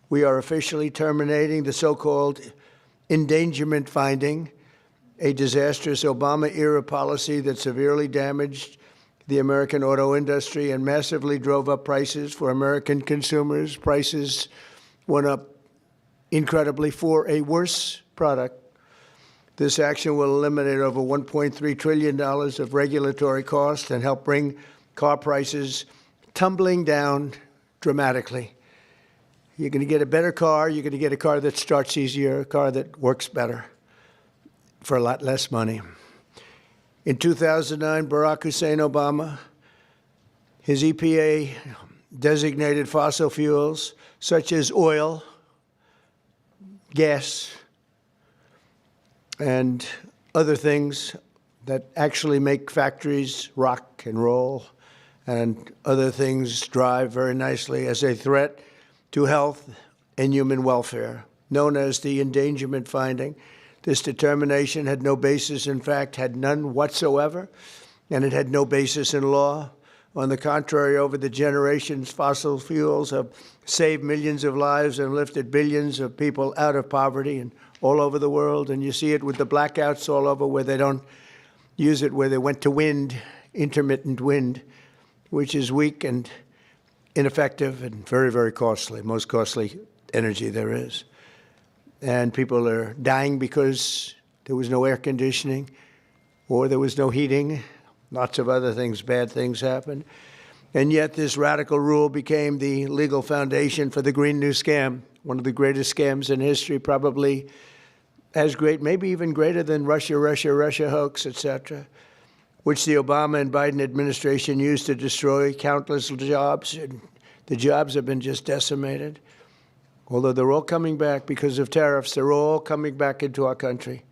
We are officially terminating the so-called endangerment finding, a disastrous Obama-era policy that severely damaged the American auto industry and massively drove up prices for American consumers. Prices went up incredibly for a worse product. This action will eliminate over $1.3 trillion of regulatory costs and help bring car prices tumbling down dramatically. You're going to get a better car. You're going to get a car that starts easier, a car that works better for a lot less money. In 2009, Barack Hussein Obama, his EPA designated fossil fuels such as oil, gas, and other things that actually make factories rock and roll and other things drive very nicely as a threat to health and human welfare, known as the endangerment finding. This determination had no basis, in fact, had none whatsoever, and it had no basis in law. On the contrary, over the generations, fossil fuels have saved millions of lives and lifted billions of people out of poverty and all over the world. And you see it with the blackouts all over where they don't use it, where they went to wind, intermittent wind, which is weak and ineffective and very, very costly, most costly energy there is. And people are dying because there was no air conditioning or there was no heating. Lots of other things, bad things happened. And yet this radical rule became the legal foundation for the Green New Scam, one of the greatest scams in history, probably as great, maybe even greater than Russia hoax, et cetera, which the Obama and Biden administration used to destroy countless jobs. And the jobs have been just decimated. Although they're all coming back because of tariffs, they're all coming back into our country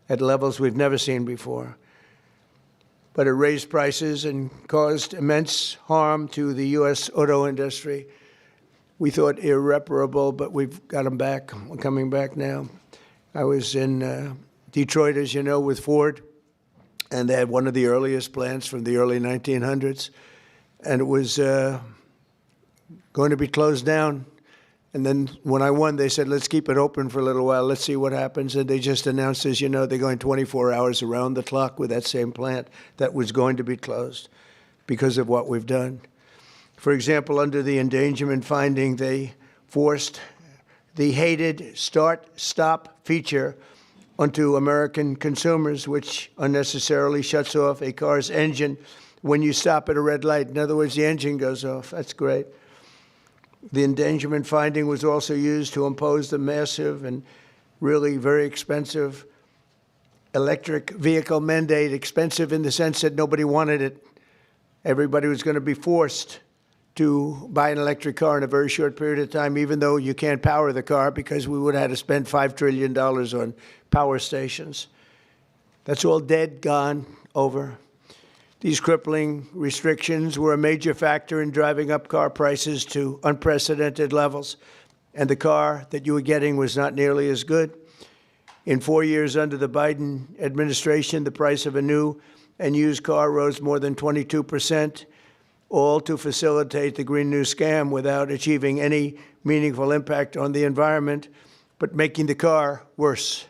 at levels we've never seen before. But it raised prices and caused immense harm to the U.S. auto industry. We thought irreparable, but we've got them back. We're coming back now. I was in Detroit, as you know, with Ford, and they had one of the earliest plants from the early 1900s, and it was going to be closed down. And then when I won, they said, let's keep it open for a little while. Let's see what happens. And they just announced, as you know, they're going 24 hours around the clock with that same plant that was going to be closed because of what we've done. For example, under the endangerment finding, they forced the hated start-stop feature onto American consumers, which unnecessarily shuts off a car's engine when you stop at a red light. In other words, the engine goes off. That's great. The endangerment finding was also used to impose the massive and really very expensive electric vehicle mandate, expensive in the sense that nobody wanted it. Everybody was going to be forced to buy an electric car in a very short period of time, even though you can't power the car because we would have had to spend $5 trillion on power stations. That's all dead, gone, over. These crippling restrictions were a major factor in driving up car prices to unprecedented levels, and the car that you were getting was not nearly as good. In 4 years under the Biden administration, the price of a new and used car rose more than 22%, all to facilitate the Green New Scam without achieving any meaningful impact on the environment, but making the car worse.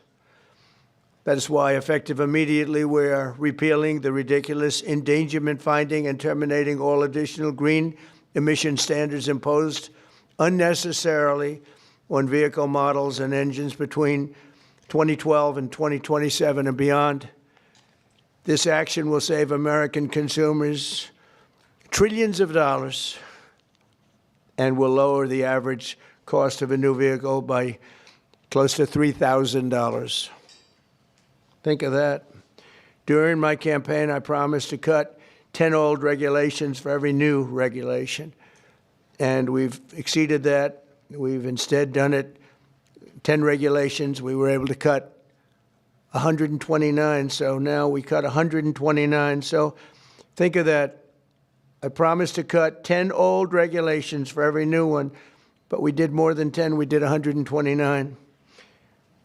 That is why, effective immediately, we are repealing the ridiculous endangerment finding and terminating all additional green emission standards imposed unnecessarily on vehicle models and engines between 2012 and 2027 and beyond. This action will save American consumers trillions of dollars and will lower the average cost of a new vehicle by close to $3,000. Think of that. During my campaign, I promised to cut 10 old regulations for every new regulation. And we've exceeded that. We've instead done it 10 regulations. We were able to cut 129. So now we cut 129. So think of that. I promised to cut 10 old regulations for every new one, but we did more than 10. We did 129.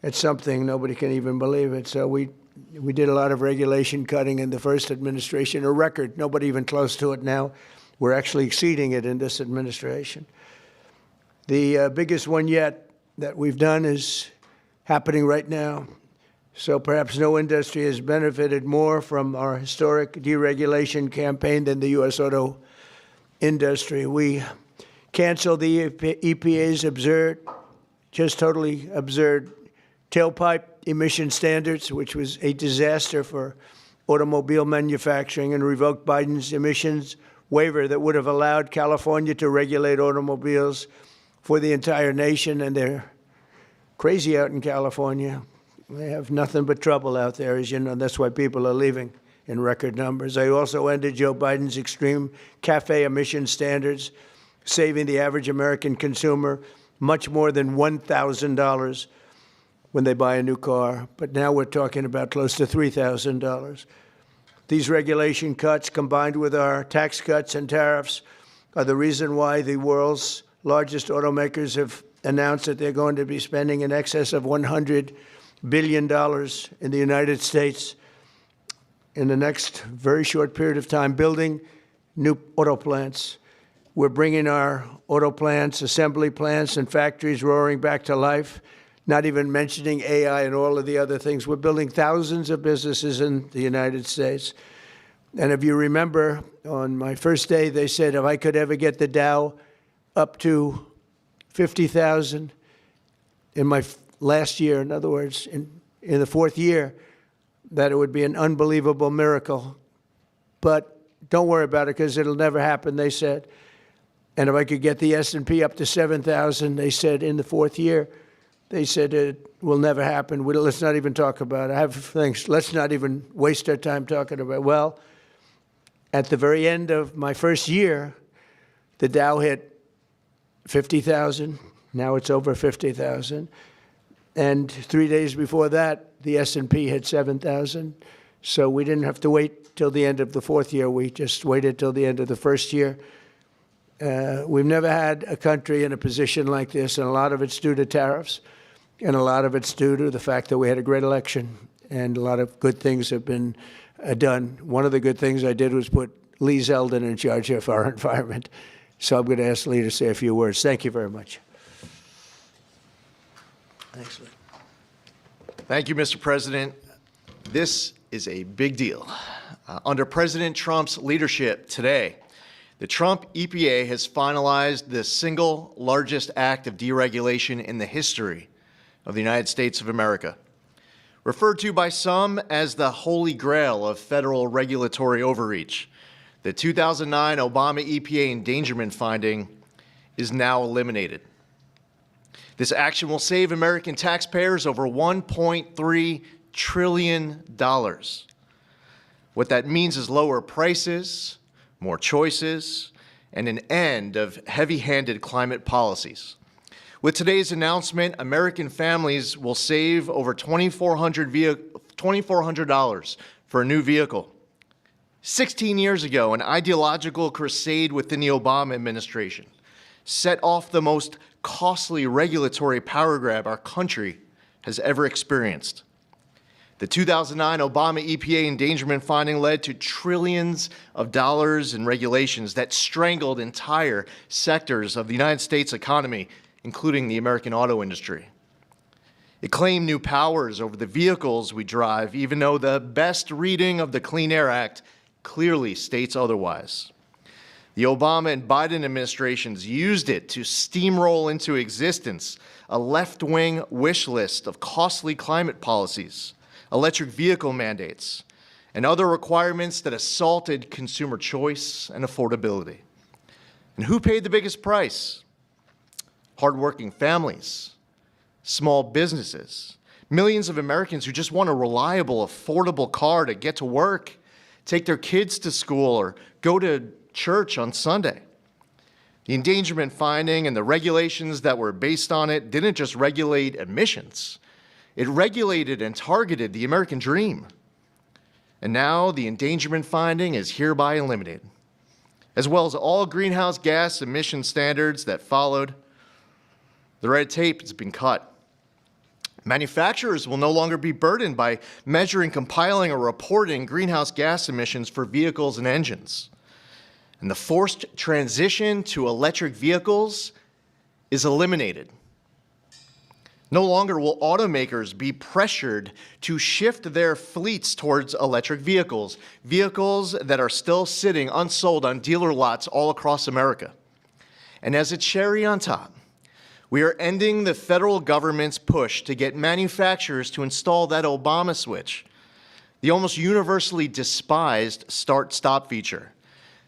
It's something, nobody can even believe it. So we did a lot of regulation cutting in the first administration, a record, nobody even close to it now. We're actually exceeding it in this administration. The biggest one yet that we've done is happening right now. So perhaps no industry has benefited more from our historic deregulation campaign than the U.S. auto industry. We canceled the EPA's absurd, just totally absurd, tailpipe emission standards, which was a disaster for automobile manufacturing, and revoked Biden's emissions waiver that would have allowed California to regulate automobiles for the entire nation. And they're crazy out in California. They have nothing but trouble out there, as you know. That's why people are leaving in record numbers. I also ended Joe Biden's extreme CAFE emission standards, saving the average American consumer much more than $1,000 when they buy a new car. But now we're talking about close to $3,000. These regulation cuts, combined with our tax cuts and tariffs, are the reason why the world's largest automakers have announced that they're going to be spending in excess of $100 billion in the United States in the next very short period of time, building new auto plants. We're bringing our auto plants, assembly plants, and factories roaring back to life, not even mentioning AI and all of the other things. We're building thousands of businesses in the United States. And if you remember, on my first day, they said if I could ever get the Dow up to 50,000 in my last year, in other words, in the fourth year, that it would be an unbelievable miracle. But don't worry about it, because it'll never happen, they said. And if I could get the S&P up to 7,000, they said in the fourth year, they said it will never happen. Let's not even talk about it. I have things. Let's not even waste our time talking about it. Well, at the very end of my first year, the Dow hit 50,000. Now it's over 50,000. And 3 days before that, the S&P hit 7,000. So we didn't have to wait till the end of the fourth year. We just waited till the end of the first year. We've never had a country in a position like this, and a lot of it's due to tariffs, and a lot of it's due to the fact that we had a great election, and a lot of good things have been done. One of the good things I did was put Lee Zeldin in charge of our environment. So I'm going to ask Lee to say a few words. Thank you very much. Thanks, Lee. Thank you, Mr. President. This is a big deal. Under President Trump's leadership today, the Trump EPA has finalized the single largest act of deregulation in the history of the United States of America. Referred to by some as the holy grail of federal regulatory overreach, the 2009 Obama EPA endangerment finding is now eliminated. This action will save American taxpayers over $1.3 trillion. What that means is lower prices, more choices, and an end of heavy-handed climate policies. With today's announcement, American families will save over $2,400 for a new vehicle. 16 years ago, an ideological crusade within the Obama administration set off the most costly regulatory power grab our country has ever experienced. The 2009 Obama EPA endangerment finding led to trillions of dollars in regulations that strangled entire sectors of the United States economy, including the American auto industry. It claimed new powers over the vehicles we drive, even though the best reading of the Clean Air Act clearly states otherwise. The Obama and Biden administrations used it to steamroll into existence a left-wing wish list of costly climate policies, electric vehicle mandates, and other requirements that assaulted consumer choice and affordability. And who paid the biggest price? Hardworking families, small businesses, millions of Americans who just want a reliable, affordable car to get to work, take their kids to school, or go to church on Sunday. The endangerment finding and the regulations that were based on it didn't just regulate emissions. It regulated and targeted the American dream. And now the endangerment finding is hereby eliminated, as well as all greenhouse gas emission standards that followed. The red tape has been cut. Manufacturers will no longer be burdened by measuring, compiling, or reporting greenhouse gas emissions for vehicles and engines. And the forced transition to electric vehicles is eliminated. No longer will automakers be pressured to shift their fleets towards electric vehicles, vehicles that are still sitting unsold on dealer lots all across America. And as a cherry on top, we are ending the federal government's push to get manufacturers to install that Obama switch, the almost universally despised start-stop feature.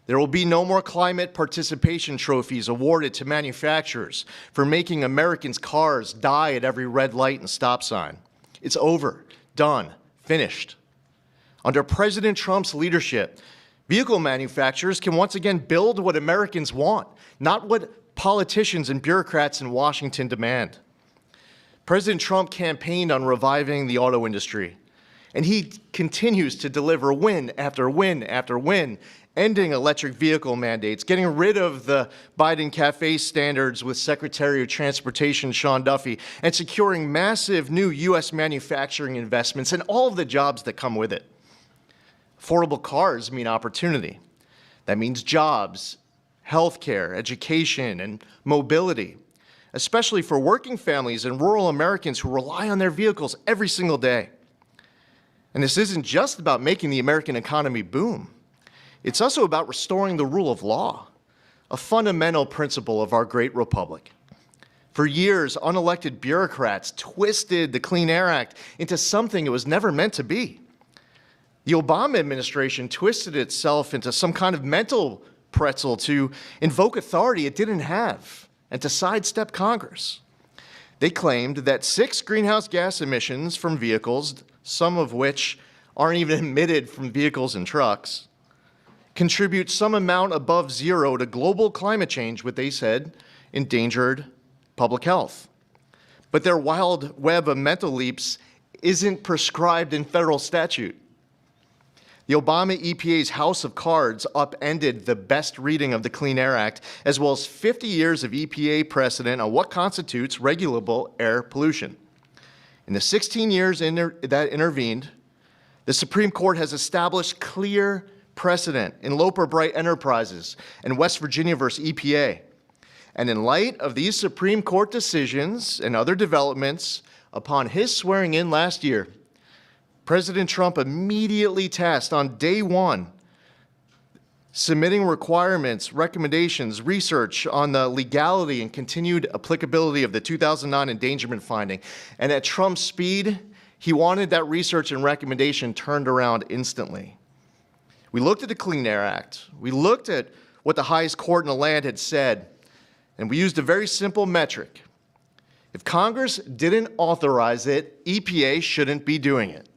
There will be no more climate participation trophies awarded to manufacturers for making Americans' cars die at every red light and stop sign. It's over, done, finished. Under President Trump's leadership, vehicle manufacturers can once again build what Americans want, not what politicians and bureaucrats in Washington demand. President Trump campaigned on reviving the auto industry, and he continues to deliver win after win after win, ending electric vehicle mandates, getting rid of the Biden CAFE standards with Secretary of Transportation Sean Duffy, and securing massive new U.S. manufacturing investments and all of the jobs that come with it. Affordable cars mean opportunity. That means jobs, healthcare, education, and mobility, especially for working families and rural Americans who rely on their vehicles every single day. And this isn't just about making the American economy boom. It's also about restoring the rule of law, a fundamental principle of our great republic. For years, unelected bureaucrats twisted the Clean Air Act into something it was never meant to be. The Obama administration twisted itself into some kind of mental pretzel to invoke authority it didn't have and to sidestep Congress. They claimed that 6 greenhouse gas emissions from vehicles, some of which aren't even emitted from vehicles and trucks, contribute some amount above zero to global climate change, what they said endangered public health. But their wild web of mental leaps isn't prescribed in federal statute. The Obama EPA's House of Cards upended the best reading of the Clean Air Act, as well as 50 years of EPA precedent on what constitutes regulable air pollution. In the 16 years that intervened, the Supreme Court has established clear precedent in Loper Bright Enterprises and West Virginia versus EPA. And in light of these Supreme Court decisions and other developments, upon his swearing in last year, President Trump immediately tasked on day one submitting requirements, recommendations, research on the legality and continued applicability of the 2009 endangerment finding. And at Trump's speed, he wanted that research and recommendation turned around instantly. We looked at the Clean Air Act. We looked at what the highest court in the land had said, and we used a very simple metric. If Congress didn't authorize it, EPA shouldn't be doing it.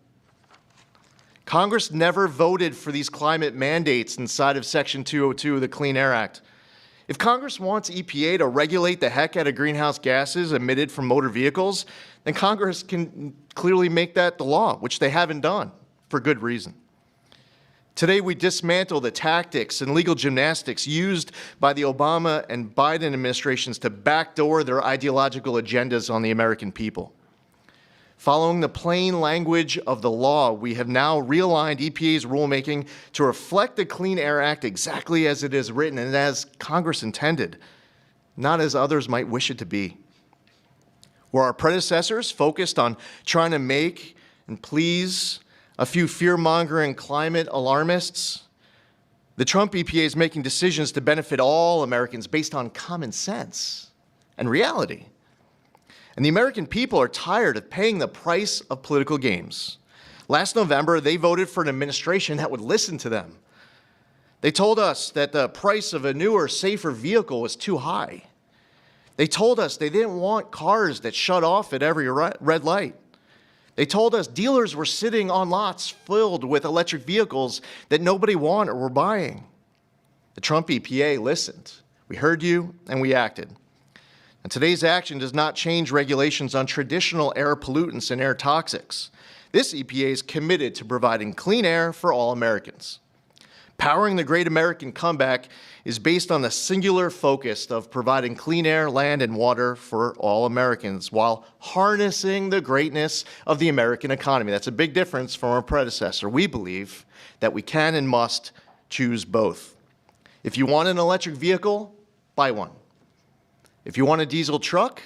Congress never voted for these climate mandates inside of Section 202 of the Clean Air Act. If Congress wants EPA to regulate the heck out of greenhouse gases emitted from motor vehicles, then Congress can clearly make that the law, which they haven't done for good reason. Today, we dismantle the tactics and legal gymnastics used by the Obama and Biden administrations to backdoor their ideological agendas on the American people. Following the plain language of the law, we have now realigned EPA's rulemaking to reflect the Clean Air Act exactly as it is written and as Congress intended, not as others might wish it to be. Where our predecessors focused on trying to make and please a few fear-mongering climate alarmists, the Trump EPA is making decisions to benefit all Americans based on common sense and reality. And the American people are tired of paying the price of political games. Last November, they voted for an administration that would listen to them. They told us that the price of a newer, safer vehicle was too high. They told us they didn't want cars that shut off at every red light. They told us dealers were sitting on lots filled with electric vehicles that nobody wanted or were buying. The Trump EPA listened. We heard you, and we acted. And today's action does not change regulations on traditional air pollutants and air toxics. This EPA is committed to providing clean air for all Americans. Powering the great American comeback is based on the singular focus of providing clean air, land, and water for all Americans while harnessing the greatness of the American economy. That's a big difference from our predecessor. We believe that we can and must choose both. If you want an electric vehicle, buy one. If you want a diesel truck,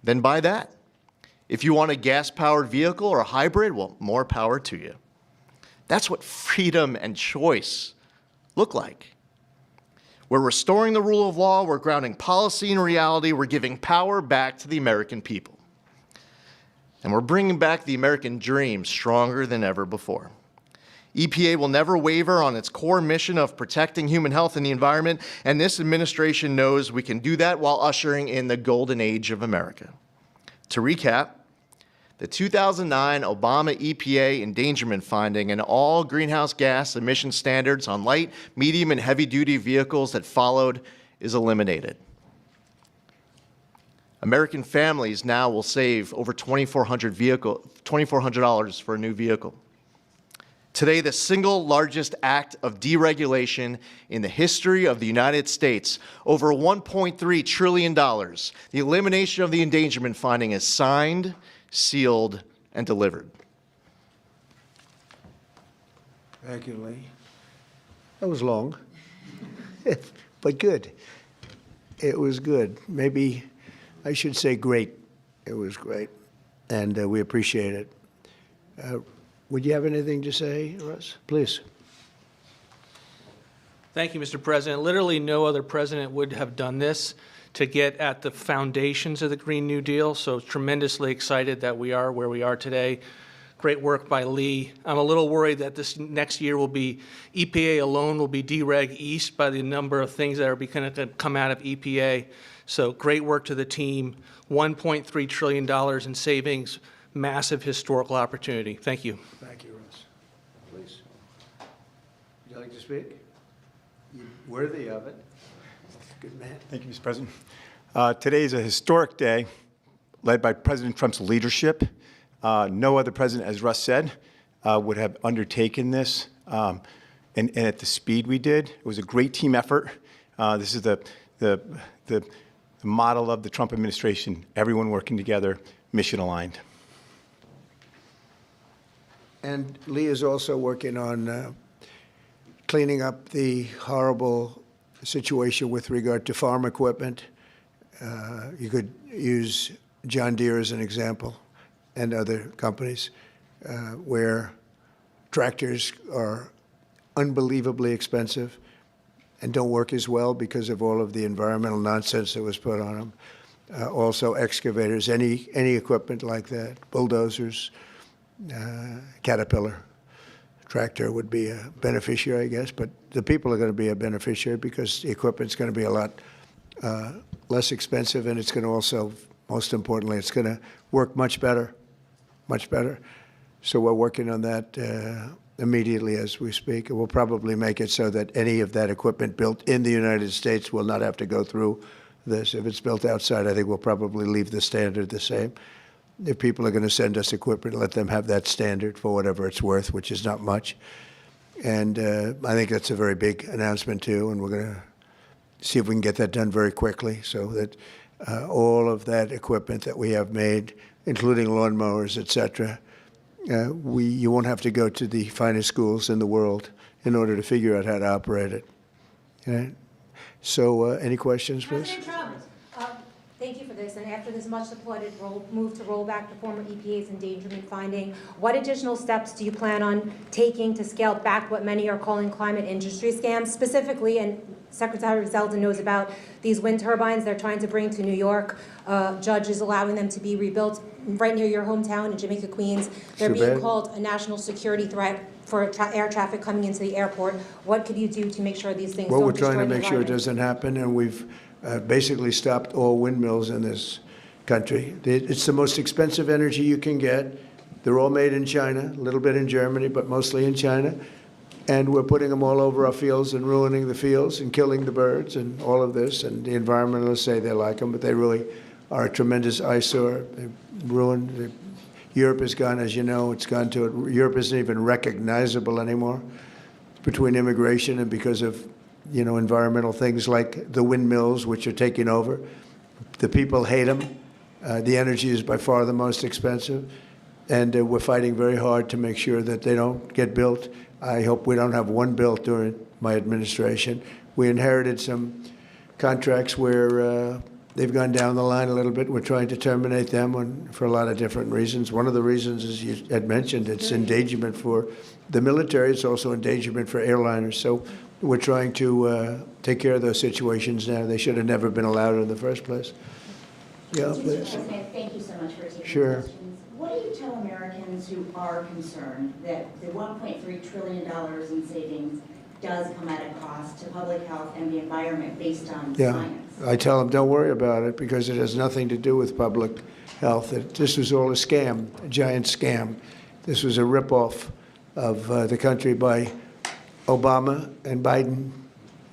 then buy that. If you want a gas-powered vehicle or a hybrid, well, more power to you. That's what freedom and choice look like. We're restoring the rule of law, we're grounding policy in reality, we're giving power back to the American people. And we're bringing back the American dream stronger than ever before. EPA will never waver on its core mission of protecting human health and the environment, and this administration knows we can do that while ushering in the golden age of America. To recap, the 2009 Obama EPA endangerment finding and all greenhouse gas emission standards on light, medium, and heavy-duty vehicles that followed is eliminated. American families now will save over $2,400 for a new vehicle. Today, the single largest act of deregulation in the history of the United States, over $1.3 trillion, the elimination of the endangerment finding is signed, sealed, and delivered. Thank you, Lee. That was long, but good. It was good. Maybe I should say great. It was great, and we appreciate it. Would you have anything to say, Russ? Please. Thank you, Mr. President. Literally no other president would have done this to get at the foundations of the Green New Deal, so tremendously excited that we are where we are today. Great work by Lee. I'm a little worried that this next year will be, EPA alone will be dereg east by the number of things that are going to come out of EPA. So great work to the team. $1.3 trillion in savings. Massive historical opportunity. Thank you. Thank you, Russ. Please. Would you like to speak? You're worthy of it. Good man. Thank you, Mr. President. Today is a historic day led by President Trump's leadership. No other president, as Russ said, would have undertaken this and at the speed we did. It was a great team effort. This is the model of the Trump administration, everyone working together, mission aligned. And Lee is also working on cleaning up the horrible situation with regard to farm equipment. You could use John Deere as an example and other companies where tractors are unbelievably expensive and don't work as well because of all of the environmental nonsense that was put on them. Also excavators, any equipment like that, bulldozers, Caterpillar tractor would be a beneficiary, I guess, but the people are going to be a beneficiary because the equipment's going to be a lot less expensive, and it's going to also, most importantly, it's going to work much better, much better. So we're working on that immediately as we speak. And we'll probably make it so that any of that equipment built in the United States will not have to go through this. If it's built outside, I think we'll probably leave the standard the same. If people are going to send us equipment, let them have that standard for whatever it's worth, which is not much. And I think that's a very big announcement, too, and we're going to see if we can get that done very quickly so that all of that equipment that we have made, including lawnmowers, et cetera, you won't have to go to the finest schools in the world in order to figure out how to operate it. Okay? So any questions, please? President Trump, thank you for this. And after this much-supported move to roll back the former EPA's endangerment finding, what additional steps do you plan on taking to scale back what many are calling climate industry scams? Specifically, and Secretary Zeldin knows about these wind turbines they're trying to bring to New York. Judges allowing them to be rebuilt right near your hometown in Jamaica, Queens. They're being called a national security threat for air traffic coming into the airport. What could you do to make sure these things don't destroy the environment? Well, we're trying to make sure it doesn't happen, and we've basically stopped all windmills in this country. It's the most expensive energy you can get. They're all made in China, a little bit in Germany, but mostly in China. And we're putting them all over our fields and ruining the fields and killing the birds and all of this. And the environmentalists say they like them, but they really are a tremendous eyesore. They've ruined. Europe has gone, as you know, it's gone to it. Europe isn't even recognizable anymore between immigration and because of, you know, environmental things like the windmills, which are taking over. The people hate them. The energy is by far the most expensive. And we're fighting very hard to make sure that they don't get built. I hope we don't have one built during my administration. We inherited some contracts where They've gone down the line a little bit. We're trying to terminate them for a lot of different reasons. One of the reasons, as you had mentioned, it's endangerment for the military. It's also endangerment for airliners. So we're trying to take care of those situations now. They should have never been allowed in the first place. Yeah, Mr. please. President, thank you so much for taking Sure. questions. What do you tell Americans who are concerned that the $1.3 trillion in savings does come at a cost to public health and the environment based on Yeah, science? I tell them, don't worry about it because it has nothing to do with public health. This was all a scam, a giant scam. This was a ripoff of the country by Obama and Biden.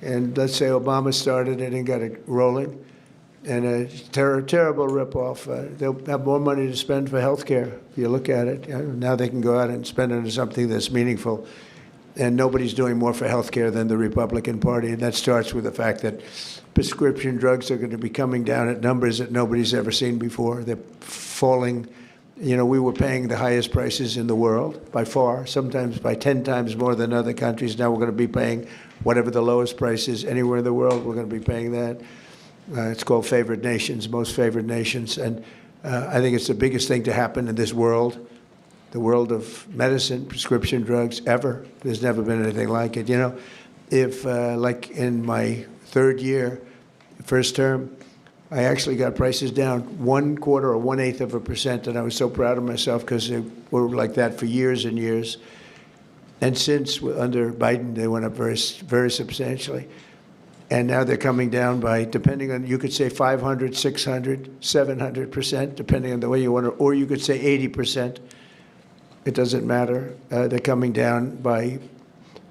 And let's say Obama started it and got it rolling. And a terrible ripoff. They'll have more money to spend for health care, if you look at it. Now they can go out and spend it on something that's meaningful. And nobody's doing more for health care than the Republican Party. And that starts with the fact that prescription drugs are going to be coming down at numbers that nobody's ever seen before. They're falling. You know, we were paying the highest prices in the world by far, sometimes by 10 times more than other countries. Now we're going to be paying whatever the lowest price is anywhere in the world. We're going to be paying that. It's called favored nations, most favored nations. And I think it's the biggest thing to happen in this world, the world of medicine, prescription drugs, ever. There's never been anything like it. You know, if like in my third year, first term, I actually got prices down 1/4 or 1/8 of a percent, and I was so proud of myself because they were like that for years and years. And since under Biden, they went up very, very substantially. And now they're coming down by, depending on, you could say 500, 600, 700%, depending on the way you want to, or you could say 80%. It doesn't matter. They're coming down by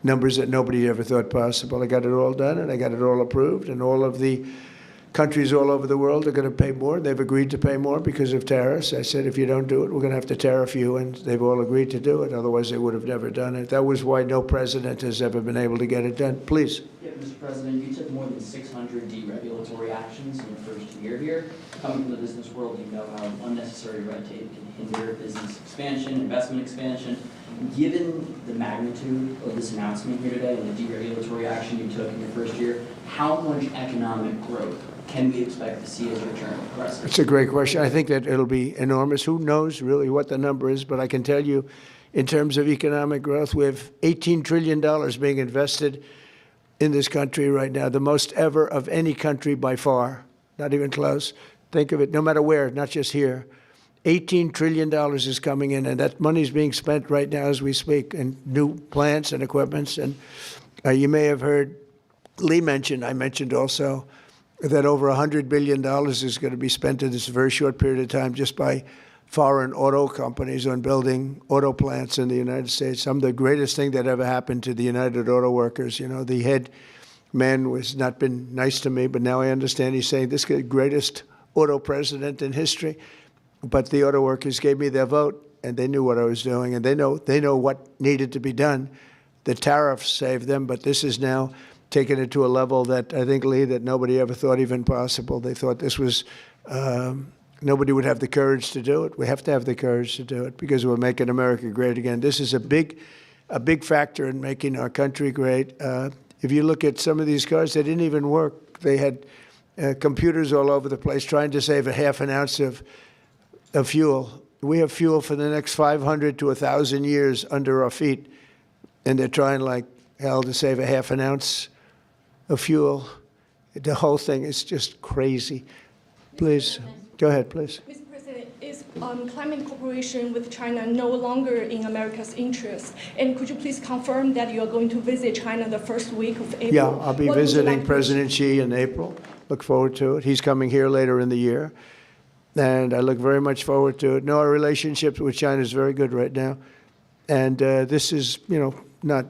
numbers that nobody ever thought possible. I got it all done, and I got it all approved, and all of the countries all over the world are going to pay more. They've agreed to pay more because of tariffs. I said, if you don't do it, we're going to have to tariff you, and they've all agreed to do it. Otherwise, they would have never done it. That was why no president has ever been able to get it done. Please. Yeah, Mr. President, you took more than 600 deregulatory actions in your first year here. Coming from the business world, you know how unnecessary red tape can hinder business expansion, investment expansion. Given the magnitude of this announcement here today and the deregulatory action you took in your first year, how much economic growth can we expect to see as your term progresses? It's a great question. I think that it'll be enormous. Who knows really what the number is, but I can tell you in terms of economic growth, we have $18 trillion being invested in this country right now, the most ever of any country by far, not even close. Think of it, no matter where, not just here. $18 trillion is coming in, and that money is being spent right now as we speak in new plants and equipments. And you may have heard Lee mention, I mentioned also, that over $100 billion is going to be spent in this very short period of time just by foreign auto companies on building auto plants in the United States. Some of the greatest thing that ever happened to the United Auto Workers. You know, the head man was not been nice to me, but now I understand he's saying this is the greatest auto president in history. But the auto workers gave me their vote, and they knew what I was doing, and they know what needed to be done. The tariffs saved them, but this is now taken it to a level that I think, Lee, that nobody ever thought even possible. They thought this was, nobody would have the courage to do it. We have to have the courage to do it because we're making America great again. This is a big factor in making our country great. If you look at some of these cars, they didn't even work. They had computers all over the place trying to save a half an ounce of fuel. We have fuel for the next 500 to 1,000 years under our feet, and they're trying like hell to save a half an ounce of fuel. The whole thing is just crazy. Please, go ahead, please. Mr. President, is climate cooperation with China no longer in America's interest? And could you please confirm that you are going to visit China the first week of April? Yeah, I'll be What would you visiting like to- President Xi in April. Look forward to it. He's coming here later in the year, and I look very much forward to it. No, our relationship with China is very good right now, and this is, you know, not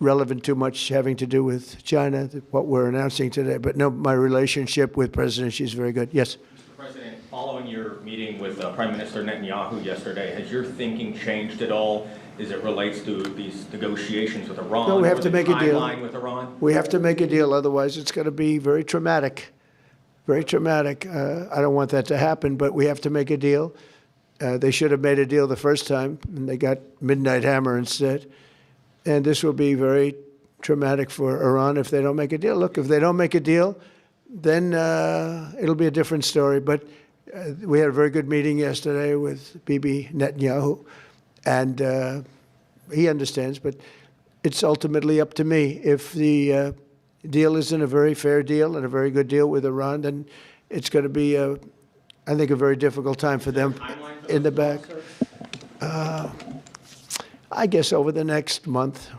relevant too much having to do with China, what we're announcing today. But no, my relationship with President Xi is very good. Yes. Mr. President, following your meeting with Prime Minister Netanyahu yesterday, has your thinking changed at all as it relates to these negotiations with Iran? No, we have or to the make a deal. timeline with Iran? We have to make a deal, otherwise it's going to be very traumatic. Very traumatic. I don't want that to happen, but we have to make a deal. They should have made a deal the first time, and they got Midnight Hammer instead. And this will be very traumatic for Iran if they don't make a deal. Look, if they don't make a deal, then it'll be a different story. But we had a very good meeting yesterday with Bibi Netanyahu, and he understands, but it's ultimately up to me. If the deal isn't a very fair deal and a very good deal with Iran, then it's going to be, I think, a very difficult time for them in the back. I guess over the next month,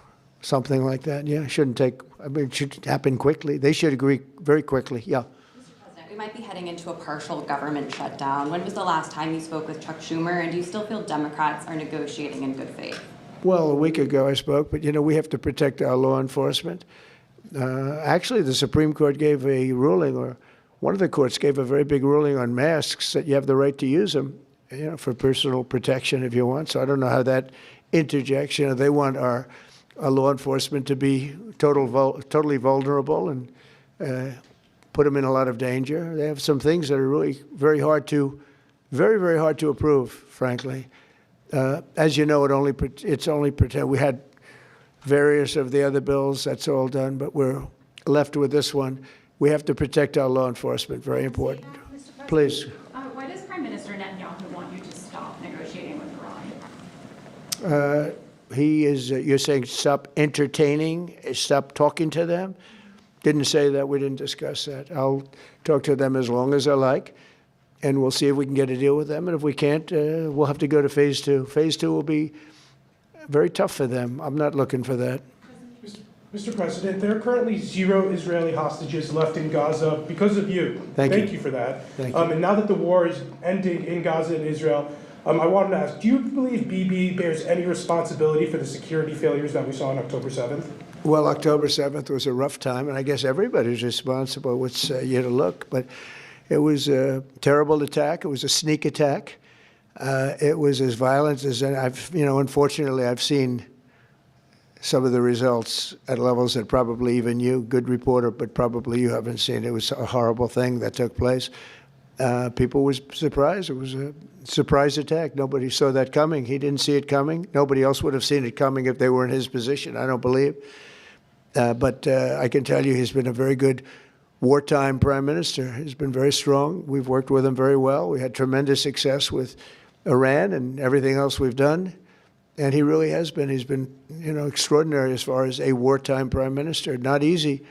something like that. Yeah, shouldn't take, I mean, it should happen quickly. They should agree very quickly, yeah. Mr. President, we might be heading into a partial government shutdown. When was the last time you spoke with Chuck Schumer, and do you still feel Democrats are negotiating in good faith? Well, a week ago I spoke, but, you know, we have to protect our law enforcement. Actually, the Supreme Court gave a ruling, or one of the courts gave a very big ruling on masks, that you have the right to use them, you know, for personal protection if you want. So I don't know how that interjects. You know, they want our law enforcement to be totally vulnerable and put them in a lot of danger. They have some things that are really very hard to approve, frankly. As you know, it's only pretend. We had various of the other bills. That's all done, but we're left with this one. We have to protect our law enforcement. Very important. Please. Why does Prime Minister Netanyahu want you to stop negotiating with Iran? He is. You're saying stop entertaining, stop talking to them. Didn't say that. We didn't discuss that. I'll talk to them as long as I like, and we'll see if we can get a deal with them. And if we can't, we'll have to go to phase two. Phase two will be very tough for them. I'm not looking for that. Mr. President, there are currently 0 Israeli hostages left in Gaza because of you. Thank you for that. Thank you. And now that the war is ending in Gaza and Israel, I wanted to ask, do you believe Bibi bears any responsibility for the security failures that we saw on October 7th? Well, October 7th was a rough time, and I guess everybody's responsible. It's you to look, but it was a terrible attack. It was a sneak attack. It was as violent as unfortunately, I've seen some of the results at levels that probably even you, good reporter, but probably you haven't seen. It was a horrible thing that took place. People were surprised. It was a surprise attack. Nobody saw that coming. He didn't see it coming. Nobody else would have seen it coming if they were in his position, I don't believe. But I can tell you he's been a very good wartime prime minister. He's been very strong. We've worked with him very well. We had tremendous success with Iran and everything else we've done. And he really has been. He's been, extraordinary as far as a wartime prime minister. Not easy.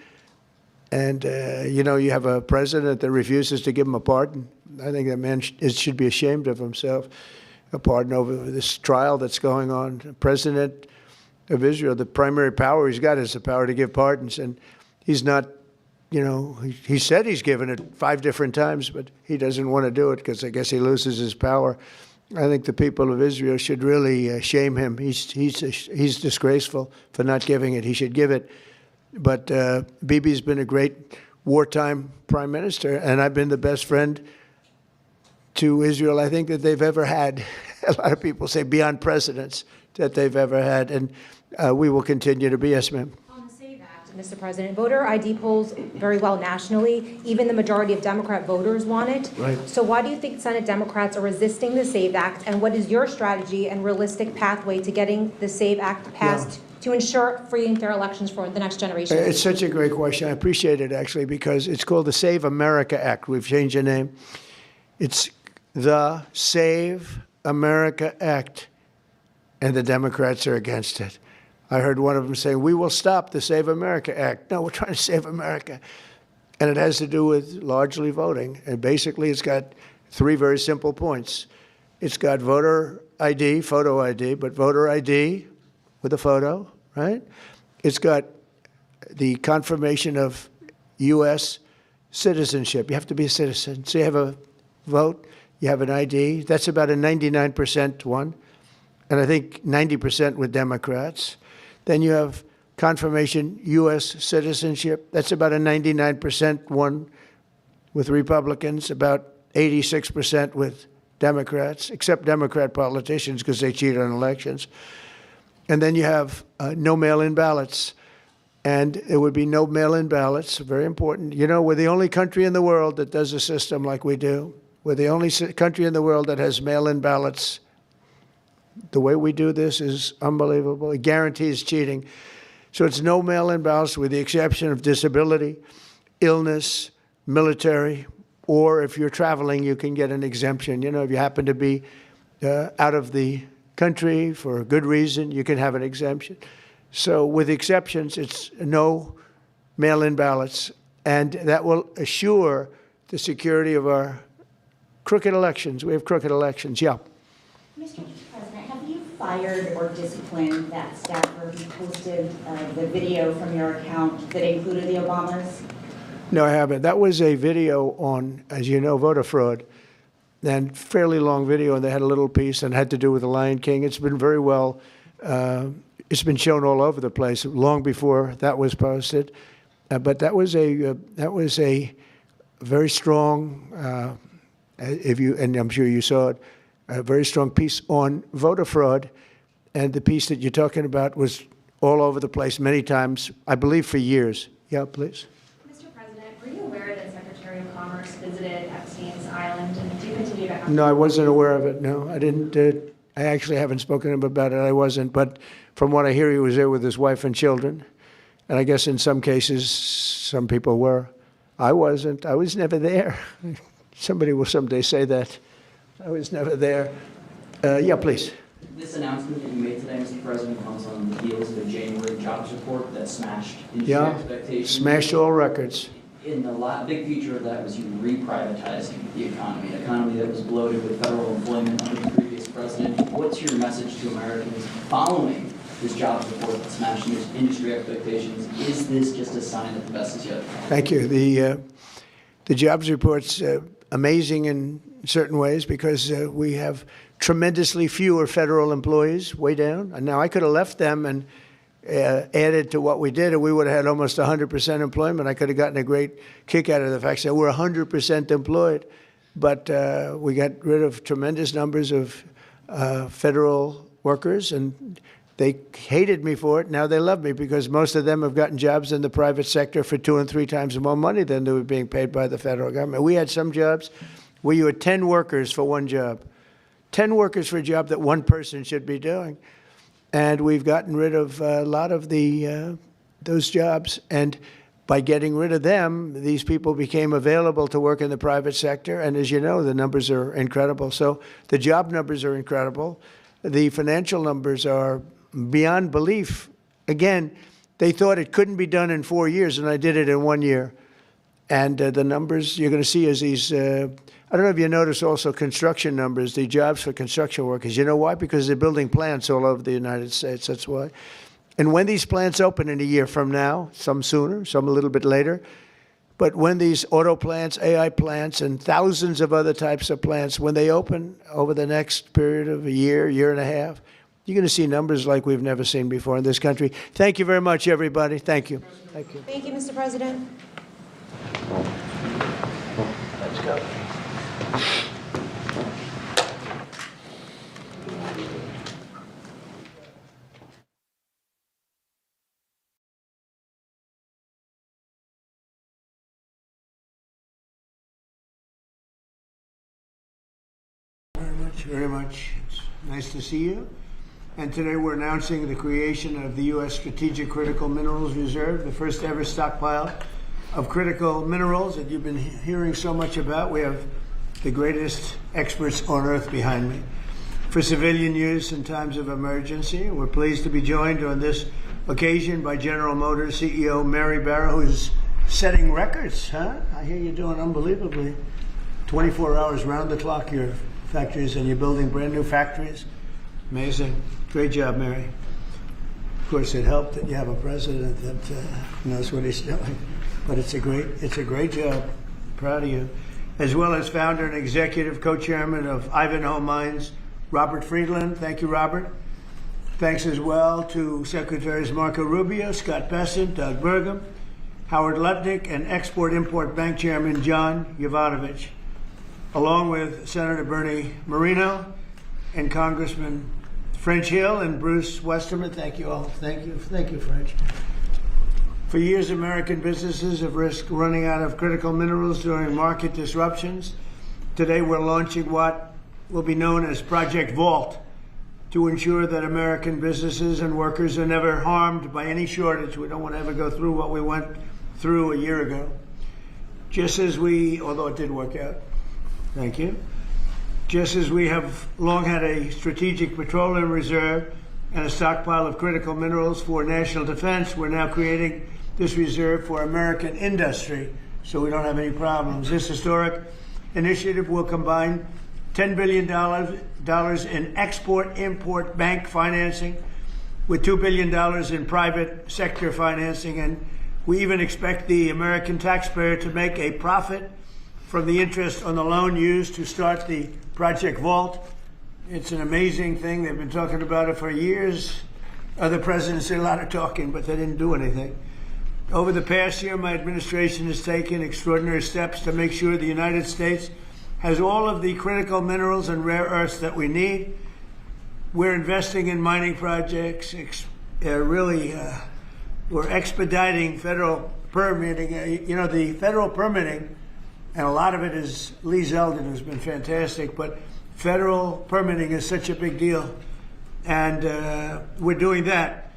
And, you have a president that refuses to give him a pardon. I think that man should be ashamed of himself. A pardon over this trial that's going on. The president of Israel, the primary power he's got is the power to give pardons. And he's not, he said he's given it 5 different times, but he doesn't want to do it because I guess he loses his power. I think the people of Israel should really shame him. He's disgraceful for not giving it. He should give it. But Bibi's been a great wartime prime minister, and I've been the best friend to Israel I think that they've ever had. A lot of people say beyond presidents that they've ever had, and we will continue to be. Yes, ma'am. On the SAVE Act, Mr. President, voter ID polls very well nationally. Even the majority of Democrat voters want it. Right. So why do you think Senate Democrats are resisting the SAVE Act, and what is your strategy and realistic pathway to getting the SAVE Act passed to ensure free and fair elections for the next generation? It's such a great question. I appreciate it, actually, because it's called the Save America Act. We've changed the name. It's the Save America Act, and the Democrats are against it. I heard one of them saying, we will stop the Save America Act. No, we're trying to save America. And it has to do with largely voting. And basically, it's got 3 very simple points. It's got voter ID, photo ID, but voter ID with a photo, right? It's got the confirmation of U.S. citizenship. You have to be a citizen. So you have a vote, you have an ID. That's about a 99% one, and I think 90% with Democrats. Then you have confirmation U.S. citizenship. That's about a 99% one with Republicans, about 86% with Democrats, except Democrat politicians because they cheat on elections. And then you have no mail-in ballots. And it would be no mail-in ballots, very important. We're the only country in the world that does a system like we do. We're the only country in the world that has mail-in ballots. The way we do this is unbelievable. It guarantees cheating. So it's no mail-in ballots with the exception of disability, illness, military, or if you're traveling, you can get an exemption. You know, if you happen to be out of the country for a good reason, you can have an exemption. So with exceptions, it's no mail-in ballots, and that will assure the security of our crooked elections. We have crooked elections, yeah. Mr. President, have you fired or disciplined that staffer who posted the video from your account that included the Obamas? No, I haven't. That was a video on, as you know, voter fraud, and fairly long video, and they had a little piece and had to do with the Lion King. It's been very well, it's been shown all over the place long before that was posted. But that was a very strong, and I'm sure you saw it, a very strong piece on voter fraud, and the piece that you're talking about was all over the place many times, I believe for years. Yeah, please. Mr. President, were you aware that Secretary of Commerce visited Epstein's Island, and do you continue to have... No, I wasn't aware of it. No, I didn't. I actually haven't spoken to him about it. I wasn't. But from what I hear, he was there with his wife and children. And I guess in some cases, some people were. I wasn't. I was never there. Somebody will someday say that. I was never there. Yeah, please. This announcement that you made today, Mr. President, comes on the heels of a January jobs report that smashed industry expectations. Smashed all records. In the big feature of that was you reprivatizing the economy, an economy that was bloated with federal employment under the previous president. What's your message to Americans following this jobs report that smashed industry expectations? Is this just a sign that the best is yet to come? Thank you. The jobs report's amazing in certain ways because we have tremendously fewer federal employees, way down. And now I could have left them and added to what we did, and we would have had almost 100% employment. I could have gotten a great kick out of the fact that we're 100% employed. But we got rid of tremendous numbers of federal workers, and they hated me for it. Now they love me because most of them have gotten jobs in the private sector for 2 and 3 times more money than they were being paid by the federal government. We had some jobs where you had 10 workers for one job, 10 workers for a job that one person should be doing. And we've gotten rid of a lot of those jobs. And by getting rid of them, these people became available to work in the private sector. And as you know, the numbers are incredible. So the job numbers are incredible. The financial numbers are beyond belief. Again, they thought it couldn't be done in 4 years, and I did it in 1 year. And the numbers you're going to see is these, I don't know if you notice also construction numbers, the jobs for construction workers. You know why? Because they're building plants all over the United States. That's why. And when these plants open in a year from now, some sooner, some a little bit later, but when these auto plants, AI plants, and thousands of other types of plants, when they open over the next period of a year, year and a half, you're going to see numbers like we've never seen before in this country. Thank you very much, everybody. Thank you. Thank you. Thank you, Mr. President. Let's go. Very much. It's nice to see you. And today we're announcing the creation of the U.S. Strategic Critical Minerals Reserve, the first ever stockpile of critical minerals that you've been hearing so much about. We have the greatest experts on earth behind me for civilian use in times of emergency. We're pleased to be joined on this occasion by General Motors CEO Mary Barra, who's setting records, huh? I hear you're doing unbelievably. 24 hours round the clock, your factories, and you're building brand new factories. Amazing. Great job, Mary. Of course, it helped that you have a president that knows what he's doing. But it's a great job. Proud of you. As well as founder and executive co-chairman of Ivanhoe Mines, Robert Friedland. Thank you, Robert. Thanks as well to Secretaries Marco Rubio, Scott Bessent, Doug Burgum, Howard Lutnick, and Export-Import Bank Chairman John Yovanovitch, along with Senator Bernie Moreno and Congressman French Hill and Bruce Westerman. Thank you all. Thank you, French. For years, American businesses have risked running out of critical minerals during market disruptions. Today, we're launching what will be known as Project Vault to ensure that American businesses and workers are never harmed by any shortage. We don't want to ever go through what we went through a year ago. just as we, although it did work out, thank you, just as we have long had a strategic petroleum reserve and a stockpile of critical minerals for national defense, we're now creating this reserve for American industry, so we don't have any problems. This historic initiative will combine $10 billion in export-import bank financing with $2 billion in private sector financing, and we even expect the American taxpayer to make a profit from the interest on the loan used to start the Project Vault. It's an amazing thing. They've been talking about it for years. Other presidents did a lot of talking, but they didn't do anything. Over the past year, my administration has taken extraordinary steps to make sure the United States has all of the critical minerals and rare earths that we need. We're investing in mining projects. We're expediting federal permitting. The federal permitting, and a lot of it is Lee Zeldin, who's been fantastic, but federal permitting is such a big deal. And we're doing that.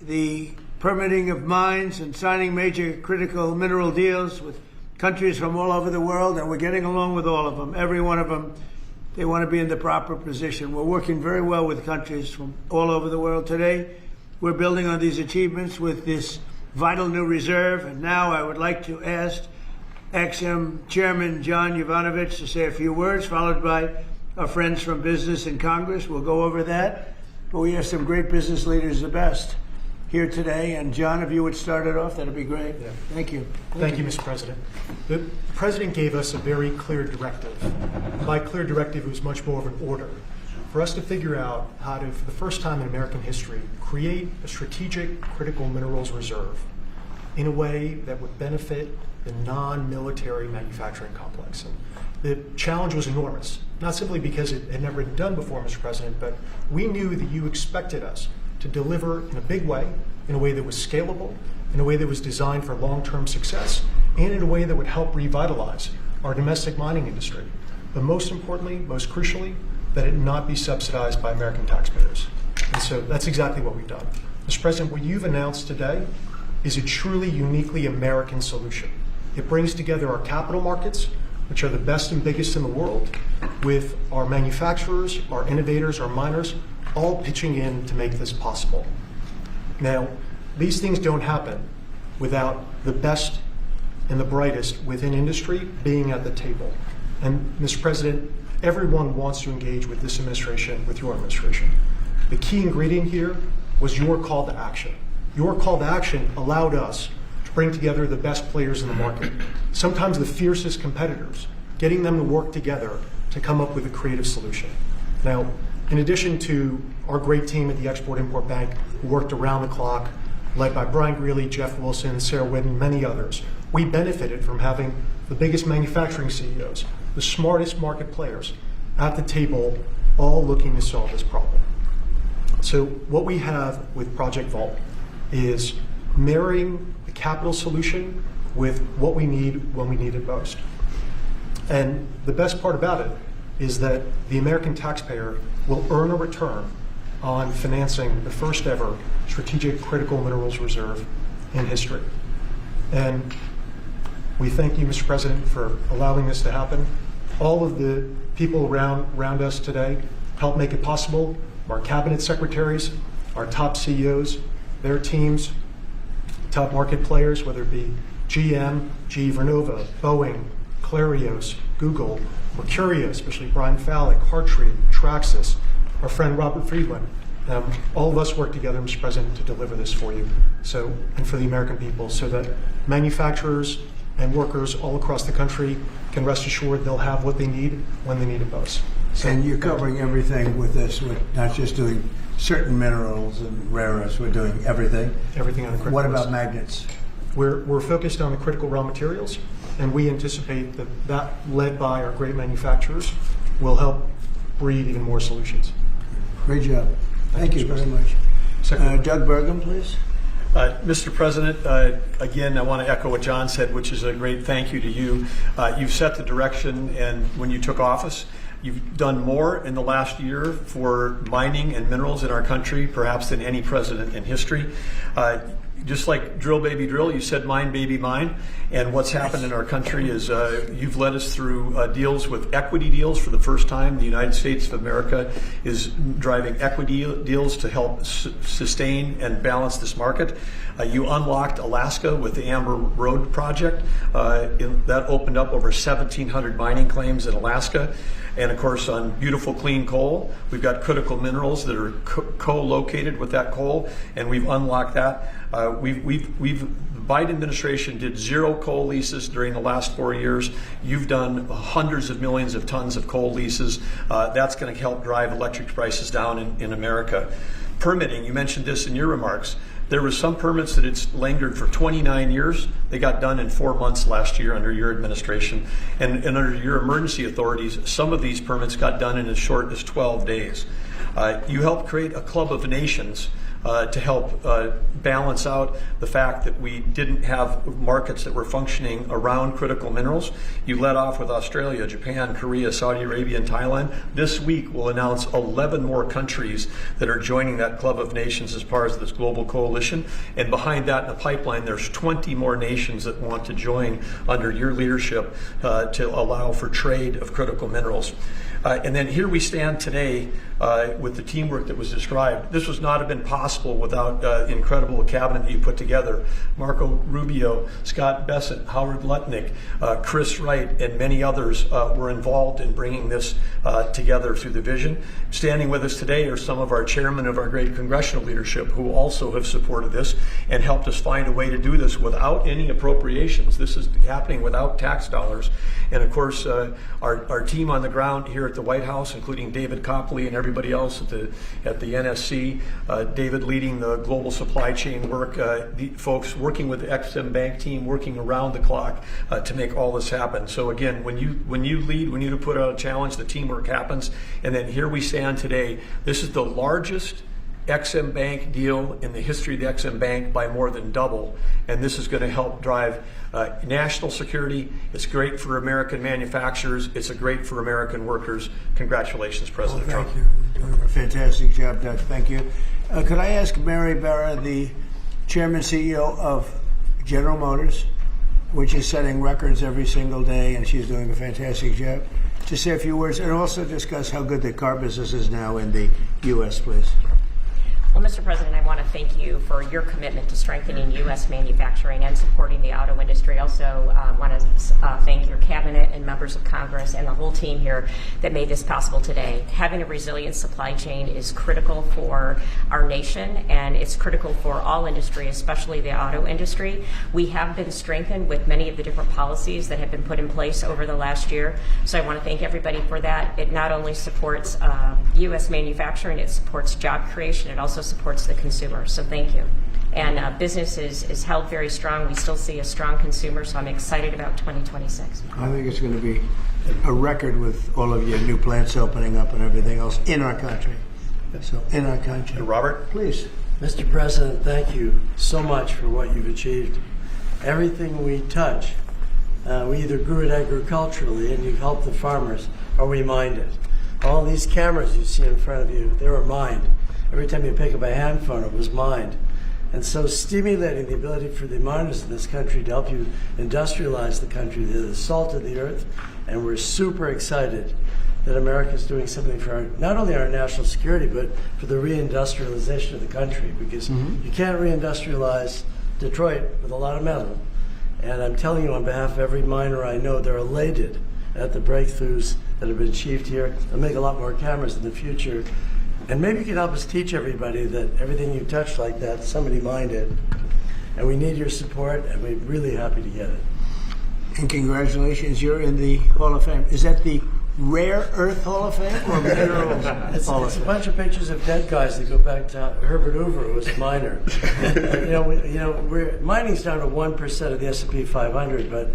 The permitting of mines and signing major critical mineral deals with countries from all over the world, and we're getting along with all of them. Every one of them, they want to be in the proper position. We're working very well with countries from all over the world today. We're building on these achievements with this vital new reserve. And now I would like to ask Ex-Im Chairman John Yovanovitch to say a few words, followed by our friends from business and Congress. We'll go over that. But we have some great business leaders, the best, here today. And John, if you would start it off, that'd be great. Yeah. Thank you. Thank you, Mr. President. The President gave us a very clear directive. By clear directive, it was much more of an order for us to figure out how to, for the first time in American history, create a strategic critical minerals reserve in a way that would benefit the non-military manufacturing complex. And the challenge was enormous, not simply because it had never been done before, Mr. President, but we knew that you expected us to deliver in a big way, in a way that was scalable, in a way that was designed for long-term success, and in a way that would help revitalize our domestic mining industry. But most importantly, most crucially, that it not be subsidized by American taxpayers. And so that's exactly what we've done. Mr. President, what you've announced today is a truly uniquely American solution. It brings together our capital markets, which are the best and biggest in the world, with our manufacturers, our innovators, our miners, all pitching in to make this possible. Now, these things don't happen without the best and the brightest within industry being at the table. And Mr. President, everyone wants to engage with this administration, with your administration. The key ingredient here was your call to action. Your call to action allowed us to bring together the best players in the market, sometimes the fiercest competitors, getting them to work together to come up with a creative solution. Now, in addition to our great team at the Export-Import Bank, who worked around the clock, led by Brian Greeley, Jeff Wilson, Sarah Whitten, many others, we benefited from having the biggest manufacturing CEOs, the smartest market players at the table, all looking to solve this problem. So what we have with Project Vault is marrying the capital solution with what we need when we need it most. And the best part about it is that the American taxpayer will earn a return on financing the first ever strategic critical minerals reserve in history. And we thank you, Mr. President, for allowing this to happen. All of the people around us today help make it possible. Our cabinet secretaries, our top CEOs, their teams, top market players, whether it be GM, GE Vernova, Boeing, Clarios, Google, Mercurio, especially Brian Fallick, Hartree, Traxxas, our friend Robert Friedland. All of us work together, Mr. President, to deliver this for you, and for the American people, so that manufacturers and workers all across the country can rest assured they'll have what they need when they need it most. So, and you're covering everything with this. We're not just doing certain minerals and rare earths. We're doing everything. Everything on the critical What list. about magnets? We're focused on the critical raw materials, and we anticipate that led by our great manufacturers, will help breed even more solutions. Great job. Thank you very much. Doug Burgum, please. Mr. President, again, I want to echo what John said, which is a great thank you to you. You've set the direction, and when you took office, you've done more in the last year for mining and minerals in our country, perhaps than any president in history. just like drill, baby, drill, you said mine, baby, mine. And what's happened in our country is you've led us through deals with equity deals for the first time. The United States of America is driving equity deals to help sustain and balance this market. You unlocked Alaska with the Amber Road project. That opened up over 1,700 mining claims in Alaska. And of course, on beautiful clean coal, we've got critical minerals that are co-located with that coal, and we've unlocked that. The Biden administration did 0 coal leases during the last 4 years. You've done hundreds of millions of tons of coal leases. That's going to help drive electric prices down in America. Permitting, you mentioned this in your remarks. There were some permits that it's lingered for 29 years. They got done in 4 months last year under your administration. And under your emergency authorities, some of these permits got done in as short as 12 days. You helped create a club of nations to help balance out the fact that we didn't have markets that were functioning around critical minerals. You led off with Australia, Japan, Korea, Saudi Arabia, and Thailand. This week we'll announce 11 more countries that are joining that club of nations as part of this global coalition. And behind that in the pipeline, there's 20 more nations that want to join under your leadership to allow for trade of critical minerals. And then here we stand today with the teamwork that was described. This would not have been possible without the incredible cabinet that you put together. Marco Rubio, Scott Bessent, Howard Lutnick, Chris Wright, and many others were involved in bringing this together through the vision. Standing with us today are some of our chairmen of our great congressional leadership who also have supported this and helped us find a way to do this without any appropriations. This is happening without tax dollars. And of course, our team on the ground here at the White House, including David Copley and everybody else at the NSC, David leading the global supply chain work, the folks working with the Ex-Im Bank team, working around the clock to make all this happen. So again, when you lead, when you put out a challenge, the teamwork happens. And then here we stand today. This is the largest Ex-Im Bank deal in the history of the Ex-Im Bank by more than double. And this is going to help drive national security. It's great for American manufacturers. It's great for American workers. Congratulations, President Trump. Thank you. You're doing a fantastic job, Doug. Thank you. Could I ask Mary Barra, the Chairman CEO of General Motors, which is setting records every single day, and she's doing a fantastic job, to say a few words and also discuss how good the car business is now in the U.S., please. Well, Mr. President, I want to thank you for your commitment to strengthening U.S. manufacturing and supporting the auto industry. I also want to thank your cabinet and members of Congress and the whole team here that made this possible today. Having a resilient supply chain is critical for our nation, and it's critical for all industry, especially the auto industry. We have been strengthened with many of the different policies that have been put in place over the last year. So I want to thank everybody for that. It not only supports U.S. manufacturing, it supports job creation, it also supports the consumer. So thank you. And business is held very strong. We still see a strong consumer, so I'm excited about 2026. I think it's going to be a record with all of your new plants opening up and everything else in our country. So in our country. Robert? Please. Mr. President, thank you so much for what you've achieved. Everything we touch, we either grew it agriculturally and you've helped the farmers, or we mined it. All these cameras you see in front of you, they were mined. Every time you pick up a hand phone, it was mined. And so stimulating the ability for the miners in this country to help you industrialize the country, they're the salt of the earth, and we're super excited that America is doing something for not only our national security, but for the reindustrialization of the country, because you can't reindustrialize Detroit with a lot of metal. And I'm telling you on behalf of every miner I know, they're elated at the breakthroughs that have been achieved here. They'll make a lot more cameras in the future. And maybe you can help us teach everybody that everything you touch like that, somebody mined it. And we need your support, and we're really happy to get it. And congratulations, you're in the Hall of Fame. Is that the Rare Earth Hall of Fame or Minerals Hall of It's Fame? a bunch of pictures of dead guys that go back to Herbert Hoover, who was a miner. Mining's down to 1% of the S&P 500, but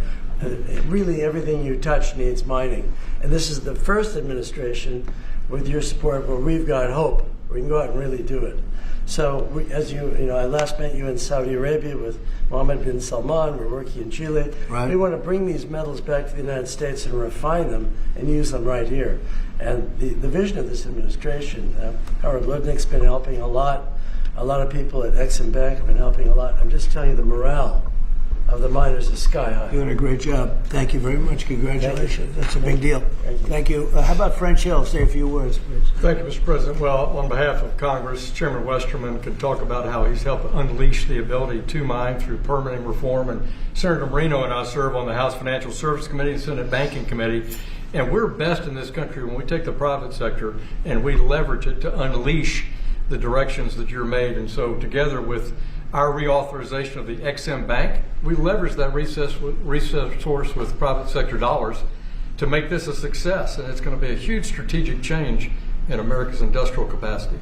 really everything you touch needs mining. And this is the first administration with your support where we've got hope. We can go out and really do it. So as I last met you in Saudi Arabia with Mohammed bin Salman. We're working in Chile. Right. We want to bring these metals back to the United States and refine them and use them right here. And the vision of this administration, Howard Lutnick's been helping a lot. A lot of people at Exim Bank have been helping a lot. I'm just telling you, the morale of the miners is sky high. Doing a great job. Thank you very much. Congratulations. That's a big deal. Thank you. How about French Hill? Say a few words, please. Thank you, Mr. President. Well, on behalf of Congress, Chairman Westerman could talk about how he's helped unleash the ability to mine through permitting reform. And Senator Moreno and I serve on the House Financial Services Committee and Senate Banking Committee. And we're best in this country when we take the private sector and we leverage it to unleash the directions that you're made. And so together with our reauthorization of the Exim Bank, we leverage that resource with private sector dollars to make this a success. And it's going to be a huge strategic change in America's industrial capacity.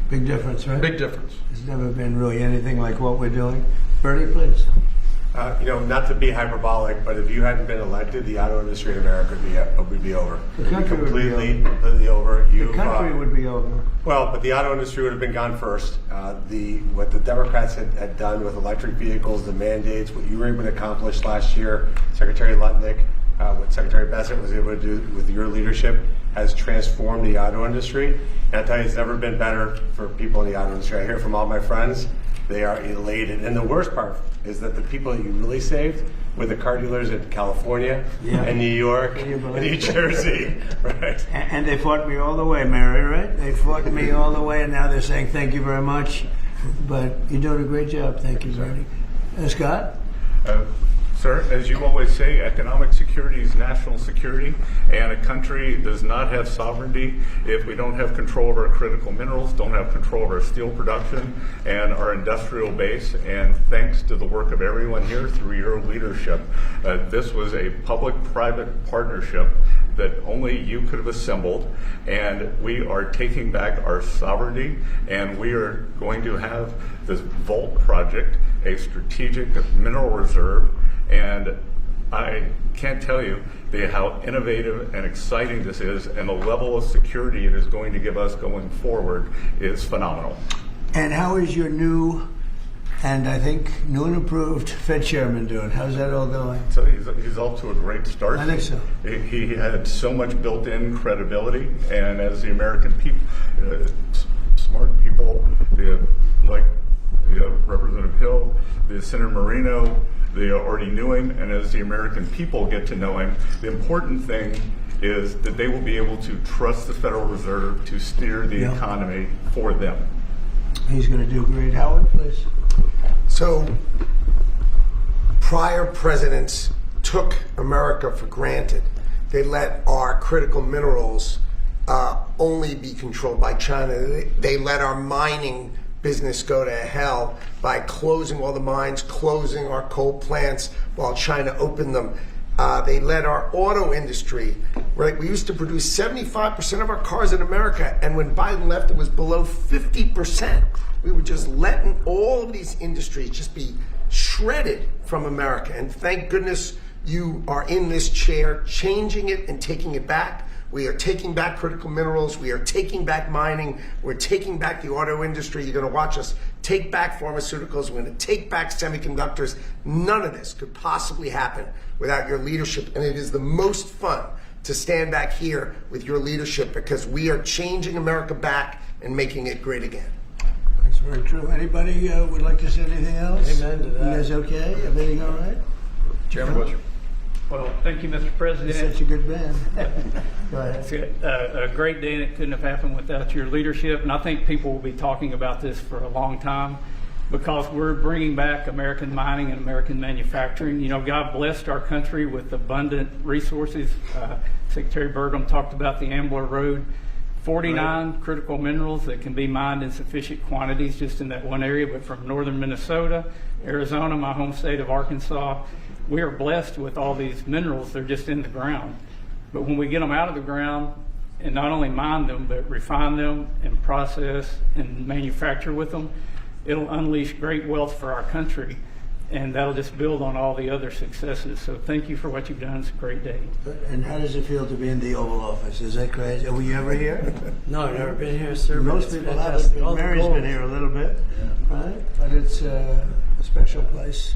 Big difference, right? Big difference. There's never been really anything like what we're doing. Bernie, please. Not to be hyperbolic, but if you hadn't been elected, the auto industry in America would be over. The country would be over. Completely over. The country would be over. Well, but the auto industry would have been gone first. What the Democrats had done with electric vehicles, the mandates, what you were able to accomplish last year, Secretary Lutnick, what Secretary Bassett was able to do with your leadership has transformed the auto industry. And I tell you, it's never been better for people in the auto industry. I hear from all my friends. They are elated. And the worst part is that the people that you really saved were the car dealers in California and New York and New Jersey, right? And they fought me all the way, Mary, right? They fought me all the way, and now they're saying thank you very much. But you're doing a great job. Thank you, Bernie. Scott? Sir, as you always say, economic security is national security, and a country does not have sovereignty if we don't have control of our critical minerals, don't have control of our steel production and our industrial base. And thanks to the work of everyone here through your leadership, this was a public-private partnership that only you could have assembled, and we are taking back our sovereignty, and we are going to have this Vault project, a strategic mineral reserve. And I can't tell you how innovative and exciting this is, and the level of security it is going to give us going forward is phenomenal. And how is your new, and I think new and improved Fed chairman doing? How's that all going? So he's off to a great start. I think so. He had so much built-in credibility, and as the American people, smart people, like Representative Hill, the Senator Moreno, they already knew him, and as the American people get to know him, the important thing is that they will be able to trust the Federal Reserve to steer the economy for them. He's going to do great. Howard, please. So, prior presidents took America for granted. They let our critical minerals only be controlled by China. They let our mining business go to hell by closing all the mines, closing our coal plants while China opened them. They let our auto industry, right? We used to produce 75% of our cars in America, and when Biden left, it was below 50%. We were just letting all of these industries just be shredded from America. And thank goodness you are in this chair, changing it and taking it back. We are taking back critical minerals. We are taking back mining. We're taking back the auto industry. You're going to watch us take back pharmaceuticals. We're going to take back semiconductors. None of this could possibly happen without your leadership. And it is the most fun to stand back here with your leadership because we are changing America back and making it great again. That's very true. Anybody would like to say anything else? Amen to that. You guys okay? Everything all right? Chairman Butcher. Well, thank you, Mr. President. You're such a good man. Go ahead. It's a great day, and it couldn't have happened without your leadership. And I think people will be talking about this for a long time because we're bringing back American mining and American manufacturing. You know, God blessed our country with abundant resources. Secretary Burgum talked about the Ambler Road. 49 critical minerals that can be mined in sufficient quantities just in that one area, but from northern Minnesota, Arizona, my home state of Arkansas, we are blessed with all these minerals. They're just in the ground. But when we get them out of the ground and not only mine them, but refine them and process and manufacture with them, it'll unleash great wealth for our country. And that'll just build on all the other successes. So thank you for what you've done. It's a great day. And how does it feel to be in the Oval Office? Is that crazy? Were you ever here? No, I've never been here, sir. Most people haven't. Mary's been here a little bit, right? But it's a special place.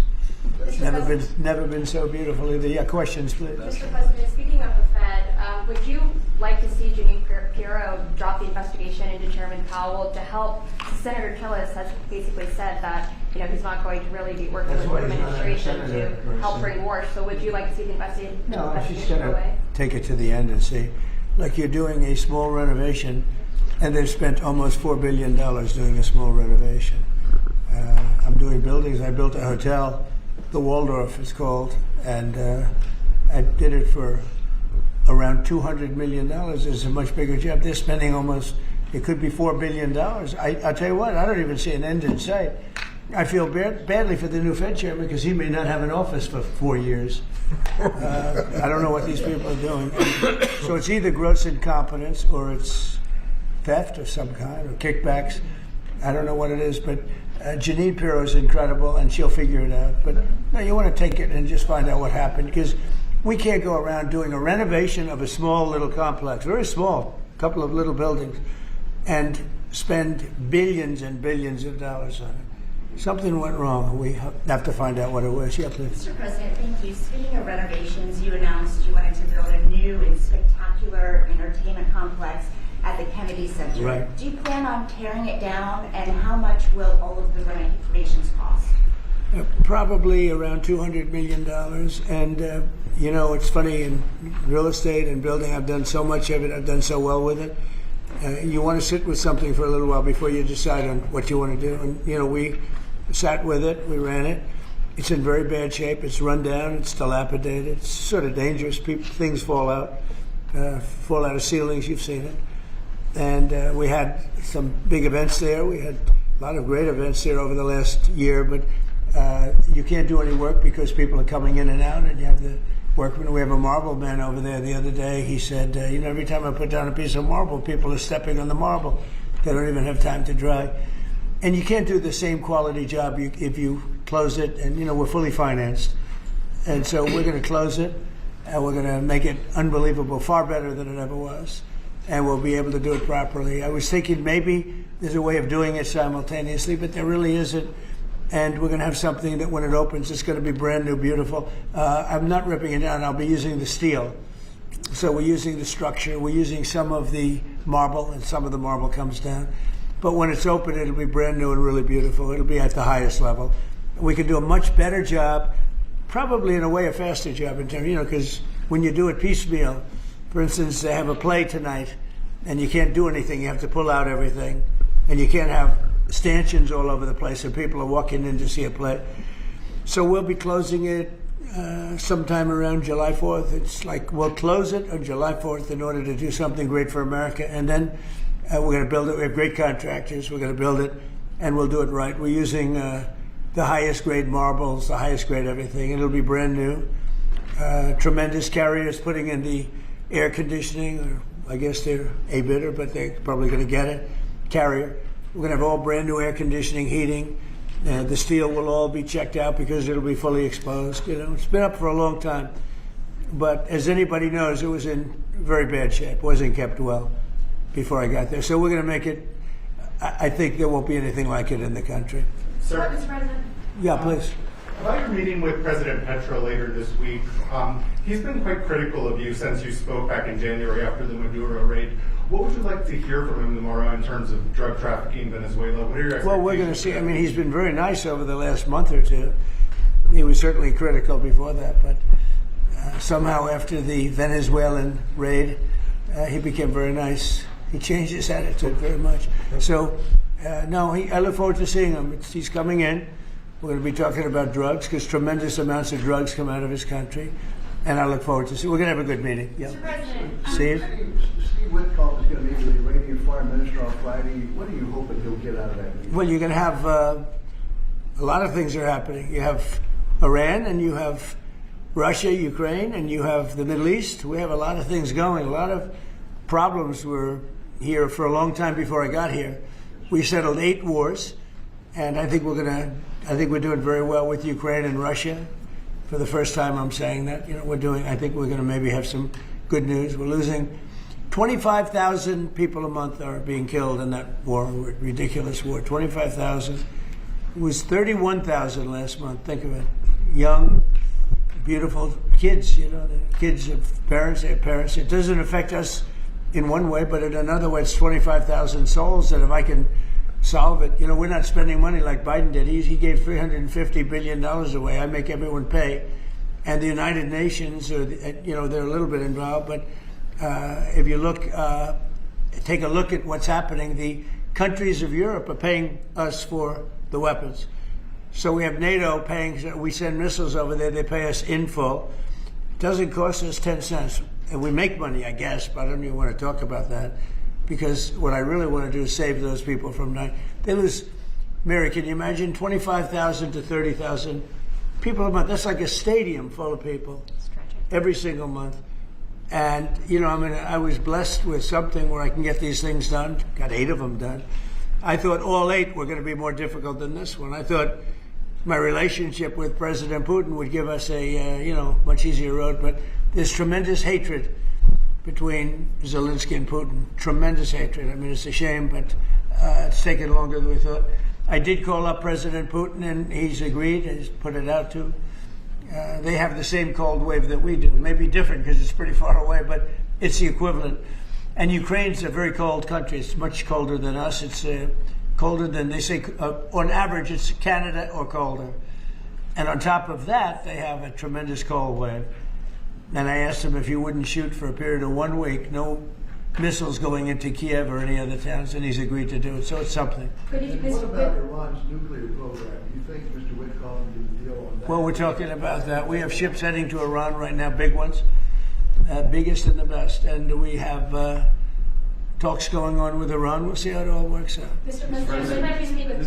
Never been so beautiful either. Yeah, questions, please. Mr. President, speaking of the Fed, would you like to see Janine Pirro drop the investigation into Chairman Powell to help Senator Tillis has basically said that, you know, he's not going to really be working with the administration to help bring war. So would you like to see the investigation go away? Take it to the end and see. Like, you're doing a small renovation, and they've spent almost $4 billion doing a small renovation. I'm doing buildings. I built a hotel, the Waldorf is called, and I did it for around $200 million. It's a much bigger job. They're spending almost, it could be $4 billion. I'll tell you what, I don't even see an end in sight. I feel badly for the new Fed chairman because he may not have an office for 4 years. I don't know what these people are doing. So it's either gross incompetence or it's theft of some kind or kickbacks. I don't know what it is, but Janine Pirro is incredible and she'll figure it out. But no, you want to take it and just find out what happened, because we can't go around doing a renovation of a small little complex, very small, a couple of little buildings, and spend billions and billions of dollars on it. Something went wrong. We have to find out what it was. Yeah, please. Mr. President, thank you. Speaking of renovations, you announced you wanted to build a new and spectacular entertainment complex at the Kennedy Center. Right. Do you plan on tearing it down, and how much will all of the renovations cost? Probably around $200 million. And, you know, it's funny, in real estate and building, I've done so much of it. I've done so well with it. You want to sit with something for a little while before you decide on what you want to do. And, you know, we sat with it. We ran it. It's in very bad shape. It's run down. It's dilapidated. It's sort of dangerous. Things fall out of ceilings. You've seen it. And we had some big events there. We had a lot of great events there over the last year. But you can't do any work because people are coming in and out, and you have the workmen. We have a marble man over there the other day. He said, you know, every time I put down a piece of marble, people are stepping on the marble. They don't even have time to dry. And you can't do the same quality job if you close it. And, you know, we're fully financed. And so we're going to close it, and we're going to make it unbelievable, far better than it ever was. And we'll be able to do it properly. I was thinking maybe there's a way of doing it simultaneously, but there really isn't. And we're going to have something that when it opens, it's going to be brand new, beautiful. I'm not ripping it down. I'll be using the steel. So we're using the structure. We're using some of the marble, and some of the marble comes down. But when it's open, it'll be brand new and really beautiful. It'll be at the highest level. We can do a much better job, probably in a way a faster job in terms, you know, because when you do it piecemeal, for instance, they have a play tonight, and you can't do anything. You have to pull out everything, and you can't have stanchions all over the place, and people are walking in to see a play. So we'll be closing it sometime around July 4th. It's like we'll close it on July 4th in order to do something great for America, and then we're going to build it. We have great contractors. We're going to build it, and we'll do it right. We're using the highest grade marbles, the highest grade everything. It'll be brand new. Tremendous carriers putting in the air conditioning, or I guess they're a bidder, but they're probably going to get it. Carrier. We're going to have all brand new air conditioning, heating. The steel will all be checked out because it'll be fully exposed. You know, it's been up for a long time, but as anybody knows, it was in very bad shape. Wasn't kept well before I got there. So we're going to make it. I think there won't be anything like it in the country. Sir, Mr. President. Yeah, please. About your meeting with President Petro later this week, he's been quite critical of you since you spoke back in January after the Maduro raid. What would you like to hear from him tomorrow in terms of drug trafficking in Venezuela? What are your expectations? Well, we're going to see. I mean, he's been very nice over the last month or two. He was certainly critical before that, but somehow after the Venezuelan raid, he became very nice. He changed his attitude very much. So, no, I look forward to seeing him. He's coming in. We're going to be talking about drugs because tremendous amounts of drugs come out of his country. And I look forward to see. We're going to have a good meeting. Yeah. Mr. President. Steve Witkoff is going to meet with the Iranian Foreign Minister on Friday. What are you hoping he'll get out of that meeting? Well, you're going to have a lot of things are happening. You have Iran, and you have Russia, Ukraine, and you have the Middle East. We have a lot of things going. A lot of problems were here for a long time before I got here. We settled 8 wars, and I think we're doing very well with Ukraine and Russia. For the first time, I'm saying that. You know, I think we're going to maybe have some good news. We're losing 25,000 people a month are being killed in that war, ridiculous war. 25,000. It was 31,000 last month. Think of it. Young, beautiful kids. You know, the kids have parents. They have parents. It doesn't affect us in one way, but in another way, it's 25,000 souls that if I can solve it. You know, we're not spending money like Biden did. He gave $350 billion away. I make everyone pay. And the United Nations, they're a little bit involved, but if you look, take a look at what's happening, the countries of Europe are paying us for the weapons. So we have NATO paying, we send missiles over there, they pay us in full. It doesn't cost us 10 cents. And we make money, I guess, but I don't even want to talk about that, because what I really want to do is save those people from dying. They lose, Mary, can you imagine 25,000 to 30,000 people a month? That's like a stadium full of people every single month. And, you know, I mean, I was blessed with something where I can get these things done. Got 8 of them done. I thought all 8 were going to be more difficult than this one. I thought my relationship with President Putin would give us a, much easier road. But there's tremendous hatred between Zelensky and Putin. Tremendous hatred. I mean, it's a shame, but it's taken longer than we thought. I did call up President Putin, and he's agreed. He's put it out to. They have the same cold wave that we do. Maybe different because it's pretty far away, but it's the equivalent. And Ukraine's a very cold country. It's much colder than us. It's colder than, they say, on average, it's Canada or colder. And on top of that, they have a tremendous cold wave. And I asked him if he wouldn't shoot for a period of 1 week, no missiles going into Kiev or any other towns, and he's agreed to do it. So it's something. What about Iran's nuclear program? Do you think Mr. Whitcomb can deal on that? Well, we're talking about that. We have ships heading to Iran right now, big ones, biggest and the best. And we have talks going on with Iran. We'll see how it all works out. Mr. President,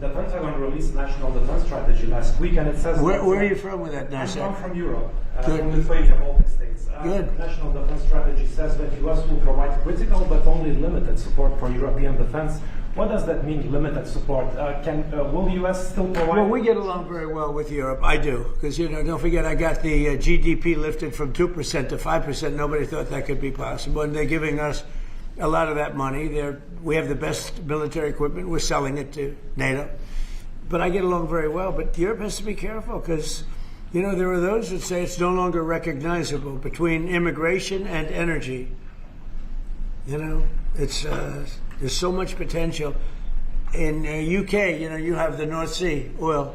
the Pentagon released National Defense Strategy last week, and it says... Where are you from with that now, sir? I'm from Europe, Good. from Lithuania, Baltic States. Good. National Defense Strategy says that U.S. will provide critical but only limited support for European defense. What does that mean, limited support? Will the U.S. still provide... Well, we get along very well with Europe. I do. Because, don't forget, I got the GDP lifted from 2% to 5%. Nobody thought that could be possible. And they're giving us a lot of that money. We have the best military equipment. We're selling it to NATO. But I get along very well. But Europe has to be careful because, there are those that say it's no longer recognizable between immigration and energy. It's... There's so much potential. In UK, you have the North Sea oil,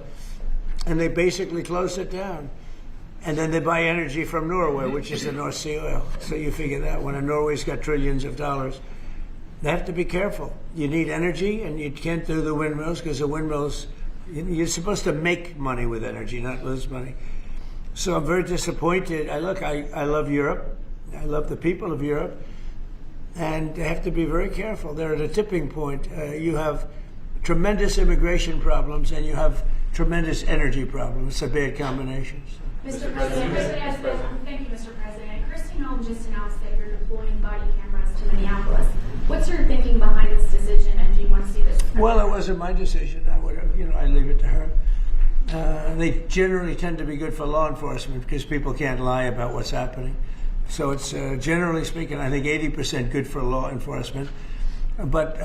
and they basically close it down. And then they buy energy from Norway, which is the North Sea oil. So you figure that one, and Norway's got trillions of dollars. They have to be careful. You need energy, and you can't do the windmills, because the windmills, you're supposed to make money with energy, not lose money. So I'm very disappointed. I love Europe. I love the people of Europe. And they have to be very careful. They're at a tipping point. You have tremendous immigration problems, and you have tremendous energy problems. It's a bad combination. Mr. President, thank you, Mr. President. Kristi Noem just announced that you're deploying body cameras to Minneapolis. What's your thinking behind this decision, and do you want to see this? Well, it wasn't my decision. I leave it to her. They generally tend to be good for law enforcement because people can't lie about what's happening. So it's, generally speaking, I think 80% good for law enforcement. But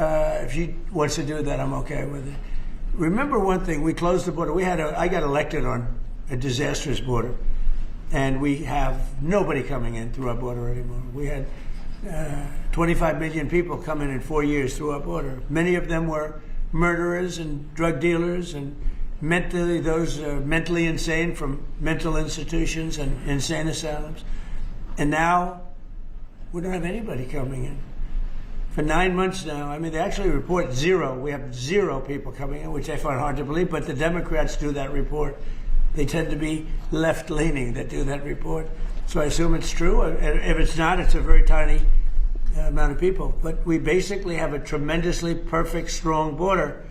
if she wants to do that, I'm okay with it. Remember one thing, we closed the border. I got elected on a disastrous border, and we have nobody coming in through our border anymore. We had 25 million people come in 4 years through our border. Many of them were murderers and drug dealers and mentally insane from mental institutions and insane asylums. And now, we don't have anybody coming in. For 9 months now, they actually report 0. We have 0 people coming in, which I find hard to believe, but the Democrats do that report. They tend to be left-leaning that do that report. So I assume it's true. If it's not, it's a very tiny amount of people. But we basically have a tremendously perfect, strong border.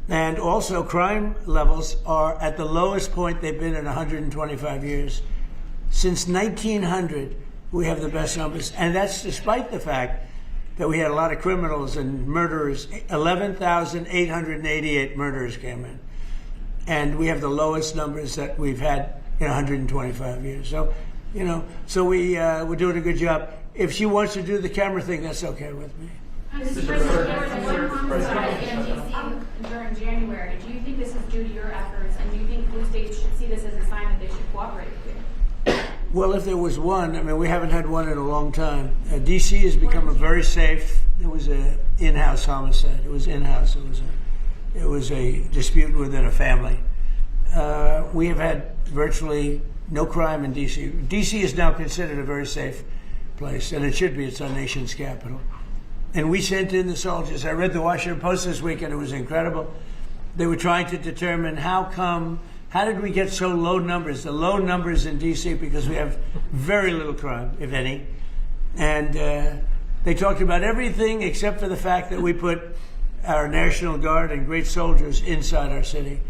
And also, crime levels are at the lowest point they've been in 125 years. Since 1900, we have the best numbers, and that's despite the fact that we had a lot of criminals and murderers. 11,888 murderers came in, and we have the lowest numbers that we've had in 125 years. So, we're doing a good job. If she wants to do the camera thing, that's okay with me. Mr. President, there was one homicide in D.C. during January. Do you think this is due to your efforts, and do you think blue states should see this as a sign that they should cooperate with you? Well, if there was one, we haven't had one in a long time. D.C. has become a very safe. There was a in-house homicide. It was in-house. It was a dispute within a family. We have had virtually no crime in D.C. D.C. is now considered a very safe place, and it should be. It's our nation's capital. And we sent in the soldiers. I read the Washington Post this week, and it was incredible. They were trying to determine how did we get so low numbers? The low numbers in D.C. because we have very little crime, if any. And they talked about everything except for the fact that we put our National Guard and great soldiers inside our city.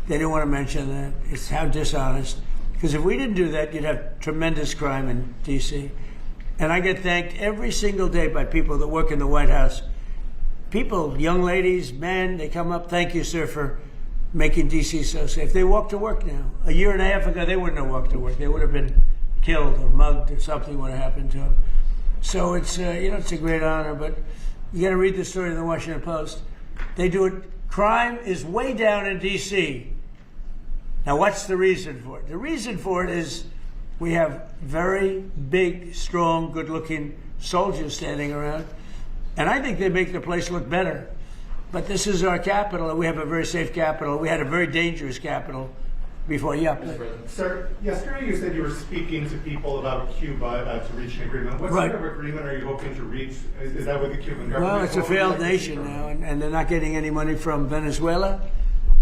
They didn't want to mention that. It's how dishonest. Because if we didn't do that, you'd have tremendous crime in D.C. And I get thanked every single day by people that work in the White House. People, young ladies, men, they come up, thank you, sir, for making D.C. so safe. They walk to work now. A year and a half ago, they wouldn't have walked to work. They would have been killed or mugged or something would have happened to them. So it's, it's a great honor, but you got to read the story in the Washington Post. They do it. Crime is way down in D.C. Now, what's the reason for it? The reason for it is we have very big, strong, good-looking soldiers standing around, and I think they make the place look better. But this is our capital, and we have a very safe capital. We had a very dangerous capital before. Yeah. Sir, yesterday you said you were speaking to people about Cuba to reach an agreement. What sort of agreement are you hoping to reach? Is that with the Cuban government? Well, it's a failed nation now, and they're not getting any money from Venezuela,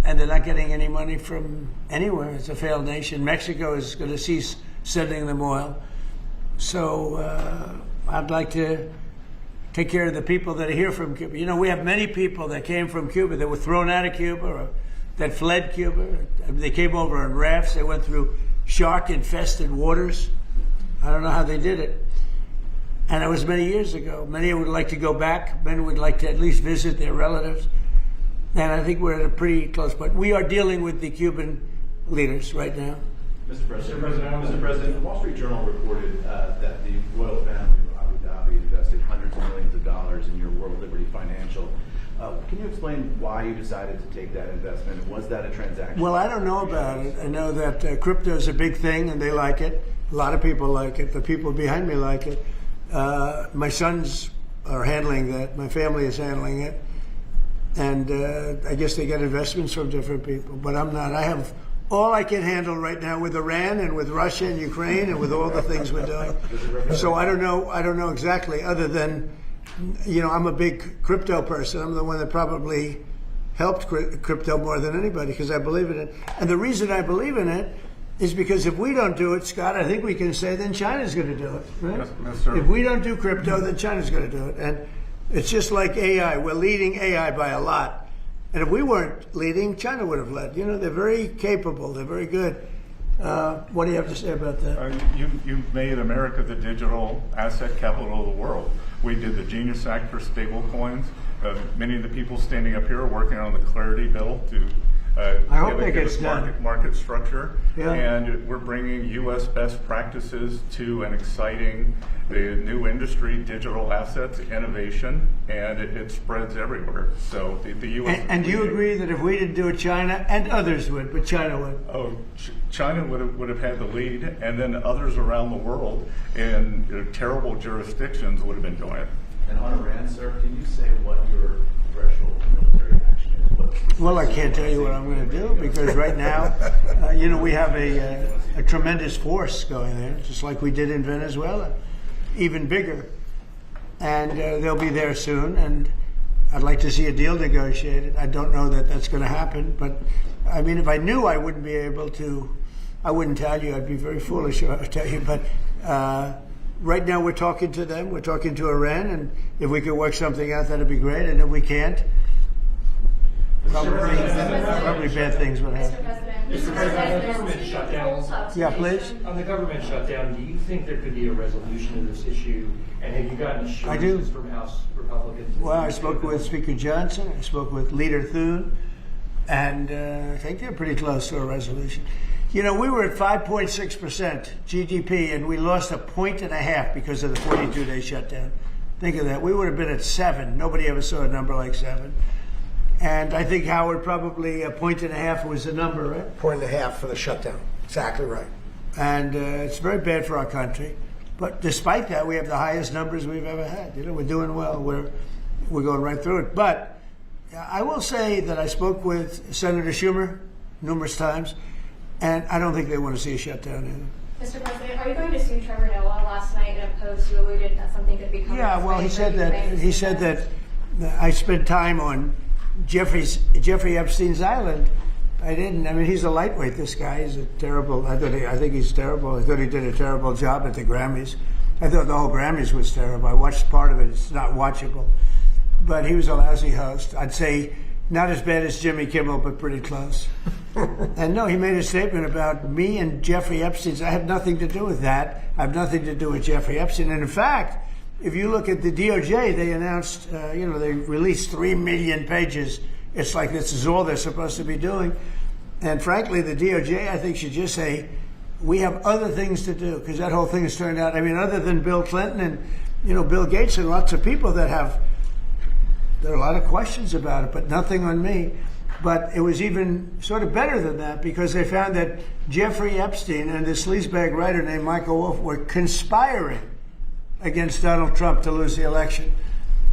and they're not getting any money from anywhere. It's a failed nation. Mexico is going to cease sending them oil. So I'd like to take care of the people that are here from Cuba. You know, we have many people that came from Cuba that were thrown out of Cuba or that fled Cuba. They came over on rafts. They went through shark-infested waters. I don't know how they did it. And it was many years ago. Many would like to go back. Many would like to at least visit their relatives. And I think we're at a pretty close point. We are dealing with the Cuban leaders right now. Mr. President, the Wall Street Journal reported that the royal family of Abu Dhabi invested hundreds of millions of dollars in your World Liberty Financial. Can you explain why you decided to take that investment? Was that a transaction? Well, I don't know about it. I know that crypto is a big thing, and they like it. A lot of people like it. The people behind me like it. My sons are handling that. My family is handling it. And I guess they get investments from different people, but I'm not. I have all I can handle right now with Iran and with Russia and Ukraine and with all the things we're doing. So I don't know exactly, other than, I'm a big crypto person. I'm the one that probably helped crypto more than anybody because I believe in it. And the reason I believe in it is because if we don't do it, Scott, I think we can say then China's going to do it. Right? Yes, sir. If we don't do crypto, then China's going to do it. And it's just like AI. We're leading AI by a lot. And if we weren't leading, China would have led. They're very capable. They're very good. What do you have to say about that? You've made America the digital asset capital of the world. We did the Genius Act for stable coins. Many of the people standing up here are working on the Clarity Bill to I hope it gets done. Market structure. Yeah. And we're bringing U.S. best practices to an exciting new industry, digital assets, innovation, and it spreads everywhere. So the U.S. And do you agree that if we didn't do it, China and others would, but China would? Oh, China would have had the lead, and then others around the world in terrible jurisdictions would have been doing it. And on Iran, sir, can you say what your threshold military action is? Well, I can't tell you what I'm going to do because right now, we have a tremendous force going there, just like we did in Venezuela, even bigger. And they'll be there soon, and I'd like to see a deal negotiated. I don't know that that's going to happen, but I mean, if I knew, I wouldn't be able to. I wouldn't tell you. I'd be very foolish if I tell you. But right now, we're talking to them. We're talking to Iran, and if we could work something out, that'd be great. And if we can't, probably bad things would happen. Mr. President, on the government shutdown. Yeah, please. On the government shutdown, do you think there could be a resolution to this issue? And have you gotten assurances from House Republicans? Well, I spoke with Speaker Johnson. I spoke with Leader Thune, and I think they're pretty close to a resolution. We were at 5.6% GDP, and we lost 1.5 points because of the 42-day shutdown. Think of that. We would have been at 7. Nobody ever saw a number like 7. And I think, Howard, probably 1.5 points was the number, right? 1.5 for the shutdown. Exactly right. And it's very bad for our country. But despite that, we have the highest numbers we've ever had. We're doing well. we're going right through it. But I will say that I spoke with Senator Schumer numerous times, and I don't think they want to see a shutdown either. Mr. President, are you going to sue Trevor Noah? Last night in a post, you alluded that something could become. Yeah, well, he said that I spent time on Jeffrey Epstein's island. I didn't. I mean, he's a lightweight. This guy is a terrible. I think he's terrible. I thought he did a terrible job at the Grammys. I thought the whole Grammys was terrible. I watched part of it. It's not watchable. But he was a lousy host. I'd say not as bad as Jimmy Kimmel, but pretty close. And no, he made a statement about me and Jeffrey Epstein. I have nothing to do with that. I have nothing to do with Jeffrey Epstein. And in fact, if you look at the DOJ, they announced, they released 3 million pages. It's like this is all they're supposed to be doing. And frankly, the DOJ, I think, should just say, we have other things to do, because that whole thing has turned out, I mean, other than Bill Clinton and, Bill Gates and lots of people there are a lot of questions about it, but nothing on me. But it was even sort of better than that, because they found that Jeffrey Epstein and this sleazebag writer named Michael Wolff were conspiring against Donald Trump to lose the election.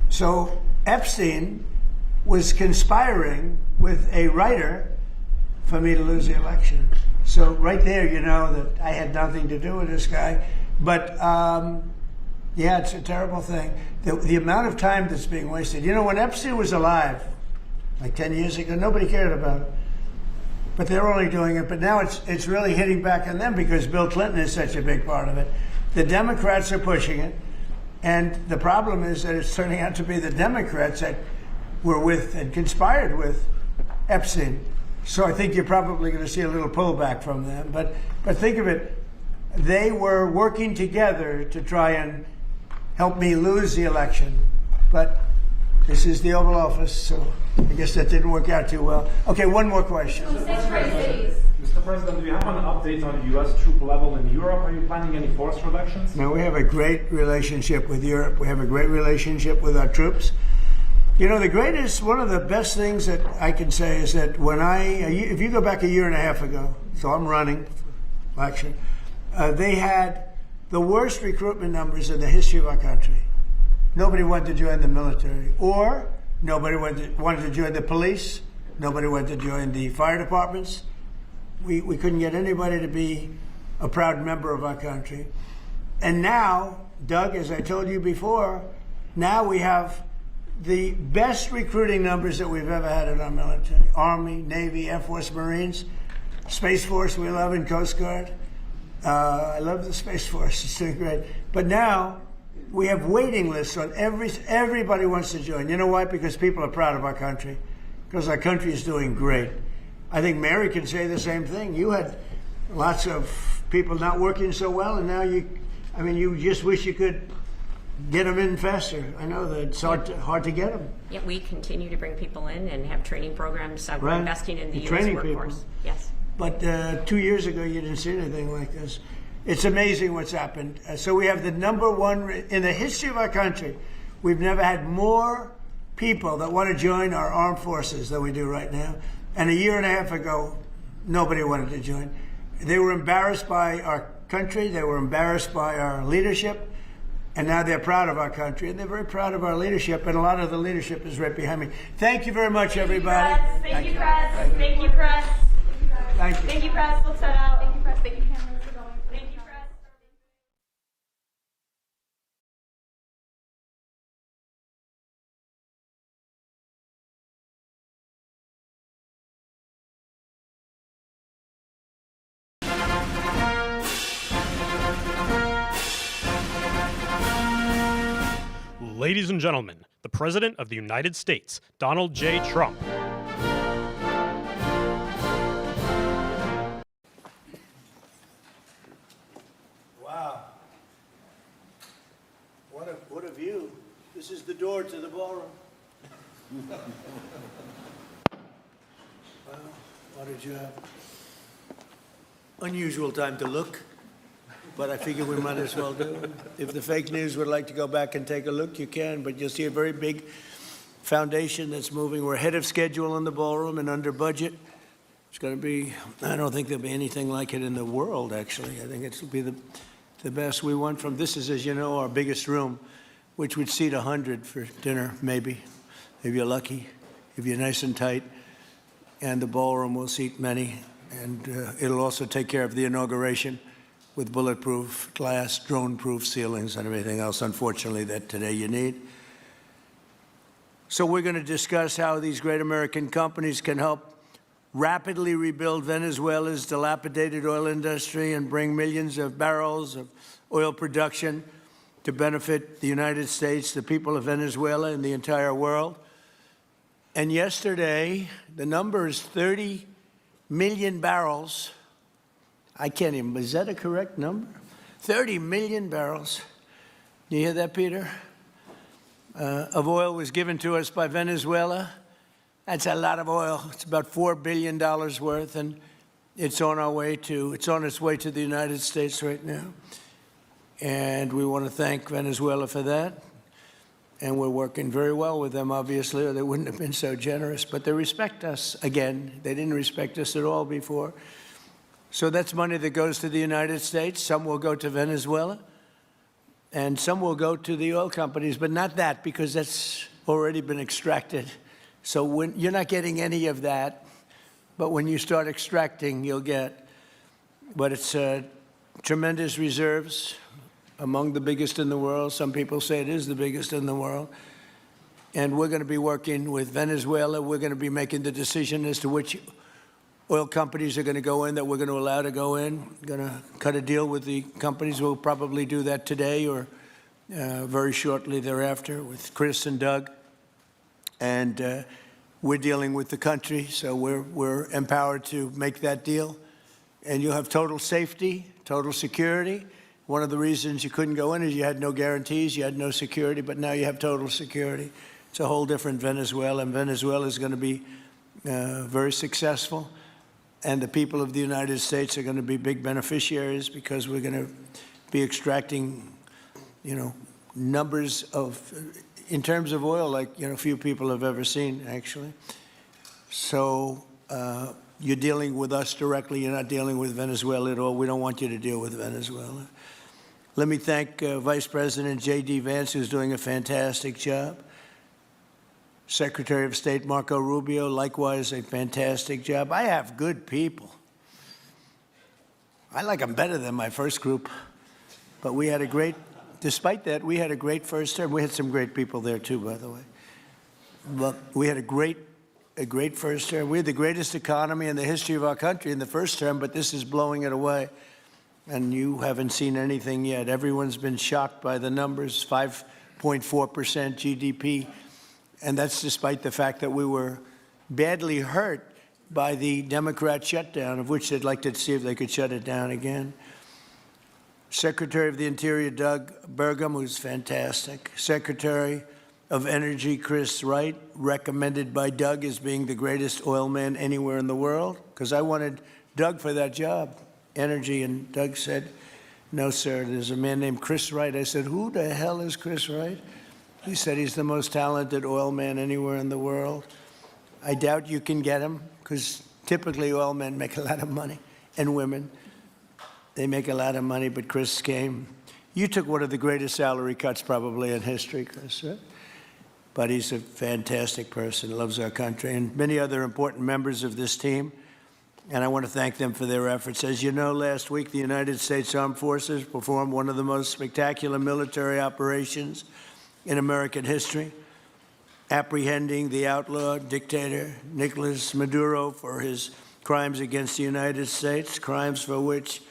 So Epstein was conspiring with a writer for me to lose the election. So right there, you know that I had nothing to do with this guy. But yeah, it's a terrible thing. The amount of time that's being wasted. When Epstein was alive, like 10 years ago, nobody cared about it. But they're only doing it. But now it's really hitting back on them because Bill Clinton is such a big part of it. The Democrats are pushing it. And the problem is that it's turning out to be the Democrats that were with and conspired with Epstein. So I think you're probably going to see a little pullback from them. But think of it. They were working together to try and help me lose the election. But this is the Oval Office, so I guess that didn't work out too well. Okay, one more question. Mr. President, do you have an update on the U.S. troop level in Europe? Are you planning any force reductions? No, we have a great relationship with Europe. We have a great relationship with our troops. One of the best things that I can say is that if you go back a year and a half ago, so I'm running for election, they had the worst recruitment numbers in the history of our country. Nobody wanted to join the military, or nobody wanted to join the police. Nobody wanted to join the fire departments. We couldn't get anybody to be a proud member of our country. And now, Doug, as I told you before, now we have the best recruiting numbers that we've ever had in our military. Army, Navy, Air Force, Marines, Space Force we love, and Coast Guard. I love the Space Force. It's doing great. But now we have waiting lists on everybody wants to join. You know why? Because people are proud of our country. Because our country is doing great. I think Mary can say the same thing. You had lots of people not working so well, and now you just wish you could get them in faster. I know that it's hard to get them. Yeah, we continue to bring people in and have training programs. We're Right. investing in the U.S. Training workforce. people. Yes. But 2 years ago, you didn't see anything like this. It's amazing what's happened. So we have the number one in the history of our country. We've never had more people that want to join our armed forces than we do right now. And a year and a half ago, nobody wanted to join. They were embarrassed by our country. They were embarrassed by our leadership. And now they're proud of our country. And they're very proud of our leadership. And a lot of the leadership is right behind me. Thank you very much, everybody. Thank you, press. Thank you, press. Thank you. Thank you, press. Let's head out. Thank you, press. Thank you, cameras. We're going. Thank you, press. Ladies and gentlemen, the President of the United States, Donald J. Trump. Wow. What a view. This is the door to the ballroom. Well, what did you have? Unusual time to look, but I figure we might as well do it. If the fake news would like to go back and take a look, you can, but you'll see a very big foundation that's moving. We're ahead of schedule in the ballroom and under budget. It's going to be, I don't think there'll be anything like it in the world, actually. I think it'll be the best. We went from, this is, as you know, our biggest room. which would seat 100 for dinner, maybe, if you're lucky, if you're nice and tight. And the ballroom will seat many. And it'll also take care of the inauguration with bulletproof glass, drone-proof ceilings, and everything else, unfortunately, that today you need. So we're going to discuss how these great American companies can help rapidly rebuild Venezuela's dilapidated oil industry and bring millions of barrels of oil production to benefit the United States, the people of Venezuela, and the entire world. And yesterday, the number is 30 million barrels. I can't even, is that a correct number? 30 million barrels. You hear that, Peter? Of oil was given to us by Venezuela. That's a lot of oil. It's about $4 billion worth, and it's on its way to the United States right now. And we want to thank Venezuela for that. And we're working very well with them, obviously, or they wouldn't have been so generous. But they respect us again. They didn't respect us at all before. So that's money that goes to the United States. Some will go to Venezuela, and some will go to the oil companies, but not that, because that's already been extracted. So you're not getting any of that, but when you start extracting, you'll get. But it's tremendous reserves, among the biggest in the world. Some people say it is the biggest in the world. And we're going to be working with Venezuela. We're going to be making the decision as to which oil companies are going to go in, that we're going to allow to go in. We're going to cut a deal with the companies. We'll probably do that today or very shortly thereafter with Chris and Doug. And we're dealing with the country, so we're empowered to make that deal. And you'll have total safety, total security. One of the reasons you couldn't go in is you had no guarantees, you had no security, but now you have total security. It's a whole different Venezuela, and Venezuela is going to be very successful. And the people of the United States are going to be big beneficiaries because we're going to be extracting, numbers of, in terms of oil, like, few people have ever seen, actually. So you're dealing with us directly. You're not dealing with Venezuela at all. We don't want you to deal with Venezuela. Let me thank Vice President J.D. Vance, who's doing a fantastic job. Secretary of State Marco Rubio, likewise, a fantastic job. I have good people. I like them better than my first group. But we had a great, despite that, we had a great first term. We had some great people there, too, by the way. But we had a great first term. We had the greatest economy in the history of our country in the first term, but this is blowing it away. And you haven't seen anything yet. Everyone's been shocked by the numbers, 5.4% GDP. And that's despite the fact that we were badly hurt by the Democrat shutdown, of which they'd like to see if they could shut it down again. Secretary of the Interior, Doug Burgum, who's fantastic. Secretary of Energy, Chris Wright, recommended by Doug as being the greatest oil man anywhere in the world, because I wanted Doug for that job, energy, and Doug said, no, sir, there's a man named Chris Wright. I said, who the hell is Chris Wright? He said he's the most talented oil man anywhere in the world. I doubt you can get him, because typically oil men make a lot of money, and women. They make a lot of money, but Chris came. You took one of the greatest salary cuts probably in history, Chris, right? But he's a fantastic person, loves our country, and many other important members of this team. And I want to thank them for their efforts. As you know, last week, the United States Armed Forces performed one of the most spectacular military operations in American history, apprehending the outlaw dictator Nicolas Maduro for his crimes against the United States, crimes for which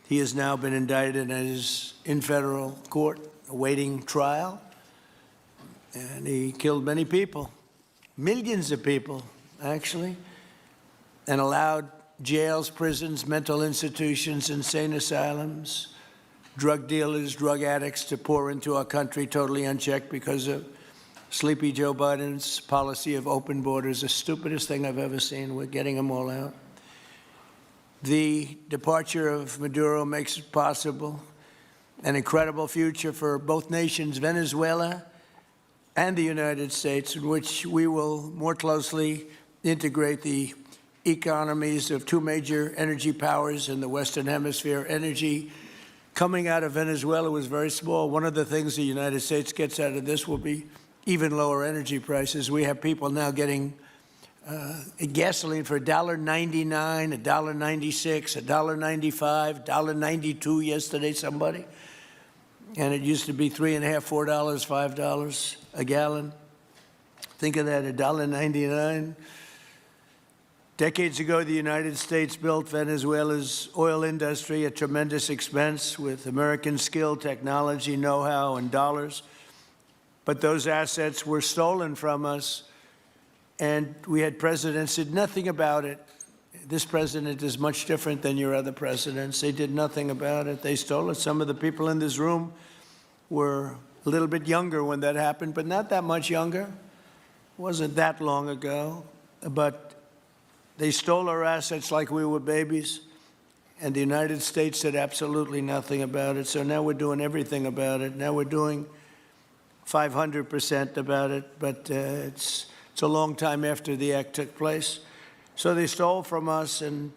he has now been indicted and is in federal court awaiting trial. And he killed many people, millions of people, actually, and allowed jails, prisons, mental institutions, insane asylums, drug dealers, drug addicts to pour into our country totally unchecked because of Sleepy Joe Biden's policy of open borders, the stupidest thing I've ever seen. We're getting them all out. The departure of Maduro makes it possible an incredible future for both nations, Venezuela and the United States, in which we will more closely integrate the economies of two major energy powers in the Western Hemisphere, energy coming out of Venezuela was very small. One of the things the United States gets out of this will be even lower energy prices. We have people now getting gasoline for $1.99, $1.96, $1.95, $1.92 yesterday, somebody. And it used to be $3.50, $4, $5 a gallon. Think of that, $1.99. Decades ago, the United States built Venezuela's oil industry at tremendous expense with American skill, technology, know-how, and dollars. But those assets were stolen from us, and we had presidents who did nothing about it. This president is much different than your other presidents. They did nothing about it. They stole it. Some of the people in this room were a little bit younger when that happened, but not that much younger. It wasn't that long ago. But they stole our assets like we were babies, and the United States did absolutely nothing about it. So now we're doing everything about it. Now we're doing 500% about it, but it's a long time after the act took place. So they stole from us, and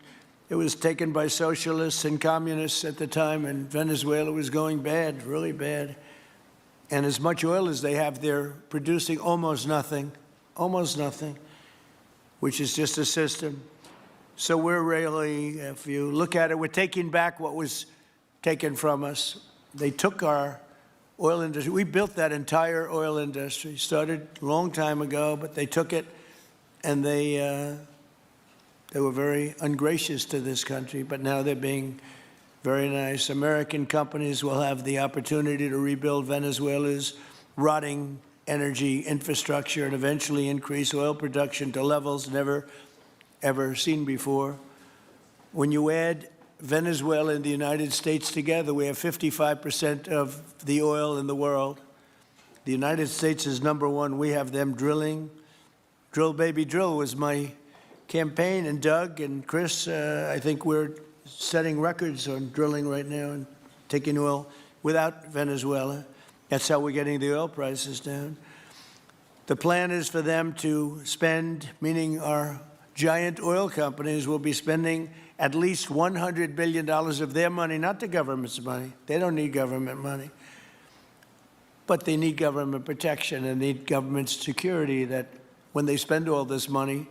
it was taken by socialists and communists at the time, and Venezuela was going bad, really bad. And as much oil as they have, they're producing almost nothing, which is just a system. So we're really, if you look at it, we're taking back what was taken from us. They took our oil industry. We built that entire oil industry. Started a long time ago, but they took it, and they were very ungracious to this country, but now they're being very nice. American companies will have the opportunity to rebuild Venezuela's rotting energy infrastructure and eventually increase oil production to levels never, ever seen before. When you add Venezuela and the United States together, we have 55% of the oil in the world. The United States is number one. We have them drilling. Drill, baby, drill was my campaign. And Doug and Chris, I think we're setting records on drilling right now and taking oil without Venezuela. That's how we're getting the oil prices down. The plan is for them to spend, meaning our giant oil companies will be spending at least $100 billion of their money, not the government's money. They don't need government money. But they need government protection and need government security that when they spend all this money,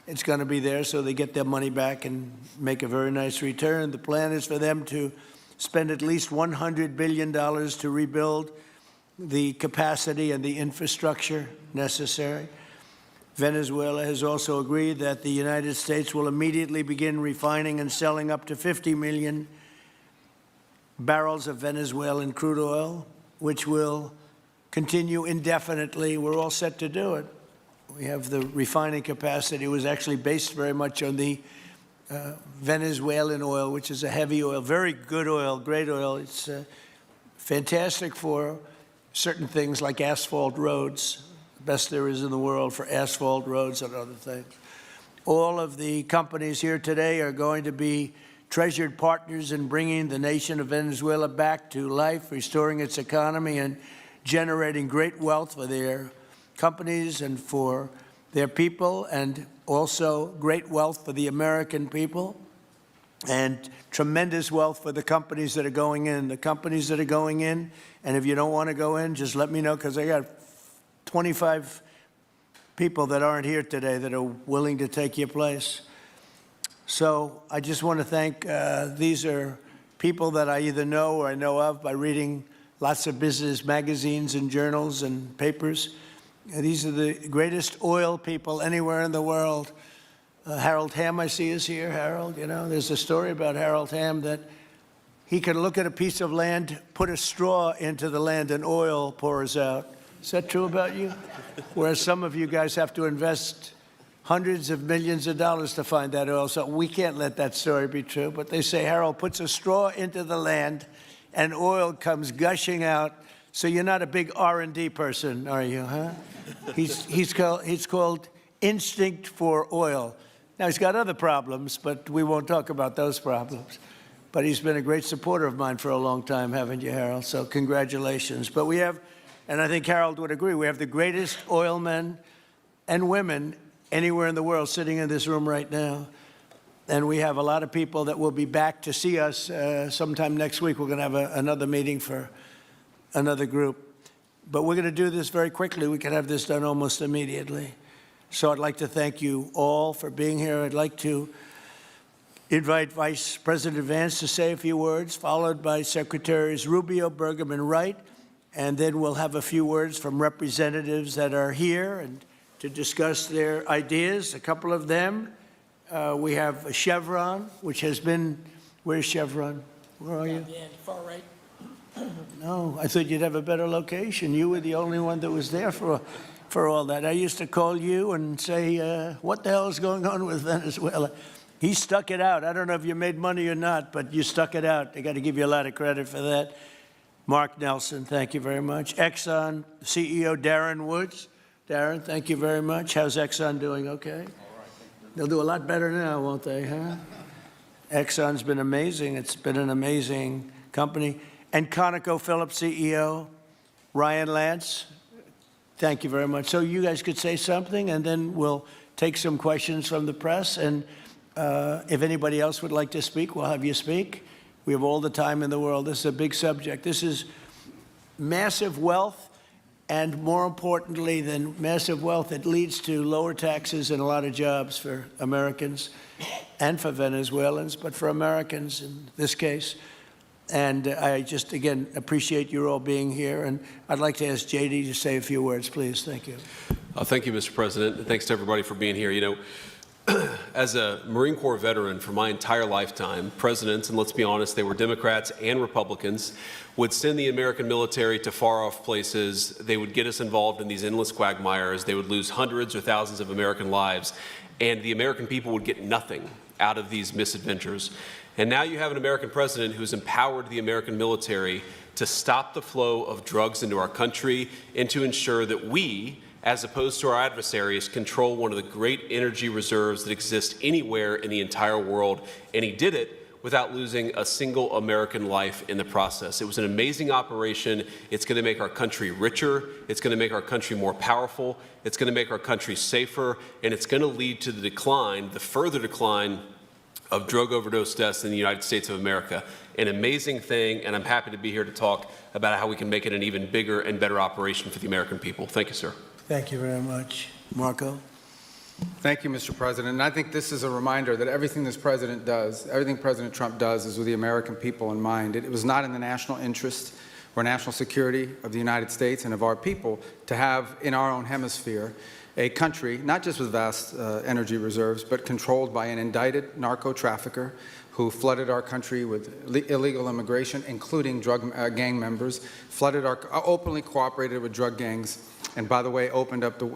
it's going to be there so they get their money back and make a very nice return. The plan is for them to spend at least $100 billion to rebuild the capacity and the infrastructure necessary. Venezuela has also agreed that the United States will immediately begin refining and selling up to 50 million barrels of Venezuelan crude oil, which will continue indefinitely. We're all set to do it. We have the refining capacity. It was actually based very much on the Venezuelan oil, which is a heavy oil, very good oil, great oil. It's fantastic for certain things like asphalt roads, the best there is in the world for asphalt roads and other things. All of the companies here today are going to be treasured partners in bringing the nation of Venezuela back to life, restoring its economy, and generating great wealth for their companies and for their people, and also great wealth for the American people, and tremendous wealth for the companies that are going in. The companies that are going in, and if you don't want to go in, just let me know, because I got 25 people that aren't here today that are willing to take your place. So I just want to thank, these are people that I either know or I know of by reading lots of business magazines and journals and papers. These are the greatest oil people anywhere in the world. Harold Hamm, I see, is here. Harold, you know, there's a story about Harold Hamm that he can look at a piece of land, put a straw into the land, and oil pours out. Is that true about you? Whereas some of you guys have to invest hundreds of millions of dollars to find that oil. So we can't let that story be true. But they say Harold puts a straw into the land, and oil comes gushing out. So you're not a big R&D person, are you, huh? He's called instinct for oil. Now, he's got other problems, but we won't talk about those problems. But he's been a great supporter of mine for a long time, haven't you, Harold? So congratulations. But we have, and I think Harold would agree, we have the greatest oil men and women anywhere in the world sitting in this room right now. And we have a lot of people that will be back to see us sometime next week. We're going to have another meeting for another group. But we're going to do this very quickly. We can have this done almost immediately. So I'd like to thank you all for being here. I'd like to invite Vice President Vance to say a few words, followed by Secretaries Rubio, Burgum, and Wright. And then we'll have a few words from representatives that are here and to discuss their ideas, a couple of them. We have Chevron, which has been, where's Chevron? Where are you? Yeah, far right. No, I thought you'd have a better location. You were the only one that was there for all that. I used to call you and say, what the hell is going on with Venezuela? He stuck it out. I don't know if you made money or not, but you stuck it out. I got to give you a lot of credit for that. Mark Nelson, thank you very much. Exxon CEO Darren Woods. Darren, thank you very much. How's Exxon doing? Okay? They'll do a lot better now, won't they, huh? Exxon's been amazing. It's been an amazing company. And ConocoPhillips CEO Ryan Lance, thank you very much. So you guys could say something, and then we'll take some questions from the press. And if anybody else would like to speak, we'll have you speak. We have all the time in the world. This is a big subject. This is massive wealth, and more importantly than massive wealth, it leads to lower taxes and a lot of jobs for Americans and for Venezuelans, but for Americans in this case. And I just, again, appreciate you all being here. And I'd like to ask J.D. to say a few words, please. Thank you. Thank you, Mr. President. And thanks to everybody for being here. You know, as a Marine Corps veteran for my entire lifetime, presidents, and let's be honest, they were Democrats and Republicans, would send the American military to far-off places. They would get us involved in these endless quagmires. They would lose hundreds or thousands of American lives, and the American people would get nothing out of these misadventures. And now you have an American president who's empowered the American military to stop the flow of drugs into our country and to ensure that we, as opposed to our adversaries, control one of the great energy reserves that exist anywhere in the entire world. And he did it without losing a single American life in the process. It was an amazing operation. It's going to make our country richer. It's going to make our country more powerful. It's going to make our country safer. And it's going to lead to the decline, the further decline of drug overdose deaths in the United States of America. An amazing thing, and I'm happy to be here to talk about how we can make it an even bigger and better operation for the American people. Thank you, sir. Thank you very much. Marco? Thank you, Mr. President. And I think this is a reminder that everything this president does, everything President Trump does is with the American people in mind. It was not in the national interest or national security of the United States and of our people to have in our own hemisphere a country, not just with vast energy reserves, but controlled by an indicted narco-trafficker who flooded our country with illegal immigration, including drug gang members, openly cooperated with drug gangs, and by the way,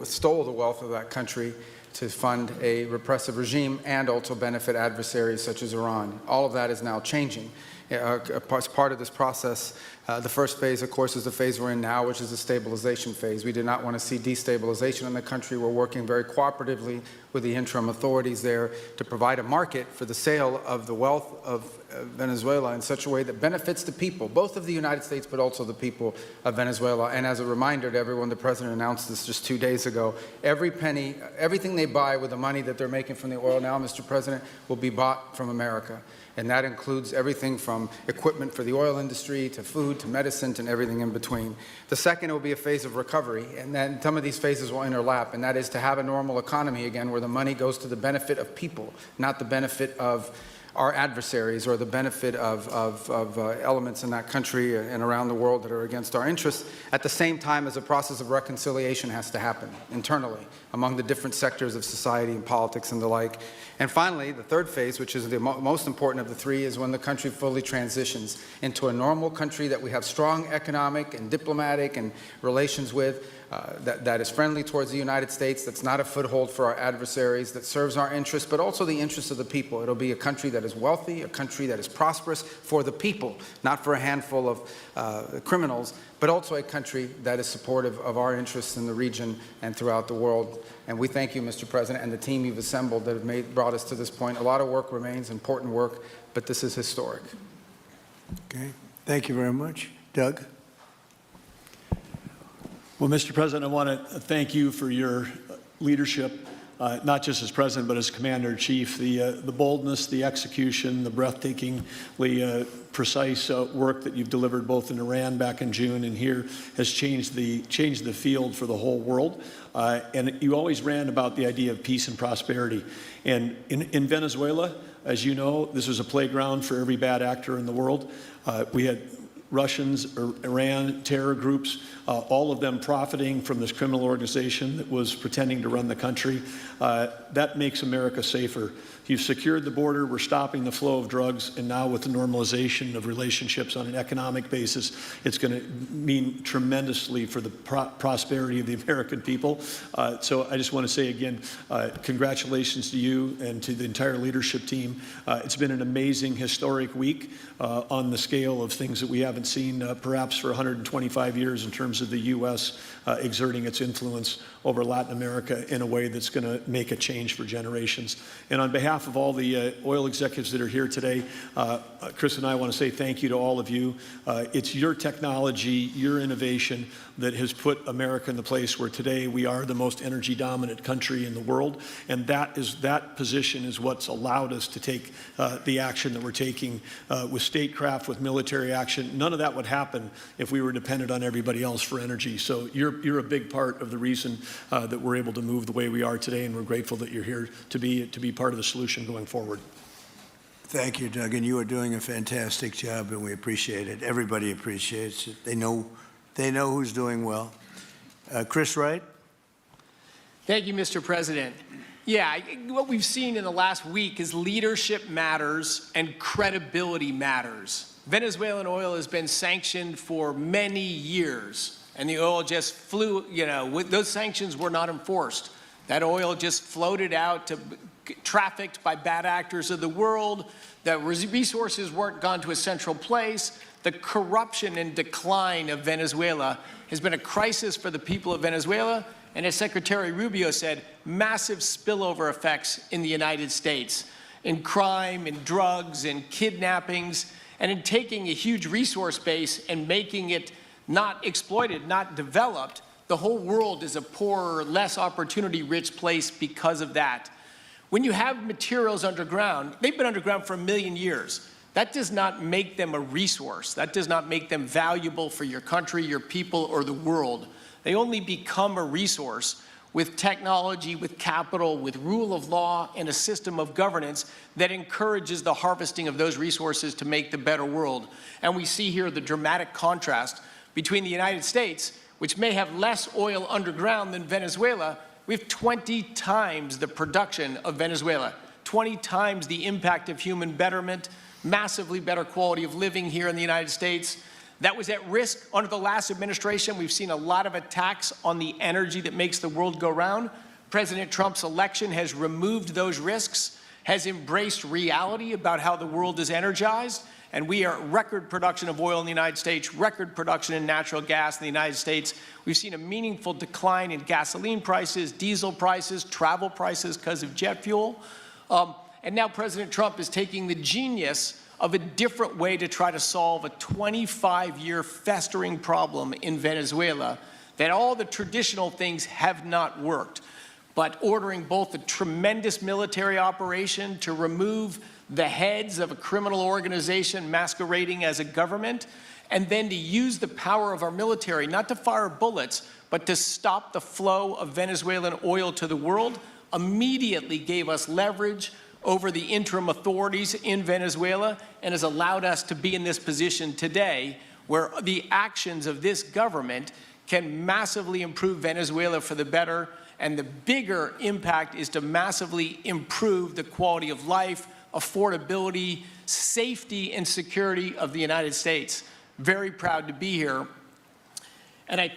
stole the wealth of that country to fund a repressive regime and also benefit adversaries such as Iran. All of that is now changing. As part of this process, the first phase, of course, is the phase we're in now, which is the stabilization phase. We do not want to see destabilization in the country. We're working very cooperatively with the interim authorities there to provide a market for the sale of the wealth of Venezuela in such a way that benefits the people, both of the United States, but also the people of Venezuela. And as a reminder to everyone, the President announced this just 2 days ago, every penny, everything they buy with the money that they're making from the oil now, Mr. President, will be bought from America. And that includes everything from equipment for the oil industry to food to medicine and everything in between. The second will be a phase of recovery, and then some of these phases will interlap, and that is to have a normal economy again where the money goes to the benefit of people, not the benefit of our adversaries or the benefit of elements in that country and around the world that are against our interests, at the same time as a process of reconciliation has to happen internally among the different sectors of society and politics and the like. And finally, the third phase, which is the most important of the three, is when the country fully transitions into a normal country that we have strong economic and diplomatic and relations with, that is friendly towards the United States, that's not a foothold for our adversaries, that serves our interests, but also the interests of the people. It'll be a country that is wealthy, a country that is prosperous for the people, not for a handful of criminals, but also a country that is supportive of our interests in the region and throughout the world. And we thank you, Mr. President, and the team you've assembled that have brought us to this point. A lot of work remains, important work, but this is historic. Okay. Thank you very much. Doug? Well, Mr. President, I want to thank you for your leadership not just as president, but as commander-in-chief. The boldness, the execution, the breathtakingly precise work that you've delivered both in Iran back in June and here has changed the field for the whole world. And you always ran about the idea of peace and prosperity. And in Venezuela, as you know, this was a playground for every bad actor in the world. We had Russians, Iran, terror groups, all of them profiting from this criminal organization that was pretending to run the country. That makes America safer. You've secured the border, we're stopping the flow of drugs, and now with the normalization of relationships on an economic basis, it's going to mean tremendously for the prosperity of the American people. So I just want to say again, congratulations to you and to the entire leadership team. It's been an amazing, historic week on the scale of things that we haven't seen perhaps for 125 years in terms of the U.S. Exerting its influence over Latin America in a way that's going to make a change for generations. And on behalf of all the oil executives that are here today, Chris and I want to say thank you to all of you. It's your technology, your innovation that has put America in the place where today we are the most energy dominant country in the world. And that position is what's allowed us to take the action that we're taking with statecraft, with military action. None of that would happen if we were dependent on everybody else for energy. So you're a big part of the reason that we're able to move the way we are today, and we're grateful that you're here to be part of the solution going forward. Thank you, Doug, and you are doing a fantastic job, and we appreciate it. Everybody appreciates it. They know who's doing well. Chris Wright? Thank you, Mr. President. Yeah, what we've seen in the last week is leadership matters and credibility matters. Venezuelan oil has been sanctioned for many years, and the oil just flew, those sanctions were not enforced. That oil just floated out to trafficked by bad actors of the world. The resources weren't gone to a central place. The corruption and decline of Venezuela has been a crisis for the people of Venezuela. And as Secretary Rubio said, massive spillover effects in the United States, in crime, in drugs, in kidnappings, and in taking a huge resource base and making it not exploited, not developed. The whole world is a poorer, less opportunity-rich place because of that. When you have materials underground, they've been underground for 1 million years. That does not make them a resource. That does not make them valuable for your country, your people, or the world. They only become a resource with technology, with capital, with rule of law, and a system of governance that encourages the harvesting of those resources to make the better world. And we see here the dramatic contrast between the United States, which may have less oil underground than Venezuela. We have 20 times the production of Venezuela, 20 times the impact of human betterment, massively better quality of living here in the United States. That was at risk under the last administration. We've seen a lot of attacks on the energy that makes the world go round. President Trump's election has removed those risks, has embraced reality about how the world is energized, and we are record production of oil in the United States, record production in natural gas in the United States. We've seen a meaningful decline in gasoline prices, diesel prices, travel prices because of jet fuel. And now President Trump is taking the genius of a different way to try to solve a 25-year festering problem in Venezuela, that all the traditional things have not worked. But ordering both a tremendous military operation to remove the heads of a criminal organization masquerading as a government, and then to use the power of our military, not to fire bullets, but to stop the flow of Venezuelan oil to the world, immediately gave us leverage over the interim authorities in Venezuela and has allowed us to be in this position today where the actions of this government can massively improve Venezuela for the better, and the bigger impact is to massively improve the quality of life, affordability, safety, and security of the United States. Very proud to be here. And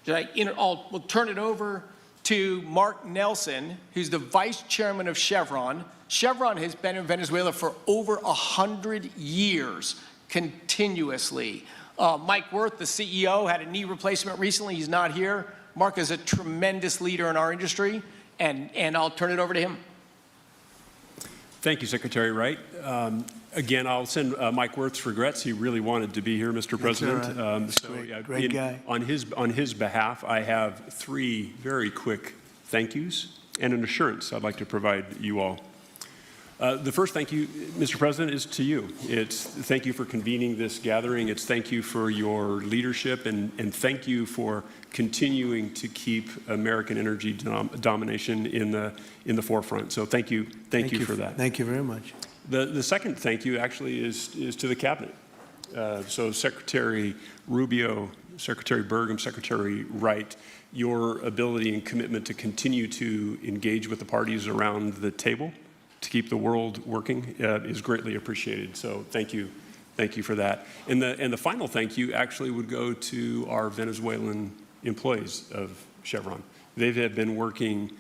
we'll turn it over to Mark Nelson, who's the vice chairman of Chevron. Chevron has been in Venezuela for over 100 years, continuously. Mike Wirth, the CEO, had a knee replacement recently. He's not here. Mark is a tremendous leader in our industry, and I'll turn it over to him. Thank you, Secretary Wright. Again, I'll send Mike Wirth's regrets. He really wanted to be here, Mr. President. Right. Great guy. On his behalf, I have 3 very quick thank yous and an assurance I'd like to provide you all. The first thank you, Mr. President, is to you. It's thank you for convening this gathering. It's thank you for your leadership, and thank you for continuing to keep American energy domination in the forefront. So thank you for that. Thank you very much. The second thank you actually is to the cabinet. So Secretary Rubio, Secretary Burgum, Secretary Wright, your ability and commitment to continue to engage with the parties around the table to keep the world working is greatly appreciated. So thank you for that. And the final thank you actually would go to our Venezuelan employees of Chevron. They have been working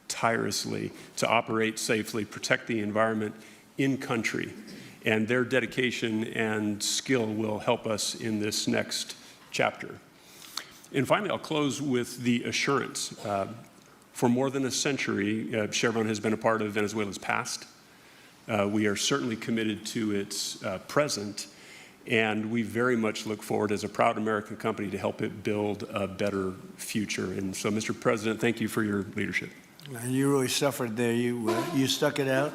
tirelessly to operate safely, protect the environment in country, and their dedication and skill will help us in this next chapter. And finally, I'll close with the assurance. For more than a century, Chevron has been a part of Venezuela's past. We are certainly committed to its present, and we very much look forward as a proud American company to help it build a better future. And so, Mr. President, thank you for your leadership. And you really suffered there. You stuck it out.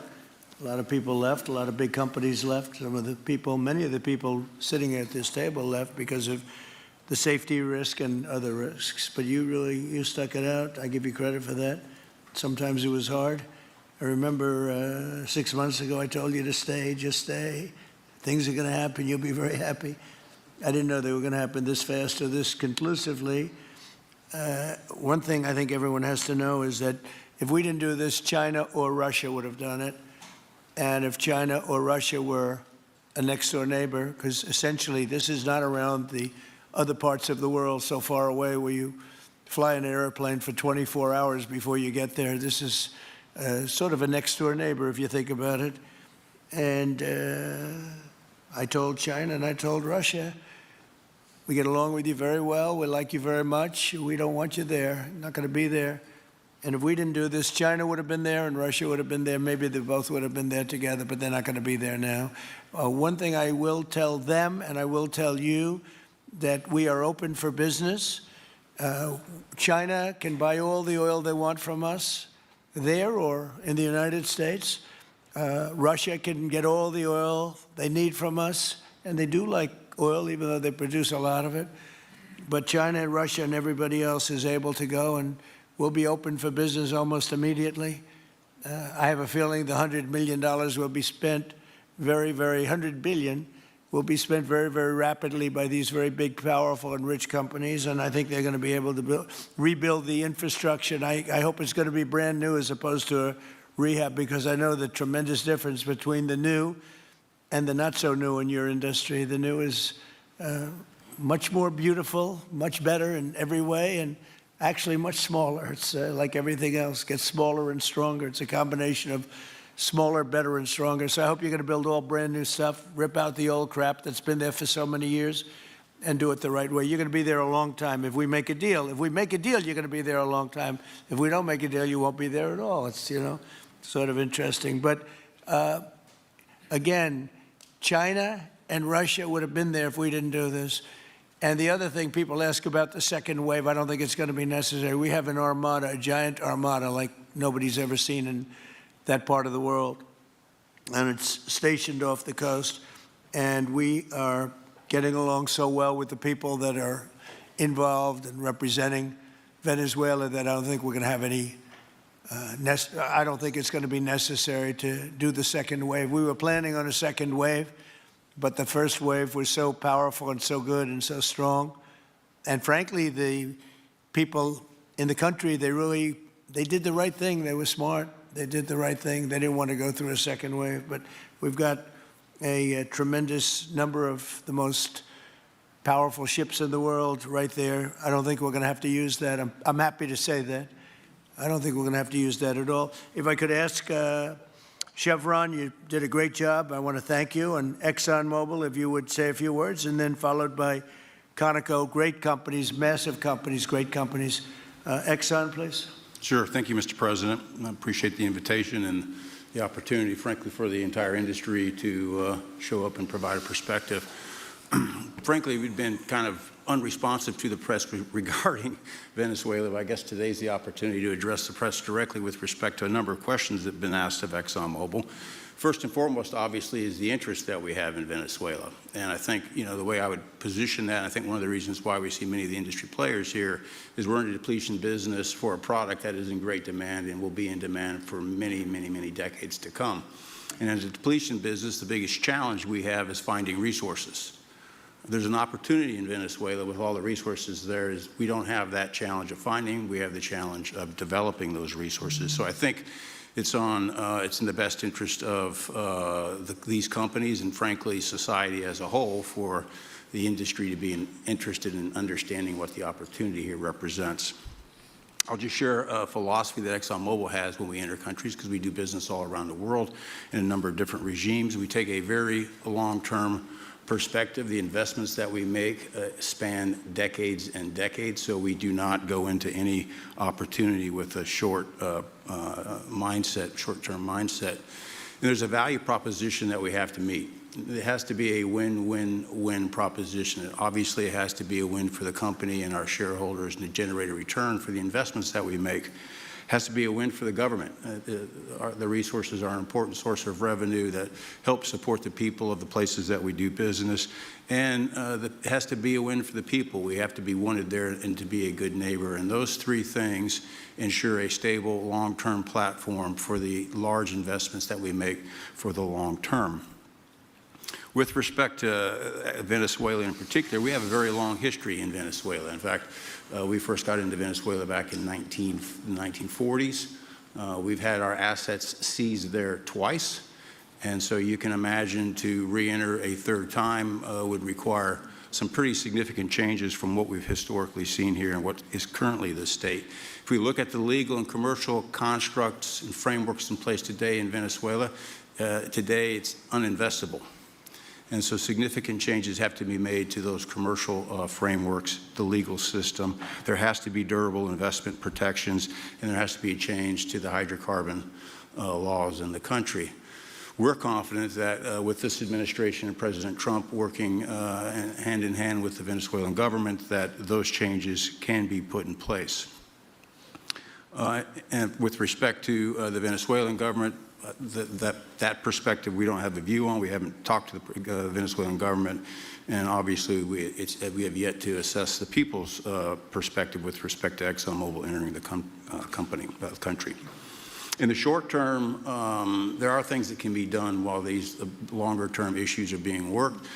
A lot of people left. A lot of big companies left. Many of the people sitting at this table left because of the safety risk and other risks. But you stuck it out. I give you credit for that. Sometimes it was hard. I remember 6 months ago I told you to stay, just stay. Things are going to happen. You'll be very happy. I didn't know they were going to happen this fast or this conclusively. One thing I think everyone has to know is that if we didn't do this, China or Russia would have done it. And if China or Russia were a next-door neighbor, because essentially this is not around the other parts of the world so far away where you fly in an airplane for 24 hours before you get there. This is sort of a next-door neighbor, if you think about it. And I told China and I told Russia, we get along with you very well. We like you very much. We don't want you there. Not going to be there. And if we didn't do this, China would have been there and Russia would have been there. Maybe they both would have been there together, but they're not going to be there now. One thing I will tell them, and I will tell you, that we are open for business. China can buy all the oil they want from us there or in the United States. Russia can get all the oil they need from us, and they do like oil, even though they produce a lot of it. But China and Russia and everybody else is able to go, and we'll be open for business almost immediately. I have a feeling the $100 million will be spent $100 billion will be spent very, very rapidly by these very big, powerful, and rich companies, and I think they're going to be able to rebuild the infrastructure. And I hope it's going to be brand new as opposed to a rehab, because I know the tremendous difference between the new and the not so new in your industry. The new is much more beautiful, much better in every way, and actually much smaller. It's like everything else, gets smaller and stronger. It's a combination of smaller, better, and stronger. So I hope you're going to build all brand new stuff, rip out the old crap that's been there for so many years, and do it the right way. You're going to be there a long time if we make a deal. If we make a deal, you're going to be there a long time. If we don't make a deal, you won't be there at all. It's, sort of interesting. But again, China and Russia would have been there if we didn't do this. And the other thing people ask about the second wave, I don't think it's going to be necessary. We have an armada, a giant armada like nobody's ever seen in that part of the world. And it's stationed off the coast. And we are getting along so well with the people that are involved in representing Venezuela that I don't think we're going to have any, I don't think it's going to be necessary to do the second wave. We were planning on a second wave, but the first wave was so powerful and so good and so strong. And frankly, the people in the country, they did the right thing. They were smart. They did the right thing. They didn't want to go through a second wave. But we've got a tremendous number of the most powerful ships in the world right there. I don't think we're going to have to use that. I'm happy to say that. I don't think we're going to have to use that at all. If I could ask Chevron, you did a great job. I want to thank you. And ExxonMobil, if you would say a few words, and then followed by Conoco, great companies, massive companies, great companies. Exxon, please. Sure. Thank you, Mr. President. I appreciate the invitation and the opportunity, frankly, for the entire industry to show up and provide a perspective. frankly, we've been kind of unresponsive to the press regarding Venezuela. But I guess today's the opportunity to address the press directly with respect to a number of questions that have been asked of ExxonMobil. First and foremost, obviously, is the interest that we have in Venezuela. And I think, the way I would position that, and I think one of the reasons why we see many of the industry players here is we're in a depletion business for a product that is in great demand and will be in demand for many, many, many decades to come. And as a depletion business, the biggest challenge we have is finding resources. There's an opportunity in Venezuela with all the resources there is we don't have that challenge of finding, we have the challenge of developing those resources. So I think it's in the best interest of these companies and, frankly, society as a whole for the industry to be interested in understanding what the opportunity here represents. I'll just share a philosophy that ExxonMobil has when we enter countries, because we do business all around the world in a number of different regimes. We take a very long-term perspective. The investments that we make span decades and decades, so we do not go into any opportunity with a short-term mindset. And there's a value proposition that we have to meet. It has to be a win-win-win proposition. Obviously, it has to be a win for the company and our shareholders and to generate a return for the investments that we make. It has to be a win for the government. The resources are an important source of revenue that helps support the people of the places that we do business. And it has to be a win for the people. We have to be wanted there and to be a good neighbor. And those three things ensure a stable, long-term platform for the large investments that we make for the long term. With respect to Venezuela in particular, we have a very long history in Venezuela. In fact, we first got into Venezuela back in the 1940s. We've had our assets seized there twice. And so you can imagine to re-enter a third time would require some pretty significant changes from what we've historically seen here and what is currently the state. If we look at the legal and commercial constructs and frameworks in place today in Venezuela, today it's uninvestable. And so significant changes have to be made to those commercial frameworks, the legal system. There has to be durable investment protections, and there has to be a change to the hydrocarbon laws in the country. We're confident that with this administration and President Trump working hand in hand with the Venezuelan government, that those changes can be put in place. And with respect to the Venezuelan government, that perspective we don't have a view on. We haven't talked to the Venezuelan government, and obviously we have yet to assess the people's perspective with respect to ExxonMobil entering the country. In the short term, there are things that can be done while these longer-term issues are being worked.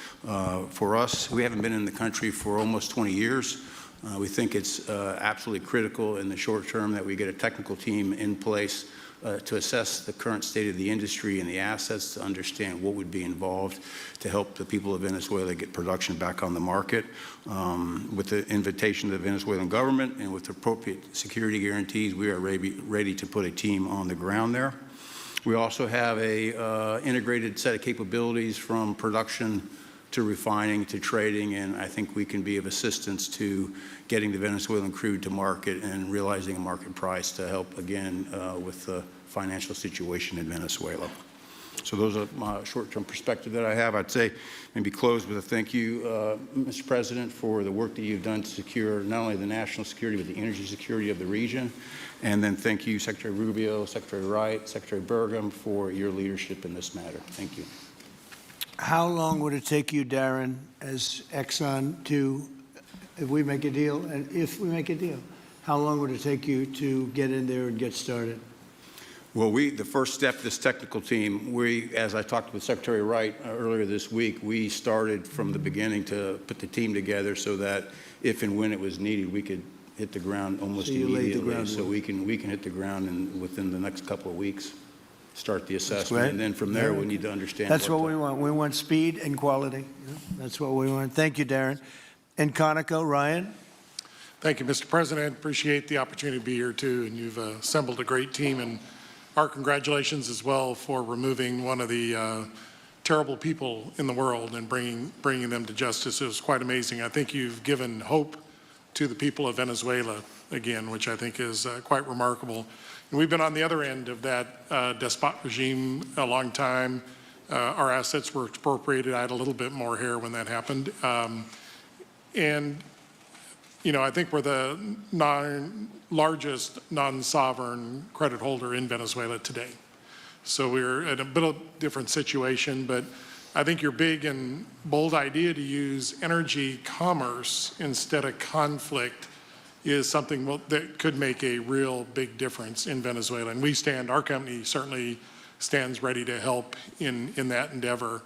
For us, we haven't been in the country for almost 20 years. We think it's absolutely critical in the short term that we get a technical team in place to assess the current state of the industry and the assets, to understand what would be involved to help the people of Venezuela get production back on the market. With the invitation of the Venezuelan government and with appropriate security guarantees, we are ready to put a team on the ground there. We also have a integrated set of capabilities from production to refining to trading, and I think we can be of assistance to getting the Venezuelan crude to market and realizing a market price to help, again, with the financial situation in Venezuela. So those are my short-term perspective that I have. I'd say maybe close with a thank you, Mr. President, for the work that you've done to secure not only the national security, but the energy security of the region. And then thank you, Secretary Rubio, Secretary Wright, Secretary Burgum, for your leadership in this matter. Thank you. How long would it take you, Darren, as Exxon to, if we make a deal, how long would it take you to get in there and get started? Well, the first step, this technical team, as I talked with Secretary Wright earlier this week, we started from the beginning to put the team together so that if and when it was needed, we could hit the ground almost immediately. So we can hit the ground within the next couple of weeks. Start the assessment, and then from there we need to understand. That's what we want. We want speed and quality. That's what we want. Thank you, Darren. And Conoco, Ryan. Thank you, Mr. President. Appreciate the opportunity to be here too, and you've assembled a great team. And our congratulations as well for removing one of the terrible people in the world and bringing them to justice. It was quite amazing. I think you've given hope to the people of Venezuela again, which I think is quite remarkable. And we've been on the other end of that despot regime a long time. our assets were expropriated. I had a little bit more hair when that happened. And, you know, I think we're the largest non-sovereign credit holder in Venezuela today. So we're in a bit of a different situation, but I think your big and bold idea to use energy commerce instead of conflict is something that could make a real big difference in Venezuela. And our company certainly stands ready to help in that endeavor.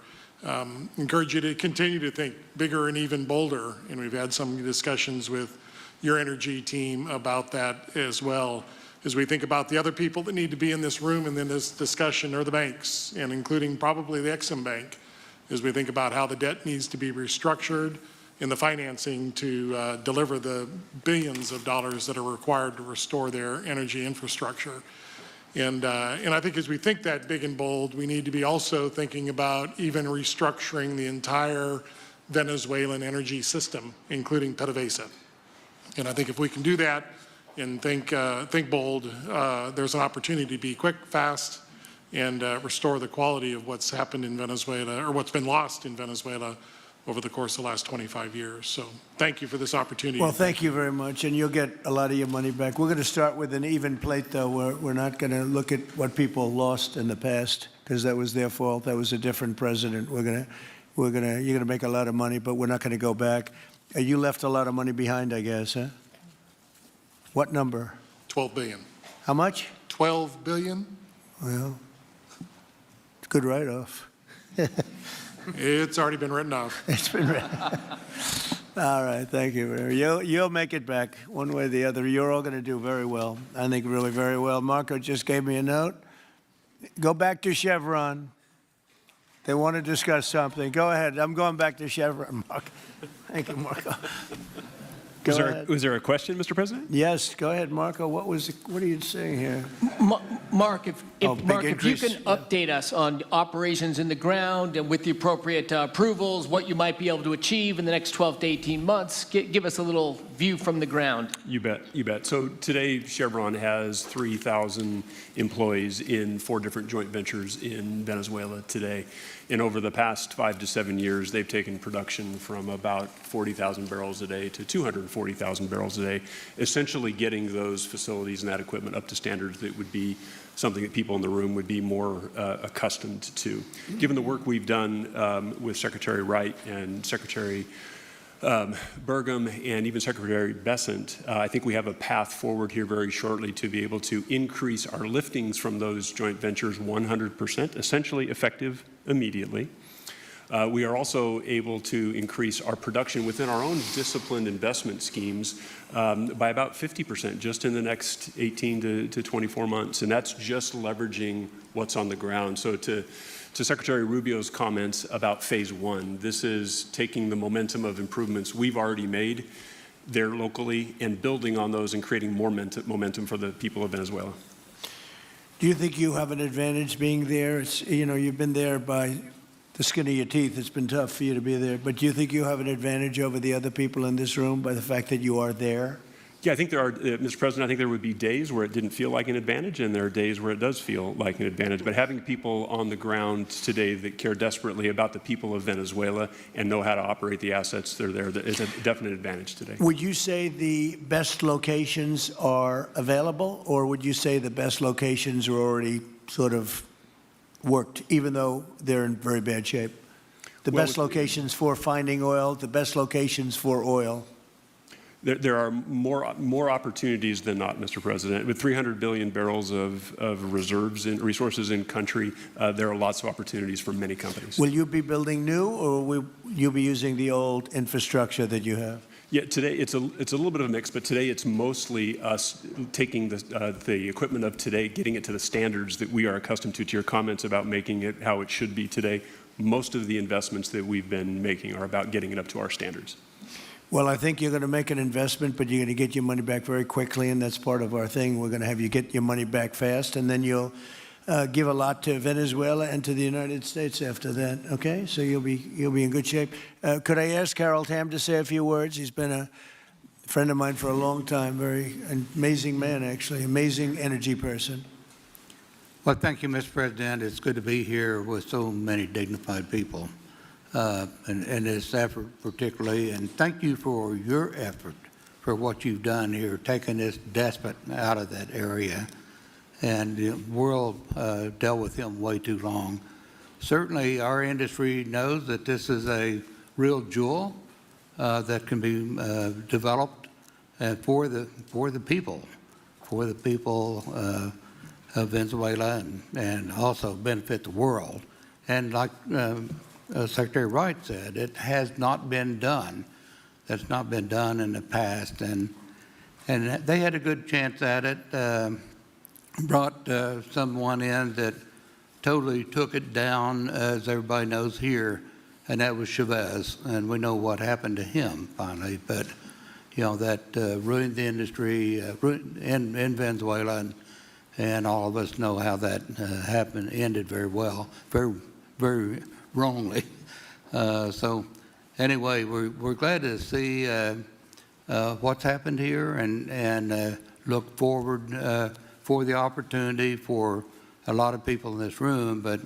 Encourage you to continue to think bigger and even bolder. And we've had some discussions with your energy team about that as well. As we think about the other people that need to be in this room and in this discussion are the banks, and including probably the Exim Bank, as we think about how the debt needs to be restructured and the financing to deliver the billions of dollars that are required to restore their energy infrastructure. And I think as we think that big and bold, we need to be also thinking about even restructuring the entire Venezuelan energy system, including PDVSA. And I think if we can do that and think bold, there's an opportunity to be quick, fast, and restore the quality of what's happened in Venezuela, or what's been lost in Venezuela over the course of the last 25 years. So thank you for this opportunity. Well, thank you very much, and you'll get a lot of your money back. We're going to start with an even plate, though. We're not going to look at what people lost in the past, because that was their fault. That was a different president. You're going to make a lot of money, but we're not going to go back. You left a lot of money behind, I guess, huh? What number? 12 billion. How much? 12 billion. Well, it's a good write-off. It's already been written off. It's been written. All right, thank you. You'll make it back one way or the other. You're all going to do very well. I think really very well. Marco just gave me a note. Go back to Chevron. They want to discuss something. Go ahead. I'm going back to Chevron, Marco. Thank you, Marco. Was there a question, Mr. President? Yes, go ahead, Marco. What are you saying here? Mark, if you can update us on operations in the ground and with the appropriate approvals, what you might be able to achieve in the next 12 to 18 months, give us a little view from the ground. You bet, you bet. So today, Chevron has 3,000 employees in 4 different joint ventures in Venezuela today. And over the past 5 to 7 years, they've taken production from about 40,000 barrels a day to 240,000 barrels a day, essentially getting those facilities and that equipment up to standards that would be something that people in the room would be more accustomed to. Given the work we've done with Secretary Wright and Secretary Burgum and even Secretary Bessent, I think we have a path forward here very shortly to be able to increase our liftings from those joint ventures 100%, essentially effective immediately. We are also able to increase our production within our own disciplined investment schemes by about 50% just in the next 18 to 24 months. And that's just leveraging what's on the ground. So to Secretary Rubio's comments about phase 1, this is taking the momentum of improvements we've already made there locally and building on those and creating more momentum for the people of Venezuela. Do you think you have an advantage being there? You've been there by the skin of your teeth. It's been tough for you to be there. But do you think you have an advantage over the other people in this room by the fact that you are there? Yeah, I think there are, Mr. President, I think there would be days where it didn't feel like an advantage, and there are days where it does feel like an advantage. But having people on the ground today that care desperately about the people of Venezuela and know how to operate the assets that are there is a definite advantage today. Would you say the best locations are available, or would you say the best locations are already sort of worked, even though they're in very bad shape? The best locations for finding oil, the best locations for oil? There are more opportunities than not, Mr. President. With 300 billion barrels of reserves and resources in country, there are lots of opportunities for many companies. Will you be building new, or will you be using the old infrastructure that you have? Yeah, today it's a little bit of a mix, but today it's mostly us taking the equipment of today, getting it to the standards that we are accustomed to your comments about making it how it should be today. Most of the investments that we've been making are about getting it up to our standards. Well, I think you're going to make an investment, but you're going to get your money back very quickly, and that's part of our thing. We're going to have you get your money back fast, and then you'll give a lot to Venezuela and to the United States after that. Okay, so you'll be in good shape. Could I ask Harold Hamm to say a few words? He's been a friend of mine for a long time. Very amazing man, actually, amazing energy person. Well, thank you, Mr. President. It's good to be here with so many dignified people in this effort particularly. And thank you for your effort, for what you've done here, taking this despot out of that area. And the world dealt with him way too long. Certainly, our industry knows that this is a real jewel that can be developed for the people of Venezuela and also benefit the world. And like Secretary Wright said, it has not been done. That's not been done in the past. And they had a good chance at it. Brought someone in that totally took it down, as everybody knows here, and that was Chavez. And we know what happened to him finally. But, you know, that ruined the industry in Venezuela. And all of us know how that happened, ended very well, very, very wrongly. So anyway, we're glad to see what's happened here and look forward for the opportunity for a lot of people in this room, but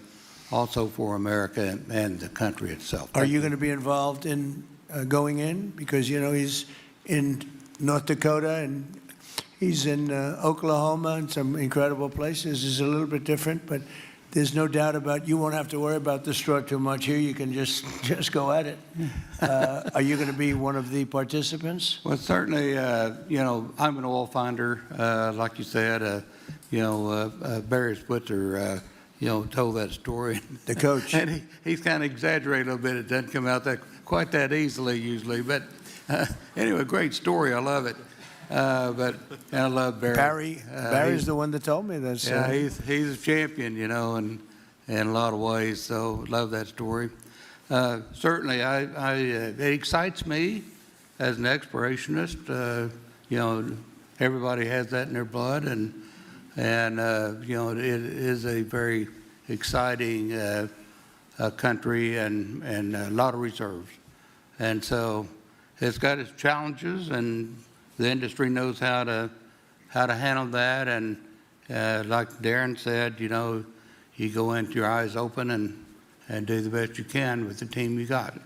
also for America and the country itself. Are you going to be involved in going in? Because, you know, he's in North Dakota and he's in Oklahoma and some incredible places. It's a little bit different, but there's no doubt about you won't have to worry about the straw too much here. You can just go at it. Are you going to be one of the participants? Well, certainly, you know, I'm an oil finder, like you said. You know, Barry Switzer, you know, told that story. The coach. And he's kind of exaggerated a little bit. It doesn't come out quite that easily usually. But anyway, great story. I love it. But I love Barry. Barry's the one that told me this. Yeah, he's a champion, you know, in a lot of ways. So love that story. Certainly, it excites me as an explorationist. You know, everybody has that in their blood, and you know, it is a very exciting country and a lot of reserves, and so it's got its challenges and. The industry knows how to handle that, and like Darren said, you know, you go into your eyes open and do the best you can with the team you got.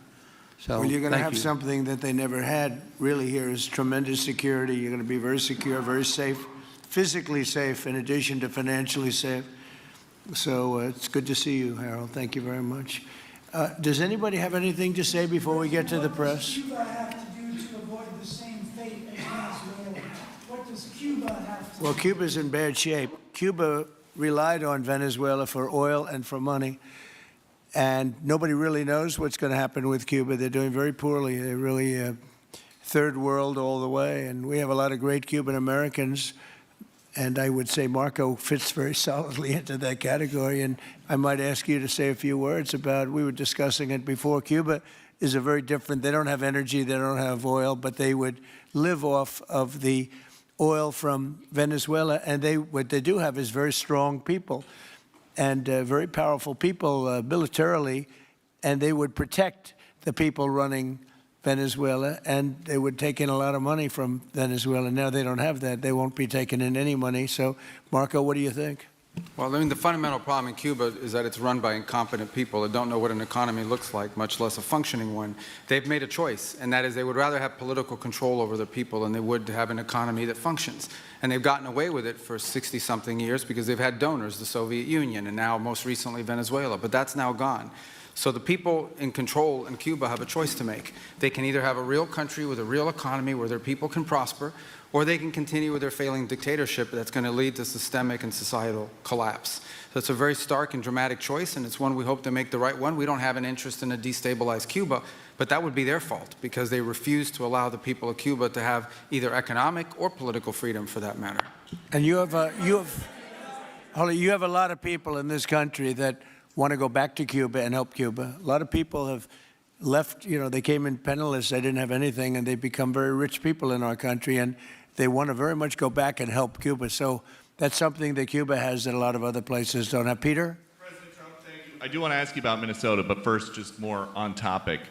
So well, you're going to have you. something that they never had really here is tremendous security. You're going to be very secure, very safe, physically safe, in addition to financially safe. So it's good to see you, Harold. Thank you very much. Does anybody have anything to say before we get to the press? Well, Cuba's in bad shape. Cuba relied on Venezuela for oil and for money, and nobody really knows what's going to happen with Cuba. They're doing very poorly. They're really third world all the way, and we have a lot of great Cuban Americans, and I would say Marco fits very solidly into that category, and I might ask you to say a few words about, we were discussing it before, Cuba is a very different, they don't have energy, they don't have oil, but they would live off of the oil from Venezuela, and what they do have is very strong people and very powerful people militarily, and they would protect the people running Venezuela, and they would take in a lot of money from Venezuela. Now they don't have that. They won't be taking in any money. So, Marco, what do you think? Well, I mean, the fundamental problem in Cuba is that it's run by incompetent people that don't know what an economy looks like, much less a functioning one. They've made a choice, and that is they would rather have political control over the people than they would to have an economy that functions. And they've gotten away with it for 60-something years because they've had donors, the Soviet Union, and now most recently Venezuela, but that's now gone. So the people in control in Cuba have a choice to make. They can either have a real country with a real economy where their people can prosper, or they can continue with their failing dictatorship that's going to lead to systemic and societal collapse. So it's a very stark and dramatic choice, and it's one we hope to make the right one. We don't have an interest in a destabilized Cuba, but that would be their fault because they refuse to allow the people of Cuba to have either economic or political freedom for that matter. And you have a lot of people in this country that want to go back to Cuba and help Cuba. A lot of people have left, you know, they came in penniless, they didn't have anything, and they become very rich people in our country, and they want to very much go back and help Cuba. So that's something that Cuba has that a lot of other places don't have. Peter? President Trump, thank you. I do want to ask you about Minnesota, but first, just more on topic.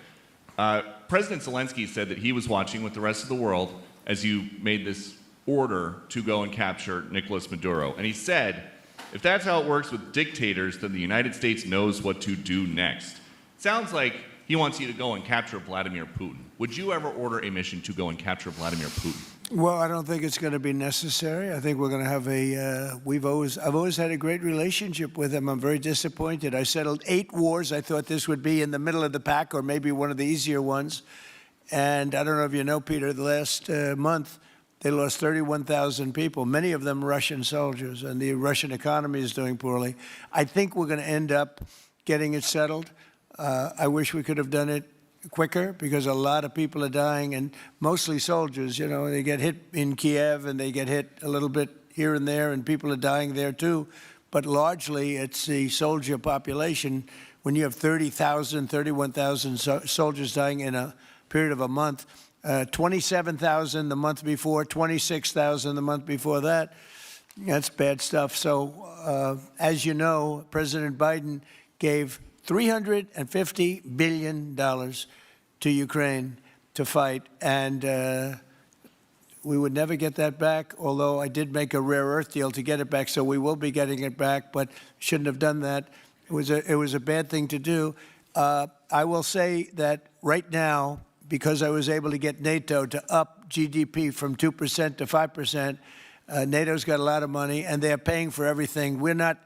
President Zelensky said that he was watching with the rest of the world as you made this order to go and capture Nicolas Maduro. And he said If that's how it works with dictators, then the United States knows what to do next. Sounds like he wants you to go and capture Vladimir Putin. Would you ever order a mission to go and capture Vladimir Putin? Well, I don't think it's going to be necessary. I think we're going to have I've always had a great relationship with him. I'm very disappointed. I settled 8 wars. I thought this would be in the middle of the pack or maybe one of the easier ones. And I don't know if you know, Peter, the last month, they lost 31,000 people, many of them Russian soldiers, and the Russian economy is doing poorly. I think we're going to end up getting it settled. I wish we could have done it quicker because a lot of people are dying, and mostly soldiers. You know, they get hit in Kiev and they get hit a little bit here and there, and people are dying there too. But largely, it's the soldier population. When you have 30,000, 31,000 soldiers dying in a period of a month, 27,000 the month before, 26,000 the month before that. That's bad stuff. So, as you know, President Biden gave $350 billion to Ukraine to fight, and we would never get that back, although I did make a rare earth deal to get it back, so we will be getting it back, but shouldn't have done that. It was a bad thing to do. I will say that right now, because I was able to get NATO to up GDP from 2% to 5%, NATO's got a lot of money, and they're paying for everything. We're not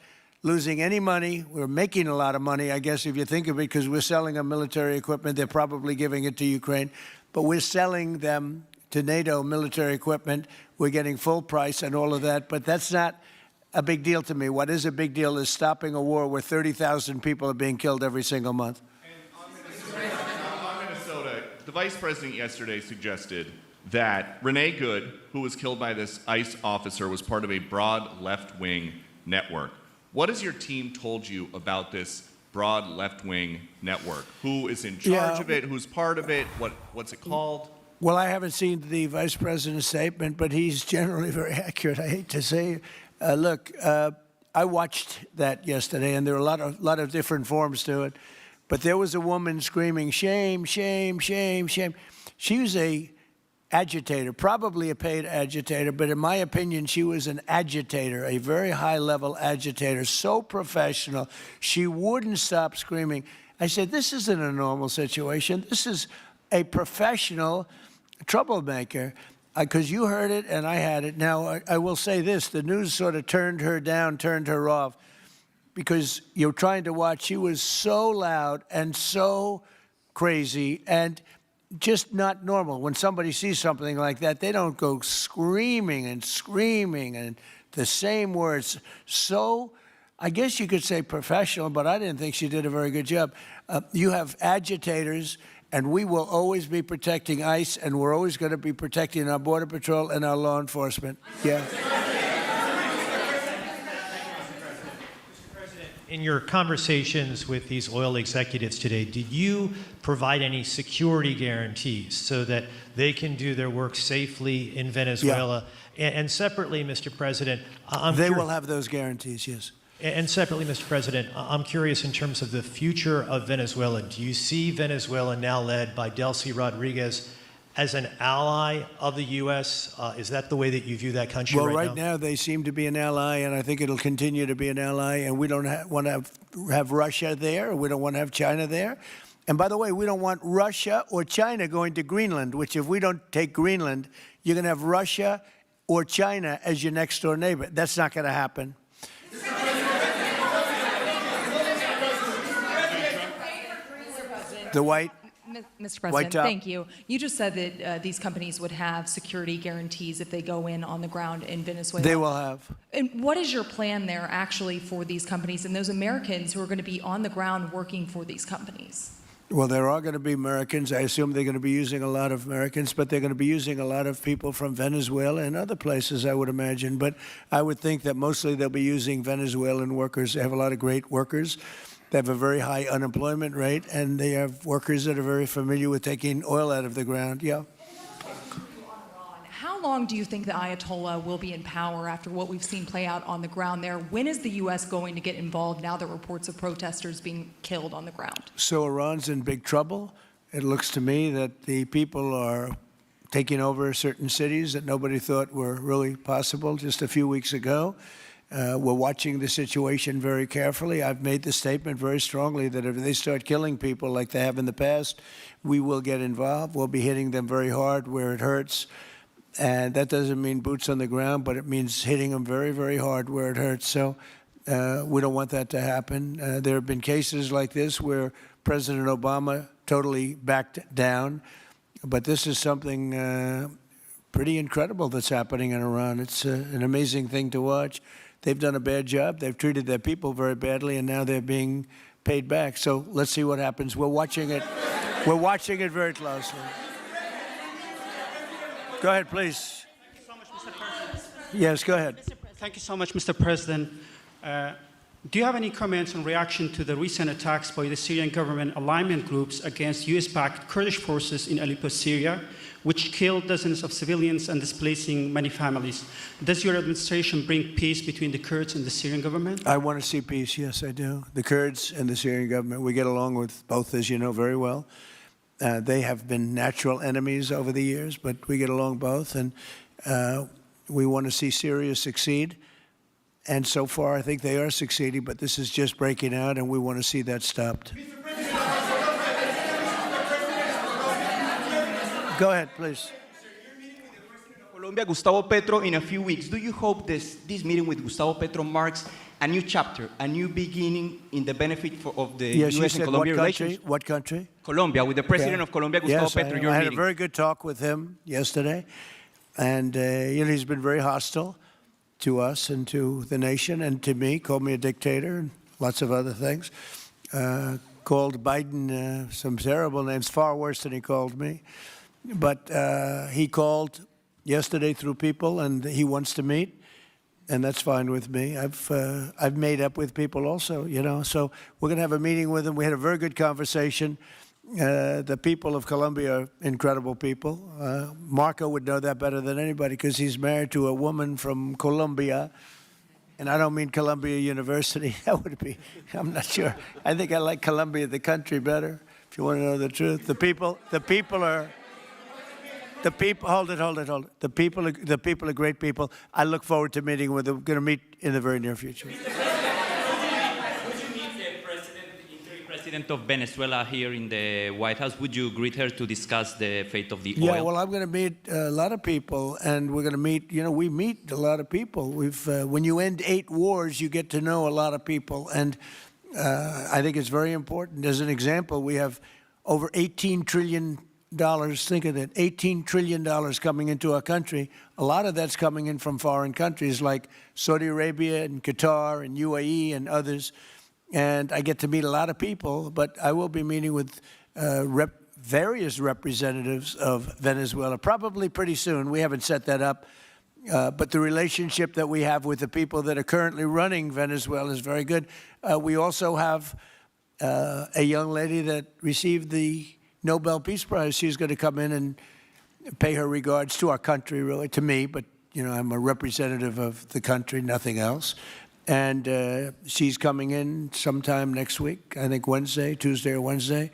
losing any money. We're making a lot of money, I guess, if you think of it, because we're selling them military equipment. They're probably giving it to Ukraine. But we're selling them to NATO military equipment. We're getting full price and all of that. But that's not a big deal to me. What is a big deal is stopping a war where 30,000 people are being killed every single month. The vice president yesterday suggested that Renee Good, who was killed by this ICE officer, was part of a broad left-wing network. What has your team told you about this broad left-wing network? Who is in charge of it? Who's part of it? What's it called? Well, I haven't seen the vice president's statement, but he's generally very accurate. I hate to say, look, I watched that yesterday, and there are a lot of different forms to it. But there was a woman screaming, shame, shame, shame, shame. She was a agitator, probably a paid agitator, but in my opinion, she was an agitator, a very high-level agitator, so professional. She wouldn't stop screaming. I said, this isn't a normal situation. This is a professional troublemaker, because you heard it and I had it. Now, I will say this. The news sort of turned her down, turned her off, because you're trying to watch. She was so loud and so crazy and just not normal. When somebody sees something like that, they don't go screaming and the same words. So I guess you could say professional, but I didn't think she did a very good job. You have agitators, and we will always be protecting ICE, and we're always going to be protecting our Border Patrol and our law enforcement. Yeah. In your conversations with these oil executives today, did you provide any security guarantees so that they can do their work safely in Venezuela? Yeah. And separately, Mr. President, they will have those guarantees, yes. And separately, Mr. President, I'm curious in terms of the future of Venezuela. Do you see Venezuela, now led by Delcy Rodriguez, as an ally of the U.S.? Is that the way that you view that country right now? Well, right now they seem to be an ally, and I think it'll continue to be an ally, and we don't want to have Russia there. We don't want to have China there. And by the way, we don't want Russia or China going to Greenland, which if we don't take Greenland, you're going to have Russia or China as your next-door neighbor. That's not going to happen. The white... Mr. President, thank you. You just said that these companies would have security guarantees if they go in on the ground in Venezuela. They will have. And what is your plan there actually for these companies and those Americans who are going to be on the ground working for these companies? Well, there are going to be Americans. I assume they're going to be using a lot of Americans, but they're going to be using a lot of people from Venezuela and other places, I would imagine. But I would think that mostly they'll be using Venezuelan workers. They have a lot of great workers. They have a very high unemployment rate, and they have workers that are very familiar with taking oil out of the ground. Yeah. How long do you think the Ayatollah will be in power after what we've seen play out on the ground there? When is the U.S. going to get involved now that reports of protesters being killed on the ground? So Iran's in big trouble. It looks to me that the people are taking over certain cities that nobody thought were really possible just a few weeks ago. We're watching the situation very carefully. I've made the statement very strongly that if they start killing people like they have in the past, we will get involved. We'll be hitting them very hard where it hurts. And that doesn't mean boots on the ground, but it means hitting them very, very hard where it hurts. So we don't want that to happen. There have been cases like this where President Obama totally backed down. But this is something pretty incredible that's happening in Iran. It's an amazing thing to watch. They've done a bad job. They've treated their people very badly, and now they're being paid back. So let's see what happens. We're watching it. We're watching it very closely. Go ahead, please. Thank you so much, Mr. President. Yes, go ahead. Thank you so much, Mr. President. Do you have any comments in reaction to the recent attacks by the Syrian government alignment groups against US-backed Kurdish forces in Aleppo, Syria, which killed dozens of civilians and displacing many families? Does your administration bring peace between the Kurds and the Syrian government? I want to see peace, yes, I do. The Kurds and the Syrian government, we get along with both, as you know very well. They have been natural enemies over the years, but we get along both, and we want to see Syria succeed. And so far, I think they are succeeding, but this is just breaking out, and we want to see that stopped. Go ahead, please. Colombia, Gustavo Petro, in a few weeks. Do you hope this meeting with Gustavo Petro marks a new chapter, a new beginning in the benefit of the U.S. and Colombia relations? What country? Colombia, with the president of Colombia, Gustavo Petro. I had a very good talk with him yesterday, and he's been very hostile to us and to the nation and to me, called me a dictator and lots of other things. Called Biden some terrible names, far worse than he called me. But he called yesterday through people, and he wants to meet, and that's fine with me. I've made up with people also, So we're going to have a meeting with him. We had a very good conversation. The people of Colombia are incredible people. Marco would know that better than anybody because he's married to a woman from Colombia. And I don't mean Columbia University. That would be, I'm not sure. I think I like Colombia, the country, better, if you want to know the truth. The people, hold it. The people are great people. I look forward to meeting with them. We're going to meet in the very near future. President of Venezuela here in the White House. Would you greet her to discuss the fate of the oil? Yeah, well, I'm going to meet a lot of people, and we're going to meet, we meet a lot of people. When you end 8 wars, you get to know a lot of people, and I think it's very important. As an example, we have over $18 trillion, think of that, $18 trillion coming into our country. A lot of that's coming in from foreign countries like Saudi Arabia and Qatar and UAE and others. And I get to meet a lot of people, but I will be meeting with various representatives of Venezuela, probably pretty soon. We haven't set that up. But the relationship that we have with the people that are currently running Venezuela is very good. We also have a young lady that received the Nobel Peace Prize. She's going to come in and pay her regards to our country, really, to me. But, I'm a representative of the country, nothing else. And she's coming in sometime next week, I think Tuesday or Wednesday,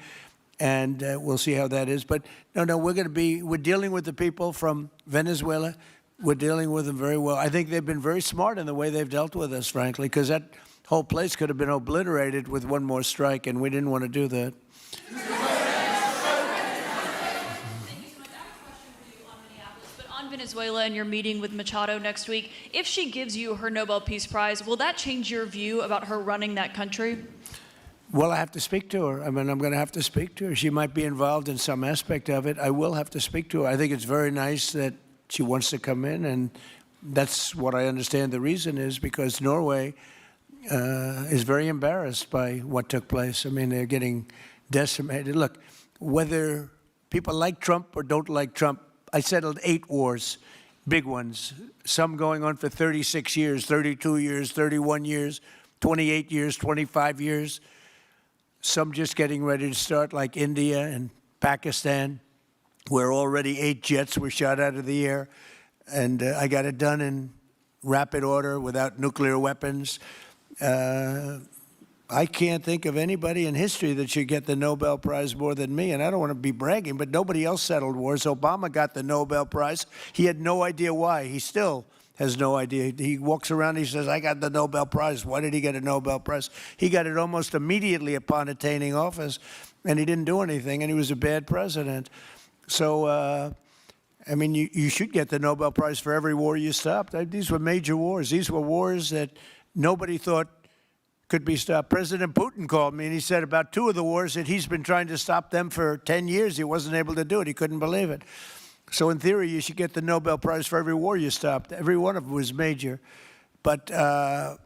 and we'll see how that is. But no, we're dealing with the people from Venezuela. We're dealing with them very well. I think they've been very smart in the way they've dealt with us, frankly, because that whole place could have been obliterated with one more strike, and we didn't want to do that. Venezuela and your meeting with Machado next week, if she gives you her Nobel Peace Prize, will that change your view about her running that country? Well, I have to speak to her. I'm going to have to speak to her. She might be involved in some aspect of it. I will have to speak to her. I think it's very nice that she wants to come in, and that's what I understand the reason is, because Norway is very embarrassed by what took place. I mean, they're getting decimated. Look, whether people like Trump or don't like Trump, I settled 8 wars, big ones, some going on for 36 years, 32 years, 31 years, 28 years, 25 years, some just getting ready to start, like India and Pakistan, where already 8 jets were shot out of the air, and I got it done in rapid order without nuclear weapons. I can't think of anybody in history that should get the Nobel Prize more than me, and I don't want to be bragging, but nobody else settled wars. Obama got the Nobel Prize. He had no idea why. He still has no idea. He walks around, he says, I got the Nobel Prize. Why did he get a Nobel Prize? He got it almost immediately upon attaining office, and he didn't do anything, and he was a bad president. So, I mean, you should get the Nobel Prize for every war you stopped. These were major wars. These were wars that nobody thought could be stopped. President Putin called me, and he said about 2 of the wars that he's been trying to stop them for 10 years. He wasn't able to do it. He couldn't believe it. So in theory, you should get the Nobel Prize for every war you stopped. Every one of them was major. But I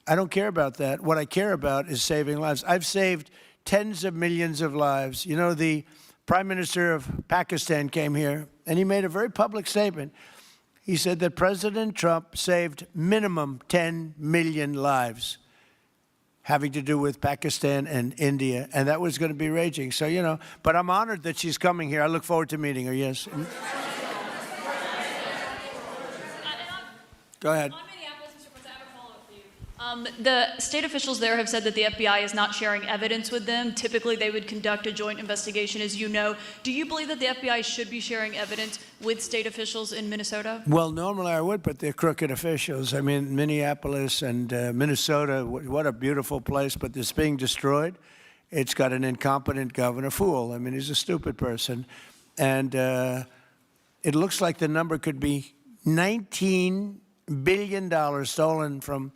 don't care about that. What I care about is saving lives. I've saved tens of millions of lives. You know, the Prime Minister of Pakistan came here, and he made a very public statement. He said that President Trump saved minimum 10 million lives having to do with Pakistan and India, and that was going to be raging. So, you know, but I'm honored that she's coming here. I look forward to meeting her, yes. Go ahead. The state officials there have said that the FBI is not sharing evidence with them. Typically, they would conduct a joint investigation, as you know. Do you believe that the FBI should be sharing evidence with state officials in Minnesota? Well, normally I would, but they're crooked officials. I mean, Minneapolis and Minnesota, what a beautiful place, but it's being destroyed. It's got an incompetent governor, fool. I mean, he's a stupid person. And it looks like the number could be $19 billion stolen from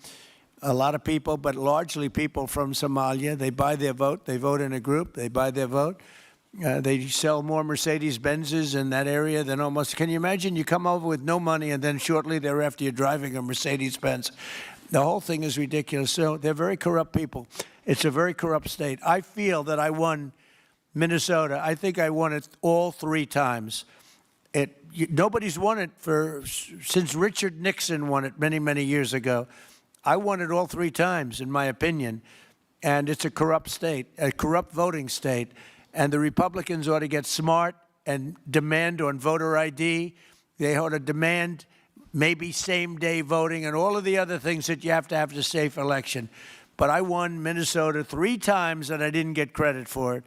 a lot of people, but largely people from Somalia. They buy their vote. They vote in a group. They buy their vote. They sell more Mercedes-Benzes in that area than almost. Can you imagine? You come over with no money, and then shortly thereafter you're driving a Mercedes-Benz. The whole thing is ridiculous. So they're very corrupt people. It's a very corrupt state. I feel that I won Minnesota. I think I won it all 3 times. Nobody's won it since Richard Nixon won it many, many years ago. I won it all 3 times, in my opinion, and it's a corrupt state, a corrupt voting state, and the Republicans ought to get smart and demand on voter ID. They ought to demand maybe same-day voting and all of the other things that you have to have a safe election. But I won Minnesota 3 times, and I didn't get credit for it.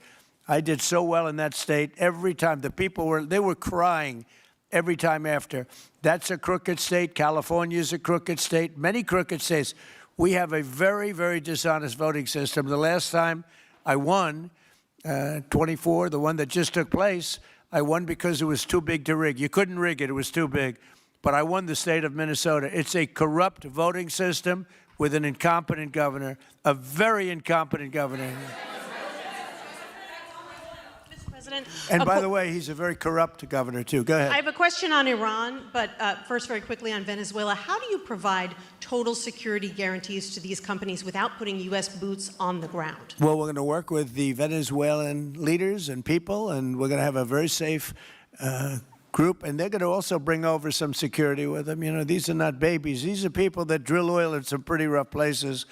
I did so well in that state every time. The people were crying every time after. That's a crooked state. California is a crooked state. Many crooked states. We have a very, very dishonest voting system. The last time I won, 24, the one that just took place, I won because it was too big to rig. You couldn't rig it. It was too big. But I won the state of Minnesota. It's a corrupt voting system with an incompetent governor, a very incompetent governor. And by the way, he's a very corrupt governor, too. Go ahead. I have a question on Iran, but first, very quickly on Venezuela. How do you provide total security guarantees to these companies without putting U.S. boots on the ground? Well, we're going to work with the Venezuelan leaders and people, and we're going to have a very safe group, and they're going to also bring over some security with them. You know, these are not babies. These are people that drill oil in some pretty rough places.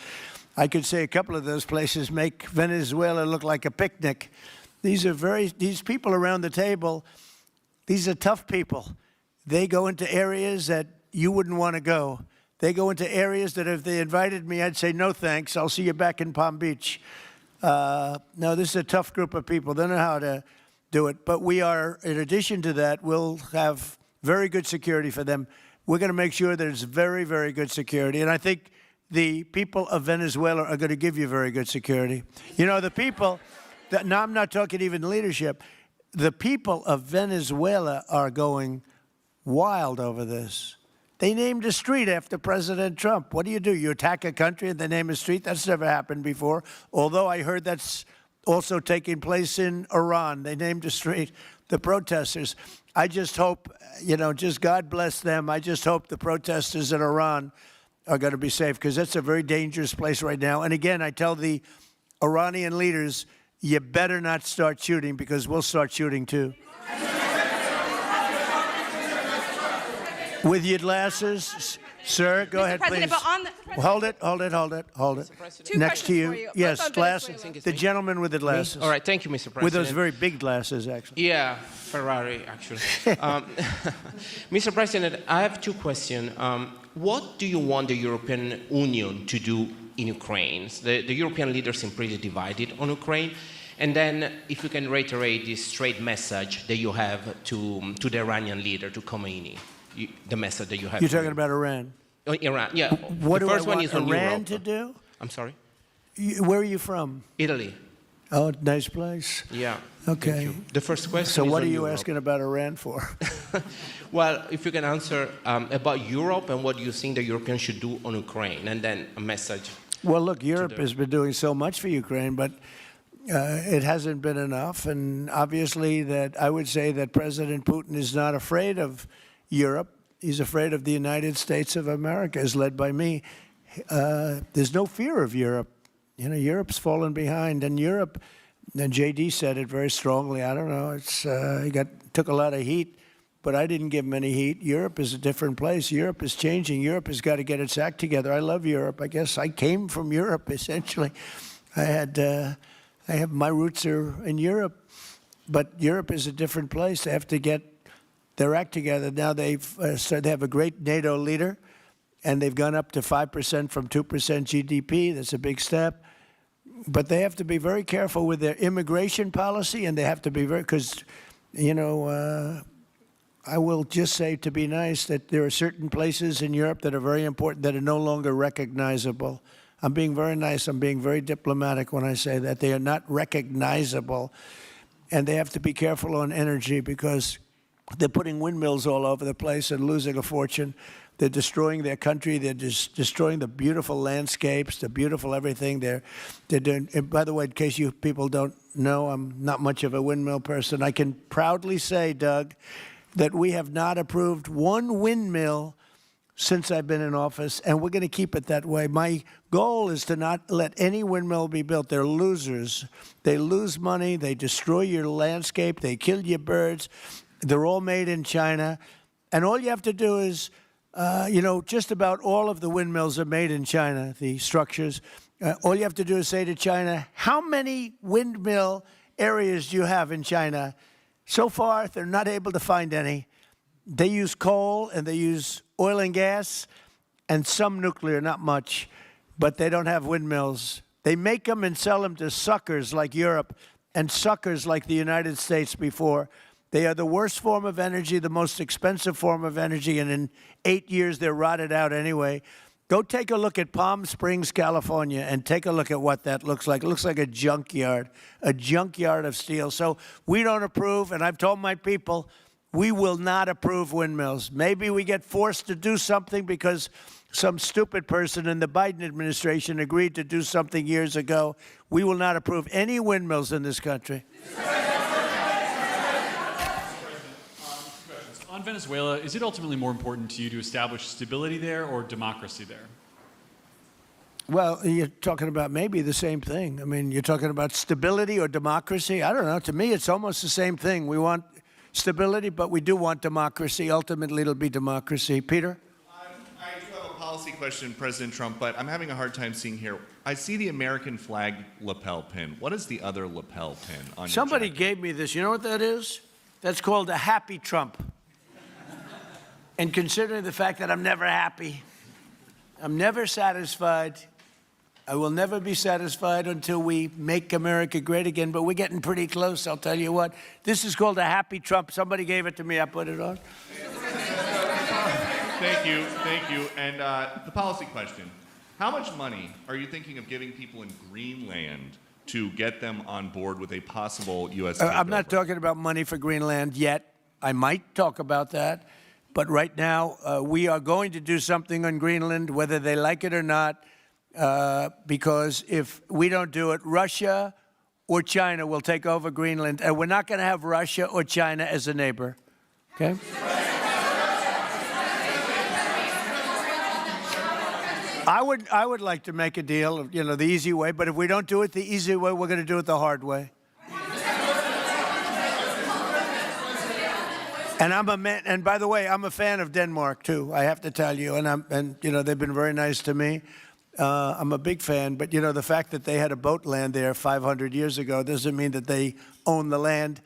I could say a couple of those places make Venezuela look like a picnic. These people around the table, these are tough people. They go into areas that you wouldn't want to go. They go into areas that if they invited me, I'd say, no thanks, I'll see you back in Palm Beach. No, this is a tough group of people. They know how to do it. But we are, in addition to that, we'll have very good security for them. We're going to make sure that it's very, very good security. And I think the people of Venezuela are going to give you very good security. You know, the people... Now, I'm not talking even leadership. The people of Venezuela are going wild over this. They named a street after President Trump. What do? You attack a country and they name a street? That's never happened before, although I heard that's also taking place in Iran. They named a street. The protesters. I just hope, you know, just God bless them. I just hope the protesters in Iran are going to be safe, because that's a very dangerous place right now. And again, I tell the Iranian leaders, you better not start shooting, because we'll start shooting too. With your glasses, sir, go ahead, please. Hold it. Next to you. Yes, glasses. The gentleman with the glasses. All right, thank you, Mr. President. With those very big glasses, actually. Yeah, Ferrari, actually. Mr. President, I have 2 questions. What do you want the European Union to do in Ukraine? The European leaders seem pretty divided on Ukraine. And then, if you can reiterate this straight message that you have to the Iranian leader, to Khomeini. the message that you have. You're talking about Iran. Oh, Iran, yeah. What the do first I one want is on Iran Europe. to do? I'm sorry? Where are you from? Italy. Oh, nice place. Yeah. Okay. The first question So is what on are you Europe. asking about Iran for? Well, if you can answer about Europe and what you think the Europeans should do on Ukraine, and then a message. Well, look, Europe has been doing so much for Ukraine, but it hasn't been enough. And obviously, that I would say that President Putin is not afraid of Europe. He's afraid of the United States of America, as led by me. There's no fear of Europe. You know, Europe's fallen behind, and Europe. And JD said it very strongly. I don't know. He took a lot of heat, but I didn't give him any heat. Europe is a different place. Europe is changing. Europe has got to get its act together. I love Europe. I guess I came from Europe essentially. I have my roots are in Europe, but Europe is a different place. They have to get their act together. Now they have a great NATO leader, and they've gone up to 5% from 2% GDP. That's a big step. But they have to be very careful with their immigration policy, and they have to be because, you know, I will just say, to be nice, that there are certain places in Europe that are very important that are no longer recognizable. I'm being very nice. I'm being very diplomatic when I say that. They are not recognizable, and they have to be careful on energy because they're putting windmills all over the place and losing a fortune. They're destroying their country. They're just destroying the beautiful landscapes, the beautiful everything. They're doing. And by the way, in case you people don't know, I'm not much of a windmill person. I can proudly say, Doug, that we have not approved one windmill since I've been in office, and we're going to keep it that way. My goal is to not let any windmill be built. They're losers. They lose money. They destroy your landscape. They kill your birds. They're all made in China. And all you have to do is, you know, just about all of the windmills are made in China, the structures. All you have to do is say to China, how many windmill areas do you have in China? So far, they're not able to find any. They use coal and they use oil and gas and some nuclear, not much, but they don't have windmills. They make them and sell them to suckers like Europe and suckers like the United States before. They are the worst form of energy, the most expensive form of energy, and in 8 years they're rotted out anyway. Go take a look at Palm Springs, California, and take a look at what that looks like. It looks like a junkyard of steel. So we don't approve, and I've told my people, we will not approve windmills. Maybe we get forced to do something because some stupid person in the Biden administration agreed to do something years ago. We will not approve any windmills in this country. On Venezuela, is it ultimately more important to you to establish stability there or democracy there? Well, you're talking about maybe the same thing. I mean, you're talking about stability or democracy. I don't know. To me, it's almost the same thing. We want stability, but we do want democracy. Ultimately, it'll be democracy. Peter? I do have a policy question, President Trump, but I'm having a hard time seeing here. I see the American flag lapel pin. What is the other lapel pin on your Somebody jacket? gave me this. You know what that is? That's called a happy Trump. And considering the fact that I'm never happy, I'm never satisfied, I will never be satisfied until we make America great again, but we're getting pretty close, I'll tell you what. This is called a happy Trump. Somebody gave it to me, I put it on. Thank you, thank you. And the policy question. How much money are you thinking of giving people in Greenland to get them on board with a possible U.S. takeover? I'm not talking about money for Greenland yet. I might talk about that. But right now, we are going to do something on Greenland, whether they like it or not, because if we don't do it, Russia or China will take over Greenland, and we're not going to have Russia or China as a neighbor. Okay? I would like to make a deal, you know, the easy way, but if we don't do it the easy way, we're going to do it the hard way. And I'm a man, and by the way, I'm a fan of Denmark too. I have to tell you, and you know they've been very nice to me. I'm a big fan, but you know the fact that they had a boat land there 500 years ago doesn't mean that they own the land.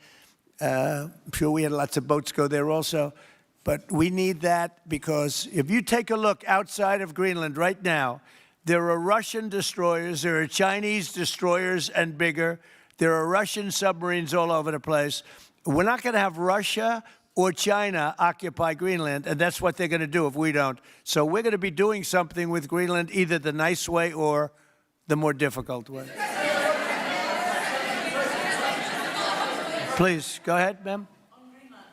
I'm sure we had lots of boats go there also, but we need that because if you take a look outside of Greenland right now, there are Russian destroyers, there are Chinese destroyers and bigger, there are Russian submarines all over the place. We're not going to have Russia or China occupy Greenland, and that's what they're going to do if we don't. So we're going to be doing something with Greenland, either the nice way or the more difficult way. Please, go ahead, ma'am.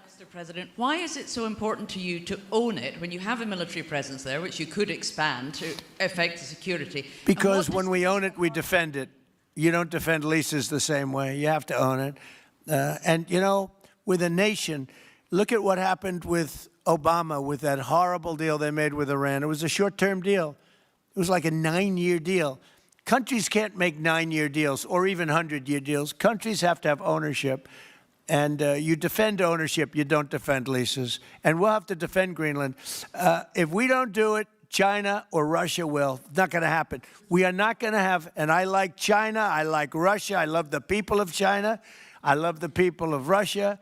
Mr. President, why is it so important to you to own it when you have a military presence there, which you could expand to affect the security? Because when we own it, we defend it. You don't defend leases the same way. You have to own it. And, you know, with a nation, look at what happened with Obama, with that horrible deal they made with Iran. It was a short-term deal. It was like a 9-year deal. Countries can't make 9-year deals or even 100-year deals. Countries have to have ownership. And you defend ownership, you don't defend leases. And we'll have to defend Greenland. If we don't do it, China or Russia will. It's not going to happen. We are not going to have, and I like China, I like Russia, I love the people of China, I love the people of Russia.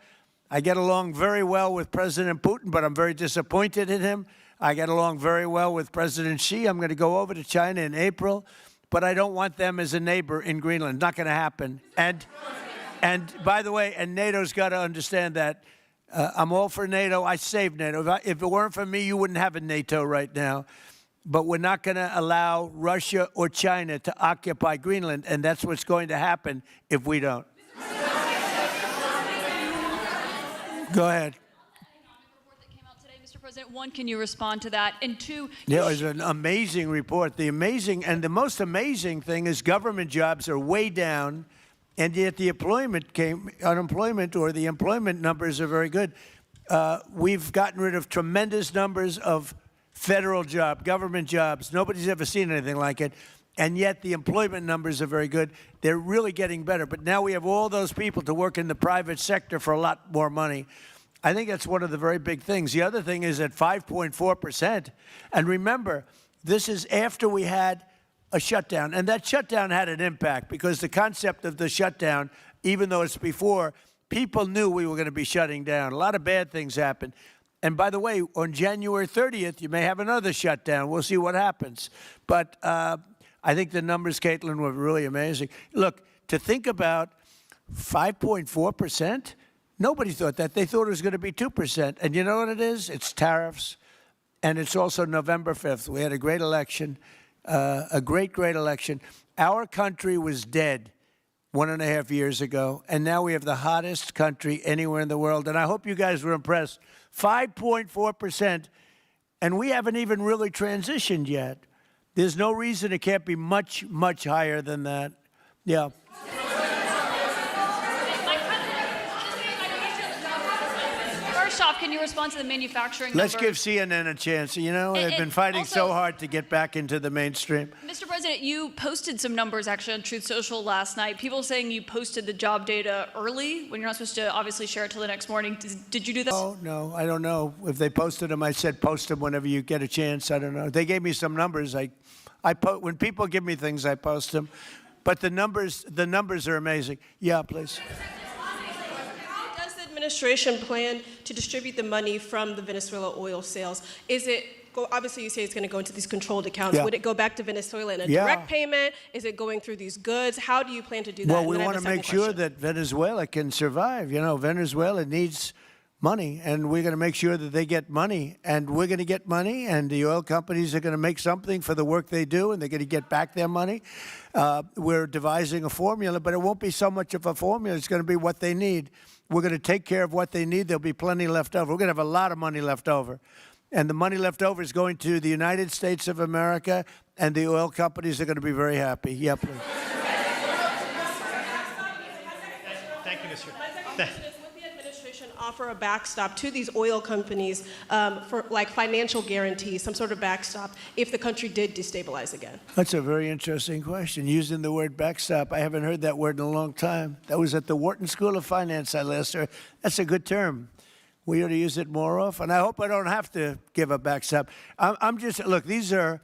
I get along very well with President Putin, but I'm very disappointed in him. I get along very well with President Xi. I'm going to go over to China in April, but I don't want them as a neighbor in Greenland. Not going to happen. And by the way, and NATO's got to understand that. I'm all for NATO. I saved NATO. If it weren't for me, you wouldn't have a NATO right now. But we're not going to allow Russia or China to occupy Greenland, and that's what's going to happen if we don't. Go ahead. Mr. President, one, can you respond to that? And two, Yeah, it was an amazing report. The most amazing thing is government jobs are way down. And yet the unemployment or the employment numbers are very good. We've gotten rid of tremendous numbers of federal government jobs. Nobody's ever seen anything like it. And yet the employment numbers are very good. They're really getting better. But now we have all those people to work in the private sector for a lot more money. I think that's one of the very big things. The other thing is at 5.4%. And remember, this is after we had a shutdown. And that shutdown had an impact because the concept of the shutdown, even though it's before, people knew we were going to be shutting down. A lot of bad things happened. And by the way, on January 30th, you may have another shutdown. We'll see what happens. But I think the numbers, Caitlin, were really amazing. Look, to think about 5.4%, nobody thought that. They thought it was going to be 2%. And you know what it is? It's tariffs. And it's also November 5th. We had a great election. A great election. Our country was dead 1.5 years ago, and now we have the hottest country anywhere in the world. And I hope you guys were impressed. 5.4%, and we haven't even really transitioned yet. There's no reason it can't be much, much higher than that. Yeah. first off, can you respond to the manufacturing Let's number? give CNN a chance. You know, they've been fighting also, so hard to get back into the mainstream. Mr. President, you posted some numbers actually on Truth Social last night. People saying you posted the job data early when you're not supposed to obviously share it till the next morning. Did you do this? Oh, no, I don't know. If they posted them, I said post them whenever you get a chance. I don't know. They gave me some numbers. When people give me things, I post them. But the numbers are amazing. Yeah, please. How does the administration plan to distribute the money from the Venezuela oil sales? Is it, obviously you say it's going to go into these controlled accounts. Yeah. Would it go back to Venezuela in a Yeah. direct payment? Is it going through these goods? How do you plan to do that? Well, And we then I have want a to make second sure question. that Venezuela can survive. You know, Venezuela needs money, and we're going to make sure that they get money, and we're going to get money, and the oil companies are going to make something for the work they do, and they're going to get back their money. We're devising a formula, but it won't be so much of a formula. It's going to be what they need. We're going to take care of what they need. There'll be plenty left over. We're going to have a lot of money left over. And the money left over is going to the United States of America, and the oil companies are going to be very happy. Yeah, please. Thank you, Mr. My second question is, would the administration offer a backstop to these oil companies for like financial guarantees, some sort of backstop, if the country did destabilize again? That's a very interesting question. Using the word backstop, I haven't heard that word in a long time. That was at the Wharton School of Finance I last heard. That's a good term. We ought to use it more often. I hope I don't have to give a backstop. Look, these are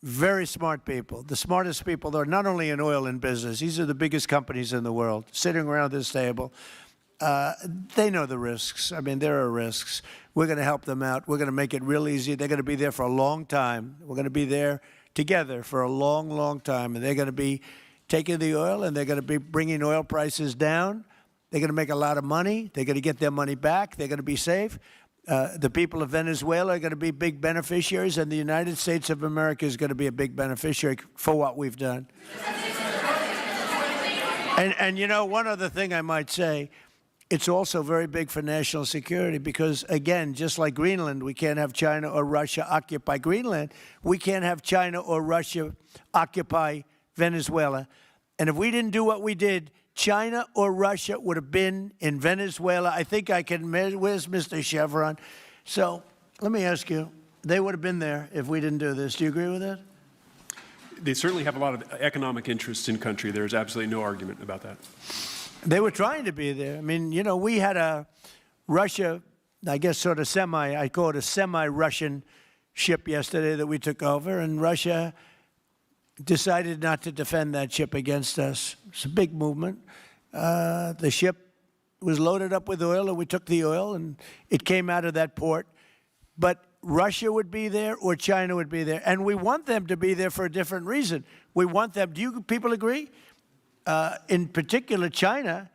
very smart people, the smartest people. They're not only in oil and business. These are the biggest companies in the world sitting around this table. They know the risks. I mean, there are risks. We're going to help them out. We're going to make it real easy. They're going to be there for a long time. We're going to be there together for a long, long time. And they're going to be taking the oil, and they're going to be bringing oil prices down. They're going to make a lot of money. They're going to get their money back. They're going to be safe. The people of Venezuela are going to be big beneficiaries, and the United States of America is going to be a big beneficiary for what we've done. And you know, one other thing I might say, it's also very big for national security because, again, just like Greenland, we can't have China or Russia occupy Greenland. We can't have China or Russia occupy Venezuela. And if we didn't do what we did, China or Russia would have been in Venezuela. I think I can, where's Mr. Chevron? So let me ask you, they would have been there if we didn't do this. Do you agree with that? They certainly have a lot of economic interests in country. There's absolutely no argument about that. They were trying to be there. I mean, you know, we had a Russia, I guess sort of I call it a semi-Russian ship yesterday that we took over, and Russia decided not to defend that ship against us. It's a big movement. The ship was loaded up with oil, and we took the oil, and it came out of that port. But Russia would be there or China would be there. And we want them to be there for a different reason. We want them, do you people agree? In particular, China,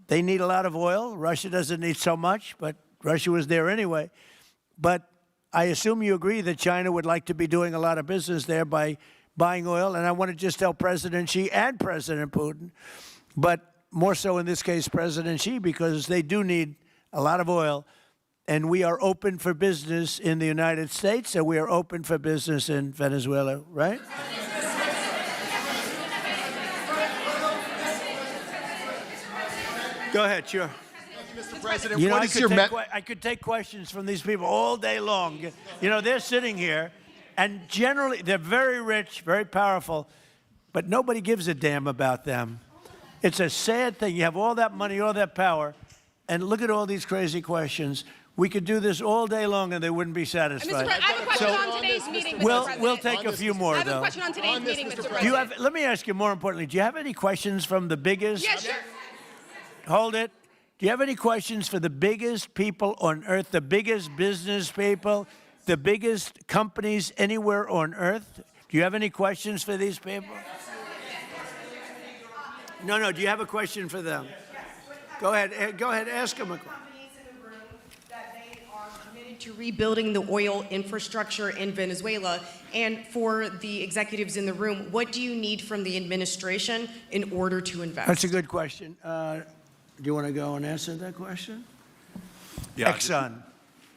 they need a lot of oil. Russia doesn't need so much, but Russia was there anyway. But I assume you agree that China would like to be doing a lot of business there by buying oil. And I want to just tell President Xi and President Putin, but more so in this case, President Xi, because they do need a lot of oil. And we are open for business in the United States, and we are open for business in Venezuela, right? Go ahead, sure. Mr. President, You know, what is your I could take questions from these people all day long. You know, they're sitting here, and generally, they're very rich, very powerful, but nobody gives a damn about them. It's a sad thing. You have all that money, all that power, and look at all these crazy questions. We could do this all day long, and they wouldn't be satisfied. I have a question on today's meeting, Mr. President. We'll take a few more, I have though. a question on today's meeting, Mr. President. Do you have? Let me ask you more importantly. Do you have any questions from the biggest? Yeah, sure. Hold it. Do you have any questions for the biggest people on earth, the biggest business people, the biggest companies anywhere on earth? Do you have any questions for these people? No. Do you have a question for them? Go ahead. Go ahead. Ask them a question. To rebuilding the oil infrastructure in Venezuela, and for the executives in the room, what do you need from the administration in order to invest? That's a good question. Do you want to go and answer that question? Yeah, Exxon,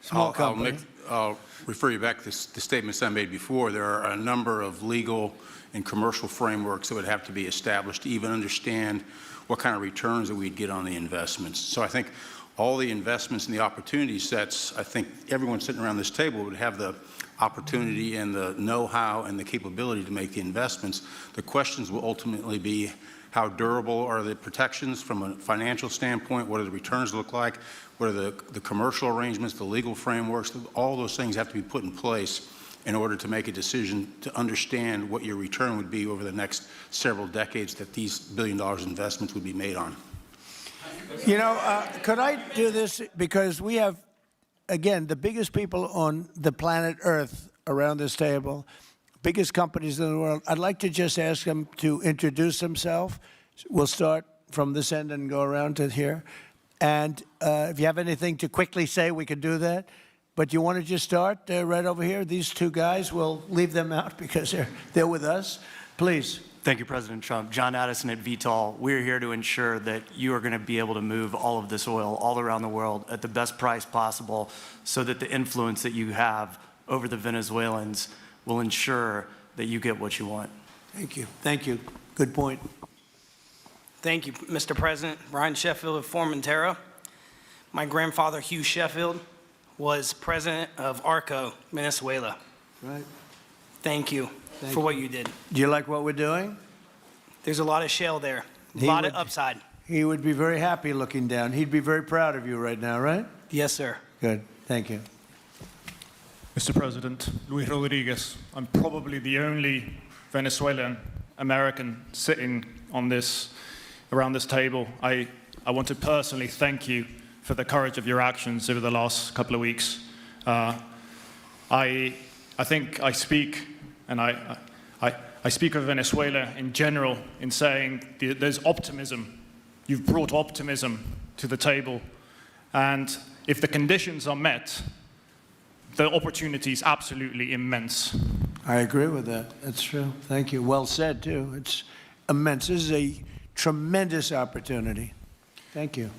small company. I'll refer you back to the statements I made before. There are a number of legal and commercial frameworks that would have to be established to even understand what kind of returns that we'd get on the investments. So I think all the investments and the opportunity sets, I think everyone sitting around this table would have the opportunity and the know-how and the capability to make the investments. The questions will ultimately be how durable are the protections from a financial standpoint, what do the returns look like, what are the commercial arrangements, the legal frameworks, all those things have to be put in place in order to make a decision to understand what your return would be over the next several decades that these $1 billion investments would be made on. You know, could I do this? Because we have, again, the biggest people on the planet Earth around this table, biggest companies in the world. I'd like to just ask them to introduce themselves. We'll start from this end and go around to here. And if you have anything to quickly say, we could do that. But you want to just start right over here? These two guys, we'll leave them out because they're with us. Please. Thank you, President Trump. John Addison at VTOL. We're here to ensure that you are going to be able to move all of this oil all around the world at the best price possible so that the influence that you have over the Venezuelans will ensure that you get what you want. Thank you. Thank you. Good point. Thank you, Mr. President. Ryan Sheffield of Formentera. My grandfather, Hugh Sheffield, was president of ARCO, Venezuela. Right. Thank you for what you did. Do you like what we're doing? There's a lot of shale there, a lot of upside. He would be very happy looking down. He'd be very proud of you right now, right? Yes, sir. Good. Thank you. Mr. President, Luis Rodriguez. I'm probably the only Venezuelan American sitting on around this table. I want to personally thank you for the courage of your actions over the last couple of weeks. I think I speak, and I speak of Venezuela in general in saying there's optimism. You've brought optimism to the table. And if the conditions are met, the opportunity is absolutely immense. I agree with that. That's true. Thank you. Well said, too. It's immense. This is a tremendous opportunity. Thank you.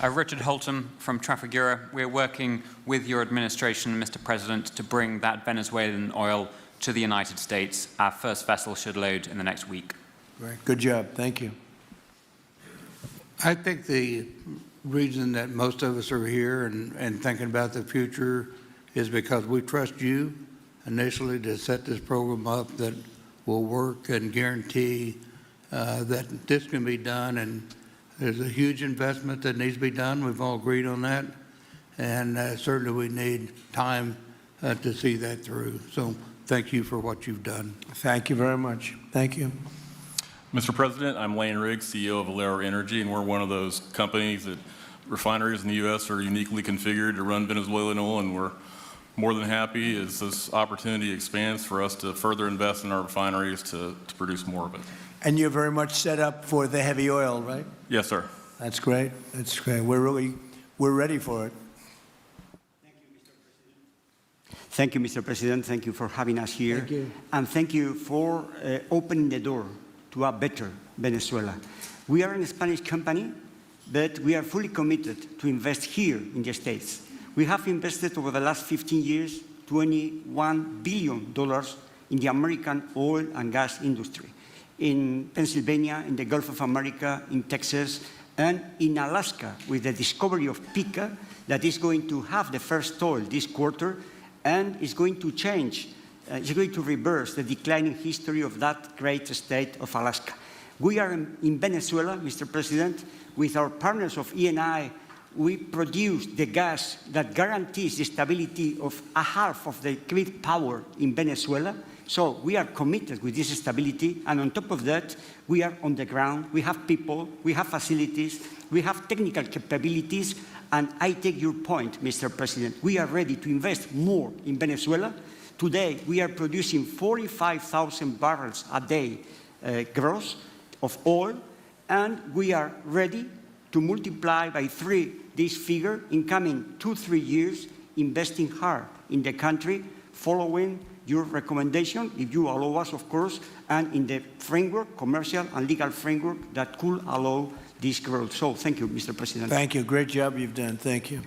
Richard Holton from Trafigura. We're working with your administration, Mr. President, to bring that Venezuelan oil to the United States. Our first vessel should load in the next week. Right. Good job. Thank you. I think the reason that most of us are here and thinking about the future is because we trust you initially to set this program up that will work and guarantee that this can be done. And there's a huge investment that needs to be done. We've all agreed on that. And certainly we need time to see that through. So thank you for what you've done. Thank you very much. Thank you. Mr. President, I'm Lane Riggs, CEO of Valero Energy, and we're one of those companies that refineries in the U.S. are uniquely configured to run Venezuelan oil, and we're more than happy as this opportunity expands for us to further invest in our refineries to produce more of it. And you're very much set up for the heavy oil, right? Yes, sir. That's great. That's great. We're ready for it. Thank you, Mr. President. Thank you for having us here. Thank you. And thank you for opening the door to a better Venezuela. We are a Spanish company, but we are fully committed to invest here in the States. We have invested over the last 15 years $21 billion in the American oil and gas industry, in Pennsylvania, in the Gulf of America, in Texas, and in Alaska with the discovery of Pica that is going to have the first oil this quarter and is going to change, is going to reverse the declining history of that great state of Alaska. We are in Venezuela, Mr. President, with our partners of Eni. We produce the gas that guarantees the stability of a half of the grid power in Venezuela. So we are committed with this stability, and on top of that, we are on the ground. We have people, we have facilities, we have technical capabilities, and I take your point, Mr. President. We are ready to invest more in Venezuela. Today, we are producing 45,000 barrels a day gross of oil, and we are ready to multiply by 3 this figure in coming 2-3 years, investing hard in the country, following your recommendation, if you allow us, of course, and in the framework, commercial and legal framework that could allow this growth. So thank you, Mr. President. Thank you. Great job you've done. Thank you.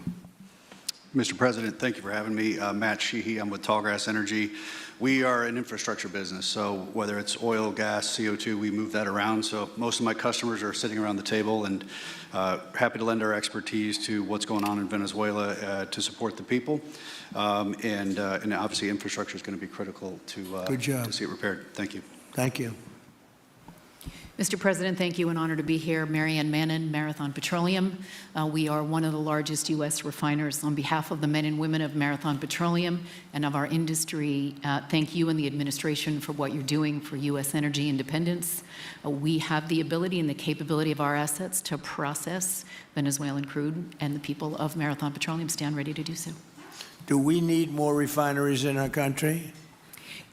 Mr. President, thank you for having me. Matt Sheehy, I'm with Tallgrass Energy. We are an infrastructure business, so whether it's oil, gas, CO2, we move that around. So most of my customers are sitting around the table and happy to lend our expertise to what's going on in Venezuela to support the people. And obviously infrastructure is going to be critical to see it repaired. Thank you. Thank you. Mr. President, thank you. An honor to be here. Marianne Mannon, Marathon Petroleum. We are one of the largest U.S. refiners. On behalf of the men and women of Marathon Petroleum and of our industry, thank you and the administration for what you're doing for U.S. energy independence. We have the ability and the capability of our assets to process Venezuelan crude, and the people of Marathon Petroleum stand ready to do so. Do we need more refineries in our country?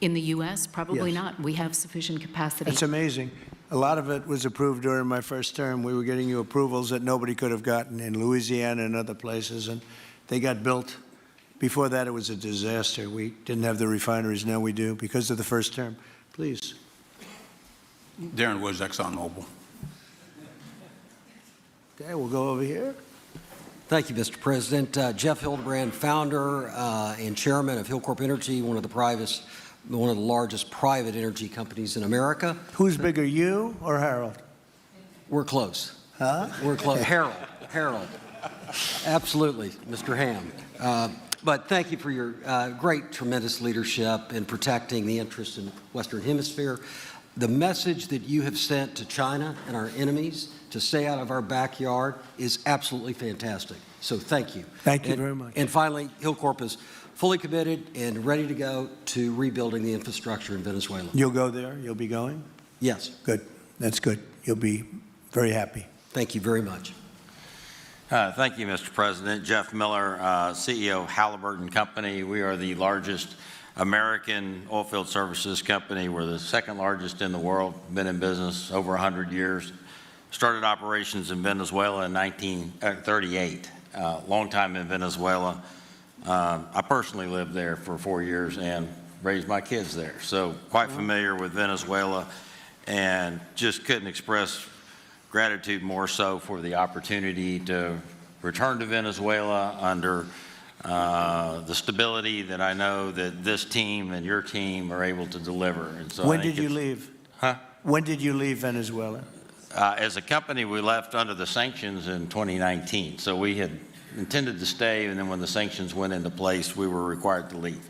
In the U.S., probably Yes. not. We have sufficient capacity. It's amazing. A lot of it was approved during my first term. We were getting you approvals that nobody could have gotten in Louisiana and other places, and they got built. Before that, it was a disaster. We didn't have the refineries. Now we do because of the first term. Please. Darren Woods, ExxonMobil. Okay, we'll go over here. Thank you, Mr. President. Jeff Hildebrand, founder and chairman of Hillcorp Energy, one of the largest private energy companies in America. Who's bigger, you or Harold? We're close. Huh? We're close. Harold. Absolutely, Mr. Ham. But thank you for your great, tremendous leadership in protecting the interests in the Western Hemisphere. The message that you have sent to China and our enemies to stay out of our backyard is absolutely fantastic. So thank you. Thank you very much. And finally, Hillcorp is fully committed and ready to go to rebuilding the infrastructure in Venezuela. You'll go there? You'll be going? Yes. Good. That's good. You'll be very happy. Thank you very much. Thank you, Mr. President. Jeff Miller, CEO of Halliburton Company. We are the largest American oilfield services company. We're the second largest in the world, been in business over 100 years. started operations in Venezuela in 1938. Long time in Venezuela. I personally lived there for 4 years and raised my kids there. So quite familiar with Venezuela, and just couldn't express gratitude more so for the opportunity to return to Venezuela under the stability that I know that this team and your team are able to deliver. And so When did you leave? Huh? When did you leave Venezuela? As a company, we left under the sanctions in 2019. So we had intended to stay, and then when the sanctions went into place, we were required to leave.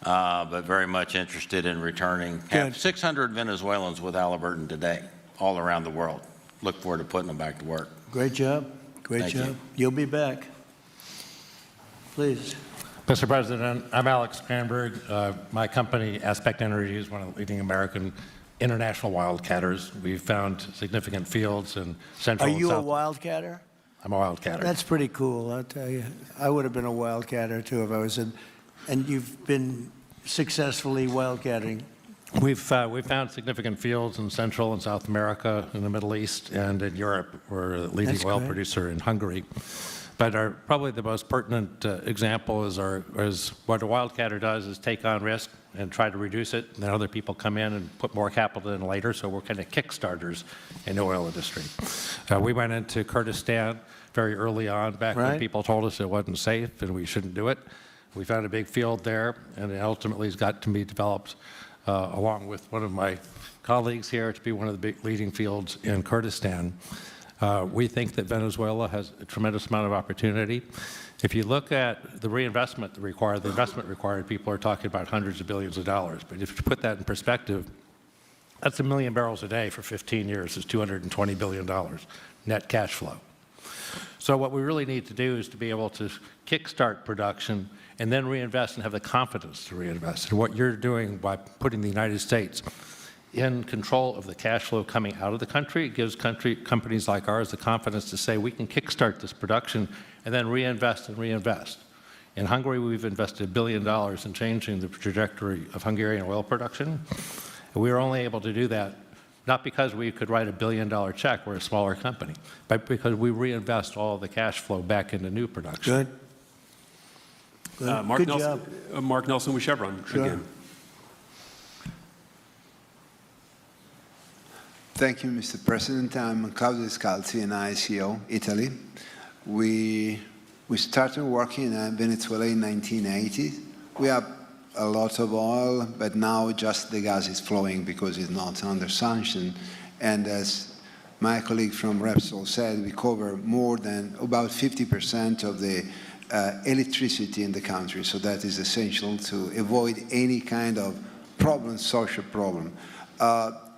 But very much interested in returning. Have 600 Venezuelans with Halliburton today, all around the world. Look forward to putting them back to work. Great job. Great Thank job. you. You'll be back. Please. Mr. President, I'm Alex Cranberg. My company, Aspect Energy, is one of the leading American international wildcatters. We've found significant fields in Central and Are you a South. wildcatter? I'm a wildcatter. That's pretty cool, I'll tell you. I would have been a wildcatter too if I was in. And you've been successfully wildcatting. We've found significant fields in Central and South America, in the Middle East, and in Europe. We're a leading That's oil great. producer in Hungary. But probably the most pertinent example is what a wildcatter does is take on risk and try to reduce it, and then other people come in and put more capital in later, so we're kind of kickstarters in the oil industry. We went into Kurdistan very early on, back when people told us it wasn't safe and we shouldn't do it. We found a big field there, and it ultimately has got to be developed along with one of my colleagues here to be one of the big leading fields in Kurdistan. We think that Venezuela has a tremendous amount of opportunity. If you look at the reinvestment required, the investment required, people are talking about hundreds of billions of dollars. But if you put that in perspective, that's 1 million barrels a day for 15 years is $220 billion net cash flow. So what we really need to do is to be able to kickstart production and then reinvest and have the confidence to reinvest. And what you're doing by putting the United States in control of the cash flow coming out of the country, it gives companies like ours the confidence to say we can kickstart this production and then reinvest and reinvest. In Hungary, we've invested $1 billion in changing the trajectory of Hungarian oil production. And we were only able to do that not because we could write a $1 billion check, we're a smaller company, but because we reinvest all the cash flow back into new production. Good. Mark Good Nelson, job. Mark Nelson with Chevron again. Thank you, Mr. President. I'm Claudio Scalzi, and ICO, Italy. We started working in Venezuela in 1980. We have a lot of oil, but now just the gas is flowing because it's not under sanction. And as my colleague from Repsol said, we cover more than about 50% of the electricity in the country. So that is essential to avoid any kind of problem, social problem.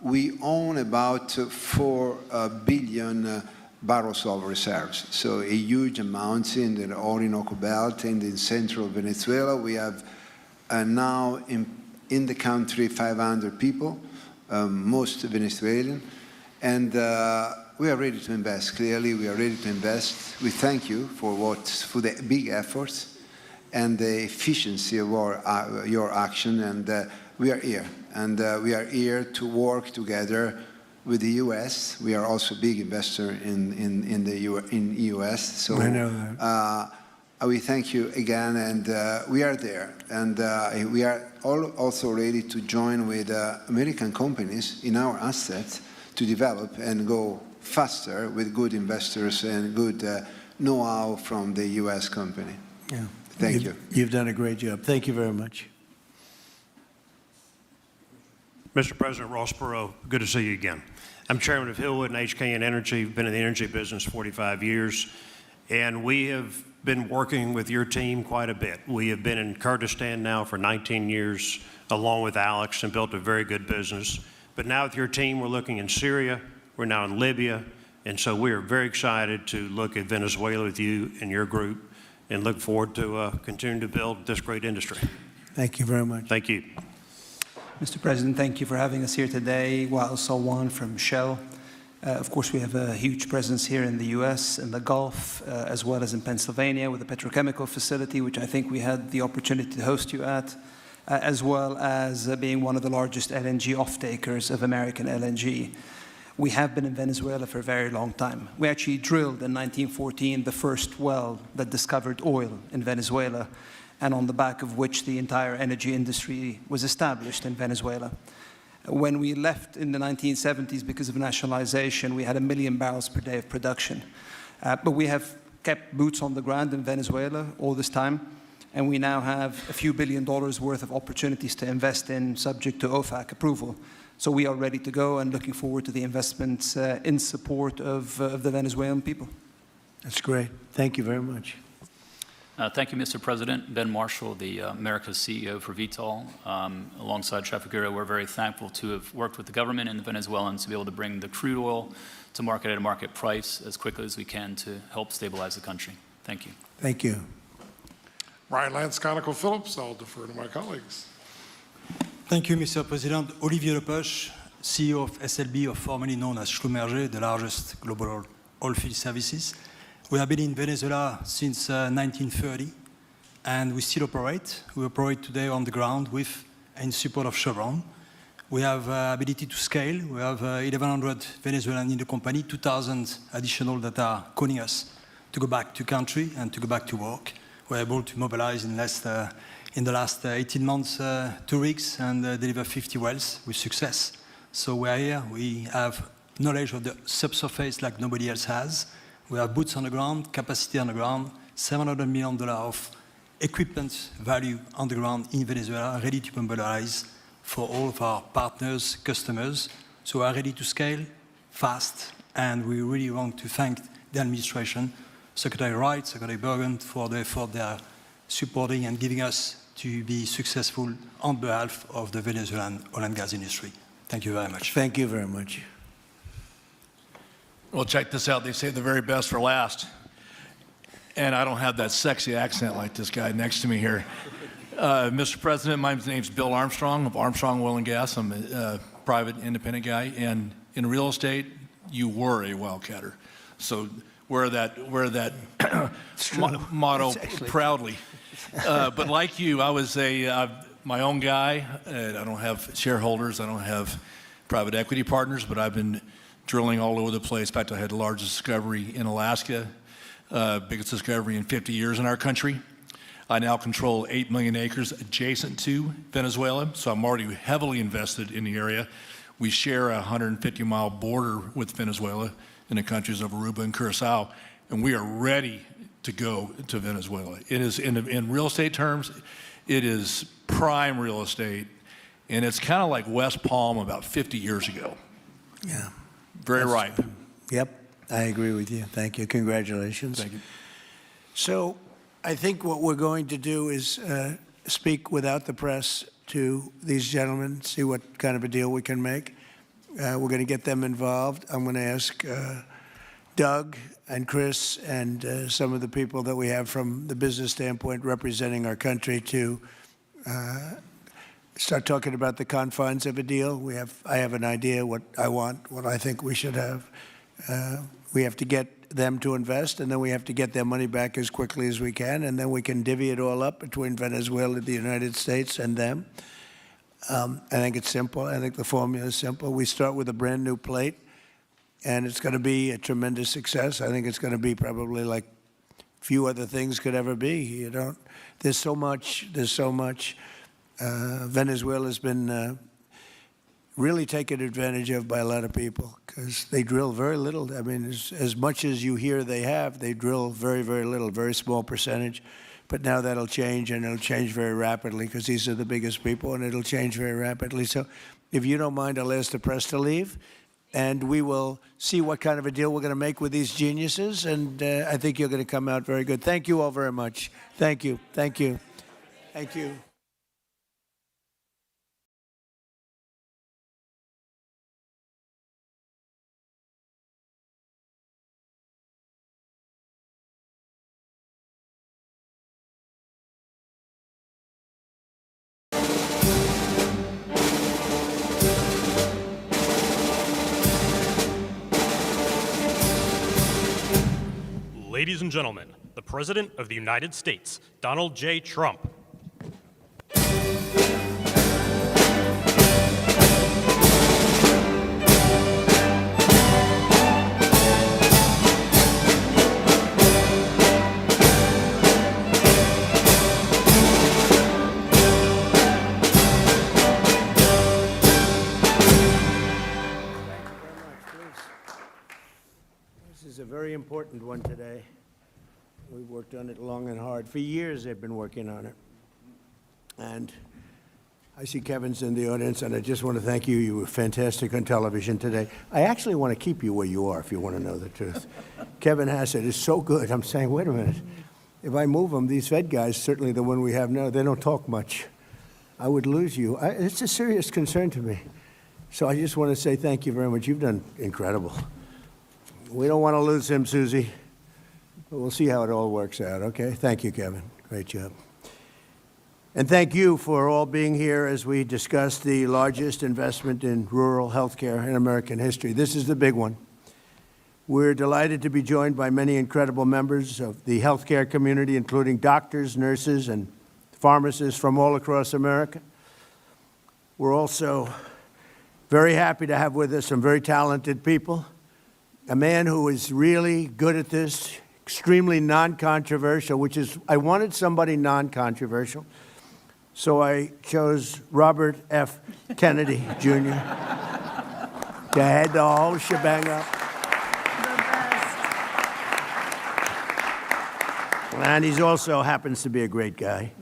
We own about 4 billion barrels of reserves, so a huge amount in the Orinoco Belt and in central Venezuela. We have now in the country 500 people, most Venezuelan, and we are ready to invest. Clearly, we are ready to invest. We thank you for the big efforts and the efficiency of your action, and we are here. And we are here to work together with the U.S. We are also a big investor in the U.S. So I know that. We thank you again, and we are there. And we are also ready to join with American companies in our assets to develop and go faster with good investors and good know-how from the U.S. company. Yeah. Thank you. You've done a great job. Thank you very much. Mr. President, Ross Perot, good to see you again. I'm chairman of Hillwood and HKN Energy. Been in the energy business 45 years, and we have been working with your team quite a bit. We have been in Kurdistan now for 19 years, along with Alex, and built a very good business. But now with your team, we're looking in Syria, we're now in Libya, and so we are very excited to look at Venezuela with you and your group, and look forward to continuing to build this great industry. Thank you very much. Thank you. Mr. President, thank you for having us here today. Wael Salwan from Shell. Of course, we have a huge presence here in the U.S., in the Gulf, as well as in Pennsylvania with the petrochemical facility, which I think we had the opportunity to host you at, as well as being one of the largest LNG off-takers of American LNG. We have been in Venezuela for a very long time. We actually drilled in 1914 the first well that discovered oil in Venezuela, and on the back of which the entire energy industry was established in Venezuela. When we left in the 1970s because of nationalization, we had 1 million barrels per day of production. But we have kept boots on the ground in Venezuela all this time, and we now have a few $1 billion worth of opportunities to invest in, subject to OFAC approval. So we are ready to go and looking forward to the investments in support of the Venezuelan people. That's great. Thank you very much. Thank you, Mr. President. Ben Marshall, the America's CEO for Vitol. Alongside Trafigura, we're very thankful to have worked with the government and the Venezuelans to be able to bring the crude oil to market at a market price as quickly as we can to help stabilize the country. Thank you. Thank you. Brian Lance, ConocoPhillips. I'll defer to my colleagues. Thank you, Mr. President. Olivier Lepoche, CEO of SLB, or formerly known as Schlumberger, the largest global oilfield services. We have been in Venezuela since 1930, and we still operate. We operate today on the ground with and in support of Chevron. We have ability to scale. We have 1,100 Venezuelans in the company, 2,000 additional that are calling us to go back to country and to go back to work. We're able to mobilize in the last 18 months 2 rigs and deliver 50 wells with success. So we're here. We have knowledge of the subsurface like nobody else has. We have boots on the ground, capacity on the ground, $700 million of equipment value on the ground in Venezuela, ready to mobilize for all of our partners, customers. So we are ready to scale fast, and we really want to thank the administration, Secretary Wright, Secretary Bergen, for the effort they are supporting and giving us to be successful on behalf of the Venezuelan oil and gas industry. Thank you very much. Thank you very much. Well, check this out. They say the very best for last. And I don't have that sexy accent like this guy next to me here. Mr. President, my name's Bill Armstrong of Armstrong Oil and Gas. I'm a private independent guy. And in real estate, you were a wildcatter. So wear that motto proudly. But like you, I was my own guy. I don't have shareholders. I don't have private equity partners, but I've been drilling all over the place. In fact, I had the largest discovery in Alaska, biggest discovery in 50 years in our country. I now control 8 million acres adjacent to Venezuela, so I'm already heavily invested in the area. We share a 150-mile border with Venezuela in the countries of Aruba and Curacao, and we are ready to go to Venezuela. It is, in real estate terms, it is prime real estate, and it's kind of like West Palm about 50 years ago. Yeah. Very ripe. Yep, I agree with you. Thank you. Congratulations. Thank you. So I think what we're going to do is speak without the press to these gentlemen, see what kind of a deal we can make. We're going to get them involved. I'm going to ask Doug and Chris and some of the people that we have from the business standpoint representing our country to start talking about the confines of a deal. I have an idea what I want, what I think we should have. We have to get them to invest, and then we have to get their money back as quickly as we can, and then we can divvy it all up between Venezuela, the United States, and them. I think it's simple. I think the formula is simple. We start with a brand new plate, and it's going to be a tremendous success. I think it's going to be probably like few other things could ever be. There's so much. Venezuela's been really taken advantage of by a lot of people because they drill very little. I mean, as much as you hear they drill very, very little, very small percentage. But now that'll change, and it'll change very rapidly because these are the biggest people, and it'll change very rapidly. So if you don't mind, I'll ask the press to leave, and we will see what kind of a deal we're going to make with these geniuses, and I think you're going to come out very good. Thank you all very much. Thank you. Thank you. Thank you. Ladies and gentlemen, the President of the United States, Donald J. Trump. is a very important one today. We worked on it long and hard. For years, they've been working on it. And I see Kevin's in the audience, and I just want to thank you. You were fantastic on television today. I actually want to keep you where you are, if you want to know the truth. Kevin Hassett is so good. I'm saying, wait a minute. If I move them, these Fed guys, certainly the one we have now, they don't talk much. I would lose you. It's a serious concern to me. So I just want to say thank you very much. You've done incredible. We don't want to lose him, Susie. But we'll see how it all works out, okay? Thank you, Kevin. Great job. And thank you for all being here as we discuss the largest investment in rural health care in American history. This is the big one. We're delighted to be joined by many incredible members of the healthcare community, including doctors, nurses, and pharmacists from all across America. We're also very happy to have with us some very talented people. A man who is really good at this, extremely non-controversial, which is, I wanted somebody non-controversial. So I chose Robert F. Kennedy, Jr. to head the whole shebang up. And he also happens to be a great guy.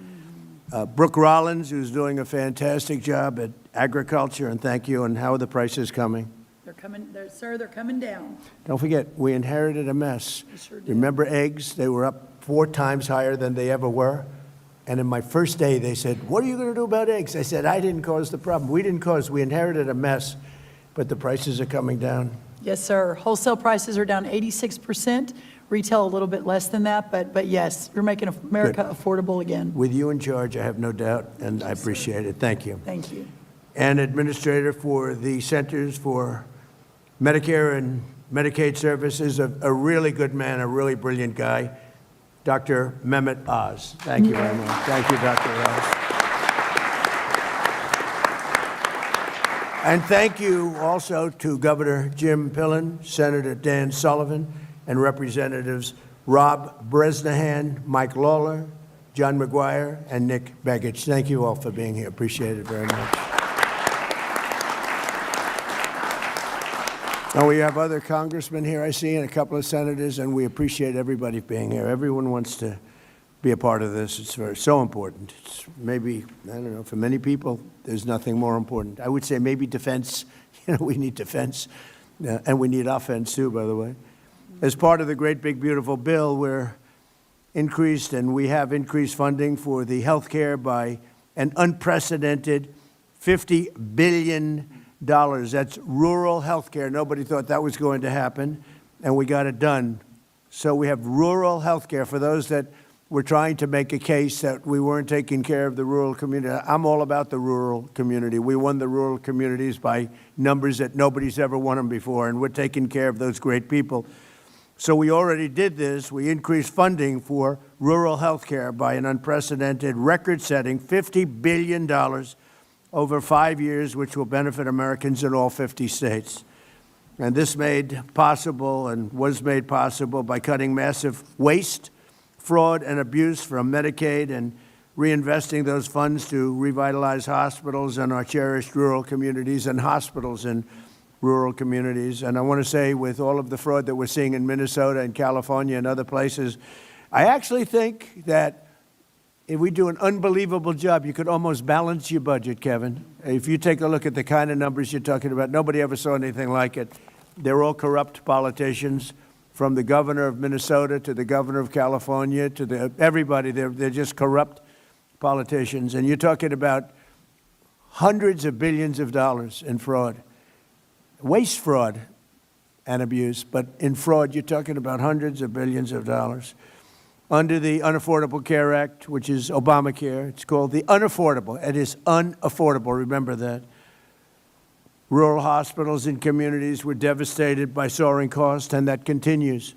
Brooke Rollins, who's doing a fantastic job at agriculture, and thank you. And how are the prices coming? They're coming, sir, they're coming down. Don't forget, we inherited a mess. We sure did. Remember eggs? They were up 4 times higher than they ever were. And in my first day, they said, what are you going to do about eggs? I said, I didn't cause the problem. We didn't cause, we inherited a mess, but the prices are coming down. Yes, sir. Wholesale prices are down 86%. Retail a little bit less than that, but yes, you're making America affordable again. With you in charge, I have no doubt, and I appreciate it. Thank you. Thank you. And administrator for the Centers for Medicare and Medicaid Services, a really good man, a really brilliant guy, Dr. Mehmet Oz. Thank you very much. Thank you, Dr. Oz. And thank you also to Governor Jim Pillen, Senator Dan Sullivan, and Representatives Rob Bresnahan, Mike Lawler, John McGuire, and Nick Begich. Thank you all for being here. Appreciate it very much. Now, we have other congressmen here, I see, and a couple of senators, and we appreciate everybody being here. Everyone wants to be a part of this. It's so important. It's maybe, I don't know, for many people, there's nothing more important. I would say maybe defense. We need defense, and we need offense, too, by the way. As part of the great, big, beautiful bill, we're increased, and we have increased funding for the health care by an unprecedented $50 billion. That's rural health care. Nobody thought that was going to happen, and we got it done. So we have rural health care for those that were trying to make a case that we weren't taking care of the rural community. I'm all about the rural community. We won the rural communities by numbers that nobody's ever won them before, and we're taking care of those great people. So we already did this. We increased funding for rural health care by an unprecedented, record-setting $50 billion over 5 years, which will benefit Americans in all 50 states. And this made possible and was made possible by cutting massive waste, fraud, and abuse from Medicaid and reinvesting those funds to revitalize hospitals and our cherished rural communities and hospitals in rural communities. And I want to say, with all of the fraud that we're seeing in Minnesota and California and other places, I actually think that if we do an unbelievable job, you could almost balance your budget, Kevin. If you take a look at the kind of numbers you're talking about, nobody ever saw anything like it. They're all corrupt politicians, from the governor of Minnesota to the governor of California to everybody. They're just corrupt politicians. And you're talking about hundreds of billions of dollars in fraud. Waste fraud and abuse, but in fraud, you're talking about hundreds of billions of dollars. Under the Unaffordable Care Act, which is Obamacare, it's called the unaffordable. It is unaffordable, remember that. Rural hospitals and communities were devastated by soaring costs, and that continues.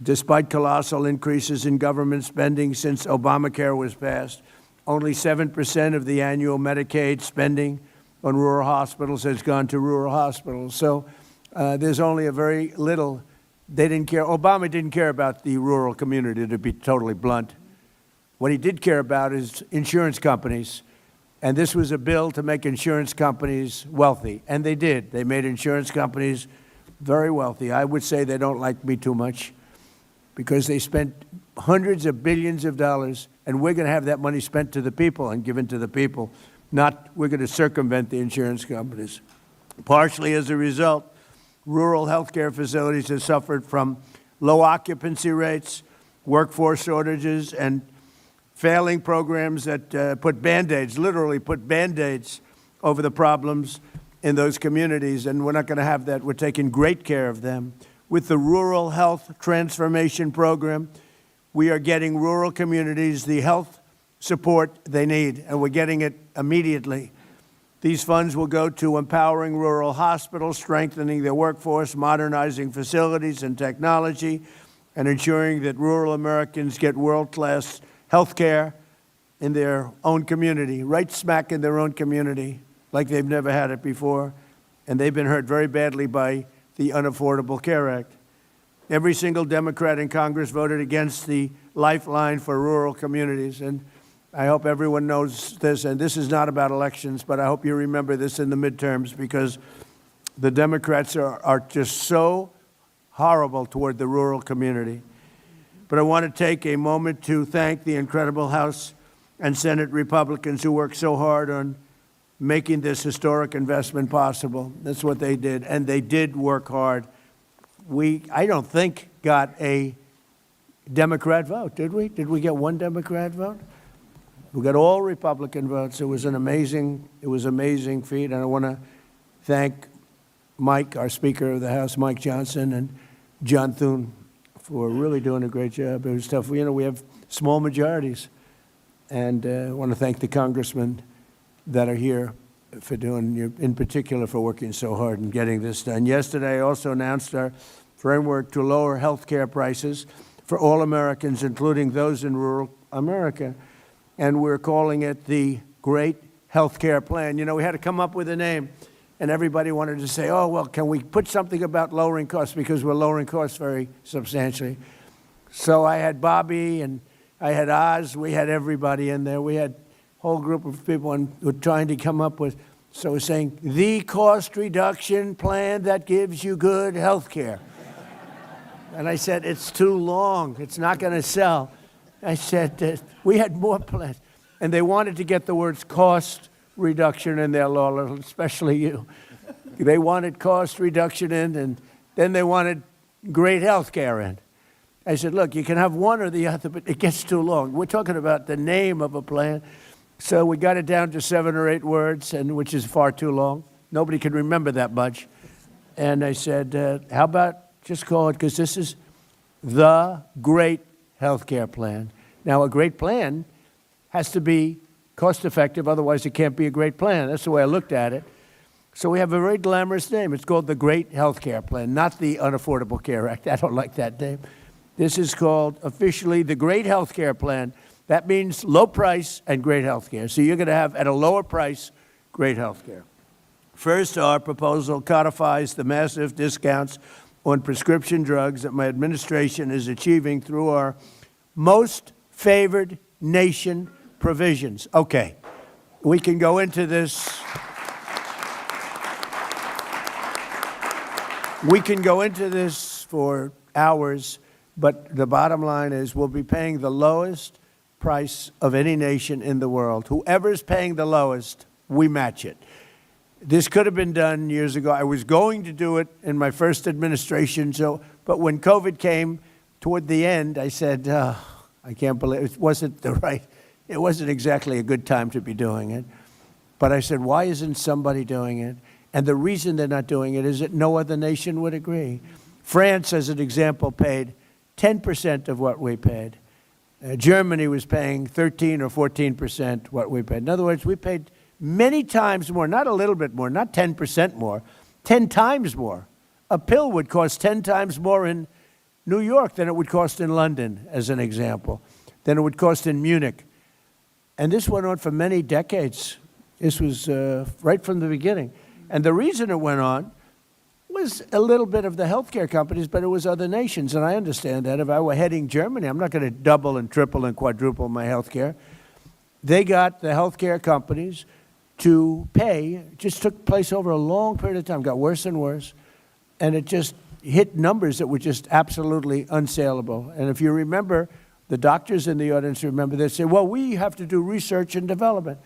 Despite colossal increases in government spending since Obamacare was passed, only 7% of the annual Medicaid spending on rural hospitals has gone to rural hospitals. So there's only a very little. They didn't care. Obama didn't care about the rural community, to be totally blunt. What he did care about is insurance companies. And this was a bill to make insurance companies wealthy. And they did. They made insurance companies very wealthy. I would say they don't like me too much because they spent hundreds of billions of dollars, and we're going to have that money spent to the people and given to the people, not we're going to circumvent the insurance companies. Partially as a result, rural health care facilities have suffered from low occupancy rates, workforce shortages, and failing programs that put Band-Aids, literally put Band-Aids over the problems in those communities, and we're not going to have that. We're taking great care of them. With the Rural Health Transformation Program, we are getting rural communities the health support they need, and we're getting it immediately. These funds will go to empowering rural hospitals, strengthening their workforce, modernizing facilities and technology, and ensuring that rural Americans get world-class health care in their own community, right smack in their own community, like they've never had it before, and they've been hurt very badly by the Unaffordable Care Act. Every single Democrat in Congress voted against the Lifeline for rural communities, and I hope everyone knows this, and this is not about elections, but I hope you remember this in the midterms, because the Democrats are just so horrible toward the rural community. But I want to take a moment to thank the incredible House and Senate Republicans who worked so hard on making this historic investment possible. That's what they did, and they did work hard. I don't think, got a Democrat vote, did we? Did we get one Democrat vote? We got all Republican votes. It was an amazing feat, and I want to thank Mike, our Speaker of the House, Mike Johnson, and John Thune for really doing a great job. It was tough. You know, we have small majorities, and I want to thank the congressmen that are here for doing, in particular, for working so hard and getting this done. Yesterday, I also announced our framework to lower health care prices for all Americans, including those in rural America. And we're calling it the Great Health Care Plan. You know, we had to come up with a name, and everybody wanted to say, oh, well, can we put something about lowering costs, because we're lowering costs very substantially. So I had Bobby, and I had Oz. We had everybody in there. We had a whole group of people, and we're trying to come up with, so we're saying, the cost reduction plan that gives you good health care. And I said, it's too long. It's not going to sell. I said, we had more plans. And they wanted to get the words cost reduction in there, Laura, especially you. They wanted cost reduction in, and then they wanted great health care in. I said, look, you can have one or the other, but it gets too long. We're talking about the name of a plan. So we got it down to 7 or 8 words, and which is far too long. Nobody could remember that much. And I said, how about just call it, because this is the Great Health Care Plan. Now, a great plan has to be cost-effective, otherwise it can't be a great plan. That's the way I looked at it. So we have a very glamorous name. It's called the Great Health Care Plan, not the Unaffordable Care Act. I don't like that name. This is called officially the Great Health Care Plan. That means low price and great health care. So you're going to have, at a lower price, great health care. First, our proposal codifies the massive discounts on prescription drugs that my administration is achieving through our most favored nation provisions. Okay, we can go into this. We can go into this for hours, but the bottom line is we'll be paying the lowest price of any nation in the world. Whoever's paying the lowest, we match it. This could have been done years ago. I was going to do it in my first administration, but when COVID came toward the end, I said, I can't believe it wasn't it wasn't exactly a good time to be doing it. But I said, why isn't somebody doing it? And the reason they're not doing it is that no other nation would agree. France, as an example, paid 10% of what we paid. Germany was paying 13 or 14% what we paid. In other words, we paid many times more, not a little bit more, not 10% more, 10 times more. A pill would cost 10 times more in New York than it would cost in London, as an example, than it would cost in Munich. And this went on for many decades. This was right from the beginning. And the reason it went on was a little bit of the healthcare companies, but it was other nations. And I understand that. If I were heading Germany, I'm not going to double and triple and quadruple my healthcare. They got the healthcare companies to pay. It just took place over a long period of time, got worse and worse. and it just hit numbers that were just absolutely unsaleable. And if you remember, the doctors in the audience remember, they say, well, we have to do research and development.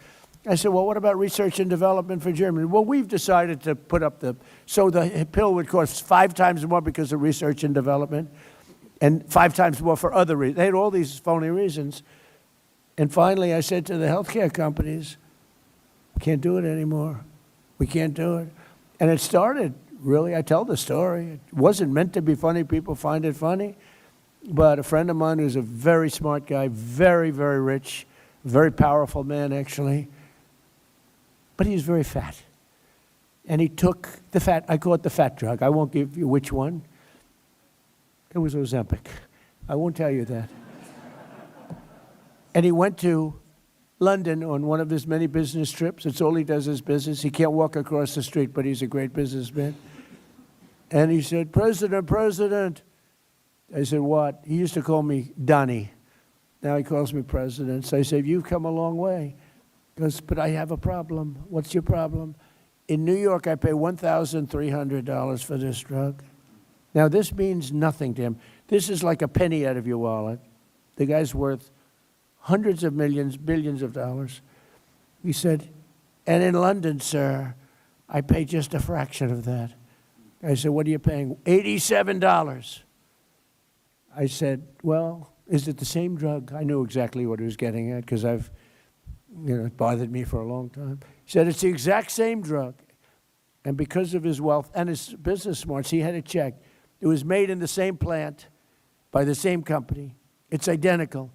I said, well, what about research and development for Germany? Well, we've decided to put up so the pill would cost 5 times more because of research and development, and 5 times more for other reasons. They had all these phony reasons. And finally, I said to the healthcare companies, we can't do it anymore. We can't do it. And it started, really, I tell the story. It wasn't meant to be funny. People find it funny. But a friend of mine who's a very smart guy, very, very rich, very powerful man, actually, but he's very fat. And he took the fat, I call it the fat drug. I won't give you which one. It was Ozempic. I won't tell you that. And he went to London on one of his many business trips. It's all he does is business. He can't walk across the street, but he's a great businessman. And he said, President. I said, what? He used to call me Donnie. Now he calls me President. So I said, you've come a long way. He goes, but I have a problem. What's your problem? In New York, I pay $1,300 for this drug. Now, this means nothing to him. This is like a penny out of your wallet. The guy's worth hundreds of millions, billions of dollars. He said, and in London, sir, I pay just a fraction of that. I said, what are you paying? $87. I said, well, is it the same drug? I knew exactly what he was getting at because it bothered me for a long time. He said, it's the exact same drug. And because of his wealth and his business smarts, he had it checked. It was made in the same plant by the same company. It's identical.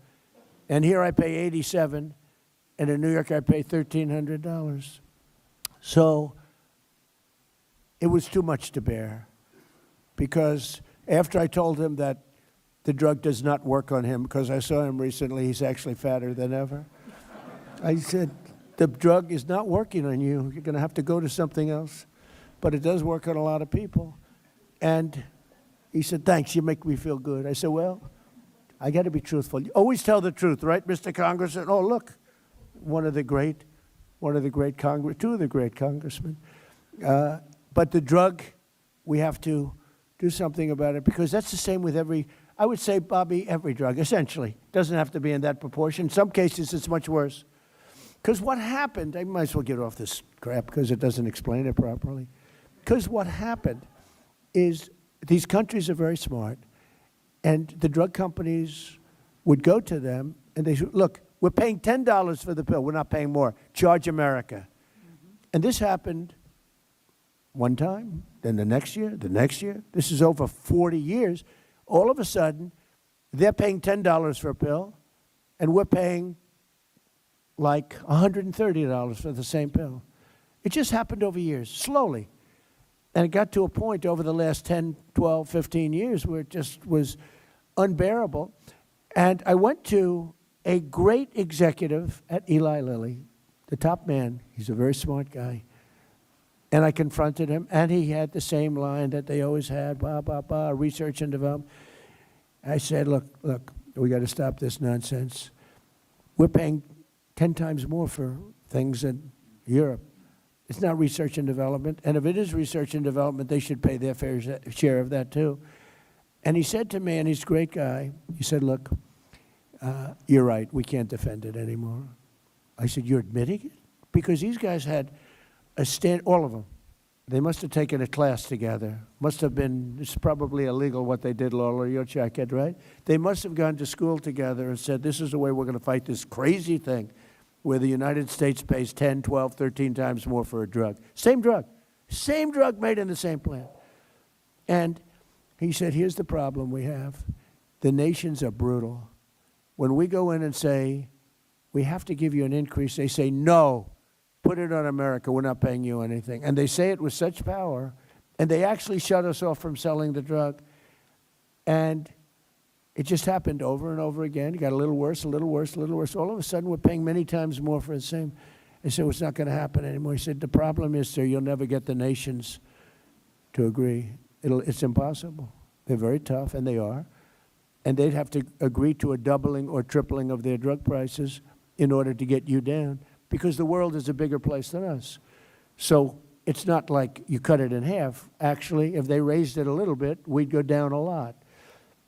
And here I pay $87, and in New York I pay $1,300. So it was too much to bear, because after I told him that the drug does not work on him, because I saw him recently, he's actually fatter than ever, I said, the drug is not working on you. You're going to have to go to something else. But it does work on a lot of people. And he said, thanks, you make me feel good. I said, well, I got to be truthful. You always tell the truth, right, Mr. Congressman? Oh, look, two of the great congressmen. But the drug, we have to do something about it, because that's the same with I would say, Bobby, every drug, essentially. It doesn't have to be in that proportion. In some cases, it's much worse. Because what happened, I might as well get off this crap because it doesn't explain it properly. Because what happened is these countries are very smart, and the drug companies would go to them and they said, look, we're paying $10 for the pill. We're not paying more. Charge America. And this happened one time, then the next year. This is over 40 years. All of a sudden, they're paying $10 for a pill, and we're paying like $130 for the same pill. It just happened over years, slowly. And it got to a point over the last 10, 12, 15 years where it just was unbearable. And I went to a great executive at Eli Lilly, the top man. He's a very smart guy. And I confronted him, and he had the same line that they always had, blah, blah, blah, research and development. I said, look, we got to stop this nonsense. We're paying 10 times more for things in Europe. It's not research and development. And if it is research and development, they should pay their fair share of that too. And he said to me, and he's a great guy, he said, look, you're right, we can't defend it anymore. I said, you're admitting it? Because these guys had all of them. They must have taken a class together. Must have been, it's probably illegal what they did, Lola, you'll check it, right? They must have gone to school together and said, this is the way we're going to fight this crazy thing where the United States pays 10, 12, 13 times more for a drug. Same drug made in the same plant. And he said, here's the problem we have. The nations are brutal. When we go in and say, we have to give you an increase, they say, no, put it on America, we're not paying you anything. And they say it with such power, and they actually shut us off from selling the drug. And it just happened over and over again. It got a little worse, a little worse, a little worse. All of a sudden, we're paying many times more for the same. I said, well, it's not going to happen anymore. He said, the problem is, sir, you'll never get the nations to agree. It's impossible. They're very tough, and they are. And they'd have to agree to a doubling or tripling of their drug prices in order to get you down, because the world is a bigger place than us. So it's not like you cut it in half. Actually, if they raised it a little bit, we'd go down a lot.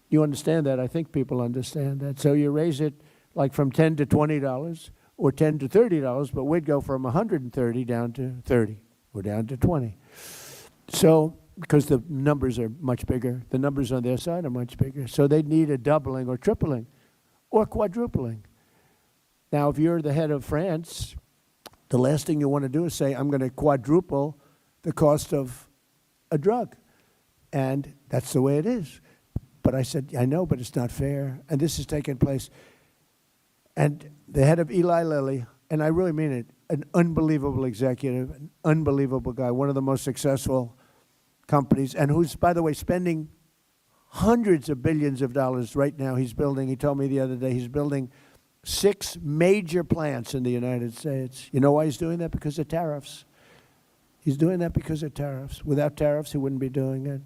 You understand that? I think people understand that. So you raise it like from $10 to $20 or $10 to $30, but we'd go from 130 down to 30 or down to 20. So, because the numbers are much bigger, the numbers on their side are much bigger. So they'd need a doubling or tripling or quadrupling. Now, if you're the head of France, the last thing you want to do is say, I'm going to quadruple the cost of a drug. And that's the way it is. But I said, I know, but it's not fair. And this is taking place. And the head of Eli Lilly, and I really mean it, an unbelievable executive, an unbelievable guy, one of the most successful companies, and who's, by the way, spending hundreds of billions of dollars right now. He's building, he told me the other day, he's building 6 major plants in the United States. You know why he's doing that? Because of tariffs. He's doing that because of tariffs. Without tariffs, he wouldn't be doing it.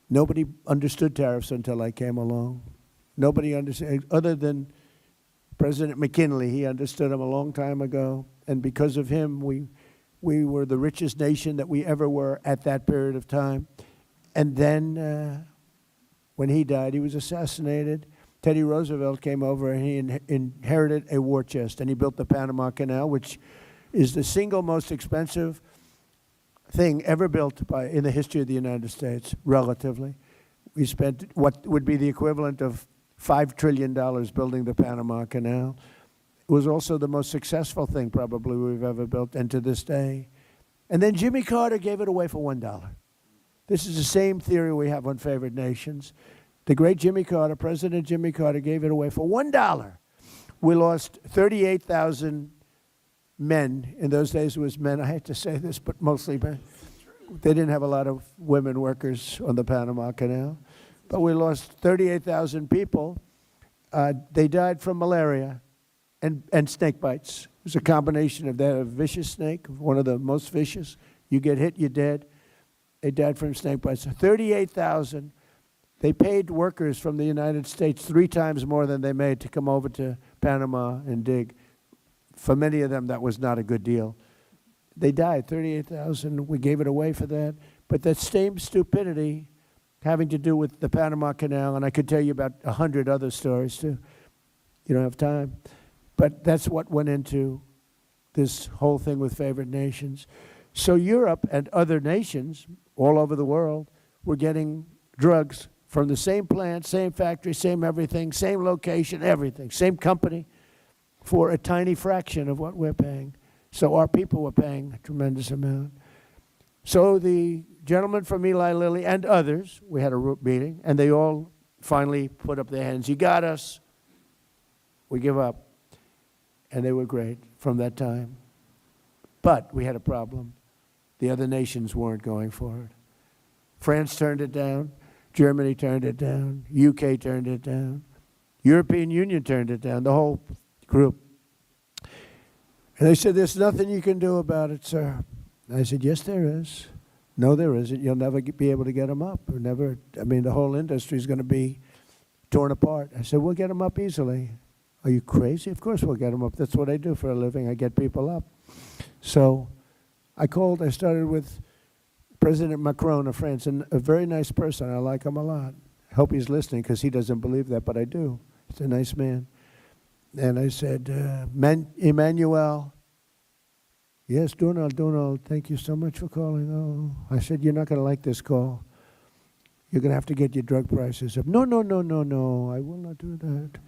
Nobody understood tariffs until I came along. Nobody understood, other than President McKinley. He understood them a long time ago. And because of him, we were the richest nation that we ever were at that period of time. And then when he died, he was assassinated. Teddy Roosevelt came over and he inherited a war chest. And he built the Panama Canal, which is the single most expensive thing ever built in the history of the United States, relatively. We spent what would be the equivalent of $5 trillion building the Panama Canal. It was also the most successful thing probably we've ever built, and to this day. And then Jimmy Carter gave it away for $1. This is the same theory we have on favored nations. The great Jimmy Carter, President Jimmy Carter, gave it away for $1. We lost 38,000 men. In those days it was men. I hate to say this, but mostly men. They didn't have a lot of women workers on the Panama Canal. But we lost 38,000 people. They died from malaria and snake bites. It was a combination of that, a vicious snake, one of the most vicious. You get hit, you're dead. They died from snake bites. 38,000. They paid workers from the United States 3 times more than they made to come over to Panama and dig. For many of them, that was not a good deal. They died, 38,000. We gave it away for that. But that same stupidity having to do with the Panama Canal, and I could tell you about 100 other stories too. You don't have time. But that's what went into this whole thing with favored nations. So Europe and other nations all over the world were getting drugs from the same plant, same factory, same everything, same location, everything, same company, for a tiny fraction of what we're paying. So our people were paying a tremendous amount. So the gentleman from Eli Lilly and others, we had a meeting, and they all finally put up their hands. You got us. We give up. And they were great from that time. But we had a problem. The other nations weren't going for it. France turned it down. Germany turned it down. UK turned it down. European Union turned it down, the whole group. And they said, there's nothing you can do about it, sir. And I said, yes, there is. No, there isn't. You'll never be able to get them up. Or never. I mean, the whole industry is going to be torn apart. I said, we'll get them up easily. Are you crazy? Of course we'll get them up. That's what I do for a living. I get people up. So I started with President Macron of France, and a very nice person. I like him a lot. I hope he's listening because he doesn't believe that, but I do. He's a nice man. And I said, Emmanuel, yes, Donald, thank you so much for calling. Oh, I said, you're not going to like this call. You're going to have to get your drug prices up. No, I will not do that.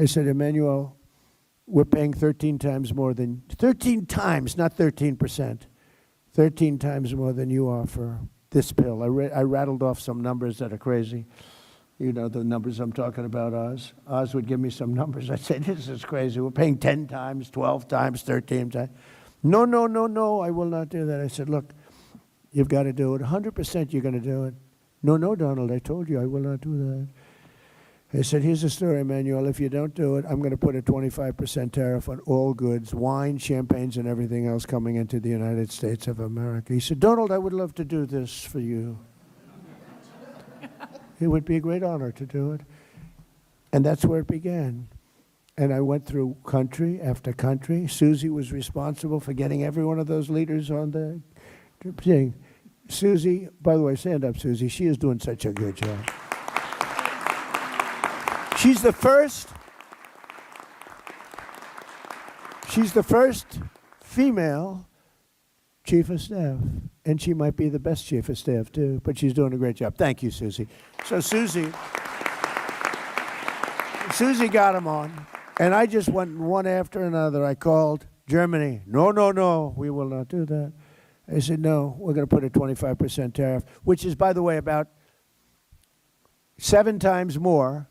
I said, Emmanuel, we're paying 13 times more than, 13 times, not 13%, 13 times more than you are for this pill. I rattled off some numbers that are crazy. You know the numbers I'm talking about, Oz. Oz would give me some numbers. I'd say, this is crazy. We're paying 10 times, 12 times, 13 times. No, I will not do that. I said, look, you've got to do it. 100% you're going to do it. No, Donald, I told you I will not do that. I said, here's the story, Emmanuel. If you don't do it, I'm going to put a 25% tariff on all goods, wine, champagnes, and everything else coming into the United States of America. He said, Donald, I would love to do this for you. It would be a great honor to do it. And that's where it began. And I went through country after country. Susie was responsible for getting every one of those leaders on the seeing. Susie, by the way, stand up, Susie. She is doing such a good job. She's the first female chief of staff, and she might be the best chief of staff too, but she's doing a great job. Thank you, Susie. So Susie got them on, and I just went one after another. I called Germany. No, we will not do that. I said, no, we're going to put a 25% tariff, which is, by the way, about 7 times more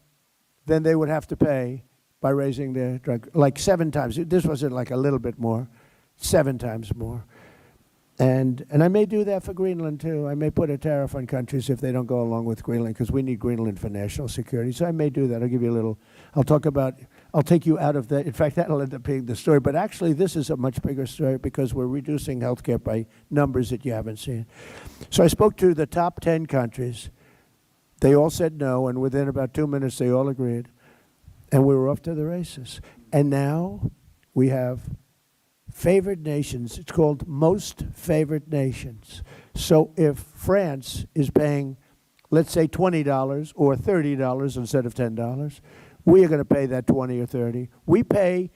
than they would have to pay by raising their drug, like 7 times. This wasn't like a little bit more, 7 times more. And I may do that for Greenland, too. I may put a tariff on countries if they don't go along with Greenland, because we need Greenland for national security. So I may do that. I'll give you a little, I'll take you out of the, in fact, that'll end up being the story. But actually, this is a much bigger story because we're reducing healthcare by numbers that you haven't seen. So I spoke to the top 10 countries. They all said no, and within about 2 minutes, they all agreed. And we were off to the races. And now we have favored nations. It's called most favored nations. So if France is paying, let's say, $20 or $30 instead of $10, we are going to pay that 20 or 30. We pay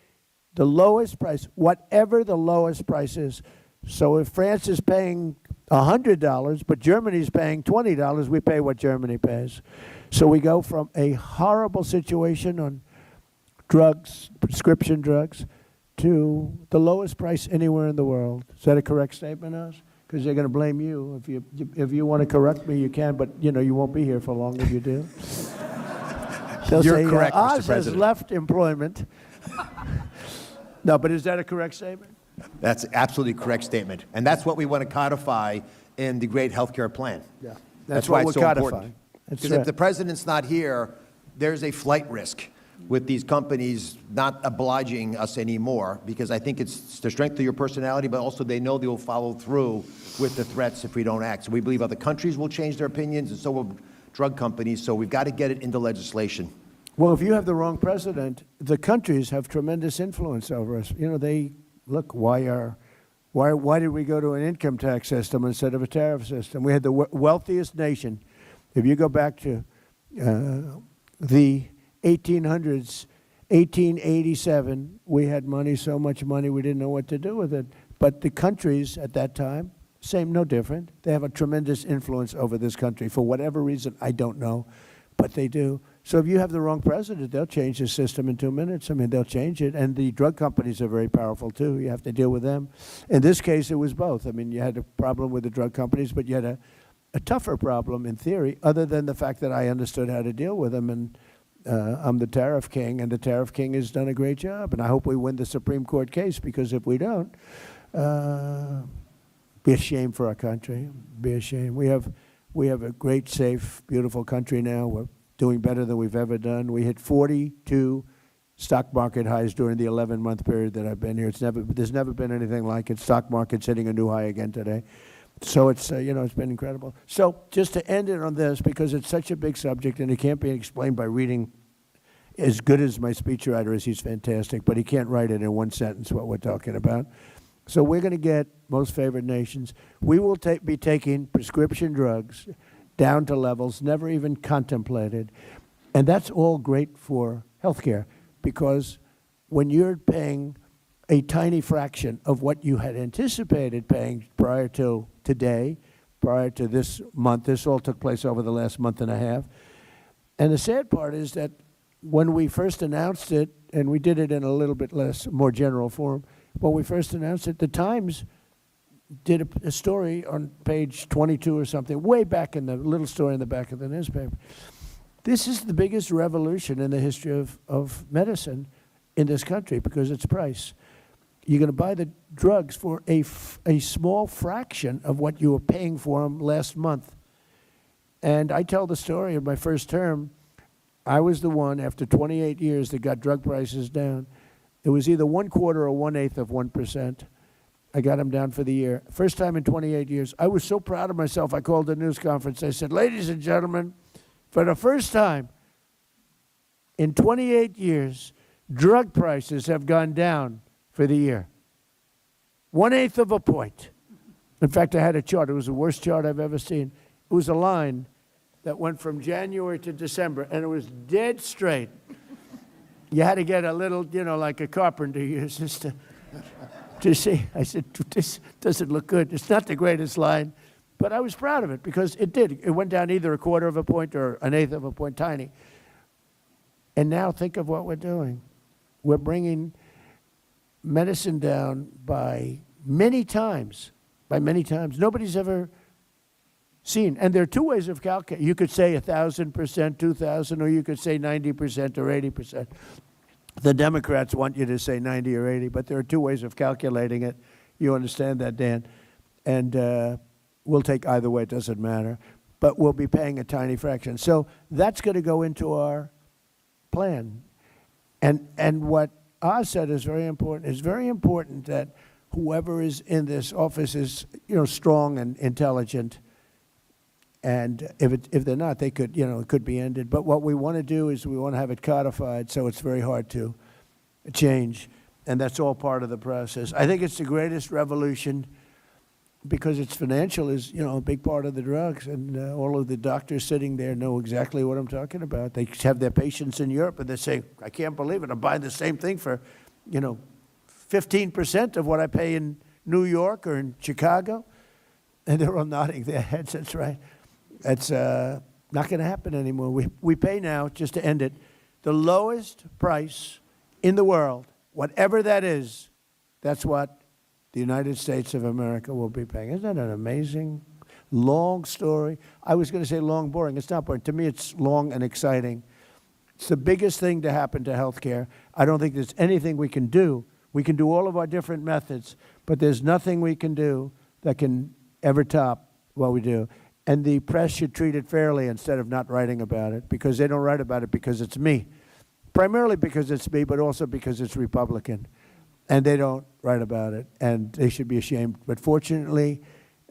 the lowest price, whatever the lowest price is. So if France is paying $100, but Germany's paying $20, we pay what Germany pays. So we go from a horrible situation on drugs, prescription drugs, to the lowest price anywhere in the world. Is that a correct statement, Oz? Because they're going to blame you. If you want to correct me, you can, but you won't be here for long if you do. They'll You're say, correct, Mr. Oz has President. left employment. No, but is that a correct statement? That's absolutely correct statement. And that's what we want to codify in the great healthcare plan. Yeah, That's what why we're it's so codifying. important. That's Because right. if the president's not here, there's a flight risk with these companies not obliging us anymore, because I think it's the strength of your personality, but also they know they will follow through with the threats if we don't act. So we believe other countries will change their opinions, and so will drug companies. So we've got to get it into legislation. Well, if you have the wrong president, the countries have tremendous influence over us. They look, why did we go to an income tax system instead of a tariff system? We had the wealthiest nation. If you go back to the 1800s, 1887, we had money, so much money, we didn't know what to do with it. But the countries at that time, same, no different. They have a tremendous influence over this country. For whatever reason, I don't know, but they do. So if you have the wrong president, they'll change the system in 2 minutes. I mean, they'll change it. And the drug companies are very powerful, too. You have to deal with them. In this case, it was both. I mean, you had a problem with the drug companies, but you had a tougher problem, in theory, other than the fact that I understood how to deal with them. And I'm the tariff king, and the tariff king has done a great job. And I hope we win the Supreme Court case, because if we don't, be a shame for our country. Be a shame. We have a great, safe, beautiful country now. We're doing better than we've ever done. We hit 42 stock market highs during the 11-month period that I've been here. There's never been anything like it. Stock market's hitting a new high again today. So it's it's been incredible. So just to end it on this, because it's such a big subject and it can't be explained by reading. As good as my speechwriter is, he's fantastic, but he can't write it in one sentence what we're talking about. So we're going to get most favored nations. We will be taking prescription drugs down to levels never even contemplated. And that's all great for healthcare, because when you're paying a tiny fraction of what you had anticipated paying prior to today, prior to this month, this all took place over the last month and a half. And the sad part is that when we first announced it, and we did it in a little bit more general form, when we first announced it, the Times did a story on page 22 or something, way back in the little story in the back of the newspaper. This is the biggest revolution in the history of medicine in this country, because it's price. You're going to buy the drugs for a small fraction of what you were paying for them last month. And I tell the story of my first term. I was the one, after 28 years, that got drug prices down. It was either 1/4 or 1/8 of 1%. I got them down for the year. First time in 28 years. I was so proud of myself, I called a news conference. I said, ladies and gentlemen, for the first time in 28 years, drug prices have gone down for the year. 1/8 of a point. In fact, I had a chart. It was the worst chart I've ever seen. It was a line that went from January to December, and it was dead straight. You had to get a little, like a carpenter uses to see. I said, this doesn't look good. It's not the greatest line, but I was proud of it because it did. It went down either a quarter of a point or an eighth of a point, tiny. And now think of what we're doing. We're bringing medicine down by many times. Nobody's ever seen. And there are two ways of calculating. You could say 1,000%, 2,000, or you could say 90% or 80%. The Democrats want you to say 90 or 80, but there are two ways of calculating it. You understand that, Dan? And we'll take either way. It doesn't matter. But we'll be paying a tiny fraction. So that's going to go into our plan. And what Oz said is very important. It's very important that whoever is in this office is, strong and intelligent. And if they're not, they could, it could be ended. But what we want to do is we want to have it codified so it's very hard to change. And that's all part of the process. I think it's the greatest revolution because it's financial is, a big part of the drugs. And all of the doctors sitting there know exactly what I'm talking about. They have their patients in Europe and they say, I can't believe it. I'm buying the same thing for, 15% of what I pay in New York or in Chicago. And they're all nodding their heads. That's right. That's not going to happen anymore. We pay now, just to end it, the lowest price in the world, whatever that is, that's what the United States of America will be paying. Isn't that an amazing, long story? I was going to say long, boring. It's not boring. To me, it's long and exciting. It's the biggest thing to happen to healthcare. I don't think there's anything we can do. We can do all of our different methods, but there's nothing we can do that can ever top what we do. And the press should treat it fairly instead of not writing about it, because they don't write about it because it's me. Primarily because it's me, but also because it's Republican. And they don't write about it, and they should be ashamed. But fortunately,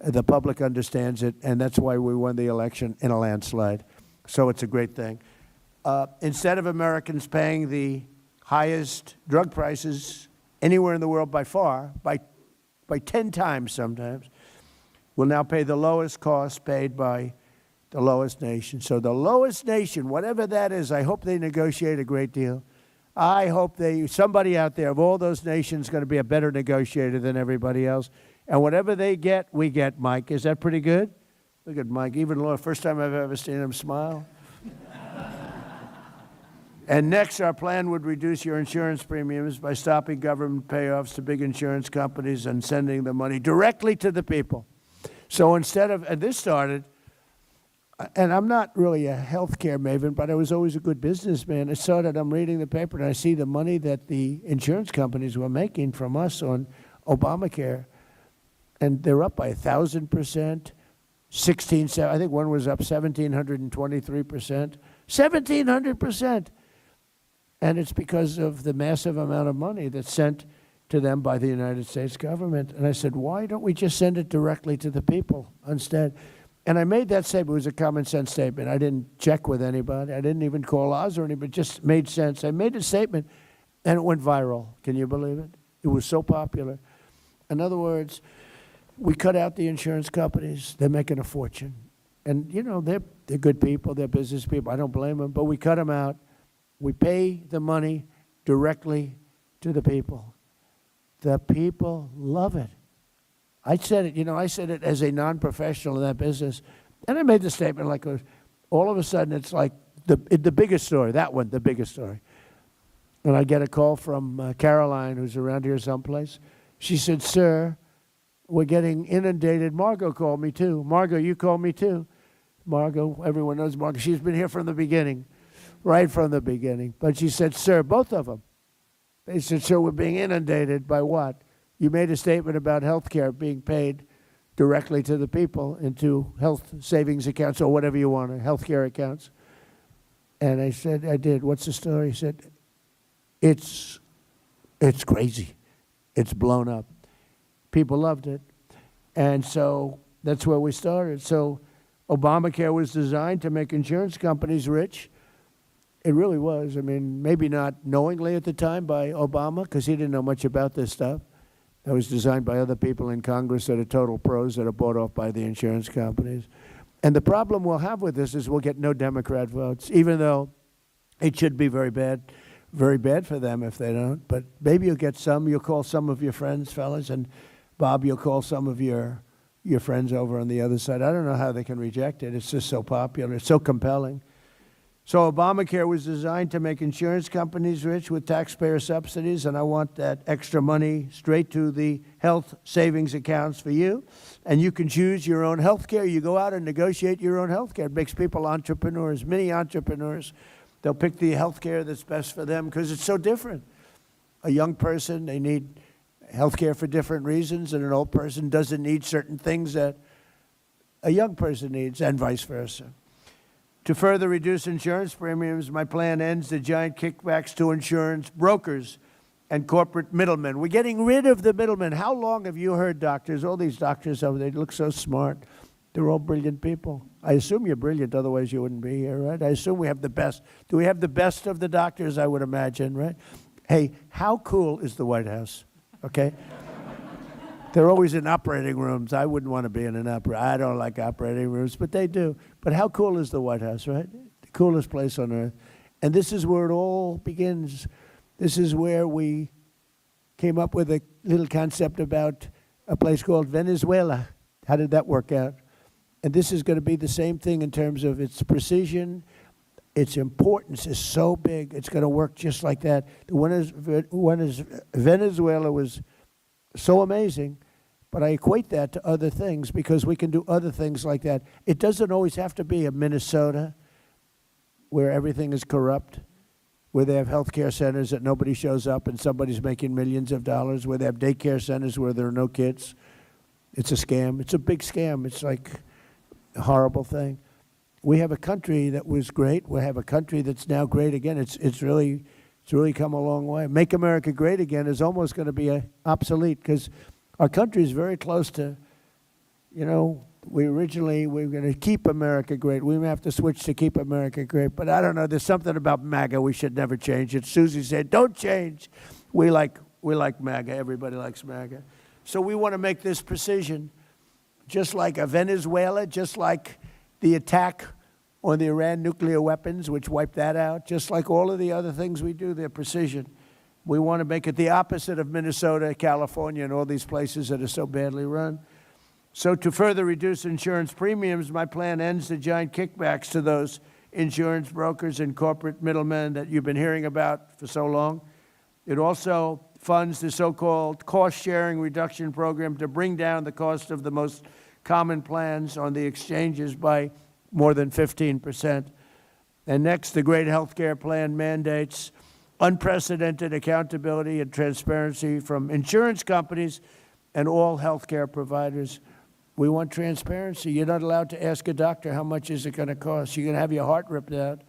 the public understands it, and that's why we won the election in a landslide. So it's a great thing. Instead of Americans paying the highest drug prices anywhere in the world by far, by 10 times sometimes, will now pay the lowest cost paid by the lowest nation. So the lowest nation, whatever that is, I hope they negotiate a great deal. I hope somebody out there of all those nations is going to be a better negotiator than everybody else. And whatever they get, we get, Mike. Is that pretty good? Look at Mike. Even Laura, first time I've ever seen him smile. And next, our plan would reduce your insurance premiums by stopping government payoffs to big insurance companies and sending the money directly to the people. So instead of, and this started, and I'm not really a healthcare maven, but I was always a good businessman. It started, I'm reading the paper, and I see the money that the insurance companies were making from us on Obamacare. And they're up by 1,000%, I think one was up 1,723%, 1,700%. And it's because of the massive amount of money that's sent to them by the United States government. And I said, why don't we just send it directly to the people instead? And I made that statement. It was a common sense statement. I didn't check with anybody. I didn't even call Oz or anybody. It just made sense. I made a statement, and it went viral. Can you believe it? It was so popular. In other words, we cut out the insurance companies. They're making a fortune. And, they're good people. They're business people. I don't blame them. But we cut them out. We pay the money directly to the people. The people love it. I said it, I said it as a non-professional in that business. And I made the statement like, all of a sudden, it's like the biggest story, that one, the biggest story. And I get a call from Caroline, who's around here someplace. She said, sir, we're getting inundated. Margot called me too. Margot, you called me too. Margot, everyone knows Margot. She's been here from the beginning, right from the beginning. But she said, sir, both of them. They said, sir, we're being inundated by what? You made a statement about health care being paid directly to the people into health savings accounts or whatever you want, health care accounts. And I said, I did. What's the story? He said, it's crazy. It's blown up. People loved it. And so that's where we started. So Obamacare was designed to make insurance companies rich. It really was. I mean, maybe not knowingly at the time by Obama, because he didn't know much about this stuff. that was designed by other people in Congress that are total pros that are bought off by the insurance companies. And the problem we'll have with this is we'll get no Democrat votes, even though it should be very bad for them if they don't. But maybe you'll get some. You'll call some of your friends, fellas, and Bob, you'll call some of your friends over on the other side. I don't know how they can reject it. It's just so popular. It's so compelling. So Obamacare was designed to make insurance companies rich with taxpayer subsidies, and I want that extra money straight to the health savings accounts for you. And you can choose your own health care. You go out and negotiate your own health care. It makes people entrepreneurs, mini entrepreneurs. They'll pick the health care that's best for them because it's so different. A young person, they need health care for different reasons, and an old person doesn't need certain things that a young person needs, and vice versa. To further reduce insurance premiums, my plan ends the giant kickbacks to insurance brokers and corporate middlemen. We're getting rid of the middlemen. How long have you heard doctors, all these doctors over there, look so smart. They're all brilliant people. I assume you're brilliant, otherwise you wouldn't be here, right? I assume we have the best. Do we have the best of the doctors? I would imagine, right? Hey, how cool is the White House, okay? They're always in operating rooms. I wouldn't want to be in an I don't like operating rooms, but they do. But how cool is the White House, right? The coolest place on earth. And this is where it all begins. This is where we came up with a little concept about a place called Venezuela. How did that work out? And this is going to be the same thing in terms of its precision. Its importance is so big, it's going to work just like that. Venezuela was so amazing, but I equate that to other things because we can do other things like that. It doesn't always have to be a Minnesota where everything is corrupt, where they have health care centers that nobody shows up and somebody's making millions of dollars, where they have daycare centers where there are no kids. It's a scam. It's a big scam. It's like a horrible thing. We have a country that was great. We have a country that's now great again. It's really come a long way. Make America Great Again is almost going to be obsolete because our country is very close to, we were going to keep America great. We may have to switch to keep America great. But I don't know. There's something about MAGA. We should never change it. Susie said, don't change. We like MAGA. Everybody likes MAGA. So we want to make this precision, just like a Venezuela, just like the attack on the Iran nuclear weapons, which wiped that out, just like all of the other things we do, they're precision. We want to make it the opposite of Minnesota, California, and all these places that are so badly run. So to further reduce insurance premiums, my plan ends the giant kickbacks to those insurance brokers and corporate middlemen that you've been hearing about for so long. It also funds the so-called cost-sharing reduction program to bring down the cost of the most common plans on the exchanges by more than 15%. And next, the great health care plan mandates unprecedented accountability and transparency from insurance companies and all health care providers. We want transparency. You're not allowed to ask a doctor how much is it going to cost. You're going to have your heart ripped out,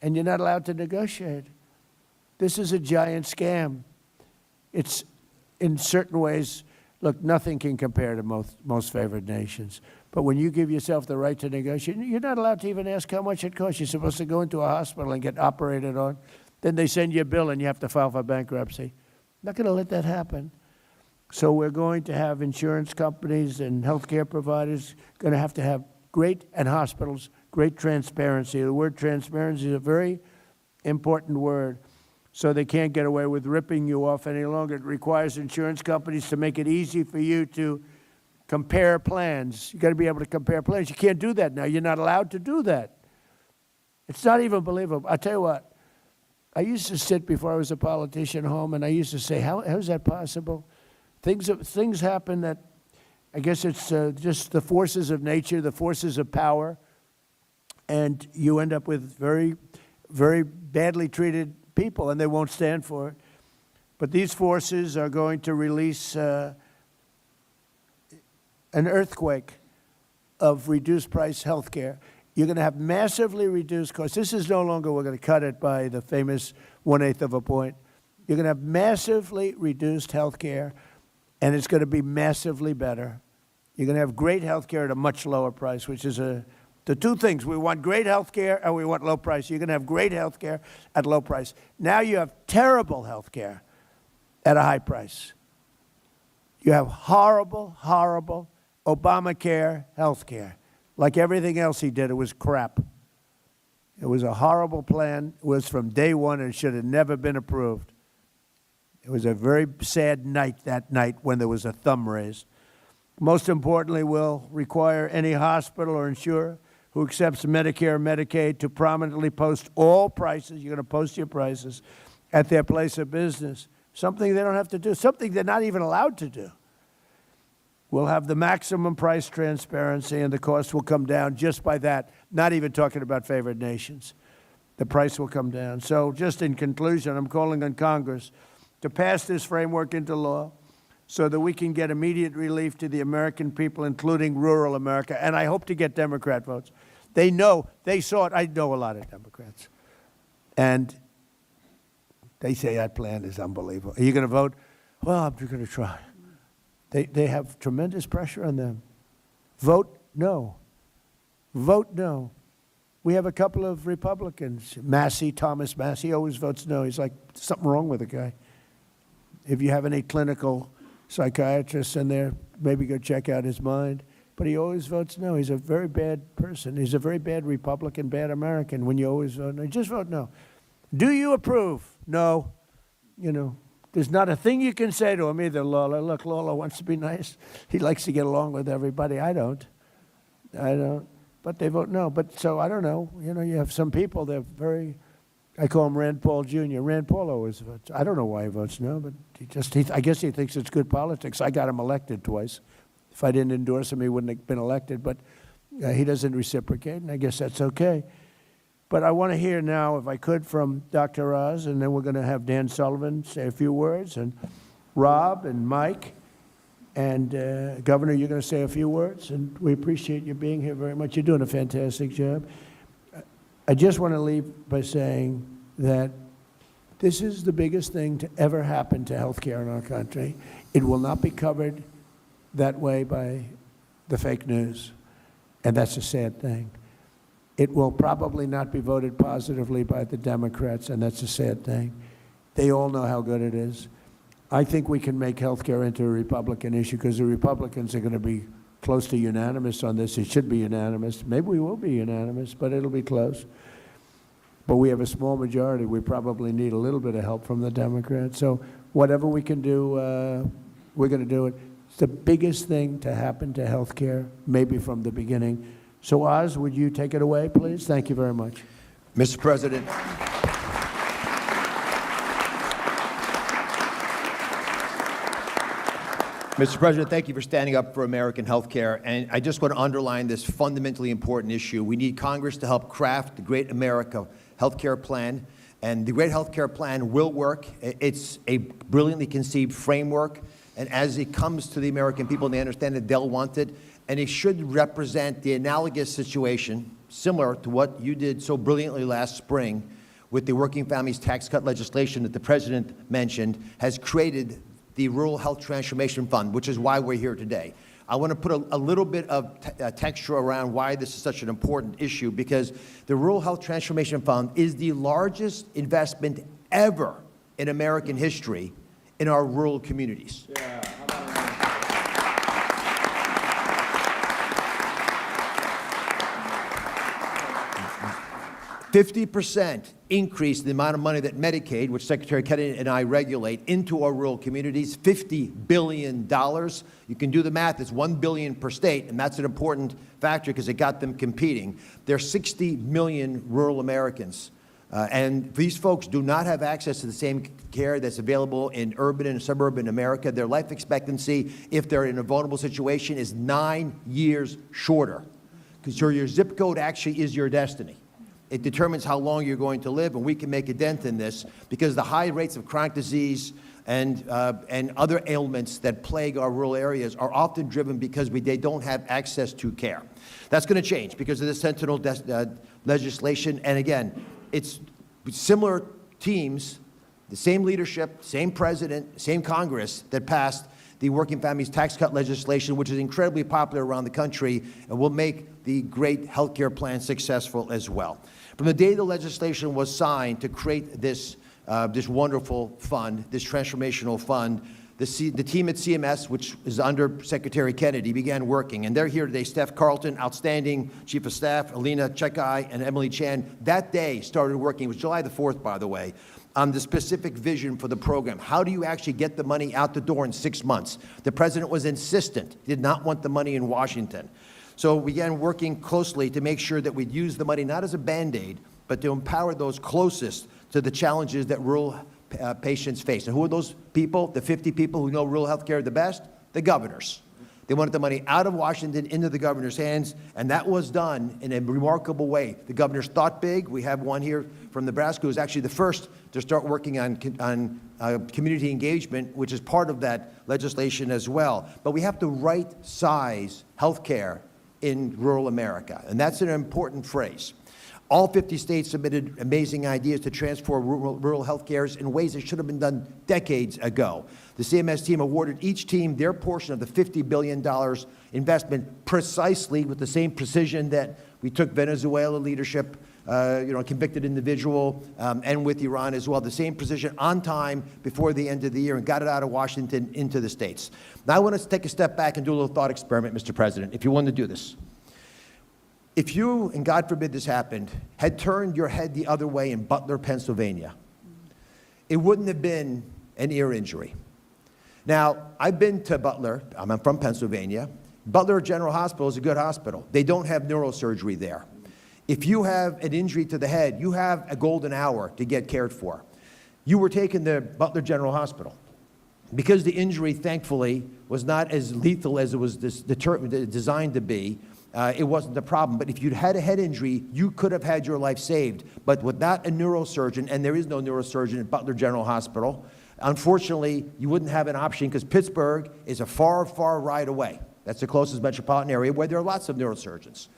and you're not allowed to negotiate. This is a giant scam. It's, in certain ways, look, nothing can compare to most favored nations. But when you give yourself the right to negotiate, you're not allowed to even ask how much it costs. You're supposed to go into a hospital and get operated on. Then they send you a bill and you have to file for bankruptcy. I'm not going to let that happen. So we're going to have insurance companies and healthcare providers going to have great, and hospitals, great transparency. The word transparency is a very important word. So they can't get away with ripping you off any longer. It requires insurance companies to make it easy for you to compare plans. You've got to be able to compare plans. You can't do that now. You're not allowed to do that. It's not even believable. I tell you what, I used to sit before I was a politician home, and I used to say, how is that possible? Things happen that, I guess it's just the forces of nature, the forces of power, and you end up with very, very badly treated people, and they won't stand for it. But these forces are going to release an earthquake of reduced price health care. You're going to have massively reduced costs. This is no longer we're going to cut it by the famous 1/8 of a point. You're going to have massively reduced health care, and it's going to be massively better. You're going to have great health care at a much lower price, which is the two things. We want great health care and we want low price. You're going to have great health care at low price. Now you have terrible health care at a high price. You have horrible, horrible Obamacare health care. Like everything else he did, it was crap. It was a horrible plan. It was from day one and should have never been approved. It was a very sad night that night when there was a thumb raised. Most importantly, will require any hospital or insurer who accepts Medicare or Medicaid to prominently post all prices. You're going to post your prices at their place of business. Something they don't have to do, something they're not even allowed to do. We'll have the maximum price transparency, and the cost will come down just by that, not even talking about favored nations. The price will come down. So just in conclusion, I'm calling on Congress to pass this framework into law so that we can get immediate relief to the American people, including rural America. And I hope to get Democrat votes. They know, they saw it. I know a lot of Democrats. And they say that plan is unbelievable. Are you going to vote? Well, I'm going to try. They have tremendous pressure on them. Vote no. Vote no. We have a couple of Republicans. Thomas Massey always votes no. He's like, something wrong with the guy. If you have any clinical psychiatrists in there, maybe go check out his mind. But he always votes no. He's a very bad person. He's a very bad Republican, bad American when you always vote no. Just vote no. Do you approve? No. You know, there's not a thing you can say to him either, Lola. Look, Lola wants to be nice. He likes to get along with everybody. I don't. But they vote no. But so I don't know. You know, you have some people, they're very, I call him Rand Paul Jr. Rand Paul always votes. I don't know why he votes no, but I guess he thinks it's good politics. I got him elected twice. If I didn't endorse him, he wouldn't have been elected. But he doesn't reciprocate, and I guess that's okay. But I want to hear now, if I could, from Dr. Oz, and then we're going to have Dan Sullivan say a few words, and Rob and Mike, and Governor, you're going to say a few words, and we appreciate you being here very much. You're doing a fantastic job. I just want to leave by saying that this is the biggest thing to ever happen to health care in our country. It will not be covered that way by the fake news, and that's a sad thing. It will probably not be voted positively by the Democrats, and that's a sad thing. They all know how good it is. I think we can make health care into a Republican issue because the Republicans are going to be close to unanimous on this. It should be unanimous. Maybe we will be unanimous, but it'll be close. But we have a small majority. We probably need a little bit of help from the Democrats. So whatever we can do, we're going to do it. It's the biggest thing to happen to health care, maybe from the beginning. So Oz, would you take it away, please? Thank you very much. Mr. President. Mr. President, thank you for standing up for American health care. And I just want to underline this fundamentally important issue. We need Congress to help craft the Great America Health Care Plan. And the Great Health Care Plan will work. It's a brilliantly conceived framework. And as it comes to the American people and they understand it, they'll want it. And it should represent the analogous situation, similar to what you did so brilliantly last spring with the Working Families Tax Cut legislation that the President mentioned, has created the Rural Health Transformation Fund, which is why we're here today. I want to put a little bit of texture around why this is such an important issue, because the Rural Health Transformation Fund is the largest investment ever in American history in our rural communities. Yeah. 50% increase in the amount of money that Medicaid, which Secretary Kennedy and I regulate, into our rural communities, $50 billion. You can do the math, it's $1 billion per state, and that's an important factor because it got them competing. There are 60 million rural Americans, and these folks do not have access to the same care that's available in urban and suburban America. Their life expectancy, if they're in a vulnerable situation, is 9 years shorter, because your zip code actually is your destiny. It determines how long you're going to live, and we can make a dent in this because the high rates of chronic disease and other ailments that plague our rural areas are often driven because they don't have access to care. That's going to change because of the Sentinel legislation. And again, it's similar teams, the same leadership, same president, same Congress that passed the Working Families Tax Cut legislation, which is incredibly popular around the country and will make the great health care plan successful as well. From the day the legislation was signed to create this wonderful fund, this transformational fund, the team at CMS, which is under Secretary Kennedy, began working. And they're here today. Steph Carlton, outstanding Chief of Staff, Alina Chekai, and Emily Chan, that day started working. It was July the 4th, by the way, on the specific vision for the program. How do you actually get the money out the door in 6 months? The president was insistent. He did not want the money in Washington. So we began working closely to make sure that we'd use the money not as a Band-Aid, but to empower those closest to the challenges that rural patients face. And who are those people, the 50 people who know rural health care the best? The governors. They wanted the money out of Washington into the governor's hands, and that was done in a remarkable way. The governors thought big. We have one here from Nebraska who was actually the first to start working on community engagement, which is part of that legislation as well. But we have to right-size health care in rural America, and that's an important phrase. All 50 states submitted amazing ideas to transform rural health care in ways that should have been done decades ago. The CMS team awarded each team their portion of the $50 billion investment precisely with the same precision that we took Venezuela leadership, a convicted individual, and with Iran as well, the same precision on time before the end of the year, and got it out of Washington into the states. Now I want to take a step back and do a little thought experiment, Mr. President, if you want to do this. If you, and God forbid this happened, had turned your head the other way in Butler, Pennsylvania, it wouldn't have been an ear injury. Now, I've been to Butler. I'm from Pennsylvania. Butler General Hospital is a good hospital. They don't have neurosurgery there. If you have an injury to the head, you have a golden hour to get cared for. You were taken to Butler General Hospital. Because the injury, thankfully, was not as lethal as it was designed to be, it wasn't a problem. But if you'd had a head injury, you could have had your life saved. But without a neurosurgeon, and there is no neurosurgeon at Butler General Hospital, unfortunately, you wouldn't have an option because Pittsburgh is a far, far ride away. That's the closest metropolitan area where there are lots of neurosurgeons.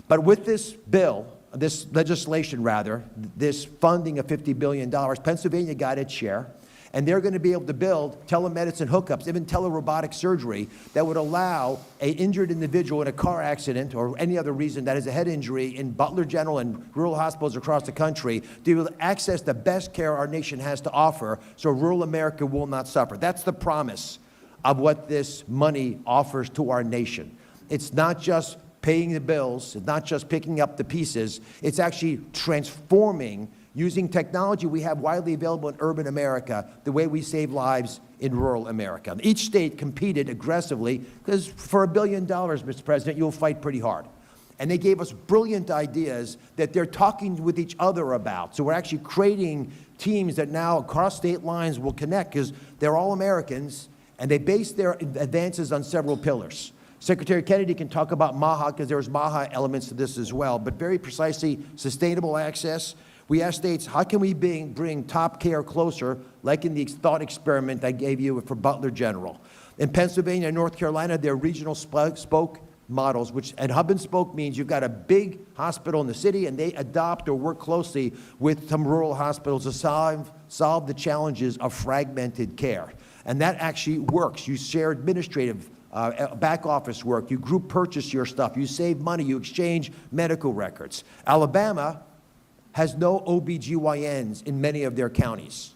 But with this bill, this legislation rather, this funding of $50 billion, Pennsylvania got its share. And they're going to be able to build telemedicine hookups, even telerobotic surgery, that would allow an injured individual in a car accident or any other reason that is a head injury in Butler General and rural hospitals across the country to be able to access the best care our nation has to offer so rural America will not suffer. That's the promise of what this money offers to our nation. It's not just paying the bills, it's not just picking up the pieces, it's actually transforming using technology we have widely available in urban America, the way we save lives in rural America. Each state competed aggressively because for $1 billion, Mr. President, you'll fight pretty hard. And they gave us brilliant ideas that they're talking with each other about. So we're actually creating teams that now across state lines will connect because they're all Americans and they base their advances on several pillars. Secretary Kennedy can talk about MAHA because there's MAHA elements to this as well, but very precisely sustainable access. We asked states, how can we bring top care closer, like in the thought experiment I gave you for Butler General. In Pennsylvania and North Carolina, there are regional spoke models, which and hub and spoke means you've got a big hospital in the city and they adopt or work closely with some rural hospitals to solve the challenges of fragmented care. And that actually works. You share administrative back office work, you group purchase your stuff, you save money, you exchange medical records. Alabama has no OBGYNs in many of their counties.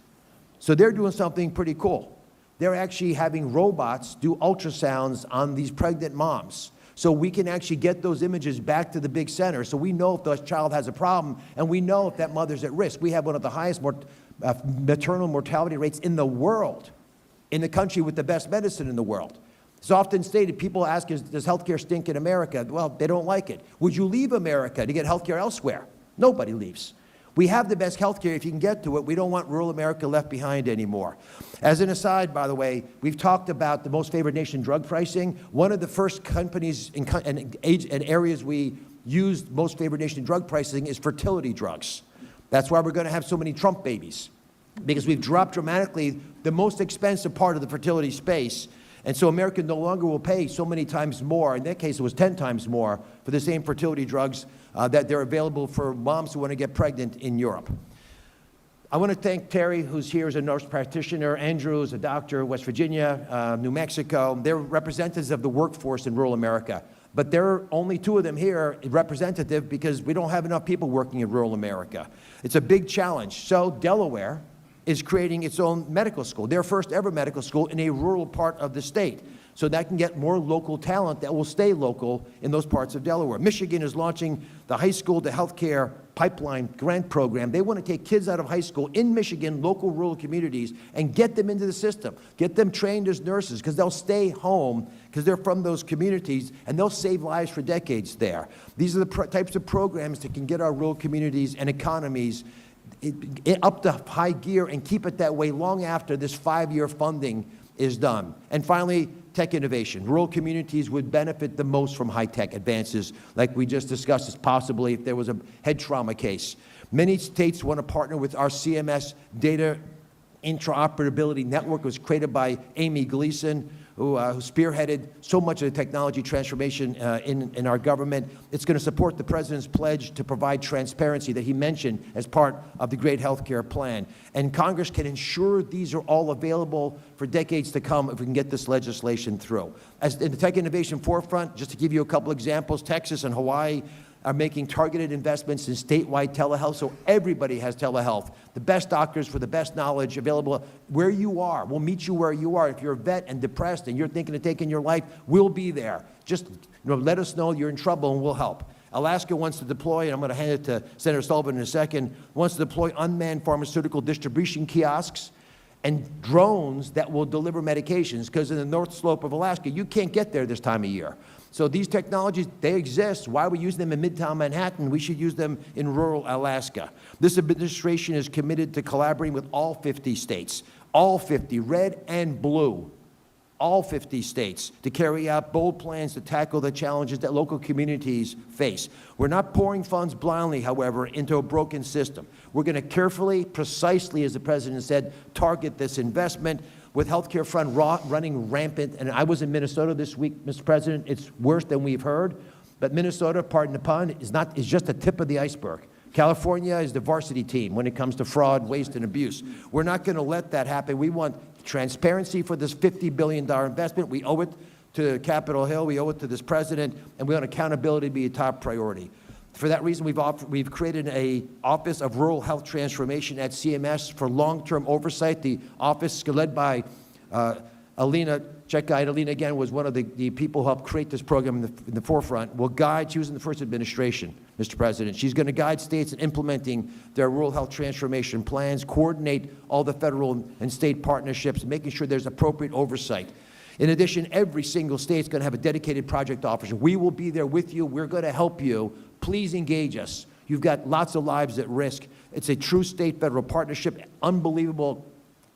So they're doing something pretty cool. They're actually having robots do ultrasounds on these pregnant moms. So we can actually get those images back to the big center so we know if the child has a problem and we know if that mother's at risk. We have one of the highest maternal mortality rates in the world, in the country with the best medicine in the world. It's often stated, people ask, does healthcare stink in America? Well, they don't like it. Would you leave America to get healthcare elsewhere? Nobody leaves. We have the best health care if you can get to it. We don't want rural America left behind anymore. As an aside, by the way, we've talked about the most favored nation drug pricing. One of the first companies and areas we used most favored nation drug pricing is fertility drugs. That's why we're going to have so many Trump babies, because we've dropped dramatically the most expensive part of the fertility space. And so America no longer will pay so many times more, in that case it was 10 times more, for the same fertility drugs that they're available for moms who want to get pregnant in Europe. I want to thank Terry, who's here as a nurse practitioner, Andrew, who's a doctor, West Virginia, New Mexico. They're representatives of the workforce in rural America. But there are only two of them here representative because we don't have enough people working in rural America. It's a big challenge. So Delaware is creating its own medical school, their first ever medical school in a rural part of the state. So that can get more local talent that will stay local in those parts of Delaware. Michigan is launching the high school to healthcare pipeline grant program. They want to take kids out of high school in Michigan, local rural communities, and get them into the system, get them trained as nurses, because they'll stay home because they're from those communities, and they'll save lives for decades there. These are the types of programs that can get our rural communities and economies up to high gear and keep it that way long after this 5-year funding is done. And finally, tech innovation. Rural communities would benefit the most from high-tech advances, like we just discussed, as possibly if there was a head trauma case. Many states want to partner with our CMS data interoperability network. It was created by Amy Gleason, who spearheaded so much of the technology transformation in our government. It's going to support the President's pledge to provide transparency that he mentioned as part of the great health care plan. And Congress can ensure these are all available for decades to come if we can get this legislation through. As in the tech innovation forefront, just to give you a couple examples, Texas and Hawaii are making targeted investments in statewide telehealth, so everybody has telehealth. The best doctors for the best knowledge available where you are. We'll meet you where you are. If you're a vet and depressed and you're thinking of taking your life, we'll be there. Just let us know you're in trouble and we'll help. Alaska wants to deploy, and I'm going to hand it to Senator Sullivan in a second, wants to deploy unmanned pharmaceutical distribution kiosks and drones that will deliver medications, because in the North Slope of Alaska, you can't get there this time of year. So these technologies, they exist. Why are we using them in Midtown Manhattan? We should use them in rural Alaska. This administration is committed to collaborating with all 50 states, all 50, red and blue, all 50 states, to carry out bold plans to tackle the challenges that local communities face. We're not pouring funds blindly, however, into a broken system. We're going to carefully, precisely, as the President said, target this investment. With healthcare fund running rampant, and I was in Minnesota this week, Mr. President, it's worse than we've heard, but Minnesota, pardon the pun, is just the tip of the iceberg. California is the varsity team when it comes to fraud, waste, and abuse. We're not going to let that happen. We want transparency for this $50 billion investment. We owe it to Capitol Hill, we owe it to this President, and we want accountability to be a top priority. For that reason, we've created an Office of Rural Health Transformation at CMS for long-term oversight. The office, led by Alina Cheka. Alina, again, was one of the people who helped create this program in the forefront, will guide. She was in the first administration, Mr. President. She's going to guide states in implementing their rural health transformation plans, coordinate all the federal and state partnerships, making sure there's appropriate oversight. In addition, every single state is going to have a dedicated project officer. We will be there with you. We're going to help you. Please engage us. You've got lots of lives at risk. It's a true state-federal partnership, unbelievable,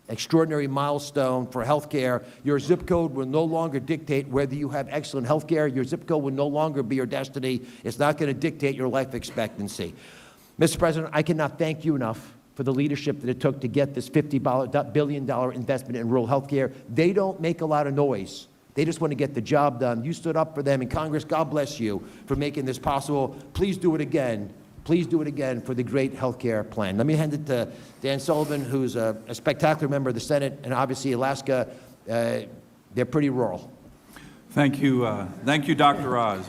extraordinary milestone for health care. Your zip code will no longer dictate whether you have excellent health care. Your zip code will no longer be your destiny. It's not going to dictate your life expectancy. Mr. President, I cannot thank you enough for the leadership that it took to get this $50 billion investment in rural health care. They don't make a lot of noise. They just want to get the job done. You stood up for them in Congress. God bless you for making this possible. Please do it again. Please do it again for the great health care plan. Let me hand it to Dan Sullivan, who's a spectacular member of the Senate, and obviously Alaska, they're pretty rural. Thank you, Dr. Oz.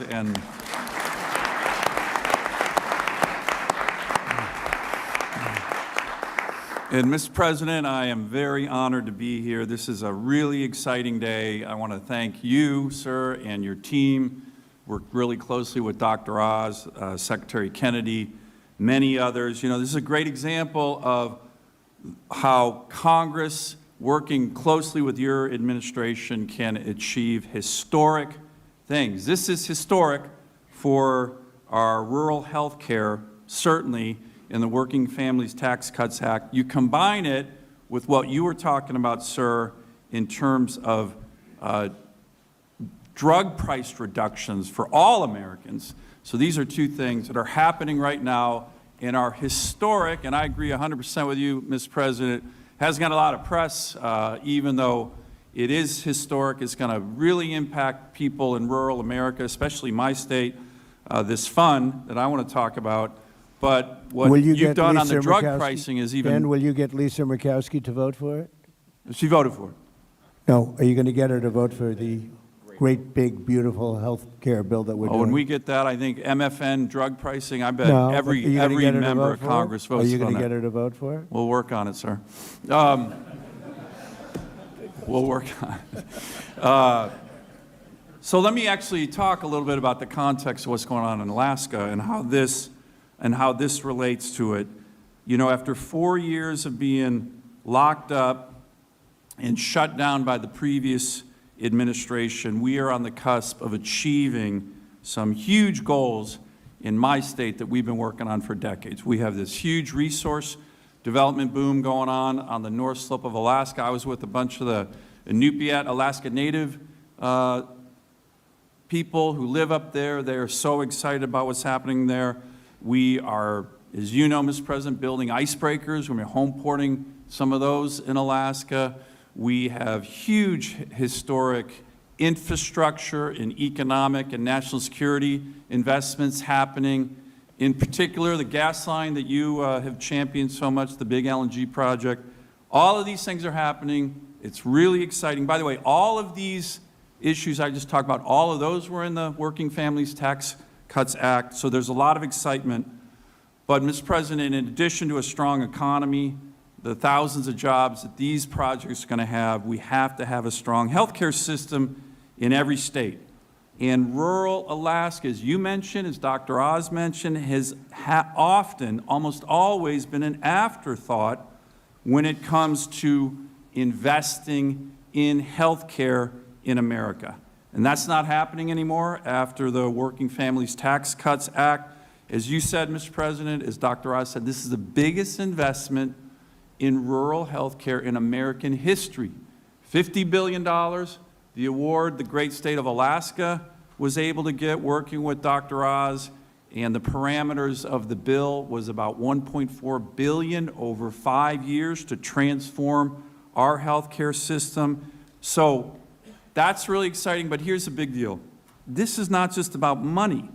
And Mr. President, I am very honored to be here. This is a really exciting day. I want to thank you, sir, and your team. Worked really closely with Dr. Oz, Secretary Kennedy, many others. You know, this is a great example of how Congress, working closely with your administration, can achieve historic things. This is historic for our rural health care, certainly, in the Working Families Tax Cuts Act. You combine it with what you were talking about, sir, in terms of drug price reductions for all Americans. So these are two things that are happening right now and are historic, and I agree 100% with you, Mr. President. Hasn't got a lot of press, even though it is historic. It's going to really impact people in rural America, especially my state, this fund that I want to talk about. But what you've done on the drug pricing is even... Ben, will you get Lisa Murkowski to vote for it? She voted for it. No. Are you going to get her to vote for the... great, big, beautiful health care bill that we're doing. When we get that, I think MFN drug pricing, I bet No, but are every you gonna get her to member vote of for it? Congress votes Are you on going to that. get her to vote for it? We'll work on it, sir. We'll work on it. So let me actually talk a little bit about the context of what's going on in Alaska and how this relates to it. You know, after 4 years of being locked up and shut down by the previous administration, we are on the cusp of achieving some huge goals in my state that we've been working on for decades. We have this huge resource development boom going on the North Slope of Alaska. I was with a bunch of the Inupiat, Alaska Native people who live up there. They are so excited about what's happening there. We are, as you know, Mr. President, building icebreakers. We're home porting some of those in Alaska. We have huge historic infrastructure and economic and national security investments happening. In particular, the gas line that you have championed so much, the big LNG project. All of these things are happening. It's really exciting. By the way, all of these issues I just talked about, all of those were in the Working Families Tax Cuts Act, so there's a lot of excitement. But, Mr. President, in addition to a strong economy, the thousands of jobs that these projects are going to have, we have to have a strong healthcare system in every state. And rural Alaska, as you mentioned, as Dr. Oz mentioned, has often, almost always been an afterthought when it comes to investing in healthcare in America. And that's not happening anymore after the Working Families Tax Cuts Act. As you said, Mr. President, as Dr. Oz said, this is the biggest investment in rural health care in American history. $50 billion, the award the great state of Alaska was able to get working with Dr. Oz, and the parameters of the bill was about $1.4 billion over 5 years to transform our health care system. So that's really exciting, but here's the big deal. This is not just about money.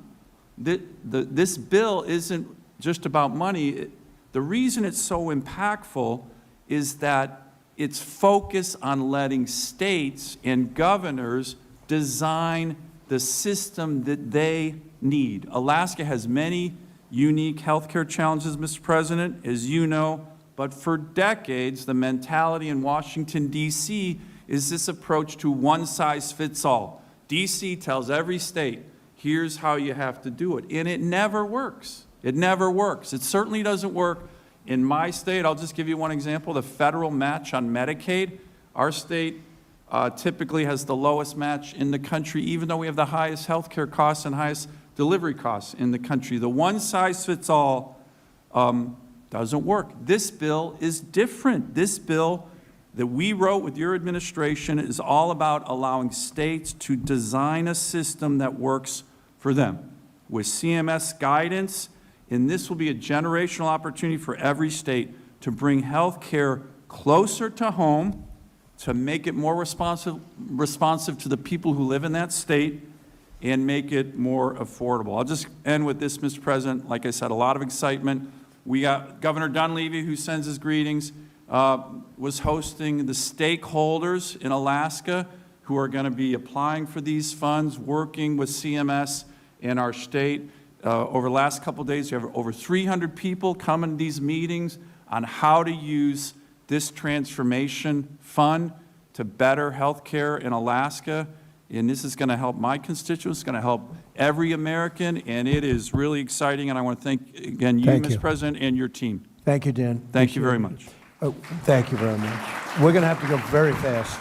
This bill isn't just about money. The reason it's so impactful is that it's focused on letting states and governors design the system that they need. Alaska has many unique healthcare challenges, Mr. President, as you know, but for decades, the mentality in Washington, D.C. is this approach to one size fits all. D.C. tells every state, here's how you have to do it, and it never works. It never works. It certainly doesn't work in my state. I'll just give you one example, the federal match on Medicaid. Our state typically has the lowest match in the country, even though we have the highest health care costs and highest delivery costs in the country. The one size fits all doesn't work. This bill is different. This bill that we wrote with your administration is all about allowing states to design a system that works for them with CMS guidance. And this will be a generational opportunity for every state to bring health care closer to home, to make it more responsive to the people who live in that state, and make it more affordable. I'll just end with this, Mr. President. Like I said, a lot of excitement. We got Governor Dunleavy, who sends his greetings, was hosting the stakeholders in Alaska who are going to be applying for these funds, working with CMS in our state. Over the last couple of days, we have over 300 people coming to these meetings on how to use this transformation fund to better health care in Alaska. And this is going to help my constituents, it's going to help every American, and it is really exciting. And I want to thank, again, Mr. President, and your team. Thank you, Dan. Thank you very much. Oh, thank you very much. We're going to have to go very fast.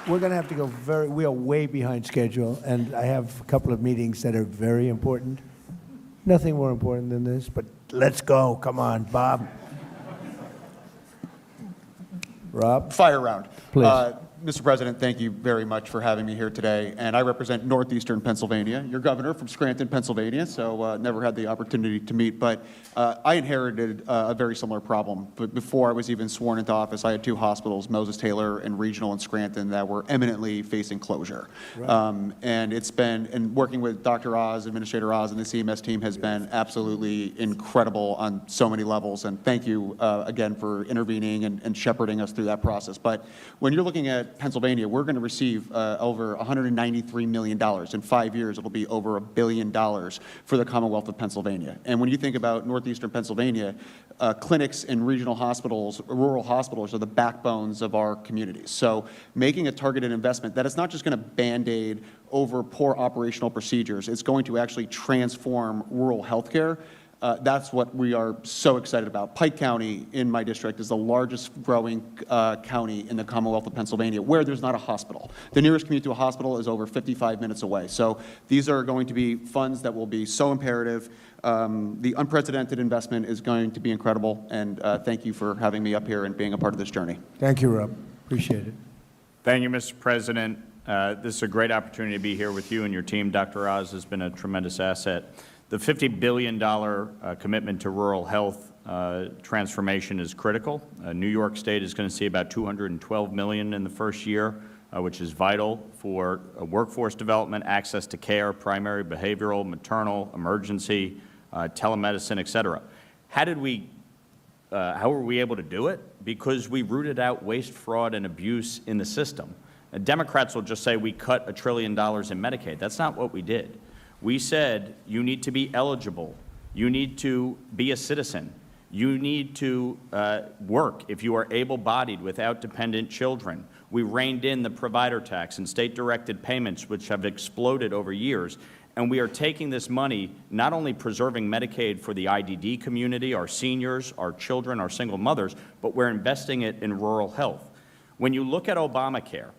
We're going to have to go we are way behind schedule, and I have a couple of meetings that are very important. Nothing more important than this, but let's go. Come on, Bob. Rob? Fire round. Please. Mr. President, thank you very much for having me here today. And I represent northeastern Pennsylvania. Your governor from Scranton, Pennsylvania, so never had the opportunity to meet. But I inherited a very similar problem. But before I was even sworn into office, I had two hospitals, Moses Taylor and Regional in Scranton, that were imminently facing closure. Right. And it's been, and working with Dr. Oz, Administrator Oz, and the CMS team has been absolutely incredible on so many levels. And thank you again for intervening and shepherding us through that process. But when you're looking at Pennsylvania, we're going to receive over $193 million. In 5 years, it'll be over $1 billion for the Commonwealth of Pennsylvania. And when you think about northeastern Pennsylvania, clinics and regional hospitals, rural hospitals are the backbones of our communities. So making a targeted investment that is not just going to Band-Aid over poor operational procedures, it's going to actually transform rural healthcare. That's what we are so excited about. Pike County in my district is the largest growing county in the Commonwealth of Pennsylvania where there's not a hospital. The nearest commute to a hospital is over 55 minutes away. So these are going to be funds that will be so imperative. The unprecedented investment is going to be incredible, and thank you for having me up here and being a part of this journey. Thank you, Rob. Appreciate it. Thank you, Mr. President. This is a great opportunity to be here with you and your team. Dr. Oz has been a tremendous asset. The $50 billion commitment to rural health transformation is critical. New York State is going to see about $212 million in the first year, which is vital for workforce development, access to care, primary, behavioral, maternal, emergency, telemedicine, et cetera. How were we able to do it? Because we rooted out waste, fraud, and abuse in the system. Democrats will just say we cut $1 trillion in Medicaid. That's not what we did. We said you need to be eligible, you need to be a citizen, you need to work if you are able-bodied without dependent children. We reined in the provider tax and state-directed payments, which have exploded over years. And we are taking this money, not only preserving Medicaid for the IDD community, our seniors, our children, our single mothers, but we're investing it in rural health. When you look at Obamacare,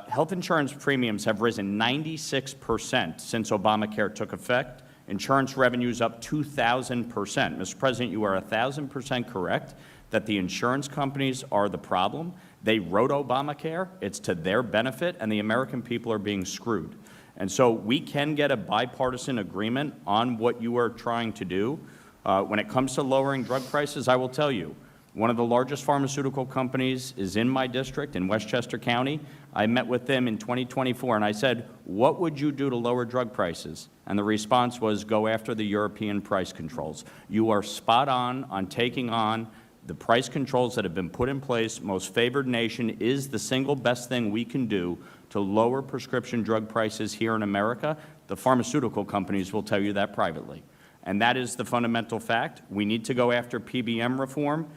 health insurance premiums have risen 96% since Obamacare took effect. Insurance revenues up 2,000%. Mr. President, you are 1,000% correct that the insurance companies are the problem. They wrote Obamacare. It's to their benefit, and the American people are being screwed. And so we can get a bipartisan agreement on what you are trying to do. When it comes to lowering drug prices, I will tell you, one of the largest pharmaceutical companies is in my district in Westchester County. I met with them in 2024, and I said, what would you do to lower drug prices? And the response was, go after the European price controls. You are spot on taking on the price controls that have been put in place. Most favored nation is the single best thing we can do to lower prescription drug prices here in America. The pharmaceutical companies will tell you that privately. And that is the fundamental fact. We need to go after PBM reform.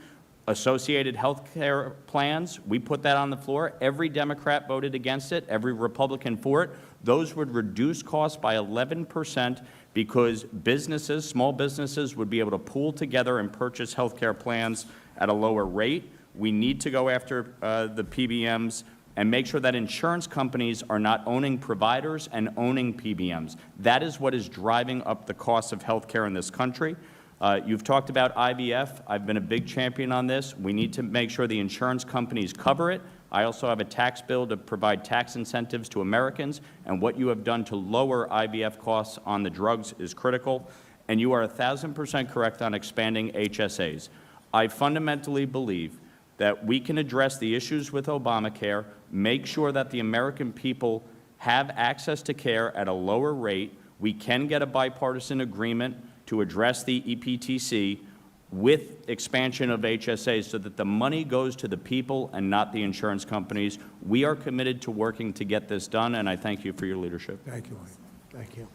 Associated health care plans, we put that on the floor. Every Democrat voted against it, every Republican for it. Those would reduce costs by 11% because businesses, small businesses, would be able to pool together and purchase health care plans at a lower rate. We need to go after the PBMs and make sure that insurance companies are not owning providers and owning PBMs. That is what is driving up the cost of health care in this country. You've talked about IVF. I've been a big champion on this. We need to make sure the insurance companies cover it. I also have a tax bill to provide tax incentives to Americans, and what you have done to lower IVF costs on the drugs is critical. And you are 1,000% correct on expanding HSAs. I fundamentally believe that we can address the issues with Obamacare, make sure that the American people have access to care at a lower rate. We can get a bipartisan agreement to address the EPTC with expansion of HSAs so that the money goes to the people and not the insurance companies. We are committed to working to get this done, and I thank you for your leadership. Thank you. Thank you.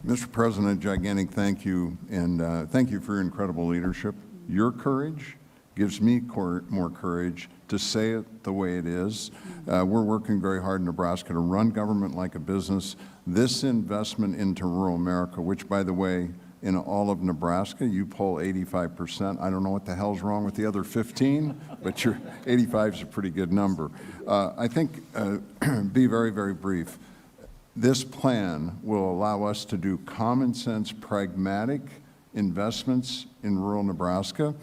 Mr. President, gigantic thank you, and thank you for your incredible leadership. Your courage gives me more courage to say it the way it is. We're working very hard in Nebraska to run government like a business. This investment into rural America, which, by the way, in all of Nebraska, you poll 85%. I don't know what the hell's wrong with the other 15, but your 85 is a pretty good number. I think, be very, very brief. This plan will allow us to do common sense, pragmatic investments in rural Nebraska,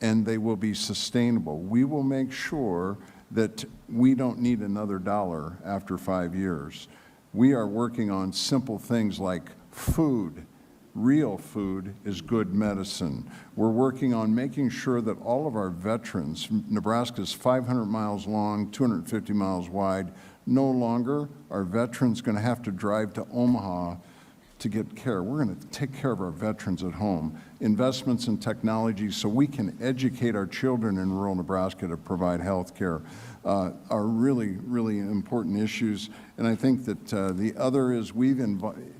and they will be sustainable. We will make sure that we don't need another dollar after 5 years. We are working on simple things like food. Real food is good medicine. We're working on making sure that all of our veterans, Nebraska is 500 miles long, 250 miles wide, no longer are veterans going to have to drive to Omaha to get care. We're going to take care of our veterans at home. Investments in technology so we can educate our children in rural Nebraska to provide health care are really, really important issues. And I think that the other is we've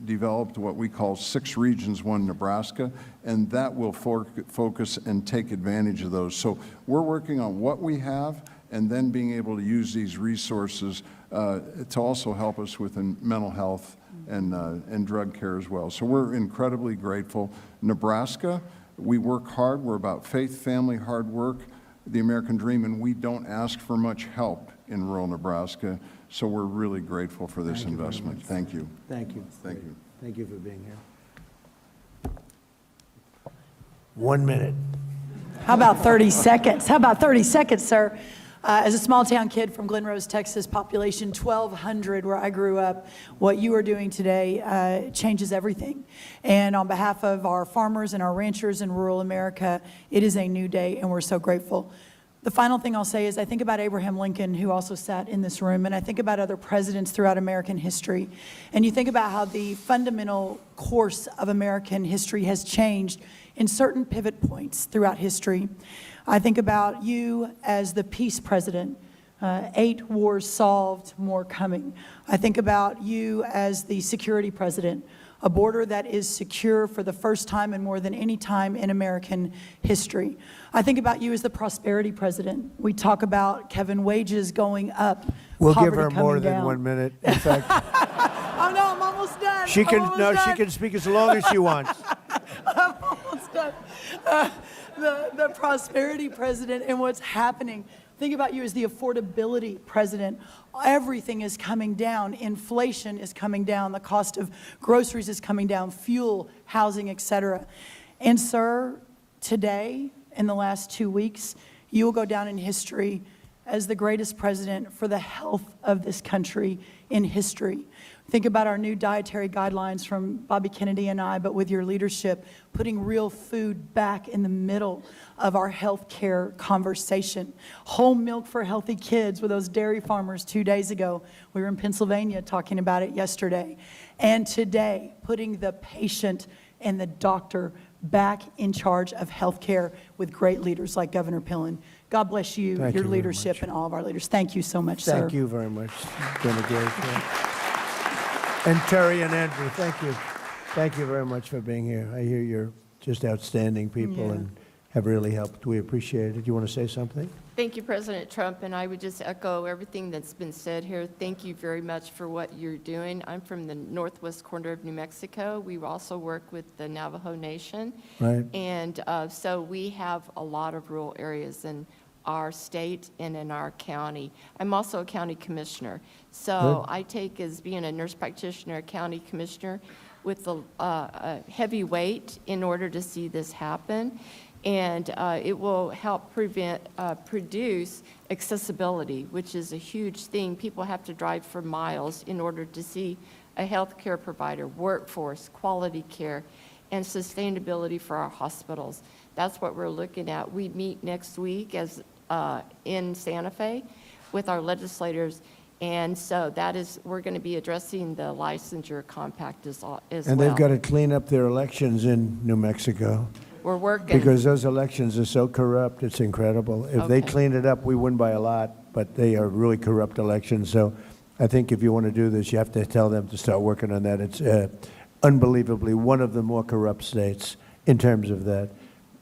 developed what we call 6 Regions, 1 Nebraska, and that will focus and take advantage of those. So we're working on what we have and then being able to use these resources to also help us with mental health and drug care as well. So we're incredibly grateful. Nebraska, we work hard. We're about faith, family, hard work, the American dream, and we don't ask for much help in rural Nebraska. So we're really grateful for this investment. Thank you. Thank you. Thank you. Thank you for being here. 1 minute. How about 30 seconds? How about 30 seconds, sir? As a small town kid from Glen Rose, Texas, population 1,200, where I grew up, what you are doing today changes everything. And on behalf of our farmers and our ranchers in rural America, it is a new day, and we're so grateful. The final thing I'll say is I think about Abraham Lincoln, who also sat in this room, and I think about other presidents throughout American history. And you think about how the fundamental course of American history has changed in certain pivot points throughout history. I think about you as the peace president, 8 wars solved, more coming. I think about you as the security president, a border that is secure for the first time and more than any time in American history. I think about you as the prosperity president. We talk about, Kevin, wages going up. We'll give poverty her more coming than down. 1 minute. In fact, Oh no, I'm almost done. she I'm almost done. she can speak as long as she wants. I'm almost done. The prosperity president and what's happening. Think about you as the affordability president. Everything is coming down. Inflation is coming down. The cost of groceries is coming down, fuel, housing, etc. And sir, today, in the last 2 weeks, you will go down in history as the greatest president for the health of this country in history. Think about our new dietary guidelines from Bobby Kennedy and I, but with your leadership, putting real food back in the middle of our health care conversation. Whole milk for healthy kids with those dairy farmers 2 days ago. We were in Pennsylvania talking about it yesterday. And today, putting the patient and the doctor back in charge of health care with great leaders like Governor Pillen. God bless you, Thank your you very leadership, much. and all of our leaders. Thank you so much, sir. Thank you very much. It's been a great day. And Terry and Andrew, thank you. Thank you very much for being here. I hear you're just outstanding people Yeah. and have really helped. We appreciate it. You want to say something? Thank you, President Trump, and I would just echo everything that's been said here. Thank you very much for what you're doing. I'm from the northwest corner of New Mexico. We also work with the Navajo Nation. Right. And so we have a lot of rural areas in our state and in our county. I'm also a county commissioner. So Good. I take as being a nurse practitioner, a county commissioner, with a heavy weight in order to see this happen. And it will help produce accessibility, which is a huge thing. People have to drive for miles in order to see a health care provider, workforce, quality care, and sustainability for our hospitals. That's what we're looking at. We meet next week in Santa Fe with our legislators. And so we're going to be addressing the licensure compact as well. And they've got to clean up their elections in New Mexico. We're working. Because those elections are so corrupt, it's incredible. If they Okay. clean it up, we win by a lot, but they are really corrupt elections. So I think if you want to do this, you have to tell them to start working on that. It's unbelievably one of the more corrupt states in terms of that.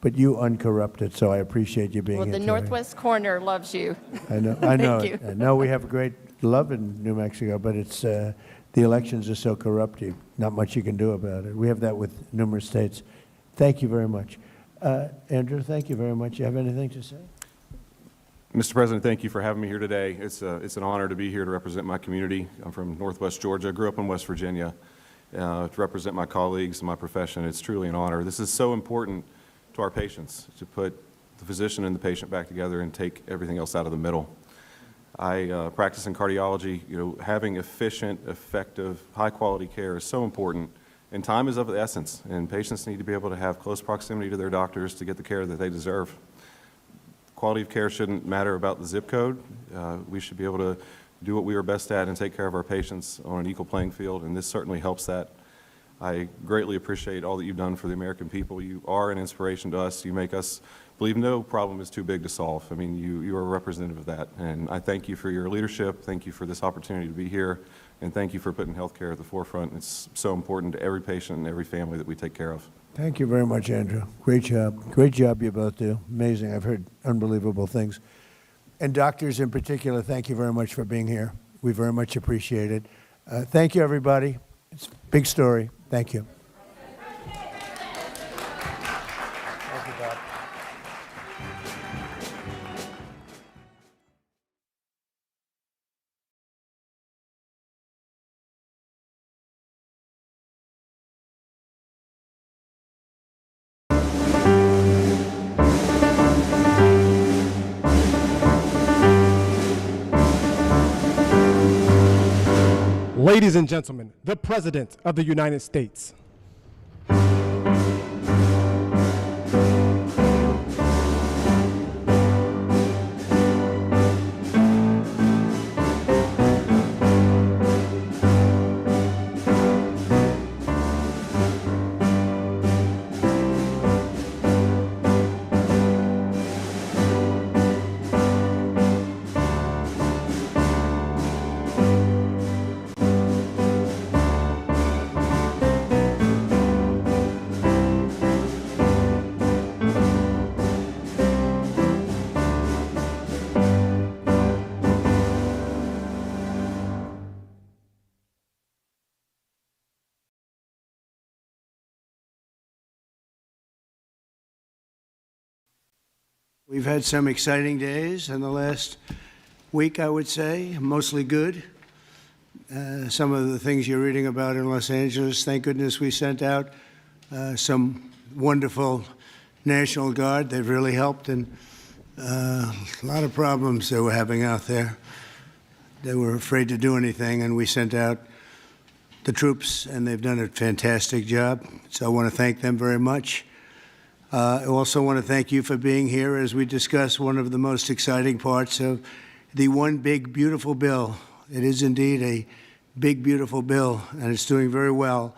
But you uncorrupted, so I appreciate you being Well, here. the Terry. Northwest Corner loves you. I know. I know. Thank you. I know we have a great love in New Mexico, but it's the elections are so corrupt. Not much you can do about it. We have that with numerous states. Thank you very much, Andrew. Thank you very much. You have anything to say? Mr. President, thank you for having me here today. It's an honor to be here to represent my community. I'm from Northwest Georgia. I grew up in West Virginia. To represent my colleagues and my profession, it's truly an honor. This is so important to our patients, to put the physician and the patient back together and take everything else out of the middle. I practice in cardiology. Having efficient, effective, high-quality care is so important, and time is of the essence, and patients need to be able to have close proximity to their doctors to get the care that they deserve. Quality of care shouldn't matter about the zip code. We should be able to do what we are best at and take care of our patients on an equal playing field, and this certainly helps that. I greatly appreciate all that you've done for the American people. You are an inspiration to us. You make us believe no problem is too big to solve. I mean, you are a representative of that. And I thank you for your leadership. Thank you for this opportunity to be here. And thank you for putting healthcare at the forefront. It's so important to every patient and every family that we take care of. Thank you very much, Andrew. Great job. Great job you both do. Amazing. I've heard unbelievable things. And doctors in particular, thank you very much for being here. We very much appreciate it. Thank you, everybody. It's a big story. Thank you. Thank you, Bob. Ladies and gentlemen, the President of the United States. We've had some exciting days in the last week, I would say, mostly good. Some of the things you're reading about in Los Angeles, thank goodness we sent out some wonderful National Guard. They've really helped, and a lot of problems they were having out there. They were afraid to do anything, and we sent out the troops, and they've done a fantastic job. So I want to thank them very much. I also want to thank you for being here as we discuss one of the most exciting parts of the One Big Beautiful Bill. It is indeed a big, beautiful bill, and it's doing very well.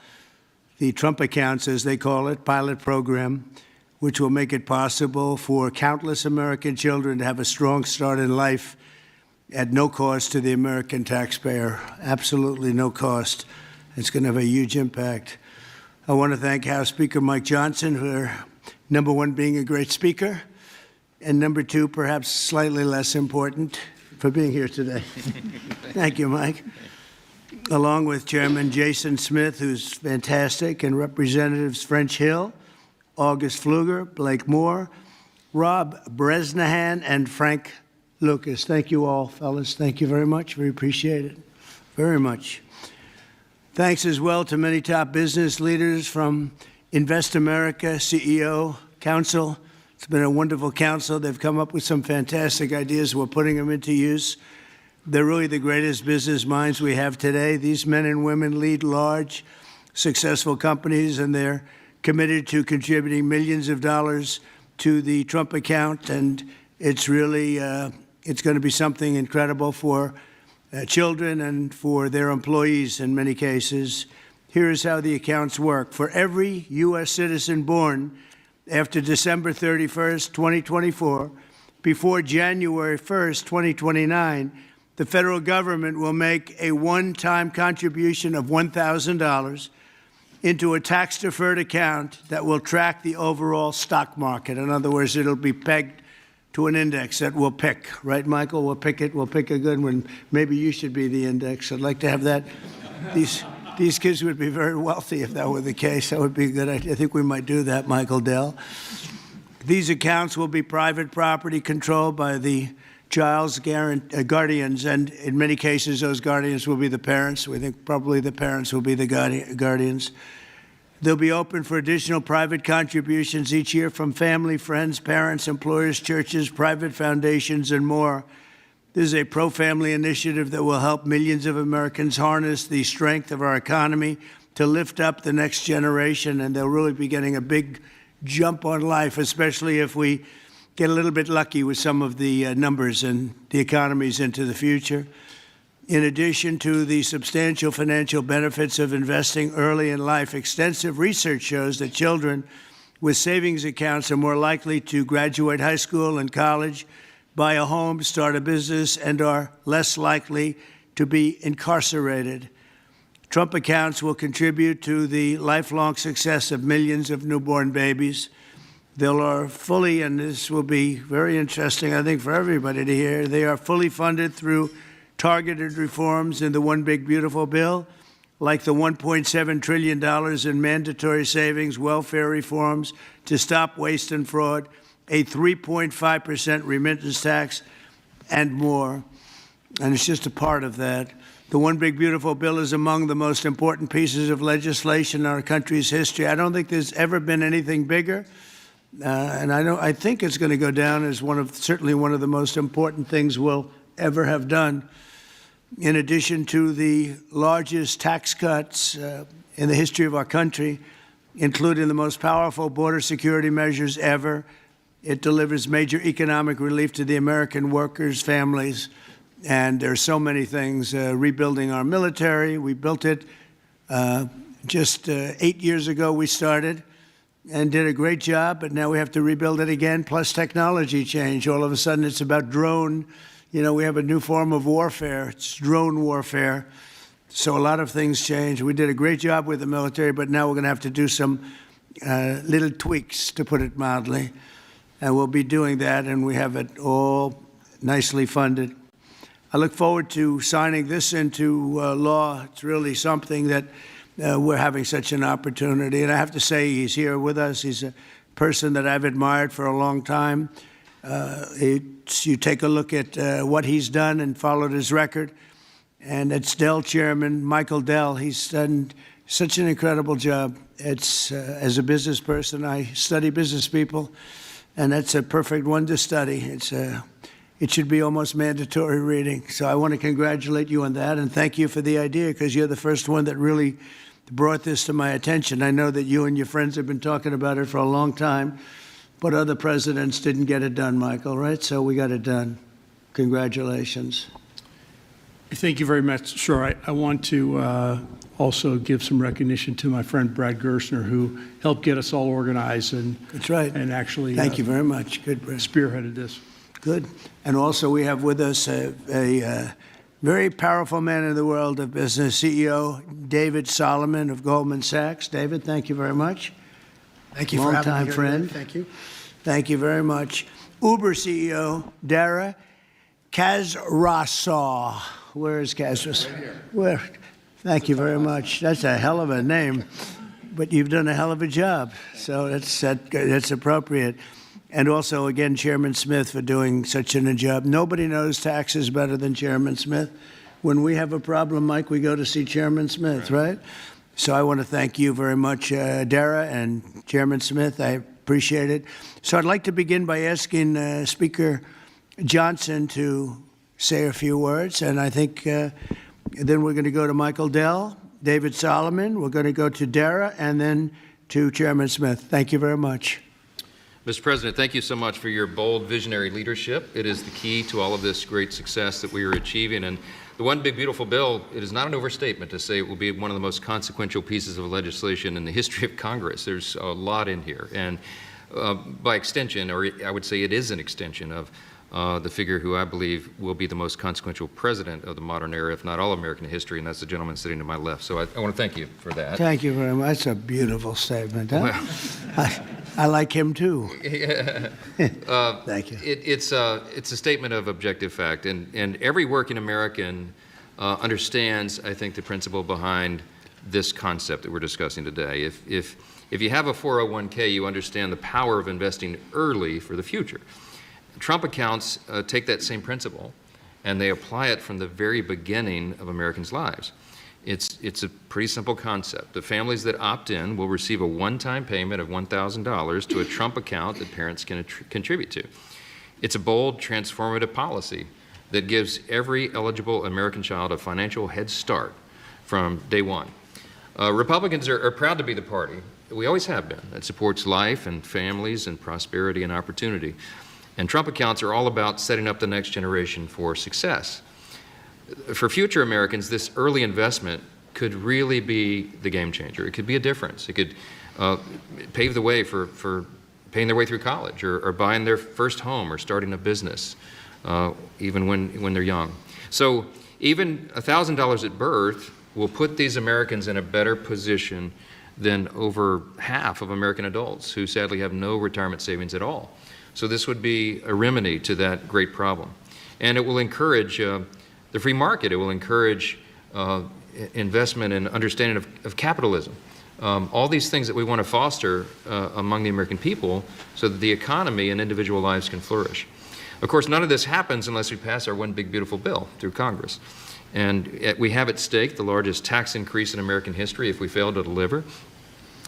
The Trump Accounts, as they call it, pilot program, which will make it possible for countless American children to have a strong start in life at no cost to the American taxpayer, absolutely no cost. It's going to have a huge impact. I want to thank House Speaker Mike Johnson for number one, being a great speaker, and number two, perhaps slightly less important, for being here today. Thank you, Mike. Along with Chairman Jason Smith, who's fantastic, and Representatives French Hill, August Pfluger, Blake Moore, Rob Bresnahan, and Frank Lucas. Thank you all, fellas. Thank you very much. We appreciate it very much. Thanks as well to many top business leaders from Invest America, CEO, Council. It's been a wonderful council. They've come up with some fantastic ideas. We're putting them into use. They're really the greatest business minds we have today. These men and women lead large, successful companies, and they're committed to contributing millions of dollars to the Trump account. And it's really, it's going to be something incredible for children and for their employees in many cases. Here's how the accounts work. For every U.S. citizen born after December 31st, 2024, before January 1st, 2029, the federal government will make a one-time contribution of $1,000 into a tax-deferred account that will track the overall stock market. In other words, it'll be pegged to an index that we'll pick. Right, Michael? We'll pick it. We'll pick a good one. Maybe you should be the index. I'd like to have that. These kids would be very wealthy if that were the case. That would be a good idea. I think we might do that, Michael Dell. These accounts will be private property controlled by the child's guardians, and in many cases, those guardians will be the parents. We think probably the parents will be the guardians. They'll be open for additional private contributions each year from family, friends, parents, employers, churches, private foundations, and more. This is a pro-family initiative that will help millions of Americans harness the strength of our economy to lift up the next generation, and they'll really be getting a big jump on life, especially if we get a little bit lucky with some of the numbers and the economies into the future. In addition to the substantial financial benefits of investing early in life, extensive research shows that children with savings accounts are more likely to graduate high school and college, buy a home, start a business, and are less likely to be incarcerated. Trump accounts will contribute to the lifelong success of millions of newborn babies. They are fully, and this will be very interesting, I think, for everybody to hear, they are fully funded through targeted reforms in the One Big Beautiful Bill, like the $1.7 trillion in mandatory savings, welfare reforms to stop waste and fraud, a 3.5% remittance tax, and more. And it's just a part of that. The One Big Beautiful Bill is among the most important pieces of legislation in our country's history. I don't think there's ever been anything bigger. And I think it's going to go down as certainly one of the most important things we'll ever have done. In addition to the largest tax cuts in the history of our country, including the most powerful border security measures ever, it delivers major economic relief to the American workers' families. And there are so many things. Rebuilding our military, we built it just 8 years ago. We started and did a great job, but now we have to rebuild it again, plus technology change. All of a sudden, it's about drone. You know, we have a new form of warfare. It's drone warfare. So a lot of things change. We did a great job with the military, but now we're going to have to do some little tweaks, to put it mildly. And we'll be doing that, and we have it all nicely funded. I look forward to signing this into law. It's really something that we're having such an opportunity. And I have to say, he's here with us. He's a person that I've admired for a long time. You take a look at what he's done and followed his record. And it's Dell Chairman Michael Dell. He's done such an incredible job. It's as a business person, I study business people, and that's a perfect one to study. It should be almost mandatory reading. So I want to congratulate you on that, and thank you for the idea, because you're the first one that really brought this to my attention. I know that you and your friends have been talking about it for a long time, but other presidents didn't get it done, Michael, right? So we got it done. Congratulations. Thank you very much. Sure. I want to also give some recognition to my friend Brad Gerstner, who helped get us all organized and that's right. And actually thank you very much. Good, Brad. Spearheaded this. Good. And also we have with us a very powerful man in the world of business, CEO David Solomon of Goldman Sachs. David, thank you very much. Thank you for having me Long-time here friend. today. Thank you. Thank you very much. Uber CEO Dara Khosrowshahi. Where is Khosrowshahi? Right here. Where? Thank you very much. That's a hell of a name, but you've done a hell of a job. So that's appropriate. And also, again, Chairman Smith for doing such a job. Nobody knows taxes better than Chairman Smith. When we have a problem, Mike, we go to see Chairman Smith, right? So I want to thank you very much, Dara and Chairman Smith. I appreciate it. So I'd like to begin by asking Speaker Johnson to say a few words. And I think then we're going to go to Michael Dell, David Solomon. We're going to go to Dara and then to Chairman Smith. Thank you very much. Mr. President, thank you so much for your bold, visionary leadership. It is the key to all of this great success that we are achieving. And the One Big Beautiful Bill, it is not an overstatement to say it will be one of the most consequential pieces of legislation in the history of Congress. There's a lot in here. And by extension, or I would say it is an extension of the figure who I believe will be the most consequential president of the modern era, if not all American history, and that's the gentleman sitting to my left. So I want to thank you for that. Thank you very much. That's a beautiful statement. Huh? Well, I like him too. Thank you. It's a statement of objective fact, and every working American understands, I think, the principle behind this concept that we're discussing today. If you have a 401k, you understand the power of investing early for the future. Trump accounts take that same principle, and they apply it from the very beginning of Americans' lives. It's a pretty simple concept. The families that opt in will receive a one-time payment of $1,000 to a Trump account that parents can contribute to. It's a bold, transformative policy that gives every eligible American child a financial head start from day one. Republicans are proud to be the party, we always have been, that supports life and families and prosperity and opportunity. And Trump accounts are all about setting up the next generation for success. for future Americans, this early investment could really be the game changer. It could be a difference. It could pave the way for paying their way through college or buying their first home or starting a business, even when they're young. So even $1,000 at birth will put these Americans in a better position than over half of American adults who sadly have no retirement savings at all. So this would be a remedy to that great problem. And it will encourage the free market. It will encourage investment and understanding of capitalism. All these things that we want to foster among the American people so that the economy and individual lives can flourish. Of course, none of this happens unless we pass our one big beautiful bill through Congress. And we have at stake the largest tax increase in American history if we fail to deliver.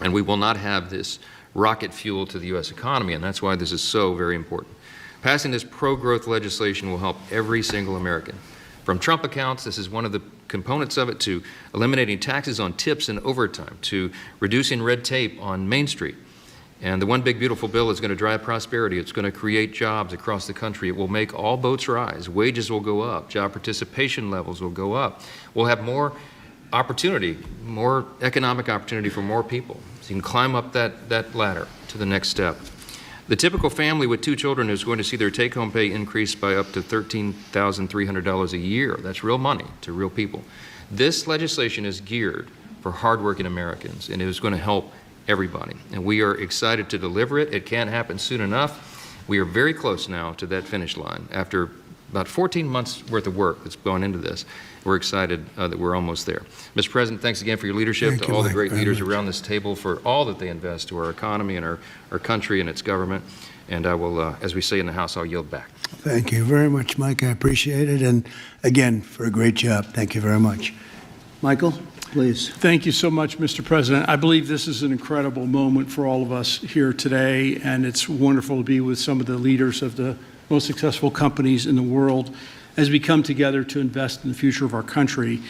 And we will not have this rocket fuel to the U.S. economy, and that's why this is so very important. Passing this pro-growth legislation will help every single American. From Trump accounts, this is one of the components of it, to eliminating taxes on tips and overtime, to reducing red tape on Main Street. And the one big beautiful bill is going to drive prosperity. It's going to create jobs across the country. It will make all boats rise. Wages will go up. Job participation levels will go up. We'll have more opportunity, more economic opportunity for more people. So you can climb up that ladder to the next step. The typical family with 2 children is going to see their take-home pay increase by up to $13,300 a year. That's real money to real people. This legislation is geared for hardworking Americans, and it is going to help everybody. And we are excited to deliver it. It can't happen soon enough. We are very close now to that finish line. After about 14 months worth of work that's gone into this, we're excited that we're almost there. Mr. President, thanks again for your leadership, to all the great leaders around this table for all that they invest to our economy and our country and its government. And I will, as we say in the House, I'll yield back. Thank you very much, Mike. I appreciate it. And again, for a great job. Thank you very much. Michael, please. Thank you so much, Mr. President. I believe this is an incredible moment for all of us here today, and it's wonderful to be with some of the leaders of the most successful companies in the world as we come together to invest in the future of our country.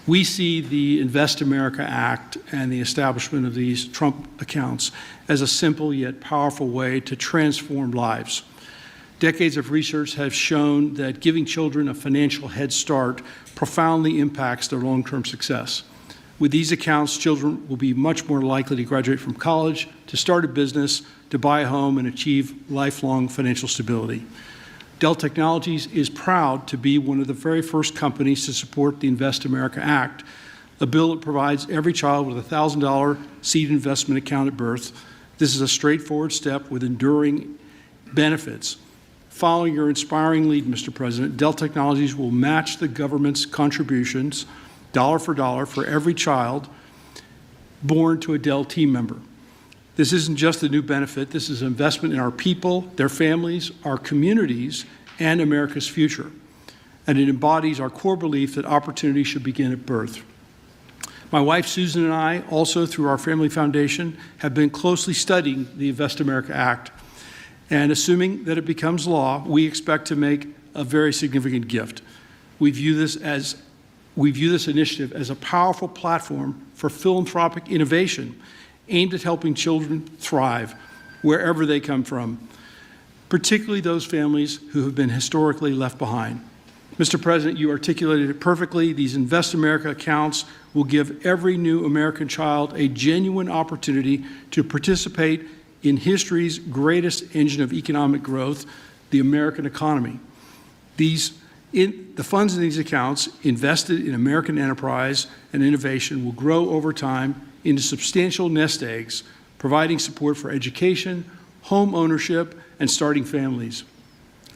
We see the Invest America Act and the establishment of these Trump accounts as a simple yet powerful way to transform lives. Decades of research have shown that giving children a financial head start profoundly impacts their long-term success. With these accounts, children will be much more likely to graduate from college, to start a business, to buy a home, and achieve lifelong financial stability. Dell Technologies is proud to be one of the very first companies to support the Invest America Act, a bill that provides every child with a $1,000 seed investment account at birth. This is a straightforward step with enduring benefits. Following your inspiring lead, Mr. President, Dell Technologies will match the government's contributions dollar for every child born to a Dell team member. This isn't just a new benefit. This is an investment in our people, their families, our communities, and America's future. And it embodies our core belief that opportunity should begin at birth. My wife, Susan, and I, also through our family foundation, have been closely studying the Invest America Act. And assuming that it becomes law, we expect to make a very significant gift. We view this initiative as a powerful platform for philanthropic innovation aimed at helping children thrive wherever they come from, particularly those families who have been historically left behind. Mr. President, you articulated it perfectly. These Invest America accounts will give every new American child a genuine opportunity to participate in history's greatest engine of economic growth, the American economy. The funds in these accounts invested in American enterprise and innovation will grow over time into substantial nest eggs, providing support for education, home ownership, and starting families.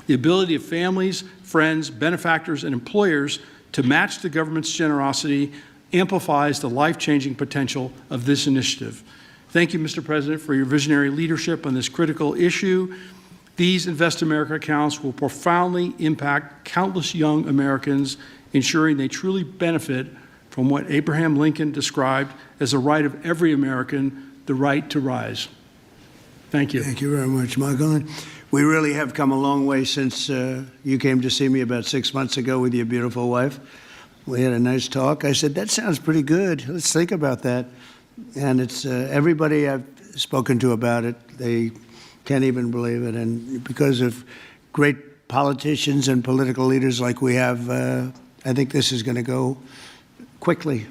The ability of families, friends, benefactors, and employers to match the government's generosity amplifies the life-changing potential of this initiative. Thank you, Mr. President, for your visionary leadership on this critical issue. These Invest America accounts will profoundly impact countless young Americans, ensuring they truly benefit from what Abraham Lincoln described as the right of every American, the right to rise. Thank you. Thank you very much, Michael. And we really have come a long way since you came to see me about 6 months ago with your beautiful wife. We had a nice talk. I said, that sounds pretty good. Let's think about that. And it's everybody I've spoken to about it, they can't even believe it. And because of great politicians and political leaders like we have I think this is going to go quickly,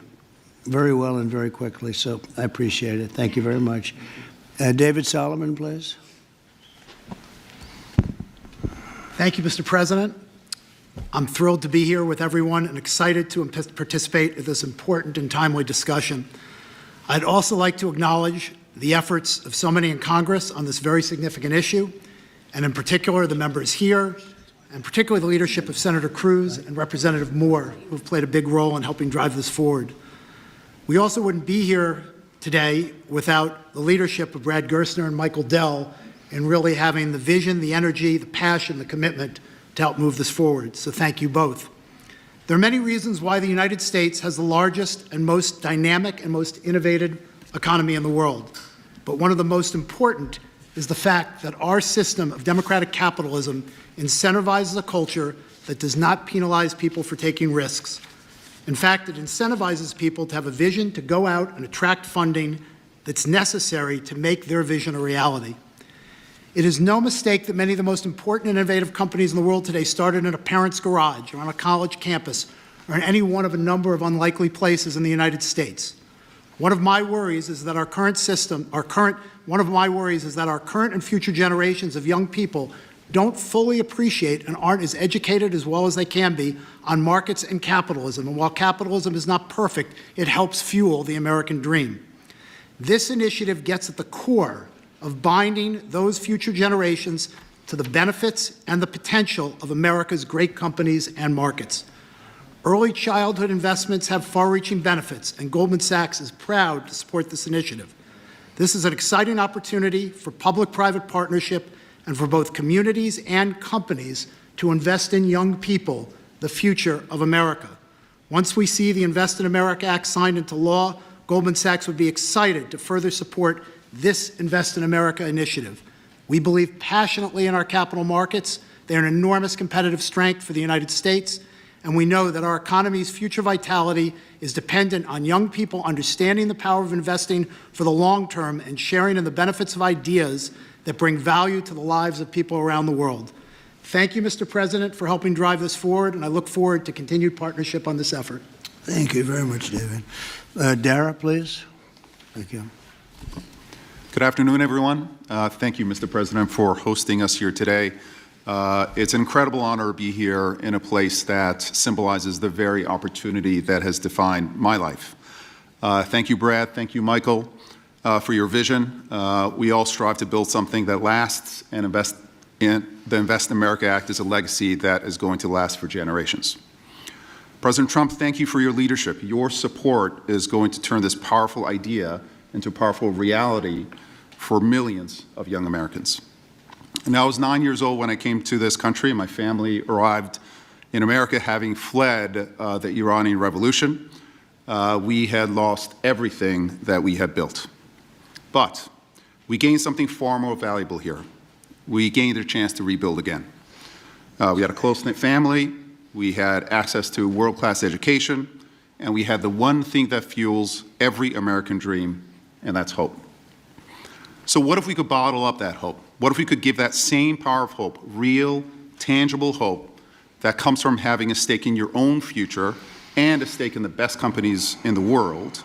very well and very quickly, so I appreciate it. Thank you very much. David Solomon, please. Thank you, Mr. President. I'm thrilled to be here with everyone and excited to participate in this important and timely discussion. I'd also like to acknowledge the efforts of so many in Congress on this very significant issue, and in particular the members here, and particularly the leadership of Senator Cruz and Representative Moore, who have played a big role in helping drive this forward. We also wouldn't be here today without the leadership of Brad Gerstner and Michael Dell in really having the vision, the energy, the passion, the commitment to help move this forward. So thank you both. There are many reasons why the United States has the largest and most dynamic and most innovative economy in the world. But one of the most important is the fact that our system of democratic capitalism incentivizes a culture that does not penalize people for taking risks. In fact, it incentivizes people to have a vision to go out and attract funding that's necessary to make their vision a reality. It is no mistake that many of the most important and innovative companies in the world today started in a parent's garage or on a college campus or in any one of a number of unlikely places in the United States. One of my worries is that our current and future generations of young people don't fully appreciate and aren't as educated as well as they can be on markets and capitalism. And while capitalism is not perfect, it helps fuel the American dream. This initiative gets at the core of binding those future generations to the benefits and the potential of America's great companies and markets. Early childhood investments have far-reaching benefits, and Goldman Sachs is proud to support this initiative. This is an exciting opportunity for public-private partnership and for both communities and companies to invest in young people, the future of America. Once we see the Invest in America Act signed into law, Goldman Sachs would be excited to further support this Invest in America initiative. We believe passionately in our capital markets. They're an enormous competitive strength for the United States, and we know that our economy's future vitality is dependent on young people understanding the power of investing for the long term and sharing in the benefits of ideas that bring value to the lives of people around the world. Thank you, Mr. President, for helping drive this forward, and I look forward to continued partnership on this effort. Thank you very much, David. Dara, please. Thank you. Good afternoon, everyone. Thank you, Mr. President, for hosting us here today. It's an incredible honor to be here in a place that symbolizes the very opportunity that has defined my life. Thank you, Brad. Thank you, Michael, for your vision. We all strive to build something that lasts, and the Invest in America Act is a legacy that is going to last for generations. President Trump, thank you for your leadership. Your support is going to turn this powerful idea into a powerful reality for millions of young Americans. And I was 9 years old when I came to this country. My family arrived in America having fled the Iranian Revolution. We had lost everything that we had built. But we gained something far more valuable here. We gained a chance to rebuild again. We had a close-knit family. We had access to world-class education. And we had the one thing that fuels every American dream, and that's hope. So what if we could bottle up that hope? What if we could give that same power of hope, real, tangible hope that comes from having a stake in your own future and a stake in the best companies in the world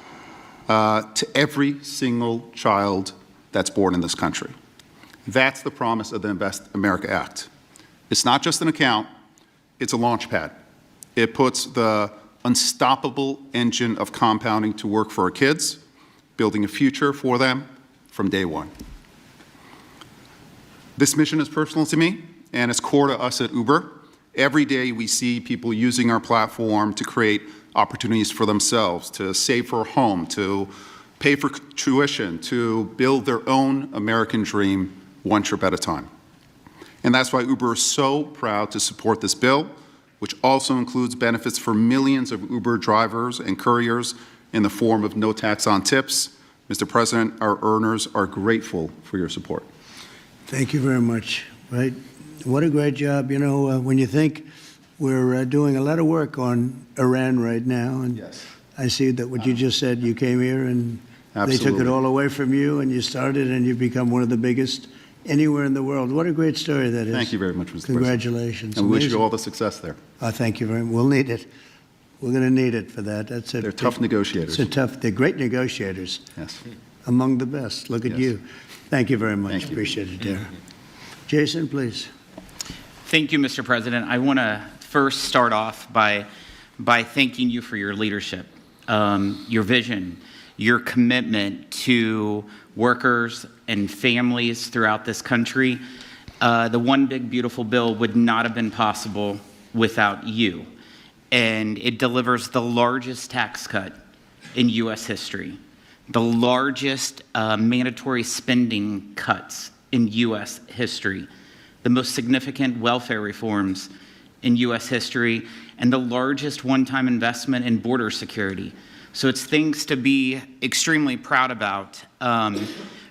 to every single child that's born in this country? That's the promise of the Invest America Act. It's not just an account, it's a launch pad. It puts the unstoppable engine of compounding to work for our kids, building a future for them from day one. This mission is personal to me, and it's core to us at Uber. Every day we see people using our platform to create opportunities for themselves, to save for a home, to pay for tuition, to build their own American dream one trip at a time. And that's why Uber is so proud to support this bill, which also includes benefits for millions of Uber drivers and couriers in the form of no tax on tips. Mr. President, our earners are grateful for your support. Thank you very much. Right? What a great job. You know, when you think we're doing a lot of work on Iran right now, and yes. I see that what you just said, you came here and Absolutely. They took it all away from you, and you started, and you've become one of the biggest anywhere in the world. What a great story that is. Thank you very much, Mr. Congratulations. President. And we wish you all the success there. Thank you very much. We'll need it. We're going to need it for that. That's it. They're tough negotiators. They're great negotiators. Yes. Among the best. Look at Yes. you. Thank you very much. Thank you. Appreciate it, dear. Jason, please. Thank you, Mr. President. I want to first start off by thanking you for your leadership, your vision, your commitment to workers and families throughout this country. The One Big Beautiful Bill would not have been possible without you. And it delivers the largest tax cut in U.S. history, the largest mandatory spending cuts in U.S. history, the most significant welfare reforms in U.S. history, and the largest one-time investment in border security. So it's things to be extremely proud about.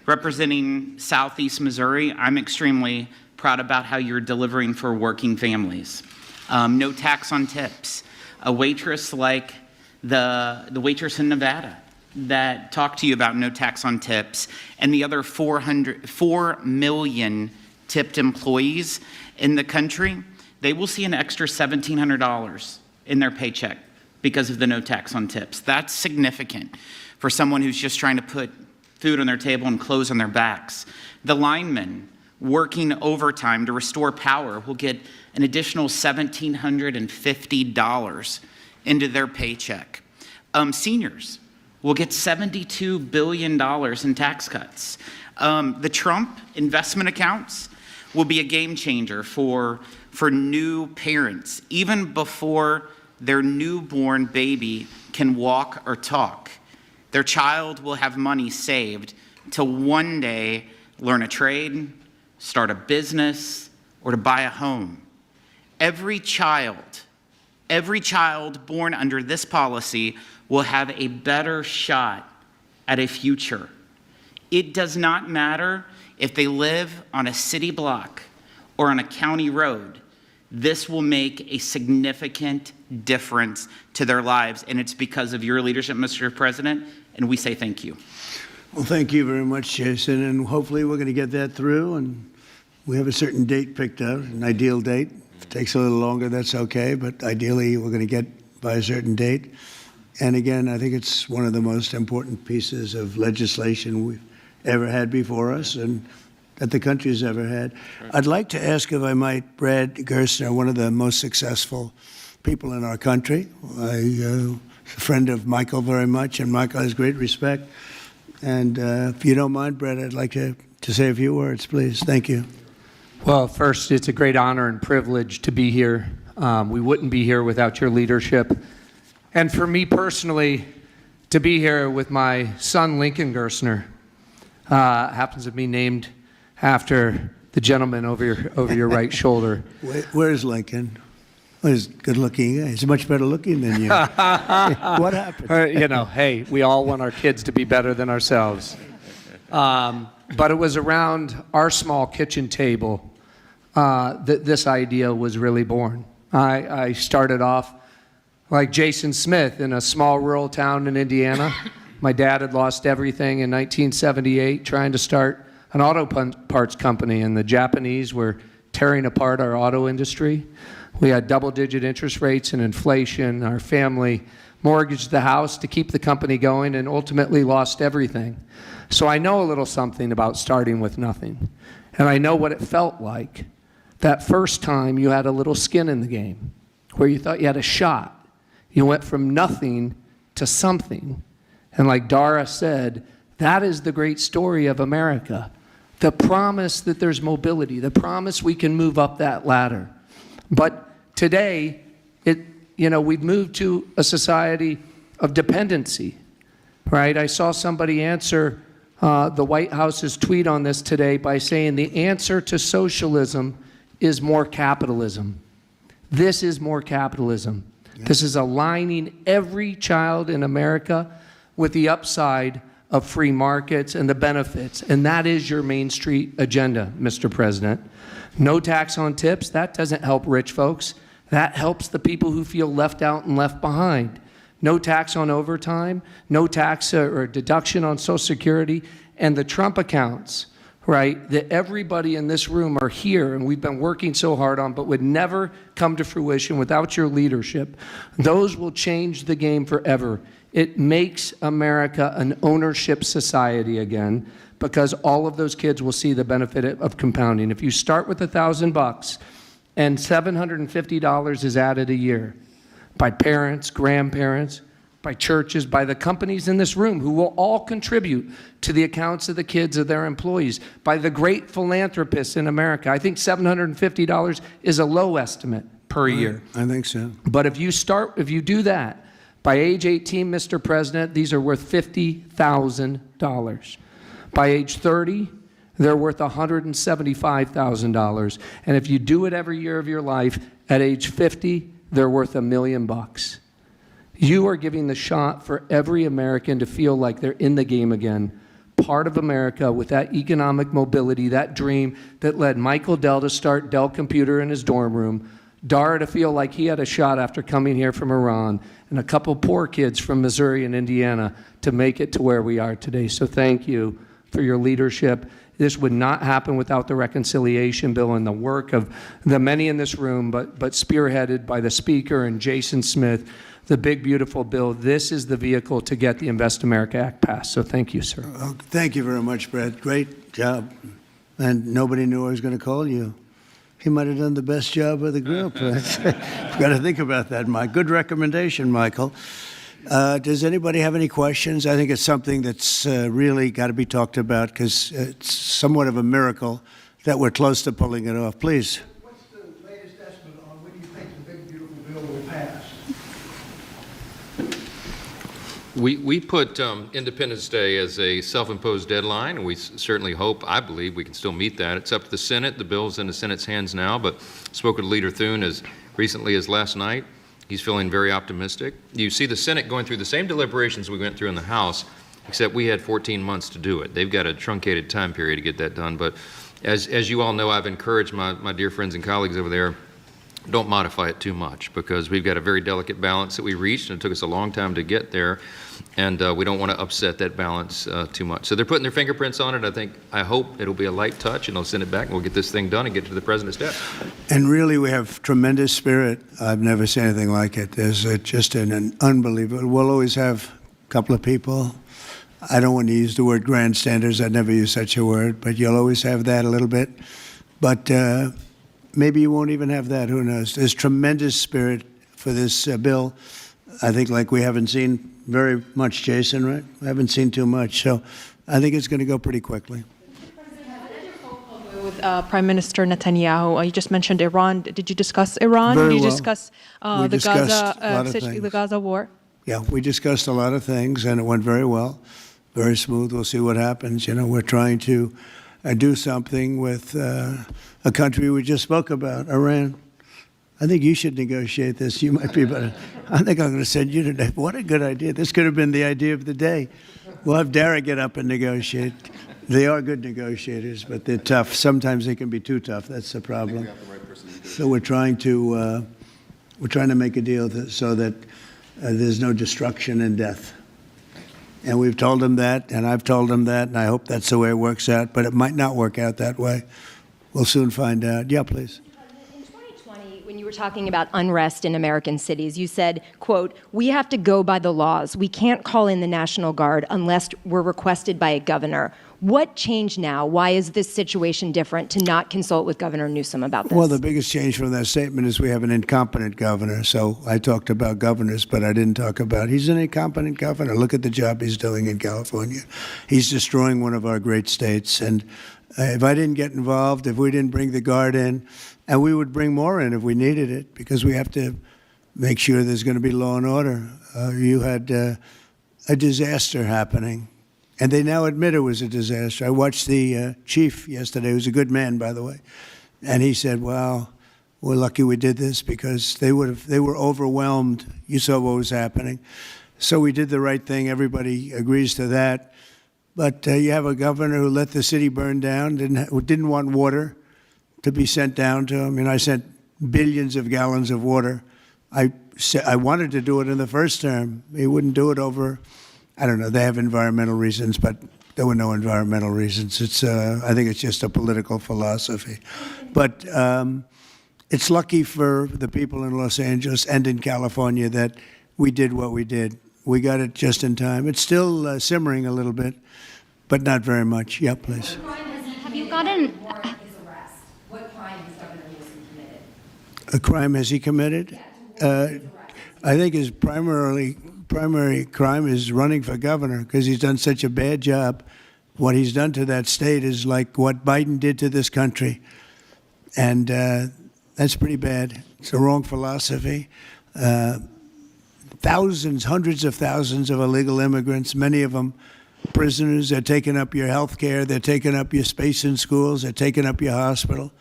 Representing Southeast Missouri, I'm extremely proud about how you're delivering for working families. No tax on tips. A waitress like the waitress in Nevada that talked to you about no tax on tips, and the other 4 million tipped employees in the country, they will see an extra $1,700 in their paycheck because of the no tax on tips. That's significant for someone who's just trying to put food on their table and clothes on their backs. The linemen working overtime to restore power will get an additional $1,750 into their paycheck. Seniors will get $72 billion in tax cuts. The Trump investment accounts will be a game changer for new parents, even before their newborn baby can walk or talk. Their child will have money saved to one day learn a trade, start a business, or to buy a home. Every child born under this policy will have a better shot at a future. It does not matter if they live on a city block or on a county road. This will make a significant difference to their lives, and it's because of your leadership, Mr. President, and we say thank you. Well, thank you very much, Jason, and hopefully we're going to get that through, and we have a certain date picked out, an ideal date. If it takes a little longer, that's okay, but ideally we're going to get by a certain date. And again, I think it's one of the most important pieces of legislation we've ever had before us and that the country's ever had. I'd like to ask, if I might, Brad Gerstner, one of the most successful people in our country. I'm a friend of Michael very much, and Michael has great respect. And if you don't mind, Brad, I'd like to say a few words, please. Thank you. Well, first, it's a great honor and privilege to be here. We wouldn't be here without your leadership. And for me personally, to be here with my son, Lincoln Gerstner, happens to be named after the gentleman over your right shoulder. Where's Lincoln? Well, he's good looking. He's much better looking than you. What happened? You know, hey, we all want our kids to be better than ourselves. But it was around our small kitchen table that this idea was really born. I started off like Jason Smith in a small rural town in Indiana. My dad had lost everything in 1978 trying to start an auto parts company, and the Japanese were tearing apart our auto industry. We had double-digit interest rates and inflation. Our family mortgaged the house to keep the company going and ultimately lost everything. So I know a little something about starting with nothing. And I know what it felt like that first time you had a little skin in the game, where you thought you had a shot. You went from nothing to something. And like Dara said, that is the great story of America. The promise that there's mobility, the promise we can move up that ladder. But today, we've moved to a society of dependency, right? I saw somebody answer the White House's tweet on this today by saying the answer to socialism is more capitalism. This is more capitalism. Yeah. This is aligning every child in America with the upside of free markets and the benefits, and that is your Main Street agenda, Mr. President. No tax on tips, that doesn't help rich folks. That helps the people who feel left out and left behind. No tax on overtime, no tax or deduction on Social Security, and the Trump accounts right, that everybody in this room are here and we've been working so hard on, but would never come to fruition without your leadership, those will change the game forever. It makes America an ownership society again, because all of those kids will see the benefit of compounding. If you start with $1,000 and $750 is added a year by parents, grandparents, by churches, by the companies in this room who will all contribute to the accounts of the kids of their employees, by the great philanthropists in America. I think $750 is a low estimate per year. I think so. But if you do that, by age 18, Mr. President, these are worth $50,000. By age 30, they're worth $175,000. And if you do it every year of your life, at age 50, they're worth $1 million. You are giving the shot for every American to feel like they're in the game again, part of America with that economic mobility, that dream that led Michael Dell to start Dell Computer in his dorm room, Dara to feel like he had a shot after coming here from Iran, and a couple poor kids from Missouri and Indiana to make it to where we are today. So thank you for your leadership. This would not happen without the reconciliation bill and the work of the many in this room, but spearheaded by the Speaker and Jason Smith, the big, beautiful bill. This is the vehicle to get the Invest America Act passed. So thank you, sir. Thank you very much, Brett. Great job. And nobody knew I was going to call you. He might have done the best job of the group. You've got to think about that, Mike. Good recommendation, Michael. Does anybody have any questions? I think it's something that's really got to be talked about, because it's somewhat of a miracle that we're close to pulling it off. Please. What's the latest estimate on when you think the big, beautiful bill will pass? We put Independence Day as a self-imposed deadline, and we certainly hope, I believe, we can still meet that. It's up to the Senate. The bill's in the Senate's hands now, but spoke with Leader Thune as recently as last night. He's feeling very optimistic. You see the Senate going through the same deliberations we went through in the House, except we had 14 months to do it. They've got a truncated time period to get that done. But as you all know, I've encouraged my dear friends and colleagues over there, don't modify it too much, because we've got a very delicate balance that we reached, and it took us a long time to get there, and we don't want to upset that balance too much. So they're putting their fingerprints on it. I hope it'll be a light touch, and they'll send it back, and we'll get this thing done and get to the President's desk. And really, we have tremendous spirit. I've never seen anything like it. There's just an unbelievable. We'll always have a couple of people. I don't want to use the word grandstanders. I'd never use such a word, but you'll always have that a little bit. But maybe you won't even have that. Who knows? There's tremendous spirit for this bill. I think like we haven't seen very much, Jason, right? We haven't seen too much. So I think it's going to go pretty quickly. With Prime Minister Netanyahu, you just mentioned Iran. Did you discuss Iran? Very Did you well. discuss We discussed a lot of the things. Gaza war? Yeah, we discussed a lot of things, and it went very well, very smooth. We'll see what happens. You know, we're trying to do something with a country we just spoke about, Iran. I think you should negotiate this. You might be better. I think I'm going to send you today. What a good idea. This could have been the idea of the day. We'll have Dara get up and negotiate. They are good negotiators, but they're tough. Sometimes they can be too tough. That's the problem. So we're trying to make a deal so that there's no destruction and death. And we've told them that, and I've told them that, and I hope that's the way it works out. But it might not work out that way. We'll soon find out. Yeah, please. In 2020, when you were talking about unrest in American cities, you said, quote, "We have to go by the laws. We can't call in the National Guard unless we're requested by a governor." What changed now? Why is this situation different to not consult with Governor Newsom about this? Well, the biggest change from that statement is we have an incompetent governor. So I talked about governors, but I didn't talk about he's an incompetent governor. Look at the job he's doing in California. He's destroying one of our great states. And if I didn't get involved, if we didn't bring the Guard in, and we would bring more in if we needed it, because we have to make sure there's going to be law and order. You had a disaster happening. And they now admit it was a disaster. I watched the chief yesterday, who's a good man, by the way, and he said, "Wow, we're lucky we did this because they were overwhelmed. You saw what was happening." So we did the right thing. Everybody agrees to that. But you have a governor who let the city burn down, didn't want water to be sent down to him. I sent billions of gallons of water. I wanted to do it in the first term. He wouldn't do it over. I don't know, they have environmental reasons, but There were no environmental reasons. I think it's just a political philosophy. But it's lucky for the people in Los Angeles and in California that we did what we did. We got it just in time. It's still simmering a little bit, but not very much. Yeah, please. Have you gotten What crime has Governor Newsom committed? A crime has he committed? I think his primary crime is running for governor because he's done such a bad job. What he's done to that state is like what Biden did to this country. And that's pretty bad. It's a wrong philosophy. Thousands, hundreds of thousands of illegal immigrants, many of them prisoners. They're taking up your health care. They're taking up your space in schools. They're taking up your hospital.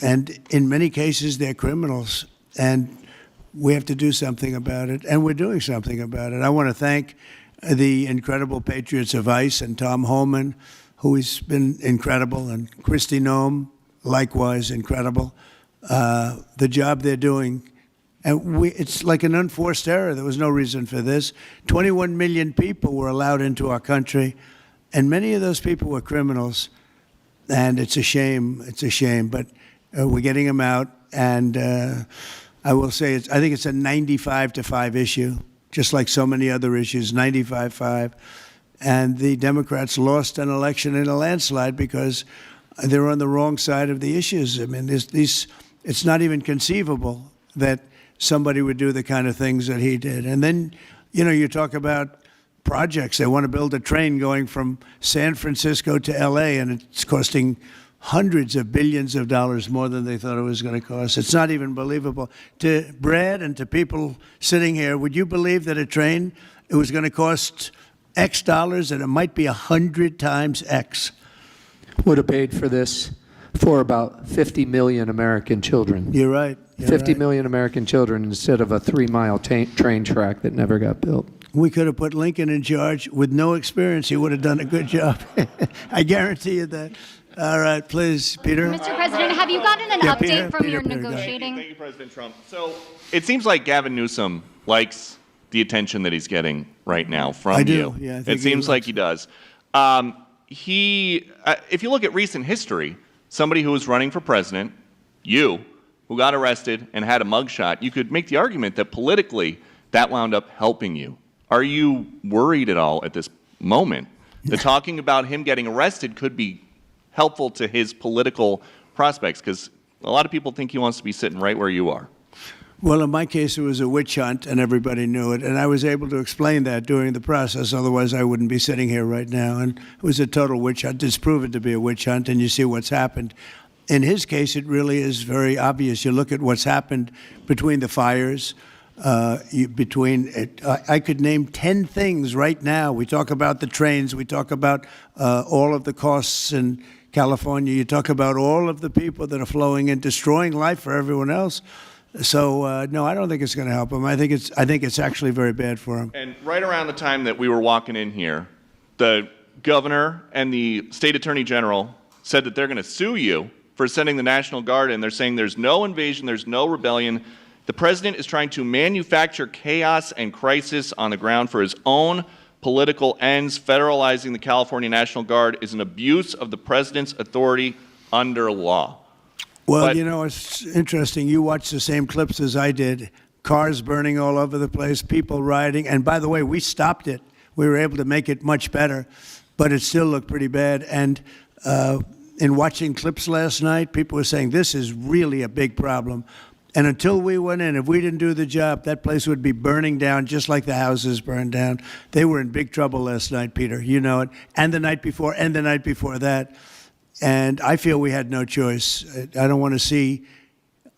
And in many cases, they're criminals. And we have to do something about it. And we're doing something about it. I want to thank the incredible patriots of ICE and Tom Homan, who has been incredible, and Kristi Noem, likewise incredible. The job they're doing. And it's like an unforced error. There was no reason for this. 21 million people were allowed into our country, and many of those people were criminals. And it's a shame. It's a shame. But we're getting them out. And I will say, I think it's a 95-5 issue, just like so many other issues, 95-5. And the Democrats lost an election in a landslide because they're on the wrong side of the issues. I mean, it's not even conceivable that somebody would do the kind of things that he did. And then, you talk about projects. They want to build a train going from San Francisco to L.A., and it's costing hundreds of billions of dollars more than they thought it was going to cost. It's not even believable. To Brad and to people sitting here, would you believe that a train, it was going to cost X dollars and it might be 100 times X? Would have paid for this for about 50 million American children. You're right. 50 million American children instead of a 3-mile train track that never got built. We could have put Lincoln in charge with no experience. He would have done a good job. I guarantee you that. All right, please, Peter. Mr. President, have you gotten an update from your negotiating? Thank you, President Trump. So it seems like Gavin Newsom likes the attention that he's getting right now from I do. you. Yeah, I think it seems like he does. If you look at recent history, somebody who was running for president, you, who got arrested and had a mugshot, you could make the argument that politically that wound up helping you. Are you worried at all at this moment that talking about him getting arrested could be helpful to his political prospects? Because a lot of people think he wants to be sitting right where you are. Well, in my case, it was a witch hunt, and everybody knew it. And I was able to explain that during the process. Otherwise, I wouldn't be sitting here right now. And it was a total witch hunt. It's proven to be a witch hunt, and you see what's happened. In his case, it really is very obvious. You look at what's happened between the fires, I could name 10 things right now. We talk about the trains. We talk about all of the costs in California. You talk about all of the people that are flowing in, destroying life for everyone else. So, no, I don't think it's going to help him. I think it's actually very bad for him. And right around the time that we were walking in here, the governor and the state attorney general said that they're going to sue you for sending the National Guard in. They're saying there's no invasion, there's no rebellion. The president is trying to manufacture chaos and crisis on the ground for his own political ends. Federalizing the California National Guard is an abuse of the president's authority under law. Well, it's interesting. You watched the same clips as I did. Cars burning all over the place, people rioting. And by the way, we stopped it. We were able to make it much better, but it still looked pretty bad. And in watching clips last night, people were saying this is really a big problem. And until we went in, if we didn't do the job, that place would be burning down just like the houses burned down. They were in big trouble last night, Peter. You know it. And the night before, and the night before that. And I feel we had no choice. I don't want to see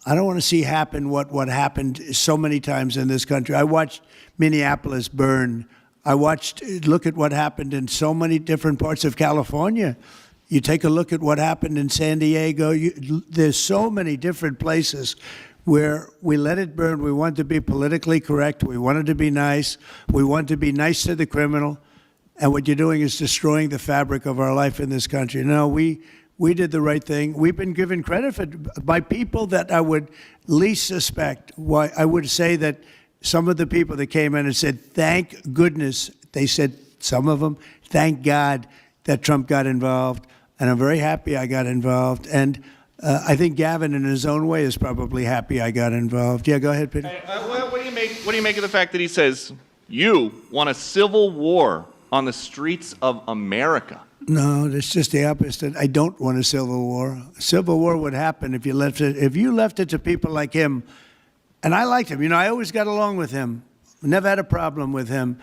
happen what happened so many times in this country. I watched Minneapolis burn. Look at what happened in so many different parts of California. You take a look at what happened in San Diego. There's so many different places where we let it burn. We want to be politically correct. We wanted to be nice. We want to be nice to the criminal. And what you're doing is destroying the fabric of our life in this country. No, we did the right thing. We've been given credit by people that I would least suspect. Why I would say that some of the people that came in and said, thank goodness, they said, some of them. Thank God that Trump got involved, and I'm very happy I got involved. And I think Gavin, in his own way, is probably happy I got involved. Yeah, go ahead, Peter. What do you make of the fact that he says, you want a civil war on the streets of America? No, it's just the opposite. I don't want a civil war. A civil war would happen if you left it to people like him. And I liked him. You know, I always got along with him. Never had a problem with him.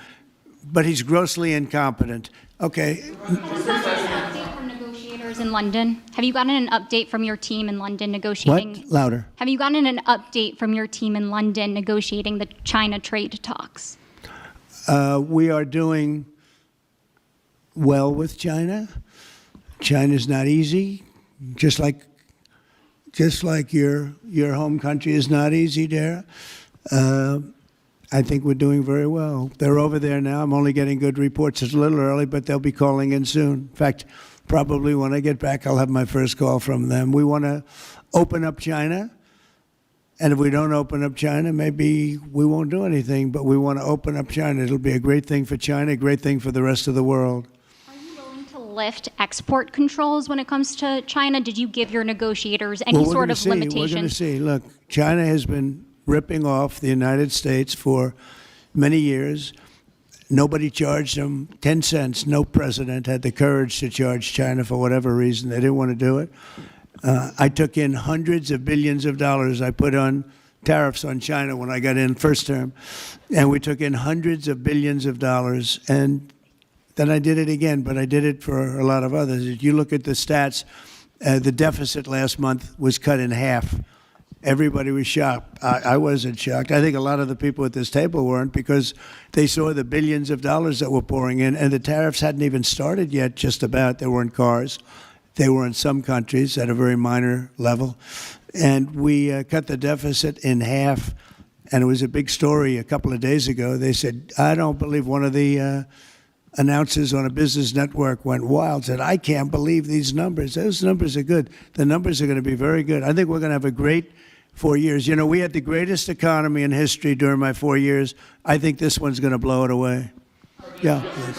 But he's grossly incompetent. Okay. From negotiators in London. Have you gotten an update from your team in London negotiating? What? Louder. Have you gotten an update from your team in London negotiating the China trade talks? We are doing well with China. China's not easy, just like your home country is not easy there. I think we're doing very well. They're over there now. I'm only getting good reports. It's a little early, but they'll be calling in soon. In fact, probably when I get back, I'll have my first call from them. We want to open up China. And if we don't open up China, maybe we won't do anything, but we want to open up China. It'll be a great thing for China, a great thing for the rest of the world. Are you willing to lift export controls when it comes to China? Did you give your negotiators any sort of limitations? We're going to see. Look, China has been ripping off the United States for many years. Nobody charged them 10 cents. No president had the courage to charge China for whatever reason. They didn't want to do it. I took in hundreds of billions of dollars. I put on tariffs on China when I got in first term, and we took in hundreds of billions of dollars. And then I did it again, but I did it for a lot of others. If you look at the stats, the deficit last month was cut in half. Everybody was shocked. I wasn't shocked. I think a lot of the people at this table weren't, because they saw the billions of dollars that were pouring in, and the tariffs hadn't even started yet, just about. There weren't cars. They were in some countries at a very minor level. And we cut the deficit in half. And it was a big story a couple of days ago. They said, I don't believe, one of the announcers on a business network went wild, said, I can't believe these numbers. Those numbers are good. The numbers are going to be very good. I think we're going to have a great 4 years. You know, we had the greatest economy in history during my 4 years. I think this one's going to blow it away. Yeah, please.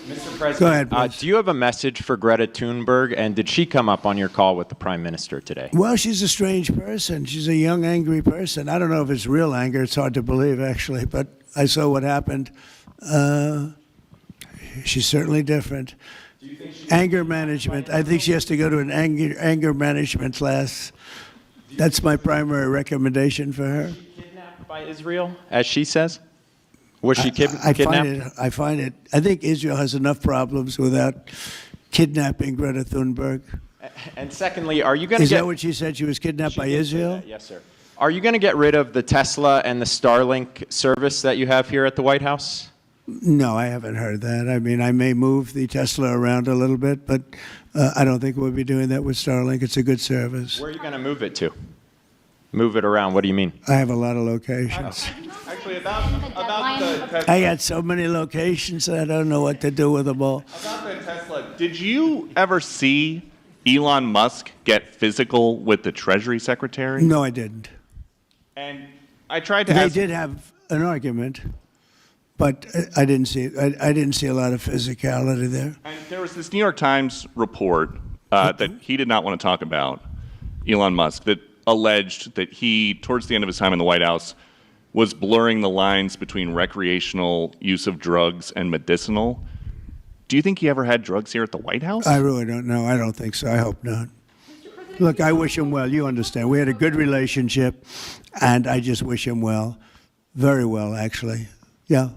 Mr. President, Go ahead, please. do you have a message for Greta Thunberg, and did she come up on your call with the Prime Minister today? Well, she's a strange person. She's a young, angry person. I don't know if it's real anger. It's hard to believe, actually, but I saw what happened. She's certainly different. Anger management. I think she has to go to an anger management class. That's my primary recommendation for her. Kidnapped by Israel, as she says? Was she kidnapped? I find it. I think Israel has enough problems without kidnapping Greta Thunberg. And secondly, are you going to Is that what she said? She was kidnapped by Israel? Yes, sir. Are you going to get rid of the Tesla and the Starlink service that you have here at the White House? No, I haven't heard that. I mean, I may move the Tesla around a little bit, but I don't think we'll be doing that with Starlink. It's a good service. Where are you going to move it to? Move it around. What do you mean? I have a lot of locations. Actually, about the Tesla. I got so many locations, I don't know what to do with them all. About the Tesla, did you ever see Elon Musk get physical with the Treasury Secretary? No, I didn't. And I tried to They ask... did have an argument, but I didn't see I didn't see a lot of physicality there. And there was this New York Times report that he did not want to talk about, Elon Musk, that alleged that he, towards the end of his time in the White House, was blurring the lines between recreational use of drugs and medicinal. Do you think he ever had drugs here at the White House? I really don't know. I don't think so. I hope not. Look, I wish him well. You understand. We had a good relationship, and I just wish him well. Very well, actually. Yeah.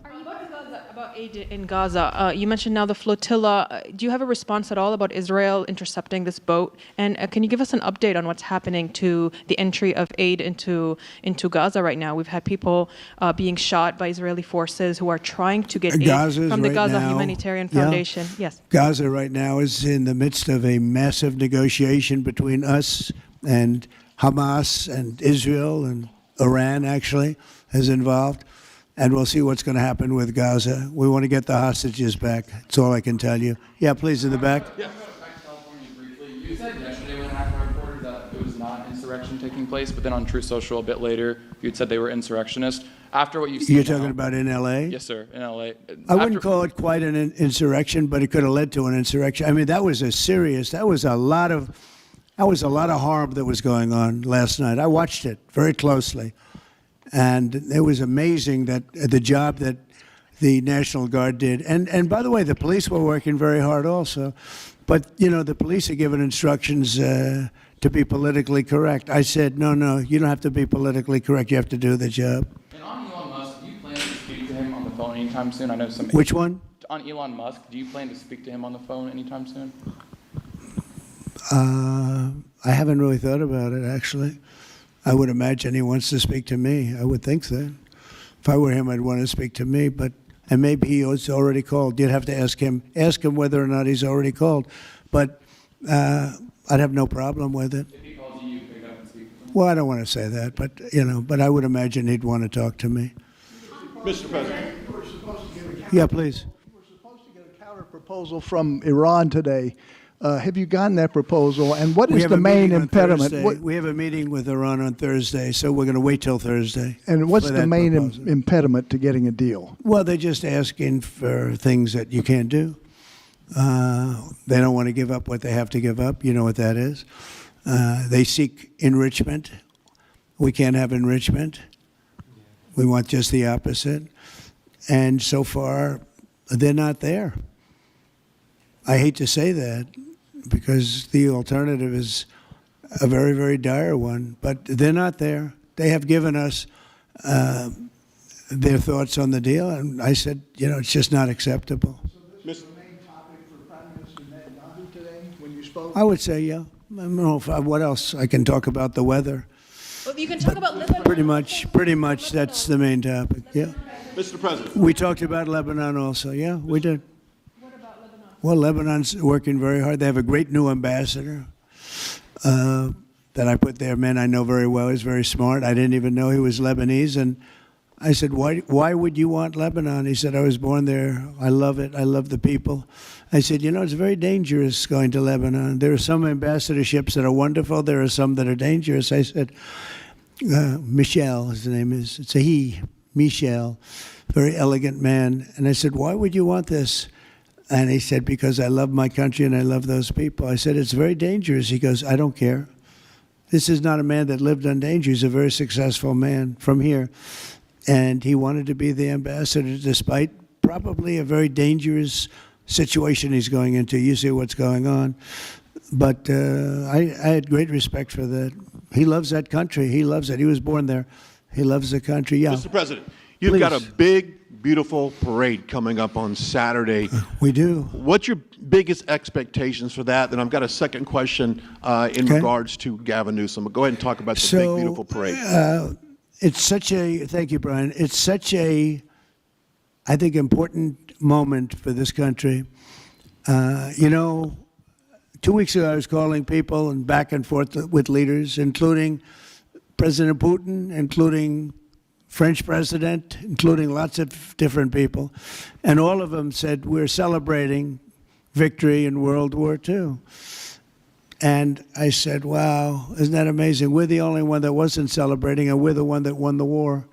About aid in Gaza, you mentioned now the flotilla. Do you have a response at all about Israel intercepting this boat? And can you give us an update on what's happening to the entry of aid into Gaza right now? We've had people being shot by Israeli forces who are trying to get aid from the right Gaza now, Humanitarian Foundation. Yes. Gaza right now is in the midst of a massive negotiation between us and Hamas and Israel, and Iran actually is involved. And we'll see what's going to happen with Gaza. We want to get the hostages back. That's all I can tell you. Yeah, please, in the back. You said yesterday when I asked my reporter that it was not insurrection. insurrection taking place, but then on Truth Social a bit later, you'd said they were insurrectionists. After what you've seen You're now- talking about in L.A.? Yes, sir, in L.A. I wouldn't call it quite an insurrection, but it could have led to an insurrection. I mean, that was a lot of harm that was going on last night. I watched it very closely, and it was amazing that the job that the National Guard did. And by the way, the police were working very hard also. But, you know, the police are given instructions to be politically correct. I said, no, you don't have to be politically correct. You have to do the job. And on Elon Musk, do you plan to speak to him on the phone anytime soon? I know some. Which one? On Elon Musk, do you plan to speak to him on the phone anytime soon? I haven't really thought about it, actually. I would imagine he wants to speak to me. I would think so. If I were him, I'd want to speak to me, and maybe he was already called. You'd have to ask him whether or not he's already called. But I'd have no problem with it. If he calls you, pick up and speak to him. Well, I don't want to say that, but I would imagine he'd want to talk to me. Mr. President. Yeah, please. Counter proposal from Iran today. Have you gotten that proposal? And what We is have the a main meeting on impediment? Thursday. We have a meeting with Iran on Thursday, so we're going to wait till Thursday. And what's for the that main proposal. impediment to getting a deal? Well, they're just asking for things that you can't do. They don't want to give up what they have to give up. You know what that is. They seek enrichment. We can't have enrichment. We want just the opposite. And so far, they're not there. I hate to say that because the alternative is a very, very dire one, but they're not there. They have given us their thoughts on the deal, and I said, it's just not acceptable. I would say, yeah. I don't know what else. I can talk about the weather. Well, you can talk about Lebanon. Pretty much that's the main topic, yeah. Mr. President. We talked about Lebanon also, yeah, we did. What about Lebanon? Well, Lebanon's working very hard. They have a great new ambassador that I put there, man I know very well. He's very smart. I didn't even know he was Lebanese, and I said, why would you want Lebanon? He said, I was born there. I love it. I love the people. I said, it's very dangerous going to Lebanon. There are some ambassadorships that are wonderful. There are some that are dangerous. I said, Michel, his name is. It's a he, Michel, very elegant man. And I said, why would you want this? And he said, because I love my country and I love those people. I said, it's very dangerous. He goes, I don't care. This is not a man that lived on danger. He's a very successful man from here. And he wanted to be the ambassador despite probably a very dangerous situation he's going into. You see what's going on. But I had great respect for that. He loves that country. He loves it. He was born there. He loves the country. Yeah. Mr. President, you've got a big, beautiful parade coming up on Saturday. We do. What's your biggest expectations for that? Then I've got a second question in regards to Gavin Newsom. But go ahead and talk about the big, beautiful parade. Thank you, Brian. It's such a, I think, important moment for this country. 2 weeks ago, I was calling people and back and forth with leaders, including President Putin, including French president, including lots of different people. And all of them said, we're celebrating victory in World War II. And I said, wow, isn't that amazing? We're the only one that wasn't celebrating, and we're the one that won the war.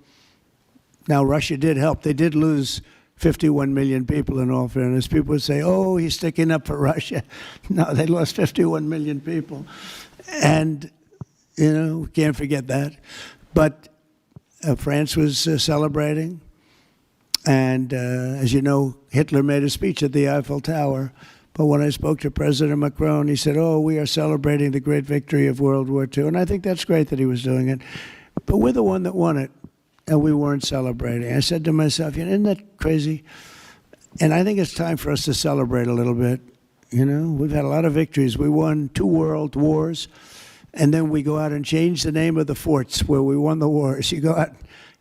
Now, Russia did help. They did lose 51 million people, in all fairness. People would say, oh, he's sticking up for Russia. No, they lost 51 million people. And, we can't forget that. But France was celebrating. And, as you know, Hitler made a speech at the Eiffel Tower. But when I spoke to President Macron, he said, oh, we are celebrating the great victory of World War II. And I think that's great that he was doing it. But we're the one that won it, and we weren't celebrating. I said to myself, isn't that crazy? And I think it's time for us to celebrate a little bit. We've had a lot of victories. We won 2 world wars, and then we go out and change the name of the forts where we won the wars. You go out.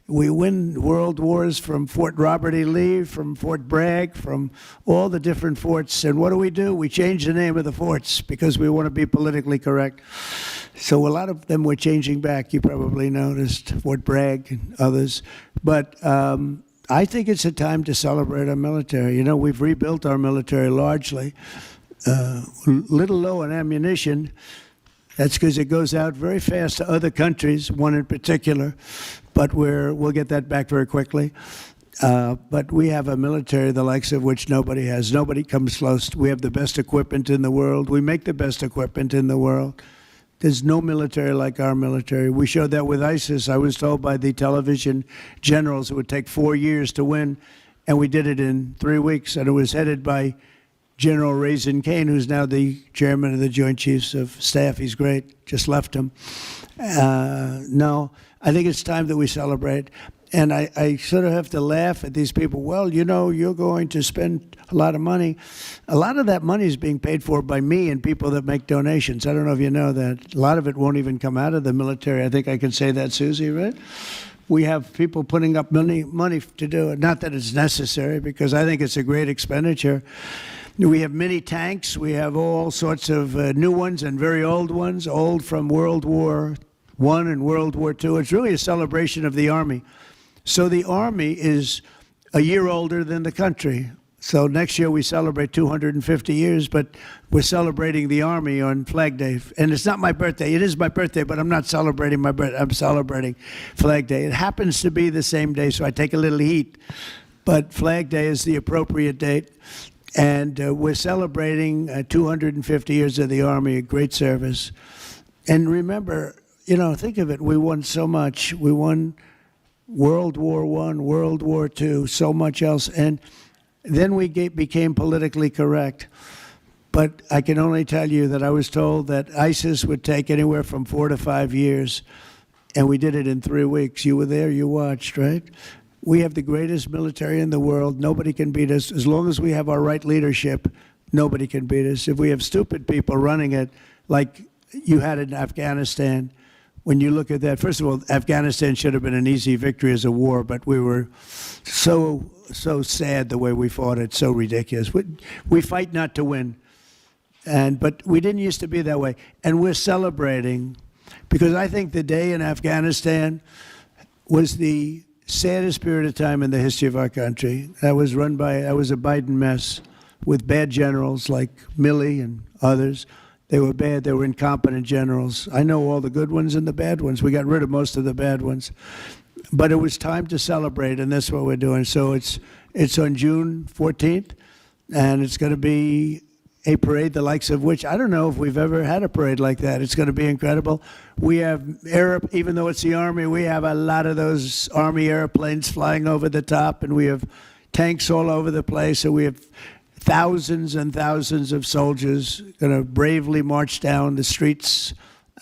We win world wars from Fort Robert E. Lee, from Fort Bragg, from all the different forts. And what do? We change the name of the forts because we want to be politically correct. So a lot of them were changing back. You probably noticed Fort Bragg and others. But I think it's a time to celebrate our military. We've rebuilt our military largely. Little low on ammunition. That's because it goes out very fast to other countries, one in particular, but we'll get that back very quickly. But we have a military the likes of which nobody has. Nobody comes close. We have the best equipment in the world. We make the best equipment in the world. There's no military like our military. We showed that with ISIS. I was told by the television generals it would take 4 years to win, and we did it in 3 weeks. And it was headed by General Raisin Kane, who's now the chairman of the Joint Chiefs of Staff. He's great. Just left him. No, I think it's time that we celebrate. And I sort of have to laugh at these people. Well, you know, you're going to spend a lot of money. A lot of that money is being paid for by me and people that make donations. I don't know if you know that. A lot of it won't even come out of the military. I think I can say that, Susie, right? We have people putting up money to do it. Not that it's necessary, because I think it's a great expenditure. We have mini tanks. We have all sorts of new ones and very old ones, old from World War I and World War II. It's really a celebration of the Army. So the Army is a year older than the country. So next year we celebrate 250 years, but we're celebrating the Army on Flag Day. And it's not my birthday. It is my birthday, but I'm not celebrating my birthday. I'm celebrating Flag Day. It happens to be the same day, so I take a little heat. But Flag Day is the appropriate date. And we're celebrating 250 years of the Army, a great service. And remember, you know, think of it. We won so much. We won World War I, World War II, so much else. And then we became politically correct. But I can only tell you that I was told that ISIS would take anywhere from 4 to 5 years, and we did it in 3 weeks. You were there, you watched, right? We have the greatest military in the world. Nobody can beat us. As long as we have our right leadership, nobody can beat us. If we have stupid people running it, like you had in Afghanistan, when you look at that, first of all, Afghanistan should have been an easy victory as a war, but we were so sad the way we fought it, so ridiculous. We fight not to win, but we didn't used to be that way. And we're celebrating, because I think the day in Afghanistan was the saddest period of time in the history of our country. That was a Biden mess with bad generals like Milley and others. They were bad. They were incompetent generals. I know all the good ones and the bad ones. We got rid of most of the bad ones. But it was time to celebrate, and that's what we're doing. So it's on June 14th, and it's going to be a parade the likes of which I don't know if we've ever had a parade like that. It's going to be incredible. We have even though it's the Army, we have a lot of those Army airplanes flying over the top, and we have tanks all over the place, and we have thousands and thousands of soldiers going to bravely march down the streets.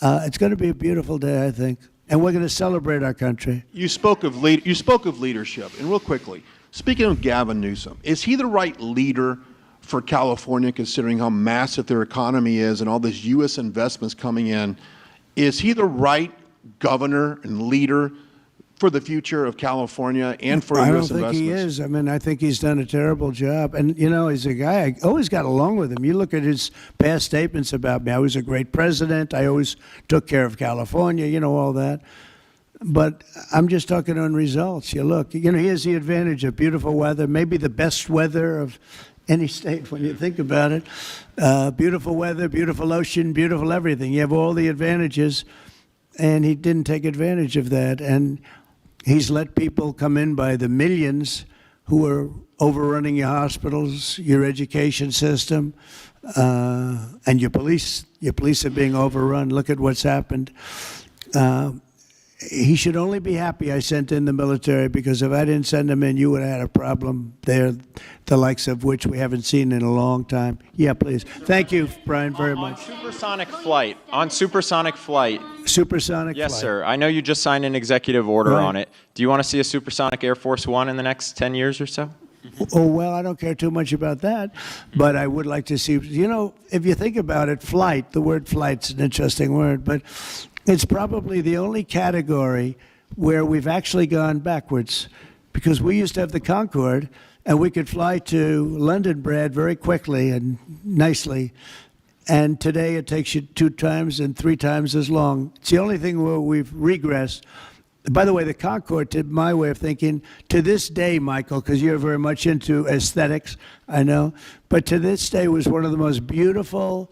It's going to be a beautiful day, I think, and we're going to celebrate our country. You spoke of leadership, and real quickly, speaking of Gavin Newsom, is he the right leader for California, considering how massive their economy is and all these U.S. investments coming in? Is he the right governor and leader for the future of California and for U.S. investments? I don't think he is. I mean, I think he's done a terrible job. And, you know, he's a guy, I always got along with him. You look at his past statements about me. I was a great president. I always took care of California, you know, all that. But I'm just talking on results. You look, you know, he has the advantage of beautiful weather, maybe the best weather of any state when you think about it. Beautiful weather, beautiful ocean, beautiful everything. You have all the advantages, and he didn't take advantage of that. And he's let people come in by the millions who are overrunning your hospitals, your education system, and your police. Your police are being overrun. Look at what's happened. He should only be happy I sent in the military, because if I didn't send him in, you would have had a problem there, the likes of which we haven't seen in a long time. Yeah, please. Thank you, Brian, very much. Supersonic flight. On supersonic flight. Supersonic yes, flight. sir. I know you just signed an executive order Right. on it. Do you want to see a supersonic Air Force One in the next 10 years or so? Oh, well, I don't care too much about that, but I would like to see, you know, if you think about it, flight, the word flight's an interesting word, but it's probably the only category where we've actually gone backwards, because we used to have the Concorde, and we could fly to London, Brad, very quickly and nicely. And today it takes you 2 times and 3 times as long. It's the only thing where we've regressed. By the way, the Concorde, to my way of thinking, to this day, Michael, because you're very much into aesthetics, I know, but to this day was one of the most beautiful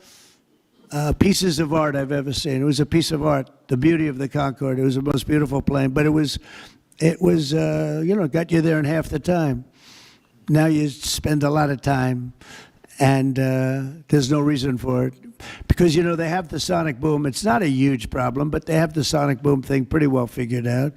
pieces of art I've ever seen. It was a piece of art, the beauty of the Concorde. It was the most beautiful plane, but it was got you there in half the time. Now you spend a lot of time, and there's no reason for it. Because, they have the sonic boom. It's not a huge problem, but they have the sonic boom thing pretty well figured out.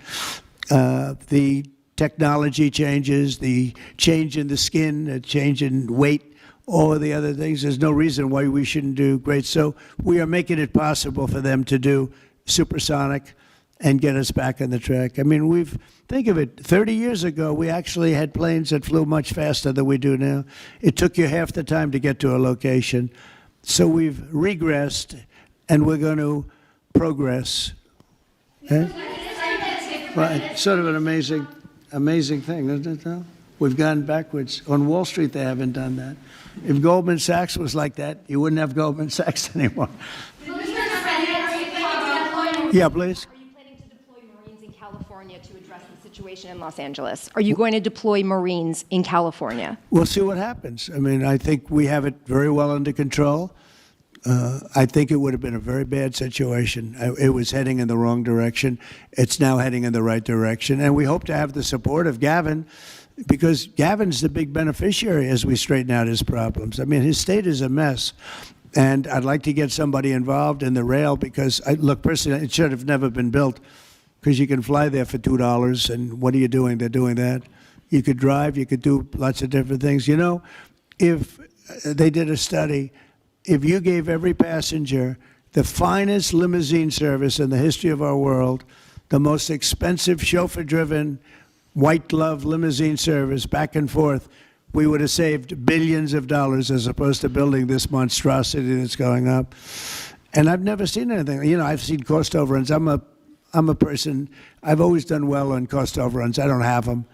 The technology changes, the change in the skin, the change in weight, all of the other things. There's no reason why we shouldn't do great. So we are making it possible for them to do supersonic and get us back on the track. I mean, think of it, 30 years ago, we actually had planes that flew much faster than we do now. It took you half the time to get to a location. So we've regressed, and we're going to progress. Eh? Right. It's sort of an amazing thing, isn't it, though? We've gone backwards. On Wall Street, they haven't done that. If Goldman Sachs was like that, you wouldn't have Goldman Sachs anymore. Yeah, please. Are you planning to deploy Marines in California to address the situation in Los Angeles? Are you going to deploy Marines in California? We'll see what happens. I mean, I think we have it very well under control. I think it would have been a very bad situation. It was heading in the wrong direction. It's now heading in the right direction. And we hope to have the support of Gavin, because Gavin's the big beneficiary as we straighten out his problems. I mean, his state is a mess. And I'd like to get somebody involved in the rail because, look, personally, it should have never been built because you can fly there for $2, and what are you doing? They're doing that. You could drive. You could do lots of different things. If they did a study, if you gave every passenger the finest limousine service in the history of our world, the most expensive chauffeur-driven, white-glove limousine service back and forth, we would have saved billions of dollars as opposed to building this monstrosity that's going up. And I've never seen anything. I've seen cost overruns. I'm a person, I've always done well on cost overruns. I don't have them.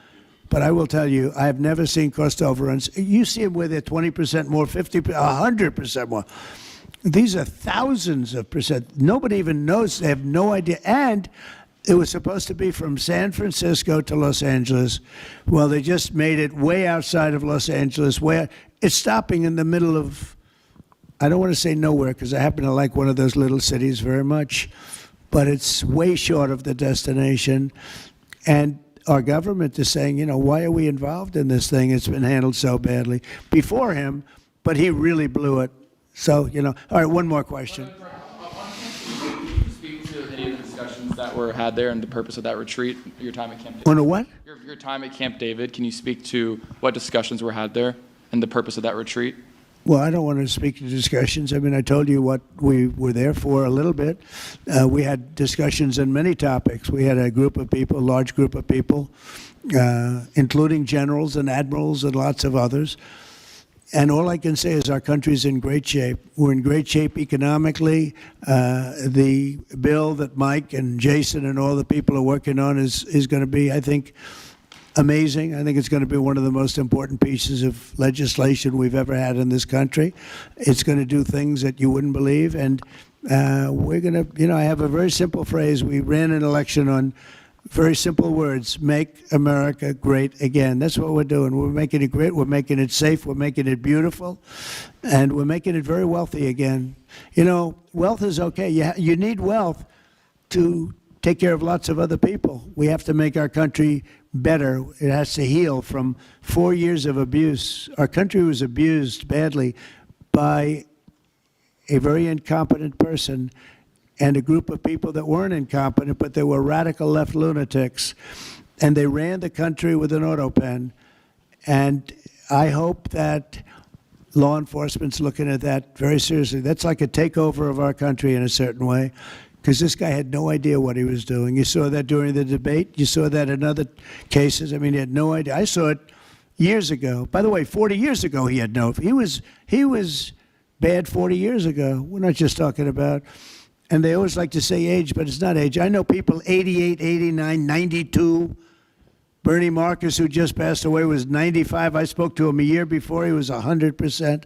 But I will tell you, I have never seen cost overruns. You see them where they're 20% more, 50%, 100% more. These are thousands of percent. Nobody even knows. They have no idea. And it was supposed to be from San Francisco to Los Angeles. Well, they just made it way outside of Los Angeles, where it's stopping in the middle of, I don't want to say nowhere, because I happen to like one of those little cities very much, but it's way short of the destination. And our government is saying, why are we involved in this thing? It's been handled so badly before him, but he really blew it. So, all right, one more question. That were had there and the purpose of that retreat, your time at Camp David. On a what? Your time at Camp David. Can you speak to what discussions were had there and the purpose of that retreat? Well, I don't want to speak to discussions. I mean, I told you what we were there for a little bit. We had discussions on many topics. We had a group of people, a large group of people, including generals and admirals and lots of others. And all I can say is our country's in great shape. We're in great shape economically. The bill that Mike and Jason and all the people are working on is going to be, I think, amazing. I think it's going to be one of the most important pieces of legislation we've ever had in this country. It's going to do things that you wouldn't believe. And we're going to, I have a very simple phrase. We ran an election on very simple words: make America great again. That's what we're doing. We're making it great. We're making it safe. We're making it beautiful. And we're making it very wealthy again. Wealth is okay. You need wealth to take care of lots of other people. We have to make our country better. It has to heal from 4 years of abuse. Our country was abused badly by a very incompetent person and a group of people that weren't incompetent, but they were radical left lunatics. And they ran the country with an auto pen. And I hope that law enforcement's looking at that very seriously. That's like a takeover of our country in a certain way, because this guy had no idea what he was doing. You saw that during the debate. You saw that in other cases. I mean, he had no idea. I saw it years ago. By the way, 40 years ago, he had no. He was bad 40 years ago. We're not just talking about. And they always like to say age, but it's not age. I know people 88, 89, 92. Bernie Marcus, who just passed away, was 95. I spoke to him a year before. He was 100%.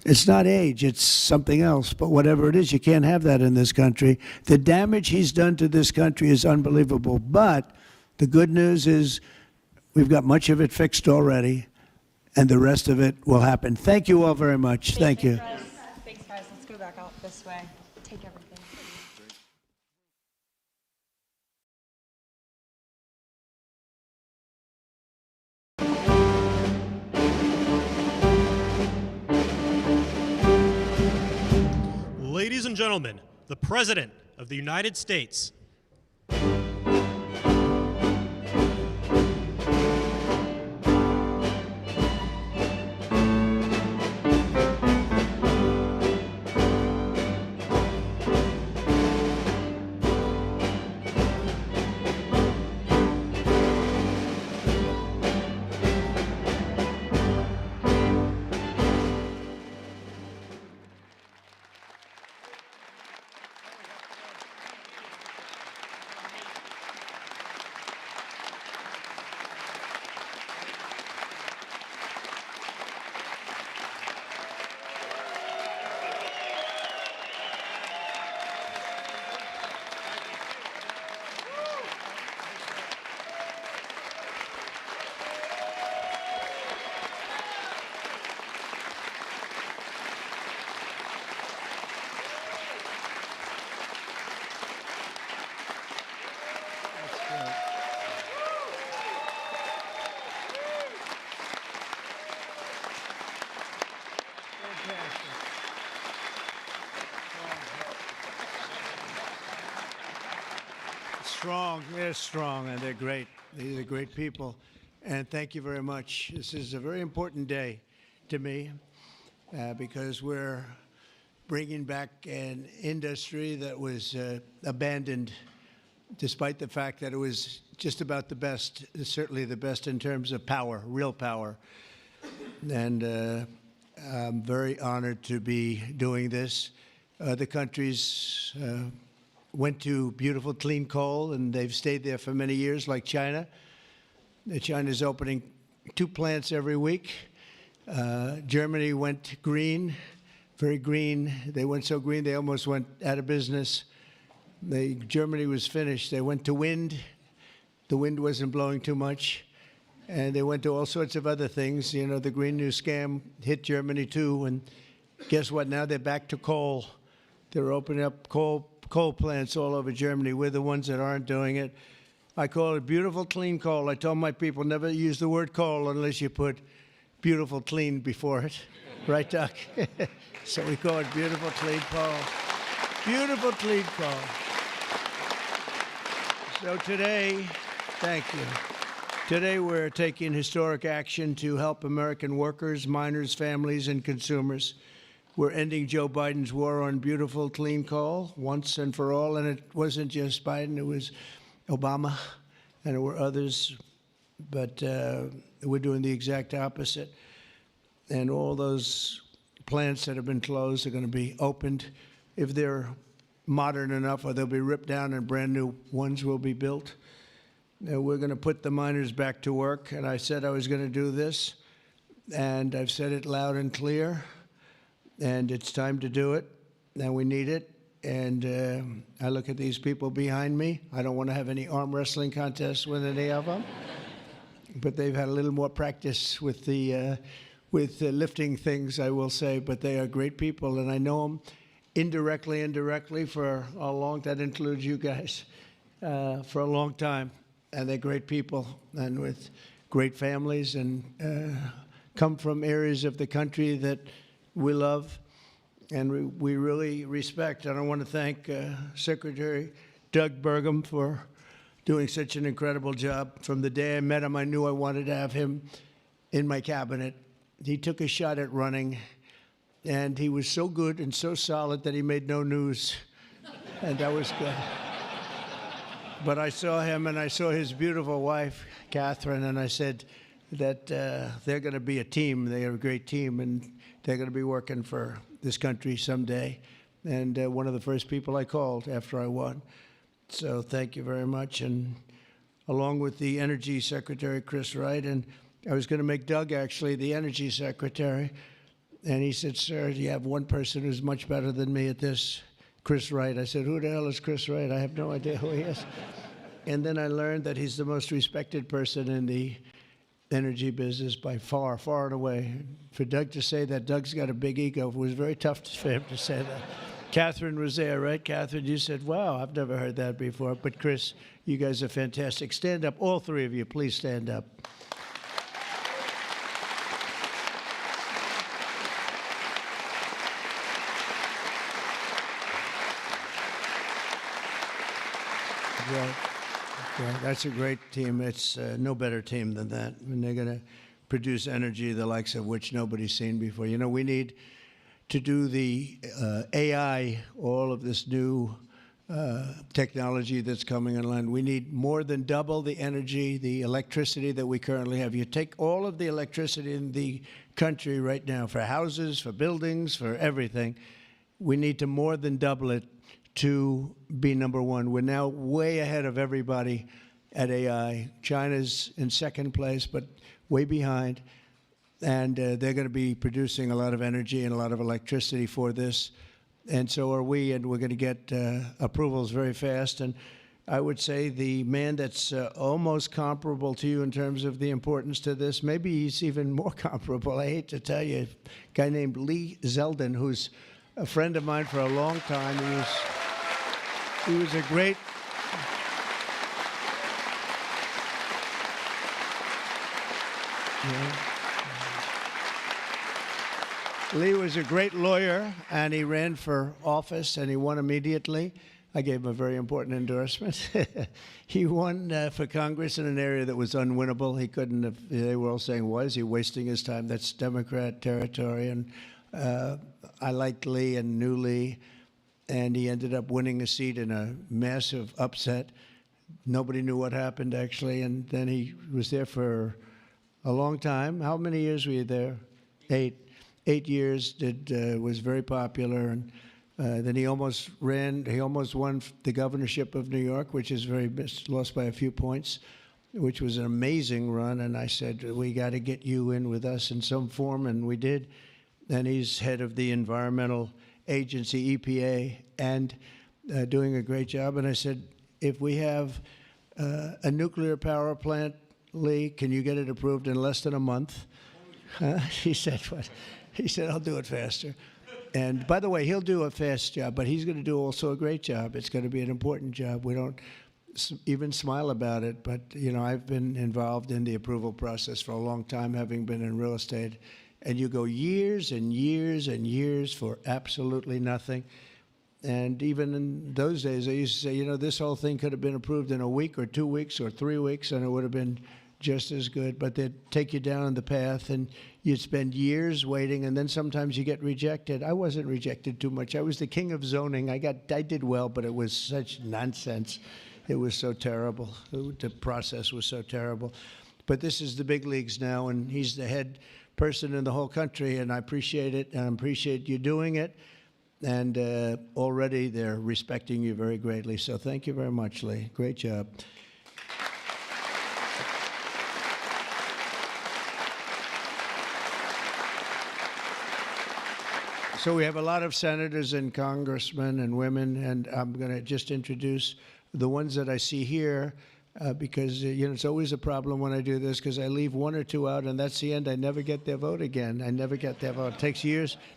It's not age. It's something else. But whatever it is, you can't have that in this country. The damage he's done to this country is unbelievable. But the good news is we've got much of it fixed already, and the rest of it will happen. Thank you all very much. Thank you. Thanks, guys. Let's go back out. this way. Take everything. Ladies and gentlemen, the President of the United States. Strong, they're strong, and they're great. These are great people, and thank you very much. This is a very important day to me because we're bringing back an industry that was abandoned, despite the fact that it was just about the best, certainly the best in terms of power, real power. And I'm very honored to be doing this. Other countries went to beautiful, clean coal, and they've stayed there for many years, like China. China's opening 2 plants every week. Germany went green, very green. They went so green they almost went out of business. Germany was finished. They went to wind. The wind wasn't blowing too much. And they went to all sorts of other things. You know, the Green New Scam hit Germany too. And guess what? Now they're back to coal. They're opening up coal plants all over Germany. We're the ones that aren't doing it. I call it beautiful, clean coal. I told my people never use the word coal unless you put beautiful, clean before it. Right, Doc? So we call it beautiful, clean coal. Beautiful, clean coal. So today, thank you. Today we're taking historic action to help American workers, miners, families, and consumers. We're ending Joe Biden's war on beautiful, clean coal once and for all. And it wasn't just Biden, it was Obama, and there were others. But we're doing the exact opposite. And all those plants that have been closed are going to be opened. If they're modern enough, or they'll be ripped down and brand new ones will be built. We're going to put the miners back to work. And I said I was going to do this. And I've said it loud and clear. And it's time to do it, and we need it. And I look at these people behind me. I don't want to have any arm wrestling contests with any of them, but they've had a little more practice with the lifting things, I will say. But they are great people, and I know them indirectly for a long. That includes you guys for a long time, and they're great people, and with great families, and come from areas of the country that we love and we really respect. And I want to thank Secretary Doug Burgum for doing such an incredible job. From the day I met him, I knew I wanted to have him in my cabinet. He took a shot at running, and he was so good and so solid that he made no news, and that was good. But I saw him, and I saw his beautiful wife, Catherine, and I said that they're going to be a team. They are a great team, and they're going to be working for this country someday. And one of the first people I called after I won. So thank you very much. And along with the Energy Secretary, Chris Wright, and I was going to make Doug actually the Energy Secretary. And he said, sir, you have one person who's much better than me at this, Chris Wright. I said, who the hell is Chris Wright? I have no idea who he is. And then I learned that he's the most respected person in the energy business by far, far and away. For Doug to say that Doug's got a big ego, it was very tough for him to say that. Catherine was there, right? Catherine, you said, wow, I've never heard that before. But Chris, you guys are fantastic. Stand up, all three of you, please stand up. Yeah, that's a great team. It's no better team than that. And they're going to produce energy the likes of which nobody's seen before. You know, we need to do the AI, all of this new technology that's coming online. We need more than double the energy, the electricity that we currently have. You take all of the electricity in the country right now for houses, for buildings, for everything. We need to more than double it to be number one. We're now way ahead of everybody at AI. China's in second place, but way behind. And they're going to be producing a lot of energy and a lot of electricity for this. And so are we, and we're going to get approvals very fast. And I would say the man that's almost comparable to you in terms of the importance to this, maybe he's even more comparable, I hate to tell you, a guy named Lee Zeldin, who's a friend of mine for a long time. He was a great... Lee was a great lawyer, and he ran for office, and he won immediately. I gave him a very important endorsement. He won for Congress in an area that was unwinnable. He couldn't have, they were all saying, why is he wasting his time? That's Democrat territory. And I liked Lee and knew Lee, and he ended up winning a seat in a massive upset. Nobody knew what happened, actually, and then he was there for a long time. How many years were you there? 8 years. Was very popular, and then he almost won the governorship of New York, which is lost by a few points, which was an amazing run. And I said, we got to get you in with us in some form, and we did. And he's head of the environmental agency, EPA, and doing a great job. And I said, if we have a nuclear power plant, Lee, can you get it approved in less than a month? He said, what? He said, I'll do it faster. And by the way, he'll do a fast job, but he's going to do also a great job. It's going to be an important job. We don't even smile about it, but you know, I've been involved in the approval process for a long time, having been in real estate, and you go years and years and years for absolutely nothing. And even in those days, I used to say, you know, this whole thing could have been approved in a week or 2 weeks or 3 weeks, and it would have been just as good. But they'd take you down the path, and you'd spend years waiting, and then sometimes you get rejected. I wasn't rejected too much. I was the king of zoning. I did well, but it was such nonsense. It was so terrible. The process was so terrible. But this is the big leagues now, and he's the head person in the whole country, and I appreciate it, and I appreciate you doing it. And already they're respecting you very greatly. So thank you very much, Lee. Great job. So we have a lot of senators and congressmen and women, and I'm going to just introduce the ones that I see here because, you know, it's always a problem when I do this because I leave one or two out, and that's the end. I never get their vote again. I never get their vote. It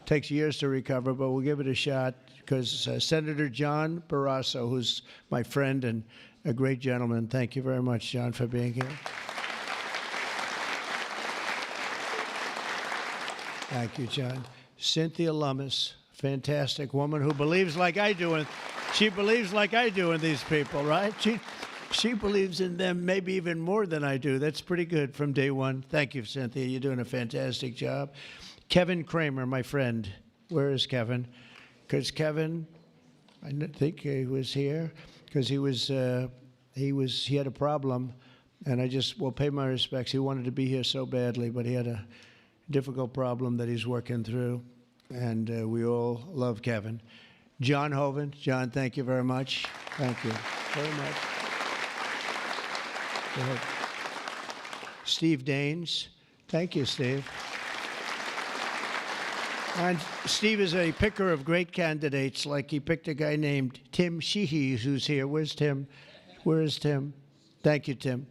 takes years to recover, but we'll give it a shot because Senator John Barrasso, who's my friend and a great gentleman. Thank you very much, John, for being here. Thank you, John. Cynthia Lummis, fantastic woman who believes like I do, and she believes like I do in these people, right? She believes in them maybe even more than I do. That's pretty good from day one. Thank you, Cynthia. You're doing a fantastic job. Kevin Kramer, my friend. Where is Kevin? Because Kevin, I think he was here because he had a problem, and I just will pay my respects. He wanted to be here so badly, but he had a difficult problem that he's working through, and we all love Kevin. John Hoven. John, thank you very much. Thank you very much. Go ahead. Steve Daines. Thank you, Steve. And Steve is a picker of great candidates, like he picked a guy named Tim Sheehy, who's here. Where's Tim? Where is Tim? Thank you, Tim.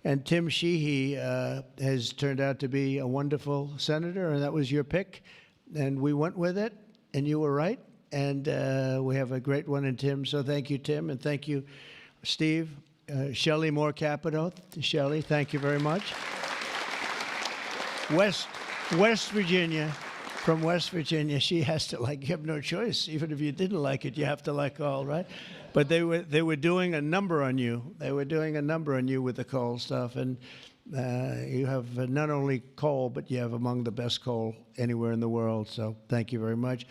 And Tim Sheehy has turned out to be a wonderful senator, and that was your pick. And we went with it, and you were right. and we have a great one in Tim. So thank you, Tim, and thank you, Steve. Shelley Moore Capito. Shelley, thank you very much. West Virginia, from West Virginia, she has to like, you have no choice. Even if you didn't like it, you have to like coal, right? But they were doing a number on you. They were doing a number on you with the coal stuff, and you have not only coal, but you have among the best coal anywhere in the world. So thank you very much.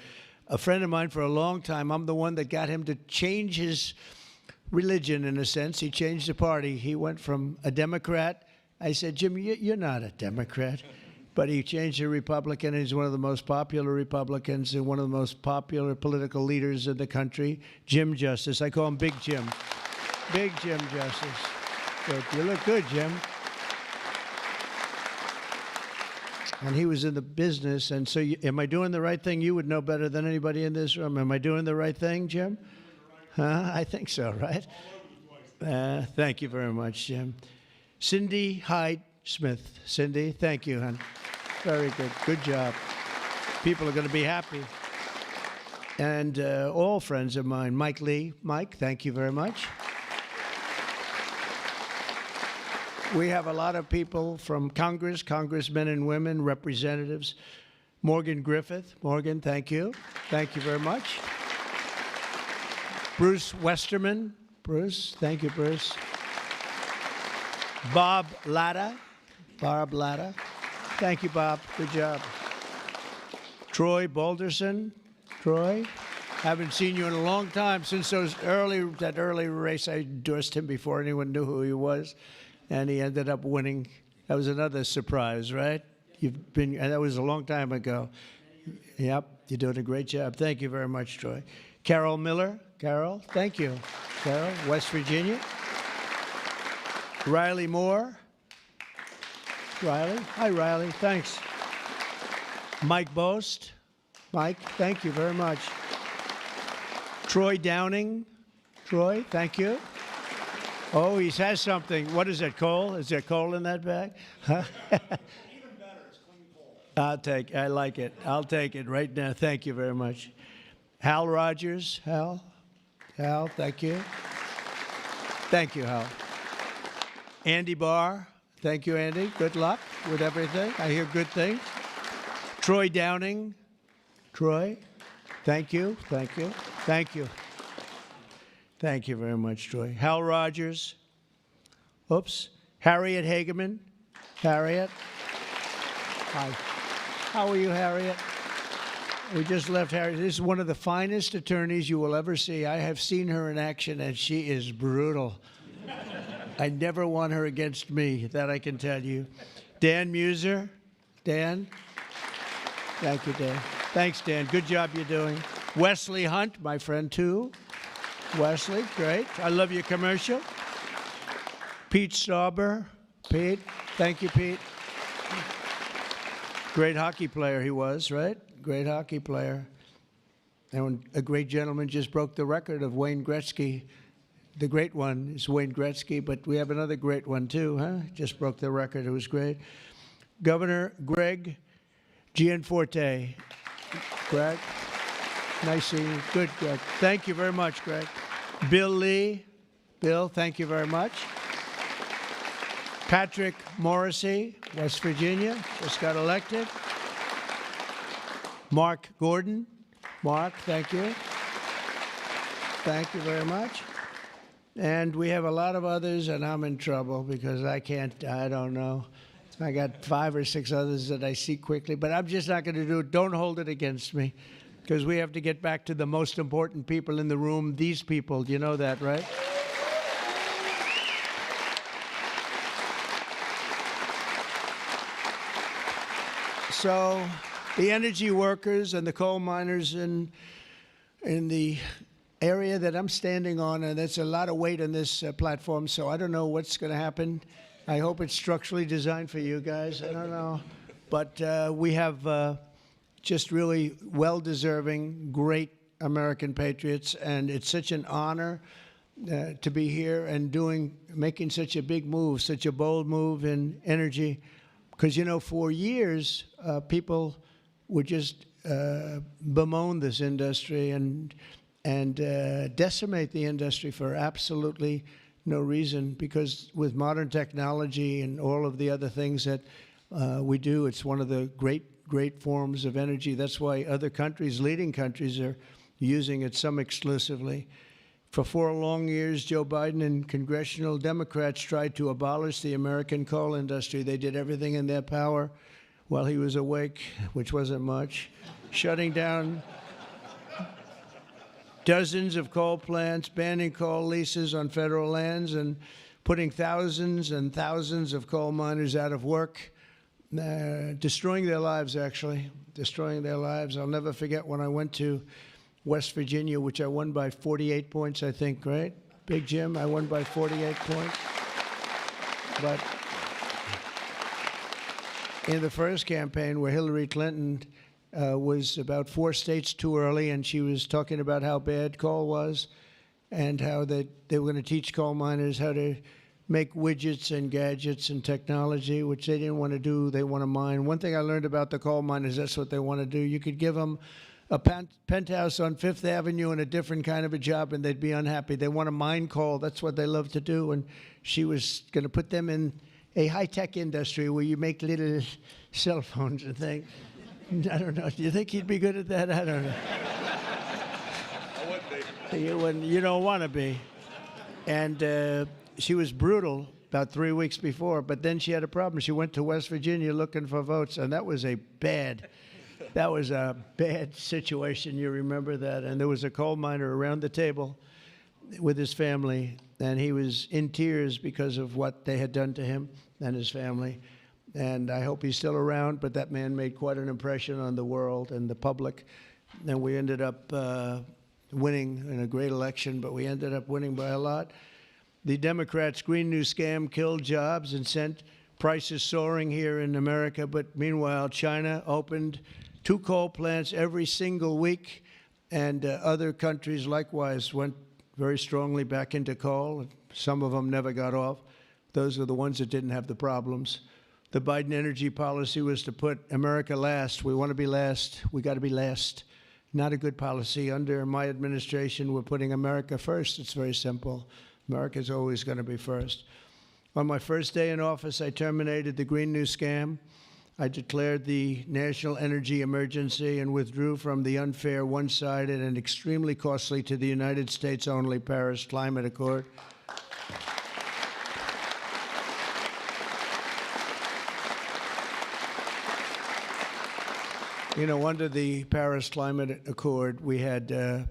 A friend of mine for a long time, I'm the one that got him to change his religion, in a sense. He changed the party. He went from a Democrat. I said, Jim, you're not a Democrat. But he changed to Republican. He's one of the most popular Republicans and one of the most popular political leaders in the country. Jim Justice. I call him Big Jim. Big Jim Justice. Good. You look good, Jim. And he was in the business. And so am I doing the right thing? You would know better than anybody in this room. Am I doing the right thing, Jim? I think so, right? Thank you very much, Jim. Cindy Hyde Smith. Cindy, thank you, hon. Very good. Good job. People are going to be happy. And all friends of mine. Mike Lee. Mike, thank you very much. We have a lot of people from Congress, congressmen and women, representatives. Morgan Griffith. Morgan, thank you. Thank you very much. Bruce Westerman. Bruce, thank you, Bruce. Bob Latta. Bob Latta. Thank you, Bob. Good job. Troy Balderson. Troy, haven't seen you in a long time since that early race. I endorsed him before anyone knew who he was, and he ended up winning. That was another surprise, right? And that was a long time ago. Yep, you're doing a great job. Thank you very much, Troy. Carol Miller. Carol, thank you. Carol, West Virginia. Riley Moore. Riley. Hi, Riley. Thanks. Mike Boast. Mike, thank you very much. Troy Downing. Troy, thank you. Oh, he has something. What is that, coal? Is there coal in that bag? Huh? Even better, it's clean coal. I like it. I'll take it right now. Thank you very much. Hal Rogers. Hal, thank you. Thank you, Hal. Andy Barr. Thank you, Andy. Good luck with everything. I hear good things. Troy Downing. Troy, thank you. Thank you. Thank you. Thank you very much, Troy. Hal Rogers. Oops. Harriet Hageman. Harriet. Hi. How are you, Harriet? We just left Harriet. This is one of the finest attorneys you will ever see. I have seen her in action, and she is brutal. I never want her against me, that I can tell you. Dan Muser. Dan. Thank you, Dan. Thanks, Dan. Good job you're doing. Wesley Hunt, my friend, too. Wesley, great. I love your commercial. Pete Stauber. Pete. Thank you, Pete. Great hockey player he was, right? Great hockey player. And a great gentleman just broke the record of Wayne Gretzky. The great one is Wayne Gretzky, but we have another great one, too, huh? Just broke the record. It was great. Governor Greg Gianforte. Greg, nice seeing you. Good, Greg. Thank you very much, Greg. Bill Lee. Bill, thank you very much. Patrick Morrissey, West Virginia, just got elected. Mark Gordon. Mark, thank you. Thank you very much. And we have a lot of others, and I'm in trouble because I don't know. I got 5 or 6 others that I see quickly, but I'm just not going to do it. Don't hold it against me, because we have to get back to the most important people in the room, these people. You know that, right? So the energy workers and the coal miners in the area that I'm standing on, and there's a lot of weight on this platform, so I don't know what's going to happen. I hope it's structurally designed for you guys. I don't know. But we have just really well-deserving, great American patriots, and it's such an honor to be here and making such a big move, such a bold move in energy. Because, for years, people would just bemoan this industry and decimate the industry for absolutely no reason, because with modern technology and all of the other things that we do, it's one of the great forms of energy. That's why other countries, leading countries, are using it, some exclusively. For 4 long years, Joe Biden and congressional Democrats tried to abolish the American coal industry. They did everything in their power while he was awake, which wasn't much, shutting down dozens of coal plants, banning coal leases on federal lands, and putting thousands and thousands of coal miners out of work, destroying their lives, actually, destroying their lives. I'll never forget when I went to West Virginia, which I won by 48 points, I think, right? Big Jim, I won by 48 points. But in the first campaign where Hillary Clinton was about 4 states too early, and she was talking about how bad coal was and how they were going to teach coal miners how to make widgets and gadgets and technology, which they didn't want to do. They want to mine. One thing I learned about the coal miners, that's what they want to do. You could give them a penthouse on Fifth Avenue and a different kind of a job, and they'd be unhappy. They want to mine coal. That's what they love to do. And she was going to put them in a high-tech industry where you make little cell phones and things. I don't know. Do you think he'd be good at that? I don't know. I would be. You don't want to be. And she was brutal about 3 weeks before, but then she had a problem. She went to West Virginia looking for votes, and that was a bad situation. You remember that? And there was a coal miner around the table with his family, and he was in tears because of what they had done to him and his family. And I hope he's still around, but that man made quite an impression on the world and the public. And we ended up winning in a great election, but we ended up winning by a lot. The Democrats' Green New Scam killed jobs and sent prices soaring here in America. But meanwhile, China opened 2 coal plants every single week, and other countries likewise went very strongly back into coal. Some of them never got off. Those are the ones that didn't have the problems. The Biden energy policy was to put America last. We want to be last. We got to be last. Not a good policy. Under my administration, we're putting America first. It's very simple. America's always going to be first. On my first day in office, I terminated the Green New Scam. I declared the national energy emergency and withdrew from the unfair, one-sided, and extremely costly to the United States only Paris Climate Accord. You know, under the Paris Climate Accord, we had a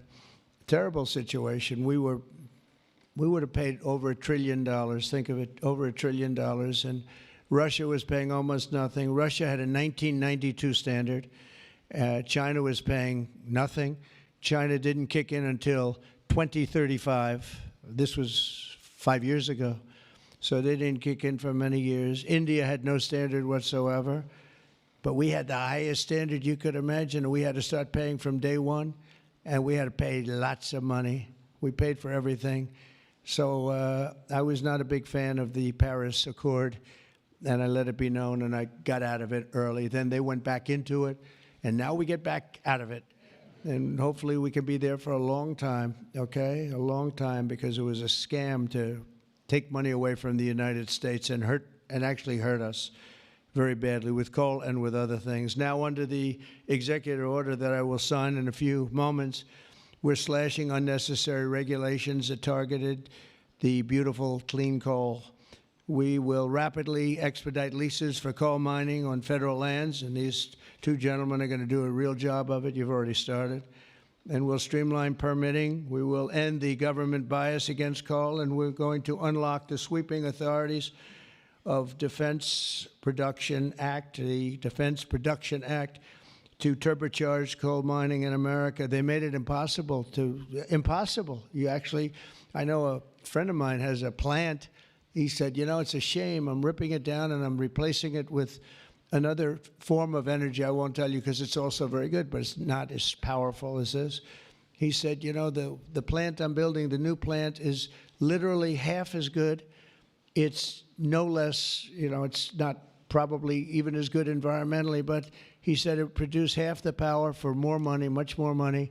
terrible situation. We would have paid over $1 trillion. Think of it, over $1 trillion. And Russia was paying almost nothing. Russia had a 1992 standard. China was paying nothing. China didn't kick in until 2035. This was 5 years ago. So they didn't kick in for many years. India had no standard whatsoever. But we had the highest standard you could imagine. We had to start paying from day one, and we had to pay lots of money. We paid for everything. So I was not a big fan of the Paris Accord, and I let it be known, and I got out of it early. Then they went back into it, and now we get back out of it. And hopefully we can be there for a long time, okay? A long time, because it was a scam to take money away from the United States and actually hurt us very badly with coal and with other things. Now, under the executive order that I will sign in a few moments, we're slashing unnecessary regulations that targeted the beautiful clean coal. We will rapidly expedite leases for coal mining on federal lands, and these 2 gentlemen are going to do a real job of it. You've already started. And we'll streamline permitting. We will end the government bias against coal, and we're going to unlock the sweeping authorities of Defense Production Act, the Defense Production Act, to turbocharge coal mining in America. They made it impossible. You actually, I know a friend of mine has a plant. He said, you know, it's a shame. I'm ripping it down and I'm replacing it with another form of energy. I won't tell you because it's also very good, but it's not as powerful as this. He said, you know, the plant I'm building, the new plant, is literally half as good. It's no less, you know, it's not probably even as good environmentally, but he said it would produce half the power for more money, much more money.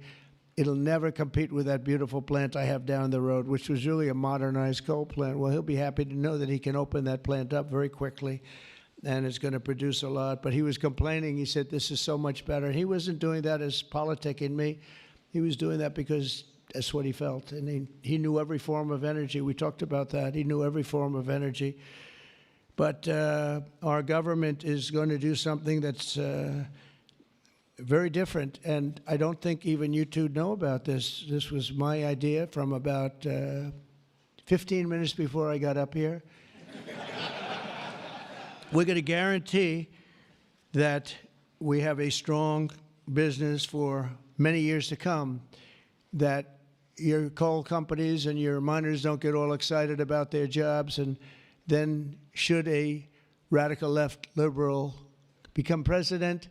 It'll never compete with that beautiful plant I have down the road, which was really a modernized coal plant. Well, he'll be happy to know that he can open that plant up very quickly, and it's going to produce a lot. But he was complaining. He said, this is so much better. He wasn't doing that as politicking me. He was doing that because that's what he felt. And he knew every form of energy. We talked about that. He knew every form of energy. But our government is going to do something that's very different. And I don't think even you two know about this. This was my idea from about 15 minutes before I got up here. We're going to guarantee that we have a strong business for many years to come, that your coal companies and your miners don't get all excited about their jobs, and then should a radical left liberal become president,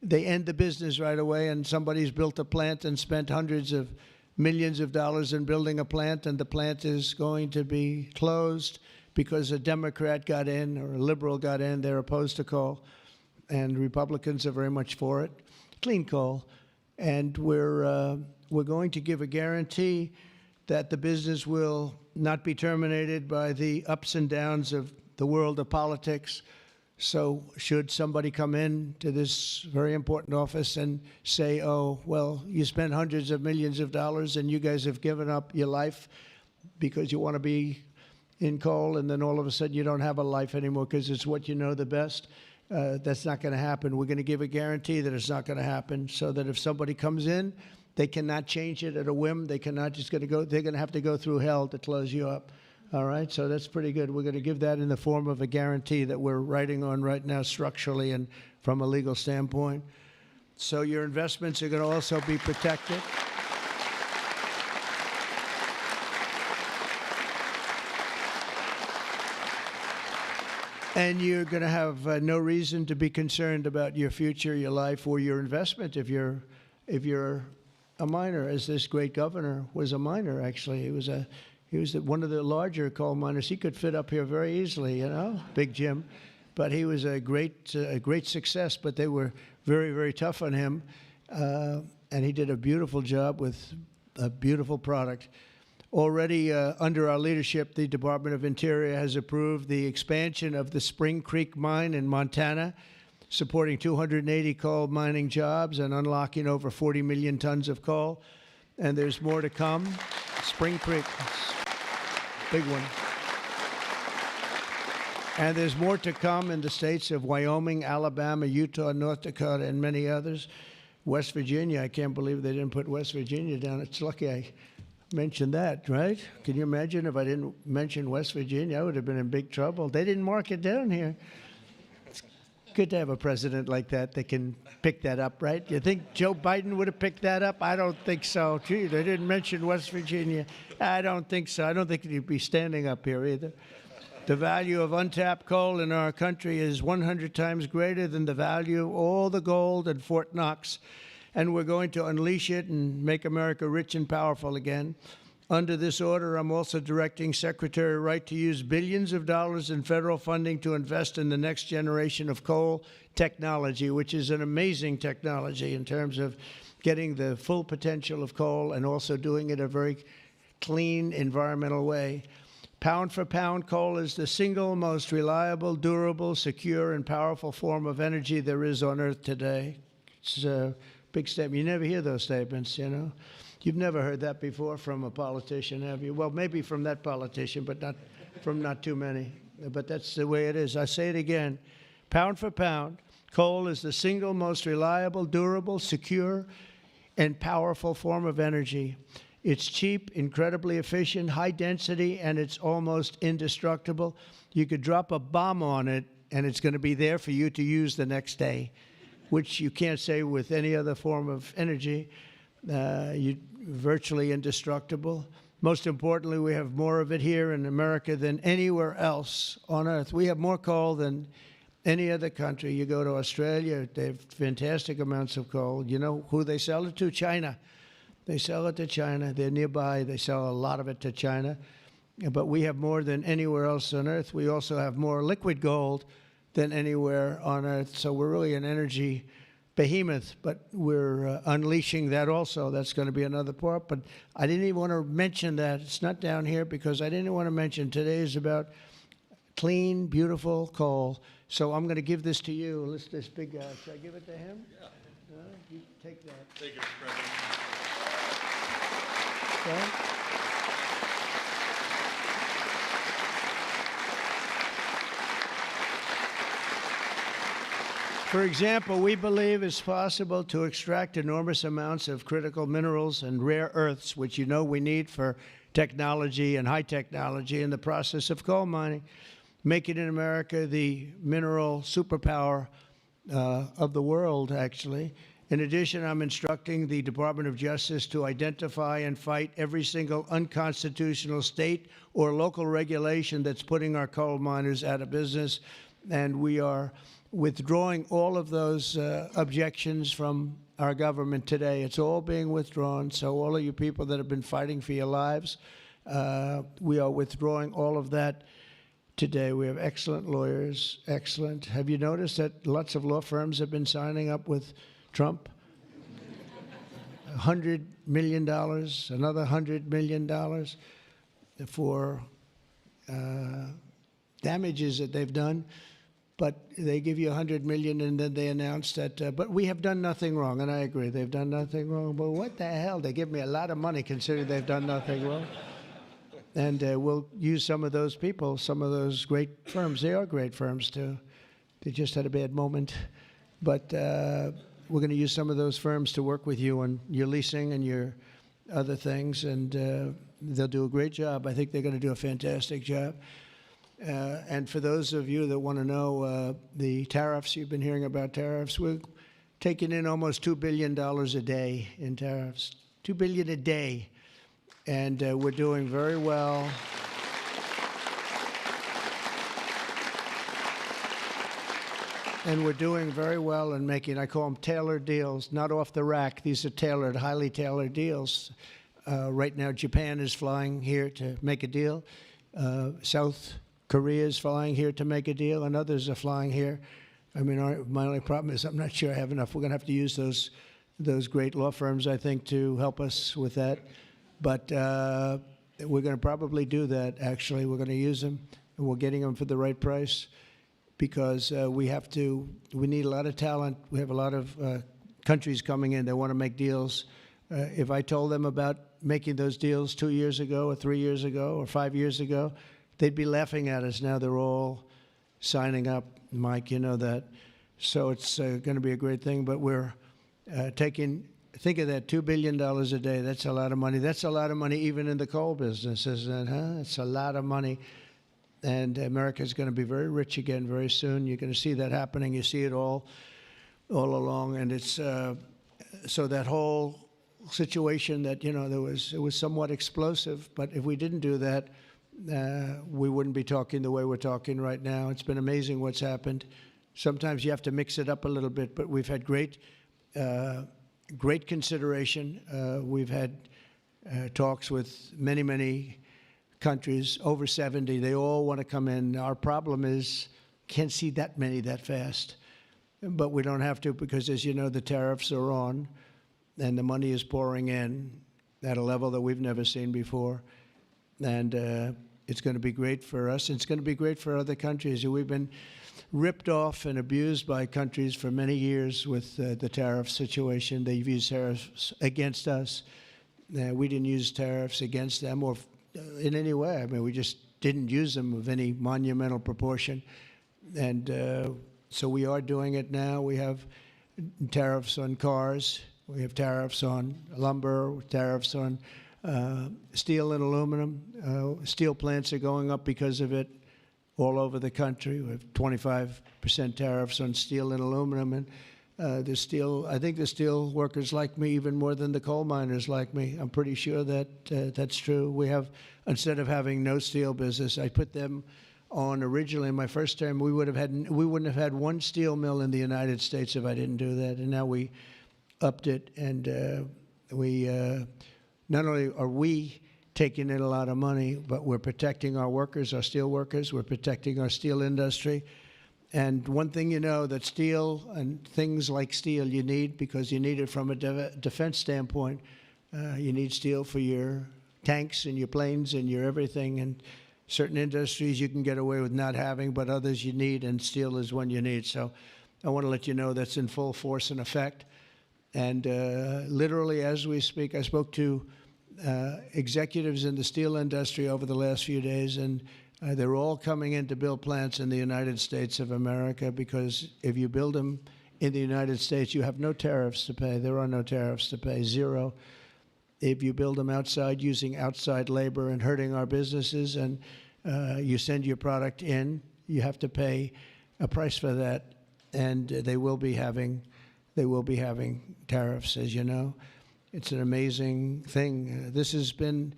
they end the business right away, and somebody's built a plant and spent hundreds of millions of dollars in building a plant, and the plant is going to be closed because a Democrat got in or a liberal got in. They're opposed to coal, and Republicans are very much for it. Clean coal. And we're going to give a guarantee that the business will not be terminated by the ups and downs of the world of politics. So should somebody come in to this very important office and say, oh, well, you spent hundreds of millions of dollars and you guys have given up your life because you want to be in coal, and then all of a sudden you don't have a life anymore because it's what you know the best, that's not going to happen. We're going to give a guarantee that it's not going to happen, so that if somebody comes in, they cannot change it at a whim. They cannot just going to go, they're going to have to go through hell to close you up. All right, so that's pretty good. We're going to give that in the form of a guarantee that we're writing on right now structurally and from a legal standpoint. So your investments are going to also be protected. And you're going to have no reason to be concerned about your future, your life, or your investment if you're a miner, as this great governor was a miner, actually. He was one of the larger coal miners. He could fit up here very easily, you know, Big Jim. But he was a great success, but they were very, very tough on him. And he did a beautiful job with a beautiful product. Already under our leadership, the Department of Interior has approved the expansion of the Spring Creek mine in Montana, supporting 280 coal mining jobs and unlocking over 40 million tons of coal. And there's more to come. Spring Creek, big one. And there's more to come in the states of Wyoming, Alabama, Utah, North Dakota, and many others. West Virginia, I can't believe they didn't put West Virginia down. It's lucky I mentioned that, right? Can you imagine if I didn't mention West Virginia? I would have been in big trouble. They didn't mark it down here. It's good to have a president like that can pick that up, right? You think Joe Biden would have picked that up? I don't think so. Gee, they didn't mention West Virginia. I don't think so. I don't think he'd be standing up here either. The value of untapped coal in our country is 100 times greater than the value of all the gold at Fort Knox. And we're going to unleash it and make America rich and powerful again. Under this order, I'm also directing Secretary Wright to use billions of dollars in federal funding to invest in the next generation of coal technology, which is an amazing technology in terms of getting the full potential of coal and also doing it a very clean, environmental way. Pound for pound, coal is the single most reliable, durable, secure, and powerful form of energy there is on Earth today. It's a big statement. You never hear those statements, you know. You've never heard that before from a politician, have you? Well, maybe from that politician, but not from not too many. But that's the way it is. I say it again. Pound for pound, coal is the single most reliable, durable, secure, and powerful form of energy. It's cheap, incredibly efficient, high density, and it's almost indestructible. You could drop a bomb on it, and it's going to be there for you to use the next day, which you can't say with any other form of energy. You're virtually indestructible. Most importantly, we have more of it here in America than anywhere else on Earth. We have more coal than any other country. You go to Australia, they have fantastic amounts of coal. You know who they sell it to? China. They sell it to China. They're nearby. They sell a lot of it to China. But we have more than anywhere else on Earth. We also have more liquid gold than anywhere on Earth. So we're really an energy behemoth, but we're unleashing that also. That's going to be another part. But I didn't even want to mention that. It's not down here because I didn't want to mention today is about clean, beautiful coal. So I'm going to give this to you. This big guy. Should I give it to him? Yeah. No, you take that. Thank you, Mr. President. Okay. For example, we believe it's possible to extract enormous amounts of critical minerals and rare earths, which you know we need for technology and high technology in the process of coal mining, making in America the mineral superpower of the world, actually. In addition, I'm instructing the Department of Justice to identify and fight every single unconstitutional state or local regulation that's putting our coal miners out of business, and we are withdrawing all of those objections from our government today. It's all being withdrawn. So all of you people that have been fighting for your lives, we are withdrawing all of that today. We have excellent lawyers, excellent. Have you noticed that lots of law firms have been signing up with Trump? $100 million, another $100 million for damages that they've done. But they give you $100 million, and then they announce that. But we have done nothing wrong, and I agree, they've done nothing wrong. But what the hell? They give me a lot of money, considering they've done nothing wrong. And we'll use some of those people, some of those great firms. They are great firms too. They just had a bad moment, but we're going to use some of those firms to work with you on your leasing and your other things, and they'll do a great job. I think they're going to do a fantastic job. And for those of you that want to know the tariffs, you've been hearing about tariffs, we're taking in almost $2 billion a day in tariffs. $2 billion a day. And we're doing very well. And we're doing very well in making, I call them tailored deals, not off the rack. These are tailored, highly tailored deals. Right now, Japan is flying here to make a deal. South Korea is flying here to make a deal, and others are flying here. I mean, my only problem is I'm not sure I have enough. We're going to have to use those great law firms, I think, to help us with that. But we're going to probably do that, actually. We're going to use them, and we're getting them for the right price because we need a lot of talent. We have a lot of countries coming in that want to make deals. If I told them about making those deals 2 years ago or 3 years ago or 5 years ago, they'd be laughing at us. Now they're all signing up. Mike, you know that. So it's going to be a great thing. But we're think of that, $2 billion a day. That's a lot of money. That's a lot of money even in the coal business, isn't it? Huh? It's a lot of money. And America's going to be very rich again very soon. You're going to see that happening. You see it all along. And it's so that whole situation that, you know, it was somewhat explosive. But if we didn't do that, we wouldn't be talking the way we're talking right now. It's been amazing what's happened. Sometimes you have to mix it up a little bit, but we've had great consideration. We've had talks with many, many countries, over 70. They all want to come in. Our problem is can't see that many that fast. But we don't have to because, as you know, the tariffs are on and the money is pouring in at a level that we've never seen before. And it's going to be great for us. It's going to be great for other countries. We've been ripped off and abused by countries for many years with the tariff situation. They've used tariffs against us. We didn't use tariffs against them or in any way. I mean, we just didn't use them of any monumental proportion. And so we are doing it now. We have tariffs on cars. We have tariffs on lumber, tariffs on steel and aluminum. Steel plants are going up because of it all over the country. We have 25% tariffs on steel and aluminum. And I think the steel workers like me even more than the coal miners like me. I'm pretty sure that that's true. We have, instead of having no steel business, I put them on originally in my first term. We wouldn't have had one steel mill in the United States if I didn't do that. And now we upped it, and we not only are we taking in a lot of money, but we're protecting our workers, our steel workers. We're protecting our steel industry. And one thing you know, that steel and things like steel you need, because you need it from a defense standpoint. You need steel for your tanks and your planes and your everything. And certain industries you can get away with not having, but others you need, and steel is one you need. So I want to let you know that's in full force and effect. And literally, as we speak, I spoke to executives in the steel industry over the last few days, and they're all coming in to build plants in the United States of America, because if you build them in the United States, you have no tariffs to pay. There are no tariffs to pay, zero. If you build them outside using outside labor and hurting our businesses, and you send your product in, you have to pay a price for that, and they will be having tariffs, as you know. It's an amazing thing. This has been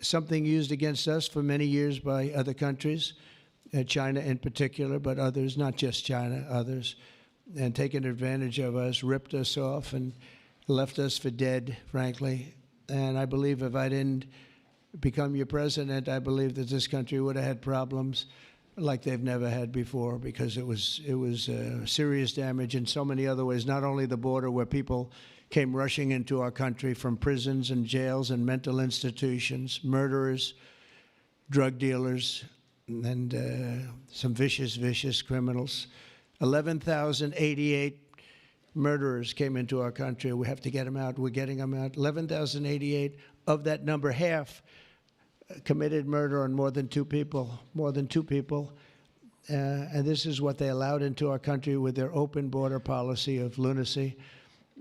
something used against us for many years by other countries, China in particular, but others, not just China, others, and taken advantage of us, ripped us off, and left us for dead, frankly. And I believe if I didn't become your president, I believe that this country would have had problems like they've never had before, because it was serious damage in so many other ways, not only the border, where people came rushing into our country from prisons and jails and mental institutions, murderers, drug dealers, and some vicious, vicious criminals. 11,088 murderers came into our country. We have to get them out. We're getting them out. 11,088. Of that number, half committed murder on more than two people, and this is what they allowed into our country with their open border policy of lunacy.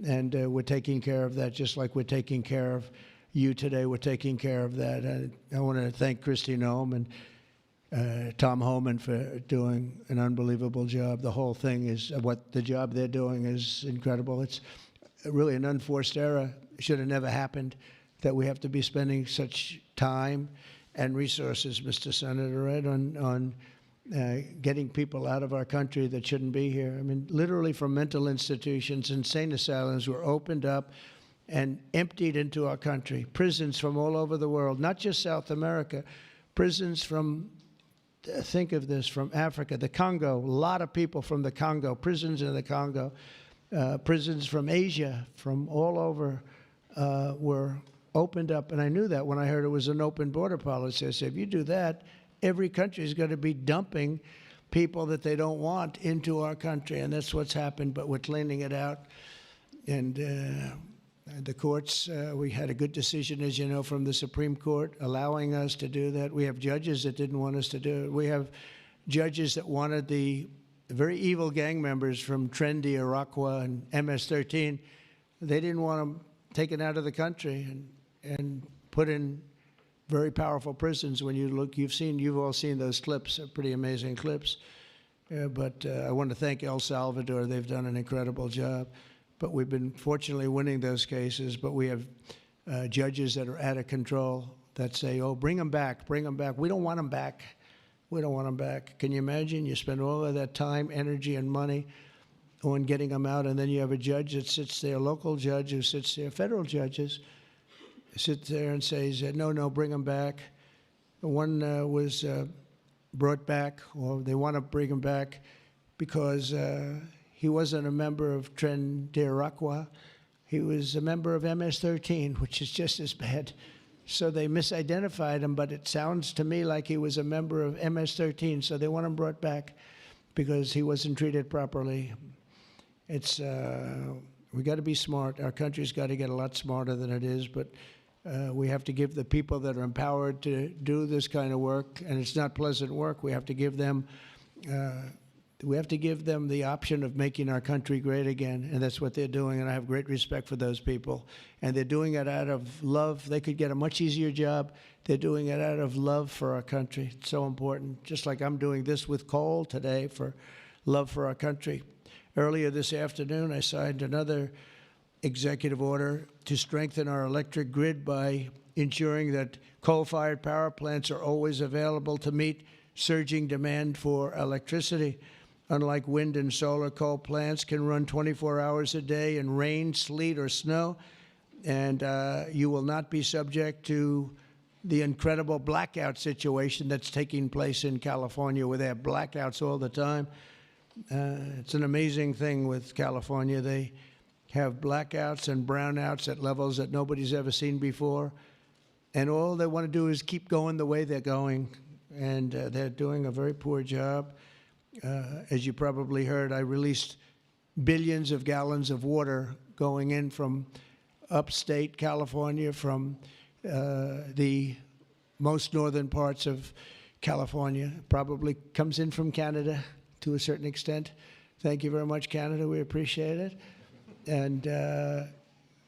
And we're taking care of that, just like we're taking care of you today. We're taking care of that. I want to thank Kristi Noem and Tom Homan for doing an unbelievable job. The whole thing is, the job they're doing is incredible. It's really an unforced error. It should have never happened, that we have to be spending such time and resources, Mr. Senator, right, on getting people out of our country that shouldn't be here. I mean, literally from mental institutions, insane asylums were opened up and emptied into our country. Prisons from all over the world, not just South America, prisons from, think of this, from Africa, the Congo, a lot of people from the Congo, prisons in the Congo, prisons from Asia, from all over were opened up. And I knew that when I heard it was an open border policy. I said, if you do that, every country is going to be dumping people that they don't want into our country. And that's what's happened, but we're cleaning it out. And the courts, we had a good decision, as you know, from the Supreme Court, allowing us to do that. We have judges that didn't want us to do it. We have judges that wanted the very evil gang members from Trendy, Iroquois, and MS-13. They didn't want them taken out of the country and put in very powerful prisons. When you look, you've all seen those clips, pretty amazing clips. But I want to thank El Salvador. They've done an incredible job. But we've been fortunately winning those cases. But we have judges that are out of control that say, oh, bring them back, bring them back. We don't want them back. We don't want them back. Can you imagine? You spend all of that time, energy, and money on getting them out, and then you have a judge that sits there, a local judge who sits there, federal judges, sit there and says, no, bring them back. One was brought back, or they want to bring him back because he wasn't a member of Tren de Aragua. He was a member of MS-13, which is just as bad. So they misidentified him, but it sounds to me like he was a member of MS-13, so they want him brought back because he wasn't treated properly. It's we got to be smart. Our country's got to get a lot smarter than it is, but we have to give the people that are empowered to do this kind of work, and it's not pleasant work. We have to give them the option of making our country great again, and that's what they're doing, and I have great respect for those people. And they're doing it out of love. They could get a much easier job. They're doing it out of love for our country. It's so important, just like I'm doing this with coal today for love for our country. Earlier this afternoon, I signed another executive order to strengthen our electric grid by ensuring that coal-fired power plants are always available to meet surging demand for electricity. Unlike wind and solar, coal plants can run 24 hours a day in rain, sleet, or snow, and you will not be subject to the incredible blackout situation that's taking place in California, where they have blackouts all the time. It's an amazing thing with California. They have blackouts and brownouts at levels that nobody's ever seen before. And all they want to do is keep going the way they're going. And they're doing a very poor job. As you probably heard, I released billions of gallons of water going in from upstate California, from the most northern parts of California. Probably comes in from Canada to a certain extent. Thank you very much, Canada. We appreciate it. And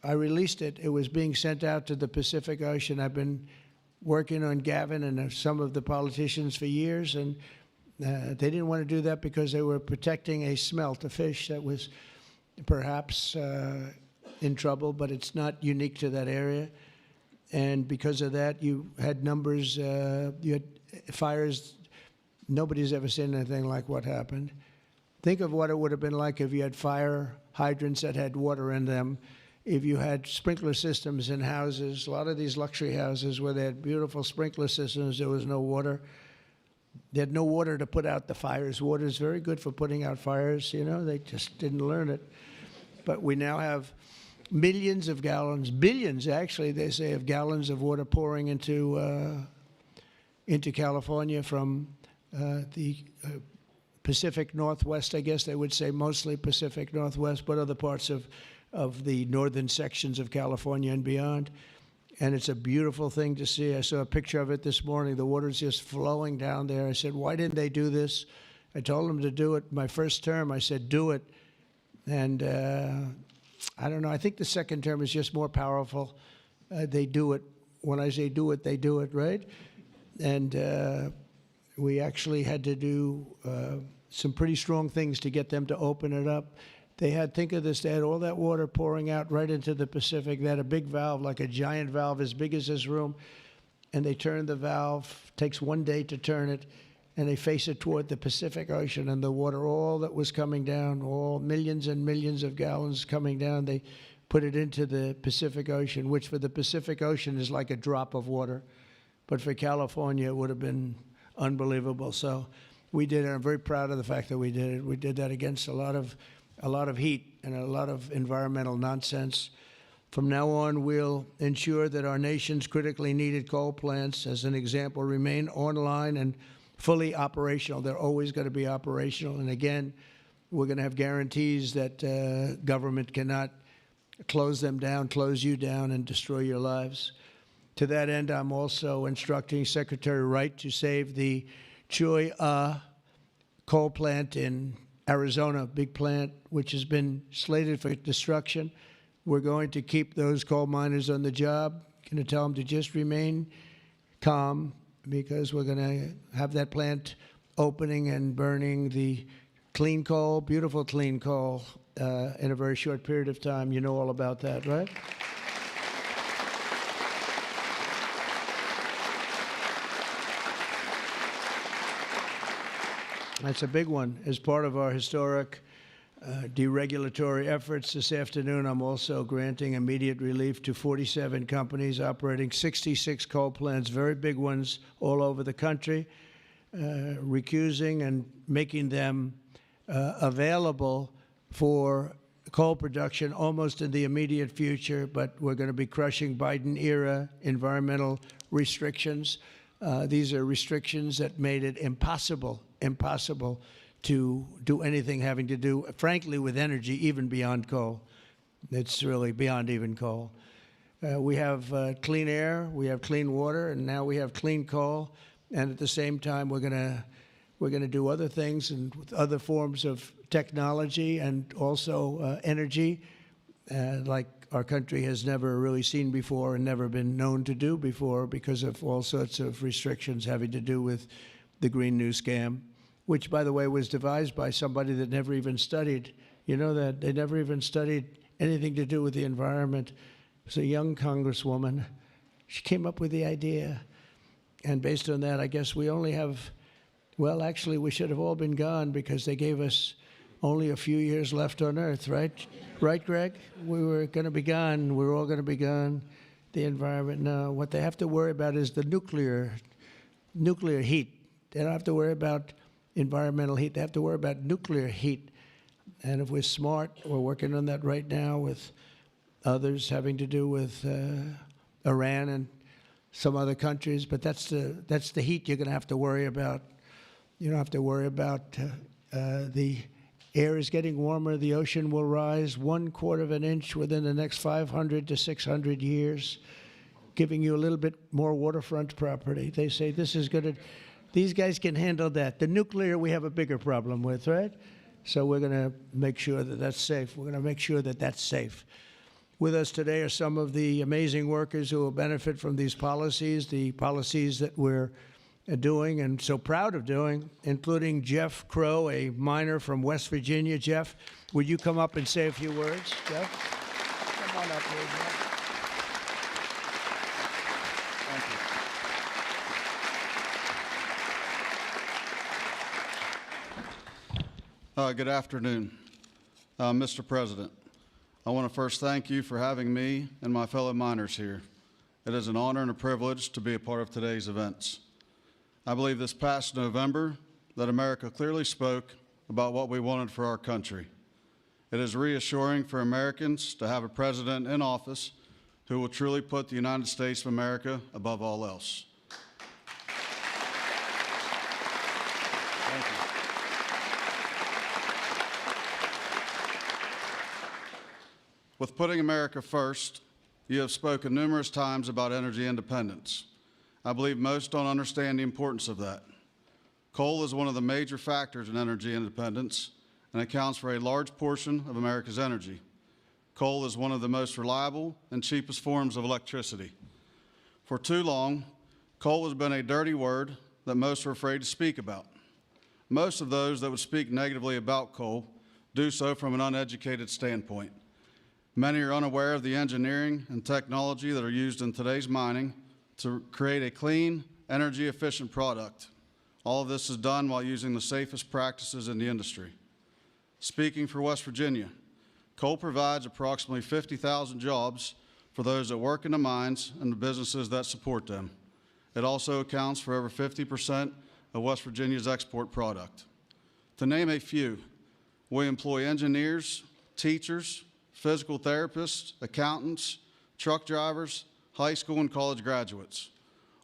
I released it. It was being sent out to the Pacific Ocean. I've been working on Gavin and some of the politicians for years, and they didn't want to do that because they were protecting a smelt, a fish that was perhaps in trouble, but it's not unique to that area. And because of that, you had numbers, you had fires. Nobody's ever seen anything like what happened. Think of what it would have been like if you had fire hydrants that had water in them, if you had sprinkler systems in houses. A lot of these luxury houses where they had beautiful sprinkler systems, there was no water. They had no water to put out the fires. Water is very good for putting out fires, you know. They just didn't learn it. But we now have millions of gallons, billions actually, they say, of gallons of water pouring into California from the Pacific Northwest, I guess they would say, mostly Pacific Northwest, but other parts of the northern sections of California and beyond. And it's a beautiful thing to see. I saw a picture of it this morning. The water's just flowing down there. I said, why didn't they do this? I told them to do it. My first term, I said, do it. And I don't know. I think the second term is just more powerful. They do it. When I say do it, they do it, right? And we actually had to do some pretty strong things to get them to open it up. They had, think of this, they had all that water pouring out right into the Pacific. They had a big valve, like a giant valve as big as this room, and they turned the valve. Takes one day to turn it, and they face it toward the Pacific Ocean, and the water, all that was coming down, all millions and millions of gallons coming down, they put it into the Pacific Ocean, which for the Pacific Ocean is like a drop of water. But for California, it would have been unbelievable. So we did it. I'm very proud of the fact that we did it. We did that against a lot of heat and a lot of environmental nonsense. From now on, we'll ensure that our nation's critically needed coal plants, as an example, remain online and fully operational. They're always going to be operational. And again, we're going to have guarantees that government cannot close them down, close you down, and destroy your lives. To that end, I'm also instructing Secretary Wright to save the Cholla coal plant in Arizona, big plant, which has been slated for destruction. We're going to keep those coal miners on the job. Going to tell them to just remain calm, because we're going to have that plant opening and burning the clean coal, beautiful clean coal, in a very short period of time. You know all about that, right? That's a big one. As part of our historic deregulatory efforts this afternoon, I'm also granting immediate relief to 47 companies operating 66 coal plants, very big ones all over the country, recusing and making them available for coal production almost in the immediate future. But we're going to be crushing Biden-era environmental restrictions. These are restrictions that made it impossible to do anything having to do, frankly, with energy, even beyond coal. It's really beyond even coal. We have clean air, we have clean water, and now we have clean coal. And at the same time, we're going to do other things and with other forms of technology and also energy, like our country has never really seen before and never been known to do before, because of all sorts of restrictions having to do with the Green New Scam, which, by the way, was devised by somebody that never even studied. You know that? They never even studied anything to do with the environment. It was a young congresswoman. She came up with the idea. And based on that, I guess we only have, well, actually, we should have all been gone, because they gave us only a few years left on Earth, right? Right, Greg? We were going to be gone. We were all going to be gone. the environment. No, what they have to worry about is the nuclear heat. They don't have to worry about environmental heat. They have to worry about nuclear heat. And if we're smart, we're working on that right now with others having to do with Iran and some other countries. But that's the heat you're going to have to worry about. You don't have to worry about the air is getting warmer. The ocean will rise 1/4 of an inch within the next 500 to 600 years, giving you a little bit more waterfront property. They say this is going to, these guys can handle that. The nuclear we have a bigger problem with, right? So we're going to make sure that that's safe. We're going to make sure that that's safe. With us today are some of the amazing workers who will benefit from these policies, the policies that we're doing and so proud of doing, including Jeff Crow, a miner from West Virginia. Jeff, would you come up and say a few words? Jeff? Come on up here, Jeff. Good afternoon, Mr. President. I want to first thank you for having me and my fellow miners here. It is an honor and a privilege to be a part of today's events. I believe this past November that America clearly spoke about what we wanted for our country. It is reassuring for Americans to have a president in office who will truly put the United States of America above all else. Thank you. With putting America first, you have spoken numerous times about energy independence. I believe most don't understand the importance of that. Coal is one of the major factors in energy independence and accounts for a large portion of America's energy. Coal is one of the most reliable and cheapest forms of electricity. For too long, coal has been a dirty word that most are afraid to speak about. Most of those that would speak negatively about coal do so from an uneducated standpoint. Many are unaware of the engineering and technology that are used in today's mining to create a clean, energy-efficient product. All of this is done while using the safest practices in the industry. Speaking for West Virginia, coal provides approximately 50,000 jobs for those that work in the mines and the businesses that support them. It also accounts for over 50% of West Virginia's export product. To name a few, we employ engineers, teachers, physical therapists, accountants, truck drivers, high school and college graduates.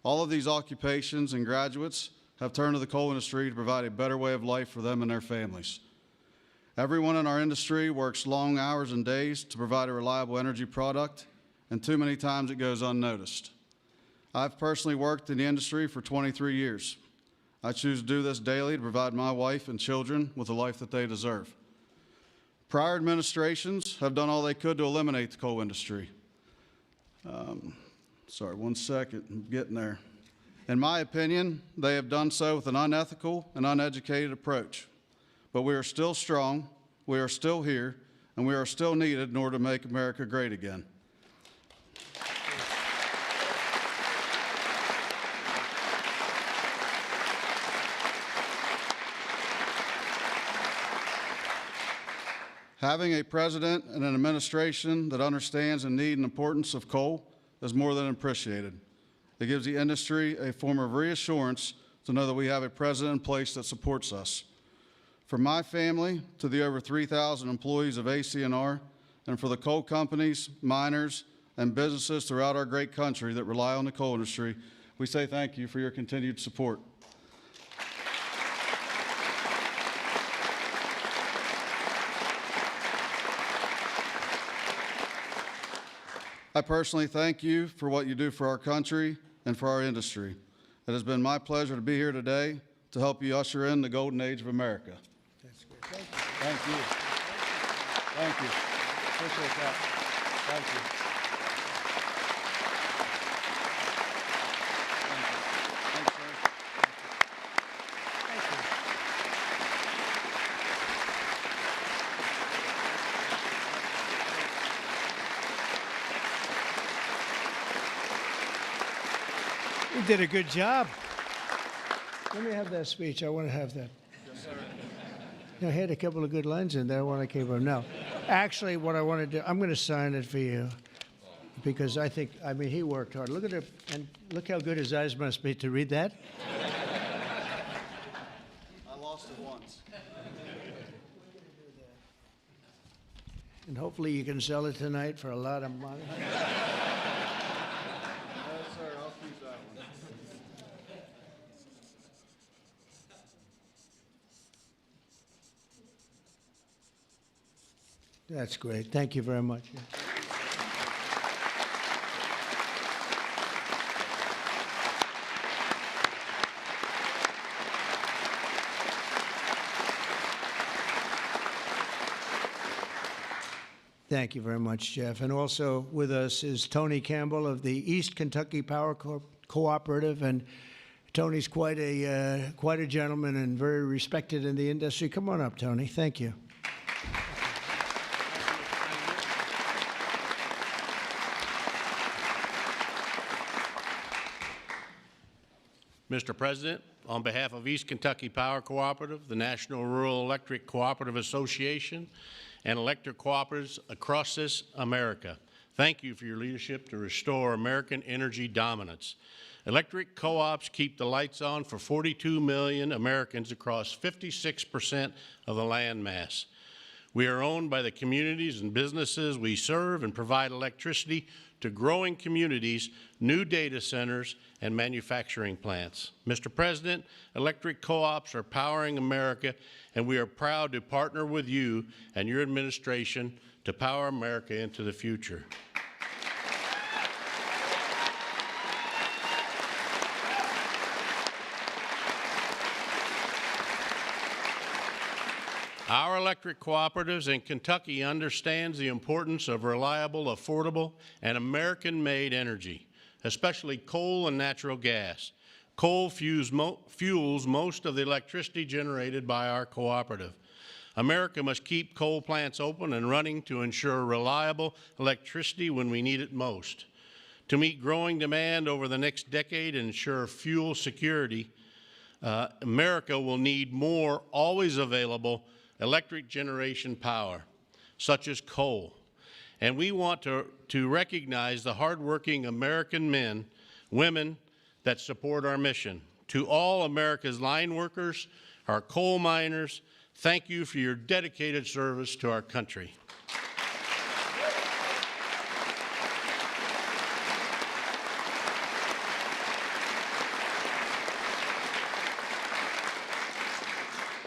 All of these occupations and graduates have turned to the coal industry to provide a better way of life for them and their families. Everyone in our industry works long hours and days to provide a reliable energy product, and too many times it goes unnoticed. I've personally worked in the industry for 23 years. I choose to do this daily to provide my wife and children with the life that they deserve. Prior administrations have done all they could to eliminate the coal industry. Sorry, 1 second, I'm getting there. In my opinion, they have done so with an unethical and uneducated approach. But we are still strong, we are still here, and we are still needed in order to make America great again. Having a president and an administration that understands the need and importance of coal is more than appreciated. It gives the industry a form of reassurance to know that we have a president in place that supports us. From my family to the over 3,000 employees of ACNR, and for the coal companies, miners, and businesses throughout our great country that rely on the coal industry, we say thank you for your continued support. I personally thank you for what you do for our country and for our industry. It has been my pleasure to be here today to help you usher in the golden age of America. That's good. Thank you. Thank you. Thank you. Appreciate that. Thank you. Thanks, sir. Thank you. You did a good job. Let me have that speech. I want to have that. Yes, sir. I had a couple of good lines in there when I came up. No, actually, what I want to do, I'm going to sign it for you. because I mean, he worked hard. Look at it, and look how good his eyes must be to read that. I lost it once. And hopefully you can sell it tonight for a lot of money. Yes, sir. I'll keep that one. That's great. Thank you very much. Thank you very much, Jeff. And also with us is Tony Campbell of the East Kentucky Power Cooperative. And Tony's quite a gentleman and very respected in the industry. Come on up, Tony. Thank you. Mr. President, on behalf of East Kentucky Power Cooperative, the National Rural Electric Cooperative Association, and electric cooperatives across this America, thank you for your leadership to restore American energy dominance. Electric co-ops keep the lights on for 42 million Americans across 56% of the land mass. We are owned by the communities and businesses we serve and provide electricity to growing communities, new data centers, and manufacturing plants. Mr. President, electric co-ops are powering America, and we are proud to partner with you and your administration to power America into the future. Our electric cooperatives in Kentucky understands the importance of reliable, affordable, and American-made energy, especially coal and natural gas. Coal fuels most of the electricity generated by our cooperative. America must keep coal plants open and running to ensure reliable electricity when we need it most. To meet growing demand over the next decade and ensure fuel security, America will need more always available electric generation power, such as coal. And we want to recognize the hardworking American men, women that support our mission. To all America's line workers, our coal miners, thank you for your dedicated service to our country.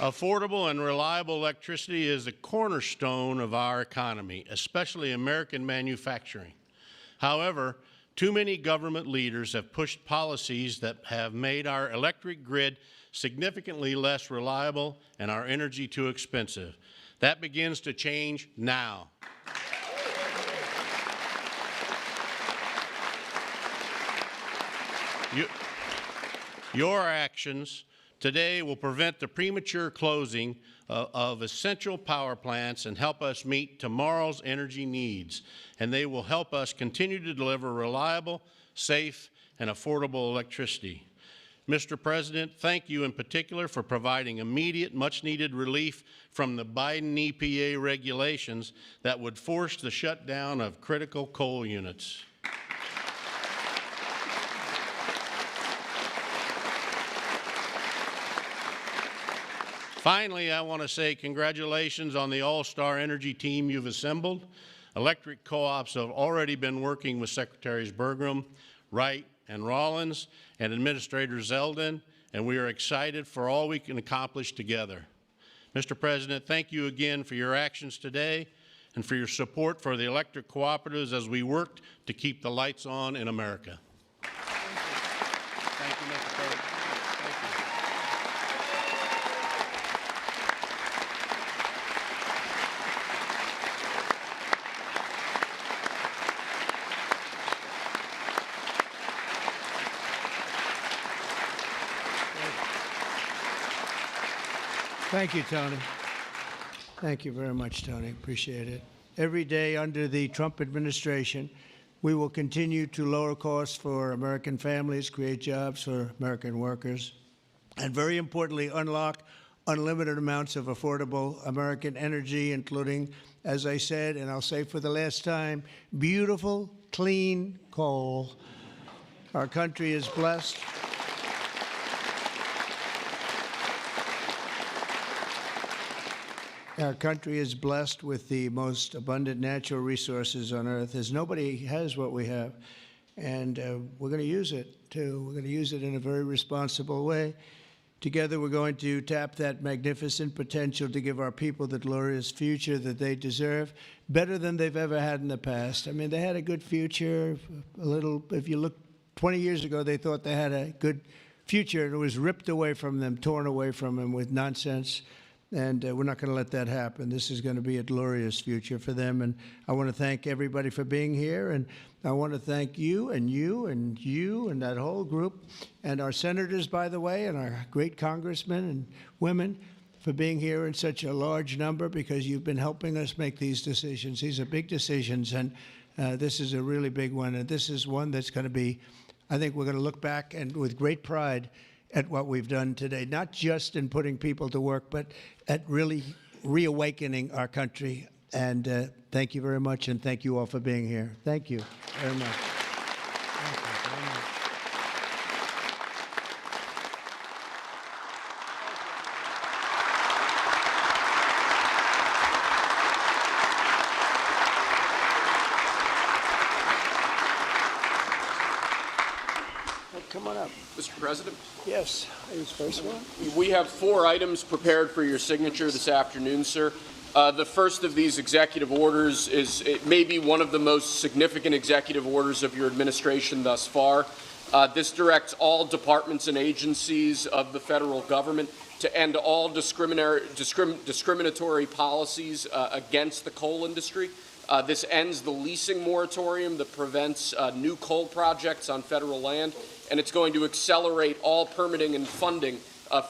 Affordable and reliable electricity is the cornerstone of our economy, especially American manufacturing. However, too many government leaders have pushed policies that have made our electric grid significantly less reliable and our energy too expensive. That begins to change now. Your actions today will prevent the premature closing of essential power plants and help us meet tomorrow's energy needs. And they will help us continue to deliver reliable, safe, and affordable electricity. Mr. President, thank you in particular for providing immediate, much-needed relief from the Biden EPA regulations that would force the shutdown of critical coal units. Finally, I want to say congratulations on the all-star energy team you've assembled. Electric co-ops have already been working with Secretaries Bergrum, Wright, and Rollins, and Administrator Zeldin, and we are excited for all we can accomplish together. Mr. President, thank you again for your actions today and for your support for the electric cooperatives as we work to keep the lights on in America. Thank you, Mr. President. Thank you, Tony. Thank you very much, Tony. Appreciate it. Every day under the Trump administration, we will continue to lower costs for American families, create jobs for American workers, and very importantly, unlock unlimited amounts of affordable American energy, including, as I said, and I'll say for the last time, beautiful, clean coal. Our country is blessed. Our country is blessed with the most abundant natural resources on earth, as nobody has what we have. And we're going to use it, too. We're going to use it in a very responsible way. Together, we're going to tap that magnificent potential to give our people the glorious future that they deserve, better than they've ever had in the past. I mean, they had a good future, a little, if you look 20 years ago, they thought they had a good future, and it was ripped away from them, torn away from them with nonsense. And we're not going to let that happen. This is going to be a glorious future for them. And I want to thank everybody for being here. And I want to thank you and you and you and that whole group and our senators, by the way, and our great congressmen and women for being here in such a large number, because you've been helping us make these decisions. These are big decisions, and this is a really big one. And this is one that's going to be, I think we're going to look back and with great pride at what we've done today, not just in putting people to work, but at really reawakening our country. And thank you very much, and thank you all for being here. Thank you very much. Thank you very much. Come on up. Mr. President? Yes, who's first one? We have 4 items prepared for your signature this afternoon, sir. The first of these executive orders it may be one of the most significant executive orders of your administration thus far. This directs all departments and agencies of the federal government to end all discriminatory policies against the coal industry. This ends the leasing moratorium that prevents new coal projects on federal land, and it's going to accelerate all permitting and funding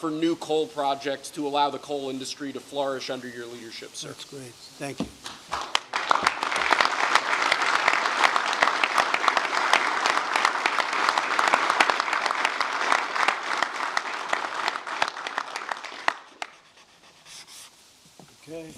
for new coal projects to allow the coal industry to flourish under your leadership, sir. That's great. Thank you. Okay.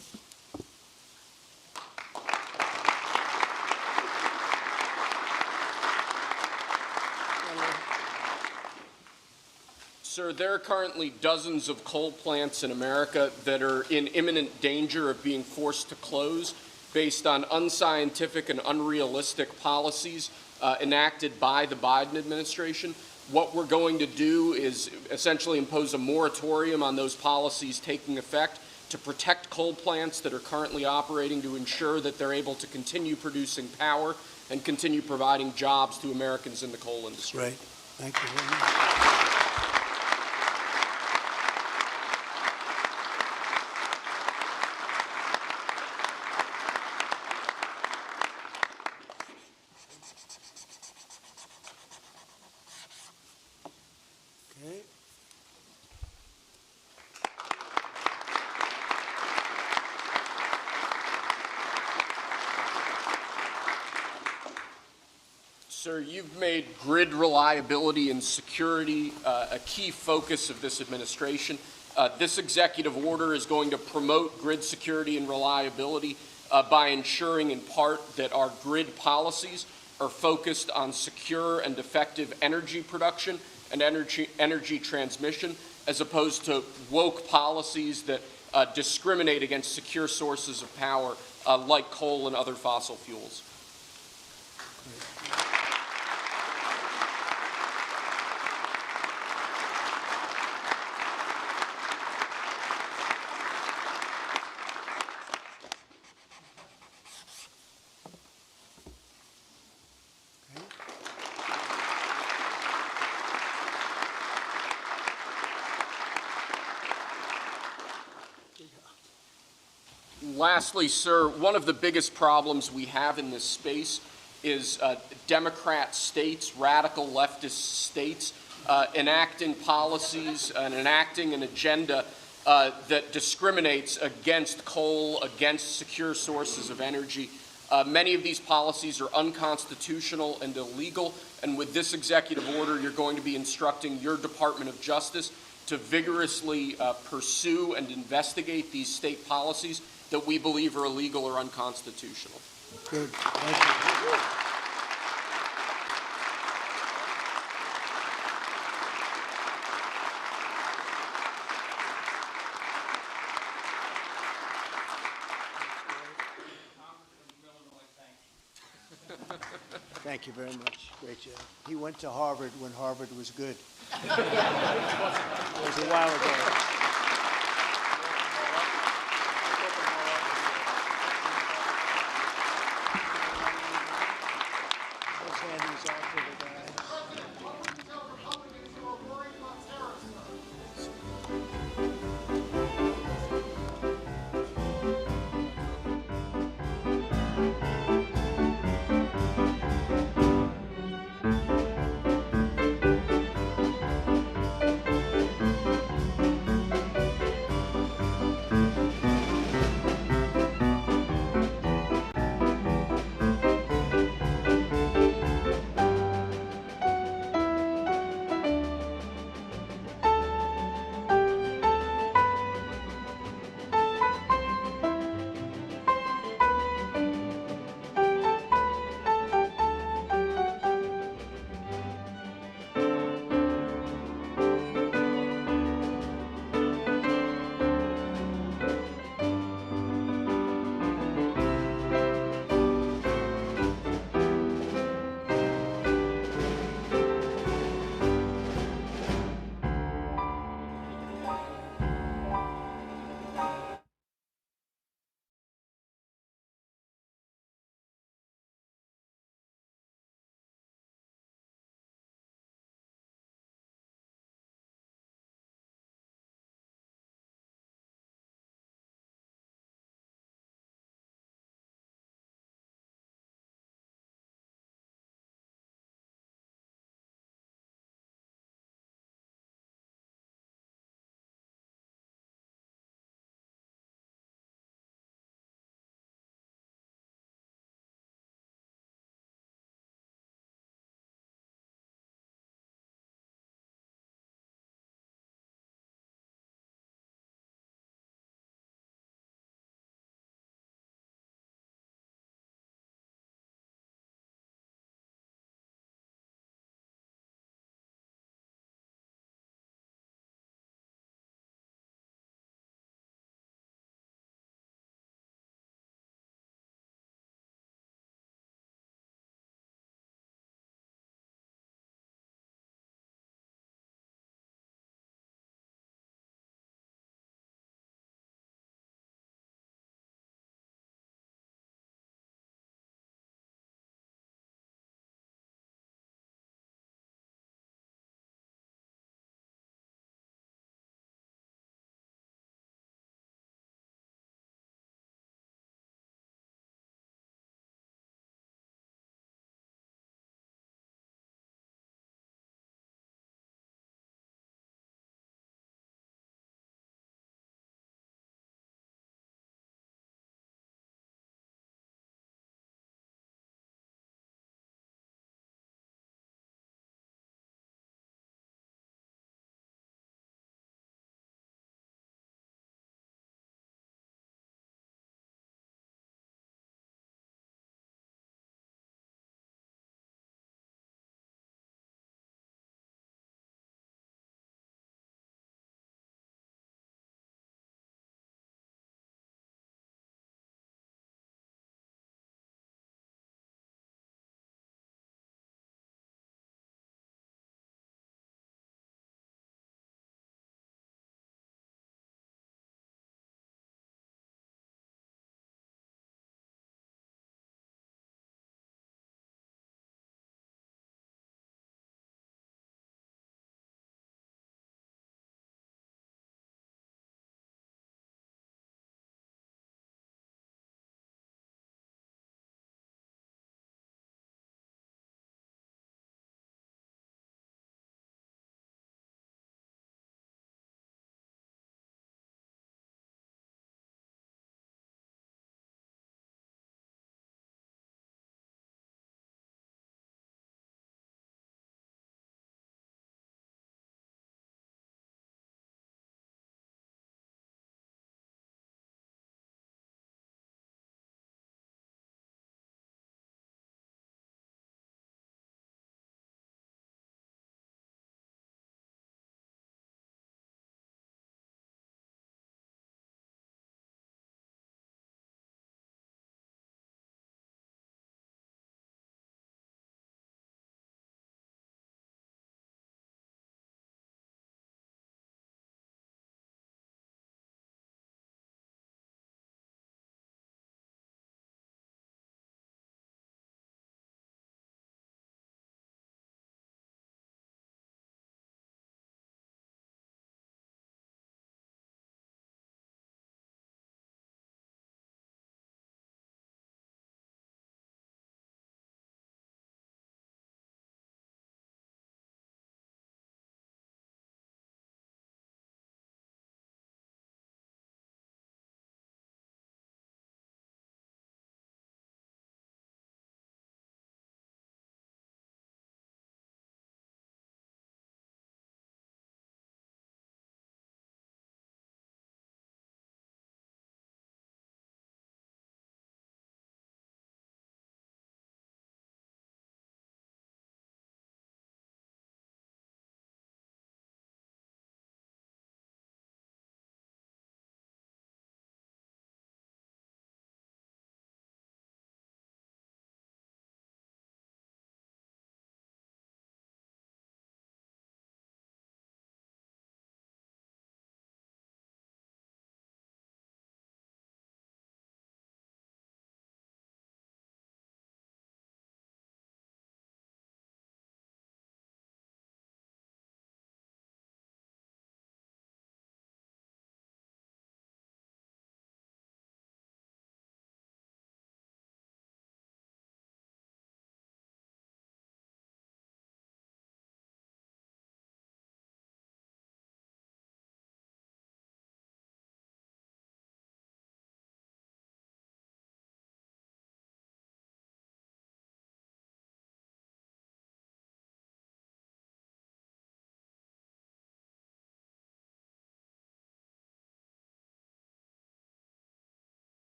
Sir, there are currently dozens of coal plants in America that are in imminent danger of being forced to close based on unscientific and unrealistic policies enacted by the Biden administration. What we're going to do is essentially impose a moratorium on those policies taking effect to protect coal plants that are currently operating, to ensure that they're able to continue producing power and continue providing jobs to Americans in the coal industry. Right. Thank you very much. Okay. Sir, you've made grid reliability and security a key focus of this administration. This executive order is going to promote grid security and reliability by ensuring in part that our grid policies are focused on secure and effective energy production and energy transmission, as opposed to woke policies that discriminate against secure sources of power like coal and other fossil fuels. Lastly, sir, one of the biggest problems we have in this space is Democrat states, radical leftist states, enacting policies and enacting an agenda that discriminates against coal, against secure sources of energy. Many of these policies are unconstitutional and illegal, and with this executive order, you're going to be instructing your Department of Justice to vigorously pursue and investigate these state policies that we believe are illegal or unconstitutional. Good. Thank you. Thank you very much. Great job. He went to Harvard when Harvard was good. It was a while ago. Let's hand these off to the guy.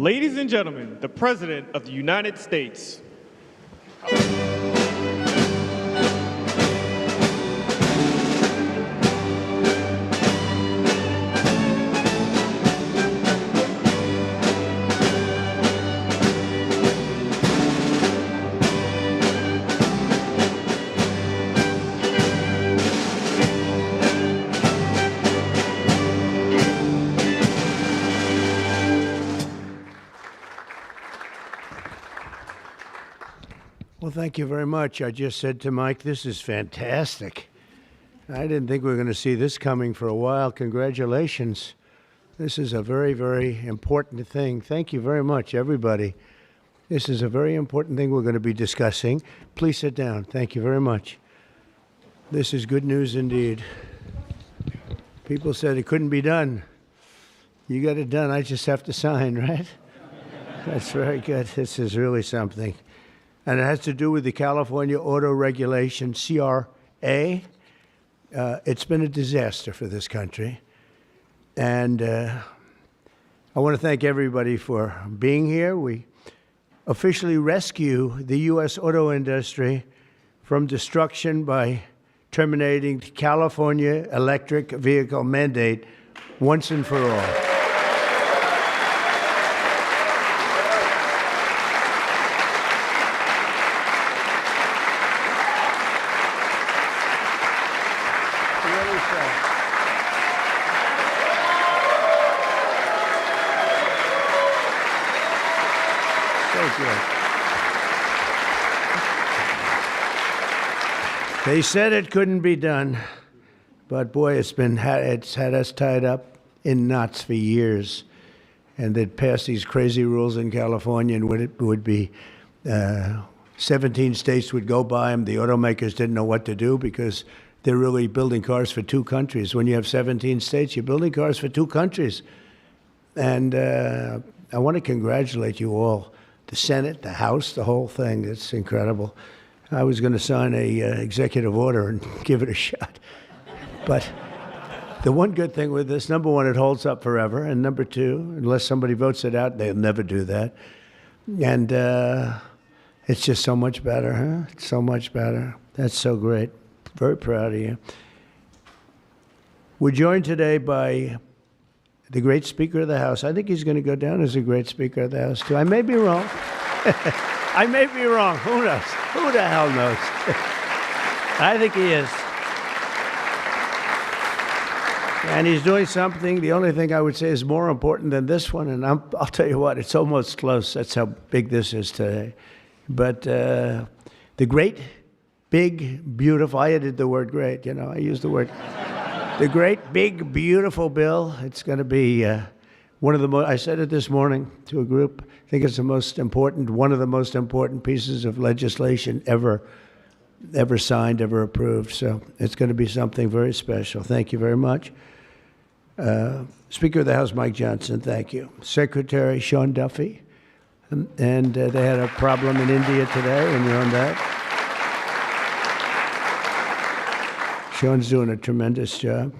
Ladies and gentlemen, the President of the United States. Well, thank you very much. I just said to Mike, this is fantastic. I didn't think we were going to see this coming for a while. Congratulations. This is a very, very important thing. Thank you very much, everybody. This is a very important thing we're going to be discussing. Please sit down. Thank you very much. This is good news indeed. People said it couldn't be done. You got it done. I just have to sign, right? That's very good. This is really something. And it has to do with the California Auto Regulation, CRA. It's been a disaster for this country. And I want to thank everybody for being here. We officially rescue the U.S. auto industry from destruction by terminating the California electric vehicle mandate once and for all. They said it couldn't be done, but boy, it's had us tied up in knots for years. And they'd passed these crazy rules in California, and it would be 17 states would go by them. The automakers didn't know what to do because they're really building cars for two countries. When you have 17 states, you're building cars for two countries. And I want to congratulate you all, the Senate, the House, the whole thing. It's incredible. I was going to sign a executive order and give it a shot. But the one good thing with this, number one, it holds up forever. And number two, unless somebody votes it out, they'll never do that. And it's just so much better, huh? It's so much better. That's so great. Very proud of you. We're joined today by the great Speaker of the House. I think he's going to go down as a great Speaker of the House, too. I may be wrong. I may be wrong. Who knows? Who the hell knows? I think he is. And he's doing something, the only thing I would say is more important than this one, and I'll tell you what, it's almost close. That's how big this is today. But the great, big, beautiful, I added the word great, you know, I used the word. The great, big, beautiful bill, it's going to be one of the most, I said it this morning to a group, I think it's the most important, one of the most important pieces of legislation ever signed, ever approved. So it's going to be something very special. Thank you very much. Speaker of the House, Mike Johnson, thank you. Secretary Sean Duffy, and they had a problem in India today, and you're on that. Sean's doing a tremendous job.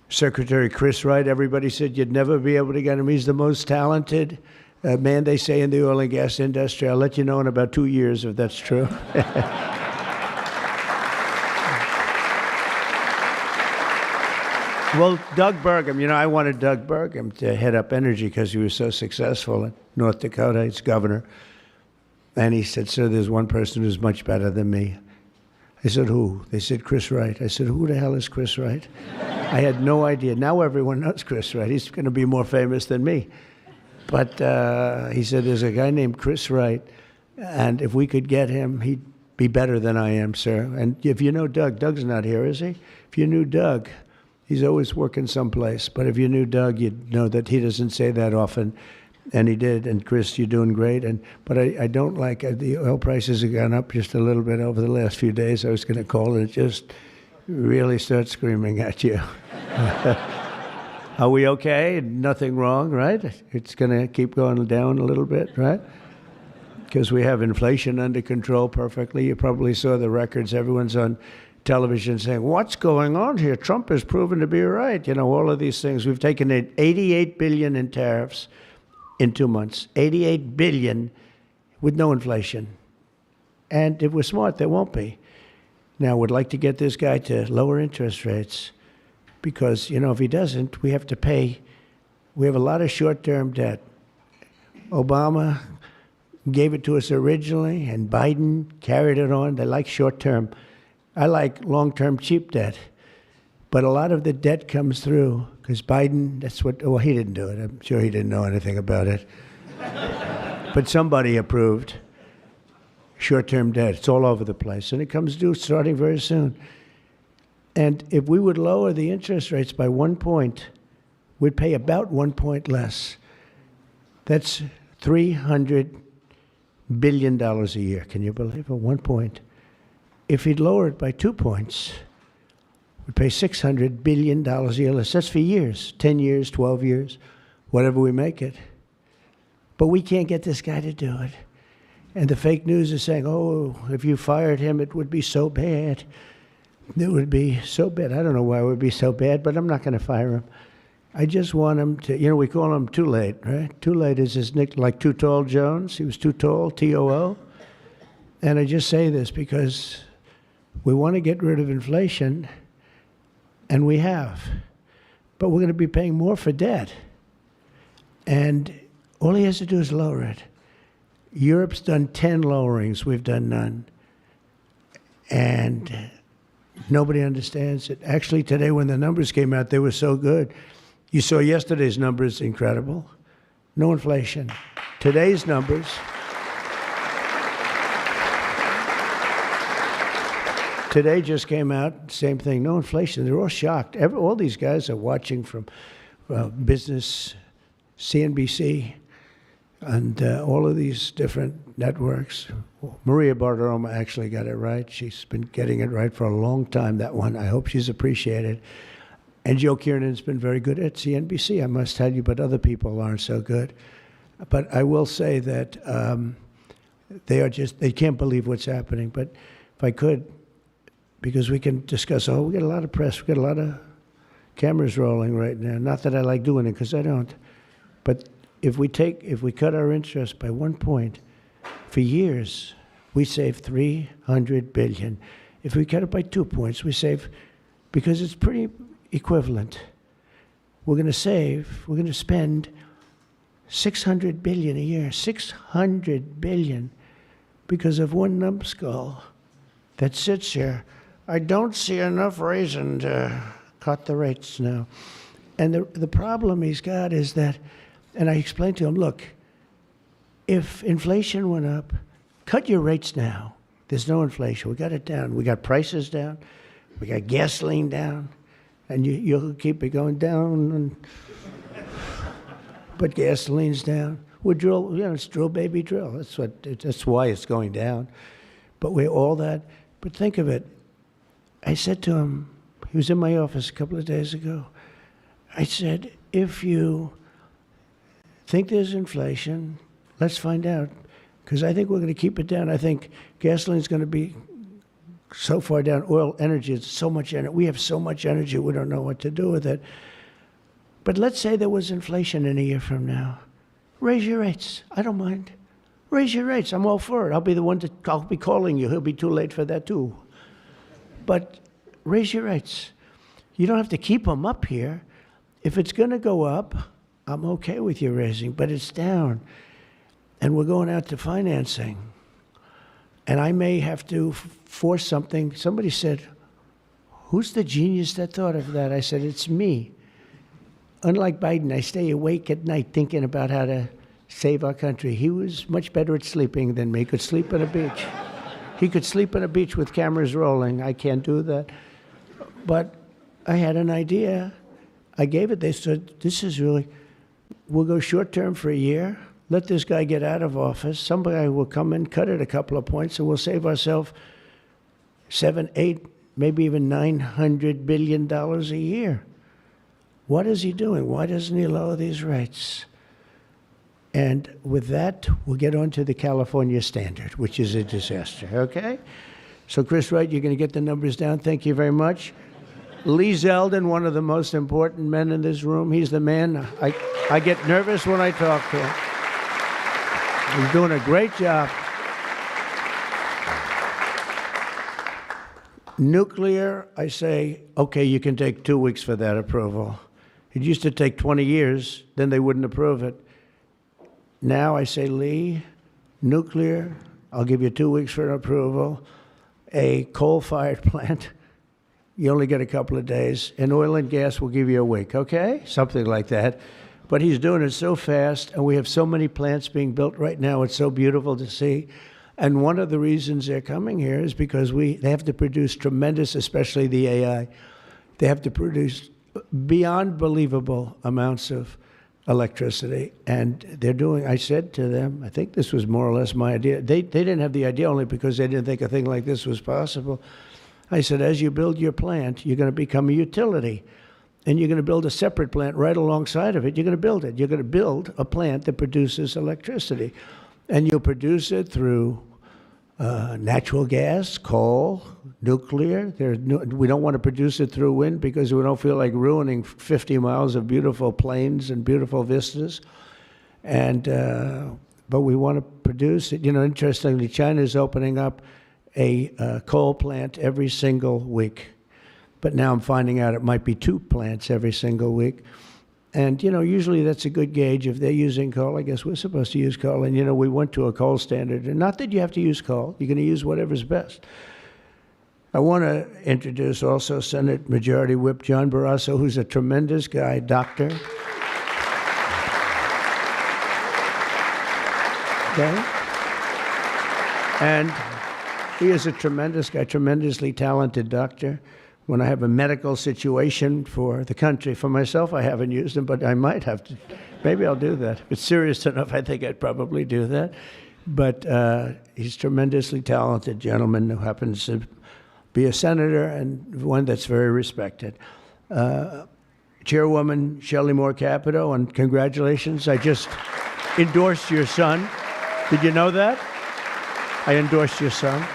Secretary Chris Wright, everybody said you'd never be able to get him. He's the most talented man, they say, in the oil and gas industry. I'll let you know in about 2 years if that's true. Well, Doug Burgum, you know, I wanted Doug Burgum to head up energy because he was so successful in North Dakota. He's governor. And he said, sir, there's one person who's much better than me. I said, who? They said, Chris Wright. I said, who the hell is Chris Wright? I had no idea. Now everyone knows Chris Wright. He's going to be more famous than me. But he said, there's a guy named Chris Wright, and if we could get him, he'd be better than I am, sir. And if you know Doug, Doug's not here, is he? If you knew Doug, he's always working someplace. But if you knew Doug, you'd know that he doesn't say that often. And he did. And Chris, you're doing great. But I don't like the oil prices have gone up just a little bit over the last few days. I was going to call it just really start screaming at you. Are we okay? Nothing wrong, right? It's going to keep going down a little bit, right? Because we have inflation under control perfectly. You probably saw the records. Everyone's on television saying, what's going on here? Trump has proven to be right. You know, all of these things. We've taken in $88 billion in tariffs. in 2 months. 88 billion with no inflation. And if we're smart, there won't be. Now, we'd like to get this guy to lower interest rates because, you know, if he doesn't, we have to pay. We have a lot of short-term debt. Obama gave it to us originally, and Biden carried it on. They like short-term. I like long-term cheap debt. But a lot of the debt comes through because Biden, that's what, well, he didn't do it. I'm sure he didn't know anything about it. But somebody approved short-term debt. It's all over the place. And it comes due starting very soon. And if we would lower the interest rates by 1 point, we'd pay about 1 point less. That's $300 billion a year. Can you believe it? 1 point. If he'd lower it by 2 points, we'd pay $600 billion a year less. That's for years, 10 years, 12 years, whatever we make it. But we can't get this guy to do it. And the fake news is saying, oh, if you fired him, it would be so bad. It would be so bad. I don't know why it would be so bad, but I'm not going to fire him. I just want him to, you know, we call him Too Late, right? Too Late is his nickname, like Too Tall Jones. He was too tall, T-O-O. And I just say this because we want to get rid of inflation, and we have. But we're going to be paying more for debt. And all he has to do is lower it. Europe's done 10 lowerings. We've done none. And nobody understands it. Actually, today when the numbers came out, they were so good. You saw yesterday's numbers, incredible. No inflation. Today's numbers. Today just came out, same thing, no inflation. They're all shocked. All these guys are watching from business, CNBC, and all of these different networks. Maria Bartiromo actually got it right. She's been getting it right for a long time, that one. I hope she's appreciated. And Joe Kiernan's been very good at CNBC, I must tell you, but other people aren't so good. But I will say that they can't believe what's happening. But if I could, because we can discuss, we get a lot of press, we get a lot of cameras rolling right now. Not that I like doing it, because I don't. But if we cut our interest by 1 point, for years, we save $300 billion. If we cut it by 2 points, we save, because it's pretty equivalent. We're going to spend $600 billion a year, $600 billion, because of one numbskull that sits here. I don't see enough reason to cut the rates now. And the problem he's got is that, and I explained to him, look, if inflation went up, cut your rates now. There's no inflation. We got it down. We got prices down. We got gasoline down. And you'll keep it going down. But gasoline's down. We drill, it's drill, baby, drill. That's why it's going down. But all that. But think of it. I said to him, he was in my office a couple of days ago. I said, if you think there's inflation, let's find out. Because I think we're going to keep it down. I think gasoline's going to be so far down. Oil, energy, it's so much energy. We have so much energy, we don't know what to do with it. But let's say there was inflation in a year from now. Raise your rates. I don't mind. Raise your rates. I'm all for it. I'll be calling you. He'll be too late for that too. But raise your rates. You don't have to keep them up here. If it's going to go up, I'm okay with you raising, but it's down. And we're going out to financing. And I may have to force something. Somebody said, who's the genius that thought of that? I said, it's me. Unlike Biden, I stay awake at night thinking about how to save our country. He was much better at sleeping than me. He could sleep on a beach. He could sleep on a beach with cameras rolling. I can't do that. But I had an idea. I gave it. They said, this is really, we'll go short term for a year. Let this guy get out of office. Somebody will come in, cut it a couple of points, and we'll save ourselves $7, $8, maybe even $900 billion a year. What is he doing? Why doesn't he lower these rates? And with that, we'll get on to the California standard, which is a disaster, okay? So, Chris Wright, you're going to get the numbers down. Thank you very much. Lee Zeldin, one of the most important men in this room. He's the man. I get nervous when I talk to him. He's doing a great job. Nuclear, I say, okay, you can take 2 weeks for that approval. It used to take 20 years, then they wouldn't approve it. Now I say, Lee, nuclear, I'll give you 2 weeks for an approval. A coal-fired plant, you only get a couple of days. And oil and gas will give you a week, okay? Something like that. But he's doing it so fast, and we have so many plants being built right now. It's so beautiful to see. And one of the reasons they're coming here is because they have to produce tremendous, especially the AI, they have to produce beyond believable amounts of electricity. And they're doing, I said to them, I think this was more or less my idea. They didn't have the idea only because they didn't think a thing like this was possible. I said, as you build your plant, you're going to become a utility. And you're going to build a separate plant right alongside of it. You're going to build it. You're going to build a plant that produces electricity. And you'll produce it through natural gas, coal, nuclear. We don't want to produce it through wind because we don't feel like ruining 50 miles of beautiful plains and beautiful vistas. And but we want to produce it. You know, interestingly, China is opening up a coal plant every single week. But now I'm finding out it might be 2 plants every single week. And, you know, usually that's a good gauge. If they're using coal, I guess we're supposed to use coal. And, you know, we went to a coal standard. And not that you have to use coal. You're going to use whatever's best. I want to introduce also Senate Majority Whip John Barrasso, who's a tremendous guy, doctor. Okay? And he is a tremendous guy, tremendously talented doctor. When I have a medical situation for the country, for myself, I haven't used him, but I might have to. Maybe I'll do that. If it's serious enough, I think I'd probably do that. But he's a tremendously talented gentleman who happens to be a senator and one that's very respected. Chairwoman Shelley Moore Capito, and congratulations. I just endorsed your son. Did you know that? I endorsed your son.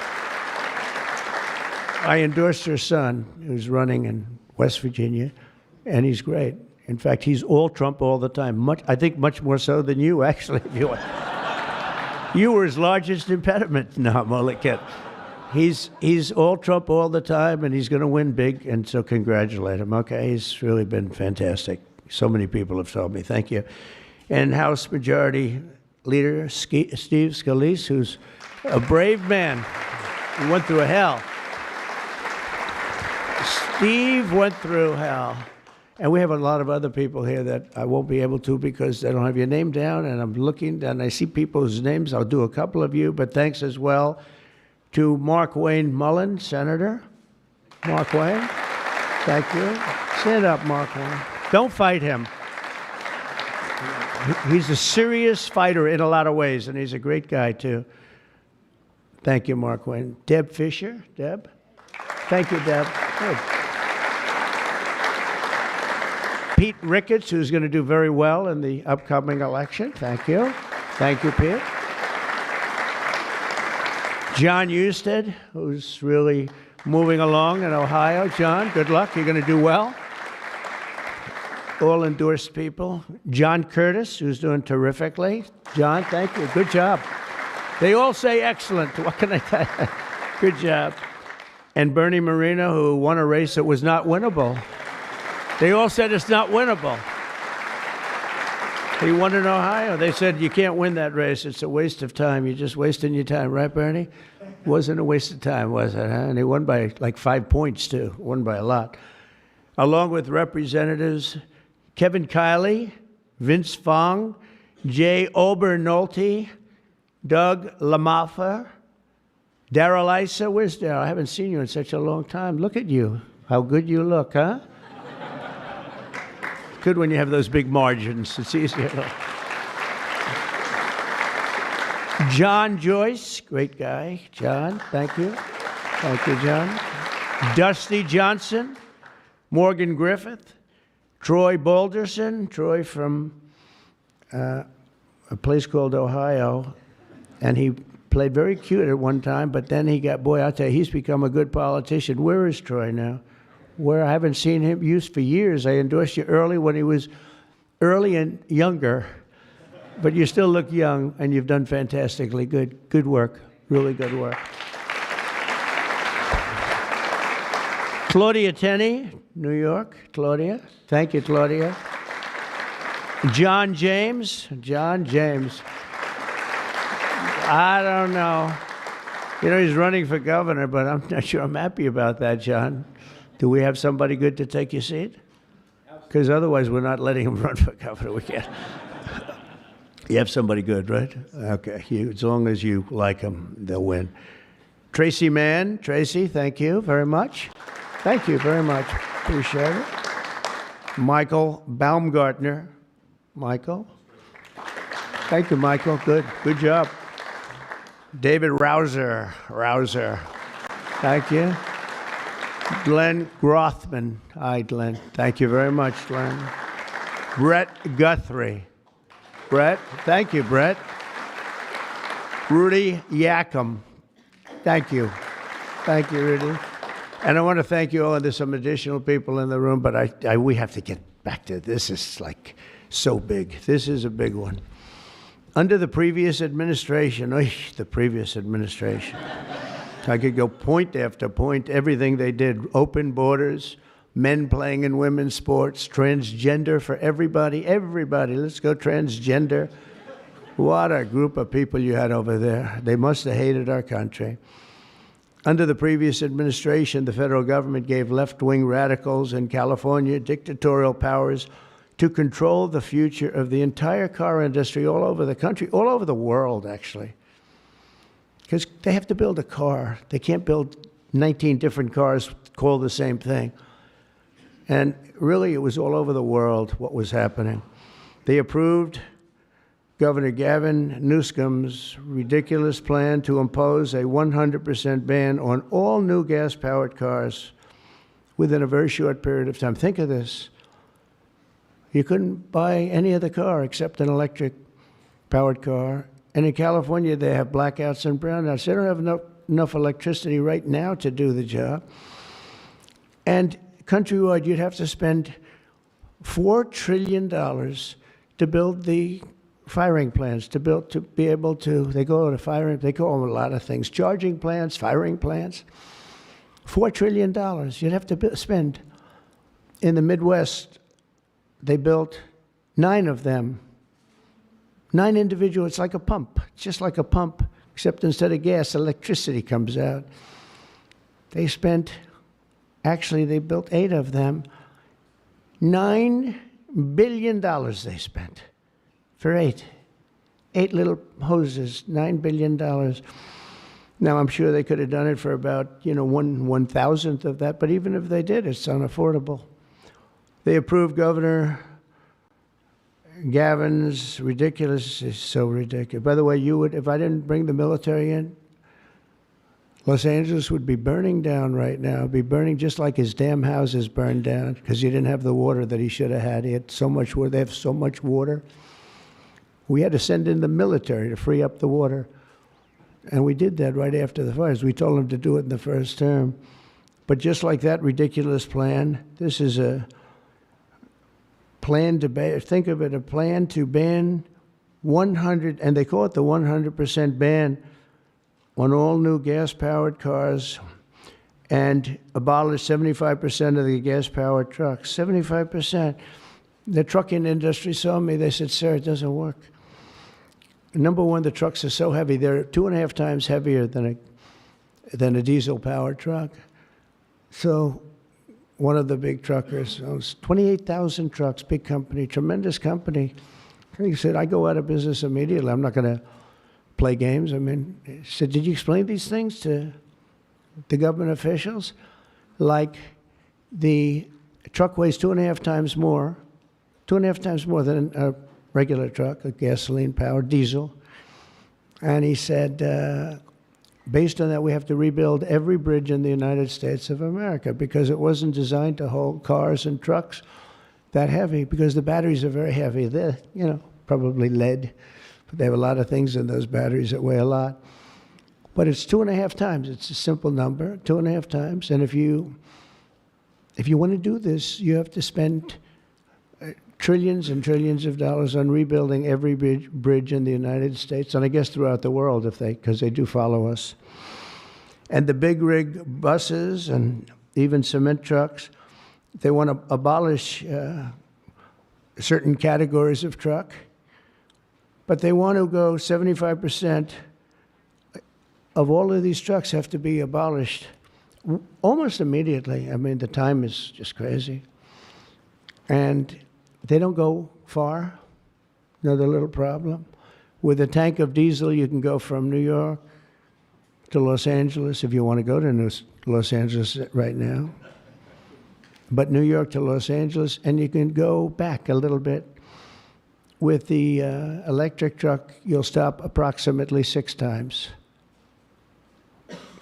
I endorsed your son, who's running in West Virginia, and he's great. In fact, he's all Trump all the time. I think much more so than you, actually. If you want. You were his largest impediment. No, I'm only kidding. He's all Trump all the time, and he's going to win big, and so congratulate him. Okay, he's really been fantastic. So many people have told me. Thank you. And House Majority Leader Steve Scalise, who's a brave man who went through hell. Steve went through hell. And we have a lot of other people here that I won't be able to because they don't have your name down, and I'm looking, and I see people's names. I'll do a couple of you, but thanks as well to Mark Wayne Mullen, Senator. Mark Wayne, thank you. Stand up, Mark Wayne. Don't fight him. He's a serious fighter in a lot of ways, and he's a great guy, too. Thank you, Mark Wayne. Deb Fisher. Deb? Thank you, Deb. Good. Pete Ricketts, who's going to do very well in the upcoming election. Thank you. Thank you, Pete. John Husted, who's really moving along in Ohio. John, good luck. You're going to do well. All endorsed people. John Curtis, who's doing terrifically. John, thank you. Good job. They all say excellent. What can I tell you? Good job. And Bernie Moreno, who won a race that was not winnable. They all said it's not winnable. He won in Ohio. They said, you can't win that race. It's a waste of time. You're just wasting your time. Right, Bernie? Wasn't a waste of time, was it? Huh? And he won by like 5 points, too. Won by a lot. Along with Representatives Kevin Kiley, Vince Fong, Jay Obernolte, Doug Lamaffa, Darrell Issa. Where's Darrell? I haven't seen you in such a long time. Look at you. How good you look, huh? Good when you have those big margins. It's easier. John Joyce, great guy. John, thank you. Thank you, John. Dusty Johnson, Morgan Griffith, Troy Balderson, Troy from a place called Ohio, and he played very cute at one time, but then he got, boy, I'll tell you, he's become a good politician. Where is Troy now? Where I haven't seen him used for years. I endorsed you early when he was early and younger. But you still look young, and you've done fantastically good work, really good work. Claudia Tenney, New York. Claudia. Thank you, Claudia. John James. I don't know. You know, he's running for governor, but I'm not sure I'm happy about that, John. Do we have somebody good to take your seat? Because otherwise we're not letting him run for governor. We can't. You have somebody good, right? Okay. As long as you like him, they'll win. Tracy Mann. Tracy, thank you very much. Thank you very much. Appreciate it. Michael Baumgartner. Michael. Thank you, Michael. Good job. David Rouser. Thank you. Glenn Grothman. Hi, Glenn. Thank you very much, Glenn. Brett Guthrie. Brett. Thank you, Brett. Rudy Yackham. Thank you. Thank you, Rudy. And I want to thank you all. And there's some additional people in the room, but we have to get back to this. This is like so big. This is a big one. Under the previous administration, the previous administration, I could go point after point, everything they did, open borders, men playing in women's sports, transgender for everybody, let's go transgender. What a group of people you had over there. They must have hated our country. Under the previous administration, the federal government gave left-wing radicals in California dictatorial powers to control the future of the entire car industry all over the country, all over the world, actually. Because they have to build a car. They can't build 19 different cars called the same thing. And really, it was all over the world what was happening. They approved Governor Gavin Newsom's ridiculous plan to impose a 100% ban on all new gas-powered cars within a very short period of time. Think of this. You couldn't buy any other car except an electric-powered car. And in California, they have blackouts and brownouts. They don't have enough electricity right now to do the job. And countrywide, you'd have to spend $4 trillion to build the firing plants, to be able to, they call them a lot of things, charging plants, firing plants. $4 trillion you'd have to spend. In the Midwest, they built 9 of them. 9 individual, it's like a pump, just like a pump, except instead of gas, electricity comes out. They built 8 of them. $9 billion they spent for 8 little hoses, $9 billion. Now, I'm sure they could have done it for about, 1/1000th of that, but even if they did, it's unaffordable. They approved Governor Gavin's ridiculous, is so ridiculous. By the way, if I didn't bring the military in, Los Angeles would be burning down right now. It'd be burning just like his damn houses burned down because he didn't have the water that he should have had. He had so much water. They have so much water. We had to send in the military to free up the water. And we did that right after the fires. We told them to do it in the first term. But just like that ridiculous plan, this is a plan to ban, think of it, a plan to ban 100, and they call it the 100% ban on all new gas-powered cars and abolish 75% of the gas-powered trucks. 75%. The trucking industry saw me. They said, sir, it doesn't work. Number one, the trucks are so heavy. They're 2.5 times heavier than a diesel-powered truck. So one of the big truckers owns 28,000 trucks, big company, tremendous company. He said, I go out of business immediately. I'm not going to play games. He said, did you explain these things to the government officials? Like the truck weighs 2.5 times more than a regular truck, a gasoline-powered diesel. And he said, based on that, we have to rebuild every bridge in the United States of America because it wasn't designed to hold cars and trucks that heavy because the batteries are very heavy. They're, probably lead, but they have a lot of things in those batteries that weigh a lot. But it's 2.5 times. It's a simple number, 2.5 times. And if you want to do this, you have to spend trillions and trillions of dollars on rebuilding every bridge in the United States, and I guess throughout the world, because they do follow us. And the big rig buses and even cement trucks, they want to abolish certain categories of truck, but they want to go 75% of all of these trucks have to be abolished almost immediately. I mean, the time is just crazy. And they don't go far. Another little problem. With a tank of diesel, you can go from New York to Los Angeles if you want to go to Los Angeles right now. But New York to Los Angeles, and you can go back a little bit. With the electric truck, you'll stop approximately 6 times.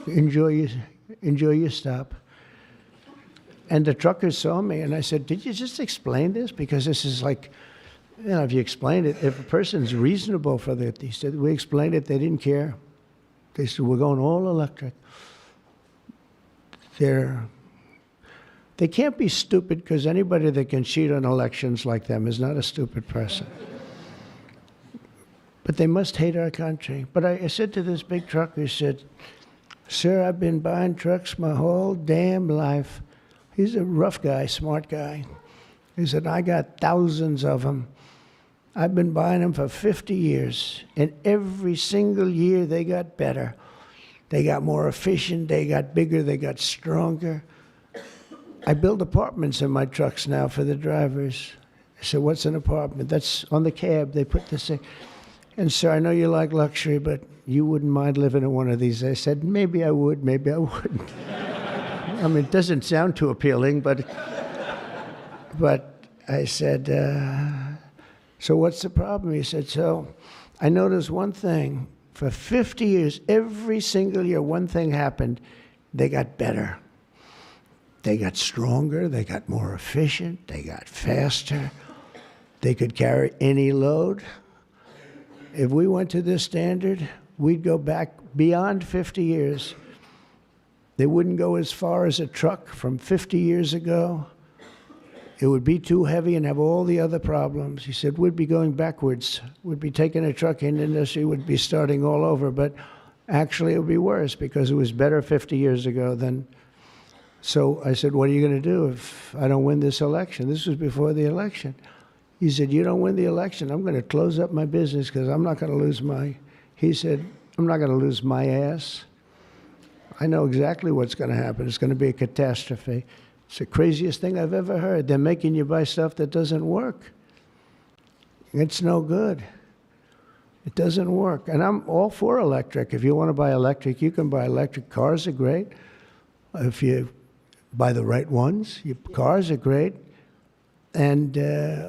Enjoy your stop. And the truckers saw me, and I said, did you just explain this? Because this is like, you know, if you explain it, if a person's reasonable for that, he said, we explained it, they didn't care. They said, we're going all electric. They can't be stupid, because anybody that can cheat on elections like them is not a stupid person. But they must hate our country. But I said to this big trucker, he said, sir, I've been buying trucks my whole damn life. He's a rough guy, smart guy. He said, I got thousands of them. I've been buying them for 50 years, and every single year they got better. They got more efficient, they got bigger, they got stronger. I build apartments in my trucks now for the drivers. I said, what's an apartment? That's on the cab, they put this in. And sir, I know you like luxury, but you wouldn't mind living in one of these. I said, maybe I would, maybe I wouldn't. I mean, it doesn't sound too appealing, but I said, so what's the problem? He said, so I noticed one thing. For 50 years, every single year, one thing happened. They got better. They got stronger. They got more efficient. They got faster. They could carry any load. If we went to this standard, we'd go back beyond 50 years. They wouldn't go as far as a truck from 50 years ago. It would be too heavy and have all the other problems. He said, we'd be going backwards. We'd be taking a trucking industry, would be starting all over. But actually, it would be worse, because it was better 50 years ago than. So I said, what are you going to do if I don't win this election? This was before the election. He said, you don't win the election, I'm going to close up my business, because I'm not going to lose he said, I'm not going to lose my ass. I know exactly what's going to happen. It's going to be a catastrophe. It's the craziest thing I've ever heard. They're making you buy stuff that doesn't work. It's no good. It doesn't work. And I'm all for electric. If you want to buy electric, you can buy electric. Cars are great. If you buy the right ones, cars are great. And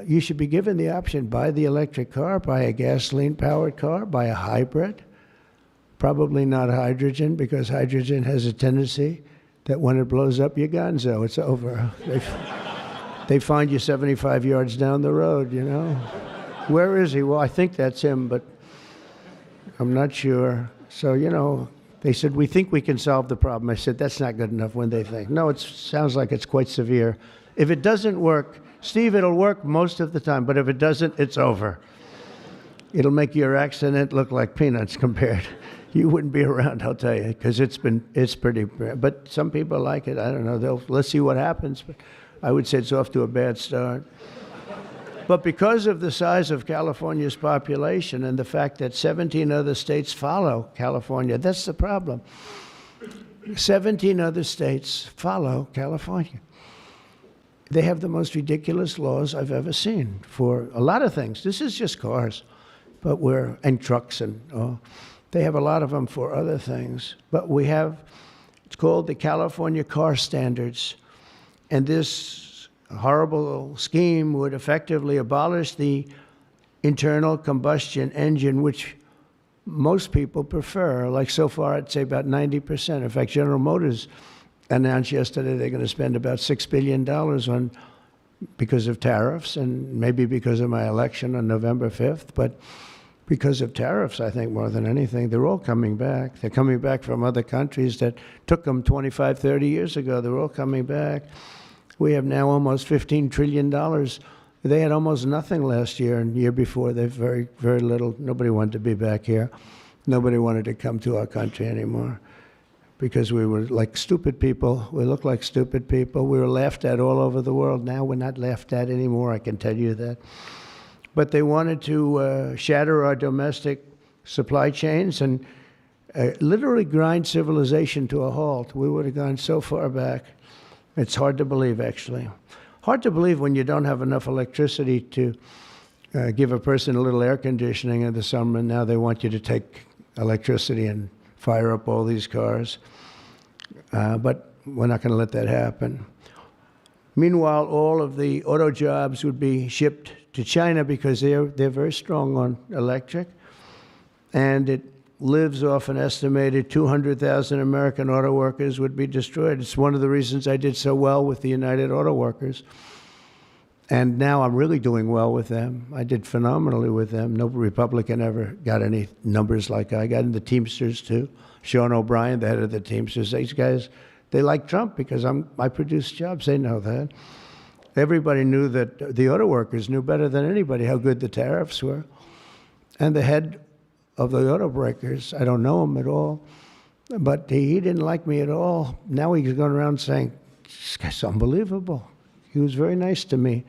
you should be given the option, buy the electric car, buy a gasoline-powered car, buy a hybrid. Probably not hydrogen, because hydrogen has a tendency that when it blows up, you're gonzo. It's over. They find you 75 yards down the road, you know. Where is he? Well, I think that's him, but I'm not sure. So, you know, they said, we think we can solve the problem. I said, that's not good enough when they think. No, it sounds like it's quite severe. If it doesn't work, Steve, it'll work most of the time, but if it doesn't, it's over. It'll make your accident look like peanuts compared. You wouldn't be around, I'll tell you, because it's pretty bad. But some people like it. I don't know. Let's see what happens. But I would say it's off to a bad start. But because of the size of California's population and the fact that 17 other states follow California, that's the problem. 17 other states follow California. They have the most ridiculous laws I've ever seen for a lot of things. This is just cars, and trucks and. They have a lot of them for other things. But we have, it's called the California Car Standards. And this horrible scheme would effectively abolish the internal combustion engine, which most people prefer. Like so far, I'd say about 90%. In fact, General Motors announced yesterday they're going to spend about $6 billion because of tariffs, and maybe because of my election on November 5th. But because of tariffs, I think, more than anything. They're all coming back. They're coming back from other countries that took them 25, 30 years ago. They're all coming back. We have now almost $15 trillion They had almost nothing last year, and the year before, they very, very little. Nobody wanted to be back here. Nobody wanted to come to our country anymore because we were like stupid people. We looked like stupid people. We were laughed at all over the world. Now we're not laughed at anymore, I can tell you that. But they wanted to shatter our domestic supply chains and literally grind civilization to a halt. We would have gone so far back. It's hard to believe, actually. Hard to believe when you don't have enough electricity to give a person a little air conditioning in the summer, and now they want you to take electricity and fire up all these cars. But we're not going to let that happen. Meanwhile, all of the auto jobs would be shipped to China because they're very strong on electric. And it lives off an estimated 200,000 American auto workers would be destroyed. It's one of the reasons I did so well with the United Auto Workers. And now I'm really doing well with them. I did phenomenally with them. No Republican ever got any numbers like I got in the Teamsters, too. Sean O'Brien, the head of the Teamsters, these guys, they like Trump because I produce jobs. They know that. Everybody knew that the auto workers knew better than anybody how good the tariffs were. And the head of the auto breakers, I don't know him at all, but he didn't like me at all. Now he's going around saying, this guy's unbelievable. He was very nice to me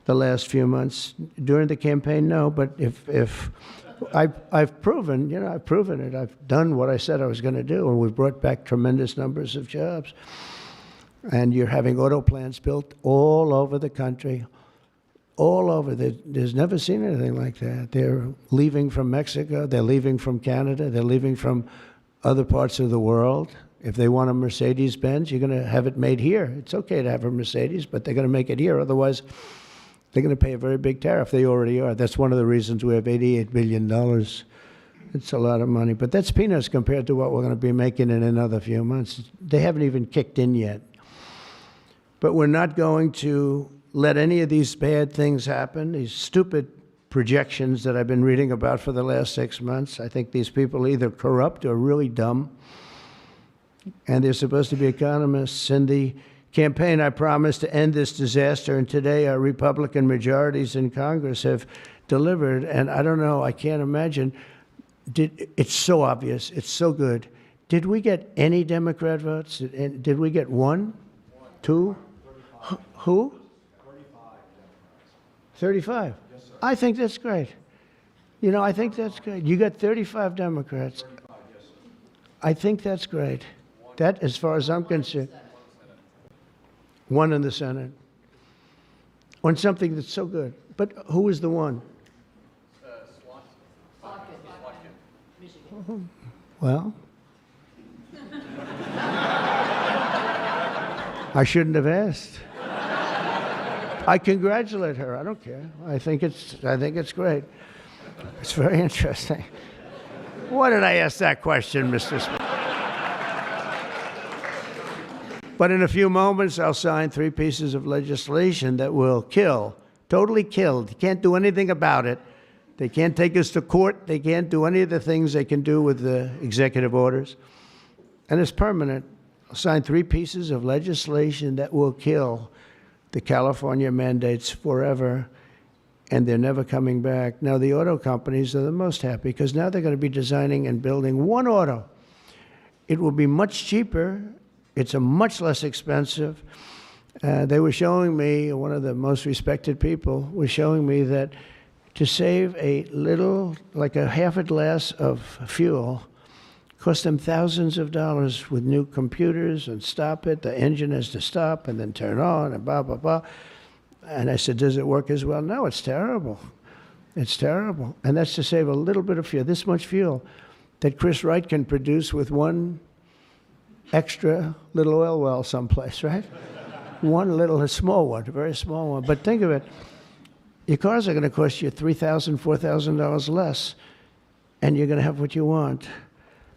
the last few months. During the campaign, no, but if I've proven, I've proven it. I've done what I said I was going to do, and we've brought back tremendous numbers of jobs. And you're having auto plants built all over the country, all over. There's never seen anything like that. They're leaving from Mexico. They're leaving from Canada. They're leaving from other parts of the world. If they want a Mercedes-Benz, you're going to have it made here. It's okay to have a Mercedes, but they're going to make it here. Otherwise, they're going to pay a very big tariff. They already are. That's one of the reasons we have $88 billion. It's a lot of money. But that's peanuts compared to what we're going to be making in another few months. They haven't even kicked in yet. But we're not going to let any of these bad things happen, these stupid projections that I've been reading about for the last 6 months. I think these people are either corrupt or really dumb. And they're supposed to be economists. In the campaign, I promised to end this disaster, and today our Republican majorities in Congress have delivered. And I don't know, I can't imagine. It's so obvious. It's so good. Did we get any Democrat votes? Did we get one? Two? Who? 35. Yes, sir. I think that's great. I think that's great. You got 35 Democrats. I think that's great. That, as far as I'm concerned, one in the Senate. On something that's so good. But who is the one? Well, I shouldn't have asked. I congratulate her. I don't care. I think it's great. It's very interesting. Why did I ask that question, Mr. Speaker? But in a few moments, I'll sign 3 pieces of legislation that will kill, totally kill. You can't do anything about it. They can't take us to court. They can't do any of the things they can do with the executive orders. And it's permanent. I'll sign 3 pieces of legislation that will kill the California mandates forever, and they're never coming back. Now, the auto companies are the most happy because now they're going to be designing and building one auto. It will be much cheaper. It's a much less expensive. They were showing me, one of the most respected people was showing me that to save a little, like a half a glass of fuel, cost them thousands of dollars with new computers and stop it. The engine has to stop and then turn on and blah, blah, blah. And I said, does it work as well? No, it's terrible. It's terrible. And that's to save a little bit of fuel, this much fuel that Chris Wright can produce with one extra little oil well someplace, right? A small one, a very small one. But think of it. Your cars are going to cost you $3,000, $4,000 less, and you're going to have what you want.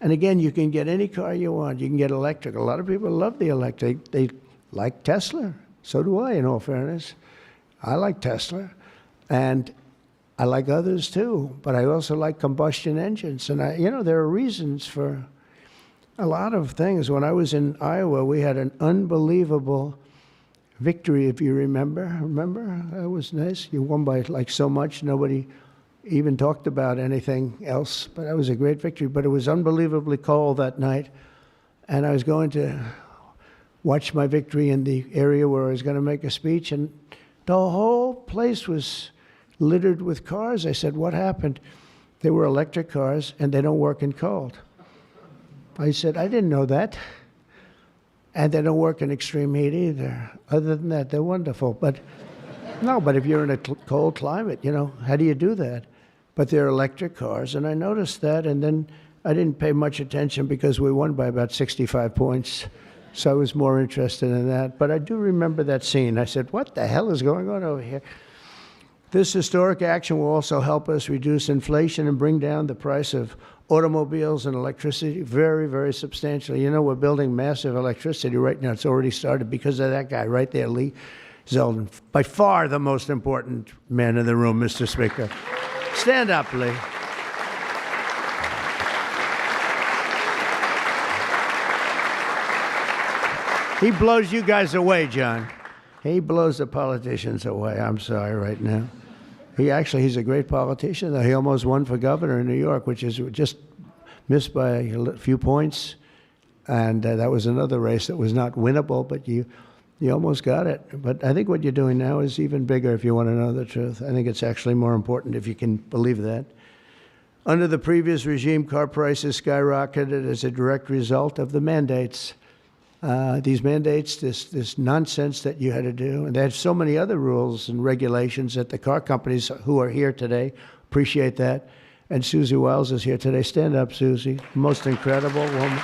And again, you can get any car you want. You can get electric. A lot of people love the electric. They like Tesla. So do I, in all fairness. I like Tesla. And I like others too. But I also like combustion engines. And there are reasons for a lot of things. When I was in Iowa, we had an unbelievable victory, if you remember. Remember? That was nice. You won by like so much, nobody even talked about anything else. But that was a great victory. But it was unbelievably cold that night. And I was going to watch my victory in the area where I was going to make a speech. And the whole place was littered with cars. I said, what happened? They were electric cars, and they don't work in cold. I said, I didn't know that. And they don't work in extreme heat either. Other than that, they're wonderful. But no, but if you're in a cold climate, you know, how do you do that? But they're electric cars, and I noticed that, and then I didn't pay much attention because we won by about 65 points. So I was more interested in that. But I do remember that scene. I said, what the hell is going on over here? This historic action will also help us reduce inflation and bring down the price of automobiles and electricity very, very substantially. You know, we're building massive electricity right now. It's already started because of that guy right there, Lee Zeldin. By far the most important man in the room, Mr. Speaker. Stand up, Lee. He blows you guys away, John. He blows the politicians away. I'm sorry right now. He's a great politician. He almost won for governor in New York, which is just missed by a few points. And that was another race that was not winnable, but you almost got it. But I think what you're doing now is even bigger if you want to know the truth. I think it's actually more important if you can believe that. Under the previous regime, car prices skyrocketed as a direct result of the mandates. These mandates, this nonsense that you had to do, and they had so many other rules and regulations that the car companies who are here today appreciate that. And Susie Wiles is here today. Stand up, Susie. Most incredible woman.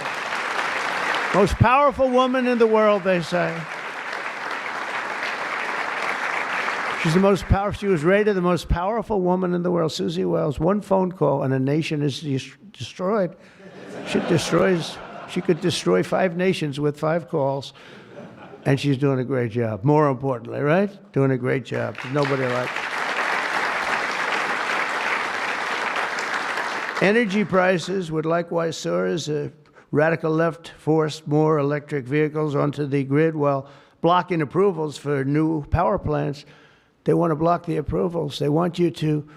Most powerful woman in the world, they say. She's the most powerful. She was rated the most powerful woman in the world, Susie Wiles. One phone call and a nation is destroyed. She could destroy 5 nations with 5 calls, and she's doing a great job. More importantly, right? Doing a great job. There's nobody like her. Energy prices would likewise soar as a radical left forced more electric vehicles onto the grid while blocking approvals for new power plants. They want to block the approvals. They want you to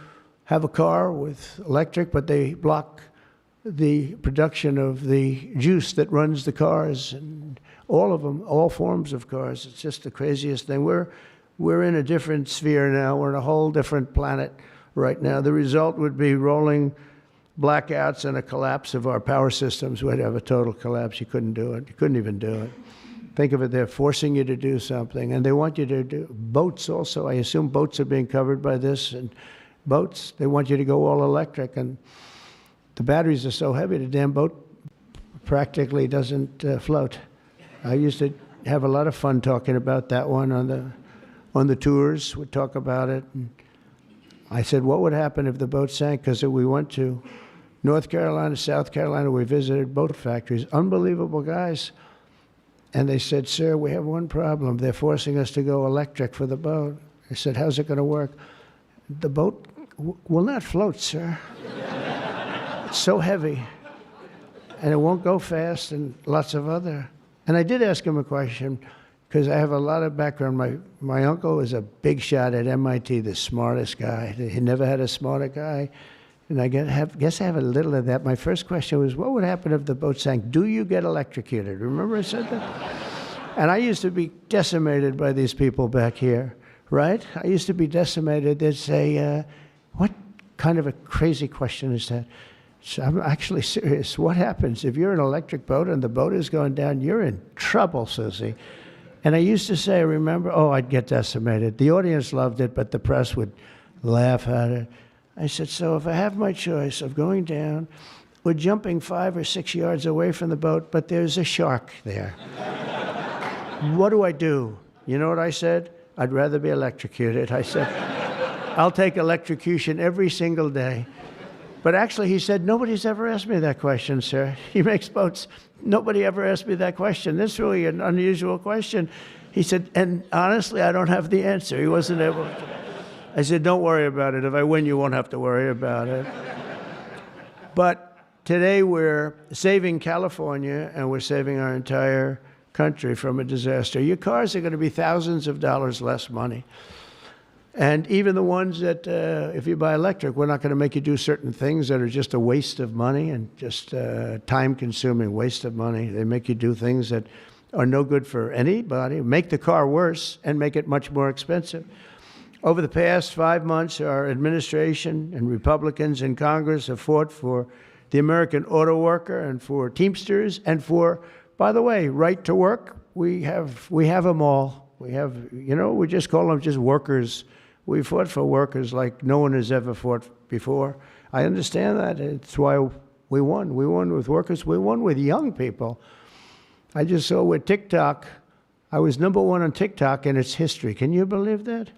have a car with electric, but they block the production of the juice that runs the cars, and all of them, all forms of cars. It's just the craziest thing. We're in a different sphere now. We're in a whole different planet right now. The result would be rolling blackouts and a collapse of our power systems. We'd have a total collapse. You couldn't do it. You couldn't even do it. Think of it, they're forcing you to do something, and they want you to do boats also. I assume boats are being covered by this, and boats, they want you to go all electric, and the batteries are so heavy, the damn boat practically doesn't float. I used to have a lot of fun talking about that one on the tours. We'd talk about it. And I said, what would happen if the boat sank? Because we went to North Carolina, South Carolina. We visited boat factories. Unbelievable guys. And they said, sir, we have one problem. They're forcing us to go electric for the boat. I said, how's it going to work? The boat will not float, sir. It's so heavy, and it won't go fast, and lots of other. And I did ask him a question, because I have a lot of background. My uncle was a big shot at MIT, the smartest guy. He never had a smarter guy, and I guess I have a little of that. My first question was, what would happen if the boat sank? Do you get electrocuted? Remember I said that? And I used to be decimated by these people back here, right? I used to be decimated. They'd say, what kind of a crazy question is that? So I'm actually serious. What happens if you're in an electric boat and the boat is going down? You're in trouble, Susie. And I used to say, remember, I'd get decimated. The audience loved it, but the press would laugh at it. I said, so if I have my choice of going down or jumping 5 or 6 yards away from the boat, but there's a shark there, what do I do? You know what I said? I'd rather be electrocuted. I said, I'll take electrocution every single day. But actually, he said, nobody's ever asked me that question, sir. He makes boats. Nobody ever asked me that question. This is really an unusual question. He said, and honestly, I don't have the answer. He wasn't able to. I said, don't worry about it. If I win, you won't have to worry about it. But today we're saving California, and we're saving our entire country from a disaster. Your cars are going to be thousands of dollars less money. And even the ones that, if you buy electric, we're not going to make you do certain things that are just a waste of money and just time-consuming waste of money. They make you do things that are no good for anybody, make the car worse, and make it much more expensive. Over the past 5 months, our administration and Republicans in Congress have fought for the American auto worker and for Teamsters and for, by the way, right to work. We have them all. We have, we just call them just workers. We fought for workers like no one has ever fought before. I understand that. It's why we won. We won with workers. We won with young people. I just saw with TikTok, I was #1 on TikTok in its history. Can you believe that?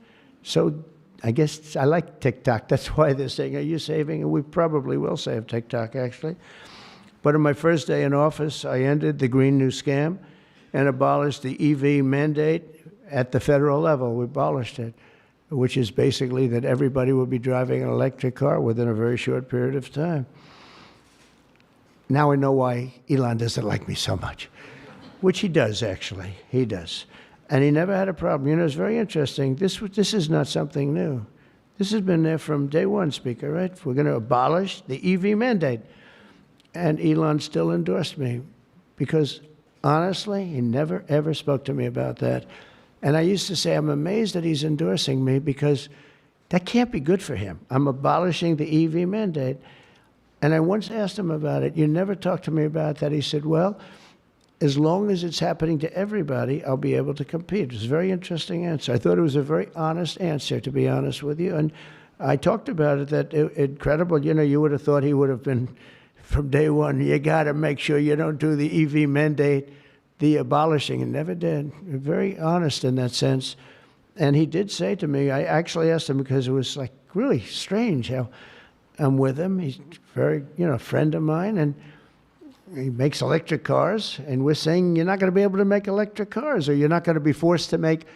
So I guess I like TikTok. That's why they're saying, are you saving? And we probably will save TikTok, actually. But on my first day in office, I ended the Green New Scam and abolished the EV mandate at the federal level. We abolished it, which is basically that everybody will be driving an electric car within a very short period of time. Now I know why Elon doesn't like me so much, which he does, actually. He does. And he never had a problem. It's very interesting. This is not something new. This has been there from day one, Speaker, right? We're going to abolish the EV mandate. And Elon still endorsed me because, honestly, he never, ever spoke to me about that. And I used to say, I'm amazed that he's endorsing me because that can't be good for him. I'm abolishing the EV mandate. And I once asked him about it. You never talked to me about that. He said, well, as long as it's happening to everybody, I'll be able to compete. It was a very interesting answer. I thought it was a very honest answer, to be honest with you. And I talked about it, that incredible, you would have thought he would have been, from day one, you got to make sure you don't do the EV mandate, the abolishing, and never did. Very honest in that sense. And he did say to me, I actually asked him because it was like really strange how I'm with him. He's very, a friend of mine, and he makes electric cars, and we're saying you're not going to be able to make electric cars, or you're not going to be forced to make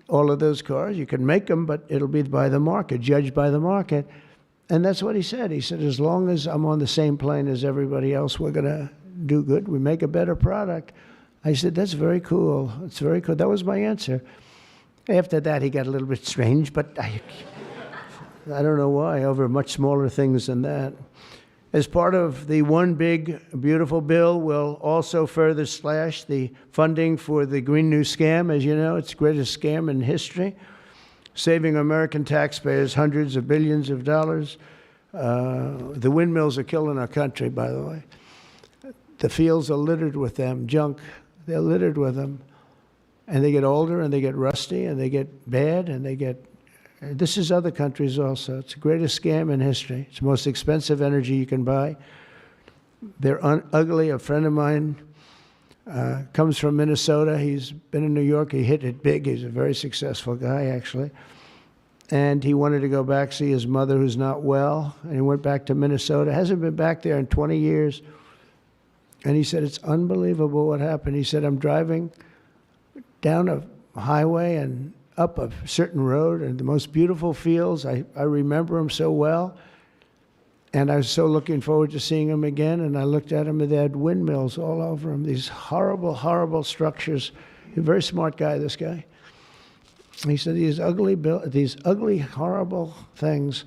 all of those cars. You can make them, but it'll be by the market, judged by the market. And that's what he said. He said, as long as I'm on the same plane as everybody else, we're going to do good. We make a better product. I said, that's very cool. It's very cool. That was my answer. After that, he got a little bit strange, but I don't know why, over much smaller things than that. As part of the One Big Beautiful Bill, we'll also further slash the funding for the Green New Scam. As you know, it's the greatest scam in history, saving American taxpayers hundreds of billions of dollars. The windmills are killing our country, by the way. The fields are littered with them, junk. They're littered with them. And they get older, and they get rusty, and they get bad, and they get... This is other countries also. It's the greatest scam in history. It's the most expensive energy you can buy. They're ugly. A friend of mine comes from Minnesota. He's been in New York. He hit it big. He's a very successful guy, actually. And he wanted to go back, see his mother who's not well. And he went back to Minnesota. Hasn't been back there in 20 years. And he said, it's unbelievable what happened. He said, I'm driving down a highway and up a certain road, and the most beautiful fields. I remember them so well. And I was so looking forward to seeing them again. And I looked at them, and they had windmills all over them, these horrible, horrible structures. He's a very smart guy, this guy. He said, these ugly, horrible things.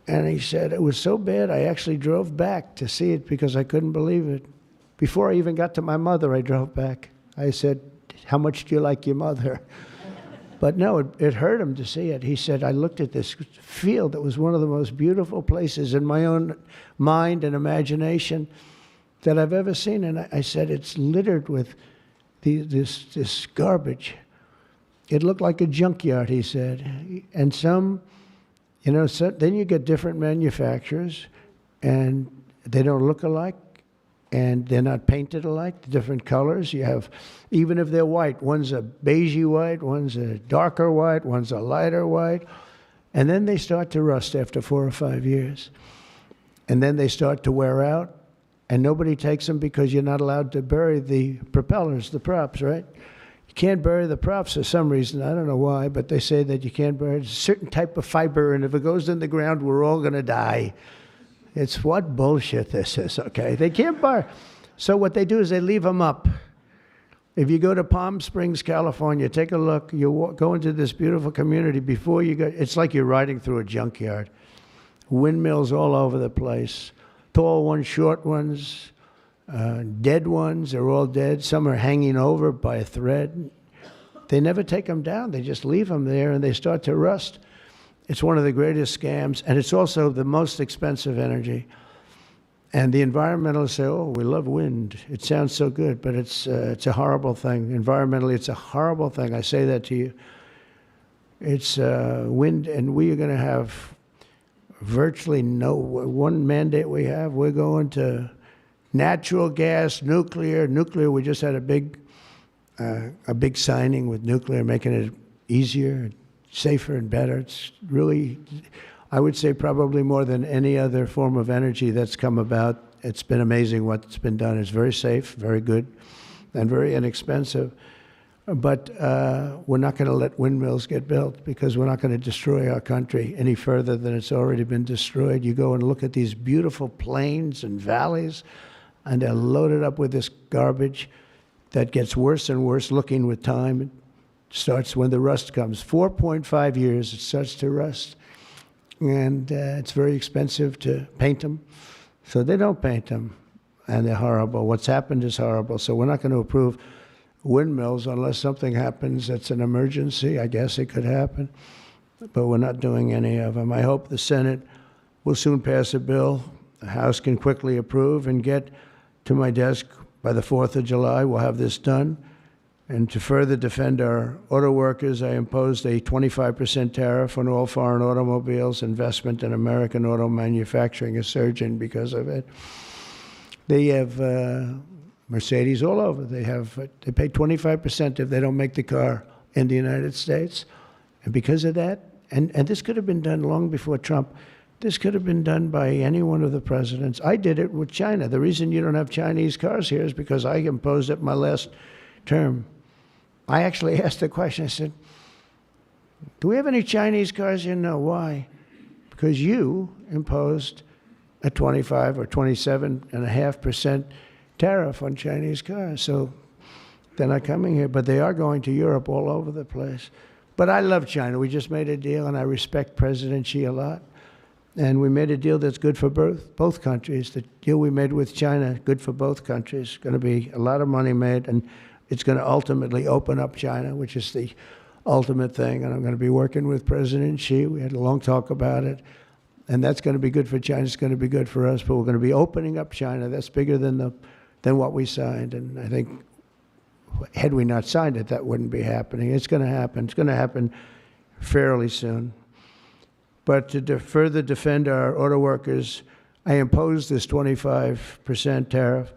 And he said, it was so bad, I actually drove back to see it because I couldn't believe it. Before I even got to my mother, I drove back. I said, how much do you like your mother? But no, it hurt him to see it. He said, I looked at this field that was one of the most beautiful places in my own mind and imagination that I've ever seen. And I said, it's littered with this garbage. It looked like a junkyard, he said. And then you get different manufacturers, and they don't look alike. And they're not painted alike, different colors. You have, even if they're white, one's a beigey white, one's a darker white, one's a lighter white. And then they start to rust after 4 or 5 years. And then they start to wear out, and nobody takes them because you're not allowed to bury the propellers, the props, right? You can't bury the props for some reason. I don't know why, but they say that you can't bury it. It's a certain type of fiber, and if it goes in the ground, we're all going to die. It's what bullshit this is, okay? They can't buy. So what they do is they leave them up. If you go to Palm Springs, California, take a look. You go into this beautiful community. Before you go, it's like you're riding through a junkyard. Windmills all over the place. Tall ones, short ones, dead ones. They're all dead. Some are hanging over by a thread. They never take them down. They just leave them there, and they start to rust. It's one of the greatest scams, and it's also the most expensive energy. And the environmentalists say, oh, we love wind. It sounds so good, but it's a horrible thing. Environmentally, it's a horrible thing. I say that to you. It's wind, and we are going to have virtually no, one mandate we have, we're going to natural gas, nuclear. Nuclear, we just had a big signing with nuclear, making it easier, safer, and better. It's really, I would say probably more than any other form of energy that's come about. It's been amazing what's been done. It's very safe, very good, and very inexpensive. But we're not going to let windmills get built because we're not going to destroy our country any further than it's already been destroyed. You go and look at these beautiful plains and valleys, and they're loaded up with this garbage that gets worse and worse looking with time. It starts when the rust comes. 4.5 years, it starts to rust. And it's very expensive to paint them. So they don't paint them, and they're horrible. What's happened is horrible. So we're not going to approve windmills unless something happens that's an emergency. I guess it could happen, but we're not doing any of them. I hope the Senate will soon pass a bill the House can quickly approve and get to my desk by the 4th of July. We'll have this done. And to further defend our auto workers, I imposed a 25% tariff on all foreign automobiles. Investment in American auto manufacturing is surging because of it. They have Mercedes all over. They pay 25% if they don't make the car in the United States. And because of that, and this could have been done long before Trump, this could have been done by any one of the presidents. I did it with China. The reason you don't have Chinese cars here is because I imposed it my last term. I actually asked the question. I said, do we have any Chinese cars here? No. Why? Because you imposed a 25 or 27.5% tariff on Chinese cars. So they're not coming here, but they are going to Europe all over the place. But I love China. We just made a deal, and I respect President Xi a lot. And we made a deal that's good for both countries. The deal we made with China, good for both countries. Going to be a lot of money made, and it's going to ultimately open up China, which is the ultimate thing. And I'm going to be working with President Xi. We had a long talk about it. And that's going to be good for China. It's going to be good for us. But we're going to be opening up China. That's bigger than what we signed. And I think had we not signed it, that wouldn't be happening. It's going to happen. It's going to happen fairly soon. But to further defend our auto workers, I imposed this 25% tariff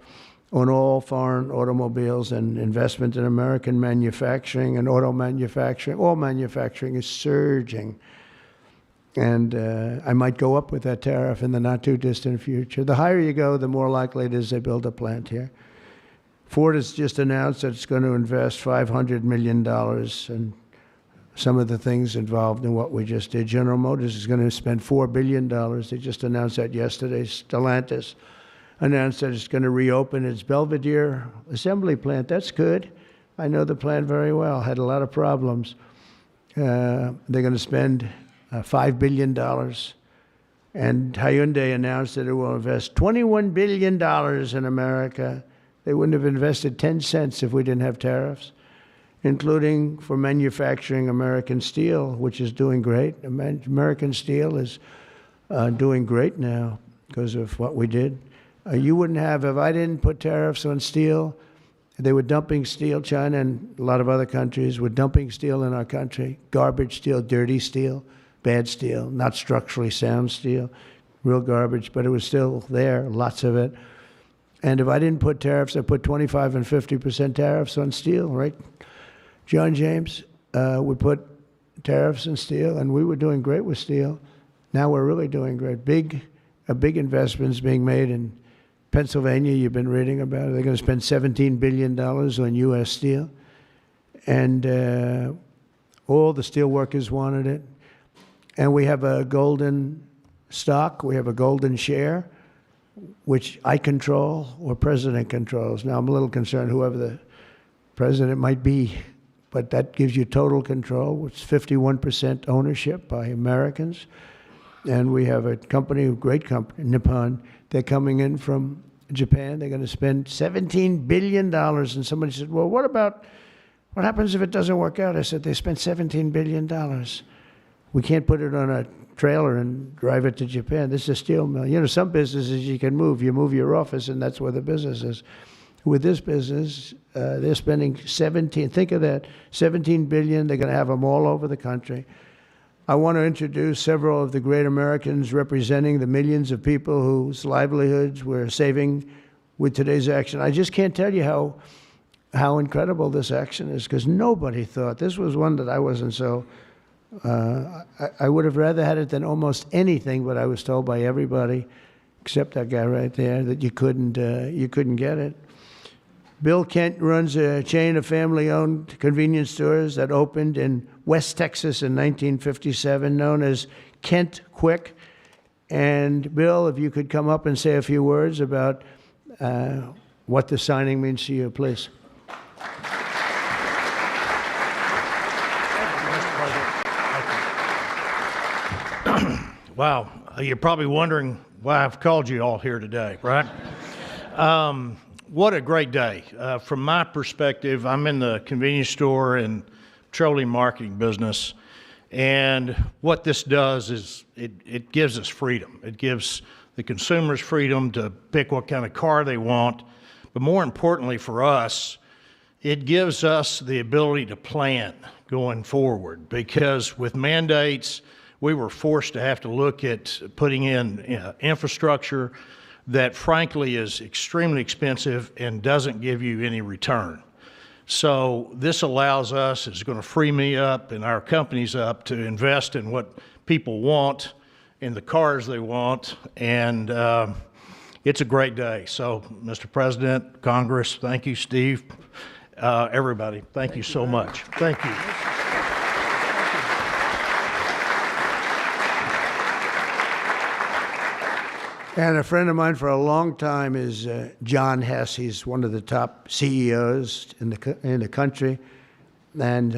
on all foreign automobiles and investment in American manufacturing and auto manufacturing. All manufacturing is surging. And I might go up with that tariff in the not-too-distant future. The higher you go, the more likely it is they build a plant here. Ford has just announced that it's going to invest $500 million in some of the things involved in what we just did. General Motors is going to spend $4 billion. They just announced that yesterday. Stellantis announced that it's going to reopen its Belvidere assembly plant. That's good. I know the plant very well. Had a lot of problems. They're going to spend $5 billion. And Hyundai announced that it will invest $21 billion in America. They wouldn't have invested 10 cents if we didn't have tariffs, including for manufacturing American steel, which is doing great. American steel is doing great now because of what we did. You wouldn't have, if I didn't put tariffs on steel, they were dumping steel. China and a lot of other countries were dumping steel in our country. Garbage steel, dirty steel, bad steel, not structurally sound steel, real garbage, but it was still there, lots of it. And if I didn't put tariffs, I put 25 and 50% tariffs on steel, right? John James would put tariffs on steel, and we were doing great with steel. Now we're really doing great. A big investment is being made in Pennsylvania. You've been reading about it. They're going to spend $17 billion on U.S. steel. And all the steel workers wanted it. And we have a golden stock. We have a golden share, which I control or President controls. Now, I'm a little concerned whoever the president might be, but that gives you total control. It's 51% ownership by Americans. And we have a company, a great company, Nippon. They're coming in from Japan. They're going to spend $17 billion. And somebody said, well, what happens if it doesn't work out? I said, they spent $17 billion. We can't put it on a trailer and drive it to Japan. This is a steel mill. You know, some businesses you can move. You move your office, and that's where the business is. With this business, they're spending think of that, $17 billion. They're going to have them all over the country. I want to introduce several of the great Americans representing the millions of people whose livelihoods we're saving with today's action. I just can't tell you how incredible this action is, because nobody thought. This was one that I wasn't so, I would have rather had it than almost anything, but I was told by everybody, except that guy right there, that you couldn't get it. Bill Kent runs a chain of family-owned convenience stores that opened in West Texas in 1957, known as Kent Quick. And Bill, if you could come up and say a few words about what the signing means to you, please. Wow, you're probably wondering why I've called you all here today, right? What a great day. From my perspective, I'm in the convenience store and petroleum marketing business, and what this does is it gives us freedom. It gives the consumers freedom to pick what kind of car they want, but more importantly for us, it gives us the ability to plan going forward, because with mandates, we were forced to have to look at putting in infrastructure that frankly is extremely expensive and doesn't give you any return. So this allows us, it's going to free me up and our companies up to invest in what people want, in the cars they want, and it's a great day. So, Mr. President, Congress, thank you, Steve, everybody, thank you so much. Thank you. And a friend of mine for a long time is John Hess. He's one of the top CEOs in the country, and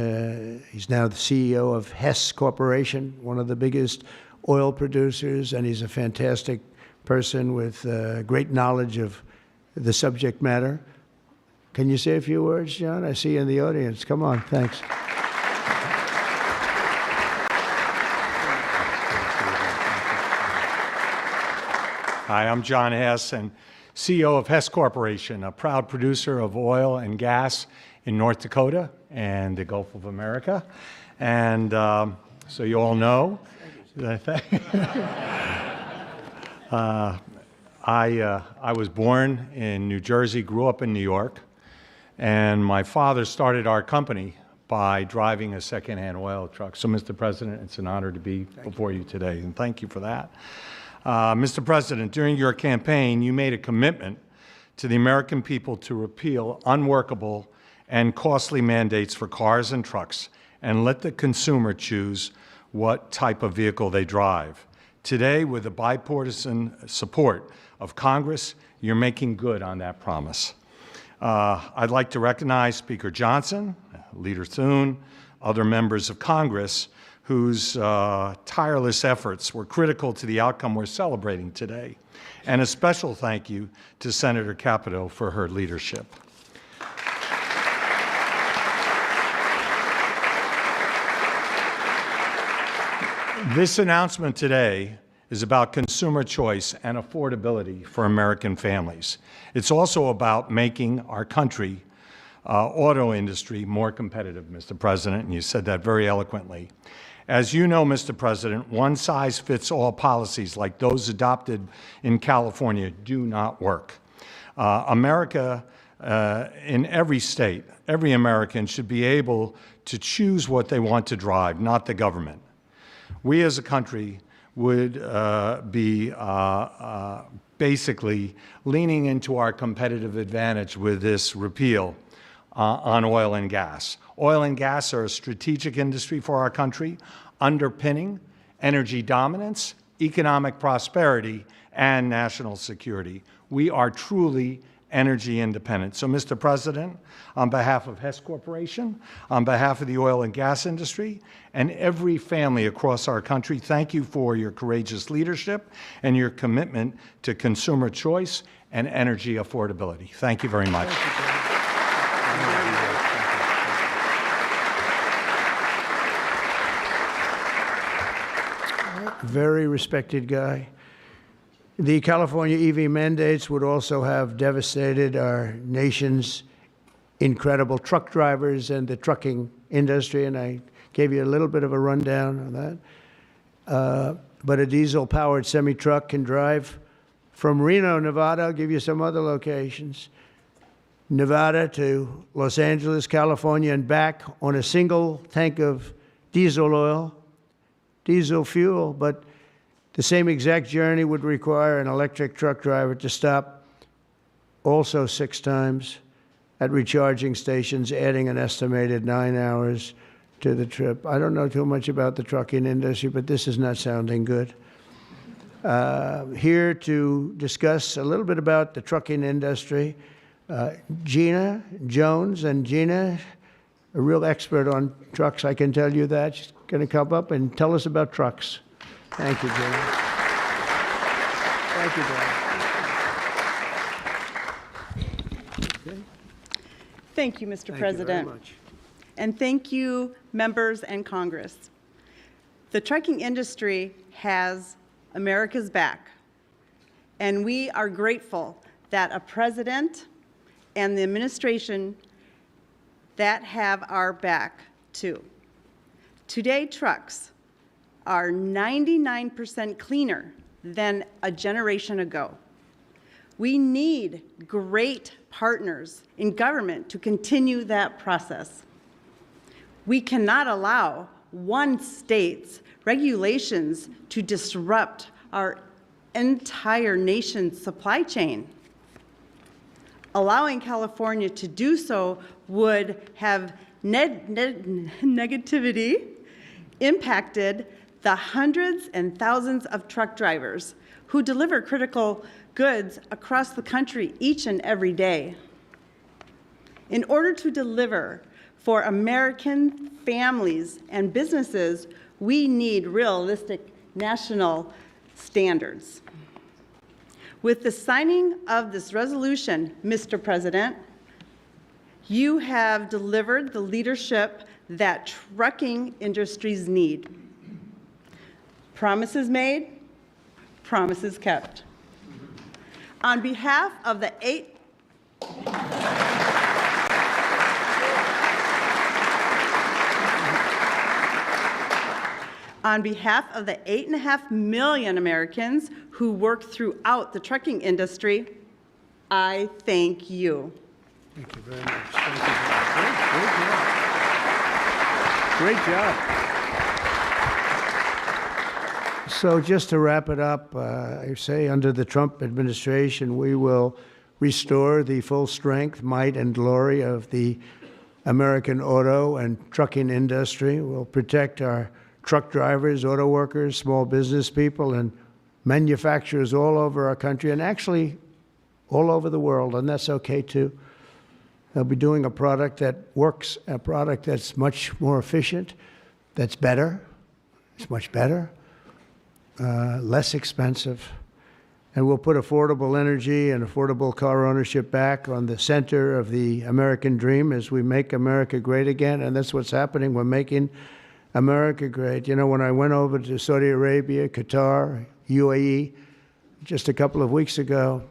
he's now the CEO of Hess Corporation, one of the biggest oil producers, and he's a fantastic person with great knowledge of the subject matter. Can you say a few words, John? I see you in the audience. Come on, thanks. Hi, I'm John Hess, and CEO of Hess Corporation, a proud producer of oil and gas in North Dakota and the Gulf of America. And so you all know, I was born in New Jersey, grew up in New York, and my father started our company by driving a secondhand oil truck. So, Mr. President, it's an honor to be before you today, and thank you for that. Mr. President, during your campaign, you made a commitment to the American people to repeal unworkable and costly mandates for cars and trucks and let the consumer choose what type of vehicle they drive. Today, with the bipartisan support of Congress, you're making good on that promise. I'd like to recognize Speaker Johnson, Leader Thune, other members of Congress whose tireless efforts were critical to the outcome we're celebrating today. And a special thank you to Senator Capito for her leadership. This announcement today is about consumer choice and affordability for American families. It's also about making our country auto industry more competitive, Mr. President, and you said that very eloquently. As you know, Mr. President, one-size-fits-all policies like those adopted in California do not work. America, in every state, every American should be able to choose what they want to drive, not the government. We as a country would be basically leaning into our competitive advantage with this repeal on oil and gas. Oil and gas are a strategic industry for our country, underpinning energy dominance, economic prosperity, and national security. We are truly energy independence. So, Mr. President, on behalf of Hess Corporation, on behalf of the oil and gas industry, and every family across our country, thank you for your courageous leadership and your commitment to consumer choice and energy affordability. Thank you very much. Very respected guy. The California EV mandates would also have devastated our nation's incredible truck drivers and the trucking industry, and I gave you a little bit of a rundown on that. But a diesel-powered semi-truck can drive from Reno, Nevada. I'll give you some other locations. Nevada to Los Angeles, California, and back on a single tank of diesel oil, diesel fuel, but the same exact journey would require an electric truck driver to stop also 6 times at recharging stations, adding an estimated 9 hours to the trip. I don't know too much about the trucking industry, but this is not sounding good. Here to discuss a little bit about the trucking industry, Gina Jones. And Gina, a real expert on trucks, I can tell you that. She's going to come up and tell us about trucks. Thank you, Gina. Thank you, Dan. Thank you, Mr. Thank President. you very much. And thank you, members and Congress. The trucking industry has America's back, and we are grateful that a president and the administration that have our back, too. Today, trucks are 99% cleaner than a generation ago. We need great partners in government to continue that process. We cannot allow one state's regulations to disrupt our entire nation's supply chain. Allowing California to do so would have negativity impacted the hundreds and thousands of truck drivers who deliver critical goods across the country each and every day. In order to deliver for American families and businesses, we need realistic national standards. With the signing of this resolution, Mr. President, you have delivered the leadership that trucking industries need. Promises made, promises kept. On behalf of the On behalf of the 8.5 million Americans who work throughout the trucking industry, I thank you. Thank you very much. Thank you very much. Great job. So just to wrap it up, I say under the Trump administration, we will restore the full strength, might, and glory of the American auto and trucking industry. We'll protect our truck drivers, auto workers, small business people, and manufacturers all over our country, and actually all over the world, and that's okay too. They'll be doing a product that works, a product that's much more efficient, that's better, it's much better, less expensive, and we'll put affordable energy and affordable car ownership back on the center of the American dream as we make America great again, and that's what's happening. We're making America great. You know, when I went over to Saudi Arabia, Qatar, UAE, just a couple of weeks ago,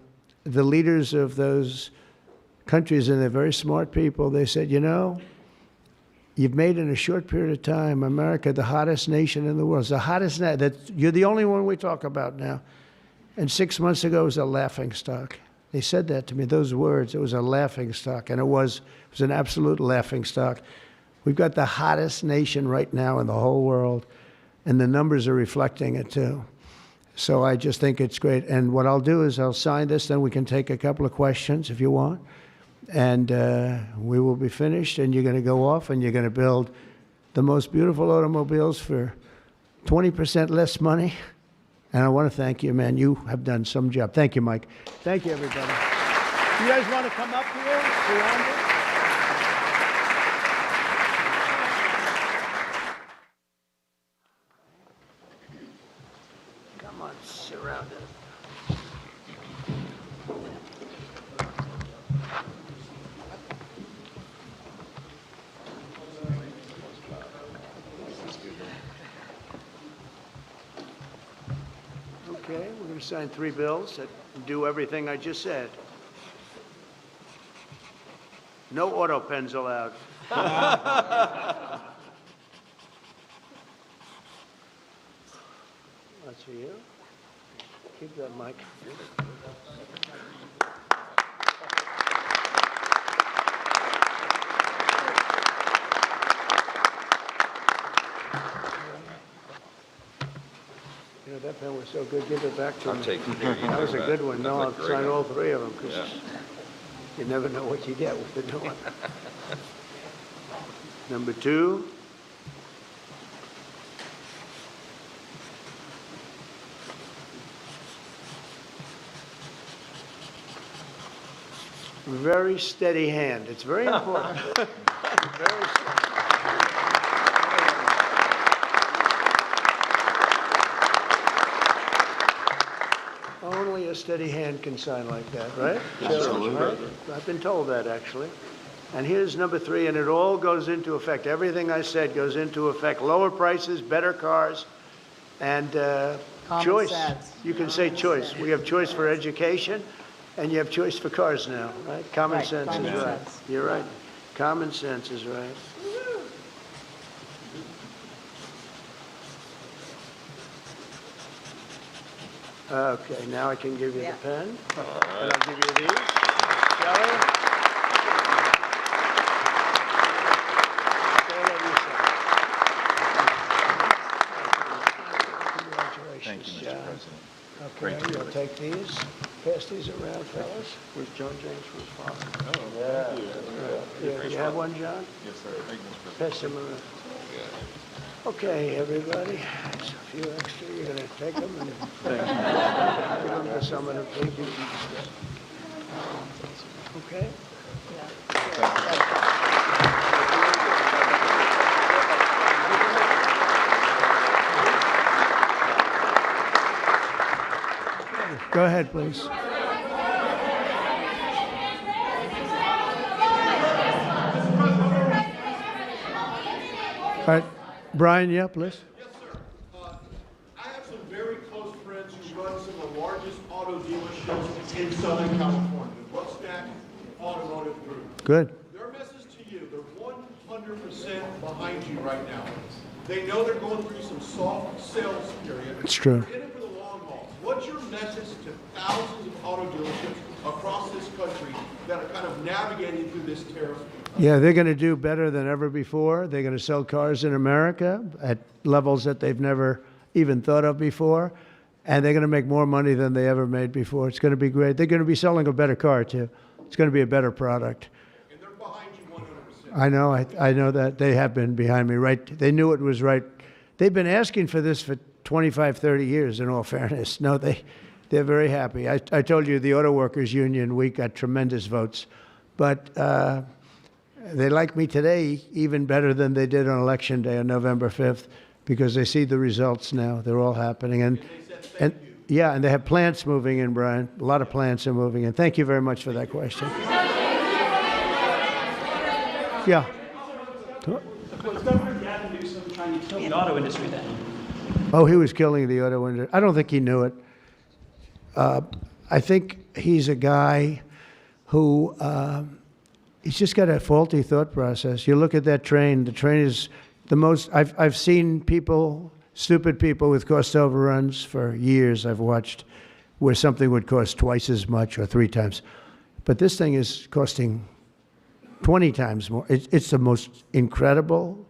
the leaders of those countries, and they're very smart people, they said, you know, you've made in a short period of time America the hottest nation in the world. It's the hottest, you're the only one we talk about now. And 6 months ago, it was a laughingstock. They said that to me, those words, it was a laughingstock, and it was an absolute laughingstock. We've got the hottest nation right now in the whole world, and the numbers are reflecting it too. So I just think it's great. And what I'll do is I'll sign this, then we can take a couple of questions if you want. And we will be finished, and you're going to go off and you're going to build the most beautiful automobiles for 20% less money. And I want to thank you, man. You have done some job. Thank you, Mike. Thank you, everybody. You guys want to come up here? Surround it? Come on, surround it. Okay, we're going to sign 3 bills that do everything I just said. No auto pens allowed. That's for you. Keep that mic. You know, that pen was so good, give it back to me. I'm taking it. Here, you That was a take good that. one. That No, I'll looked great. sign all 3 of them, because Yeah. you never know what you get with the new one. Number 2. Very steady hand. It's very important. Very steady. Only a steady hand can sign like that, right? Absolutely. Right? I've been told that, actually. And here's number 3, and it all goes into effect. Everything I said goes into effect. Lower prices, better cars, and choice. sense. You can say choice. We have choice for education, and you have choice for cars now, right? Common Right, sense common is right. sense. You're right. Common sense is right. Okay, now I can give you the pen. And I'll give you these. Shelley? They'll let you sign. Congratulations, Thank you, Mr. John. President. Okay, you'll take these. Pass these around, fellas. Where's John James for his father? Oh, thank you. Yeah, you have one, John? Yes, sir. Thank you, Mr. President. Pass them around. Okay, everybody, there's a few extra, you're gonna take them and give them to someone who paid you. Okay? Go ahead, please. All right, Brian, yeah, please. Yes, sir. I have some very close friends who run some of the largest auto dealerships in Southern California, the Rusnak Automotive Group. Good. Their message to you, they're 100% behind you right now. They know they're going through some soft sales period. It's true. They're in it for the long haul. What's your message to thousands of auto dealerships across this country that are kind of navigating through this tariff? Yeah, they're going to do better than ever before. They're going to sell cars in America at levels that they've never even thought of before. And they're going to make more money than they ever made before. It's going to be great. They're going to be selling a better car, too. It's going to be a better product. And they're behind you 100%. I know. I know that. They have been behind me, right? They knew it was right. They've been asking for this for 25, 30 years, in all fairness. No, they're very happy. I told you the Auto Workers Union, we got tremendous votes. But they like me today even better than they did on Election Day on November 5th, because they see the results now. They're all happening. And yeah, and they have plants moving in, Brian. A lot of plants are moving in. Thank you very much for that question. Yeah. Was Governor Gavin Newsom trying to kill the auto industry then? Oh, he was killing the auto industry. I don't think he knew it. I think he's a guy who he's just got a faulty thought process. You look at that train. The train is the most. I've seen people, stupid people with cost overruns for years. I've watched where something would cost twice as much or 3 times, but this thing is costing 20 times more. It's the most incredible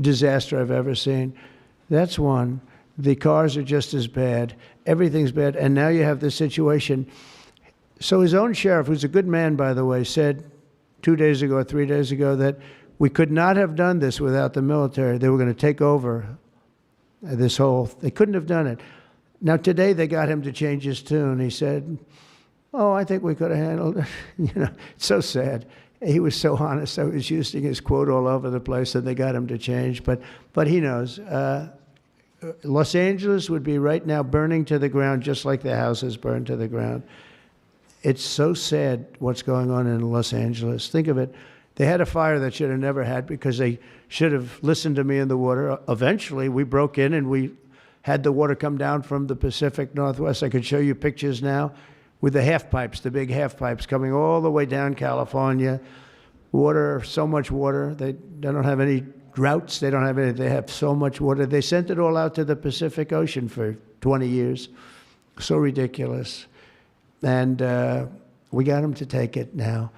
disaster I've ever seen. That's one. The cars are just as bad. Everything's bad. And now you have this situation. So his own sheriff, who's a good man, by the way, said 2 days ago or 3 days ago that we could not have done this without the military. They were going to take over they couldn't have done it. Now today they got him to change his tune. He said, Oh, I think we could have handled it. It's so sad. He was so honest. I was using his quote all over the place, and they got him to change. But he knows. Los Angeles would be right now burning to the ground, just like the houses burned to the ground. It's so sad what's going on in Los Angeles. Think of it. They had a fire that should have never had because they should have listened to me in the water. Eventually, we broke in and we had the water come down from the Pacific Northwest. I could show you pictures now with the half pipes, the big half pipes coming all the way down California. Water, so much water. They don't have any droughts. They don't have any. They have so much water. They sent it all out to the Pacific Ocean for 20 years. So ridiculous. And we got them to take it now.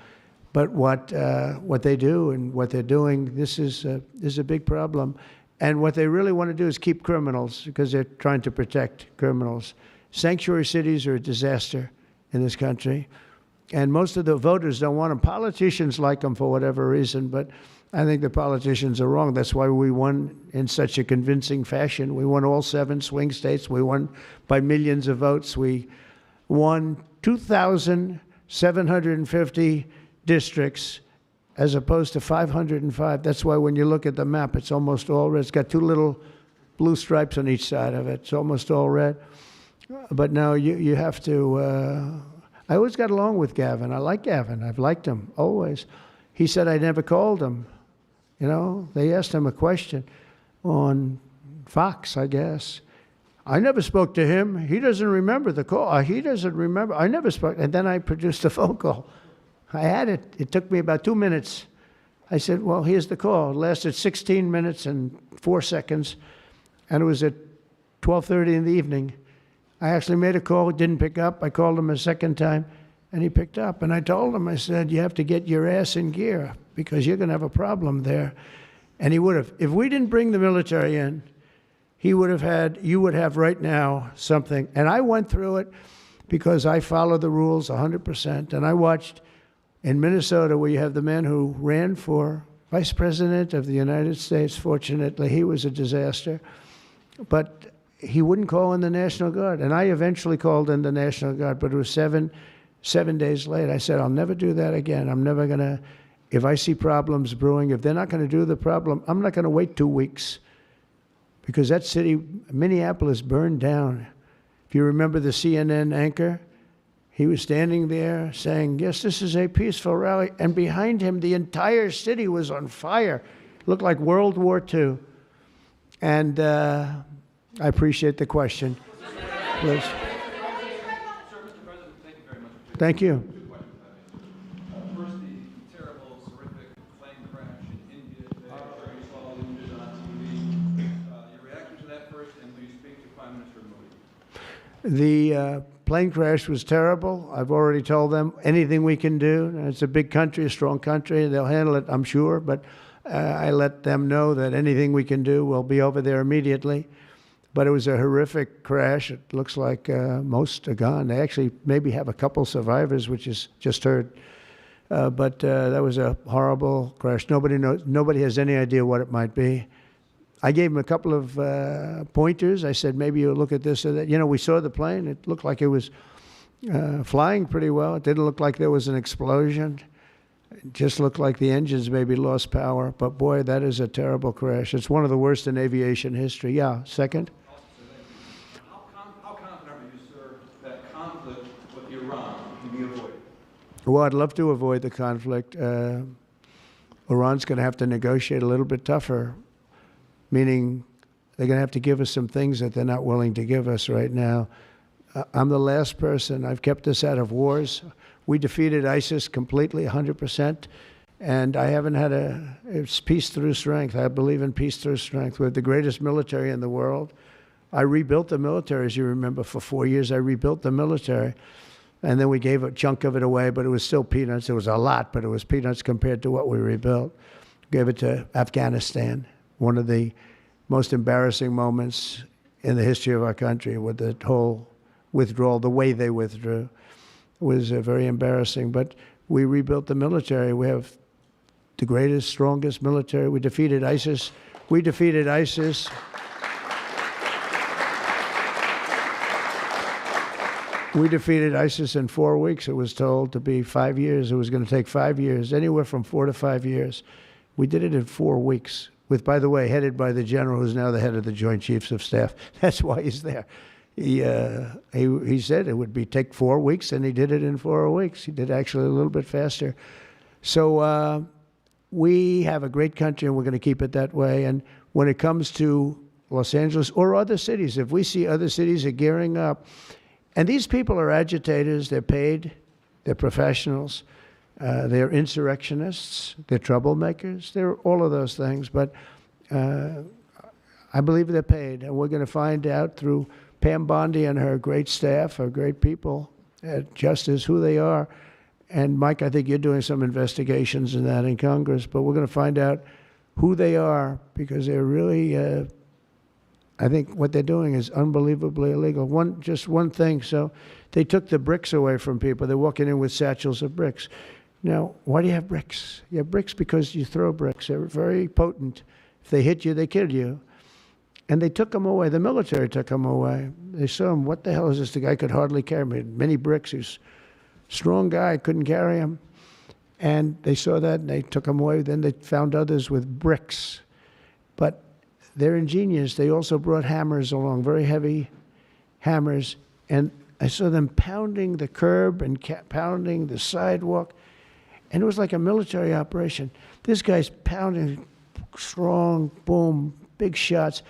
But what they do and what they're doing, this is a big problem. And what they really want to do is keep criminals because they're trying to protect criminals. Sanctuary cities are a disaster in this country. And most of the voters don't want them. Politicians like them for whatever reason, but I think the politicians are wrong. That's why we won in such a convincing fashion. We won all 7 swing states. We won by millions of votes. We won 2,750 districts as opposed to 505. That's why when you look at the map, it's almost all red. It's got 2 little blue stripes on each side of it. It's almost all red. But now you have to, I always got along with Gavin. I like Gavin. I've liked him, always. He said I never called him. They asked him a question on Fox, I guess. I never spoke to him. He doesn't remember the call. He doesn't remember. I never spoke. And then I produced a phone call. I had it. It took me about 2 minutes. I said, well, here's the call. It lasted 16 minutes and 4 seconds. And it was at 12:30 in the evening. I actually made a call, didn't pick up. I called him a second time, and he picked up. And I told him, I said, you have to get your ass in gear because you're going to have a problem there. And he would have. If we didn't bring the military in, you would have right now something. And I went through it because I follow the rules 100%. And I watched in Minnesota where you have the man who ran for vice president of the United States. Fortunately, he was a disaster. But he wouldn't call in the National Guard. And I eventually called in the National Guard, but it was seven days late. I said, I'll never do that again. I'm never going to, if I see problems brewing, if they're not going to do the problem, I'm not going to wait 2 weeks. Because that city, Minneapolis, burned down. If you remember the CNN anchor, he was standing there saying, yes, this is a peaceful rally. And behind him, the entire city was on fire. It looked like World War II. And I appreciate the question. Please. Thank you. First, the terrible, horrific plane crash in India today. I'm sure you saw the images on TV. Your reaction to that first, and will you speak to Prime Minister Modi? The plane crash was terrible. I've already told them anything we can do. It's a big country, a strong country. They'll handle it, I'm sure. But I let them know that anything we can do, we'll be over there immediately. But it was a horrific crash. It looks like most are gone. They actually maybe have a couple survivors, which is just heard. But that was a horrible crash. Nobody knows. Nobody has any idea what it might be. I gave him a couple of pointers. I said, maybe you'll look at this or that. We saw the plane. It looked like it was flying pretty well. It didn't look like there was an explosion. It just looked like the engines maybe lost power. But boy, that is a terrible crash. It's one of the worst in aviation history. Yeah, second? How confident are you, sir, that conflict with Iran can be avoided? Well, I'd love to avoid the conflict. Iran's going to have to negotiate a little bit tougher, meaning they're going to have to give us some things that they're not willing to give us right now. I'm the last person. I've kept us out of wars. We defeated ISIS completely, 100%. And I haven't had it's peace through strength. I believe in peace through strength. We have the greatest military in the world. I rebuilt the military, as you remember, for 4 years. I rebuilt the military. And then we gave a chunk of it away, but it was still peanuts. It was a lot, but it was peanuts compared to what we rebuilt. Gave it to Afghanistan, one of the most embarrassing moments in the history of our country with the whole withdrawal, the way they withdrew was very embarrassing. But we rebuilt the military. We have the greatest, strongest military. We defeated ISIS. We defeated ISIS. We defeated ISIS in 4 weeks. It was told to be 5 years. It was going to take 5 years, anywhere from 4 to 5 years. We did it in 4 weeks, with, by the way, headed by the general who's now the head of the Joint Chiefs of Staff. That's why he's there. He said it would take 4 weeks, and he did it in 4 weeks. He did actually a little bit faster. So we have a great country, and we're going to keep it that way. And when it comes to Los Angeles or other cities, if we see other cities are gearing up, and these people are agitators, they're paid, they're professionals, they're insurrectionists, they're troublemakers, they're all of those things. But I believe they're paid, and we're going to find out through Pam Bondi and her great staff, her great people at Justice, who they are. And Mike, I think you're doing some investigations in that in Congress, but we're going to find out who they are, because they're really, I think what they're doing is unbelievably illegal. Just one thing. So they took the bricks away from people. They're walking in with satchels of bricks. Now, why do you have bricks? You have bricks because you throw bricks. They're very potent. If they hit you, they kill you. And they took them away. The military took them away. They saw him. What the hell is this? The guy could hardly carry me. Many bricks. He's a strong guy. Couldn't carry him. And they saw that, and they took him away. Then they found others with bricks. But they're ingenious. They also brought hammers along, very heavy hammers. And I saw them pounding the curb and pounding the sidewalk. And it was like a military operation. This guy's pounding strong, boom, big shots.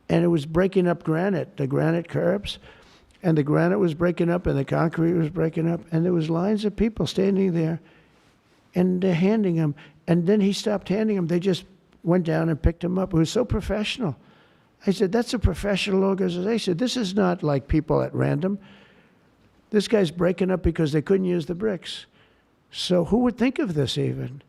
And it was breaking up granite, the granite curbs. And the granite was breaking up, and the concrete was breaking up. And there was lines of people standing there, and they're handing him. And then he stopped handing them. They just went down and picked him up. It was so professional. I said, that's a professional organization. This is not like people at random. This guy's breaking up because they couldn't use the bricks. So who would think of this even?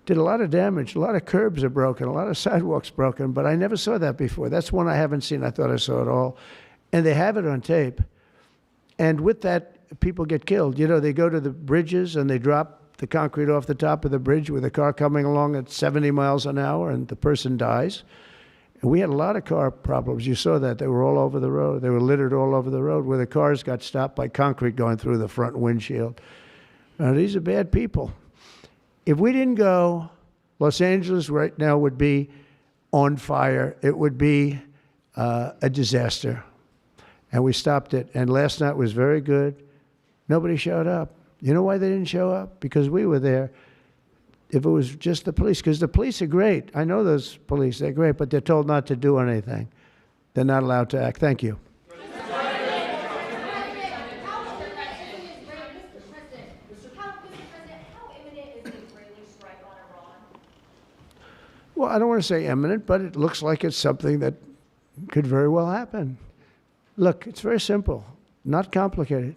Did a lot of damage. A lot of curbs are broken. A lot of sidewalks broken. But I never saw that before. That's one I haven't seen. I thought I saw it all. And they have it on tape. And with that, people get killed. You know, they go to the bridges and they drop the concrete off the top of the bridge with a car coming along at 70 miles an hour, and the person dies. And we had a lot of car problems. You saw that. They were all over the road. They were littered all over the road, where the cars got stopped by concrete going through the front windshield. Now, these are bad people. If we didn't go, Los Angeles right now would be on fire. It would be a disaster. And we stopped it. And last night was very good. Nobody showed up. You know why they didn't show up? Because we were there. If it was just the police, because the police are great. I know those police, they're great, but they're told not to do anything. They're not allowed to act. Thank you. Well, I don't want to say imminent, but it looks like it's something that could very well happen. Look, it's very simple, not complicated.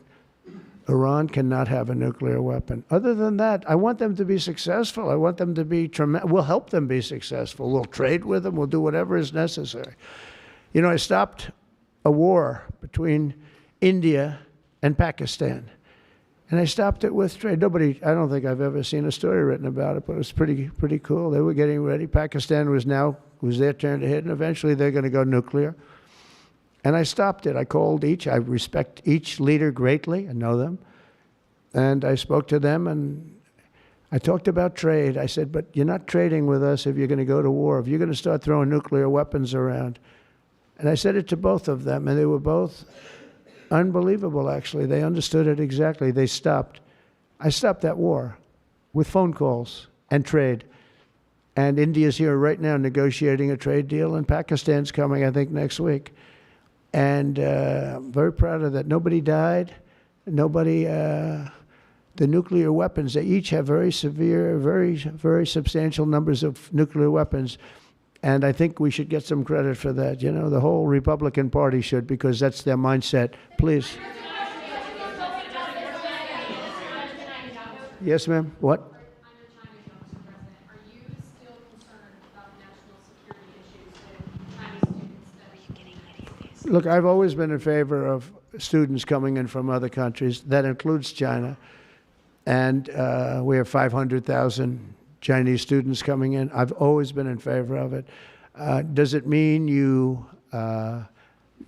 Iran cannot have a nuclear weapon. Other than that, I want them to be successful. I want them to be tremendous. We'll help them be successful. We'll trade with them. We'll do whatever is necessary. You know, I stopped a war between India and Pakistan. And I stopped it with trade. I don't think I've ever seen a story written about it, but it was pretty cool. They were getting ready. Pakistan was their turn to hit, and eventually they're going to go nuclear. And I stopped it. I called each. I respect each leader greatly. I know them. And I spoke to them, and I talked about trade. I said, but you're not trading with us if you're going to go to war, if you're going to start throwing nuclear weapons around. And I said it to both of them, and they were both unbelievable, actually. They understood it exactly. They stopped. I stopped that war with phone calls and trade. And India's here right now negotiating a trade deal, and Pakistan's coming, I think, next week. And I'm very proud of that. Nobody died. Nobody, the nuclear weapons, they each have very severe, very substantial numbers of nuclear weapons. And I think we should get some credit for that. You know, the whole Republican Party should, because that's their mindset. Please. Yes, ma'am. What? Look, I've always been in favor of students coming in from other countries. That includes China. And we have 500,000 Chinese students coming in. I've always been in favor of it. Does it mean you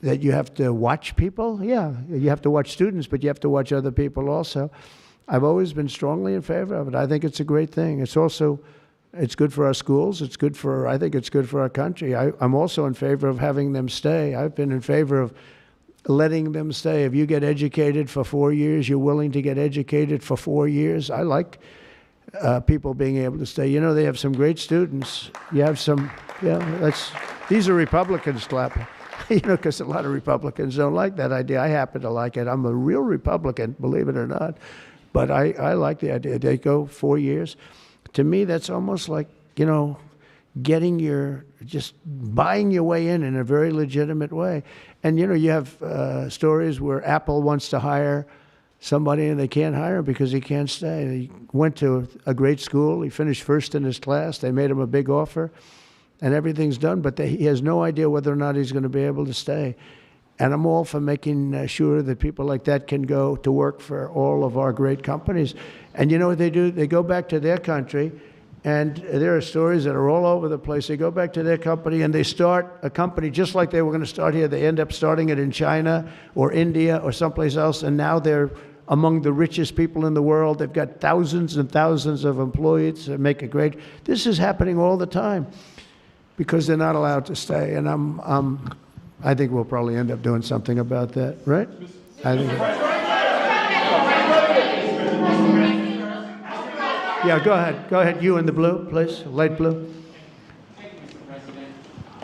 that you have to watch people. Yeah, you have to watch students, but you have to watch other people also. I've always been strongly in favor of it. I think it's a great thing. It's also, it's good for our schools. It's good for, I think it's good for our country. I'm also in favor of having them stay. I've been in favor of letting them stay. If you get educated for 4 years, you're willing to get educated for 4 years. I like people being able to stay. You know, they have some great students. You have some, these are Republicans clapping. You know, because a lot of Republicans don't like that idea. I happen to like it. I'm a real Republican, believe it or not. But I like the idea. They go 4 years. To me, that's almost like, you know, just buying your way in a very legitimate way. And, you know, you have stories where Apple wants to hire somebody and they can't hire him because he can't stay. He went to a great school. He finished first in his class. They made him a big offer. And everything's done, but he has no idea whether or not he's going to be able to stay. And I'm all for making sure that people like that can go to work for all of our great companies. And you know what they do? They go back to their country, and there are stories that are all over the place. They go back to their company, and they start a company just like they were going to start here. They end up starting it in China or India or someplace else, and now they're among the richest people in the world. They've got thousands and thousands of employees that make it great. This is happening all the time, because they're not allowed to stay. And I think we'll probably end up doing something about that, right? I think. Yeah, go ahead. Go ahead. You in the blue, please. Light blue. Thank you, Mr. President.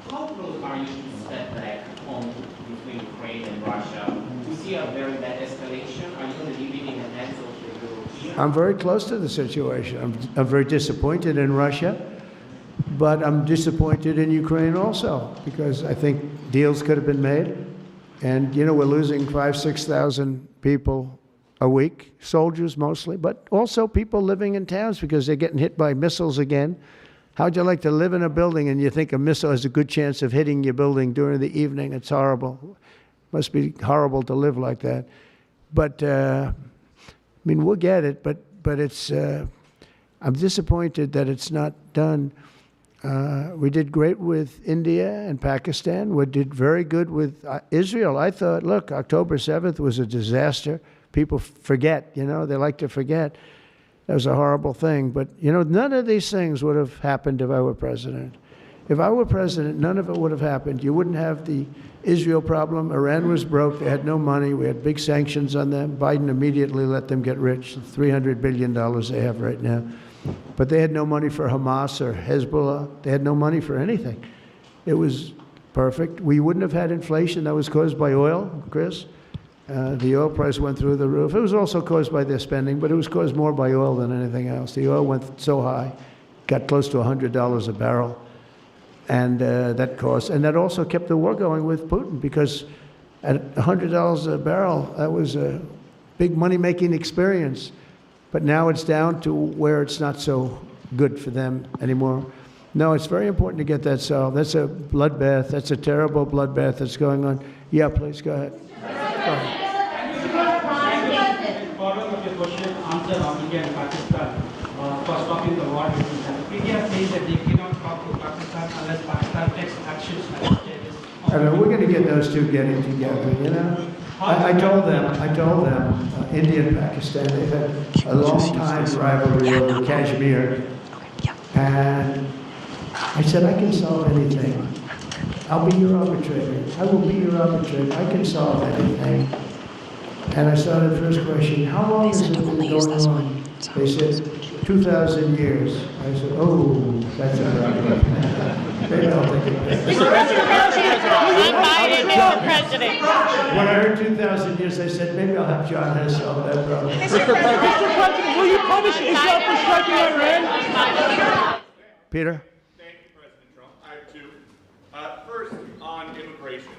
How close are you to step back home between Ukraine and Russia? We see a very bad escalation. Are you going to leave it in the hands of the Europeans? I'm very close to the situation. I'm very disappointed in Russia. But I'm disappointed in Ukraine also, because I think deals could have been made. And, you know, we're losing 5,000, 6,000 people a week, soldiers mostly, but also people living in towns because they're getting hit by missiles again. How'd you like to live in a building and you think a missile has a good chance of hitting your building during the evening? It's horrible. Must be horrible to live like that. But, I mean, we'll get it, but it's, I'm disappointed that it's not done. We did great with India and Pakistan. We did very good with Israel. I thought, look, October 7th was a disaster. People forget, you know, they like to forget. That was a horrible thing. But, you know, none of these things would have happened if I were president. If I were president, none of it would have happened. You wouldn't have the Israel problem. Iran was broke. They had no money. We had big sanctions on them. Biden immediately let them get rich, $300 billion they have right now. But they had no money for Hamas or Hezbollah. They had no money for anything. It was perfect. We wouldn't have had inflation that was caused by oil, Chris. The oil price went through the roof. It was also caused by their spending, but it was caused more by oil than anything else. The oil went so high, got close to $100 a barrel. And that cost, and that also kept the war going with Putin, because at $100 a barrel, that was a big money-making experience. But now it's down to where it's not so good for them anymore. No, it's very important to get that solved. That's a bloodbath. That's a terrible bloodbath that's going on. Yeah, please, go ahead. Following up your question, answer on India and Pakistan for stopping the war between them. India says that they cannot talk to Pakistan unless Pakistan takes actions against terrorists. I mean, we're going to get those two getting together, you know? I told them, India and Pakistan, they've had a long time rivalry over Kashmir. And I said, I can solve anything. I'll be your arbitrator. I will be your arbitrator. I can solve anything. And I started first question, how long has it been going on? They said, 2,000 years. I said, oh, that's a problem. Maybe I'll take it. Mr. President. When I heard 2,000 years, I said, maybe I'll have John Hess solve that problem. Mr. President, will you punish Israel for striking Iran? Peter? Thank you, President Trump. I have two. First, on immigration.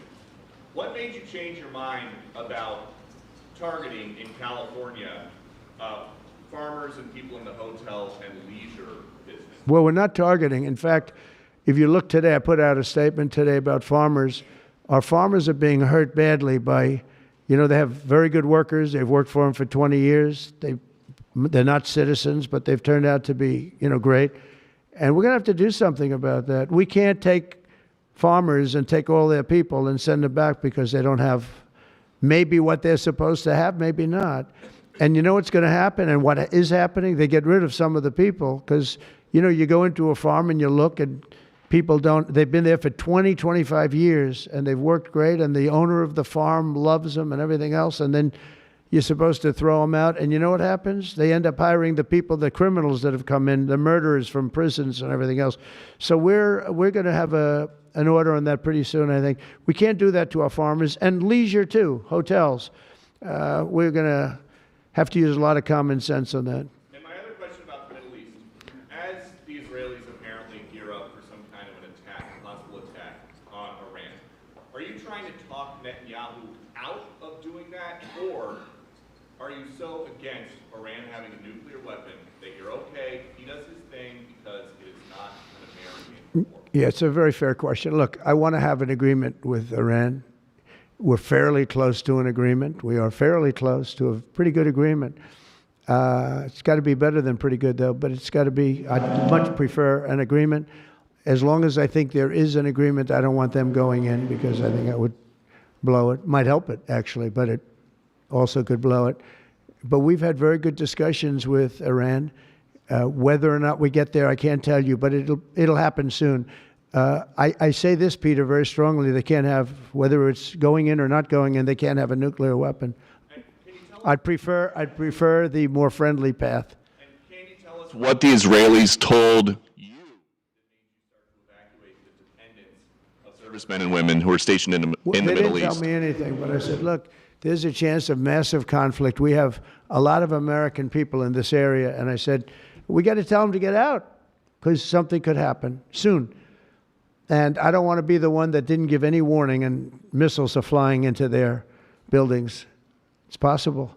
What made you change your mind about targeting in California farmers and people in the hotel and leisure business? Well, we're not targeting. In fact, if you look today, I put out a statement today about farmers. Our farmers are being hurt badly by, you know, they have very good workers. They've worked for them for 20 years. They're not citizens, but they've turned out to be, you know, great. And we're going to have to do something about that. We can't take farmers and take all their people and send them back because they don't have maybe what they're supposed to have, maybe not. And you know what's going to happen and what is happening? They get rid of some of the people because, you know, you go into a farm and you look and people don't, they've been there for 20, 25 years and they've worked great and the owner of the farm loves them and everything else. And then you're supposed to throw them out. And you know what happens? They end up hiring the people, the criminals that have come in, the murderers from prisons and everything else. So we're going to have an order on that pretty soon, I think. We can't do that to our farmers and leisure too, hotels. We're going to have to use a lot of common sense on that. And my other question about the Middle East, as the Israelis apparently gear up for some kind of an attack, a possible attack on Iran, are you trying to talk Netanyahu out of doing that, or are you so against Iran having a nuclear weapon that you're okay, he does his thing because it is not an American war? Yeah, it's a very fair question. Look, I want to have an agreement with Iran. We're fairly close to an agreement. We are fairly close to a pretty good agreement. It's got to be better than pretty good, though, but it's got to be, I'd much prefer an agreement. As long as I think there is an agreement, I don't want them going in because I think that would blow it. Might help it, actually, but it also could blow it. But we've had very good discussions with Iran. Whether or not we get there, I can't tell you, but it'll happen soon. I say this, Peter, very strongly. They can't have, whether it's going in or not going in, they can't have a nuclear weapon. I'd prefer the more friendly path. And can you tell us what the Israelis told you that made you start to evacuate the dependents of servicemen and women who are stationed in the Middle East? They didn't tell me anything, but I said, look, there's a chance of massive conflict. We have a lot of American people in this area, and I said, we got to tell them to get out because something could happen soon. And I don't want to be the one that didn't give any warning and missiles are flying into their buildings. It's possible.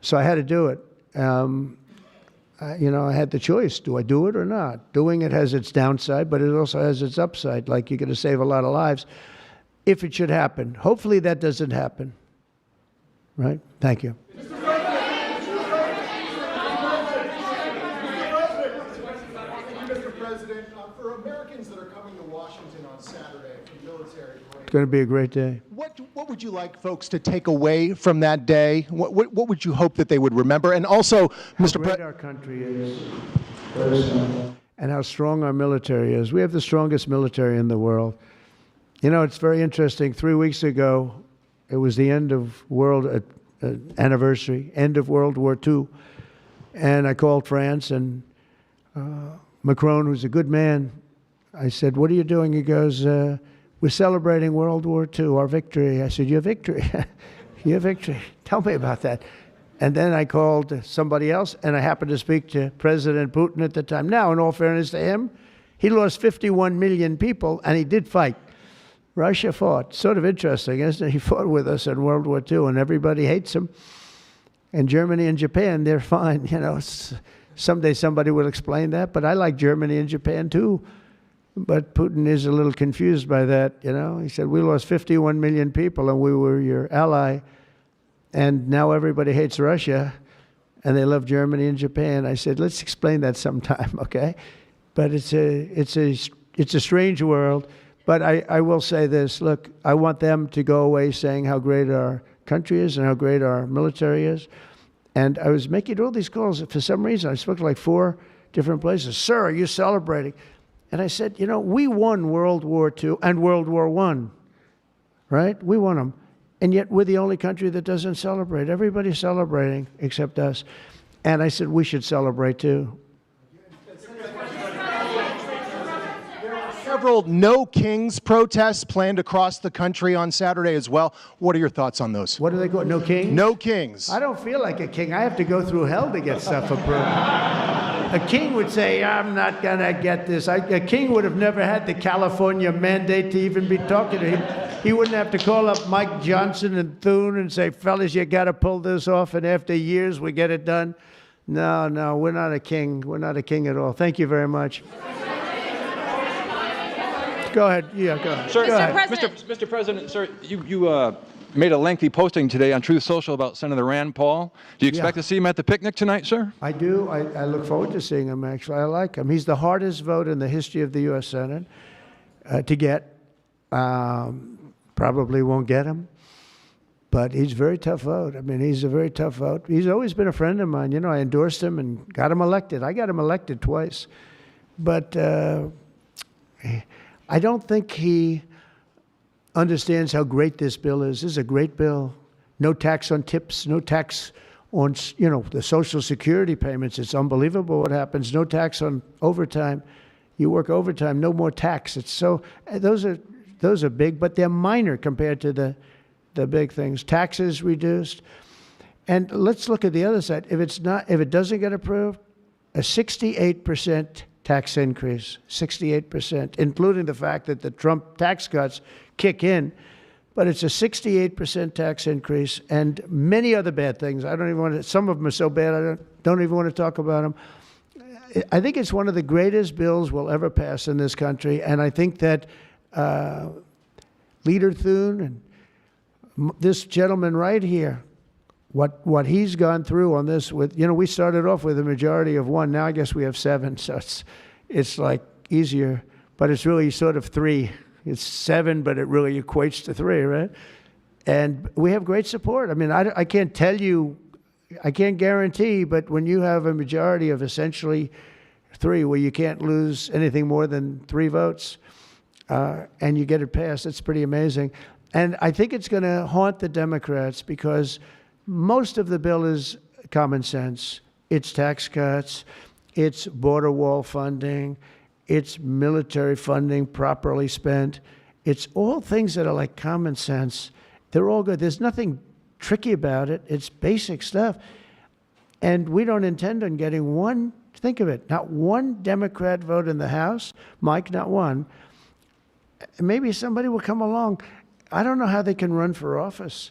So I had to do it. You know, I had the choice. Do I do it or not? Doing it has its downside, but it also has its upside. Like, you're going to save a lot of lives if it should happen. Hopefully that doesn't happen. Right? Thank you. Mr. President, for Americans that are coming to Washington on Saturday for the military parade, It's going to be a great day. what would you like folks to take away from that day? What would you hope that they would remember? And also, Mr. President, our country is, and how strong our military is. We have the strongest military in the world. You know, it's very interesting. 3 weeks ago, it was the end of world anniversary, end of World War II. And I called France, and Macron, who's a good man, I said, what are you doing? He goes, we're celebrating World War II, our victory. I said, your victory? Your victory. Tell me about that. And then I called somebody else, and I happened to speak to President Putin at the time. Now, in all fairness to him, he lost 51 million people, and he did fight. Russia fought. Sort of interesting, isn't it? He fought with us in World War II, and everybody hates him. And Germany and Japan, they're fine. You know, someday somebody will explain that, but I like Germany and Japan too. But Putin is a little confused by that, you know. He said, we lost 51 million people, and we were your ally, and now everybody hates Russia, and they love Germany and Japan. I said, let's explain that sometime, okay? But it's a strange world. But I will say this, look, I want them to go away saying how great our country is and how great our military is. And I was making all these calls. For some reason, I spoke to like 4 different places. Sir, are you celebrating? And I said, you know, we won World War II and World War I, right? We won them. And yet we're the only country that doesn't celebrate. Everybody's celebrating except us. And I said, we should celebrate too. Several No Kings protests planned across the country on Saturday as well. What are your thoughts on those? What do they call it? No Kings? No Kings. I don't feel like a king. I have to go through hell to get stuff approved. A king would say, I'm not going to get this. A king would have never had the California mandate to even be talking to him. He wouldn't have to call up Mike Johnson and Thune and say, fellas, you got to pull this off, and after years we get it done. No, we're not a king. We're not a king at all. Thank you very much. Go ahead. Yeah, go ahead. Sir, go ahead. Mr. President, sir, you made a lengthy posting today on Truth Social about Senator Rand Paul. Do you expect to see him at the picnic tonight, sir? I do. I look forward to seeing him, actually. I like him. He's the hardest vote in the history of the U.S. Senate to get. Probably won't get him. But he's a very tough vote. I mean, he's a very tough vote. He's always been a friend of mine. You know, I endorsed him and got him elected. I got him elected twice. But I don't think he understands how great this bill is. This is a great bill. No tax on tips, no tax on, you know, the Social Security payments. It's unbelievable what happens. No tax on overtime. You work overtime, no more tax. It's so, those are big, but they're minor compared to the big things. Taxes reduced. And let's look at the other side. If it doesn't get approved, a 68% tax increase, 68%, including the fact that the Trump tax cuts kick in. But it's a 68% tax increase and many other bad things. I don't even want to, some of them are so bad I don't even want to talk about them. I think it's one of the greatest bills we'll ever pass in this country. And I think that Leader Thune and this gentleman right here, what he's gone through on this with, you know, we started off with a majority of 1. Now I guess we have 7. So it's like easier, but it's really sort of 3. It's 7, but it really equates to 3, right? And we have great support. I mean, I can't tell you, I can't guarantee, but when you have a majority of essentially 3, where you can't lose anything more than 3 votes, and you get it passed, it's pretty amazing. And I think it's going to haunt the Democrats because most of the bill is common sense. It's tax cuts, it's border wall funding, it's military funding properly spent. It's all things that are like common sense. They're all good. There's nothing tricky about it. It's basic stuff. And we don't intend on getting one, think of it, not one Democrat vote in the House. Mike, not one. Maybe somebody will come along. I don't know how they can run for office.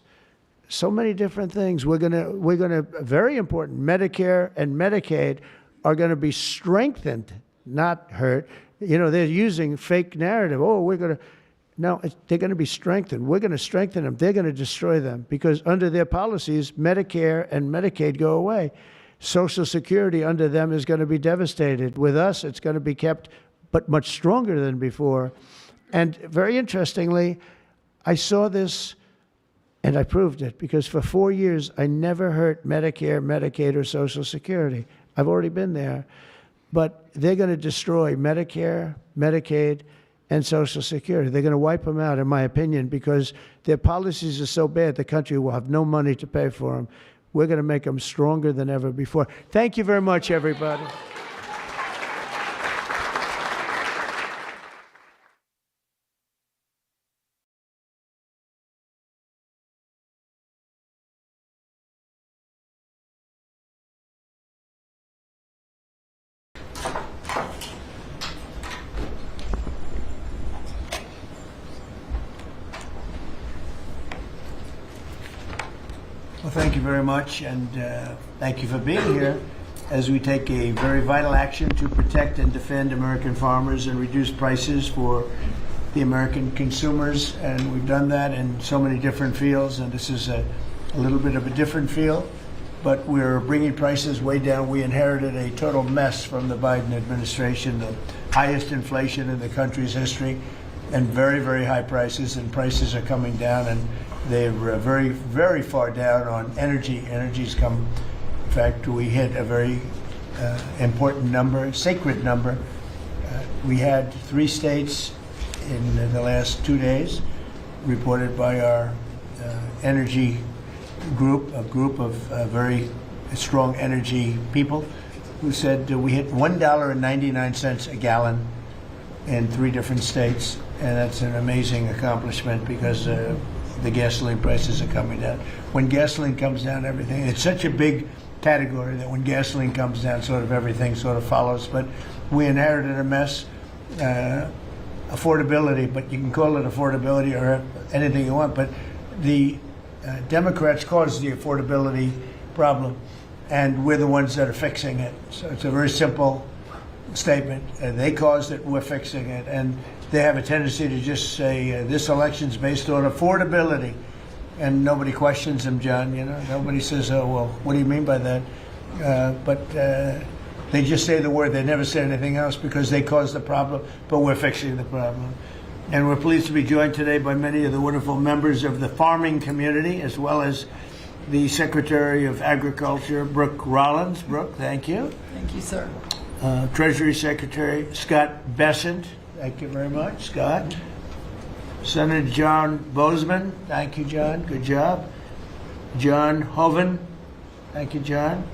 So many different things. We're gonna very important, Medicare and Medicaid are gonna be strengthened, not hurt. You know, they're using fake narrative. Oh, no, they're going to be strengthened. We're going to strengthen them. They're going to destroy them because under their policies, Medicare and Medicaid go away. Social Security under them is going to be devastated. With us, it's going to be kept, but much stronger than before. And very interestingly, I saw this and I proved it because for 4 years, I never hurt Medicare, Medicaid, or Social Security. I've already been there. But they're going to destroy Medicare, Medicaid, and Social Security. They're going to wipe them out, in my opinion, because their policies are so bad, the country will have no money to pay for them. We're going to make them stronger than ever before. Thank you very much, everybody. Well, thank you very much, and thank you for being here as we take a very vital action to protect and defend American farmers and reduce prices for the American consumers. And we've done that in so many different fields, and this is a little bit of a different field, but we're bringing prices way down. We inherited a total mess from the Biden administration, the highest inflation in the country's history, and very, very high prices, and prices are coming down, and they're very, very far down on energy. Energy's come, in fact, we hit a very important number, sacred number. We had 3 states in the last 2 days, reported by our energy group, a group of very strong energy people, who said we hit $1.99 a gallon in 3 different states, and that's an amazing accomplishment because the gasoline prices are coming down. When gasoline comes down, everything, it's such a big category that when gasoline comes down, sort of everything sort of follows. But we inherited a mess. Affordability, but you can call it affordability or anything you want, but the Democrats caused the affordability problem, and we're the ones that are fixing it. So it's a very simple statement. They caused it, we're fixing it, and they have a tendency to just say this election's based on affordability, and nobody questions them, John. You know, nobody says, "Oh, well, what do you mean by that?" But they just say the word. They never say anything else because they caused the problem. But we're fixing the problem. And we're pleased to be joined today by many of the wonderful members of the farming community, as well as the Secretary of Agriculture, Brooke Rollins. Brooke, thank you. Thank you, sir. Treasury Secretary Scott Bessent. Thank you very much, Scott. Senator John Bozeman. Thank you, John. Good job. John Hoeven. Thank you, John.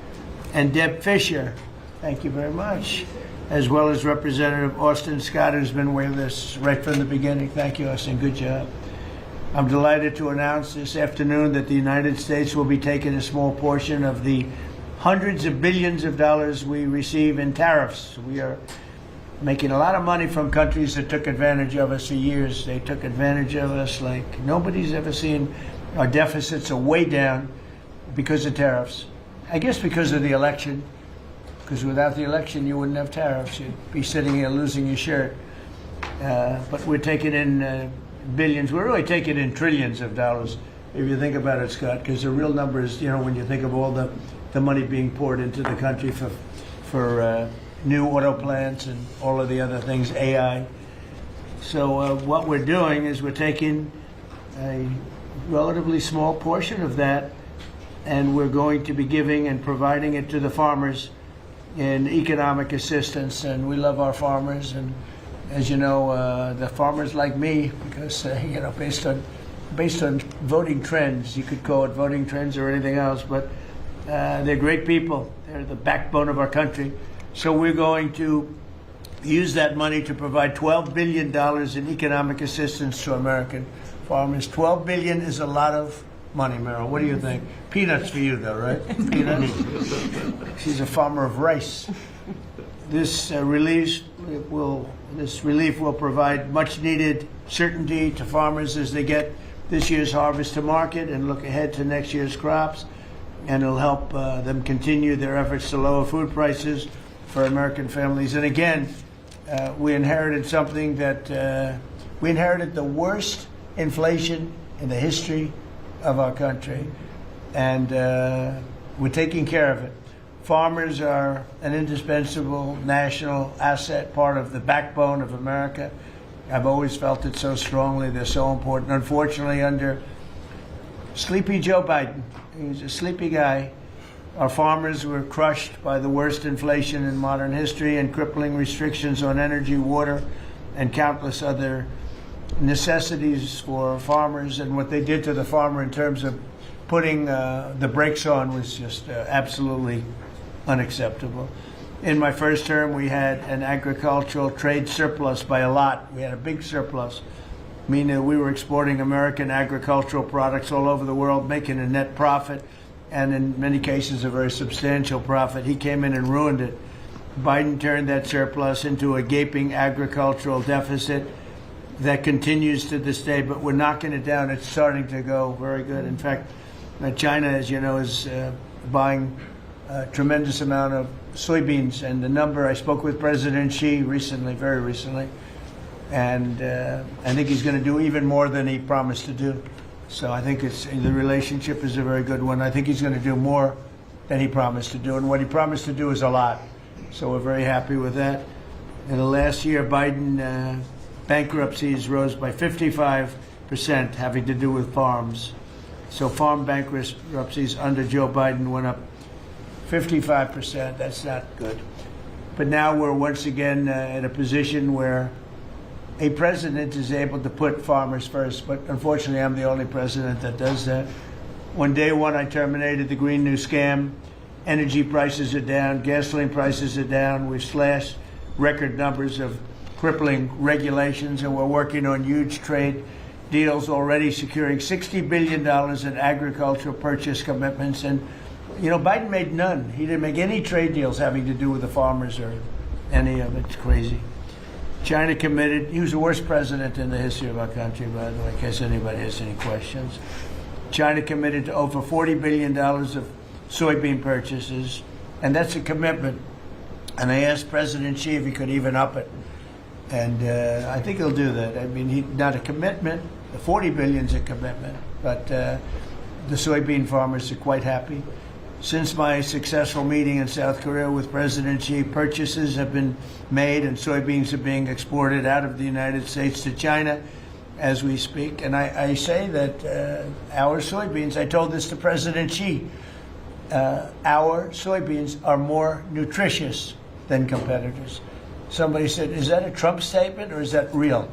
And Deb Fisher. Thank you very much. As well as Representative Austin Scott, who's been with us right from the beginning. Thank you, Austin. Good job. I'm delighted to announce this afternoon that the United States will be taking a small portion of the hundreds of billions of dollars we receive in tariffs. We are making a lot of money from countries that took advantage of us for years. They took advantage of us like nobody's ever seen. Our deficits are way down because of tariffs. I guess because of the election, because without the election you wouldn't have tariffs. You'd be sitting here losing your shirt. But we're taking in billions. We're really taking in trillions of dollars, if you think about it, Scott, because the real number is, you know, when you think of all the money being poured into the country for new auto plants and all of the other things, AI. So what we're doing is we're taking a relatively small portion of that, and we're going to be giving and providing it to the farmers in economic assistance. And we love our farmers, and as you know, the farmers like me, because you know, based on voting trends, you could call it voting trends or anything else, but they're great people. They're the backbone of our country. So we're going to use that money to provide $12 billion in economic assistance to American farmers. $12 billion is a lot of money, Meryl. What do you think? Peanuts for you, though, right? Peanuts. She's a farmer of rice. This relief will provide much-needed certainty to farmers as they get this year's harvest to market and look ahead to next year's crops, and it'll help them continue their efforts to lower food prices for American families. And again, we inherited something that we inherited the worst inflation in the history of our country, and we're taking care of it. Farmers are an indispensable national asset, part of the backbone of America. I've always felt it so strongly. They're so important. Unfortunately, under sleepy Joe Biden, he's a sleepy guy, our farmers were crushed by the worst inflation in modern history and crippling restrictions on energy, water, and countless other necessities for farmers. And what they did to the farmer in terms of putting the brakes on was just absolutely unacceptable. In my first term, we had an agricultural trade surplus by a lot. We had a big surplus, meaning that we were exporting American agricultural products all over the world, making a net profit, and in many cases a very substantial profit. He came in and ruined it. Biden turned that surplus into a gaping agricultural deficit that continues to this day, but we're knocking it down. It's starting to go very good. In fact, China, as you know, is buying a tremendous amount of soybeans, and the number, I spoke with President Xi recently, very recently, and I think he's going to do even more than he promised to do. So I think the relationship is a very good one. I think he's going to do more than he promised to do, and what he promised to do is a lot. So we're very happy with that. In the last year, Biden bankruptcies rose by 55%, having to do with farms. So farm bankruptcies under Joe Biden went up 55%. That's not good. But now we're once again in a position where a president is able to put farmers first. But unfortunately, I'm the only president that does that. On day one, I terminated the Green New Scam. Energy prices are down. Gasoline prices are down. We've slashed record numbers of crippling regulations, and we're working on huge trade deals, already securing $60 billion in agricultural purchase commitments. And, you know, Biden made none. He didn't make any trade deals having to do with the farmers or any of it. It's crazy. China committed. He was the worst president in the history of our country, by the way, in case anybody has any questions. China committed to over $40 billion of soybean purchases, and that's a commitment. And I asked President Xi if he could even up it. And I think he'll do that. I mean, not a commitment. The $40 billion is a commitment, but the soybean farmers are quite happy. Since my successful meeting in South Korea with President Xi, purchases have been made and soybeans are being exported out of the United States to China as we speak. And I say that our soybeans, I told this to President Xi, our soybeans are more nutritious than competitors. Somebody said, is that a Trump statement or is that real?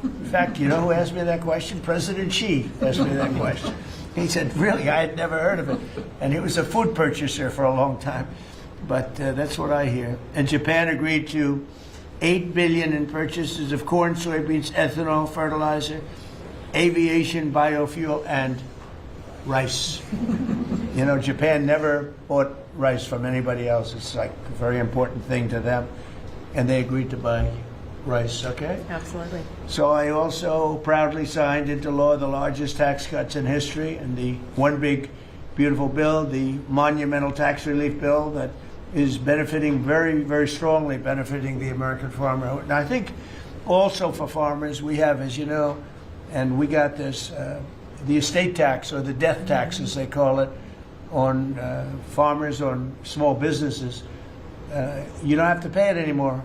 In fact, you know who asked me that question? President Xi asked me that question. He said, really, I had never heard of it. And he was a food purchaser for a long time. But that's what I hear. And Japan agreed to $8 billion in purchases of corn, soybeans, ethanol, fertilizer, aviation, biofuel, and rice. You know, Japan never bought rice from anybody else. It's like a very important thing to them. And they agreed to buy rice, okay? Absolutely. So I also proudly signed into law the largest tax cuts in history, and the one big, beautiful bill, the monumental tax relief bill that is benefiting very, very strongly, benefiting the American farmer. And I think also for farmers, we have, as you know, and we got this, the estate tax, or the death tax, as they call it, on farmers, on small businesses. You don't have to pay it anymore.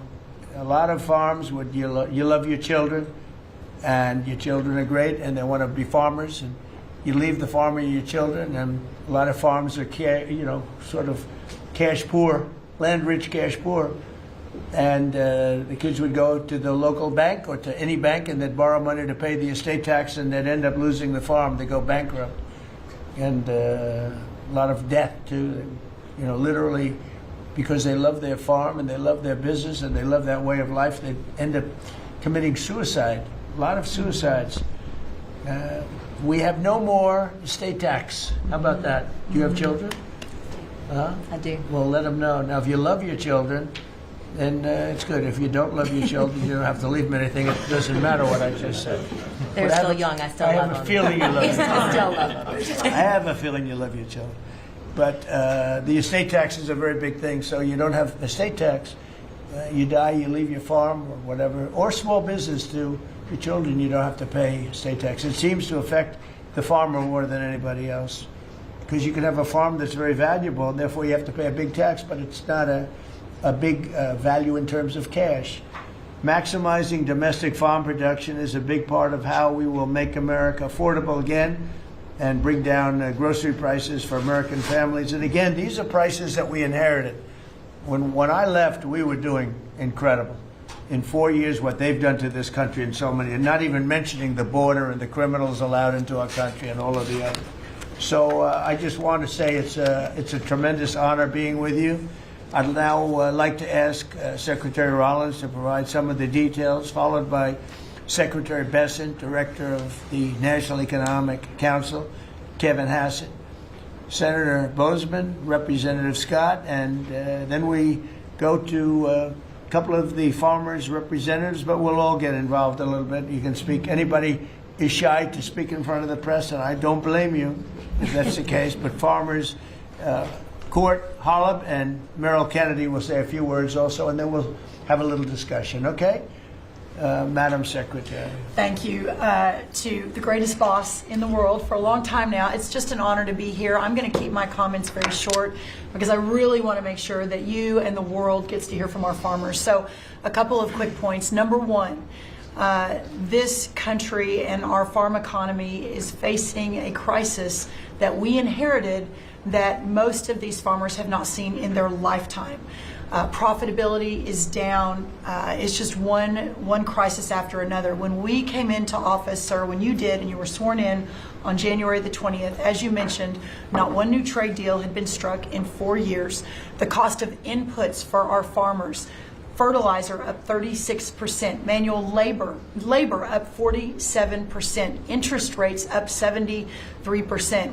A lot of farms, you love your children, and your children are great, and they want to be farmers, and you leave the farm with your children, and a lot of farms are, sort of cash poor, land rich, cash poor, and the kids would go to the local bank or to any bank, and they'd borrow money to pay the estate tax, and they'd end up losing the farm. They go bankrupt, and a lot of debt too. Literally. Because they love their farm and they love their business and they love that way of life, they end up committing suicide. A lot of suicides. We have no more estate tax. How about that? Do you have children? I do. Well, let them know. Now, if you love your children, then it's good. If you don't love your children, you don't have to leave them anything. It doesn't matter what I just said. They're still young. I still love them. I have a feeling you love them. I still love them. I have a feeling you love your children. But the estate tax is a very big thing, so you don't have estate tax. You die, you leave your farm or whatever, or small business to your children, you don't have to pay estate tax. It seems to affect the farmer more than anybody else, because you can have a farm that's very valuable, and therefore you have to pay a big tax, but it's not a big value in terms of cash. Maximizing domestic farm production is a big part of how we will make America affordable again, and bring down grocery prices for American families. And again, these are prices that we inherited. When I left, we were doing incredible. In 4 years, what they've done to this country in so many, and not even mentioning the border and the criminals allowed into our country and all of the others. So I just want to say it's a tremendous honor being with you. I'd now like to ask Secretary Rollins to provide some of the details, followed by Secretary Bessent, Director of the National Economic Council, Kevin Hassett, Senator Bozeman, Representative Scott, and then we go to a couple of the farmers' representatives, but we'll all get involved a little bit. You can speak. Anybody is shy to speak in front of the press, and I don't blame you if that's the case, but farmers, Court Holub and Merrill Kennedy will say a few words also, and then we'll have a little discussion, okay? Madam Secretary. Thank you to the greatest boss in the world for a long time now. It's just an honor to be here. I'm going to keep my comments very short because I really want to make sure that you and the world gets to hear from our farmers. So a couple of quick points. Number one, this country and our farm economy is facing a crisis that we inherited that most of these farmers have not seen in their lifetime. Profitability is down. It's just one crisis after another. When we came into office, sir, when you did and you were sworn in on January the 20th, as you mentioned, not one new trade deal had been struck in 4 years. The cost of inputs for our farmers, fertilizer up 36%, manual labor up 47%, interest rates up 73%.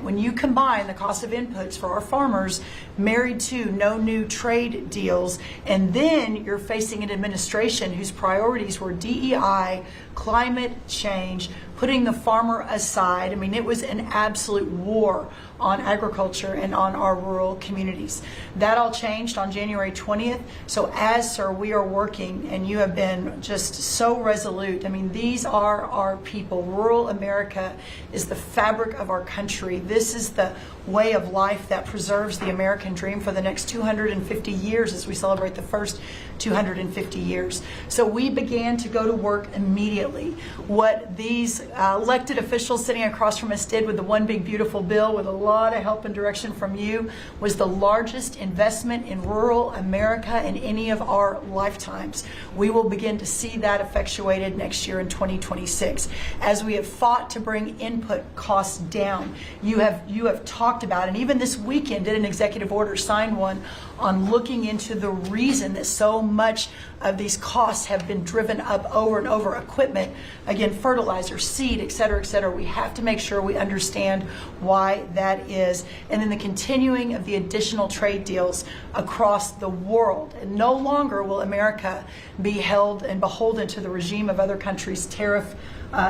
When you combine the cost of inputs for our farmers married to no new trade deals, and then you're facing an administration whose priorities were DEI, climate change, putting the farmer aside. I mean, it was an absolute war on agriculture and on our rural communities. That all changed on January 20th. So as, sir, we are working, and you have been just so resolute. I mean, these are our people. Rural America is the fabric of our country. This is the way of life that preserves the American dream for the next 250 years as we celebrate the first 250 years. So we began to go to work immediately. What these elected officials sitting across from us did with the One Big Beautiful Bill, with a lot of help and direction from you, was the largest investment in rural America in any of our lifetimes. We will begin to see that effectuated next year in 2026. As we have fought to bring input costs down, you have talked about, and even this weekend did an executive order, signed one, on looking into the reason that so much of these costs have been driven up over and over. Equipment, again, fertilizer, seed, et cetera, et cetera. We have to make sure we understand why that is. And then the continuing of the additional trade deals across the world. And no longer will America be held and beholden to the regime of other countries' tariff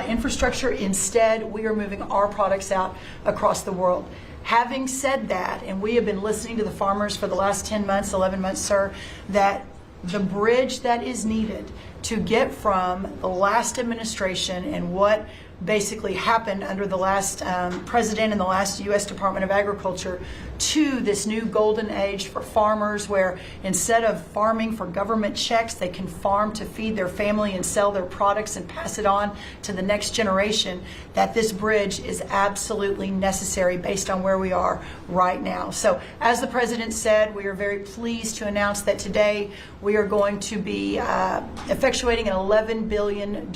infrastructure. Instead, we are moving our products out across the world. Having said that, and we have been listening to the farmers for the last 10 months, 11 months, sir, that the bridge that is needed to get from the last administration and what basically happened under the last president and the last U.S. Department of Agriculture to this new golden age for farmers, where instead of farming for government checks, they can farm to feed their family and sell their products and pass it on to the next generation, that this bridge is absolutely necessary based on where we are right now. So as the president said, we are very pleased to announce that today we are going to be effectuating an $11 billion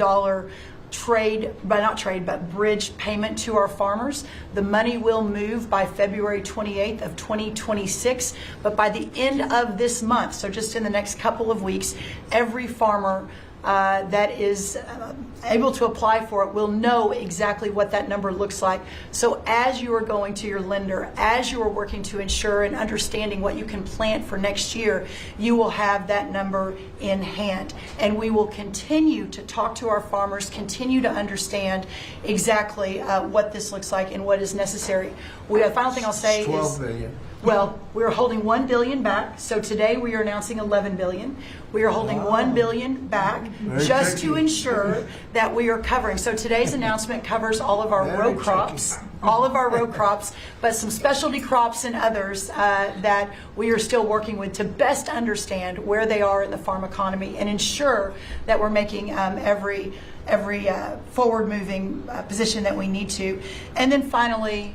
bridge payment to our farmers. The money will move by February 28th of 2026, but by the end of this month, so just in the next couple of weeks, every farmer that is able to apply for it will know exactly what that number looks like. So as you are going to your lender, as you are working to ensure and understanding what you can plant for next year, you will have that number in hand. And we will continue to talk to our farmers, continue to understand exactly what this looks like and what is necessary. The final thing I'll say is 12 billion. Well, we're holding $1 billion back. So today we are announcing $11 billion. We are holding $1 billion back just to ensure that we are covering. So today's announcement covers all of our row crops, but some specialty crops and others that we are still working with to best understand where they are in the farm economy and ensure that we're making every forward-moving position that we need to. And then finally,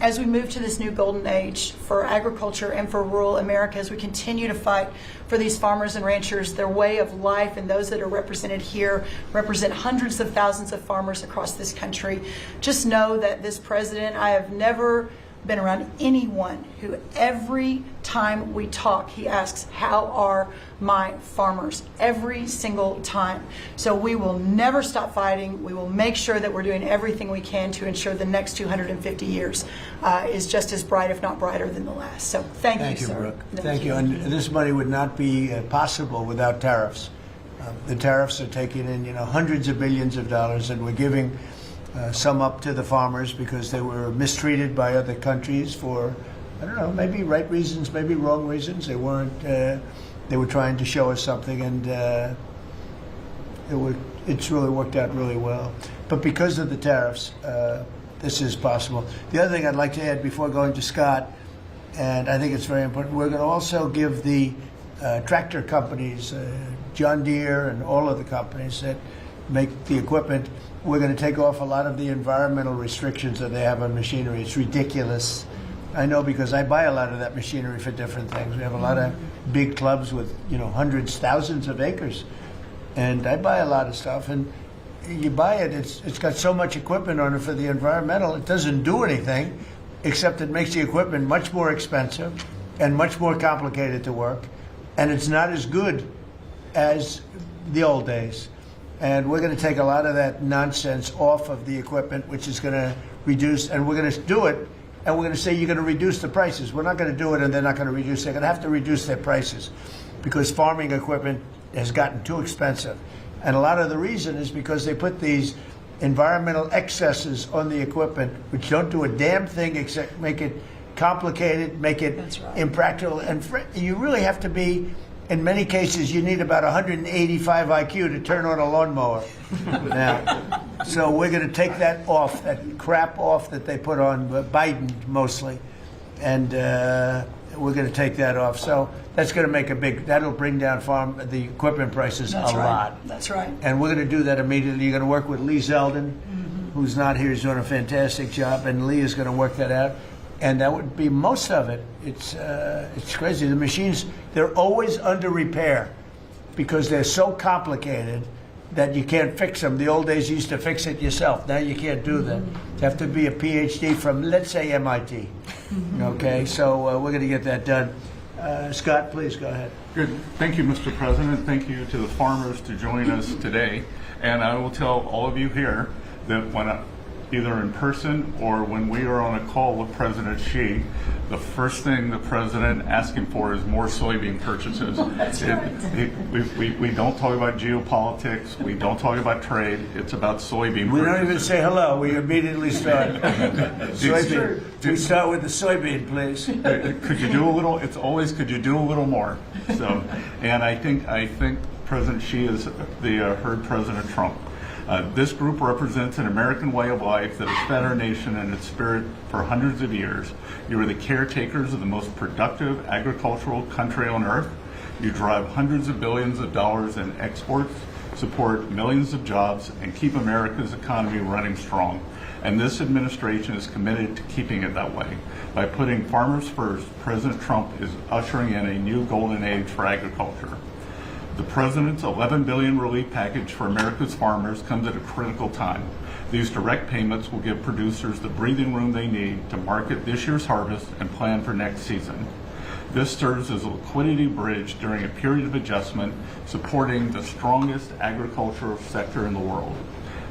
as we move to this new golden age for agriculture and for rural America, as we continue to fight for these farmers and ranchers, their way of life, and those that are represented here represent hundreds of thousands of farmers across this country. Just know that this president, I have never been around anyone who every time we talk, he asks, how are my farmers? Every single time. So we will never stop fighting. We will make sure that we're doing everything we can to ensure the next 250 years is just as bright, if not brighter, than the last. So thank you, sir. Brooke. Thank you. And this money would not be possible without tariffs. The tariffs are taking in, hundreds of billions of dollars, and we're giving some up to the farmers because they were mistreated by other countries for, I don't know, maybe right reasons, maybe wrong reasons. They weren't. They were trying to show us something, and it's really worked out really well. But because of the tariffs, this is possible. The other thing I'd like to add before going to Scott, and I think it's very important, we're going to also give the tractor companies, John Deere and all of the companies that make the equipment, we're going to take off a lot of the environmental restrictions that they have on machinery. It's ridiculous. I know because I buy a lot of that machinery for different things. We have a lot of big clubs with, hundreds, thousands of acres. And I buy a lot of stuff, and you buy it, it's got so much equipment on it for the environmental, it doesn't do anything, except it makes the equipment much more expensive and much more complicated to work. And it's not as good as the old days. And we're going to take a lot of that nonsense off of the equipment, which is going to reduce, and we're going to do it, and we're going to say you're going to reduce the prices. We're not going to do it and they're not going to reduce. They're going to have to reduce their prices because farming equipment has gotten too expensive. And a lot of the reason is because they put these environmental excesses on the equipment, which don't do a damn thing except make it complicated, make it impractical. And you really have to be in many cases, you need about 185 IQ to turn on a lawnmower. Now, so we're going to take that off, that crap off that they put on Biden mostly, and we're going to take that off. So that's going to make that'll bring down the equipment prices a lot. That's right. And we're going to do that immediately. You're going to work with Lee Zeldin, who's not here. He's doing a fantastic job, and Lee is going to work that out. And that would be most of it. It's crazy. The machines, they're always under repair because they're so complicated that you can't fix them. The old days you used to fix it yourself. Now you can't do that. You have to be a PhD from, let's say, MIT. Okay, so we're going to get that done. Scott, please go ahead. Good. Thank you, Mr. President. Thank you to the farmers to join us today. And I will tell all of you here that when either in person or when we are on a call with President Xi, the first thing the president asks him for is more soybean purchases. That's right. We don't talk about geopolitics. We don't talk about trade. It's about soybean We purchases. don't even say hello. We immediately start. Soybean. We start with the soybean, please. Could you do a little? It's always could you do a little more? So, and I think President Xi has heard President Trump. This group represents an American way of life that has fed our nation and its spirit for hundreds of years. You are the caretakers of the most productive agricultural country on earth. You drive hundreds of billions of dollars in exports, support millions of jobs, and keep America's economy running strong. And this administration is committed to keeping it that way. By putting farmers first, President Trump is ushering in a new golden age for agriculture. The President's $11 billion relief package for America's farmers comes at a critical time. These direct payments will give producers the breathing room they need to market this year's harvest and plan for next season. This serves as a liquidity bridge during a period of adjustment, supporting the strongest agricultural sector in the world.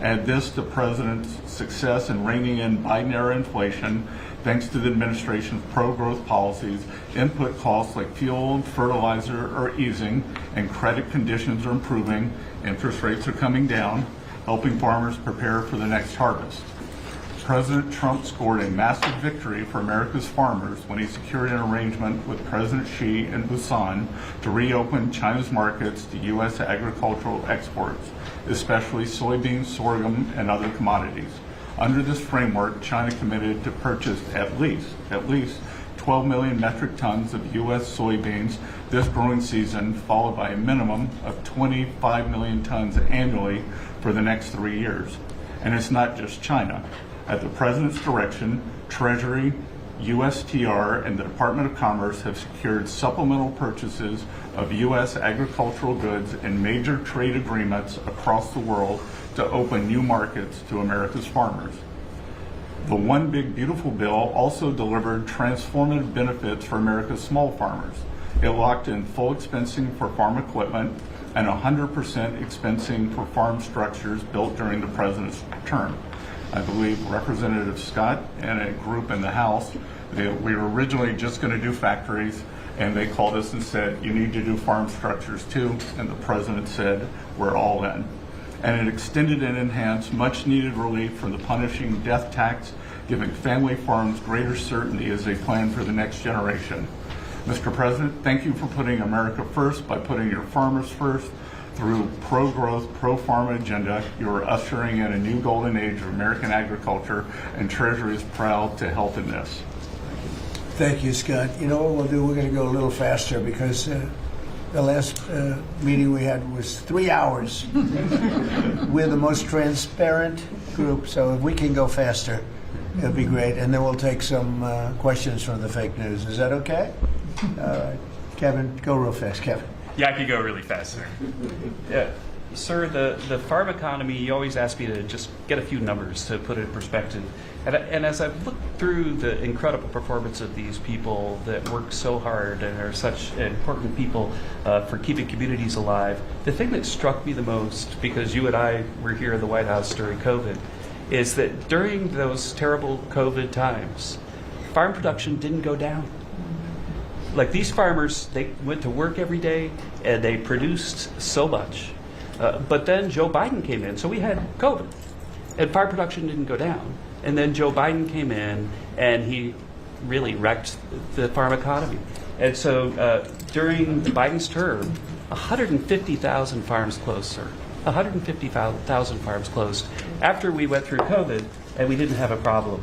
Add this to President's success in reining in Biden-era inflation. Thanks to the administration's pro-growth policies, input costs like fuel and fertilizer are easing, and credit conditions are improving. Interest rates are coming down, helping farmers prepare for the next harvest. President Trump scored a massive victory for America's farmers when he secured an arrangement with President Xi in Busan to reopen China's markets to U.S. agricultural exports, especially soybeans, sorghum, and other commodities. Under this framework, China committed to purchase at least 12 million metric tons of U.S. soybeans this growing season, followed by a minimum of 25 million tons annually for the next 3 years. And it's not just China. At the President's direction, Treasury, USTR, and the Department of Commerce have secured supplemental purchases of U.S. agricultural goods and major trade agreements across the world to open new markets to America's farmers. The One Big Beautiful Bill also delivered transformative benefits for America's small farmers. It locked in full expensing for farm equipment and 100% expensing for farm structures built during the President's term. I believe Representative Scott and a group in the House, we were originally just going to do factories, and they called us and said, you need to do farm structures too, and the President said, we're all in. And it extended and enhanced much needed relief from the punishing death tax, giving family farms greater certainty as they plan for the next generation. Mr. President, thank you for putting America first by putting your farmers first. Through pro-growth, pro-farm agenda, you are ushering in a new golden age of American agriculture, and Treasury is proud to help in this. Thank you, Scott. You know what we'll do? We're going to go a little faster because the last meeting we had was 3 hours. We're the most transparent group, so if we can go faster, it'll be great. And then we'll take some questions from the fake news. Is that okay? All right. Kevin, go real fast, Kevin. Yeah, I could go really fast, sir. Yeah. Sir, the farm economy, you always ask me to just get a few numbers to put it in perspective. And as I've looked through the incredible performance of these people that work so hard and are such important people for keeping communities alive, the thing that struck me the most, because you and I were here in the White House during COVID, is that during those terrible COVID times, farm production didn't go down. Like these farmers, they went to work every day and they produced so much. But then Joe Biden came in, so we had COVID, and farm production didn't go down. And then Joe Biden came in and he really wrecked the farm economy. And so during Biden's term, 150,000 farms closed, sir. 150,000 farms closed after we went through COVID and we didn't have a problem.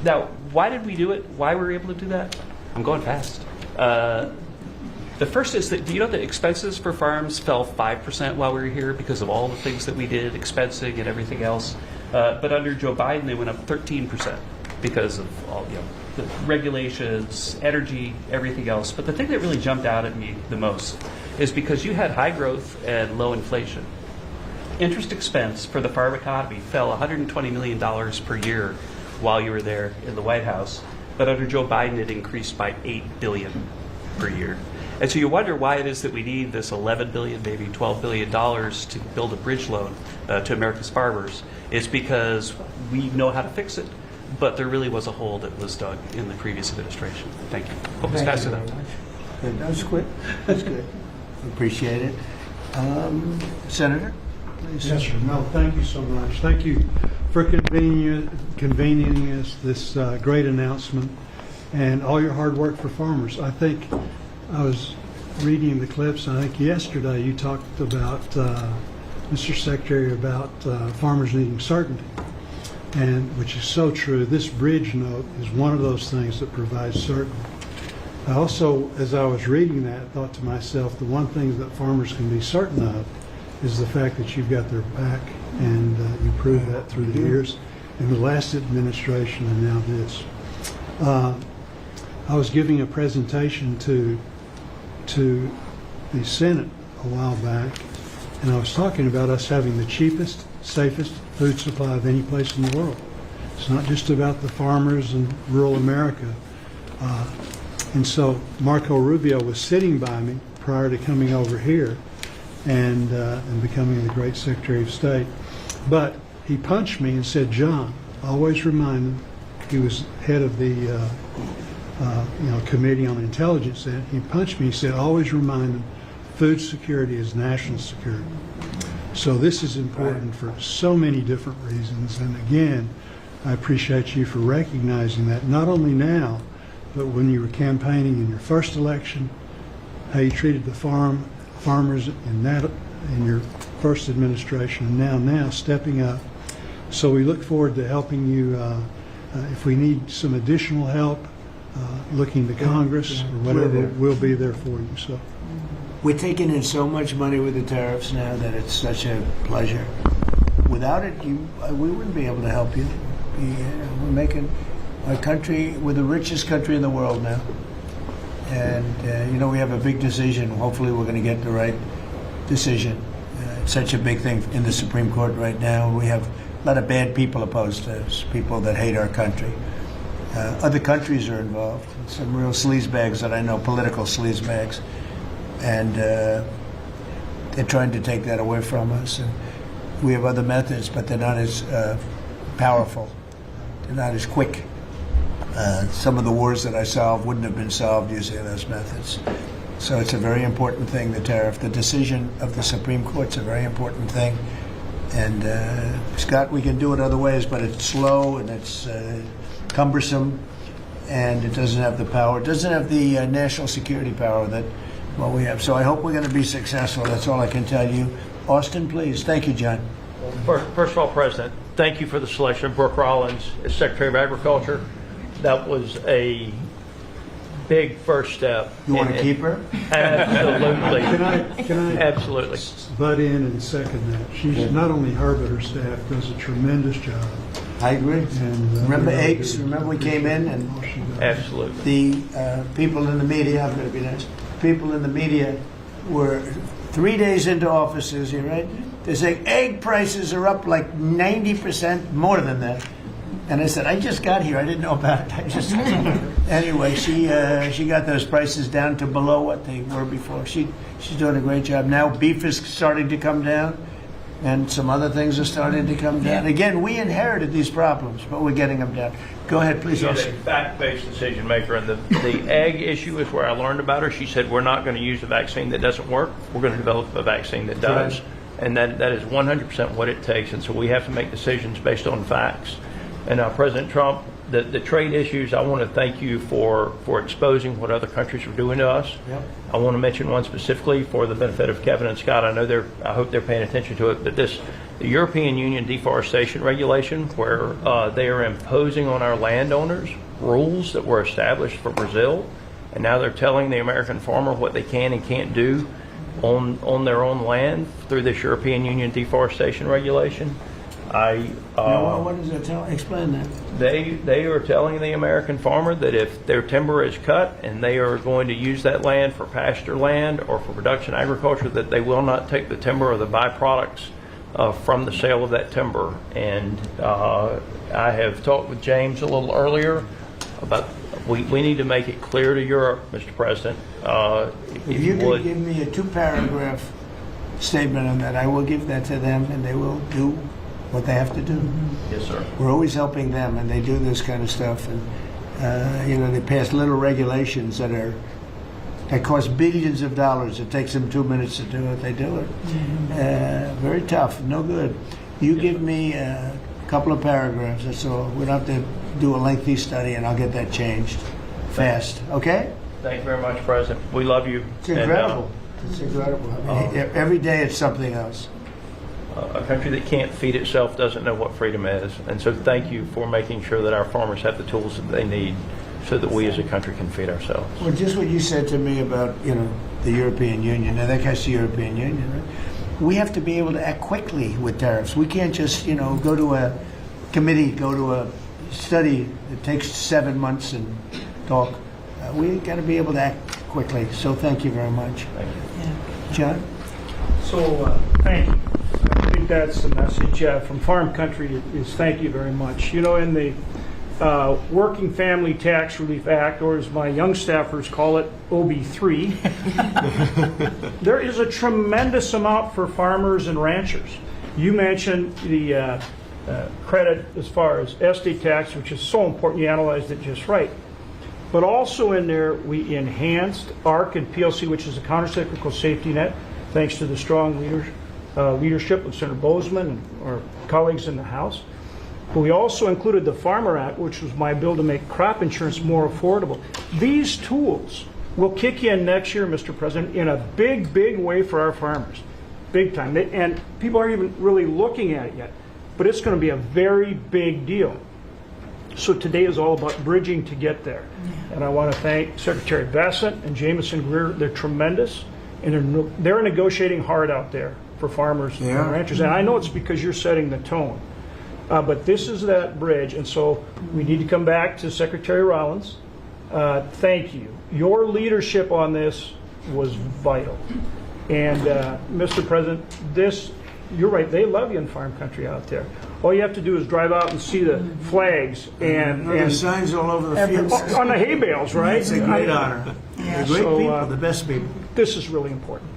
Now, why did we do it? Why were we able to do that? I'm going fast. The first is that, do you know that expenses for farms fell 5% while we were here because of all the things that we did, expensing and everything else? But under Joe Biden, they went up 13% because of all, the regulations, energy, everything else. But the thing that really jumped out at me the most is because you had high growth and low inflation. Interest expense for the farm economy fell $120 million per year while you were there in the White House. But under Joe Biden, it increased by $8 billion per year. And so you wonder why it is that we need this $11 billion, maybe $12 billion to build a bridge loan to America's farmers. It's because we know how to fix it, but there really was a hole that was dug in the previous administration. Thank you. Hope it's fast enough. Good. That was quick. That's good. Appreciate it. Senator, please. Yes, sir. No, thank you so much. Thank you for convening us this great announcement and all your hard work for farmers. I think I was reading the clips, and I think yesterday you talked about, Mr. Secretary, about farmers needing certainty, and which is so true. This bridge note is one of those things that provides certainty. I also, as I was reading that, thought to myself, the one thing that farmers can be certain of is the fact that you've got their back, and you proved that through the years, in the last administration and now this. I was giving a presentation to the Senate a while back, and I was talking about us having the cheapest, safest food supply of any place in the world. It's not just about the farmers in rural America. And so Marco Rubio was sitting by me prior to coming over here and becoming the great Secretary of State. But he punched me and said, "John, always remind him," he was head of the Committee on Intelligence. He punched me. He said, "Always remind them, food security is national security." So this is important for so many different reasons. And again, I appreciate you for recognizing that, not only now, but when you were campaigning in your first election, how you treated the farmers in your first administration, and now stepping up. So we look forward to helping you. If we need some additional help, looking to Congress or whatever, we'll be there for you. So we're taking in so much money with the tariffs now that it's such a pleasure. Without it, we wouldn't be able to help you. We're making our country, we're the richest country in the world now. And, we have a big decision. Hopefully we're going to get the right decision. It's such a big thing in the Supreme Court right now. We have a lot of bad people opposed to us, people that hate our country. Other countries are involved, some real sleazebags that I know, political sleazebags. And they're trying to take that away from us. And we have other methods, but they're not as powerful. They're not as quick. Some of the wars that I solved wouldn't have been solved using those methods. So it's a very important thing, the tariff. The decision of the Supreme Court's a very important thing. And, Scott, we can do it other ways, but it's slow and it's cumbersome, and it doesn't have the power. It doesn't have the national security power that we have. So I hope we're going to be successful. That's all I can tell you. Austin, please. Thank you, John. First of all, President, thank you for the selection of Brooke Rollins as Secretary of Agriculture. That was a big first step. You want to keep her? Absolutely. Can I absolutely butt in and second that? She's not only her, but her staff does a tremendous job. I agree. And, remember eggs? Remember we came in and absolutely the people in the media, I'm going to be nice, people in the media were 3 days into offices, you're right? They're saying egg prices are up like 90% more than that. And I said, I just got here. I didn't know about it. Anyway, she got those prices down to below what they were before. She's doing a great job. Now beef is starting to come down, and some other things are starting to come down. Again, we inherited these problems, but we're getting them down. Go ahead, please. She's a fact-based decision maker, and the egg issue is where I learned about her. She said, we're not going to use a vaccine that doesn't work. We're going to develop a vaccine that does. Right. And that is 100% what it takes. And so we have to make decisions based on facts. And President Trump the trade issues, I want to thank you for exposing what other countries are doing to us. Yep. I want to mention one specifically for the benefit of Kevin and Scott. I hope they're paying attention to it, but the European Union deforestation regulation, where they are imposing on our landowners rules that were established for Brazil, and now they're telling the American farmer what they can and can't do on their own land through this European Union deforestation regulation. What does it tell? Explain that. They are telling the American farmer that if their timber is cut and they are going to use that land for pasture land or for production agriculture, that they will not take the timber or the byproducts from the sale of that timber. And I have talked with James a little earlier about we need to make it clear to Europe, Mr. President. If you could give me a 2-paragraph statement on that, I will give that to them, and they will do what they have to do. Yes, sir. We're always helping them, and they do this kind of stuff. And they pass little regulations that cost billions of dollars. It takes them 2 minutes to do it. They do it. Very tough. No good. You give me a couple of paragraphs. That's all. We don't have to do a lengthy study, and I'll get that changed fast. Okay? Thank you very much, President. We love you. It's incredible. It's incredible. I mean, every day it's something else. A country that can't feed itself doesn't know what freedom is. And so thank you for making sure that our farmers have the tools that they need so that we as a country can feed ourselves. Well, just what you said to me about, the European Union. Now, that guy's the European Union, right? We have to be able to act quickly with tariffs. We can't just, go to a committee, go to a study that takes 7 months and talk. We got to be able to act quickly. So thank you very much. Thank you. Yeah. John? So, thank you. I think that's the message from Farm Country is thank you very much. In the Working Family Tax Relief Act, or as my young staffers call it, OB3, there is a tremendous amount for farmers and ranchers. You mentioned the credit as far as estate tax, which is so important. You analyzed it just right. But also in there, we enhanced ARC and PLC, which is a countercyclical safety net, thanks to the strong leadership of Senator Bozeman and our colleagues in the House. But we also included the Farmer Act, which was my bill to make crop insurance more affordable. These tools will kick in next year, Mr. President, in a big, big way for our farmers. Big time. And people aren't even really looking at it yet. But it's going to be a very big deal. So today is all about bridging to get there. And I want to thank Secretary Bassett and Jameson Greer. They're tremendous. And they're negotiating hard out there for farmers and ranchers. And I know it's because you're setting the tone. But this is that bridge. And so we need to come back to Secretary Rollins. Thank you. Your leadership on this was vital. And Mr. President, you're right, they love you in Farm Country out there. All you have to do is drive out and see the flags and signs all over the fields. On the hay bales, right? It's a great honor. They're great people, the best people. This is really important.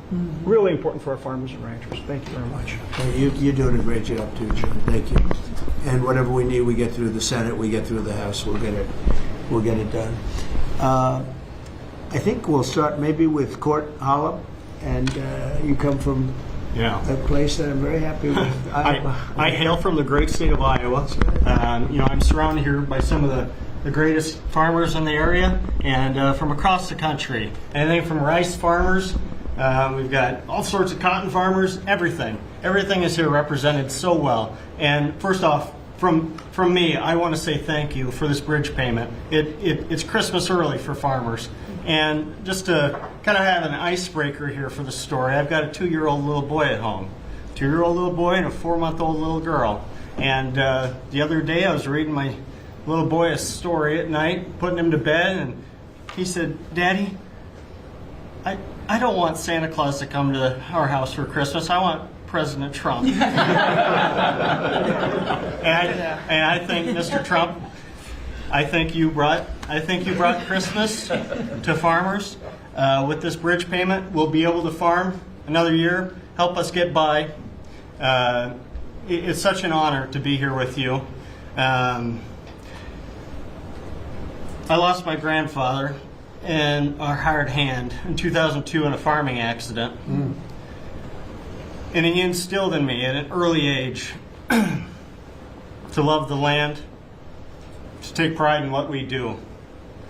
Really important for our farmers and ranchers. Thank you very much. You're doing a great job too, John. Thank you. And whatever we need, we get through the Senate, we get through the House, we'll get it done. I think we'll start maybe with Court Hollop, and you come from a place that I'm very happy with. I hail from the great state of Iowa. I'm surrounded here by some of the greatest farmers in the area, and from across the country. Anything from rice farmers, we've got all sorts of cotton farmers, everything. Everything is here represented so well. And first off, from me, I want to say thank you for this bridge payment. It's Christmas early for farmers. And just to kind of have an icebreaker here for the story, I've got a 2-year-old little boy at home. 2-year-old little boy and a 4-month-old little girl. And the other day I was reading my little boy a story at night, putting him to bed, and he said, "Daddy, I don't want Santa Claus to come to our house for Christmas. I want President Trump." and I think, Mr. Trump, I think you brought Christmas to farmers. With this bridge payment, we'll be able to farm another year, help us get by. It's such an honor to be here with you. I lost my grandfather in a hard hand in 2002 in a farming accident. And he instilled in me at an early age to love the land, to take pride in what we do.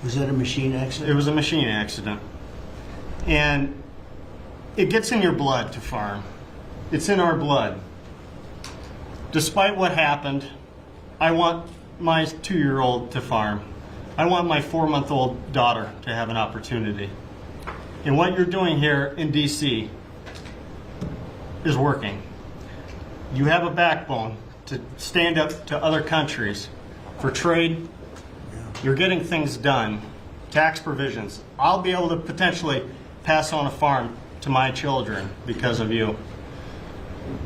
Was that a machine accident? It was a machine accident. And it gets in your blood to farm. It's in our blood. Despite what happened, I want my 2-year-old to farm. I want my 4-month-old daughter to have an opportunity. And what you're doing here in DC is working. You have a backbone to stand up to other countries for trade. You're getting things done. Tax provisions. I'll be able to potentially pass on a farm to my children because of you.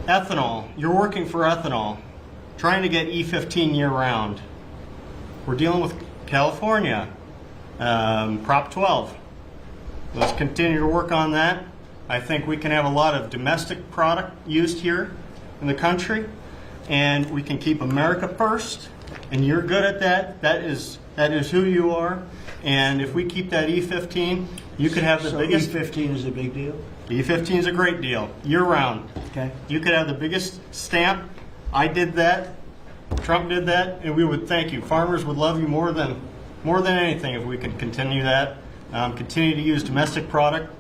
Ethanol. You're working for ethanol, trying to get E15 year-round. We're dealing with California, Prop 12. Let's continue to work on that. I think we can have a lot of domestic product used here in the country, and we can keep America first, and you're good at that. That is who you are. And if we keep that E15, you could have the biggest... E15 is a big deal? E15 is a great deal, year-round. Okay. You could have the biggest stamp. I did that. Trump did that, and we would thank you. Farmers would love you more than anything if we could continue that. Continue to use domestic product,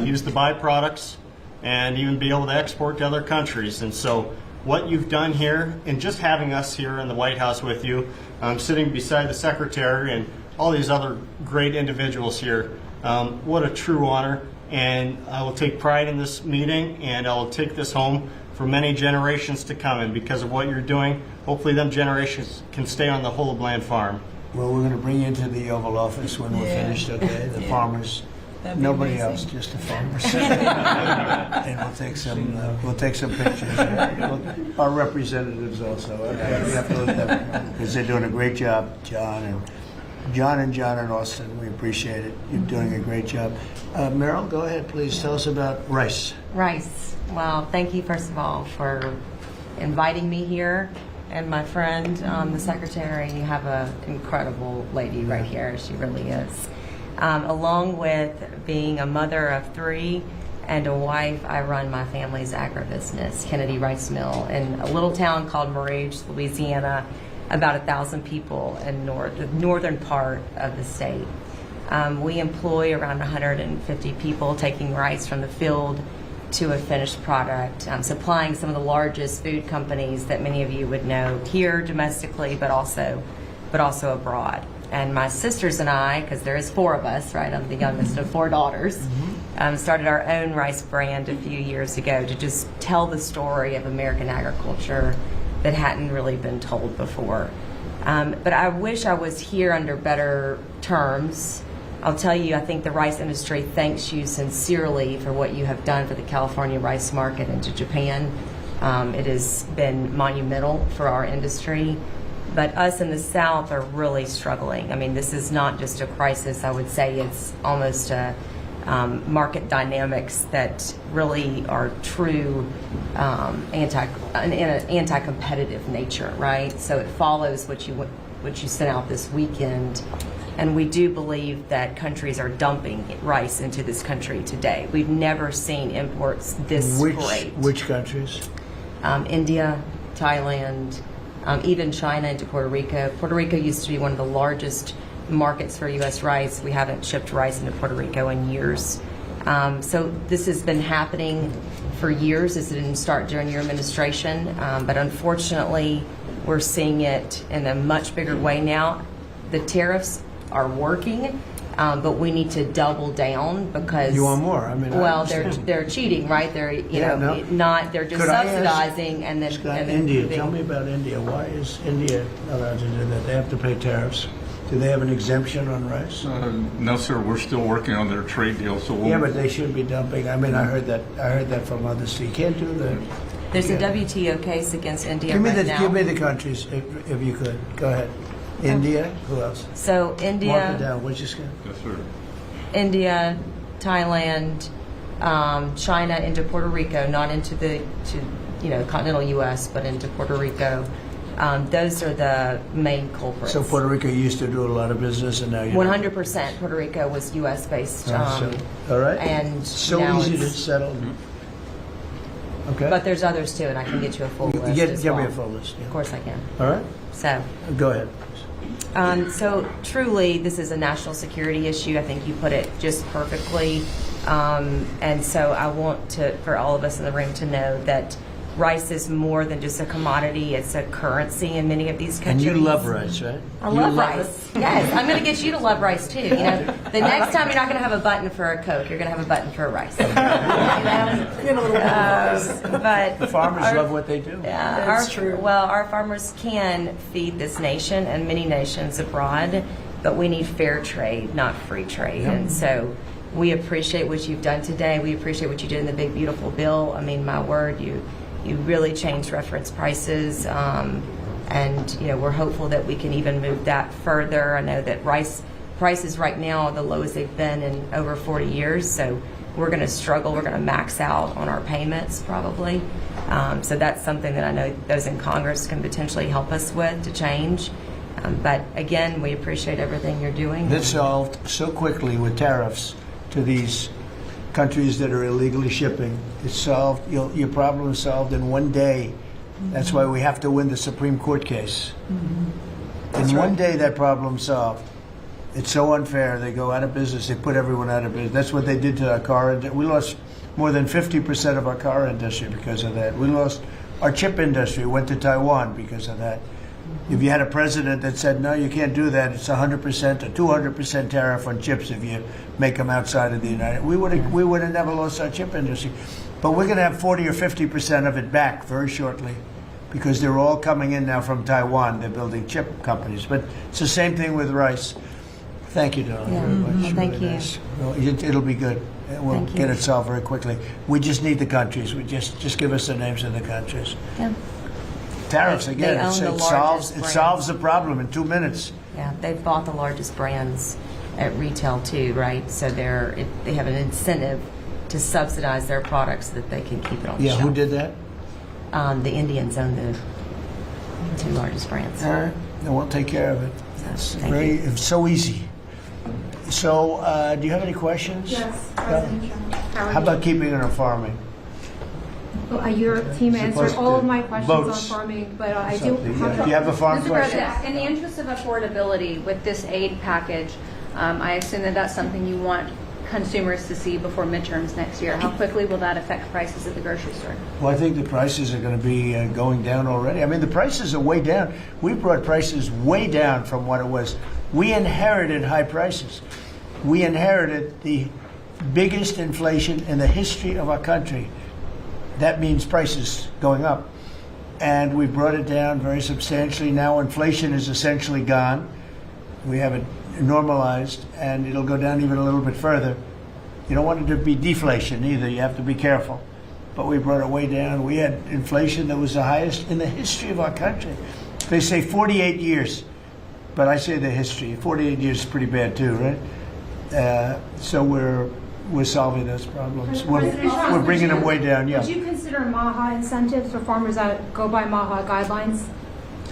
use the byproducts, and even be able to export to other countries. And so what you've done here, and just having us here in the White House with you, sitting beside the Secretary and all these other great individuals here, what a true honor. And I will take pride in this meeting, and I will take this home for many generations to come. And because of what you're doing, hopefully them generations can stay on the Whole of Land farm. Well, we're going to bring you into the Oval Office when we're finished, okay? The farmers, nobody else, just the farmers. And we'll take some pictures. Our representatives also. Okay? We have to look at them because they're doing a great job, John and Austin. We appreciate it. You're doing a great job. Meryl, go ahead, please. Tell us about rice. Rice. Well, thank you, first of all, for inviting me here. And my friend, the secretary, you have an incredible lady right here. She really is. Along with being a mother of 3 and a wife, I run my family's agribusiness, Kennedy Rice Mill, in a little town called Merage, Louisiana, about 1,000 people in the northern part of the state. We employ around 150 people, taking rice from the field to a finished product, supplying some of the largest food companies that many of you would know here domestically, but also abroad. And my sisters and I, because there is 4 of us, right? I'm the youngest of 4 daughters. Started our own rice brand a few years ago to just tell the story of American agriculture that hadn't really been told before. But I wish I was here under better terms. I'll tell you, I think the rice industry thanks you sincerely for what you have done for the California rice market and to Japan. It has been monumental for our industry. But us in the South are really struggling. I mean, this is not just a crisis. I would say it's almost a market dynamics that really are true anti-competitive nature, right? So it follows what you sent out this weekend. And we do believe that countries are dumping rice into this country today. We've never seen imports this great. Which countries? India, Thailand, even China into Puerto Rico. Puerto Rico used to be one of the largest markets for U.S. rice. We haven't shipped rice into Puerto Rico in years. So this has been happening for years. This didn't start during your administration, but unfortunately, we're seeing it in a much bigger way now. The tariffs are working, but we need to double down because you want more. I mean, they're cheating, right? They're they're just Could subsidizing and then India. Tell me about India. Why is India allowed to do that? They have to pay tariffs. Do they have an exemption on rice? No, sir. We're still working on their trade deal. So yeah, but they should be dumping. I mean, I heard that from others. So you can't do that. There's a WTO case against India now. Give me the countries, if you could. Go ahead. India. Who else? So India. Mark it down. What'd you say? Yes, sir. India, Thailand, China into Puerto Rico, not into the continental U.S., but into Puerto Rico. Those are the main culprits. So Puerto Rico used to do a lot of business, and now you 100%. Puerto Rico was U.S. based. All right. And so now easy to settle. Okay. But there's others too, and I can get you a full list. Give me a full list. Yeah. Of course I can. All right. So go ahead. So truly, this is a national security issue. I think you put it just perfectly. And so I want for all of us in the room to know that rice is more than just a commodity. It's a currency in many of these countries. And you love rice, right? I love rice. Yes, I'm going to get you to love rice too. You know, the next time you're not going to have a button for a Coke, you're going to have a button for a rice. But The farmers love what they do. Yeah, That's true. Well, our farmers can feed this nation and many nations abroad, but we need fair trade, not free trade. Yeah. And so we appreciate what you've done today. We appreciate what you did in the big, beautiful bill. I mean, my word, you really changed reference prices. And, you know, we're hopeful that we can even move that further. I know that rice prices right now are the lowest they've been in over 40 years. So we're going to struggle. We're going to max out on our payments probably. So that's something that I know those in Congress can potentially help us with to change. But again, we appreciate everything you're doing. That's solved so quickly with tariffs to these countries that are illegally shipping. It's solved. Your problem is solved in one day. That's why we have to win the Supreme Court case. In one day, that problem's solved. It's so unfair. They go out of business. They put everyone out of business. That's what they did to our car industry. We lost more than 50% of our car industry because of that. We lost our chip industry. Went to Taiwan because of that. If you had a president that said, no, you can't do that, it's 100% or 200% tariff on chips if you make them outside of the United, we would have never lost our chip industry. But we're going to have 40 or 50% of it back very shortly because they're all coming in now from Taiwan. They're building chip companies. But it's the same thing with rice. Thank you, Dawn, very much. Thank Really you. nice. Well, it'll be good. We'll Thank you. get it solved very quickly. We just need the countries. We just give us the names of the countries. Yeah. Tariffs, They again, own the it largest solves the problem in 2 minutes. Yeah, they've bought the largest brands at retail too, right? So they have an incentive to subsidize their products so that they can keep it on the shelf. Who did that? The Indians own the two largest brands. All right, then we'll take care of it. It's Thank you. it's so easy. So, do you have any questions? Yes, President Trump. How about keeping it on farming? Well, your team answered Supposed all to- of my questions votes. on farming, but I do Something, have yeah. Do you have a farm Mr. question? President, in the interest of affordability with this aid package, I assume that that's something you want consumers to see before midterms next year. How quickly will that affect prices at the grocery store? Well, I think the prices are going to be going down already. I mean, the prices are way down. We brought prices way down from what it was. We inherited high prices. We inherited the biggest inflation in the history of our country. That means prices going up. And we brought it down very substantially. Now inflation is essentially gone. We have it normalized, and it'll go down even a little bit further. You don't want it to be deflation either. You have to be careful. But we brought it way down. We had inflation that was the highest in the history of our country. They say 48 years, but I say the history. 48 years is pretty bad too, right? So we're solving those problems. We're bringing them way down. Yeah. Would you consider MAHA incentives for farmers that go by MAHA guidelines?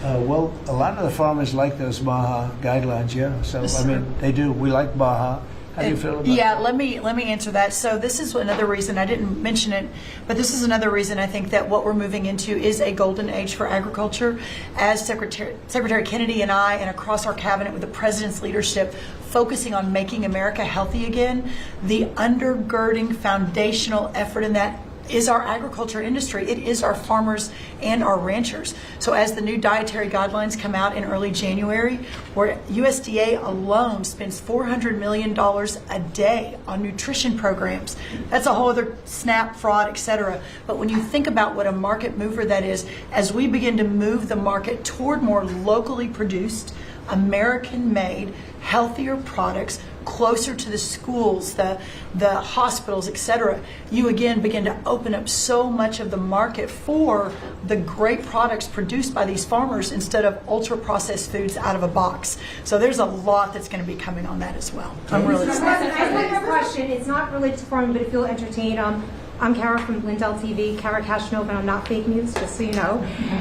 Well, a lot of the farmers like those MAHA guidelines, yeah. So, I mean, they do. We like MAHA. How do you feel about Yeah, let me answer that. So this is another reason, I didn't mention it, but this is another reason I think that what we're moving into is a golden age for agriculture. As Secretary Kennedy and I, and across our cabinet with the president's leadership, focusing on making America healthy again, the undergirding foundational effort in that is our agriculture industry. It is our farmers and our ranchers. So as the new dietary guidelines come out in early January, where USDA alone spends $400 million a day on nutrition programs, that's a whole other SNAP, fraud, etc. But when you think about what a market mover that is, as we begin to move the market toward more locally produced, American-made, healthier products closer to the schools, the hospitals, etc., you again begin to open up so much of the market for the great products produced by these farmers instead of ultra-processed foods out of a box. So there's a lot that's going to be coming on that as well. I'm really excited. I have a question. It's not related to farming, but if you'll entertain, I'm Kara from Lindell TV, Kara Kashnov, and I'm not fake news, just so you know.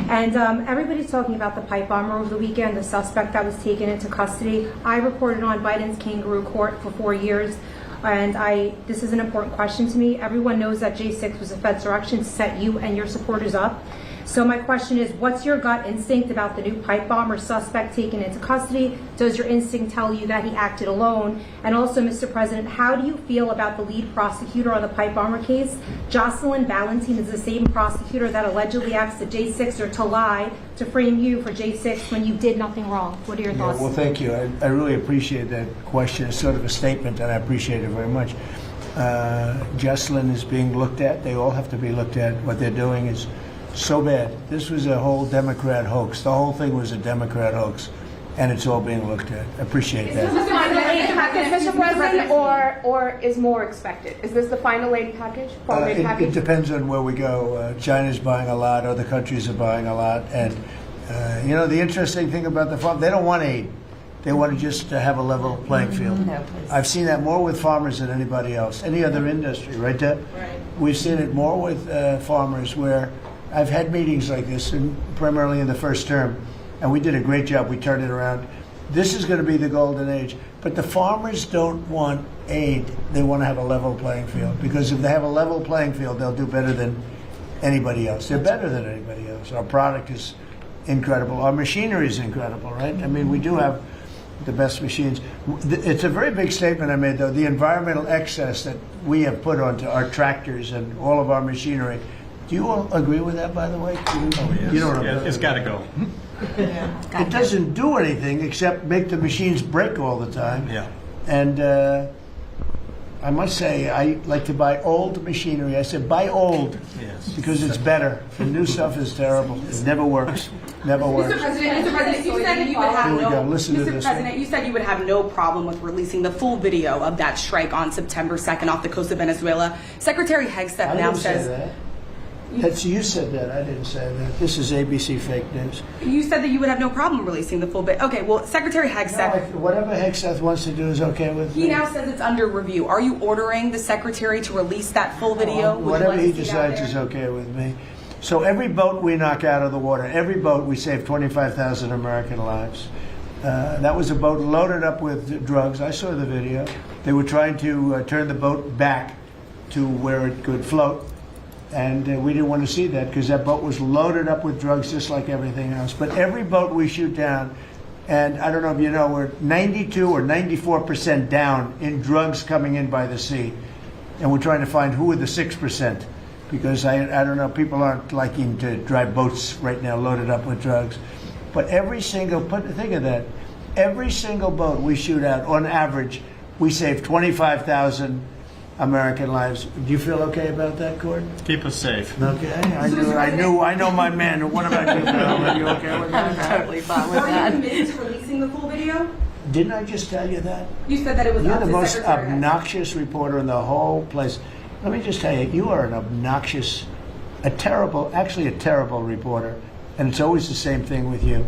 And everybody's talking about the pipe bomber over the weekend, the suspect that was taken into custody. I reported on Biden's kangaroo court for 4 years, and this is an important question to me. Everyone knows that J6 was a Fed's direction to set you and your supporters up. So my question is, what's your gut instinct about the new pipe bomber suspect taken into custody? Does your instinct tell you that he acted alone? And also, Mr. President, how do you feel about the lead prosecutor on the pipe bomber case? Jocelyn Ballantine is the same prosecutor that allegedly asked the J6er to lie to frame you for J6 when you did nothing wrong. What are your thoughts? Well, thank you. I really appreciate that question. It's sort of a statement, and I appreciate it very much. Jocelyn is being looked at. They all have to be looked at. What they're doing is so bad. This was a whole Democrat hoax. The whole thing was a Democrat hoax, and it's all being looked at. I appreciate that. Is this the final aid package, Mr. President, or is more expected? Is this the final aid package? It depends on where we go. China's buying a lot. Other countries are buying a lot. And, you know, the interesting thing about the farm, they don't want aid. They want to just have a level playing field. I've seen that more with farmers than anybody else, any other industry, right, Deb? Right. We've seen it more with farmers where I've had meetings like this, and primarily in the first term, and we did a great job. We turned it around. This is going to be the golden age. But the farmers don't want aid. They want to have a level playing field, because if they have a level playing field, they'll do better than anybody else. They're better than anybody else. Our product is incredible. Our machinery is incredible, right? I mean, we do have the best machines. It's a very big statement I made, though. The environmental excess that we have put onto our tractors and all of our machinery. Do you all agree with that, by the way? Yes. You don't know. It's got to go. It doesn't do anything except make the machines break all the time. Yeah. And I must say, I like to buy old machinery. I said, buy old, because it's better. The new stuff is terrible. It never works. Never works. Mr. President, you said that you would have Here we go. Listen to Mr. this President, you said you would have no problem with releasing the full video of that strike on September 2nd off the coast of Venezuela. Secretary Hegseth now says. That's you said that. I didn't say that. This is ABC fake news. You said that you would have no problem releasing the full bit. Okay, well, Secretary Hegseth. No, whatever Hegseth wants to do is okay with me. He now says it's under review. Are you ordering the secretary to release that full video? Whatever he decides is okay with me. So every boat we knock out of the water, every boat we save 25,000 American lives. That was a boat loaded up with drugs. I saw the video. They were trying to turn the boat back to where it could float. And we didn't want to see that because that boat was loaded up with drugs just like everything else. But every boat we shoot down, and I don't know if you know, we're 92 or 94% down in drugs coming in by the sea. And we're trying to find who are the 6%. Because I don't know, people aren't liking to drive boats right now loaded up with drugs. But every single, think of that, every single boat we shoot out, on average, we save 25,000 American lives. Do you feel okay about that, Cord? Keep us safe. Okay, I know my man. What about you, Bill? Are you okay with that? I'm totally fine with that. Are you committed to releasing the full video? Didn't I just tell you that? You said that it was You're up the to most Secretary Hegseth. obnoxious reporter in the whole place. Let me just tell you, you are an obnoxious, actually a terrible reporter, and it's always the same thing with you.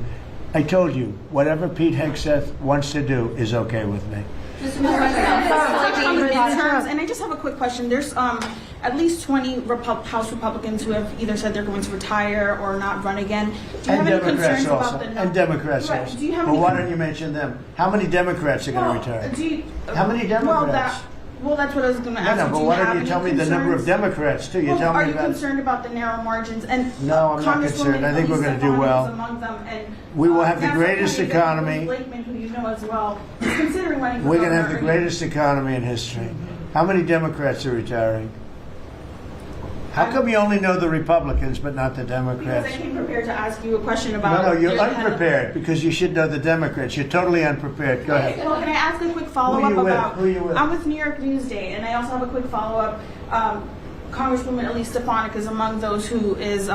I told you, whatever Pete Hegseth wants to do is okay with me. On the midterms, and I just have a quick question. There's at least 20 House Republicans who have either said they're going to retire or not run again. Do you have any concerns about the And Democrats also. Do you have Well, any why don't you mention them? How many Democrats are going to retire? How many Democrats? Well, that's what I was going to ask. No, but why don't you tell me the number of Democrats, too? You tell me are you about... concerned about the narrow margins? And No, I'm not concerned. I think we're going to do well. Among them, and, We will have the NASA greatest candidate economy. Bruce Blakeman, who you know as well, is considering running for We're going to have the governor. greatest economy in history. How many Democrats are retiring? How come you only know the Republicans but not the Because Democrats? I came prepared to ask you a question about... No, you're your head of- unprepared because you should know the Democrats. You're totally unprepared. Go ahead. Well, can I ask a quick Who follow-up you with? about... Who you with? I'm with New York Newsday, and I also have a quick follow-up. Congresswoman Elise Stefanik is among those who is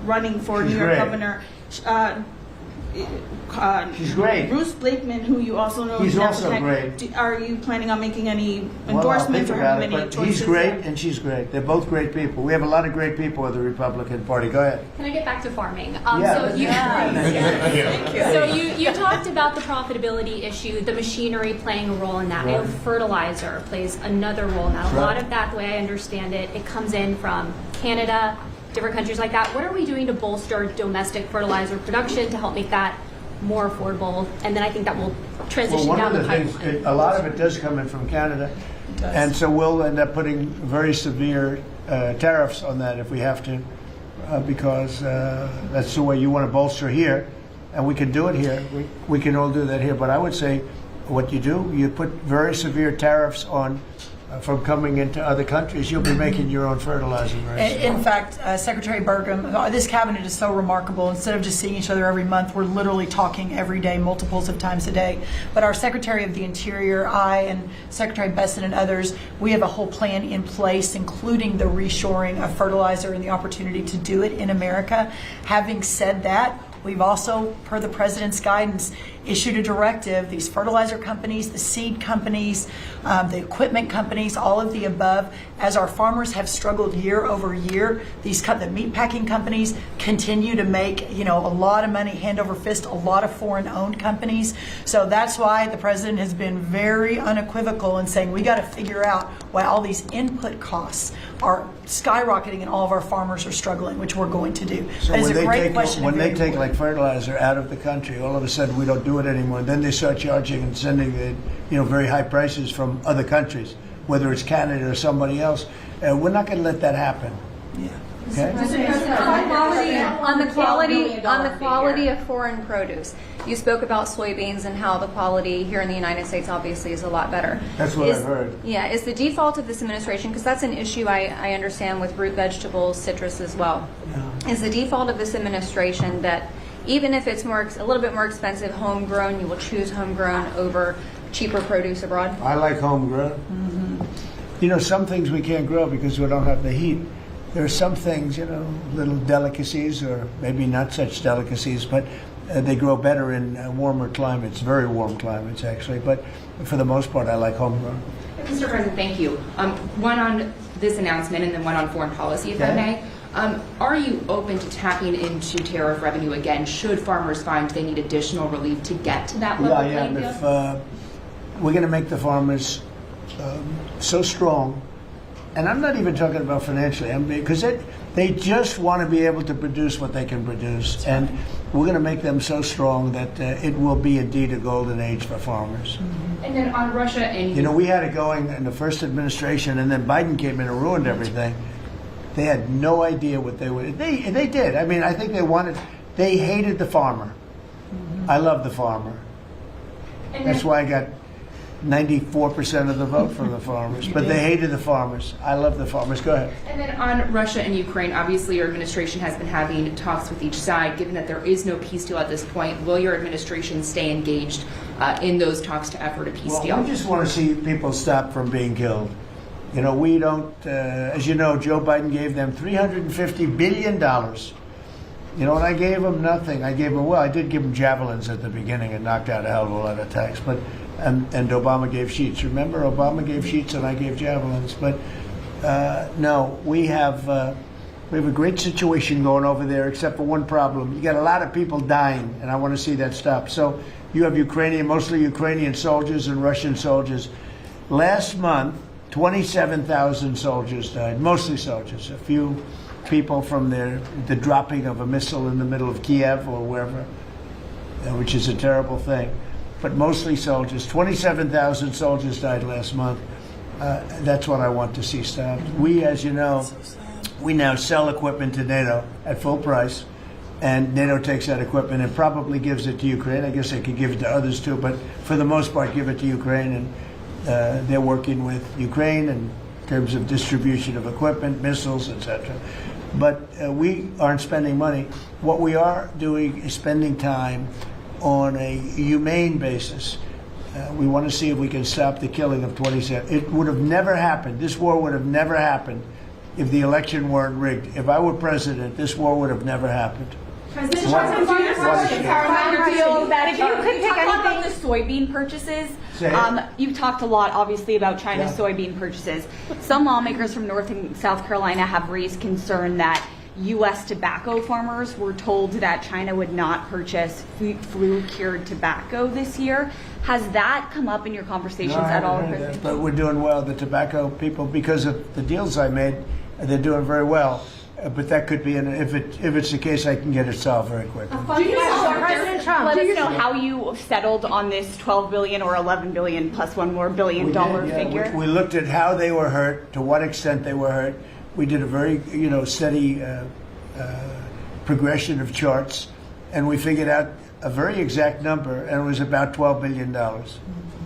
running for She's New York great. governor. She's great. Bruce Blakeman, who you also know... He's is now also protect- great. Are you planning on making any Well, I'll endorsements think or about having it, any but choices? he's great there? and she's great. They're both great people. We have a lot of great people with the Republican Party. Go ahead. Can I get back to farming? Yeah. So you talked about the profitability issue, the machinery playing a role in that. I know Right. fertilizer plays another role in that. A Right. lot of that, the way I understand it, it comes in from Canada, different countries like that. What are we doing to bolster domestic fertilizer production to help make that more affordable? And then I think that will transition Well, one down of the the things, pipeline. a lot of it does come in from Canada, and so we'll end up putting very severe tariffs on that if we have to. because that's the way you want to bolster here, and we can do it here. We can all do that here. But I would say what you do, you put very severe tariffs on from coming into other countries. You'll be making your own fertilizer. In fact, Secretary Burgum, this cabinet is so remarkable. Instead of just seeing each other every month, we're literally talking every day, multiples of times a day. But our Secretary of the Interior, I, and Secretary Besson and others, we have a whole plan in place, including the reshoring of fertilizer and the opportunity to do it in America. Having said that, we've also, per the President's guidance, issued a directive. These fertilizer companies, the seed companies, the equipment companies, all of the above, as our farmers have struggled year over year, the meat packing companies continue to make a lot of money hand over fist, a lot of foreign-owned companies. So that's why the President has been very unequivocal in saying we got to figure out why all these input costs are skyrocketing and all of our farmers are struggling, which we're going to do. So that is a great question. When they take like fertilizer out of the country, all of a sudden we don't do it anymore. Then they start charging and sending very high prices from other countries, whether it's Canada or somebody else. We're not going to let that happen. Yeah. Okay? On the quality of foreign produce. You spoke about soybeans and how the quality here in the United States obviously is a lot better. That's what I've heard. Yeah, is the default of this administration, because that's an issue I understand with root vegetables, citrus as well. Yeah. Is the default of this administration that even if it's a little bit more expensive homegrown, you will choose homegrown over cheaper produce abroad? I like homegrown. Mm-hmm. Some things we can't grow because we don't have the heat. There are some things, little delicacies, or maybe not such delicacies, but they grow better in warmer climates, very warm climates actually. But for the most part, I like homegrown. Mr. President, thank you. One on this announcement and then one on foreign policy, if I may. Are you open to tapping into tariff revenue again should farmers find they need additional relief to get to that level? Yeah. If we're going to make the farmers so strong, and I'm not even talking about financially, because they just want to be able to produce what they can produce, and we're going to make them so strong that it will be indeed a golden age for farmers. And then on Russia and we had it going in the first administration, and then Biden came in and ruined everything. They had no idea what they would. They did. I mean, I think they hated the farmer. I love the farmer. That's why I got 94% of the vote from the farmers. But they hated the farmers. I love the farmers. Go ahead. And then on Russia and Ukraine, obviously your administration has been having talks with each side. Given that there is no peace deal at this point, will your administration stay engaged in those talks to effort a peace deal? We just want to see people stop from being killed. We don't, as you know, Joe Biden gave them $350 billion. And I gave them nothing. I did give them javelins at the beginning and knocked out a hell of a lot of attacks. But and Obama gave sheets. Remember, Obama gave sheets and I gave javelins. But no, we have a great situation going over there, except for one problem. You got a lot of people dying, and I want to see that stop. So you have mostly Ukrainian soldiers and Russian soldiers. Last month, 27,000 soldiers died, mostly soldiers. A few people from the dropping of a missile in the middle of Kiev or wherever, which is a terrible thing. But mostly soldiers. 27,000 soldiers died last month. That's what I want to see stopped. We, as you know, we now sell equipment to NATO at full price, and NATO takes that equipment and probably gives it to Ukraine. I guess they could give it to others too, but for the most part, give it to Ukraine. And they're working with Ukraine in terms of distribution of equipment, missiles, etc. But we aren't spending money. What we are doing is spending time on a humane basis. We want to see if we can stop the killing of 27. It would have never happened. This war would have never happened if the election weren't rigged. If I were president, this war would have never happened. President, if you could talk about the soybean purchases. You've talked a lot, obviously, about China's soybean purchases. Some lawmakers from North and South Carolina have raised concern that U.S. tobacco farmers were told that China would not purchase flu-cured tobacco this year. Has that come up in your conversations at all? But we're doing well. The tobacco people, because of the deals I made, they're doing very well. But that could be, if it's the case, I can get it solved very quickly. President Trump, let us know how you settled on this $12 billion or $11 billion plus one more $1 billion figure. We looked at how they were hurt, to what extent they were hurt. We did a very, steady progression of charts, and we figured out a very exact number, and it was about $12 billion. Okay?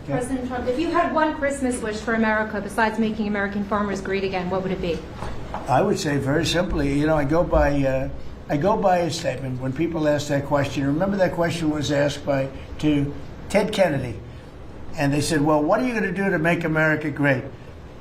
President Trump, if you had one Christmas wish for America besides making American farmers great again, what would it be? I would say very simply, you know, I go by a statement. When people ask that question, remember that question was asked to Ted Kennedy, and they said, well, what are you going to do to make America great?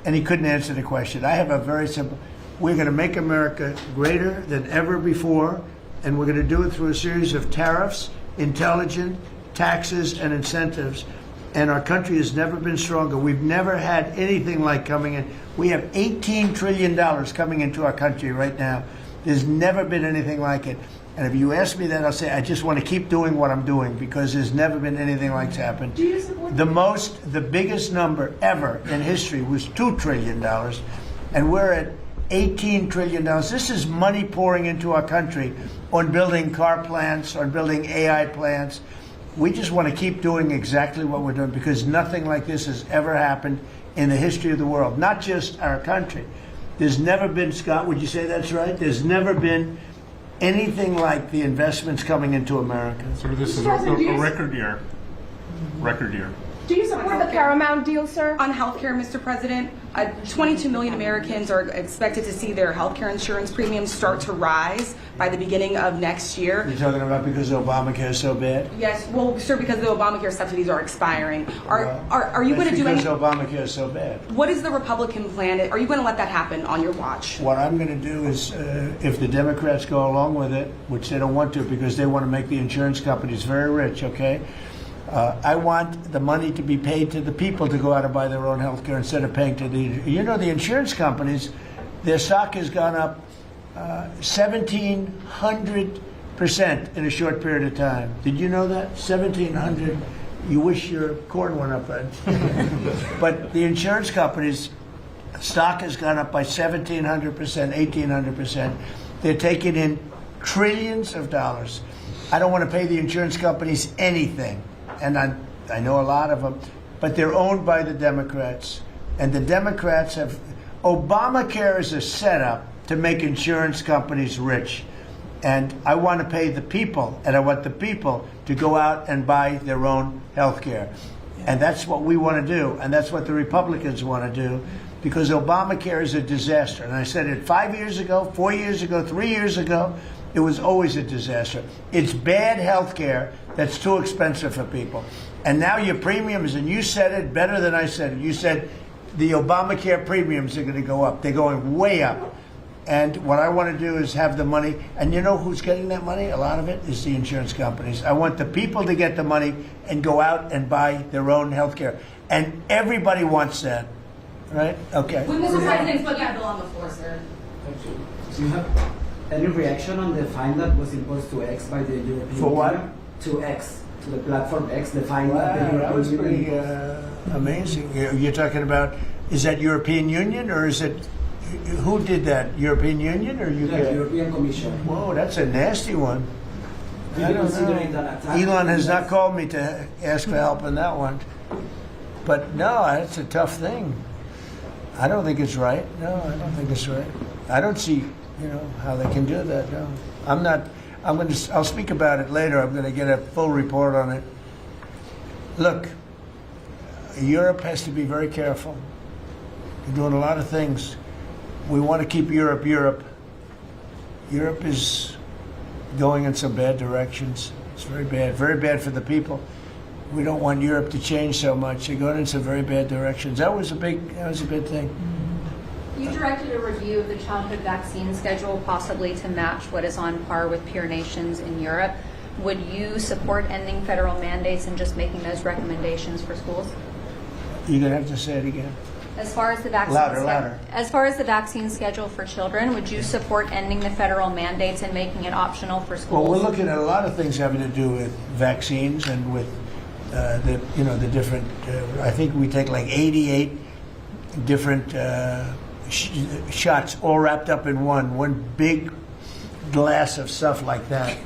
And he couldn't answer the question. I have a very simple, we're going to make America greater than ever before, and we're going to do it through a series of tariffs, intelligent taxes, and incentives. And our country has never been stronger. We've never had anything like coming in. We have $18 trillion coming into our country right now. There's never been anything like it. And if you ask me that, I'll say I just want to keep doing what I'm doing because there's never been anything like that happened. Do you support the biggest number ever in history was $2 trillion, and we're at $18 trillion. This is money pouring into our country on building car plants, on building AI plants. We just want to keep doing exactly what we're doing because nothing like this has ever happened in the history of the world, not just our country. There's never been, Scott, would you say that's right? There's never been anything like the investments coming into America. So this is a record year. Record year. Do you support the Paramount deal, sir? On healthcare, Mr. President, 22 million Americans are expected to see their healthcare insurance premiums start to rise by the beginning of next year. You're talking about because Obamacare is so bad? Yes, well, sir, because the Obamacare subsidies are expiring. Are you going to do anything? Because Obamacare is so bad. What is the Republican plan? Are you going to let that happen on your watch? What I'm going to do is, if the Democrats go along with it, which they don't want to because they want to make the insurance companies very rich, okay? I want the money to be paid to the people to go out and buy their own health care instead of paying to the, you know, the insurance companies, their stock has gone up 1,700% in a short period of time. Did you know that? 1,700. You wish your corn went up, right? But the insurance companies' stock has gone up by 1,700%, 1,800%. They're taking in trillions of dollars. I don't want to pay the insurance companies anything. And I know a lot of them, but they're owned by the Democrats. And the Democrats have, Obamacare is a setup to make insurance companies rich. And I want to pay the people, and I want the people to go out and buy their own health care. And that's what we want to do, and that's what the Republicans want to do, because Obamacare is a disaster. And I said it 5 years ago, 4 years ago, 3 years ago. It was always a disaster. It's bad health care that's too expensive for people. And now your premiums, and you said it better than I said it. You said the Obamacare premiums are going to go up. They're going way up. And what I want to do is have the money. And you know who's getting that money? A lot of it is the insurance companies. I want the people to get the money and go out and buy their own health care. And everybody wants that. Right? Okay. When Mr. President put that bill on the floor, sir. Do you have any reaction on the fine that was imposed to X by the European Union? For what? To X, to the platform X, the fine that the Wow, that was European pretty Union amazing. You're talking about, is that European Union or is it, who did that? European Union or UK? The European Commission. Whoa, that's a nasty one. Do I you don't consider know. it an attack? Elon has not called me to ask for help on that one. But no, that's a tough thing. I don't think it's right. No, I don't think it's right. I don't see, you know, how they can do that. No, I'm not. I'll speak about it later. I'm going to get a full report on it. Look, Europe has to be very careful. They're doing a lot of things. We want to keep Europe Europe. Europe is going in some bad directions. It's very bad for the people. We don't want Europe to change so much. They're going in some very bad directions. That was a big thing. You directed a review of the childhood vaccine schedule, possibly to match what is on par with peer nations in Europe. Would you support ending federal mandates and just making those recommendations for schools? You're going to have to say it again. As far as the vaccine Louder. As far as the vaccine schedule for children, would you support ending the federal mandates and making it optional for schools? Well, we're looking at a lot of things having to do with vaccines and with the different. I think we take like 88 different shots, all wrapped up in one big glass of stuff like that,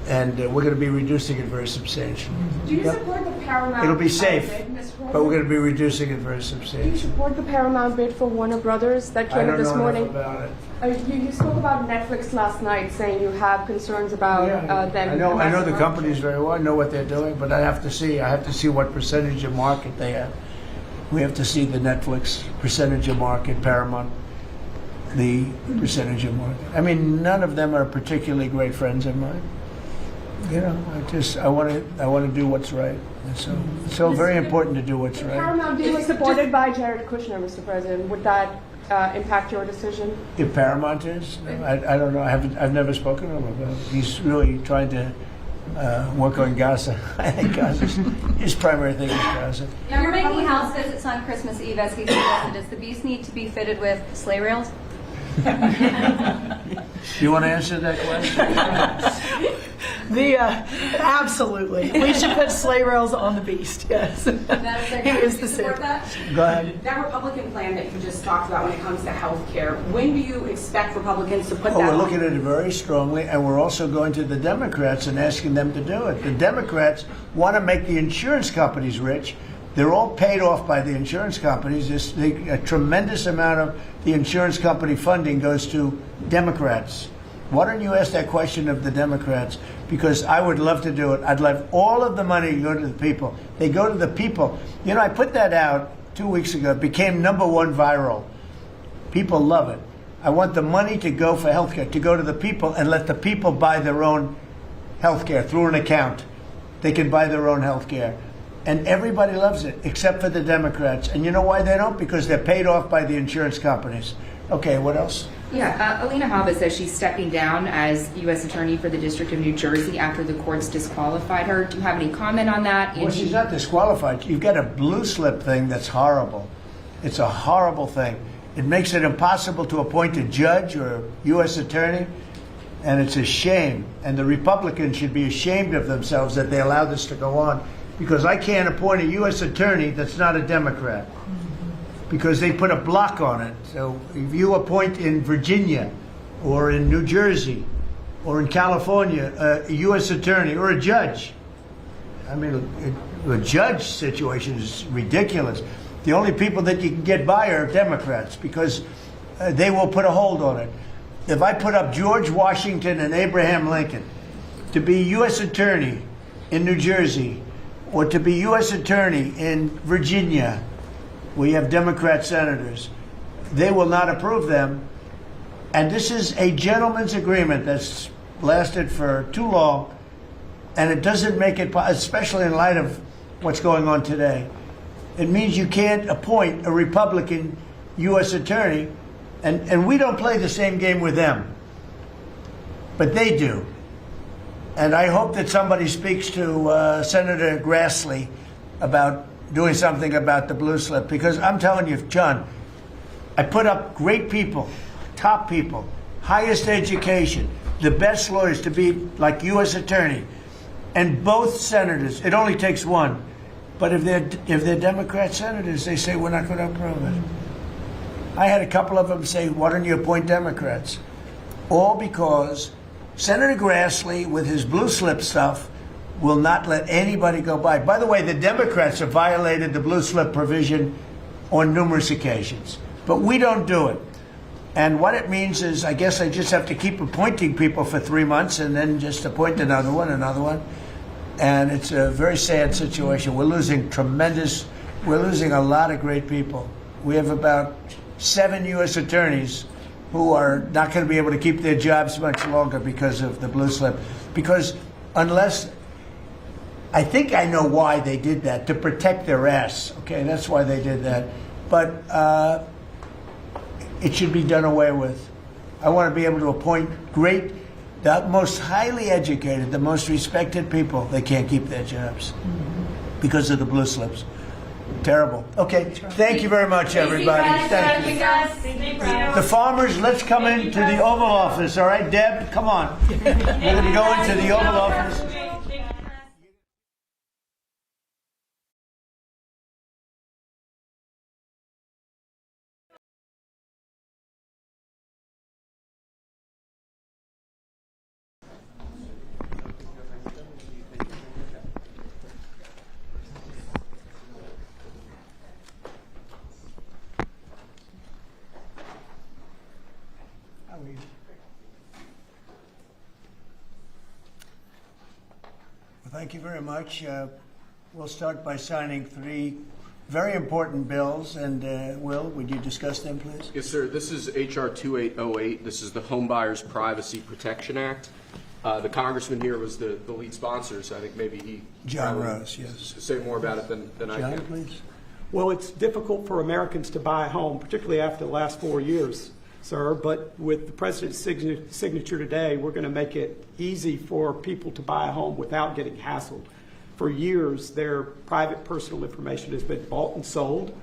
and we're going to be reducing it very substantially. Do you support the Paramount? It'll be safe, bid, Mr. President? but we're going to be reducing it very Do you substantially. support the Paramount bid for Warner Brothers that I came don't this know morning? enough about it. You spoke about Netflix last night, saying you have concerns about them. I know the companies very well. I know what they're doing, but I have to see what percentage of market they have. We have to see the Netflix percentage of market, Paramount, the percentage of market. I mean, none of them are particularly great friends of mine. You know, I want to do what's right. And so it's so very important to do what's right. Paramount deal was supported by Jared Kushner, Mr. President. Would that impact your decision? If Paramount is, I don't know. I've never spoken to him about it. He's really trying to work on Gaza. I think his primary thing is Gaza. You're making house visits on Christmas Eve, as he suggested. Does the beast need to be fitted with sleigh rails? Do you want to answer that question? Absolutely. We should put sleigh rails on the beast, yes. It is the same. Go ahead. That Republican plan that you just talked about when it comes to health care, when do you expect Republicans to put that We're on? looking at it very strongly, and we're also going to the Democrats and asking them to do it. The Democrats want to make the insurance companies rich. They're all paid off by the insurance companies. A tremendous amount of the insurance company funding goes to Democrats. Why don't you ask that question of the Democrats? Because I would love to do it. I'd love all of the money to go to the people. They go to the people. You know, I put that out 2 weeks ago. It became #1 viral. People love it. I want the money to go for healthcare, to go to the people and let the people buy their own healthcare through an account. They can buy their own healthcare. And everybody loves it, except for the Democrats. And you know why they don't? Because they're paid off by the insurance companies. Okay, what else? Yeah, Alina Habba says she's stepping down as U.S. Attorney for the District of New Jersey after the courts disqualified her. Do you have any comment on that? Well, she's not disqualified. You've got a blue slip thing that's horrible. It's a horrible thing. It makes it impossible to appoint a judge or a U.S. Attorney, and it's a shame. And the Republicans should be ashamed of themselves that they allow this to go on, because I can't appoint a U.S. Attorney that's not a Democrat, because they put a block on it. So if you appoint in Virginia or in New Jersey or in California a U.S. Attorney or a judge, I mean, a judge situation is ridiculous. The only people that you can get by are Democrats, because they will put a hold on it. If I put up George Washington and Abraham Lincoln to be U.S. Attorney in New Jersey, or to be U.S. Attorney in Virginia, we have Democrat senators, they will not approve them. And this is a gentleman's agreement that's lasted for too long, and it doesn't make it, especially in light of what's going on today, it means you can't appoint a Republican U.S. Attorney, and we don't play the same game with them, but they do. And I hope that somebody speaks to Senator Grassley about doing something about the blue slip, because I'm telling you, John, I put up great people, top people, highest education, the best lawyers to be like U.S. Attorney, and both senators, it only takes one, but if they're Democrat senators, they say we're not going to approve it. I had a couple of them say, why don't you appoint Democrats? All because Senator Grassley, with his blue slip stuff, will not let anybody go by. By the way, the Democrats have violated the blue slip provision on numerous occasions, but we don't do it. And what it means is, I guess I just have to keep appointing people for 3 months and then just appoint another one. And it's a very sad situation. We're losing a lot of great people. We have about 7 U.S. attorneys who are not going to be able to keep their jobs much longer because of the blue slip. Because unless, I think I know why they did that, to protect their ass. Okay, that's why they did that. But it should be done away with. I want to be able to appoint the most highly educated, the most respected people. They can't keep their jobs because of the blue slips. Terrible. Okay, thank you very much, everybody. Thank you. The farmers, let's come into the Oval Office. All right, Deb, come on. We're going to go into the Oval Office. Thank you very much. We'll start by signing 3 very important bills. And Will, would you discuss them, please? Yes, sir. This is H.R. 2808. This is the Home Buyers Privacy Protection Act. The congressman here was the lead sponsor, so I think maybe he John Rose, yes. Say more about it than I John, can. please. Well, it's difficult for Americans to buy a home, particularly after the last 4 years, sir. But with the president's signature today, we're going to make it easy for people to buy a home without getting hassled. For years, their private personal information has been bought and sold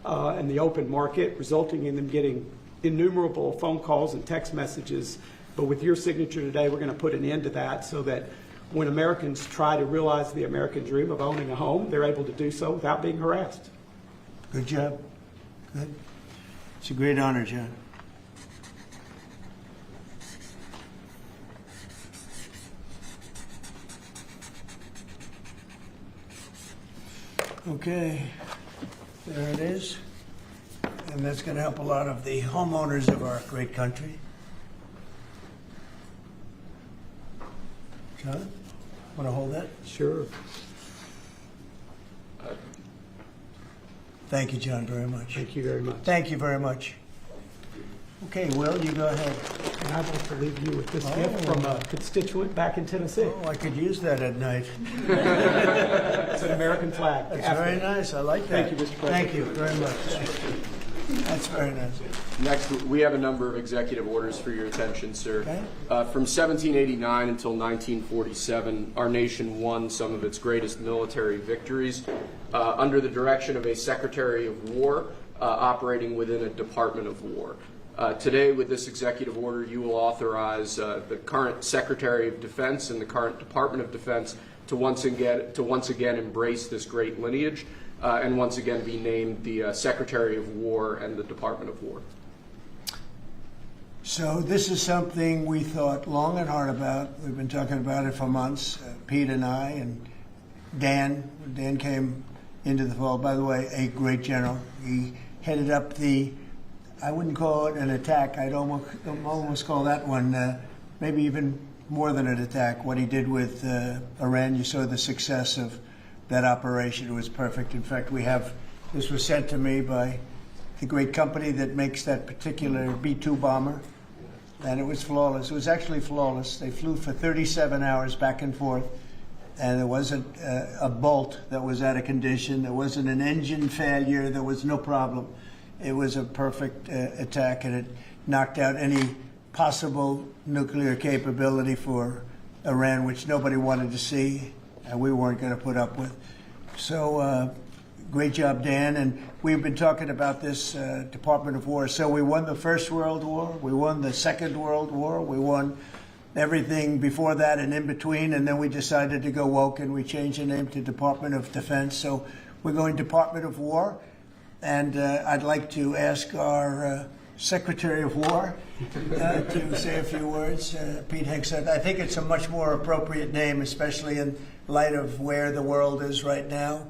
in the open market, resulting in them getting innumerable phone calls and text messages. But with your signature today, we're going to put an end to that so that when Americans try to realize the American dream of owning a home, they're able to do so without being harassed. Good job. Good. It's a great honor, John. Okay, there it is. And that's going to help a lot of the homeowners of our great country. John, want to hold that? Sure. Thank you, John, very much. Thank you very much. Thank you very much. Okay, Will, you go ahead. And I'd like to leave you with this gift from a constituent back in Tennessee. Oh, I could use that at night. It's an American flag. That's very nice. I like that. Thank you, Mr. President. Thank you very much. That's very nice. Next, we have a number of executive orders for your attention, sir. Okay. From 1789 until 1947, our nation won some of its greatest military victories under the direction of a Secretary of War operating within a Department of War. Today, with this executive order, you will authorize the current Secretary of Defense and the current Department of Defense to once again embrace this great lineage and once again be named the Secretary of War and the Department of War. So this is something we thought long and hard about. We've been talking about it for months, Pete and I, and Dan. Dan came into the fold. By the way, a great general. He headed up the, I wouldn't call it an attack. I'd almost call that one maybe even more than an attack. What he did with Iran, you saw the success of that operation. It was perfect. In fact, this was sent to me by the great company that makes that particular B-2 bomber, and it was flawless. It was actually flawless. They flew for 37 hours back and forth, and there wasn't a bolt that was out of condition. There wasn't an engine failure. There was no problem. It was a perfect attack, and it knocked out any possible nuclear capability for Iran, which nobody wanted to see, and we weren't going to put up with. So great job, Dan. And we've been talking about this Department of War. So we won the First World War. We won the Second World War. We won everything before that and in between. And then we decided to go woke, and we changed the name to Department of Defense. So we're going Department of War. And I'd like to ask our Secretary of War to say a few words. Pete Hegseth. I think it's a much more appropriate name, especially in light of where the world is right now.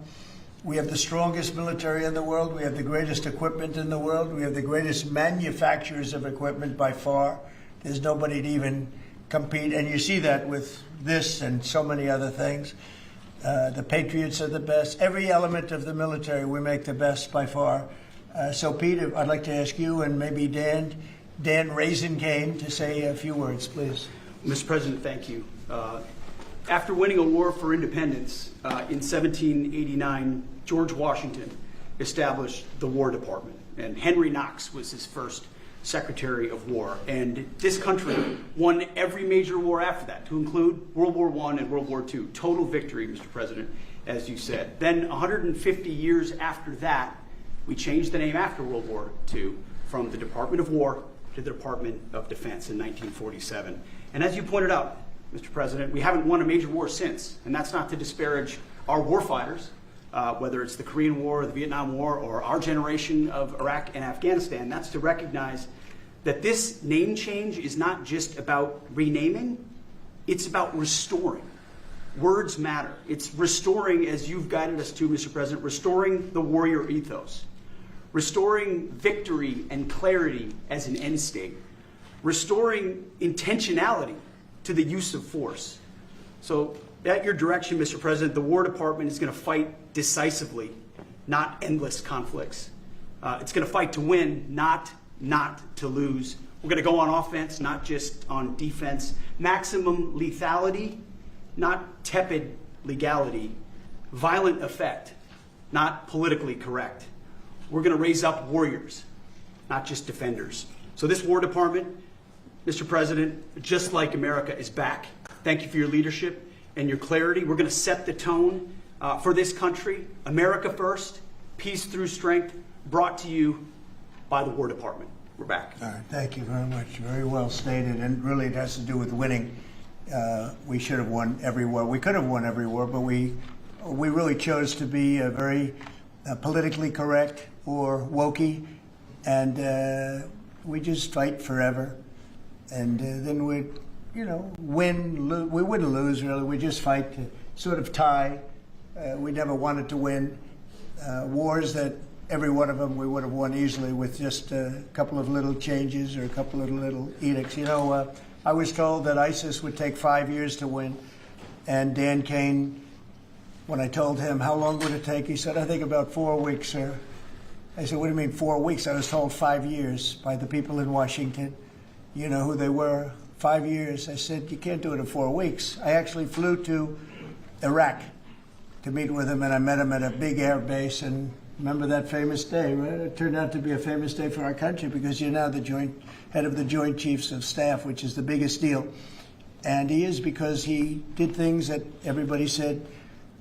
We have the strongest military in the world. We have the greatest equipment in the world. We have the greatest manufacturers of equipment by far. There's nobody to even compete. And you see that with this and so many other things. The Patriots are the best. Every element of the military, we make the best by far. So, Pete, I'd like to ask you and maybe Dan Raisin-Cane to say a few words, please. Mr. President, thank you. After winning a war for independence in 1789, George Washington established the War Department, and Henry Knox was his first Secretary of War. And this country won every major war after that, to include World War I and World War II. Total victory, Mr. President, as you said. Then 150 years after that, we changed the name after World War II from the Department of War to the Department of Defense in 1947. And as you pointed out, Mr. President, we haven't won a major war since, and that's not to disparage our warfighters, whether it's the Korean War, or the Vietnam War, or our generation of Iraq and Afghanistan. That's to recognize that this name change is not just about renaming, it's about restoring. Words matter. It's restoring, as you've guided us to, Mr. President, restoring the warrior ethos, restoring victory and clarity as an end state, restoring intentionality to the use of force. So, At your direction, Mr. President, the War Department is going to fight decisively, not endless conflicts. It's going to fight to win, not to lose. We're going to go on offense, not just on defense. Maximum lethality, not tepid legality. Violent effect, not politically correct. We're going to raise up warriors, not just defenders. So this War Department, Mr. President, just like America, is back. Thank you for your leadership and your clarity. We're going to set the tone for this country. America first, peace through strength, brought to you by the War Department. We're back. All right, thank you very much. Very well stated, and really it has to do with winning. We should have won every war. We could have won every war, but we really chose to be very politically correct or wokey, and we just fight forever. And then we'd, win. We wouldn't lose, really. We just fight to sort of tie. We never wanted to win. Wars that every one of them we would have won easily with just a couple of little changes or a couple of little edicts. I was told that ISIS would take 5 years to win, and Dan Kane, when I told him how long would it take, he said, I think about 4 weeks, sir. I said, what do you mean 4 weeks? I was told 5 years by the people in Washington. You know who they were. 5 years. I said, you can't do it in 4 weeks. I actually flew to Iraq to meet with him, and I met him at a big air base. And remember that famous day, right? It turned out to be a famous day for our country because you're now the head of the Joint Chiefs of Staff, which is the biggest deal. And he is, because he did things that everybody said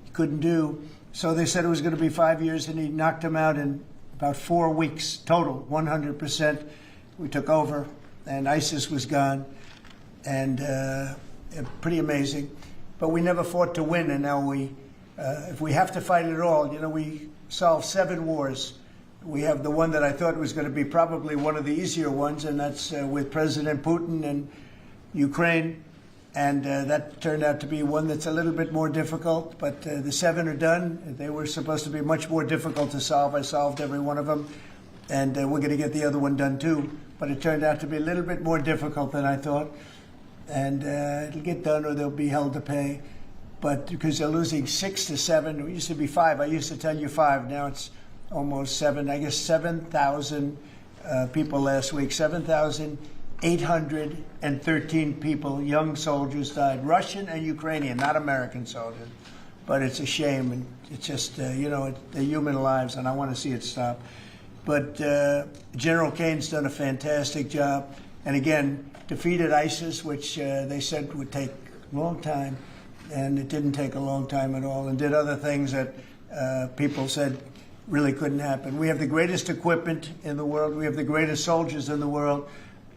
he couldn't do. So they said it was going to be 5 years, and he knocked them out in about 4 weeks total, 100%. We took over, and ISIS was gone, and pretty amazing. But we never fought to win, and now if we have to fight it all, we solved 7 wars. We have the one that I thought was going to be probably one of the easier ones, and that's with President Putin and Ukraine. And that turned out to be one that's a little bit more difficult, but the 7 are done. They were supposed to be much more difficult to solve. I solved every one of them, and we're going to get the other one done too. But it turned out to be a little bit more difficult than I thought. And it'll get done, or they'll be held to pay. But because they're losing 6 to 7, it used to be 5. I used to tell you 5. Now it's almost 7. I guess 7,000 people last week. 7,813 people, young soldiers, died. Russian and Ukrainian, not American soldiers. But it's a shame, and it's just they're human lives, and I want to see it stop. But General Kane's done a fantastic job, and again defeated ISIS, which they said would take a long time. And it didn't take a long time at all, and did other things that people said really couldn't happen. We have the greatest equipment in the world. We have the greatest soldiers in the world.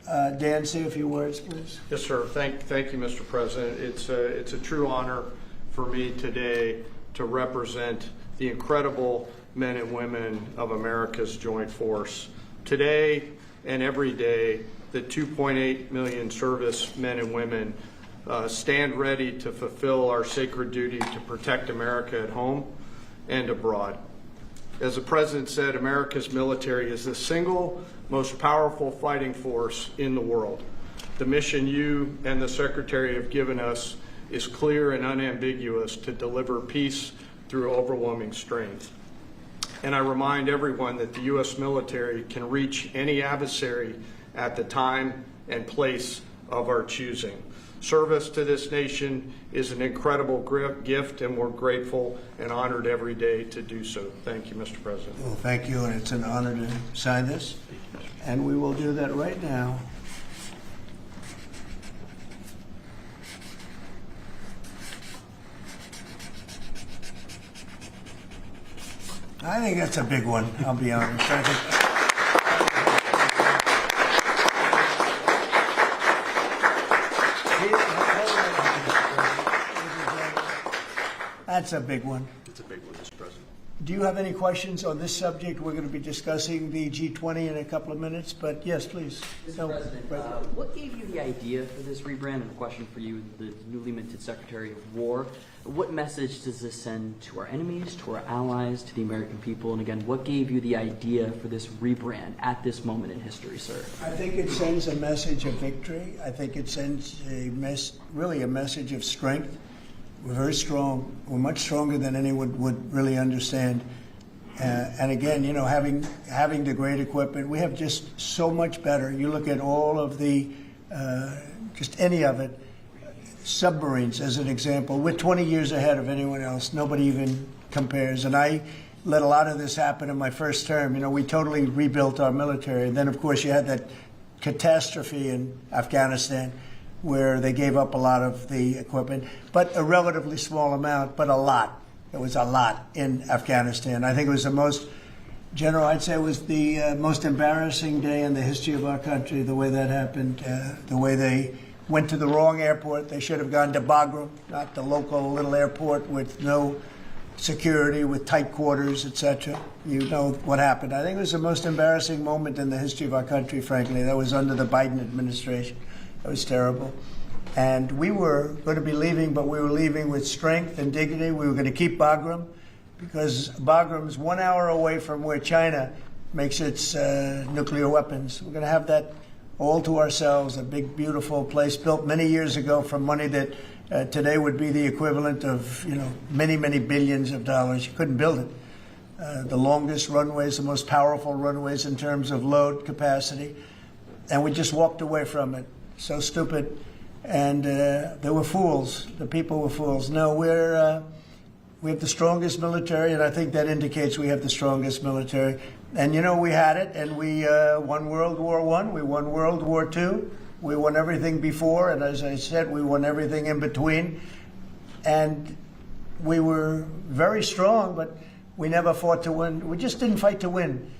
Dan, say a few words, please. Yes, sir. Thank you, Mr. President. It's a true honor for me today to represent the incredible men and women of America's Joint Force. Today and every day, the 2.8 million service men and women stand ready to fulfill our sacred duty to protect America at home and abroad. As the President said, America's military is the single most powerful fighting force in the world. The mission you and the Secretary have given us is clear and unambiguous: to deliver peace through overwhelming strength. And I remind everyone that the U.S. military can reach any adversary at the time and place of our choosing. Service to this nation is an incredible gift, and we're grateful and honored every day to do so. Thank you, Mr. President. Well, thank you, and it's an honor to sign this, and we will do that right now. I think that's a big one, I'll be honest. That's a big one. It's a big one, Mr. President. Do you have any questions on this subject? We're going to be discussing the G20 in a couple of minutes, but yes, please. Mr. President, what gave you the idea for this rebrand? And a question for you, the newly minted Secretary of War. What message does this send to our enemies, to our allies, to the American people? And again, what gave you the idea for this rebrand at this moment in history, sir? I think it sends a message of victory. I think it sends really a message of strength. We're very strong. We're much stronger than anyone would really understand. And again, having the great equipment, we have just so much better. You look at all of the, just any of it, submarines as an example. We're 20 years ahead of anyone else. Nobody even compares. And I let a lot of this happen in my first term. We totally rebuilt our military. And then, of course, you had that catastrophe in Afghanistan where they gave up a lot of the equipment, but a relatively small amount, but a lot. It was a lot in Afghanistan. I think it was the most, General, I'd say it was the most embarrassing day in the history of our country, the way that happened, the way they went to the wrong airport. They should have gone to Bagram, not the local little airport with no security, with tight quarters, etc. You know what happened. I think it was the most embarrassing moment in the history of our country, frankly. That was under the Biden administration. That was terrible. And we were going to be leaving, but we were leaving with strength and dignity. We were going to keep Bagram because Bagram's 1 hour away from where China makes its nuclear weapons. We're going to have that all to ourselves, a big, beautiful place built many years ago from money that today would be the equivalent of, many, many billions of dollars. You couldn't build it. The longest runways, the most powerful runways in terms of load capacity. And we just walked away from it. So stupid. And they were fools. The people were fools. No, we have the strongest military, and I think that indicates we have the strongest military. And, we had it, and we won World War I, we won World War II, we won everything before, and as I said, we won everything in between. And we were very strong, but we never fought to win. We just didn't fight to win.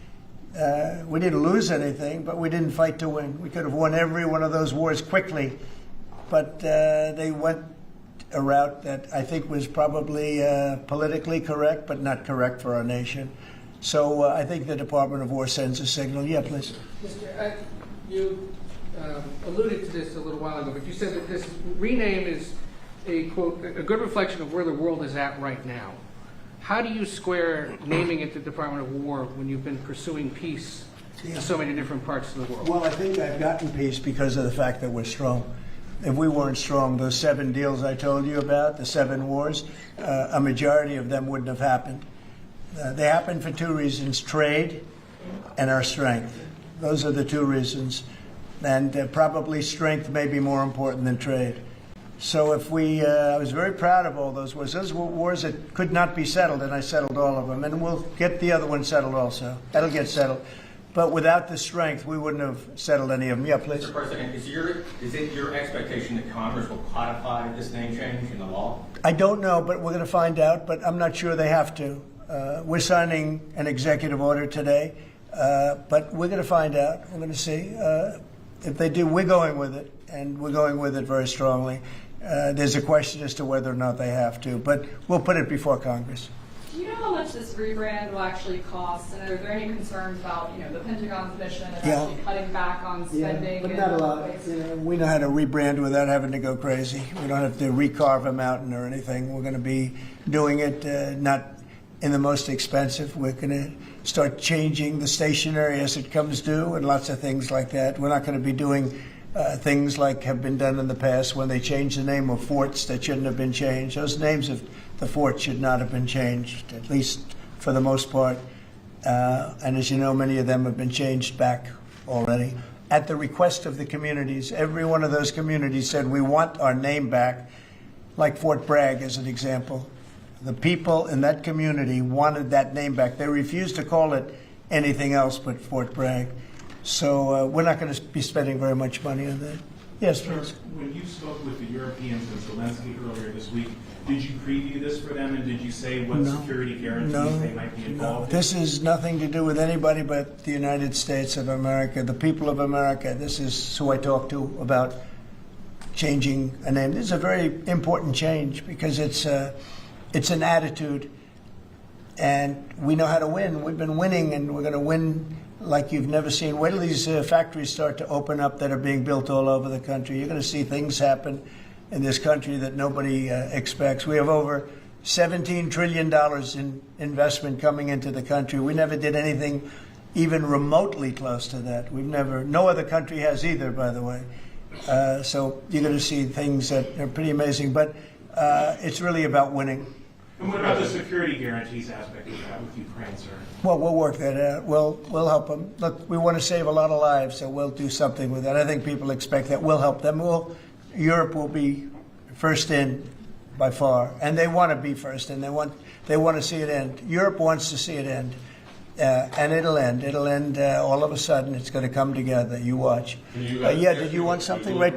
We didn't lose anything, but we didn't fight to win. We could have won every one of those wars quickly, but they went a route that I think was probably politically correct, but not correct for our nation. So I think the Department of War sends a signal. Yeah, please. You alluded to this a little while ago, but you said that this rename is a, quote, a good reflection of where the world is at right now. How do you square naming it the Department of War when you've been pursuing peace in so many different parts of the world? Well, I think I've gotten peace because of the fact that we're strong. If we weren't strong, those 7 deals I told you about, the 7 wars, a majority of them wouldn't have happened. They happened for 2 reasons, trade and our strength. Those are the 2 reasons. And probably strength may be more important than trade. So if I was very proud of all those wars. Those were wars that could not be settled, and I settled all of them. And we'll get the other one settled also. That'll get settled. But without the strength, we wouldn't have settled any of them. Yeah, please. Mr. President, is it your expectation that Congress will codify this name change in the law? I don't know, but we're going to find out. But I'm not sure they have to. We're signing an executive order today, but we're going to find out. We're going to see. If they do, we're going with it, and we're going with it very strongly. There's a question as to whether or not they have to, but we'll put it before Congress. Do you know how much this rebrand will actually cost? And are there any concerns about, the Pentagon's mission of actually cutting back on spending? But not a lot. We know how to rebrand without having to go crazy. We don't have to recarve a mountain or anything. We're going to be doing it not in the most expensive. We're going to start changing the stationery as it comes due and lots of things like that. We're not going to be doing things like have been done in the past when they changed the name of forts that shouldn't have been changed. Those names of the forts should not have been changed, at least for the most part. And as you know, many of them have been changed back already. At the request of the communities, every one of those communities said, we want our name back, like Fort Bragg as an example. The people in that community wanted that name back. They refused to call it anything else but Fort Bragg. So we're not going to be spending very much money on that. Yes, please. When you spoke with the Europeans and Zelensky earlier this week, did you preview this for them, and did you say what security guarantees they might be involved in? This has nothing to do with anybody but the United States of America, the people of America. This is who I talked to about changing a name. This is a very important change because it's an attitude, and we know how to win. We've been winning, and we're going to win like you've never seen. Wait till these factories start to open up that are being built all over the country. You're going to see things happen in this country that nobody expects. We have over $17 trillion in investment coming into the country. We never did anything even remotely close to that. No other country has either, by the way. So you're going to see things that are pretty amazing. But It's really about winning. And what about the security guarantees aspect of that with Ukraine, sir? Well, we'll work that out. We'll help them. Look, we want to save a lot of lives, so we'll do something with that. I think people expect that. We'll help them. Europe will be first in by far, and they want to be first, and they want to see it end. Europe wants to see it end, and it'll end. It'll end all of a sudden. It's going to come together. You watch. Yeah. Did you want something right?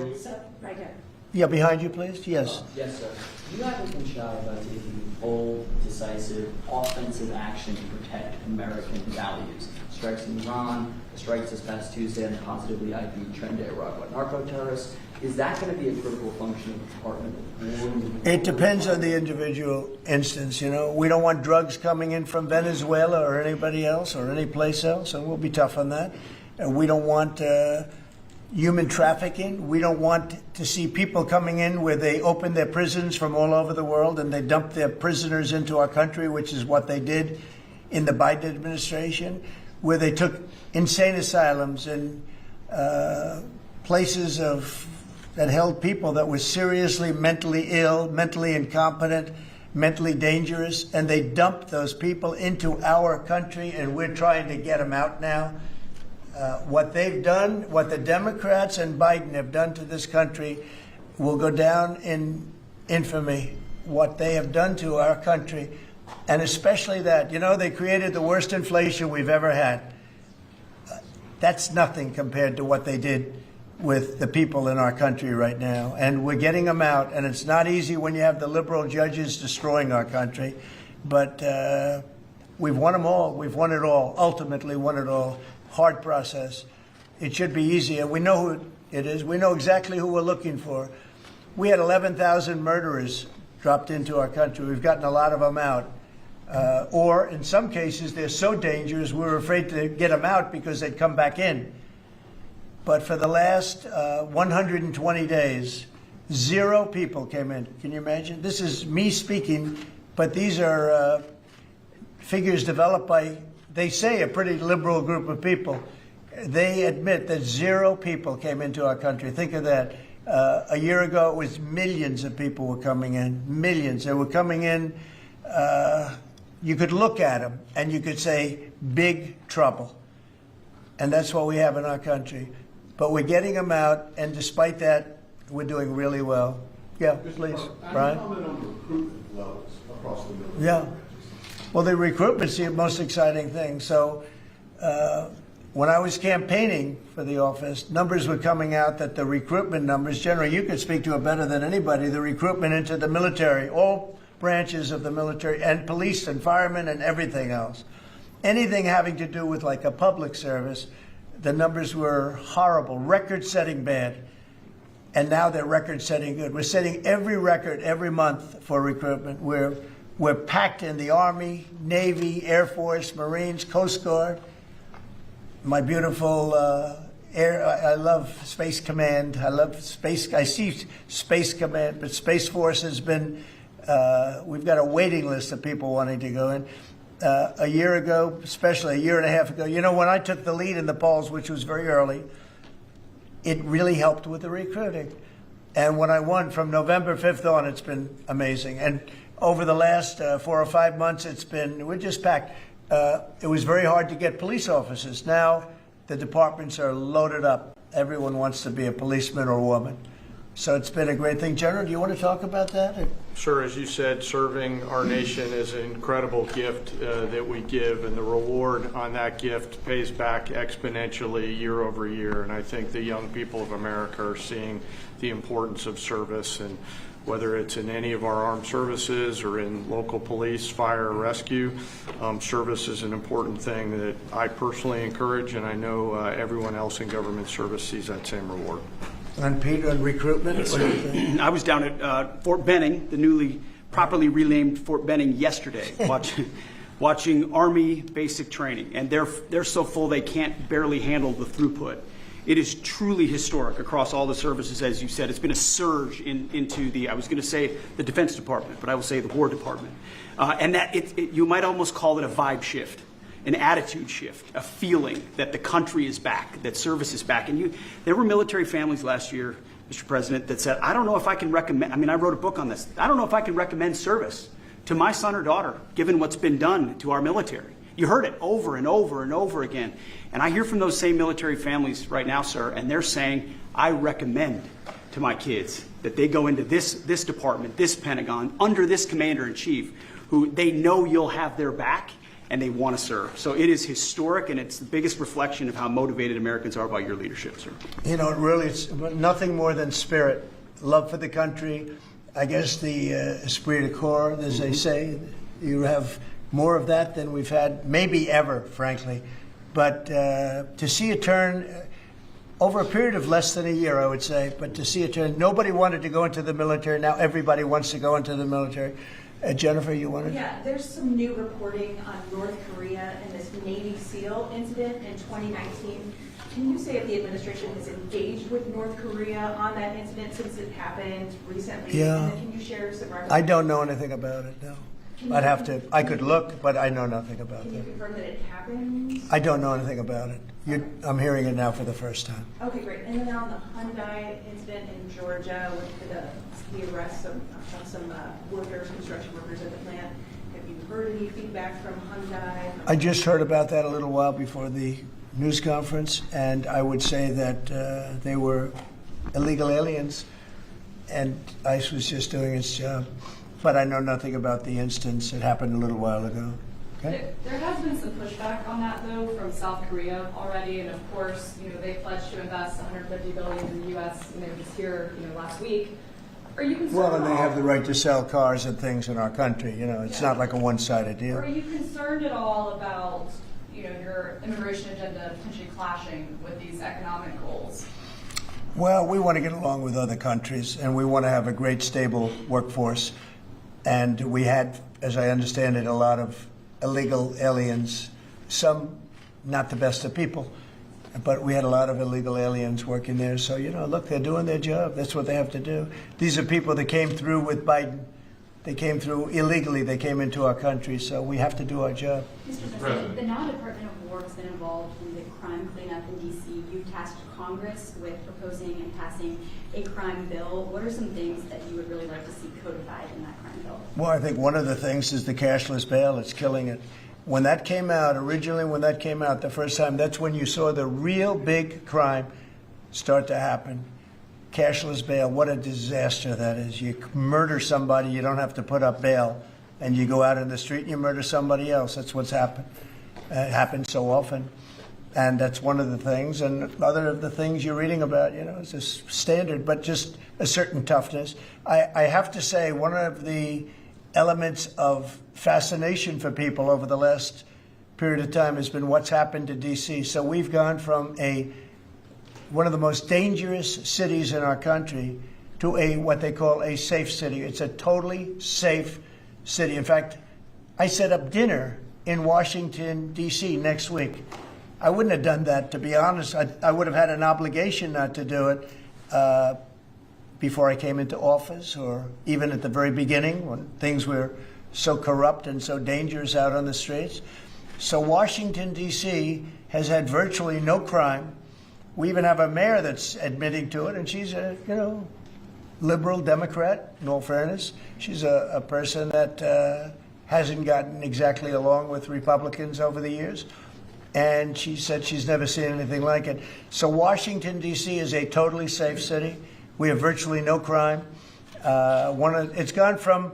Right here. Yeah, behind you, please. Yes. Yes, sir. You haven't been shy about taking bold, decisive, offensive action to protect American values. Strikes in Iran, strikes this past Tuesday on the positively ID'd Tren de Aragua narco-terrorists. Is that going to be a critical function of the Department? It depends on the individual instance. You know, we don't want drugs coming in from Venezuela or anybody else or any place else, and we'll be tough on that. And we don't want human trafficking. We don't want to see people coming in where they open their prisons from all over the world and they dump their prisoners into our country, which is what they did in the Biden administration, where they took insane asylums and places that held people that were seriously mentally ill, mentally incompetent, mentally dangerous, and they dumped those people into our country, and we're trying to get them out now. What they've done, what the Democrats and Biden have done to this country will go down in infamy. What they have done to our country, and especially that, you know, they created the worst inflation we've ever had. That's nothing compared to what they did with the people in our country right now. And we're getting them out, and it's not easy when you have the liberal judges destroying our country, but we've won them all. We've won it all, ultimately won it all. Hard process. It should be easier. We know who it is. We know exactly who we're looking for. We had 11,000 murderers dropped into our country. We've gotten a lot of them out. Or in some cases, they're so dangerous, we were afraid to get them out because they'd come back in. But for the last 120 days, 0 people came in. Can you imagine? This is me speaking, but these are figures developed by, they say, a pretty liberal group of people. They admit that 0 people came into our country. Think of that. A year ago, it was millions of people were coming in. Millions. They were coming in. You could look at them and you could say, big trouble. And that's what we have in our country. But we're getting them out, and despite that, we're doing really well. Yeah, please, Brian. Comment on recruitment levels across the military. Yeah. Well, the recruitment's the most exciting thing. So when I was campaigning for the office, numbers were coming out that the recruitment numbers, generally, you could speak to it better than anybody, the recruitment into the military, all branches of the military, and police and firemen and everything else. Anything having to do with like a public service, the numbers were horrible, record-setting bad. And now they're record-setting good. We're setting every record every month for recruitment. We're packed in the Army, Navy, Air Force, Marines, Coast Guard. My beautiful I love Space Command. I see Space Command, but Space Force has been, we've got a waiting list of people wanting to go in. A year ago, especially a year and a half ago, you know, when I took the lead in the polls, which was very early, it really helped with the recruiting. And when I won from November 5th on, it's been amazing. And over the last 4 or 5 months, we're just packed. It was very hard to get police officers. Now the departments are loaded up. Everyone wants to be a policeman or woman. So it's been a great thing. General, do you want to talk about that? Sure. As you said, serving our nation is an incredible gift that we give, and the reward on that gift pays back exponentially year over year. And I think the young people of America are seeing the importance of service, and whether it's in any of our armed services or in local police, fire, or rescue, service is an important thing that I personally encourage, and I know everyone else in government service sees that same reward. And Peter, on recruitment? What do you think? I was down at Fort Benning, the newly properly renamed Fort Benning, yesterday, watching Army basic training, and they're so full they can't barely handle the throughput. It is truly historic across all the services, as you said. It's been a surge into the, I was going to say the Defense Department, but I will say the War Department. And that you might almost call it a vibe shift, an attitude shift, a feeling that the country is back, that service is back. And there were military families last year Mr. President, that said, I don't know if I can recommend, I wrote a book on this. I don't know if I can recommend service to my son or daughter, given what's been done to our military. You heard it over and over and over again. And I hear from those same military families right now, sir, and they're saying, I recommend to my kids that they go into this department, this Pentagon, under this commander-in-chief, who they know you'll have their back and they want to serve. So it is historic, and it's the biggest reflection of how motivated Americans are by your leadership, sir. You know, really, it's nothing more than spirit, love for the country. I guess the esprit de corps, as they say, you have more of that than we've had maybe ever, frankly. But to see a turn over a period of less than a year, I would say, but to see a turn, nobody wanted to go into the military. Now everybody wants to go into the military. Jennifer, you wanted? Yeah, there's some new reporting on North Korea and this Navy SEAL incident in 2019. Can you say if the administration has engaged with North Korea on that incident since it happened recently? Yeah. And then can you share some recommendations? I don't know anything about it, no. I'd have to, I could look, but I know nothing about Can you it. confirm that it happened? I don't know anything about it. I'm hearing it now for the first time. Okay, great. And then on the Hyundai incident in Georgia with the arrest of some workers, construction workers at the plant, have you heard any feedback from Hyundai? I just heard about that a little while before the news conference, and I would say that they were illegal aliens, and ICE was just doing its job. But I know nothing about the instance. It happened a little while ago. Okay? There has been some pushback on that, though, from South Korea already, and of course, they pledged to invest $150 billion in the U.S. and they were just here, last week. Are you concerned? Well, and they have the right to sell cars and things in our country. It's not like a one-sided deal. Are you concerned at all about, your immigration agenda potentially clashing with these economic goals? Well, we want to get along with other countries, and we want to have a great, stable workforce. And we had, as I understand it, a lot of illegal aliens, some not the best of people, but we had a lot of illegal aliens working there. So, look, they're doing their job. That's what they have to do. These are people that came through with Biden. They came through illegally. They came into our country, so we have to do our job. Mr. President, the now Department of War has been involved in the crime cleanup in D.C. You tasked Congress with proposing and passing a crime bill. What are some things that you would really like to see codified in that crime bill? Well, I think one of the things is the cashless bail. It's killing it. When that came out, the first time, that's when you saw the real big crime start to happen. Cashless bail, what a disaster that is. You murder somebody, you don't have to put up bail, and you go out in the street and you murder somebody else. That's what's happened. It happens so often. And that's one of the things. And other of the things you're reading about, it's a standard, but just a certain toughness. I have to say, one of the elements of fascination for people over the last period of time has been what's happened to D.C. So we've gone from one of the most dangerous cities in our country to what they call a safe city. It's a totally safe city. In fact, I set up dinner in Washington, D.C. next week. I wouldn't have done that, to be honest. I would have had an obligation not to do it before I came into office, or even at the very beginning when things were so corrupt and so dangerous out on the streets. So Washington, D.C. has had virtually no crime. We even have a mayor that's admitting to it, and she's a, liberal Democrat, in all fairness. She's a person that hasn't gotten exactly along with Republicans over the years. And she said she's never seen anything like it. So Washington, D.C. is a totally safe city. We have virtually no crime. It's gone from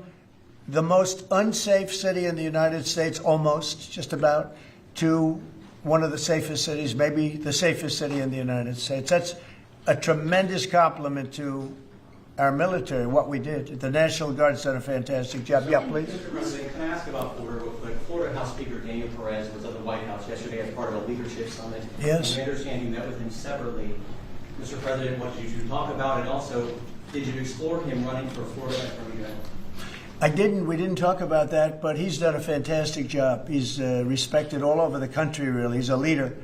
the most unsafe city in the United States, almost, just about, to one of the safest cities, maybe the safest city in the United States. That's a tremendous compliment to our military, what we did. The National Guard's done a fantastic job. Yeah, please. Mr. President, can I ask about Florida real quick? Florida House Speaker Daniel Perez was at the White House yesterday as part of a leadership summit. Yes. And I understand you met with him separately. Mr. President, what did you talk about? And also, did you explore him running for Florida Attorney General? I didn't. We didn't talk about that, but he's done a fantastic job. He's respected all over the country, really. He's a leader,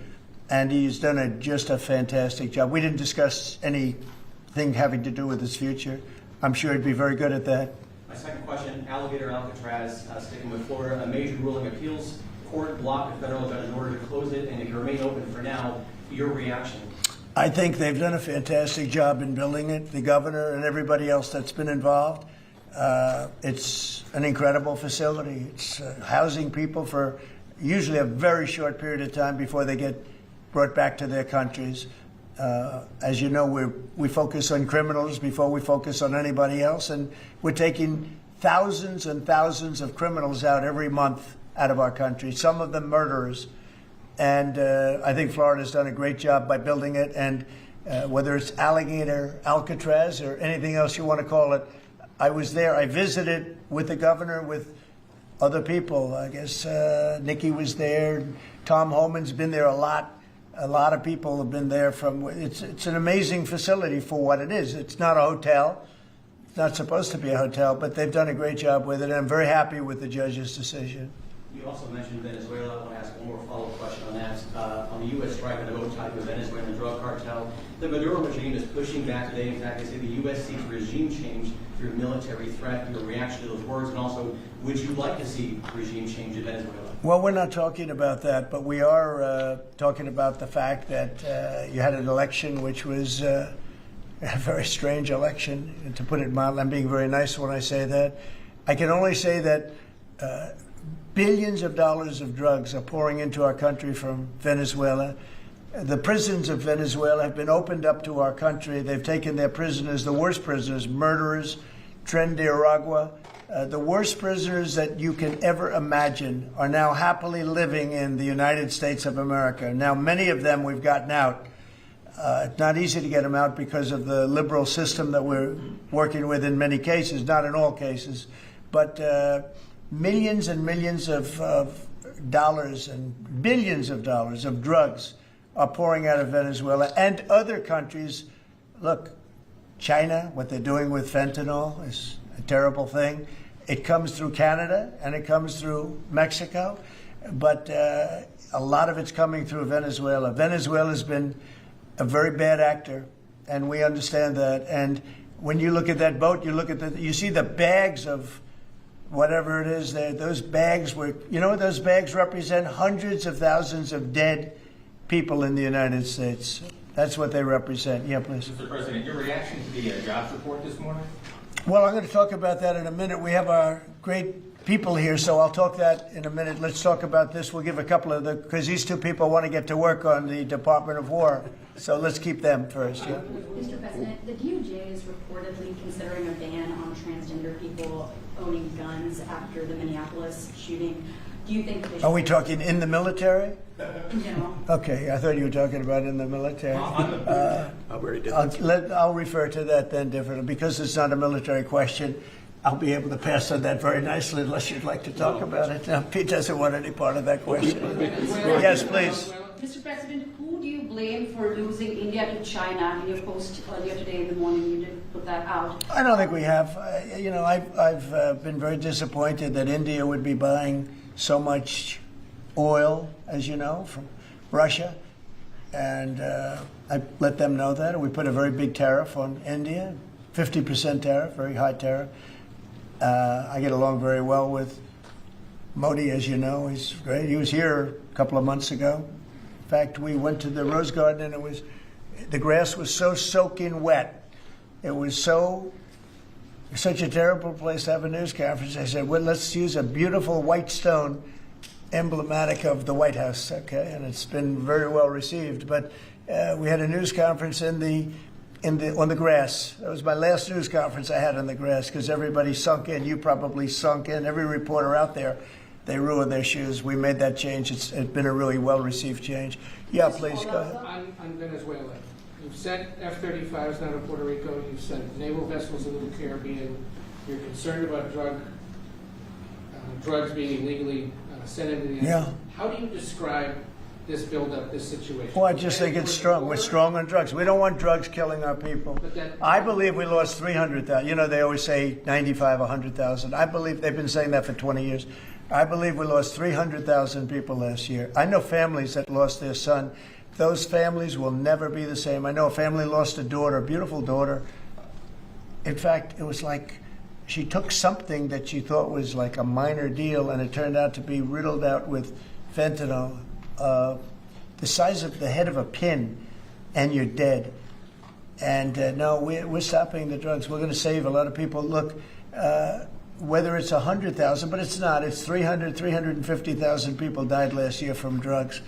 and he's done just a fantastic job. We didn't discuss anything having to do with his future. I'm sure he'd be very good at that. My second question, Alligator Alcatraz, sticking with Florida, a major ruling appeals court blocked a federal judge in order to close it and it can remain open for now. Your reaction? I think they've done a fantastic job in building it, the governor and everybody else that's been involved. It's an incredible facility. It's housing people for usually a very short period of time before they get brought back to their countries. As you know, we focus on criminals before we focus on anybody else, and we're taking thousands and thousands of criminals out every month out of our country, some of them murderers. And I think Florida's done a great job by building it, and whether it's Alligator, Alcatraz, or anything else you want to call it, I was there. I visited with the governor, with other people. I guess Nikki was there. Tom Homan's been there a lot. A lot of people have been there from. It's an amazing facility for what it is. It's not a hotel. It's not supposed to be a hotel, but they've done a great job with it. And I'm very happy with the judge's decision. You also mentioned Venezuela. I want to ask one more follow-up question on that. On the U.S. strike on the boat tied to a Venezuelan drug cartel, the Maduro regime is pushing back today. In fact, they say the U.S. seeks regime change through military threat. Your reaction to those words, and also, would you like to see regime change in Venezuela? Well, we're not talking about that, but we are talking about the fact that you had an election which was a very strange election, and to put it mildly. I'm being very nice when I say that. I can only say that billions of dollars of drugs are pouring into our country from Venezuela. The prisons of Venezuela have been opened up to our country. They've taken their prisoners, the worst prisoners, murderers, Tren de Aragua. The worst prisoners that you can ever imagine are now happily living in the United States of America. Now, many of them we've gotten out. It's not easy to get them out because of the liberal system that we're working with in many cases, not in all cases. But millions and millions of dollars and billions of dollars of drugs are pouring out of Venezuela and other countries. Look, China, what they're doing with fentanyl is a terrible thing. It comes through Canada and it comes through Mexico, but a lot of it's coming through Venezuela. Venezuela's been a very bad actor, and we understand that. And when you look at that boat, you see the bags of whatever it is there. Those bags those bags represent hundreds of thousands of dead people in the United States. That's what they represent. Yeah, please. Mr. President, your reaction to the jobs report this morning? Well, I'm going to talk about that in a minute. We have our great people here, so I'll talk that in a minute. Let's talk about this. We'll give a couple of because these two people want to get to work on the Department of War. So let's keep them first. Yeah. Mr. President, the DOJ is reportedly considering a ban on transgender people owning guns after the Minneapolis shooting. Do you think that Are we talking in the military? in general? Okay, I thought you were talking about in the military. I'll I'll refer to that then differently. Because it's not a military question, I'll be able to pass on that very nicely unless you'd like to talk about it. No, Pete doesn't want any part of that question. Yes, please. Mr. President, who do you blame for losing India to China? In your post earlier today in the morning, you did put that out. I don't think we have. I've been very disappointed that India would be buying so much oil, as you know, from Russia. And I let them know that. And we put a very big tariff on India, 50% tariff, very high tariff. I get along very well with Modi, as you know. He's great. He was here a couple of months ago. In fact, we went to the Rose Garden, and the grass was so soaking wet. It was such a terrible place to have a news conference. I said, well, let's use a beautiful white stone emblematic of the White House, okay? And it's been very well received. But we had a news conference on the grass. That was my last news conference I had on the grass because everybody sunk in. You probably sunk in. Every reporter out there, they ruined their shoes. We made that change. It's been a really well-received change. Yeah, please, go ahead. On Venezuela, you've sent F-35s down to Puerto Rico. You've sent naval vessels into the Caribbean. You're concerned about drugs being illegally sent into the United States. How do you describe this buildup, this situation? Well, I just think it's strong. We're strong on drugs. We don't want drugs killing our people. I believe we lost 300,000. You know, they always say 95, 100,000. I believe they've been saying that for 20 years. I believe we lost 300,000 people last year. I know families that lost their son. Those families will never be the same. I know a family lost a daughter, a beautiful daughter. In fact, it was like she took something that she thought was like a minor deal, and it turned out to be riddled out with fentanyl, the size of the head of a pin. and you're dead. And no, we're stopping the drugs. We're going to save a lot of people. Look, whether it's 100,000, but it's not. It's 350,000 people died last year from drugs.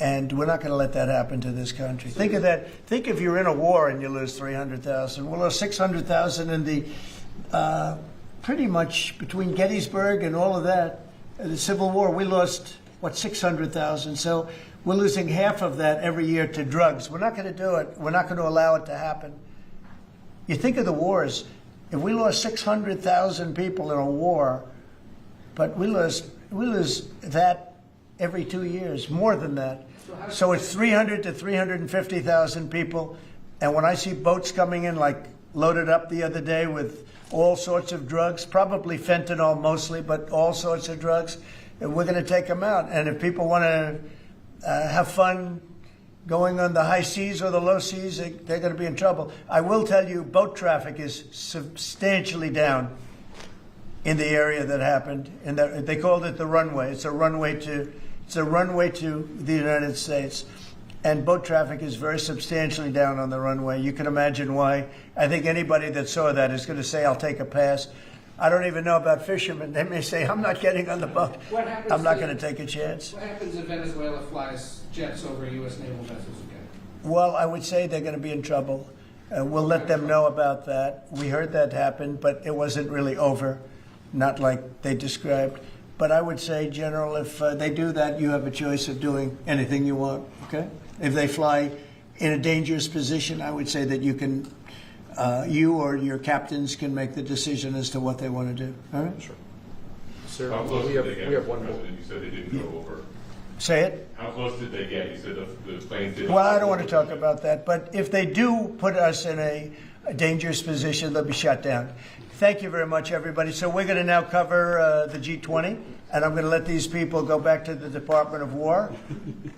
And we're not going to let that happen to this country. Think of that. Think if you're in a war and you lose 300,000. We'll lose 600,000 in the, pretty much between Gettysburg and all of that, the Civil War, we lost, 600,000. So we're losing half of that every year to drugs. We're not going to do it. We're not going to allow it to happen. You think of the wars. If we lost 600,000 people in a war, but we lose that every 2 years, more than that. So it's 300 to 350,000 people. And when I see boats coming in, like loaded up the other day with all sorts of drugs, probably fentanyl mostly, but all sorts of drugs, and we're going to take them out. And if people want to have fun going on the high seas or the low seas, they're going to be in trouble. I will tell you, boat traffic is substantially down in the area that happened. And they called it the runway. It's a runway to the United States. And boat traffic is very substantially down on the runway. You can imagine why. I think anybody that saw that is going to say, I'll take a pass. I don't even know about fishermen. They may say, I'm not getting on the boat. I'm not going to take a chance. What happens if Venezuela flies jets over U.S. naval vessels again? Well, I would say they're going to be in trouble. We'll let them know about that. We heard that happen, but it wasn't really over, not like they described. But I would say, General, if they do that, you have a choice of doing anything you want, okay? If they fly in a dangerous position, I would say that you can, you or your captains can make the decision as to what they want to do, all right? Sure. Sir, we have one more. You said they didn't go over. Say it? How close did they get? You said the planes didn't. Well, I don't want to talk about that, but if they do put us in a dangerous position, they'll be shut down. Thank you very much, everybody. So we're going to now cover the G20, and I'm going to let these people go back to the Department of War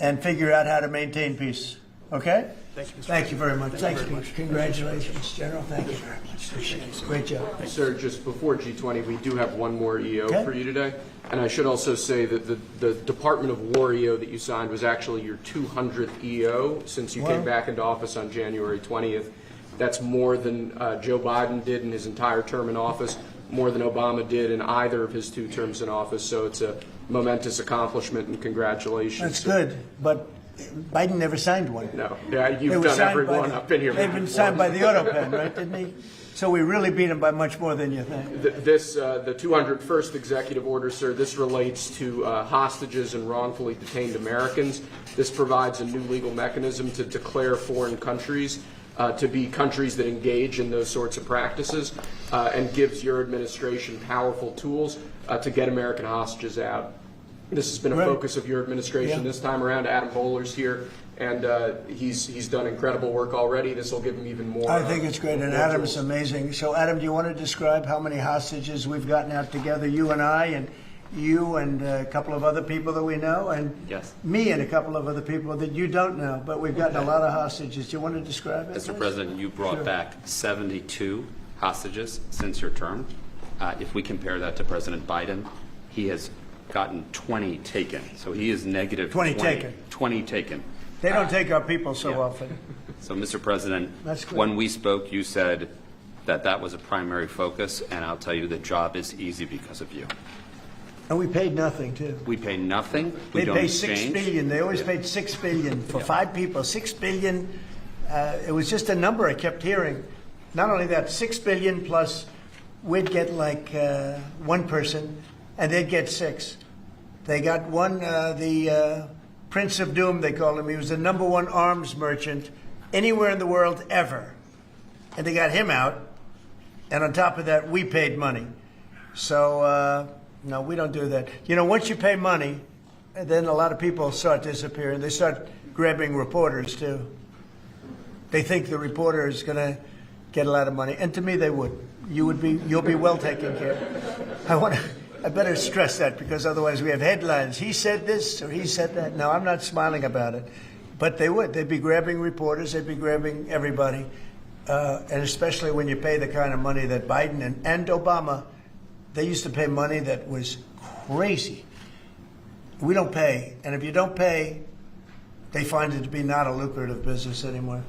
and figure out how to maintain peace. Okay? Thank you very much. Thanks, Pete. Congratulations, General. Thank you very much. Appreciate it. Great job. Sir, just before G20, we do have one more EO for you today. And I should also say that the Department of War EO that you signed was actually your 200th EO since you came back into office on January 20th. That's more than Joe Biden did in his entire term in office, more than Obama did in either of his 2 terms in office. So it's a momentous accomplishment, and congratulations. That's good, but Biden never signed one. No, yeah, you've done every one up in here. They've been signed by the auto pen, right, didn't he? So we really beat him by much more than you think. The 201st executive order, sir, this relates to hostages and wrongfully detained Americans. This provides a new legal mechanism to declare foreign countries to be countries that engage in those sorts of practices, and gives your administration powerful tools to get American hostages out. This has been a focus of your administration this time around. Adam Bowler's here, and he's done incredible work already. This will give him even more. I think it's great, and Adam's amazing. So, Adam, do you want to describe how many hostages we've gotten out together, you and I, and you and a couple of other people that we know, and me and a couple of other people that you don't know, but we've gotten a lot of hostages. Do you want to describe it? Mr. President, you brought back 72 hostages since your term. If we compare that to President Biden, he has gotten 20 taken. So he is negative 20 taken. 20 taken. They don't take our people so often. So, Mr. President, when we spoke, you said that was a primary focus, and I'll tell you the job is easy because of you. And we paid nothing, too. We pay nothing. They pay $6 billion. They always paid $6 billion for 5 people. $6 billion. It was just a number I kept hearing. Not only that, $6 billion plus we'd get like 1 person, and they'd get 6. They got one, the Prince of Doom, they called him. He was the #1 arms merchant anywhere in the world ever. And they got him out. And on top of that, we paid money. So, no, we don't do that. You know, once you pay money, then a lot of people start disappearing. They start grabbing reporters, too. They think the reporter is going to get a lot of money. And to me, they would. You'll be well taken care of. I better stress that, because otherwise we have headlines. He said this or he said that. No, I'm not smiling about it. But they would. They'd be grabbing reporters. They'd be grabbing everybody. And especially when you pay the kind of money that Biden and Obama, they used to pay money that was crazy. We don't pay. And if you don't pay, they find it to be not a lucrative business anymore.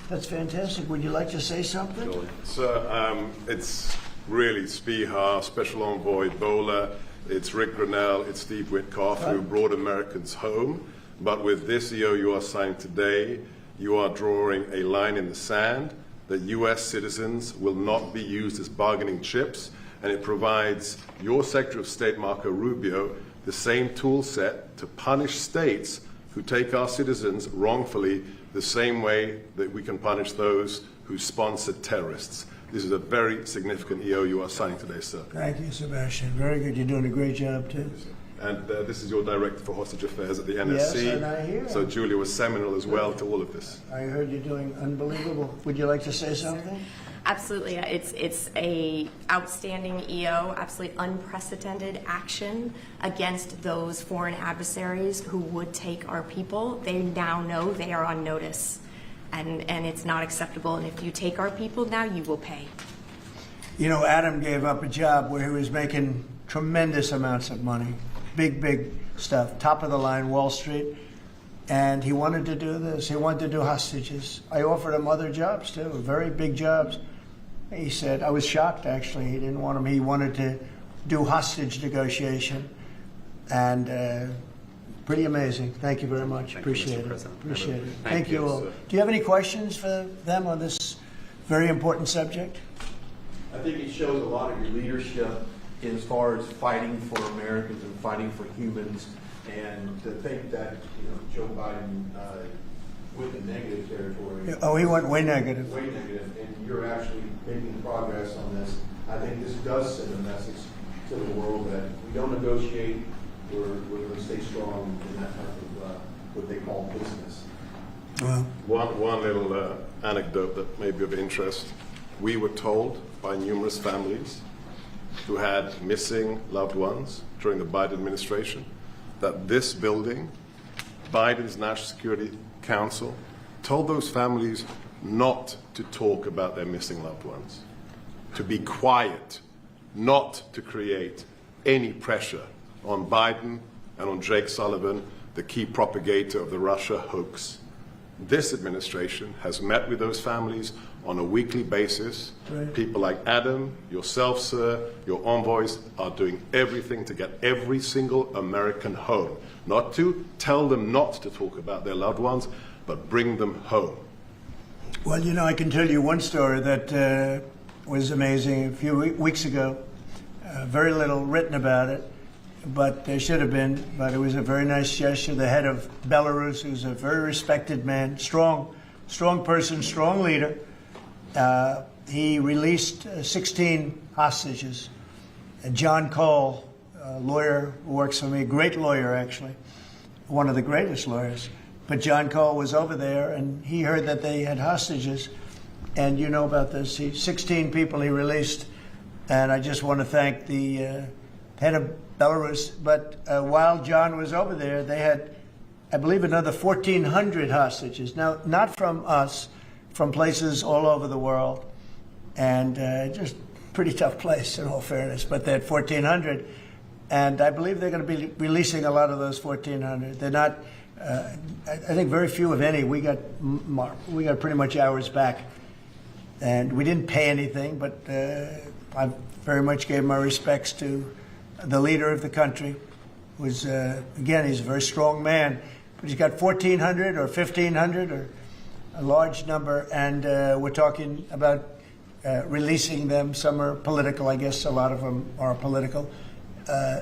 That's fantastic. Would you like to say something? So it's really Spihar, Special Envoy Bola, it's Rick Grenell, it's Steve Witkoff who brought Americans home. But with this EO you are signing today, you are drawing a line in the sand that U.S. citizens will not be used as bargaining chips, and it provides your Secretary of State, Marco Rubio, the same tool set to punish states who take our citizens wrongfully the same way that we can punish those who sponsor terrorists. This is a very significant EO you are signing today, sir. Thank you, Sebastian. Very good. You're doing a great job, too. And this is your Director for Hostage Affairs at the NSC. Yes, and I hear. So Julia was seminal as well to all of this. I heard you're doing unbelievable. Would you like to say something? Absolutely. It's a outstanding EO, absolutely unprecedented action against those foreign adversaries who would take our people. They now know they are on notice, and it's not acceptable. And if you take our people now, you will pay. You know, Adam gave up a job where he was making tremendous amounts of money, big stuff, top of the line, Wall Street. And he wanted to do this. He wanted to do hostages. I offered him other jobs, too, very big jobs. He said, I was shocked, actually. He didn't want them. He wanted to do hostage negotiation. And pretty amazing. Thank you very much. Appreciate it. Appreciate it. Thank you all. Do you have any questions for them on this very important subject? I think it shows a lot of your leadership as far as fighting for Americans and fighting for humans. And to think that, Joe Biden went in negative territory. Oh, he went way negative. Way negative, and you're actually making progress on this. I think this does send a message to the world that we don't negotiate. We're going to stay strong in that type of what they call business. One little anecdote that may be of interest. We were told by numerous families who had missing loved ones during the Biden administration that this building, Biden's National Security Council, told those families not to talk about their missing loved ones, to be quiet, not to create any pressure on Biden and on Jake Sullivan, the key propagator of the Russia hoax. This administration has met with those families on a weekly basis. Right. People like Adam, yourself, sir, your envoys are doing everything to get every single American home. Not to tell them not to talk about their loved ones, but bring them home. Well, I can tell you one story that was amazing. A few weeks ago, very little written about it, but there should have been. But it was a very nice gesture. The head of Belarus, who's a very respected man, strong person, strong leader, he released 16 hostages. John Cole, a lawyer who works for me, great lawyer actually, one of the greatest lawyers. But John Cole was over there, and he heard that they had hostages. And you know about this. 16 people he released. And I just want to thank the head of Belarus. But while John was over there, they had, I believe, another 1,400 hostages. Now, not from us, from places all over the world. And just pretty tough place, in all fairness. But they had 1,400. And I believe they're going to be releasing a lot of those 1,400. They're not... I think very few, if any. We got pretty much ours back, and we didn't pay anything. But I very much gave my respects to the leader of the country. Was again, he's a very strong man, but he's got 1,400 or 1,500 or a large number, and we're talking about releasing them. Some are political, I guess. A lot of them are political.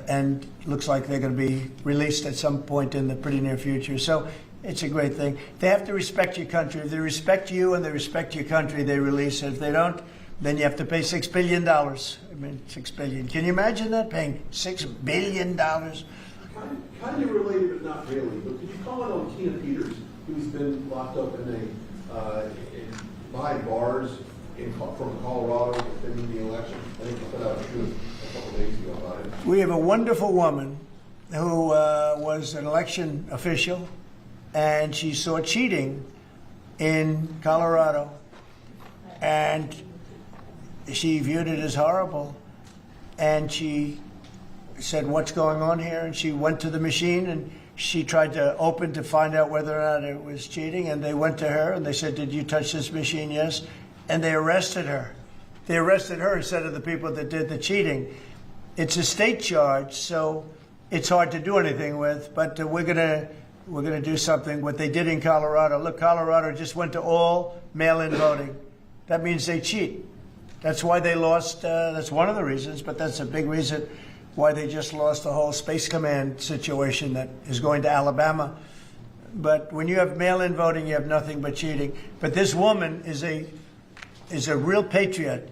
And looks like they're going to be released at some point in the pretty near future. So it's a great thing. They have to respect your country. If they respect you and they respect your country, they release it. If they don't, then you have to pay $6 billion. I mean, $6 billion. Can you imagine that, paying $6 billion? Kind of related, but not really. But could you comment on Tina Peters, who's been locked up behind bars from Colorado defending the election? I think you put out a truth a couple days ago about it. We have a wonderful woman who was an election official, and she saw cheating in Colorado, and she viewed it as horrible, and she said, what's going on here? And she went to the machine, and She tried to open to find out whether or not it was cheating, and they went to her and they said, "Did you touch this machine?" "Yes." And they arrested her. They arrested her instead of the people that did the cheating. It's a state charge, so it's hard to do anything with, but we're gonna do something. What they did in Colorado, look, Colorado just went to all mail-in voting. That means they cheat. That's why they lost, that's one of the reasons, but that's a big reason why they just lost the whole Space Command situation that is going to Alabama. But when you have mail-in voting, you have nothing but cheating. But this woman is a real patriot,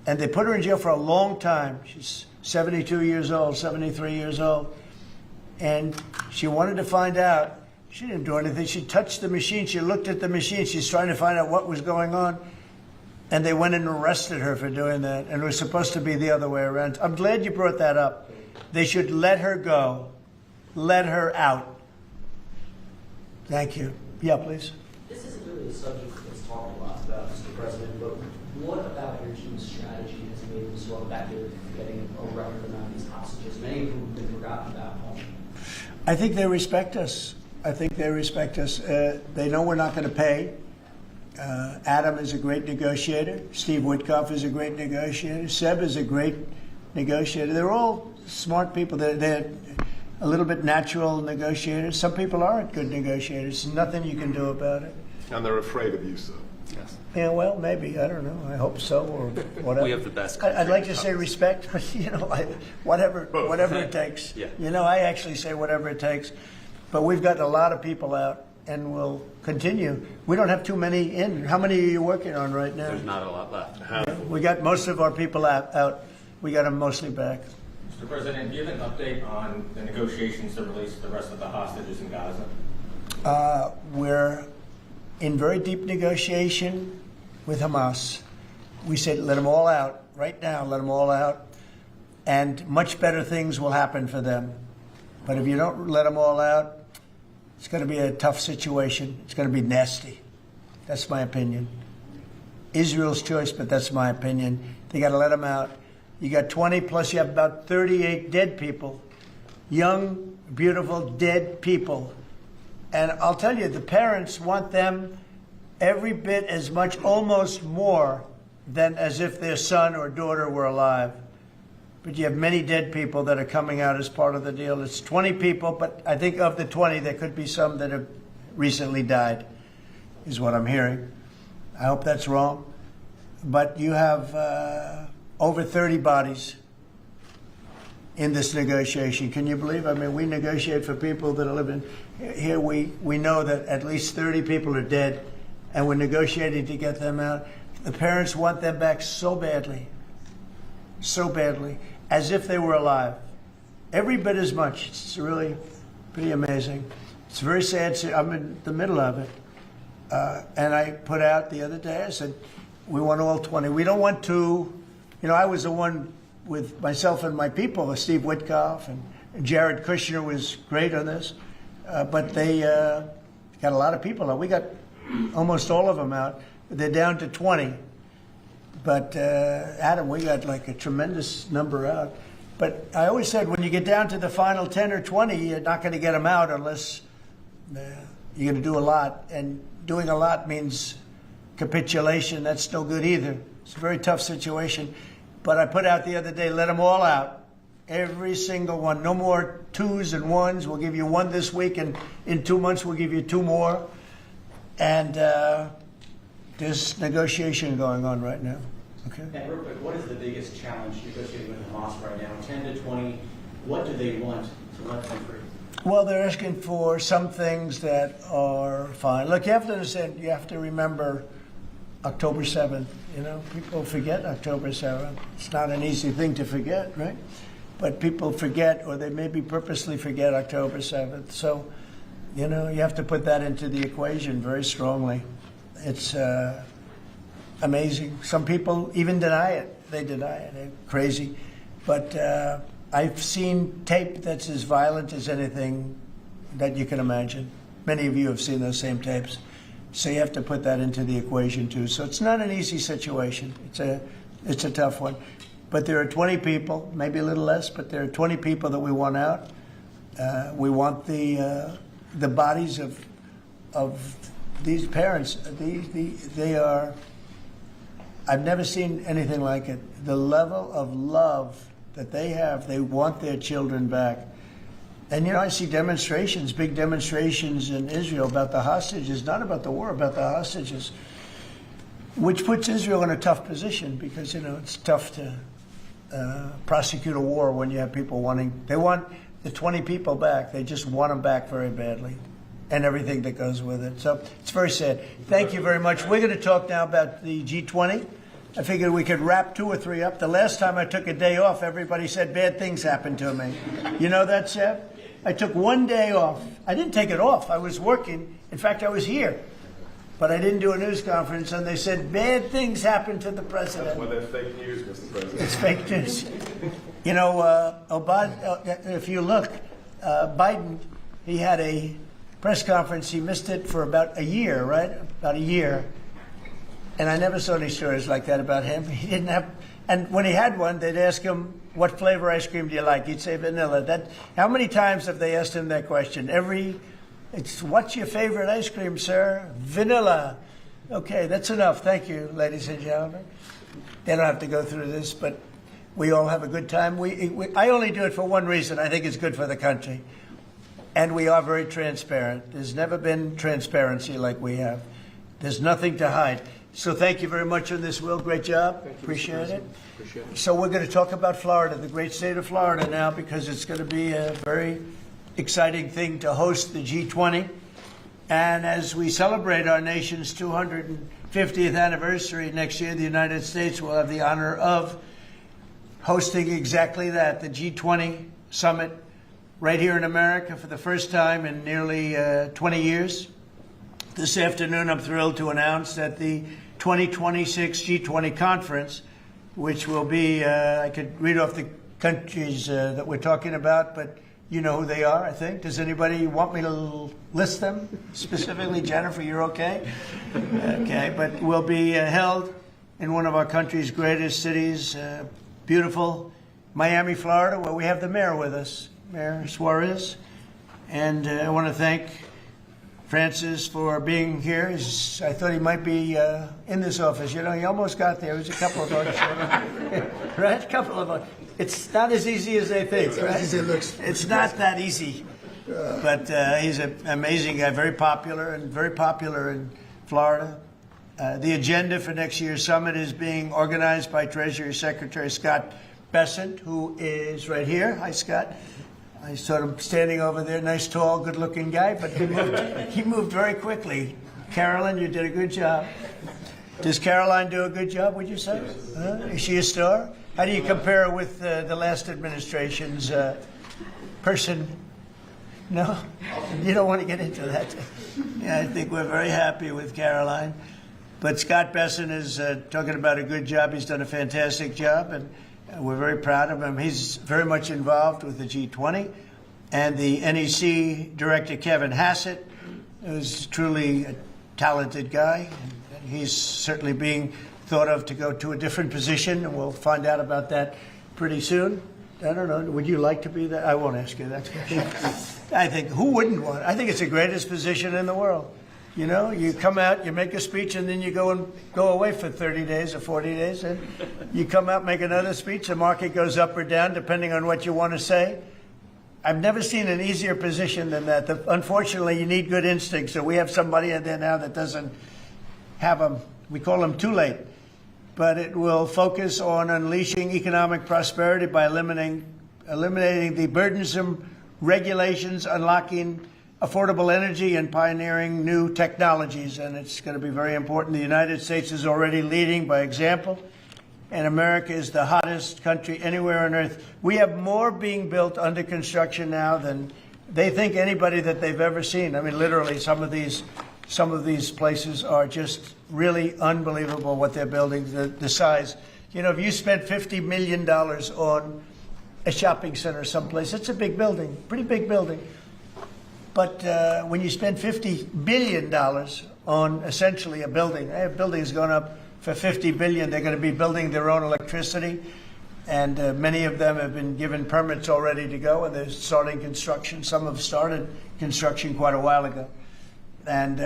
and they put her in jail for a long time. She's 72 years old, 73 years old, and she wanted to find out. She didn't do anything. She touched the machine. She looked at the machine. She's trying to find out what was going on. And they went and arrested her for doing that. And it was supposed to be the other way around. I'm glad you brought that up. They should let her go. Let her out. Thank you. Yeah, please. This isn't really a subject that's talked a lot about, Mr. President, but what about your team's strategy has made them so effective getting a record amount of these hostages, many of whom have been forgotten about home? I think they respect us. I think they respect us. They know we're not going to pay. Adam is a great negotiator. Steve Witkoff is a great negotiator. Seb is a great negotiator. They're all smart people. They're a little bit natural negotiators. Some people aren't good negotiators. Nothing you can do about it. And they're afraid of you, sir. Yes. Yeah, well, maybe. I don't know. I hope so, or whatever. We have the best. I'd like to say respect, but whatever it takes. Yeah. I actually say whatever it takes. But we've gotten a lot of people out, and we'll continue. We don't have too many in. How many are you working on right now? There's not a lot left. We got most of our people out. We got them mostly back. Mr. President, do you have an update on the negotiations to release the rest of the hostages in Gaza? We're in very deep negotiation with Hamas. We said let them all out right now, let them all out, and much better things will happen for them. But if you don't let them all out, it's going to be a tough situation. It's going to be nasty. That's my opinion. Israel's choice, but that's my opinion. They got to let them out. You got 20 plus you have about 38 dead people, young, beautiful, dead people. And I'll tell you, the parents want them every bit as much, almost more, than as if their son or daughter were alive. But you have many dead people that are coming out as part of the deal. It's 20 people, but I think of the 20, there could be some that have recently died, is what I'm hearing. I hope that's wrong. But you have over 30 bodies in this negotiation. Can you believe? I mean, we negotiate for people that are living here. We know that at least 30 people are dead, and we're negotiating to get them out. The parents want them back so badly, as if they were alive. Every bit as much. It's really pretty amazing. It's very sad. I'm in the middle of it. And I put out the other day, I said, we want all 20. We don't want to, I was the one with myself and my people, Steve Witkoff and Jared Kushner was great on this. But they got a lot of people out. We got almost all of them out. They're down to 20. But Adam, we got like a tremendous number out. But I always said when you get down to the final 10 or 20, you're not going to get them out unless you're going to do a lot. And doing a lot means capitulation. That's no good either. It's a very tough situation. But I put out the other day, let them all out. Every single one. No more twos and ones. We'll give you one this week, and in 2 months we'll give you 2 more. And there's negotiation going on right now. Okay. And real quick, what is the biggest challenge negotiating with Hamas right now? 10 to 20, what do they want to let them free? Well, they're asking for some things that are fine. Look, you have to understand, you have to remember October 7th. People forget October 7th. It's not an easy thing to forget, right? But people forget, or they maybe purposely forget October 7th. So, you have to put that into the equation very strongly. It's amazing. Some people even deny it. They deny it. They're crazy. But I've seen tape that's as violent as anything that you can imagine. Many of you have seen those same tapes. So you have to put that into the equation too. So it's not an easy situation. It's a tough one. But there are 20 people, maybe a little less, but there are 20 people that we want out. We want the bodies of these parents. They are. I've never seen anything like it. The level of love that they have. They want their children back. And I see demonstrations, big demonstrations in Israel about the hostages, not about the war, about the hostages, which puts Israel in a tough position because it's tough to prosecute a war when you have people they want the 20 people back. They just want them back very badly, and everything that goes with it. So it's very sad. Thank you very much. We're going to talk now about the G20. I figured we could wrap 2 or 3 up. The last time I took a day off, everybody said bad things happened to me. You know that, Seb? I took 1 day off. I didn't take it off. I was working. In fact, I was here. But I didn't do a news conference, and they said bad things happened to the president. That's why they're fake news, Mr. President. It's fake news. If you look, Biden, he had a press conference. He missed it for about a year, right? About a year. And I never saw any stories like that about him. He didn't have, and when he had one, they'd ask him, what flavor ice cream do you like? He'd say vanilla. How many times have they asked him that question? What's your favorite ice cream, sir? Vanilla. Okay, that's enough. Thank you, ladies and gentlemen. They don't have to go through this, but we all have a good time. I only do it for one reason. I think it's good for the country. And we are very transparent. There's never been transparency like we have. There's nothing to hide. So thank you very much on this, Will. Great job. Appreciate it. So we're going to talk about Florida, the great state of Florida now, because it's going to be a very exciting thing to host the G20. And as we celebrate our nation's 250th anniversary next year, the United States will have the honor of hosting exactly that, the G20 summit right here in America for the first time in nearly 20 years. This afternoon, I'm thrilled to announce that the 2026 G20 conference, which will be, I could read off the countries that we're talking about, but you know who they are, I think. Does anybody want me to list them specifically? Jennifer, you're okay? Okay, but will be held in one of our country's greatest cities, beautiful Miami, Florida, where we have the mayor with us, Mayor Suarez. And I want to thank Francis for being here. I thought he might be in this office. He almost got there. It was a couple of votes. Right? A couple of votes. It's not as easy as they think, right? As easy as it looks. It's not that easy. But he's an amazing guy, very popular in Florida. The agenda for next year's summit is being organized by Treasury Secretary Scott Bessent, who is right here. Hi, Scott. I saw him standing over there, nice, tall, good-looking guy, but he moved very quickly. Carolyn, you did a good job. Does Caroline do a good job, would you say? Is she a star? How do you compare with the last administration's person? No? You don't want to get into that. Yeah, I think we're very happy with Caroline. But Scott Bessent is talking about a good job. He's done a fantastic job, and we're very proud of him. He's very much involved with the G20. And the NEC director, Kevin Hassett, is truly a talented guy. And he's certainly being thought of to go to a different position, and we'll find out about that pretty soon. I don't know. Would you like to be that? I won't ask you that question. I think, who wouldn't want it? I think it's the greatest position in the world. You know, you come out, you make a speech, and then you go away for 30 days or 40 days, and you come out, make another speech. The market goes up or down depending on what you want to say. I've never seen an easier position than that. Unfortunately, you need good instincts, so we have somebody in there now that doesn't have them. We call them too late. But it will focus on unleashing economic prosperity by eliminating the burdensome regulations, unlocking affordable energy, and pioneering new technologies. And it's going to be very important. The United States is already leading by example, and America is the hottest country anywhere on earth. We have more being built under construction now than they think anybody that they've ever seen. I mean, literally, some of these places are just really unbelievable what they're building, the size. You know, if you spent $50 million on a shopping center someplace, it's a big building, pretty big building. But when you spend $50 billion on essentially a building, a building's gone up for $50 billion. They're going to be building their own electricity. and many of them have been given permits already to go, and they're starting construction. Some have started construction quite a while ago, and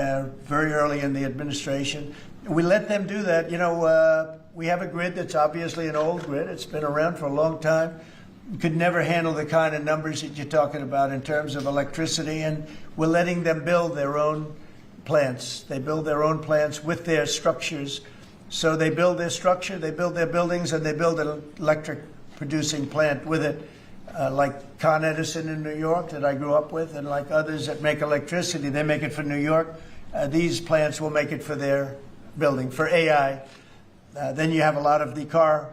very early in the administration. We let them do that. You know, we have a grid that's obviously an old grid. It's been around for a long time. You could never handle the kind of numbers that you're talking about in terms of electricity, and we're letting them build their own plants. They build their own plants with their structures. So they build their structure, they build their buildings, and they build an electric producing plant with it, like Con Edison in New York that I grew up with, and like others that make electricity. They make it for New York. These plants will make it for their building, for AI. Then you have a lot of the car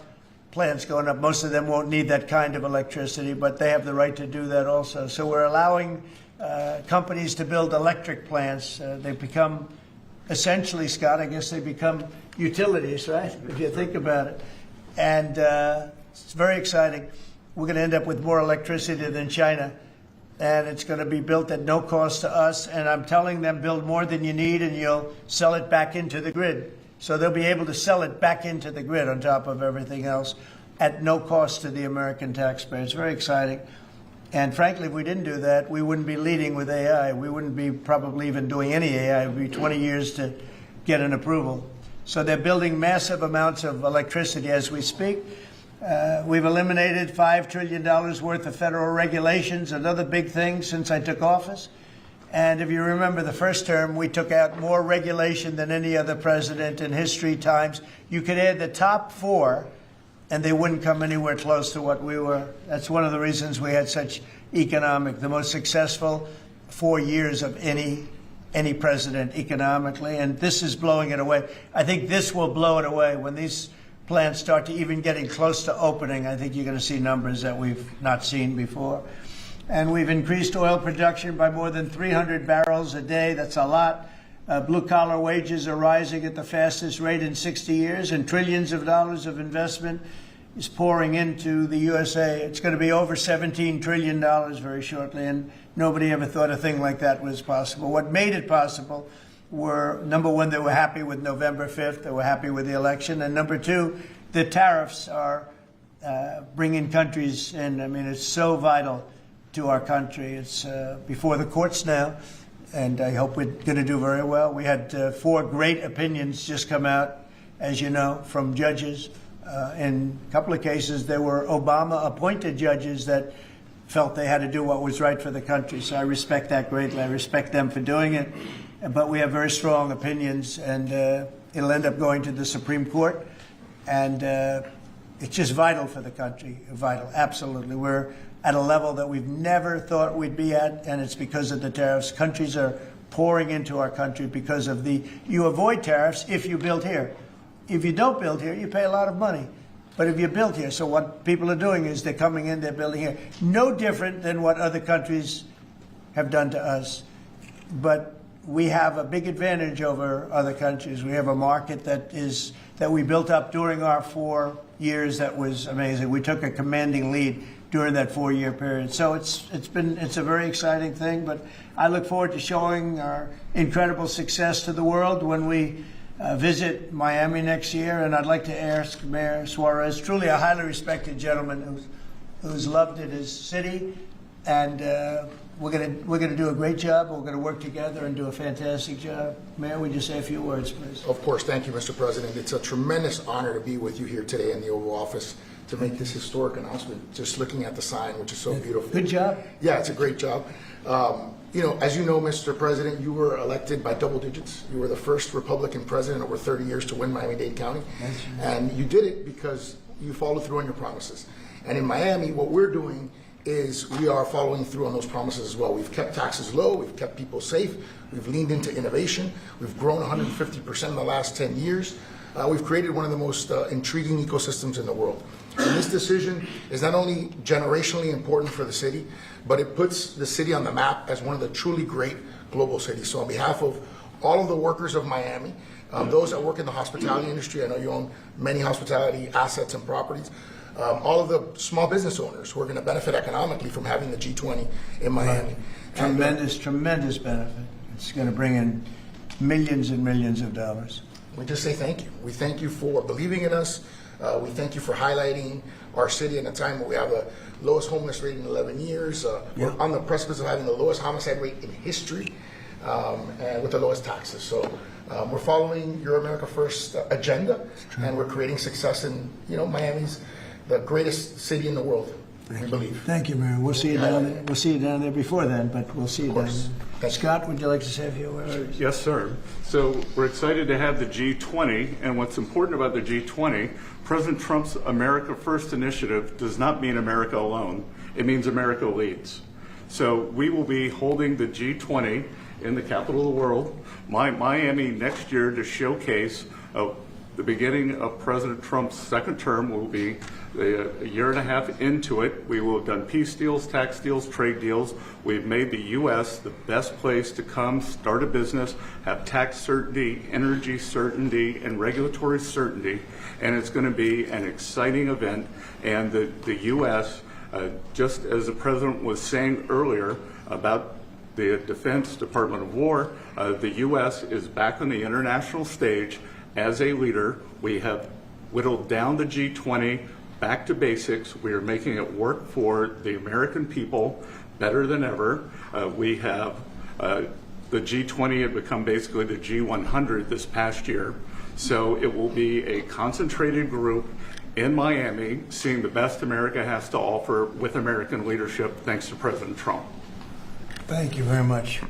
plants going up. Most of them won't need that kind of electricity, but they have the right to do that also. So we're allowing companies to build electric plants. They become, essentially, Scott, I guess they become utilities, right? If you think about it. And it's very exciting. We're going to end up with more electricity than China, and it's going to be built at no cost to us. And I'm telling them, build more than you need, and you'll sell it back into the grid. So they'll be able to sell it back into the grid on top of everything else at no cost to the American taxpayer. It's very exciting. And frankly, if we didn't do that, we wouldn't be leading with AI. We wouldn't be probably even doing any AI. It would be 20 years to get an approval. So they're building massive amounts of electricity as we speak. We've eliminated $5 trillion worth of federal regulations, another big thing since I took office. And if you remember the first term, we took out more regulation than any other president in history times. You could add the top 4, and they wouldn't come anywhere close to what we were. That's one of the reasons we had such the most successful 4 years of any president economically, and this is blowing it away. I think this will blow it away. When these plants start to even getting close to opening, I think you're going to see numbers that we've not seen before. And we've increased oil production by more than 300 barrels a day. That's a lot. Blue-collar wages are rising at the fastest rate in 60 years, and trillions of dollars of investment is pouring into the USA. It's going to be over $17 trillion very shortly, and nobody ever thought a thing like that was possible. What made it possible were, number one, they were happy with November 5th. They were happy with the election. And number two, the tariffs are bringing countries in. I mean, it's so vital to our country. It's before the courts now, and I hope we're going to do very well. We had 4 great opinions just come out, as you know, from judges. In a couple of cases, there were Obama-appointed judges that felt they had to do what was right for the country. So I respect that greatly. I respect them for doing it. But we have very strong opinions, and it'll end up going to the Supreme Court. And it's just vital for the country. Vital, absolutely. We're at a level that we've never thought we'd be at, and it's because of the tariffs. Countries are pouring into our country because of you avoid tariffs if you build here. If you don't build here, you pay a lot of money. But if you build here, so what people are doing is they're coming in, they're building here. No different than what other countries have done to us. But we have a big advantage over other countries. We have a market that we built up during our 4 years that was amazing. We took a commanding lead during that 4-year period. So it's a very exciting thing, but I look forward to showing our incredible success to the world when we visit Miami next year. And I'd like to ask Mayor Suarez, truly a highly respected gentleman who's loved in his city, and we're gonna do a great job. We're gonna work together and do a fantastic job. Mayor, would you say a few words, please? Of course. Thank you, Mr. President. It's a tremendous honor to be with you here today in the Oval Office to make this historic announcement, just looking at the sign, which is so beautiful. Good job. Yeah, it's a great job. As you know, Mr. President, you were elected by double digits. You were the first Republican president over 30 years to win Miami-Dade County. And you did it because you followed through on your promises. And in Miami, what we're doing is we are following through on those promises as well. We've kept taxes low, we've kept people safe, we've leaned into innovation, we've grown 150% in the last 10 years. We've created one of the most intriguing ecosystems in the world. And this decision is not only generationally important for the city, but it puts the city on the map as one of the truly great global cities. So on behalf of all of the workers of Miami, those that work in the hospitality industry, I know you own many hospitality assets and properties, all of the small business owners who are going to benefit economically from having the G20 in Miami. Tremendous benefit. It's going to bring in millions and millions of dollars. We just say thank you. We thank you for believing in us, We thank you for highlighting our city in a time where we have the lowest homeless rate in 11 years. We're on the precipice of having the lowest homicide rate in history, and with the lowest taxes. So we're following your America First agenda, and we're creating success in, Miami's the greatest city in the world, we believe. Thank you, Mayor. We'll see you down there. We'll see you down there before then, but we'll see you down there. Scott, would you like to say a few words? Yes, sir. So we're excited to have the G20, and what's important about the G20, President Trump's America First initiative does not mean America alone. It means America leads. So we will be holding the G20 in the capital of the world, Miami, next year to showcase the beginning of President Trump's second term. Will be a year and a half into it. We will have done peace deals, tax deals, trade deals. We've made the U.S. the best place to come, start a business, have tax certainty, energy certainty, and regulatory certainty. And it's going to be an exciting event. And the U.S., just as the President was saying earlier about the Defense Department of War, the U.S. is back on the international stage as a leader. We have whittled down the G20 back to basics. We are making it work for the American people better than ever. We have the G20 had become basically the G100 this past year. So it will be a concentrated group in Miami seeing the best America has to offer with American leadership, thanks to President Trump. Thank you very much.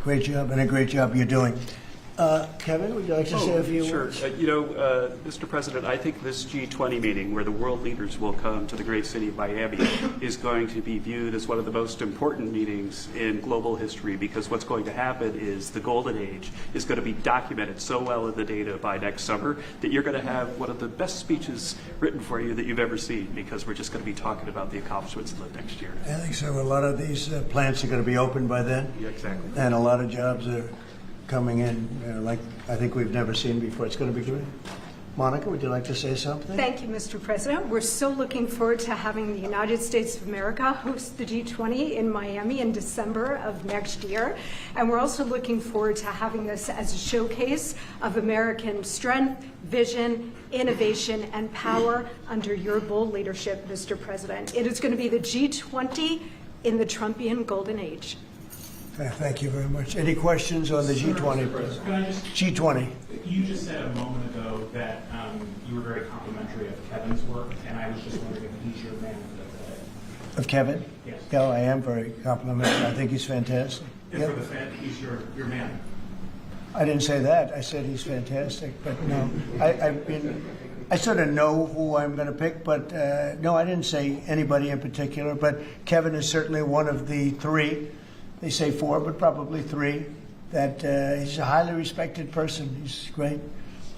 Great job, and a great job you're doing. Kevin, would you like to say a few words? Mr. President, I think this G20 meeting, where the world leaders will come to the great city of Miami, is going to be viewed as one of the most important meetings in global history, because what's going to happen is the golden age is going to be documented so well in the data by next summer that you're going to have one of the best speeches written for you that you've ever seen, because we're just going to be talking about the accomplishments in the next year. I think so. A lot of these plants are going to be open by then. Yeah, exactly. And a lot of jobs are coming in, like I think we've never seen before. It's going to be great. Monica, would you like to say something? Thank you, Mr. President. We're so looking forward to having the United States of America host the G20 in Miami in December of next year. And we're also looking forward to having this as a showcase of American strength, vision, innovation, and power under your bold leadership, Mr. President. It is going to be the G20 in the Trumpian golden age. Thank you very much. Any questions on the G20? G20. You just said a moment ago that you were very complimentary of Kevin's work, and I was just wondering if he's your man Of Kevin? Yes. Yeah, I am very complimentary. I think he's fantastic. And for the Fed, he's your man. I didn't say that. I said he's fantastic, but no. I sort of know who I'm going to pick, but no, I didn't say anybody in particular. But Kevin is certainly one of the three. They say four, but probably three. That he's a highly respected person. He's great.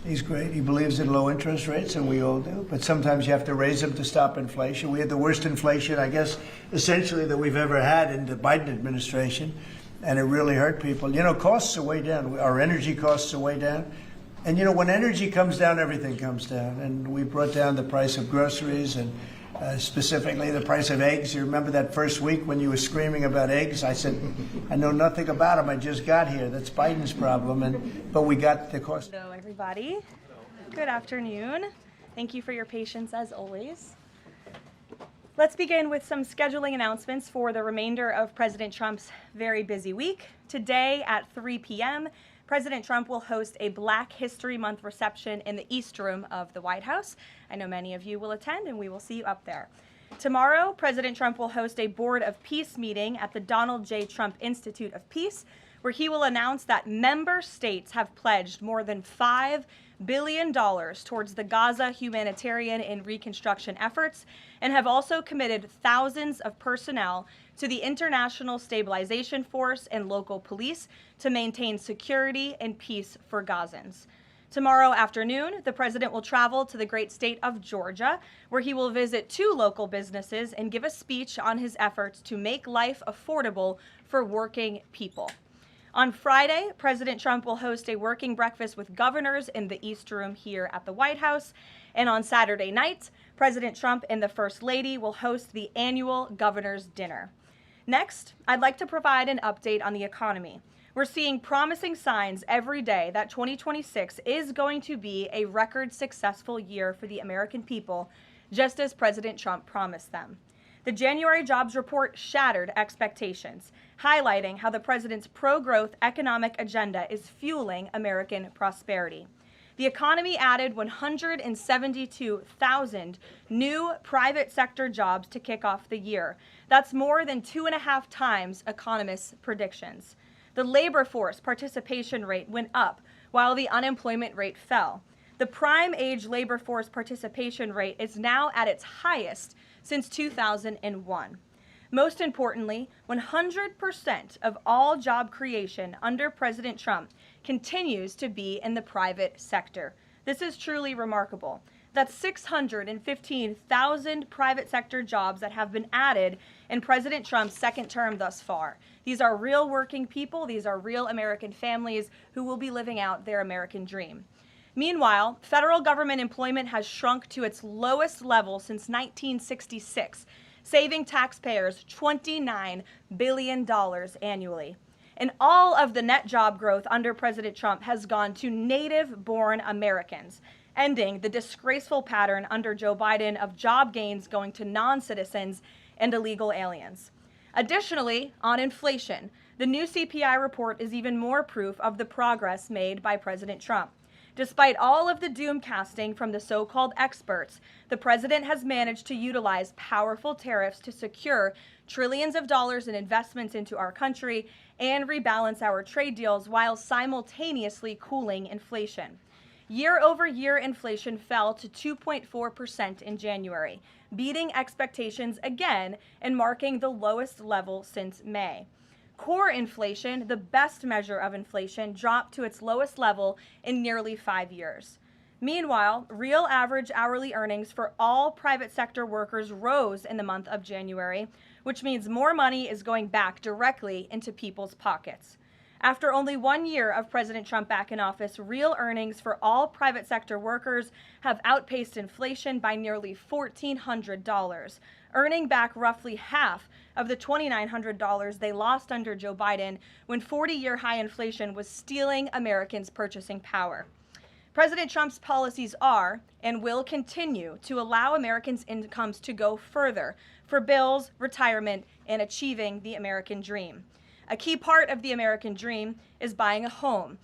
He's great. He believes in low interest rates, and we all do. But sometimes you have to raise them to stop inflation. We had the worst inflation, I guess, essentially that we've ever had in the Biden administration, and it really hurt people. Costs are way down. Our energy costs are way down. And, when energy comes down, everything comes down. And we brought down the price of groceries and specifically the price of eggs. You remember that first week when you were screaming about eggs? I said, I know nothing about them. I just got here. That's Biden's problem. But we got the cost. Hello, everybody. Good afternoon. Thank you for your patience as always. Let's begin with some scheduling announcements for the remainder of President Trump's very busy week. Today at 3 p.m., President Trump will host a Black History Month reception in the East Room of the White House. I know many of you will attend, and we will see you up there. Tomorrow, President Trump will host a Board of Peace meeting at the Donald J. Trump Institute of Peace, where he will announce that member states have pledged more than $5 billion towards the Gaza humanitarian and reconstruction efforts, and have also committed thousands of personnel to the International Stabilization Force and local police to maintain security and peace for Gazans. Tomorrow afternoon, the president will travel to the great state of Georgia, where he will visit 2 local businesses and give a speech on his efforts to make life affordable for working people. On Friday, President Trump will host a working breakfast with governors in the East Room here at the White House. And on Saturday night, President Trump and the First Lady will host the annual Governor's Dinner. Next, I'd like to provide an update on the economy. We're seeing promising signs every day that 2026 is going to be a record successful year for the American people, just as President Trump promised them. The January jobs report shattered expectations, highlighting how the president's pro-growth economic agenda is fueling American prosperity. The economy added 172,000 new private sector jobs to kick off the year. That's more than 2.5 times economists' predictions. The labor force participation rate went up while the unemployment rate fell. The prime age labor force participation rate is now at its highest since 2001. Most importantly, 100% of all job creation under President Trump continues to be in the private sector. This is truly remarkable. That's 615,000 private sector jobs that have been added in President Trump's second term thus far. These are real working people. These are real American families who will be living out their American dream. Meanwhile, federal government employment has shrunk to its lowest level since 1966, saving taxpayers $29 billion annually. And all of the net job growth under President Trump has gone to native-born Americans, ending the disgraceful pattern under Joe Biden of job gains going to non-citizens and illegal aliens. Additionally, on inflation, the new CPI report is even more proof of the progress made by President Trump. Despite all of the doom casting from the so-called experts, the president has managed to utilize powerful tariffs to secure trillions of dollars in investments into our country and rebalance our trade deals while simultaneously cooling inflation. Year-over-year inflation fell to 2.4% in January, beating expectations again and marking the lowest level since May. Core inflation, the best measure of inflation, dropped to its lowest level in nearly 5 years. Meanwhile, real average hourly earnings for all private sector workers rose in the month of January, which means more money is going back directly into people's pockets. After only 1 year of President Trump back in office, real earnings for all private sector workers have outpaced inflation by nearly $1,400, earning back roughly half of the $2,900 they lost under Joe Biden when 40-year high inflation was stealing Americans' purchasing power. President Trump's policies are and will continue to allow Americans' incomes to go further for bills, retirement, and achieving the American dream. A key part of the American dream is buying a home,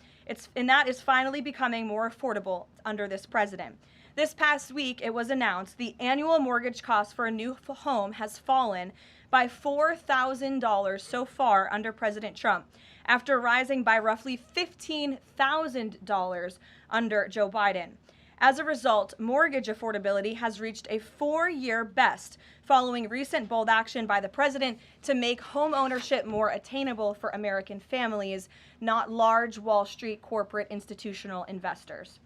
and that is finally becoming more affordable under this president. This past week, it was announced the annual mortgage cost for a new home has fallen by $4,000 so far under President Trump, after rising by roughly $15,000 under Joe Biden. As a result, mortgage affordability has reached a 4-year best following recent bold action by the president to make home ownership more attainable for American families, not large Wall Street corporate institutional investors.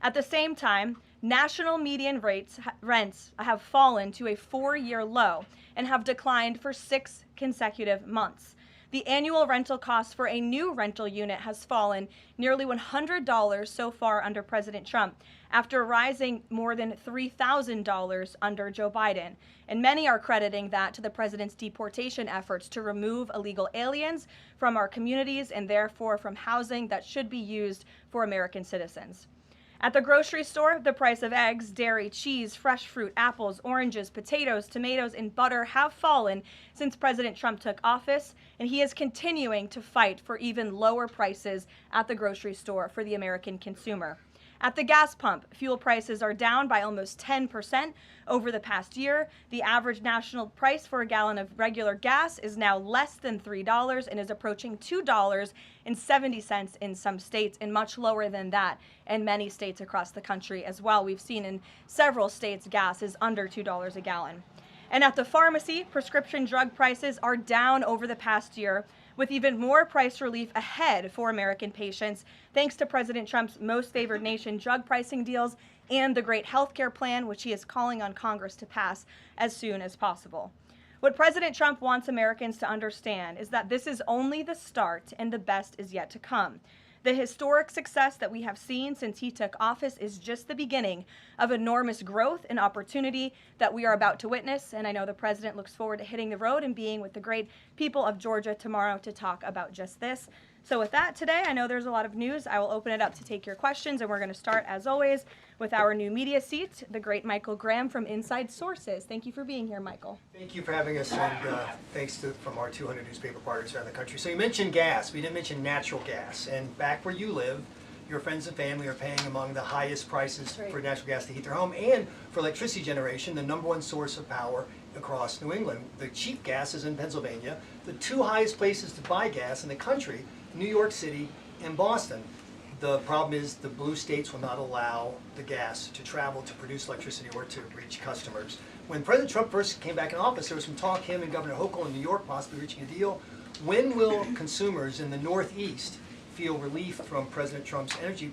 At the same time, national median rents have fallen to a 4-year low and have declined for 6 consecutive months. The annual rental cost for a new rental unit has fallen nearly $100 so far under President Trump, after rising more than $3,000 under Joe Biden. And many are crediting that to the president's deportation efforts to remove illegal aliens from our communities and therefore from housing that should be used for American citizens. At the grocery store, the price of eggs, dairy, cheese, fresh fruit, apples, oranges, potatoes, tomatoes, and butter have fallen since President Trump took office, and he is continuing to fight for even lower prices at the grocery store for the American consumer. At the gas pump, fuel prices are down by almost 10% over the past year. The average national price for a gallon of regular gas is now less than $3 and is approaching $2.70 in some states, and much lower than that in many states across the country as well. We've seen in several states gas is under $2 a gallon. And at the pharmacy, prescription drug prices are down over the past year, with even more price relief ahead for American patients, thanks to President Trump's most favored nation drug pricing deals and the great health care plan, which he is calling on Congress to pass as soon as possible. What President Trump wants Americans to understand is that this is only the start and the best is yet to come. The historic success that we have seen since he took office is just the beginning of enormous growth and opportunity that we are about to witness, and I know the president looks forward to hitting the road and being with the great people of Georgia tomorrow to talk about just this. So with that, today, I know there's a lot of news. I will open it up to take your questions, and we're going to start, as always, with our new media seat, the great Michael Graham from Inside Sources. Thank you for being here, Michael. Thank you for having us, and thanks from our 200 newspaper partners around the country. So you mentioned gas. We didn't mention natural gas. And back where you live, your friends and family are paying among the highest prices for natural gas to heat their home and for electricity generation, the #1 source of power across New England. The cheap gas is in Pennsylvania. The two highest places to buy gas in the country, New York City and Boston. The problem is the blue states will not allow the gas to travel to produce electricity or to reach customers. When President Trump first came back in office, there was some talk, him and Governor Hochul in New York possibly reaching a deal. When will consumers in the Northeast feel relief from President Trump's energy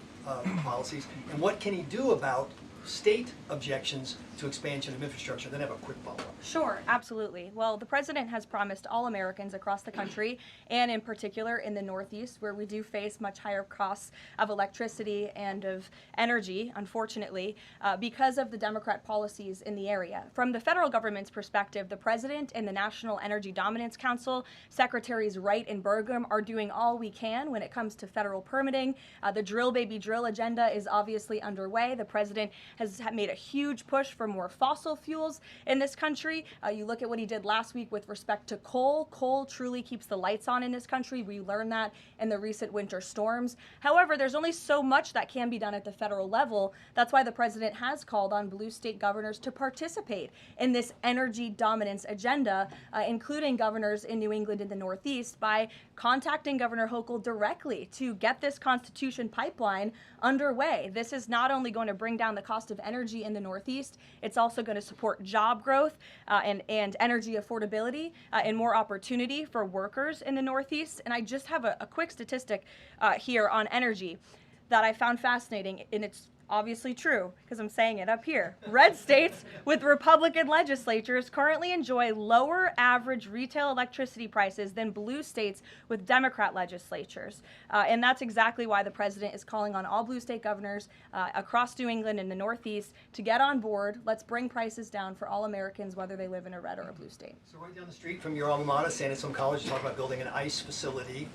policies, and what can he do about state objections to expansion of infrastructure? Then I have a quick follow-up. Sure, absolutely. Well, the president has promised all Americans across the country, and in particular in the Northeast, where we do face much higher costs of electricity and of energy, unfortunately, because of the Democrat policies in the area. From the federal government's perspective, the president and the National Energy Dominance Council, Secretaries Wright and Burgum, are doing all we can when it comes to federal permitting. The drill, baby, drill agenda is obviously underway. The president has made a huge push for more fossil fuels in this country. You look at what he did last week with respect to coal. Coal truly keeps the lights on in this country. We learned that in the recent winter storms. However, there's only so much that can be done at the federal level. That's why the president has called on blue state governors to participate in this energy dominance agenda, including governors in New England and the Northeast, by contacting Governor Hochul directly to get this Constitution pipeline underway. This is not only going to bring down the cost of energy in the Northeast, it's also going to support job growth and energy affordability and more opportunity for workers in the Northeast. And I just have a quick statistic here on energy that I found fascinating, and it's obviously true because I'm saying it up here. Red states with Republican legislatures currently enjoy lower average retail electricity prices than blue states with Democrat legislatures. And that's exactly why the president is calling on all blue state governors across New England and the Northeast to get on board. Let's bring prices down for all Americans, whether they live in a red or a blue state. So right down the street from your alma mater, San Antonio College, you talk about building an ICE facility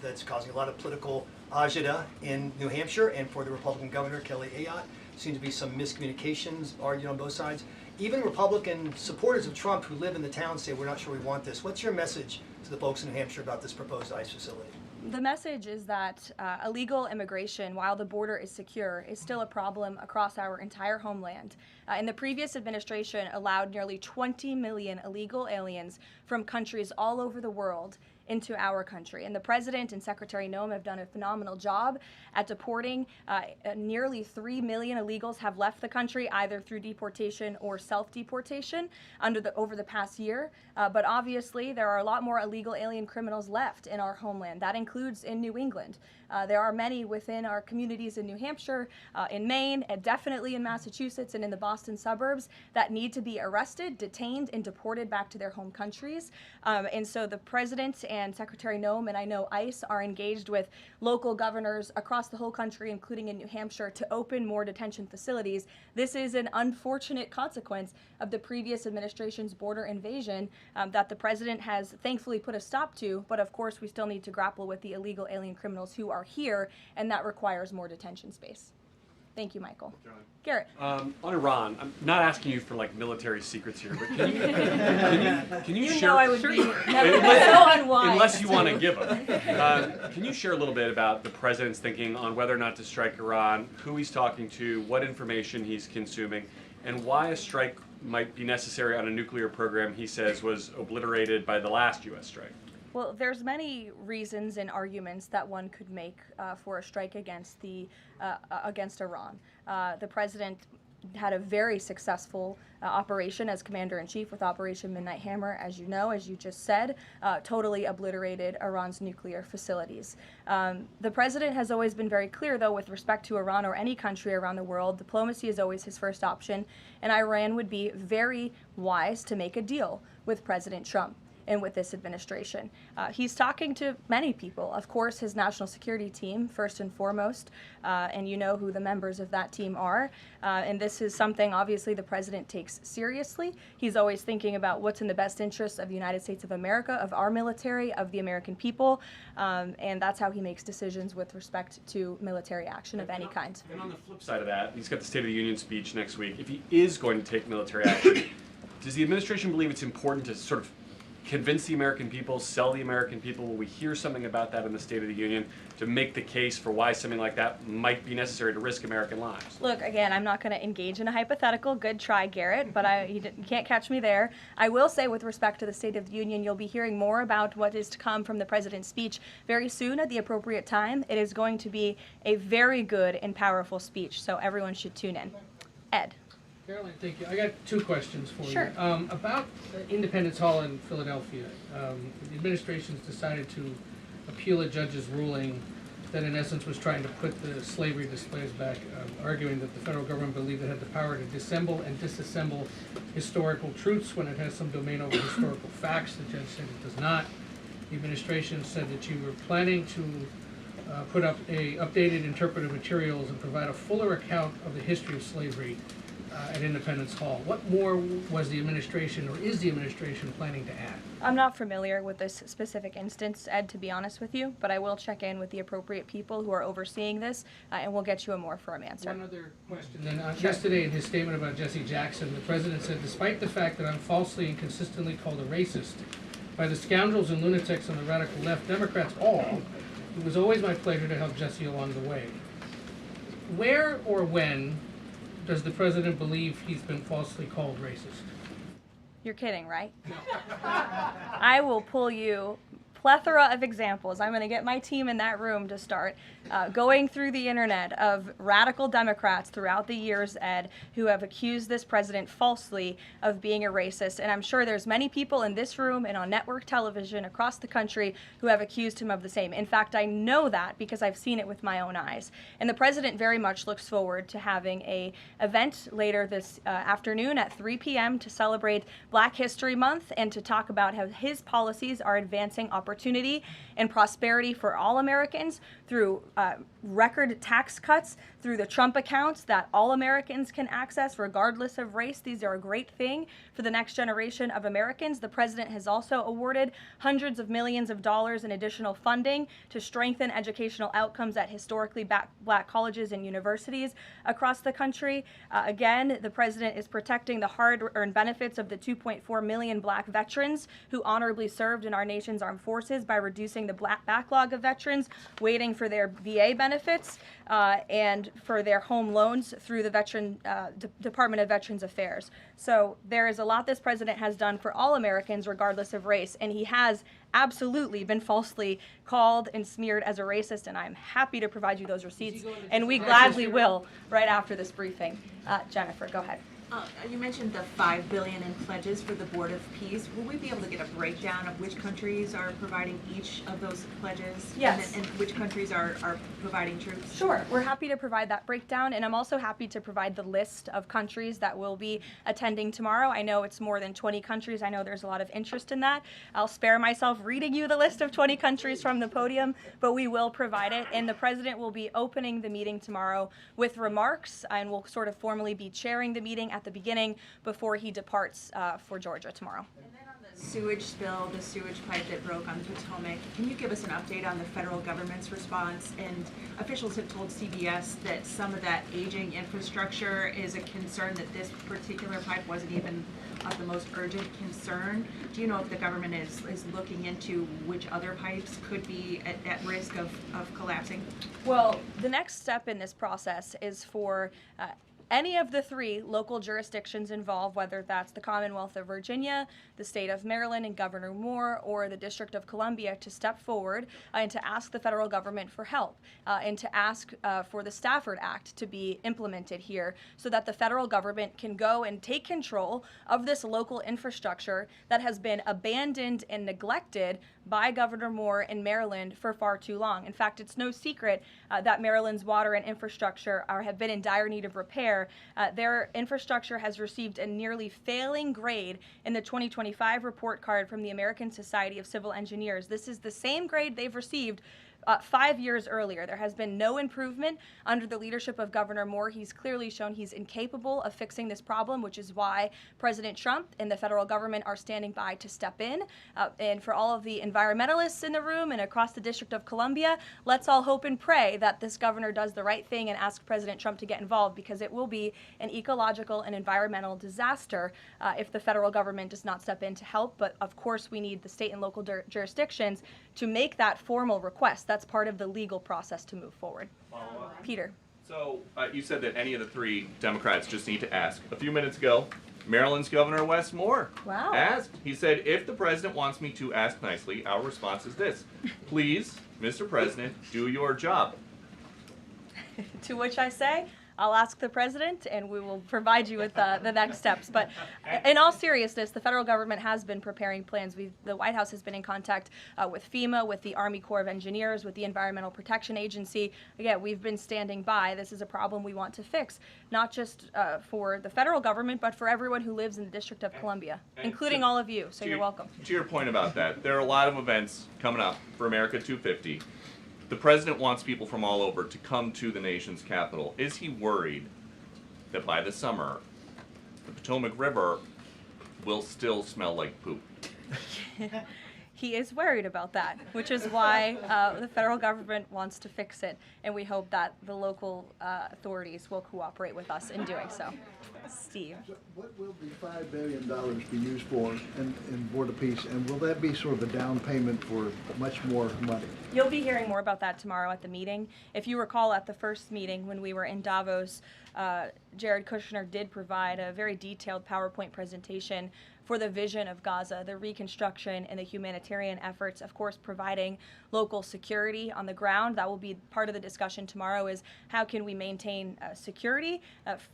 that's causing a lot of political agita in New Hampshire, and for the Republican governor, Kelly Ayotte. Seems to be some miscommunications argued on both sides. Even Republican supporters of Trump who live in the town say, we're not sure we want this. What's your message to the folks in New Hampshire about this proposed ICE facility? The message is that illegal immigration, while the border is secure, is still a problem across our entire homeland. And the previous administration allowed nearly 20 million illegal aliens from countries all over the world into our country. And the president and Secretary Noem have done a phenomenal job at deporting. Nearly 3 million illegals have left the country either through deportation or self-deportation over the past year. But obviously, there are a lot more illegal alien criminals left in our homeland. That includes in New England. There are many within our communities in New Hampshire, in Maine, and definitely in Massachusetts and in the Boston suburbs that need to be arrested, detained, and deported back to their home countries. And so the president and Secretary Noem, and I know ICE, are engaged with local governors across the whole country, including in New Hampshire, to open more detention facilities. This is an unfortunate consequence of the previous administration's border invasion that the president has thankfully put a stop to, but of course we still need to grapple with the illegal alien criminals who are here, and that requires more detention space. Thank you, Michael. Garrett. On Iran, I'm not asking you for like military secrets here, but can you You share? know I would be never so unwise. Unless you want to give them. Can you share a little bit about the president's thinking on whether or not to strike Iran, who he's talking to, what information he's consuming, and why a strike might be necessary on a nuclear program he says was obliterated by the last U.S. strike? Well, there's many reasons and arguments that one could make for a strike against Iran. The president had a very successful operation as commander-in-chief with Operation Midnight Hammer, as you know, as you just said, totally obliterated Iran's nuclear facilities. The president has always been very clear, though, with respect to Iran or any country around the world, diplomacy is always his first option, and Iran would be very wise to make a deal with President Trump. and with this administration. He's talking to many people. Of course, his national security team, first and foremost, and you know who the members of that team are. And this is something, obviously, the president takes seriously. He's always thinking about what's in the best interest of the United States of America, of our military, of the American people, and that's how he makes decisions with respect to military action of any kind. And on the flip side of that, he's got the State of the Union speech next week. If he is going to take military action, does the administration believe it's important to sort of convince the American people, sell the American people? Will we hear something about that in the State of the Union to make the case for why something like that might be necessary to risk American lives? Look, again, I'm not going to engage in a hypothetical. Good try, Garrett, but you can't catch me there. I will say, with respect to the State of the Union, you'll be hearing more about what is to come from the president's speech very soon at the appropriate time. It is going to be a very good and powerful speech, so everyone should tune in. Ed. Caroline, thank you. I got two questions for Sure. you. About Independence Hall in Philadelphia, the administration's decided to appeal a judge's ruling that in essence was trying to put the slavery displays back, arguing that the federal government believed it had the power to dissemble and disassemble historical truths when it has some domain over historical facts. The judge said it does not. The administration said that you were planning to put up updated interpretive materials and provide a fuller account of the history of slavery at Independence Hall. What more was the administration, or is the administration, planning to add? I'm not familiar with this specific instance, Ed, to be honest with you, but I will check in with the appropriate people who are overseeing this, and we'll get you a more firm answer. One other question then. Yesterday in his statement about Jesse Jackson, the president said, despite the fact that I'm falsely and consistently called a racist by the scoundrels and lunatics on the radical left, Democrats all, it was always my pleasure to help Jesse along the way. Where or when does the president believe he's been falsely called racist? You're kidding, right? No. I will pull you plethora of examples. I'm going to get my team in that room to start going through the internet of radical Democrats throughout the years, Ed, who have accused this president falsely of being a racist. And I'm sure there's many people in this room and on network television across the country who have accused him of the same. In fact, I know that because I've seen it with my own eyes. And the president very much looks forward to having an event later this afternoon at 3 p.m. to celebrate Black History Month and to talk about how his policies are advancing opportunity and prosperity for all Americans through record tax cuts, through the Trump accounts that all Americans can access regardless of race. These are a great thing for the next generation of Americans. The president has also awarded hundreds of millions of dollars in additional funding to strengthen educational outcomes at historically Black colleges and universities across the country. Again, the president is protecting the hard-earned benefits of the 2.4 million Black veterans who honorably served in our nation's armed forces by reducing the backlog of veterans waiting for their VA benefits and for their home loans through the Department of Veterans Affairs. So there is a lot this president has done for all Americans regardless of race, and he has absolutely been falsely called and smeared as a racist, and I'm happy to provide you those receipts, and we gladly will right after this briefing. Jennifer, go ahead. You mentioned the $5 billion in pledges for the Board of Peace. Will we be able to get a breakdown of which countries are providing each of those pledges? Yes. And which countries are providing troops? Sure. We're happy to provide that breakdown, and I'm also happy to provide the list of countries that will be attending tomorrow. I know it's more than 20 countries. I know there's a lot of interest in that. I'll spare myself reading you the list of 20 countries from the podium, but we will provide it, and the president will be opening the meeting tomorrow with remarks, and will sort of formally be chairing the meeting at the beginning before he departs for Georgia tomorrow. And then on the sewage spill, the sewage pipe that broke on the Potomac, can you give us an update on the federal government's response? And officials have told CBS that some of that aging infrastructure is a concern, that this particular pipe wasn't even of the most urgent concern. Do you know if the government is looking into which other pipes could be at risk of collapsing? Well, the next step in this process is for any of the three local jurisdictions involved, whether that's the Commonwealth of Virginia, the state of Maryland and Governor Moore, or the District of Columbia, to step forward and to ask the federal government for help and to ask for the Stafford Act to be implemented here so that the federal government can go and take control of this local infrastructure that has been abandoned and neglected by Governor Moore in Maryland for far too long. In fact, it's no secret that Maryland's water and infrastructure have been in dire need of repair. Their infrastructure has received a nearly failing grade in the 2025 report card from the American Society of Civil Engineers. This is the same grade they've received 5 years earlier. There has been no improvement under the leadership of Governor Moore. He's clearly shown he's incapable of fixing this problem, which is why President Trump and the federal government are standing by to step in. And for all of the environmentalists in the room and across the District of Columbia, let's all hope and pray that this governor does the right thing and ask President Trump to get involved, because it will be an ecological and environmental disaster if the federal government does not step in to help. But of course, we need the state and local jurisdictions to make that formal request. That's part of the legal process to move forward. Peter. So you said that any of the three Democrats just need to ask. A few minutes ago, Maryland's Governor Wes Moore asked. He said, if the president wants me to ask nicely, our response is this: please, Mr. President, do your job. To which I say, I'll ask the president and we will provide you with the next steps. But in all seriousness, the federal government has been preparing plans. The White House has been in contact with FEMA, with the Army Corps of Engineers, with the Environmental Protection Agency. Again, we've been standing by. This is a problem we want to fix, not just for the federal government, but for everyone who lives in the District of Columbia, including all of you. So you're welcome. To your point about that, there are a lot of events coming up for America 250. The president wants people from all over to come to the nation's capital. Is he worried that by the summer, the Potomac River will still smell like poop? He is worried about that, which is why the federal government wants to fix it, and we hope that the local authorities will cooperate with us in doing so. Steve. What will the $5 billion be used for in Board of Peace, and will that be sort of a down payment for much more money? You'll be hearing more about that tomorrow at the meeting. If you recall, at the first meeting when we were in Davos, Jared Kushner did provide a very detailed PowerPoint presentation for the vision of Gaza, the reconstruction and the humanitarian efforts, of course, providing local security on the ground. That will be part of the discussion tomorrow, is how can we maintain security?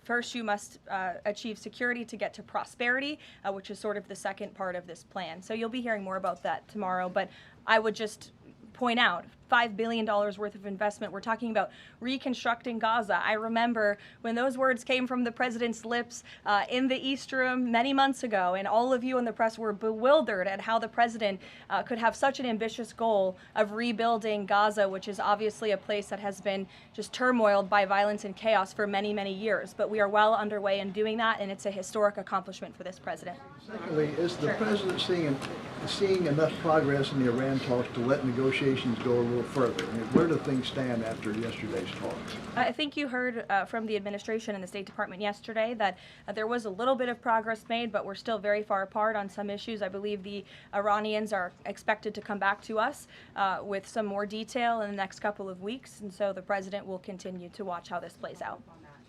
First, you must achieve security to get to prosperity, which is sort of the second part of this plan. So you'll be hearing more about that tomorrow, but I would just point out $5 billion worth of investment. We're talking about reconstructing Gaza. I remember when those words came from the president's lips in the East Room many months ago, and all of you in the press were bewildered at how the president could have such an ambitious goal of rebuilding Gaza, which is obviously a place that has been just turmoiled by violence and chaos for many, many years. But we are well underway in doing that, and it's a historic accomplishment for this president. Secondly, is the president seeing enough progress in the Iran talks to let negotiations go a little further? I mean, where do things stand after yesterday's talks? I think you heard from the administration and the State Department yesterday that there was a little bit of progress made, but we're still very far apart on some issues. I believe the Iranians are expected to come back to us with some more detail in the next couple of weeks, and so the president will continue to watch how this plays out.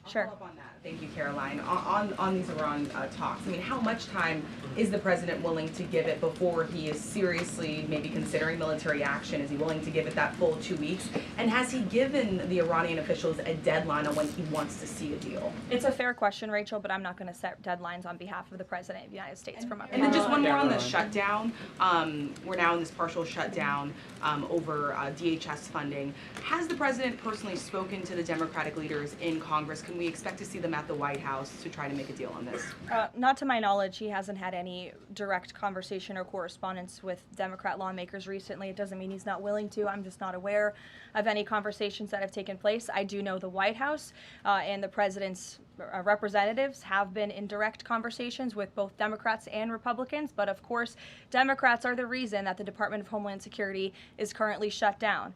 Sure. Follow up on that. Thank you, Caroline. On these Iran talks, I mean, how much time is the president willing to give it before he is seriously maybe considering military action? Is he willing to give it that full 2 weeks? And has he given the Iranian officials a deadline on when he wants to see a deal? It's a fair question, Rachel, but I'm not going to set deadlines on behalf of the president of the United States from up here. And then just one more on the shutdown. We're now in this partial shutdown over DHS funding. Has the president personally spoken to the Democratic leaders in Congress? Can we expect to see them at the White House to try to make a deal on this? Not to my knowledge. He hasn't had any direct conversation or correspondence with Democrat lawmakers recently. It doesn't mean he's not willing to. I'm just not aware of any conversations that have taken place. I do know the White House and the president's representatives have been in direct conversations with both Democrats and Republicans, but of course, Democrats are the reason that the Department of Homeland Security is currently shut down.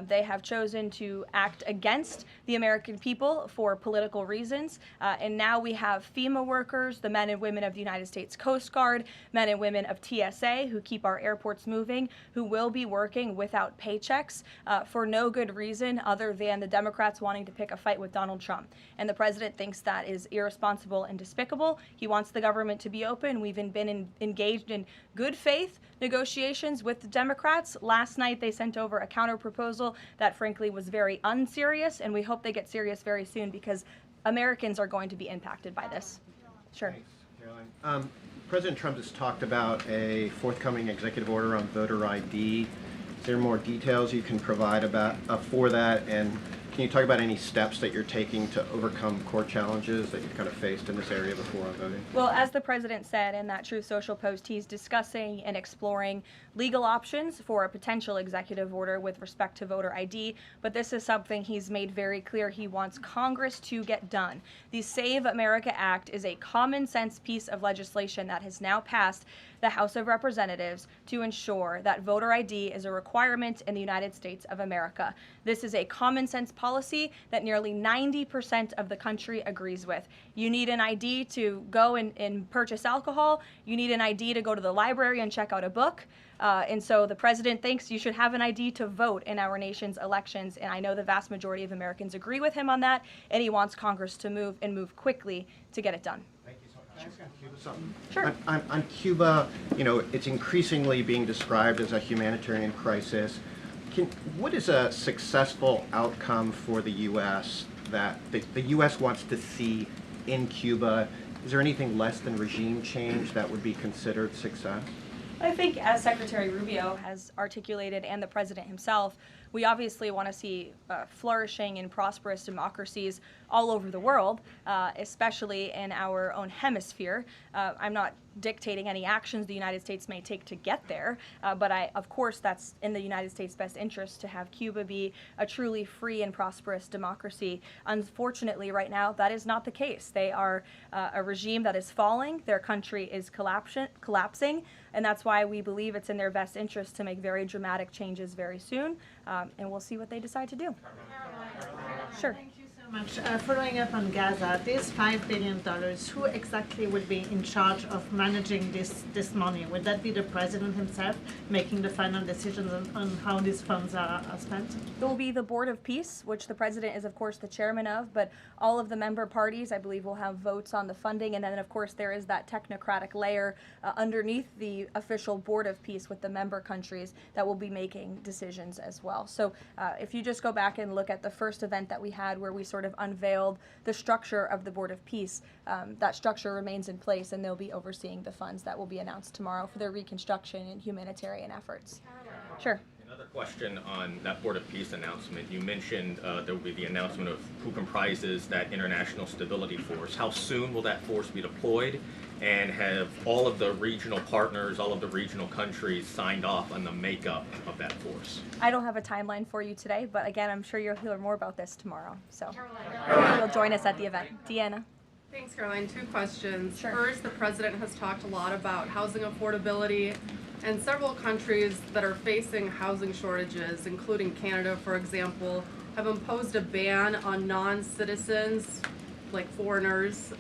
They have chosen to act against the American people for political reasons, and now we have FEMA workers, the men and women of the United States Coast Guard, men and women of TSA who keep our airports moving, who will be working without paychecks for no good reason other than the Democrats wanting to pick a fight with Donald Trump. And the president thinks that is irresponsible and despicable. He wants the government to be open. We've been engaged in good faith negotiations with the Democrats. Last night they sent over a counter proposal that frankly was very unserious, and we hope they get serious very soon because Americans are going to be impacted by this. Sure. Thanks, Caroline. President Trump has talked about a forthcoming executive order on voter ID. Is there more details you can provide for that? And can you talk about any steps that you're taking to overcome court challenges that you've kind of faced in this area before on voting? Well, as the president said in that Truth Social post, he's discussing and exploring legal options for a potential executive order with respect to voter ID, but this is something he's made very clear he wants Congress to get done. The Save America Act is a common sense piece of legislation that has now passed the House of Representatives to ensure that voter ID is a requirement in the United States of America. This is a common sense policy that nearly 90% of the country agrees with. You need an ID to go and purchase alcohol. You need an ID to go to the library and check out a book. And so the president thinks you should have an ID to vote in our nation's elections. And I know the vast majority of Americans agree with him on that. And he wants Congress to move quickly to get it done. Sure. On Cuba, you know, it's increasingly being described as a humanitarian crisis. What is a successful outcome for the U.S. that the U.S. wants to see in Cuba? Is there anything less than regime change that would be considered success? I think, as Secretary Rubio has articulated and the president himself, we obviously want to see flourishing and prosperous democracies all over the world, especially in our own hemisphere. I'm not dictating any actions the United States may take to get there, but of course that's in the United States' best interest to have Cuba be a truly free and prosperous democracy. Unfortunately, right now, that is not the case. They are a regime that is falling, their country is collapsing, and that's why we believe it's in their best interest to make very dramatic changes very soon, and we'll see what they decide to do. Sure. Much. Following up on Gaza, this $5 billion, who exactly would be in charge of managing this money? Would that be the president himself making the final decisions on how these funds are spent? It will be the Board of Peace, which the president is, of course, the chairman of, but all of the member parties, I believe, will have votes on the funding. And then, of course, there is that technocratic layer underneath the official Board of Peace with the member countries that will be making decisions as well. So if you just go back and look at the first event that we had where we sort of unveiled the structure of the Board of Peace, that structure remains in place, and they'll be overseeing the funds that will be announced tomorrow for their reconstruction and humanitarian efforts. Sure. Another question on that Board of Peace announcement. You mentioned there will be the announcement of who comprises that International Stability Force. How soon will that force be deployed? And have all of the regional partners, all of the regional countries signed off on the makeup of that force? I don't have a timeline for you today, but again, I'm sure you'll hear more about this tomorrow. So you'll join us at the event. Deanna. Thanks, Caroline. Two questions. Sure. First, the president has talked a lot about housing affordability, and several countries that are facing housing shortages, including Canada, for example, have imposed a ban on non-citizens, like foreigners,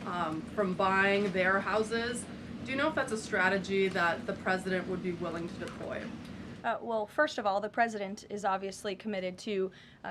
from buying their houses. Do you know if that's a strategy that the president would be willing to deploy? Well, first of all, the president is obviously committed to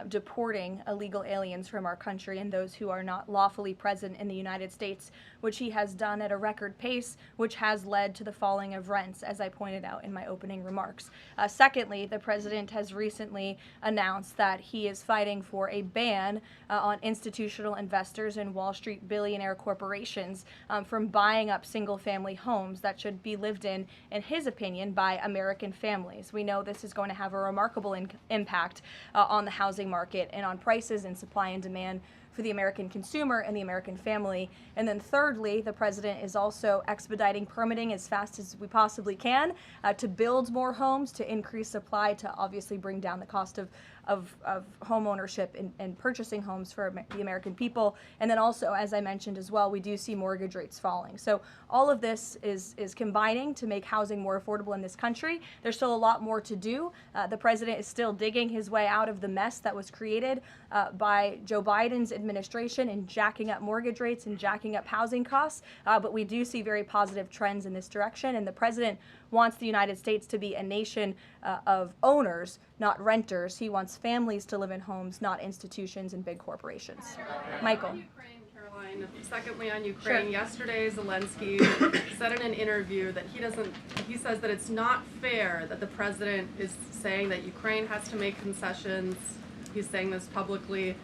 deporting illegal aliens from our country and those who are not lawfully present in the United States, which he has done at a record pace, which has led to the falling of rents, as I pointed out in my opening remarks. Secondly, the president has recently announced that he is fighting for a ban on institutional investors and Wall Street billionaire corporations from buying up single-family homes that should be lived in his opinion, by American families. We know this is going to have a remarkable impact on the housing market and on prices and supply and demand for the American consumer and the American family. And then thirdly, the president is also expediting permitting as fast as we possibly can to build more homes, to increase supply, to obviously bring down the cost of home ownership and purchasing homes for the American people. And then also, as I mentioned as well, we do see mortgage rates falling. So all of this is combining to make housing more affordable in this country. There's still a lot more to do. The president is still digging his way out of the mess that was created by Joe Biden's administration in jacking up mortgage rates and jacking up housing costs. But we do see very positive trends in this direction. And the president wants the United States to be a nation of owners, not renters. He wants families to live in homes, not institutions and big corporations. Michael. Caroline, secondly on Ukraine, Sure. Yesterday Zelensky said in an interview that he says that it's not fair that the president is saying that Ukraine has to make concessions. He's saying this publicly,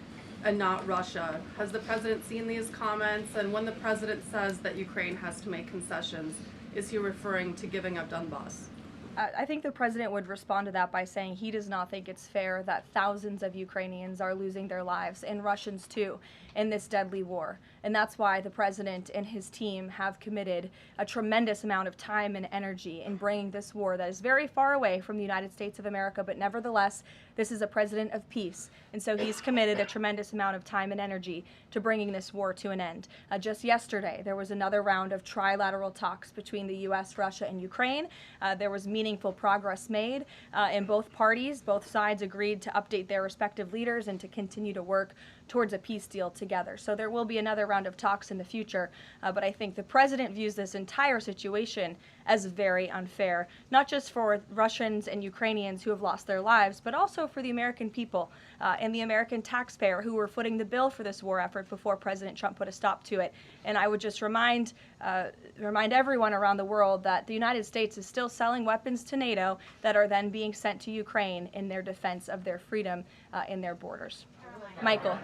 and not Russia. Has the president seen these comments? And when the president says that Ukraine has to make concessions, is he referring to giving up Donbass? I think the president would respond to that by saying he does not think it's fair that thousands of Ukrainians are losing their lives, and Russians too, in this deadly war. And that's why the president and his team have committed a tremendous amount of time and energy in bringing this war that is very far away from the United States of America, but nevertheless, this is a president of peace. And so he's committed a tremendous amount of time and energy to bringing this war to an end. Just yesterday, there was another round of trilateral talks between the U.S., Russia, and Ukraine. There was meaningful progress made in both parties. Both sides agreed to update their respective leaders and to continue to work towards a peace deal together. So there will be another round of talks in the future, but I think the president views this entire situation as very unfair, not just for Russians and Ukrainians who have lost their lives, but also for the American people and the American taxpayer who were footing the bill for this war effort before President Trump put a stop to it. And I would just remind everyone around the world that the United States is still selling weapons to NATO that are then being sent to Ukraine in their defense of their freedom in their borders. Michael.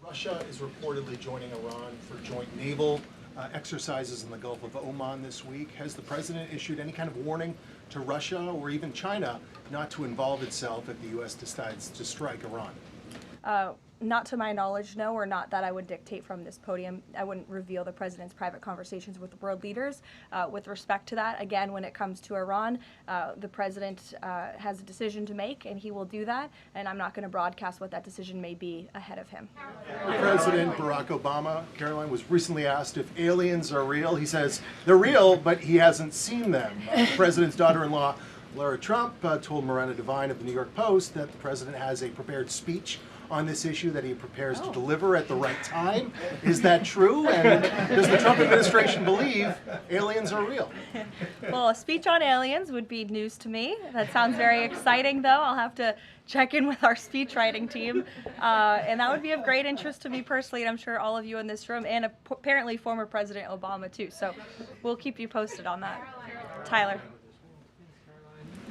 Russia is reportedly joining Iran for joint naval exercises in the Gulf of Oman this week. Has the president issued any kind of warning to Russia or even China not to involve itself if the U.S. decides to strike Iran? Not to my knowledge, no, or not that I would dictate from this podium. I wouldn't reveal the president's private conversations with world leaders. With respect to that, again, when it comes to Iran, the president has a decision to make, and he will do that, and I'm not going to broadcast what that decision may be ahead of him. President Barack Obama, Caroline, was recently asked if aliens are real. He says they're real, but he hasn't seen them. The president's daughter-in-law, Lara Trump, told Miranda Devine of the New York Post that the president has a prepared speech on this issue that he prepares to deliver at the right time. Is that true? And does the Trump administration believe aliens are real? Well, a speech on aliens would be news to me. That sounds very exciting, though. I'll have to check in with our speech writing team. And that would be of great interest to me personally, and I'm sure all of you in this room, and apparently former President Obama, too. So we'll keep you posted on that. Tyler.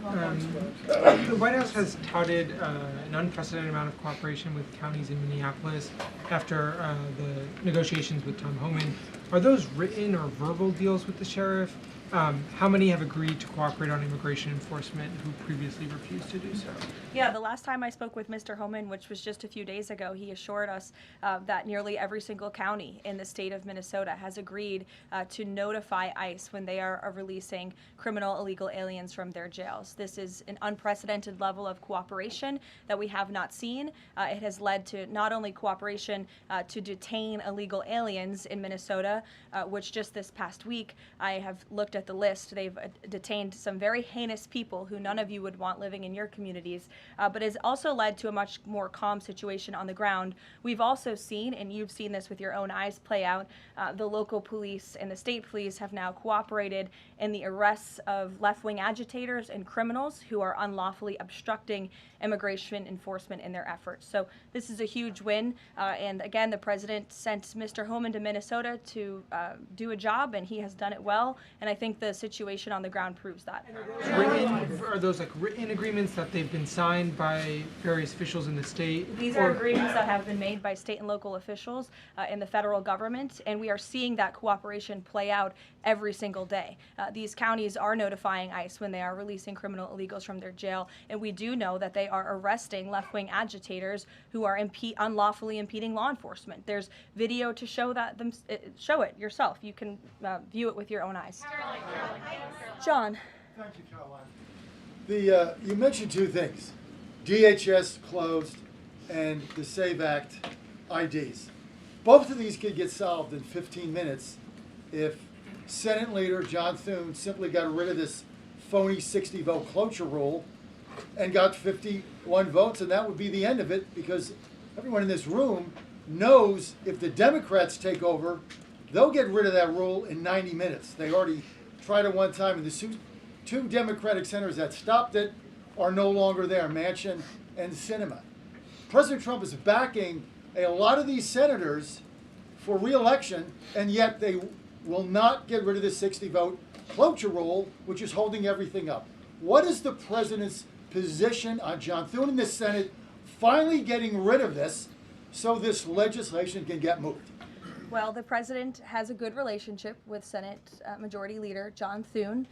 The White House has touted an unprecedented amount of cooperation with counties in Minneapolis after the negotiations with Tom Homan. Are those written or verbal deals with the sheriff? How many have agreed to cooperate on immigration enforcement who previously refused to do so? Yeah, the last time I spoke with Mr. Homan, which was just a few days ago, he assured us that nearly every single county in the state of Minnesota has agreed to notify ICE when they are releasing criminal illegal aliens from their jails. This is an unprecedented level of cooperation that we have not seen. It has led to not only cooperation to detain illegal aliens in Minnesota, which just this past week I have looked at the list. They've detained some very heinous people who none of you would want living in your communities, but has also led to a much more calm situation on the ground. We've also seen, and you've seen this with your own eyes play out, the local police and the state police have now cooperated in the arrests of left-wing agitators and criminals who are unlawfully obstructing immigration enforcement in their efforts. So this is a huge win, and again, the president sent Mr. Homan to Minnesota to do a job, and he has done it well, and I think the situation on the ground proves that. Are those like written agreements that they've been signed by various officials in the state? These are agreements that have been made by state and local officials in the federal government, and we are seeing that cooperation play out every single day. These counties are notifying ICE when they are releasing criminal illegals from their jail, and we do know that they are arresting left-wing agitators who are unlawfully impeding law enforcement. There's video to show that. Show it yourself. You can view it with your own eyes. John. Thank you, Caroline. You mentioned two things, DHS closed and the SAVE Act IDs. Both of these could get solved in 15 minutes if Senate Leader John Thune simply got rid of this phony 60-vote cloture rule and got 51 votes, and that would be the end of it, because everyone in this room knows if the Democrats take over, they'll get rid of that rule in 90 minutes. They already tried it one time, and the two Democratic senators that stopped it are no longer there, Manchin and Sinema. President Trump is backing a lot of these senators for re-election, and yet they will not get rid of the 60-vote cloture rule, which is holding everything up. What is the president's position on John Thune in the Senate finally getting rid of this so this legislation can get moved? Well, the president has a good relationship with Senate Majority Leader John Thune.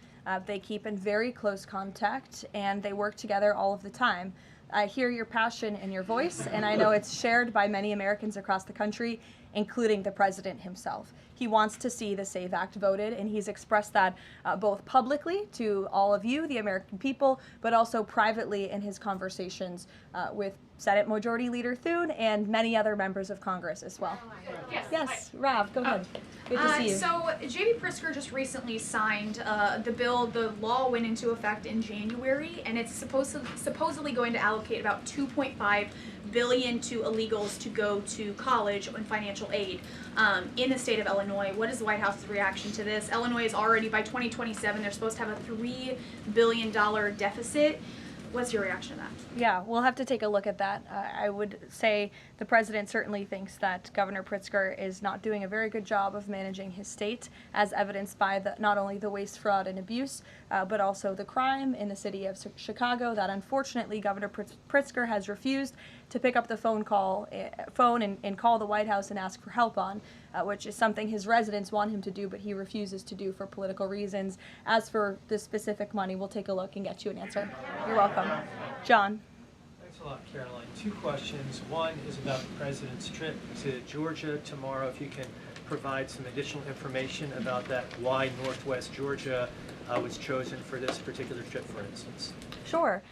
They keep in very close contact, and they work together all of the time. I hear your passion in your voice, and I know it's shared by many Americans across the country, including the president himself. He wants to see the SAVE Act voted, and he's expressed that both publicly to all of you, the American people, but also privately in his conversations with Senate Majority Leader Thune and many other members of Congress as well. Yes, Rav, go ahead. Good to see you. So J.B. Pritzker just recently signed the bill. The law went into effect in January, and it's supposedly going to allocate about $2.5 billion to illegals to go to college and financial aid in the state of Illinois. What is the White House's reaction to this? Illinois is already, by 2027, they're supposed to have a $3 billion deficit. What's your reaction to that? Yeah, we'll have to take a look at that. I would say the president certainly thinks that Governor Pritzker is not doing a very good job of managing his state, as evidenced by not only the waste, fraud, and abuse, but also the crime in the city of Chicago that unfortunately Governor Pritzker has refused to pick up the phone and call the White House and ask for help on, which is something his residents want him to do, but he refuses to do for political reasons. As for the specific money, we'll take a look and get you an answer. You're welcome. John. Thanks a lot, Caroline. Two questions. One is about the president's trip to Georgia tomorrow. If you can provide some additional information about that, why Northwest Georgia was chosen for this particular trip, for instance. Sure.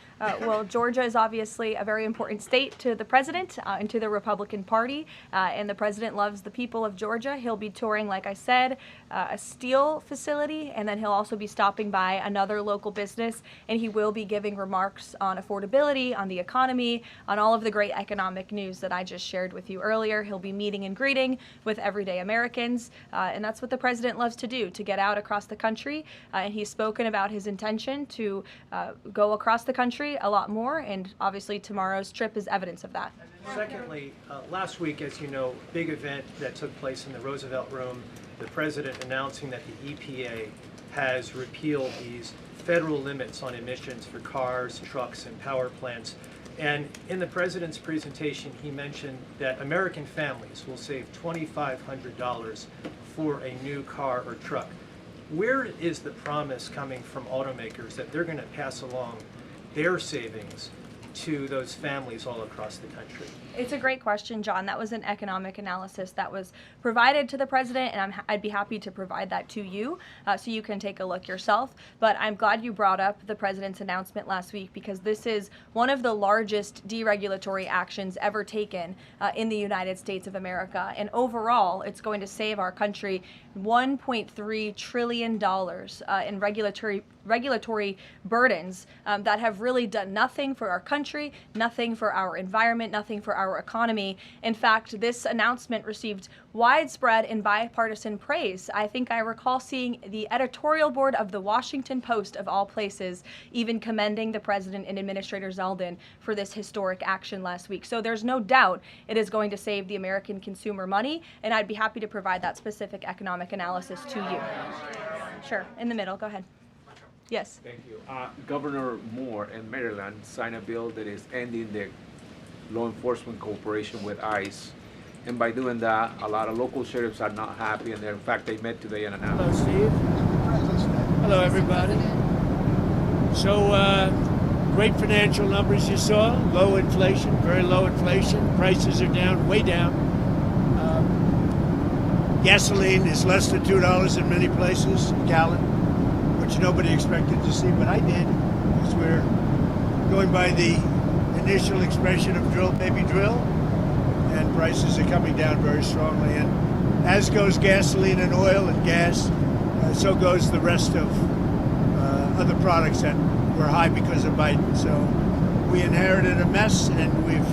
Well, Georgia is obviously a very important state to the president and to the Republican Party, and the president loves the people of Georgia. He'll be touring, like I said, a steel facility, and then he'll also be stopping by another local business, and he will be giving remarks on affordability, on the economy, on all of the great economic news that I just shared with you earlier. He'll be meeting and greeting with everyday Americans, and that's what the president loves to do, to get out across the country, and he's spoken about his intention to go across the country a lot more, and obviously tomorrow's trip is evidence of that. Secondly, last week, as you know, big event that took place in the Roosevelt Room, the president announcing that the EPA has repealed these federal limits on emissions for cars, trucks, and power plants. And in the president's presentation, he mentioned that American families will save $2,500 for a new car or truck. Where is the promise coming from automakers that they're going to pass along their savings to those families all across the country? It's a great question, John. That was an economic analysis that was provided to the president, and I'd be happy to provide that to you so you can take a look yourself. But I'm glad you brought up the president's announcement last week, because this is one of the largest deregulatory actions ever taken in the United States of America. And overall, it's going to save our country $1.3 trillion in regulatory burdens that have really done nothing for our country, nothing for our environment, nothing for our economy. In fact, this announcement received widespread and bipartisan praise. I think I recall seeing the editorial board of the Washington Post, of all places, even commending the president and Administrator Zeldin for this historic action last week. So there's no doubt it is going to save the American consumer money, and I'd be happy to provide that specific economic analysis to you. Sure, in the middle, go ahead. Yes. Thank you. Governor Moore in Maryland signed a bill that is ending the law enforcement cooperation with ICE. And by doing that, a lot of local sheriffs are not happy, and in fact, they met today and announced. Hello, Steve. Hello, everybody. So, great financial numbers you saw. Low inflation, very low inflation. Prices are down, way down. Gasoline is less than $2 in many places, a gallon, which nobody expected to see, but I did, because we're going by the initial expression of drill, baby, drill, and prices are coming down very strongly. And as goes gasoline and oil and gas, so goes the rest of other products that were high because of Biden. So we inherited a mess, and we've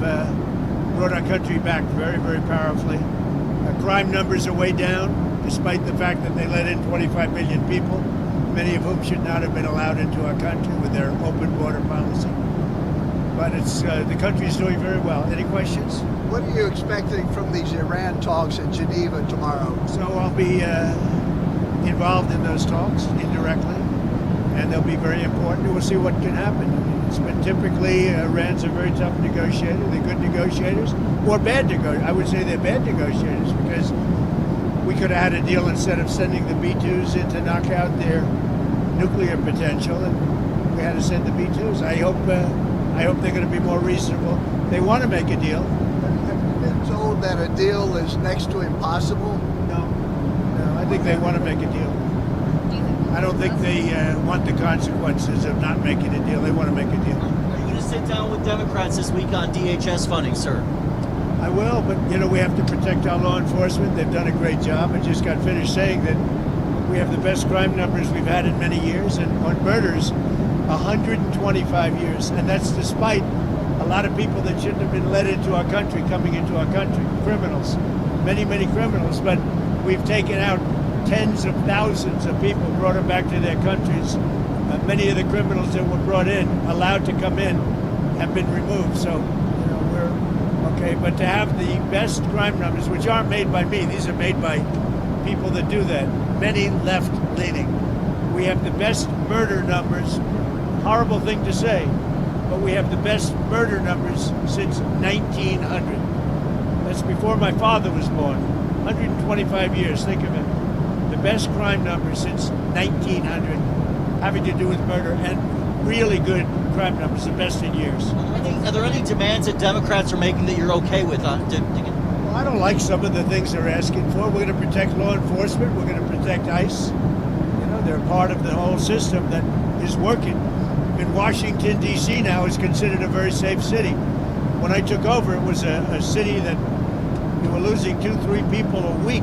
brought our country back very, very powerfully. Crime numbers are way down, despite the fact that they let in 25 million people, many of whom should not have been allowed into our country with their open border policy. But it's the country is doing very well. Any questions? What are you expecting from these Iran talks in Geneva tomorrow? So I'll be involved in those talks indirectly, and they'll be very important. We'll see what can happen. It's been typically Iran's a very tough negotiator. They're good negotiators, or bad negotiators. I would say they're bad negotiators, because we could have had a deal instead of sending the B-2s in to knock out their nuclear potential, and we had to send the B-2s. I hope they're going to be more reasonable. They want to make a deal. Have you been told that a deal is next to impossible? No, I think they want to make a deal. I don't think they want the consequences of not making a deal. They want to make a deal. Are you going to sit down with Democrats this week on DHS funding, sir? I will, but we have to protect our law enforcement. They've done a great job. I just got finished saying that we have the best crime numbers we've had in many years, and on murders, 125 years, and that's despite a lot of people that shouldn't have been let into our country coming into our country, criminals, many criminals, but we've taken out tens of thousands of people, brought them back to their countries. Many of the criminals that were brought in, allowed to come in, have been removed. So, we're okay. But to have the best crime numbers, which aren't made by me, these are made by people that do that, many left-leaning. We have the best murder numbers. Horrible thing to say, but we have the best murder numbers since 1900. That's before my father was born. 125 years, think of it. The best crime numbers since 1900 having to do with murder, and really good crime numbers, the best in years. Are there any demands that Democrats are making that you're okay with? Well, I don't like some of the things they're asking for. We're going to protect law enforcement. We're going to protect ICE. They're part of the whole system that is working. In Washington, D.C. now is considered a very safe city. When I took over, it was a city that we were losing 2-3 people a week.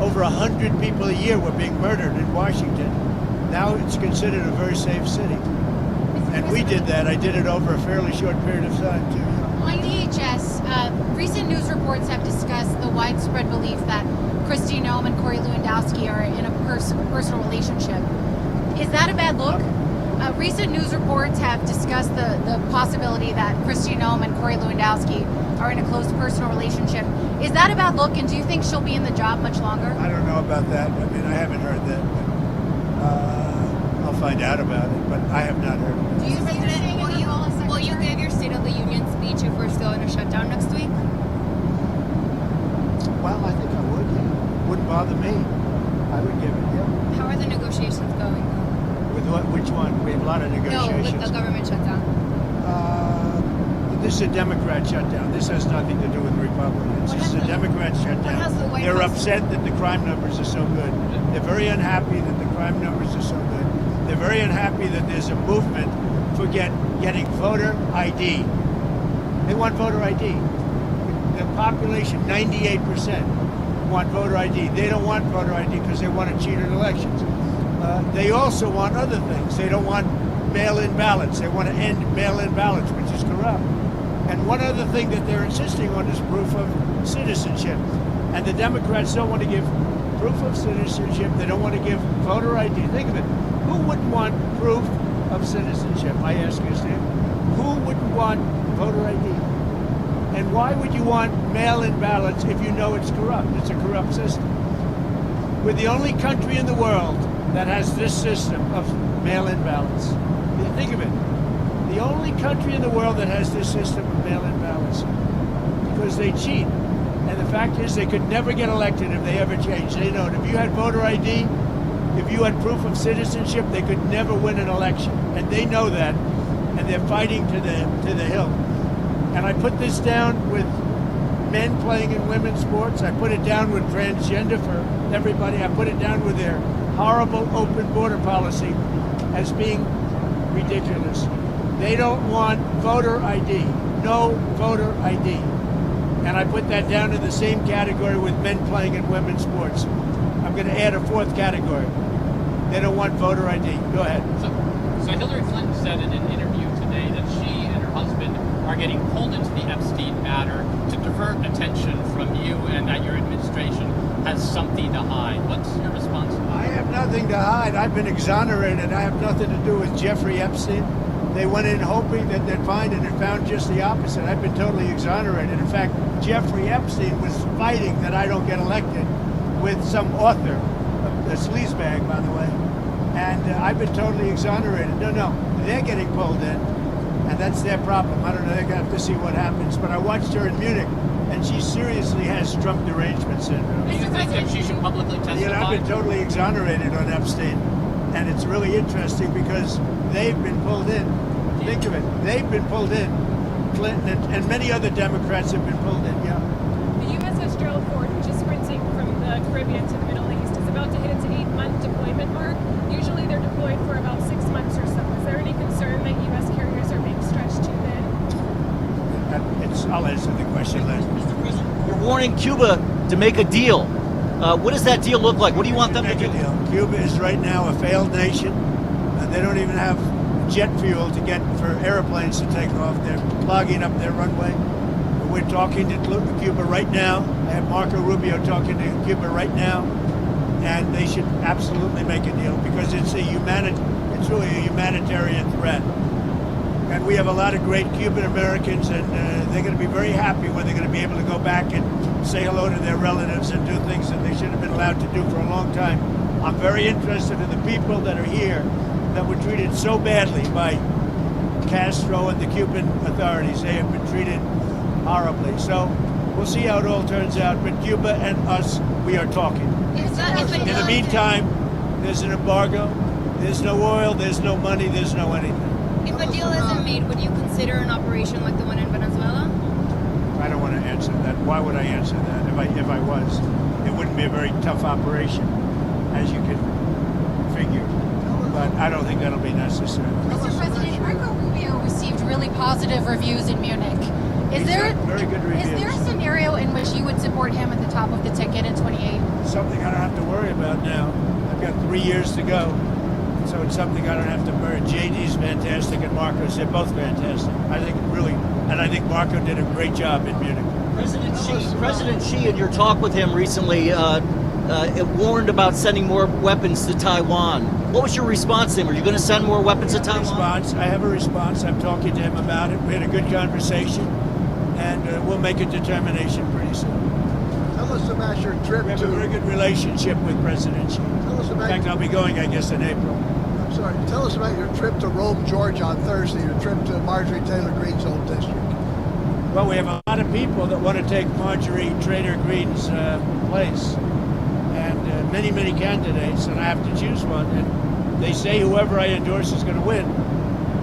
Over 100 people a year were being murdered in Washington. Now it's considered a very safe city. And we did that. I did it over a fairly short period of time, too. On DHS, recent news reports have discussed the widespread belief that Kristi Noem and Corey Lewandowski are in a personal relationship. Is that a bad look? Recent news reports have discussed the possibility that Kristi Noem and Corey Lewandowski are in a close personal relationship. Is that a bad look, and do you think she'll be in the job much longer? I don't know about that. I mean, I haven't heard that. But, I'll find out about it, but I have not heard it. Do you think that will you give your State of the Union speech if we're still in a shutdown next week? Well, I think I would, yeah. Wouldn't bother me. I would give it, yeah. How are the negotiations going? With what? Which one? We have a lot of negotiations. No, with the government shutdown. This is a Democrat shutdown. This has nothing to do with Republicans. This is a Democrat shutdown. They're upset that the crime numbers are so good. They're very unhappy that the crime numbers are so good. They're very unhappy that there's a movement for getting voter ID. They want voter ID. The population, 98%, want voter ID. They don't want voter ID because they want to cheat in elections. They also want other things. They don't want mail-in ballots. They want to end mail-in ballots, which is corrupt. And one other thing that they're insisting on is proof of citizenship. And the Democrats don't want to give proof of citizenship. They don't want to give voter ID. Think of it. Who wouldn't want proof of citizenship? I ask you, Steve. Who wouldn't want voter ID? And why would you want mail-in ballots if you know it's corrupt? It's a corrupt system. We're the only country in the world that has this system of mail-in ballots. Think of it. The only country in the world that has this system of mail-in ballots, because they cheat. And the fact is they could never get elected if they ever changed. They know it. If you had voter ID, if you had proof of citizenship, they could never win an election. And they know that, and they're fighting to the hilt. And I put this down with men playing in women's sports. I put it down with transgender for everybody. I put it down with their horrible open border policy as being ridiculous. They don't want voter ID. No voter ID. And I put that down in the same category with men playing in women's sports. I'm going to add a fourth category. They don't want voter ID. Go ahead. So Hillary Clinton said in an interview today that she and her husband are getting pulled into the Epstein matter to divert attention from you, and that your administration has something to hide. What's your response to that? I have nothing to hide. I've been exonerated. I have nothing to do with Jeffrey Epstein. They went in hoping that they'd find it and found just the opposite. I've been totally exonerated. In fact, Jeffrey Epstein was fighting that I don't get elected with some author, a sleazebag, by the way. And I've been totally exonerated. No, they're getting pulled in, and that's their problem. I don't know. They're going to have to see what happens. But I watched her in Munich, and she seriously has Trump derangement syndrome. Do you think that she should publicly testify? You know, I've been totally exonerated on Epstein, and it's really interesting because they've been pulled in. Think of it, they've been pulled in. Clinton and many other Democrats have been pulled in, yeah. The USS Gerald Ford, which is sprinting from the Caribbean to the Middle East, is about to hit its 8-month deployment mark. Usually they're deployed for about 6 months or so. Is there any concern that U.S. carriers are being stretched too thin? I'll answer the question later. Mr. President, you're warning Cuba to make a deal. What does that deal look like? What do you want them to do? Cuba is right now a failed nation. They don't even have jet fuel to get for airplanes to take off. They're clogging up their runway. We're talking to Cuba right now. I have Marco Rubio talking to Cuba right now, and they should absolutely make a deal because it's really a humanitarian threat. And we have a lot of great Cuban Americans, and they're going to be very happy when they're going to be able to go back and say hello to their relatives and do things that they should have been allowed to do for a long time. I'm very interested in the people that are here that were treated so badly by Castro and the Cuban authorities. They have been treated horribly. So we'll see how it all turns out. But Cuba and us, we are talking. In the meantime, there's an embargo. There's no oil, there's no money, there's no anything. If a deal isn't made, would you consider an operation like the one in Venezuela? I don't want to answer that. Why would I answer that? If I was, it wouldn't be a very tough operation, as you can figure. But I don't think that'll be necessary. Mr. President, Marco Rubio received really positive reviews in Munich. Is there a scenario in which you would support him at the top of the ticket in 28? Something I don't have to worry about now. I've got 3 years to go. So it's something I don't have to worry. JD's fantastic and Marco's, they're both fantastic. I think Marco did a great job in Munich. President Xi, in your talk with him recently, it warned about sending more weapons to Taiwan. What was your response to him? Are you going to send more weapons to Taiwan? I have a response. I'm talking to him about it. We had a good conversation, and we'll make a determination pretty soon. Tell us about your trip We have a very good relationship with President Xi. In fact, I'll be going, I guess, in April. I'm sorry. Tell us about your trip to Rome, Georgia on Thursday, your trip to Marjorie Taylor Greene's old district. Well, we have a lot of people that want to take Marjorie Taylor Greene's place. And many, many candidates, and I have to choose one. And they say whoever I endorse is going to win.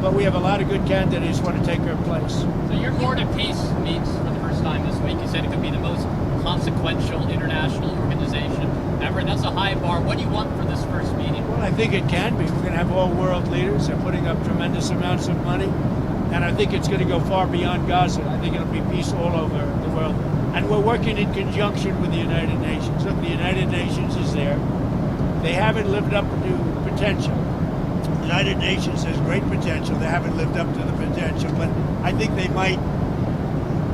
But we have a lot of good candidates who want to take her place. So your Board of Peace meets for the first time this week. You said it could be the most consequential international organization ever. That's a high bar. What do you want for this first meeting? Well, I think it can be. We're going to have all world leaders. They're putting up tremendous amounts of money. And I think it's going to go far beyond Gaza. I think it'll be peace all over the world. And we're working in conjunction with the United Nations. Look, the United Nations is there. They haven't lived up to potential. The United Nations has great potential. They haven't lived up to the potential. But I think they might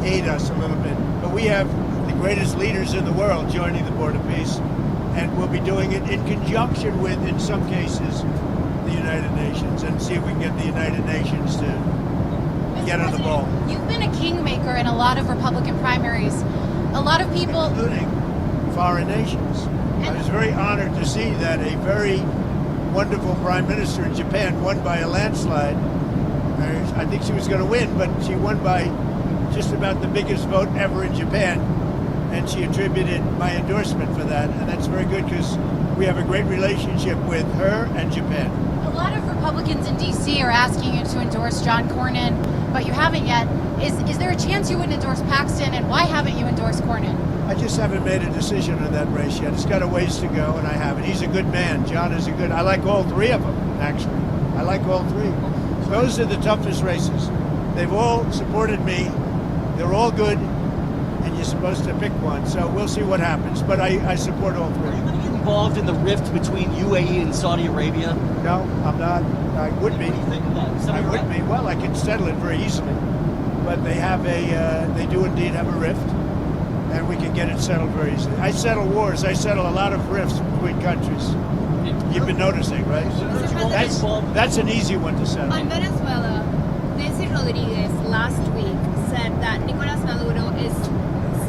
aid us a little bit. But we have the greatest leaders in the world joining the Board of Peace. And we'll be doing it in conjunction with, in some cases, the United Nations. And see if we can get the United Nations to get on the ball. You've been a kingmaker in a lot of Republican primaries. A lot of people, including foreign nations. I was very honored to see that a very wonderful prime minister in Japan won by a landslide. I think she was going to win, but she won by just about the biggest vote ever in Japan. And she attributed my endorsement for that. And that's very good because we have a great relationship with her and Japan. a lot of Republicans in D.C. are asking you to endorse John Cornyn, but you haven't yet. Is there a chance you would endorse Paxton, and why haven't you endorsed Cornyn? I just haven't made a decision on that race yet. It's got a ways to go, and I haven't. He's a good man. John is a good... I like all three of them, actually. I like all three. Those are the toughest races. They've all supported me. They're all good, and you're supposed to pick one. So we'll see what happens, but I support all three. Are you going to get involved in the rift between UAE and Saudi Arabia? No, I'm not. I would be. What do you think of that? I would be. Well, I could settle it very easily. But they have they do indeed have a rift, and we can get it settled very easily. I settle wars. I settle a lot of rifts between countries. You've been noticing, right? That's an easy one to settle. On Venezuela, Nancy Rodriguez last week said that Nicolas Maduro is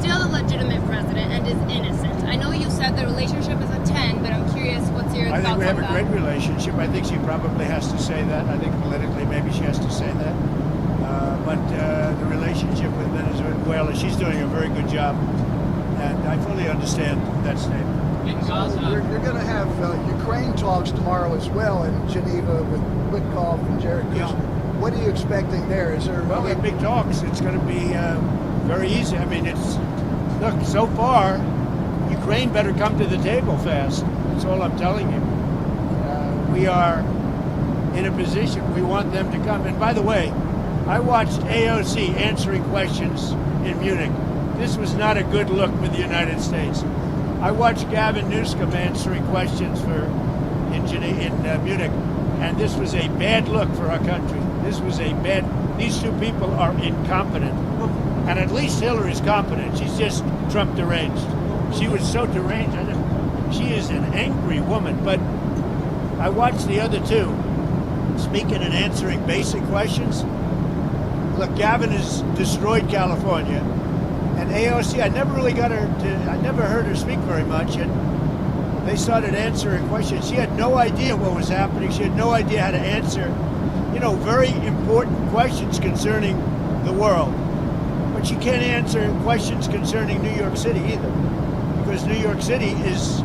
still a legitimate president and is innocent. I know you said the relationship is a 10, but I'm curious what's your thoughts on that? I think we have a great relationship. I think she probably has to say that. I think politically maybe she has to say that. But the relationship with Venezuela, she's doing a very good job, and I fully understand that statement. You're going to have Ukraine talks tomorrow as well in Geneva with Witkoff and Jared Kushner. What are you expecting there? Is there Well, they're big talks. It's going to be very easy. I mean, look, so far, Ukraine better come to the table fast. That's all I'm telling you. We are in a position, we want them to come. And by the way, I watched AOC answering questions in Munich. This was not a good look for the United States. I watched Gavin Newsom answering questions in Munich, and this was a bad look for our country. These two people are incompetent. And at least Hillary's competent. She's just Trump deranged. She was so deranged. She is an angry woman. But I watched the other two speaking and answering basic questions. Look, Gavin has destroyed California. And AOC, I never heard her speak very much. And they started answering questions. She had no idea what was happening. She had no idea how to answer, very important questions concerning the world. But she can't answer questions concerning New York City either, because New York City is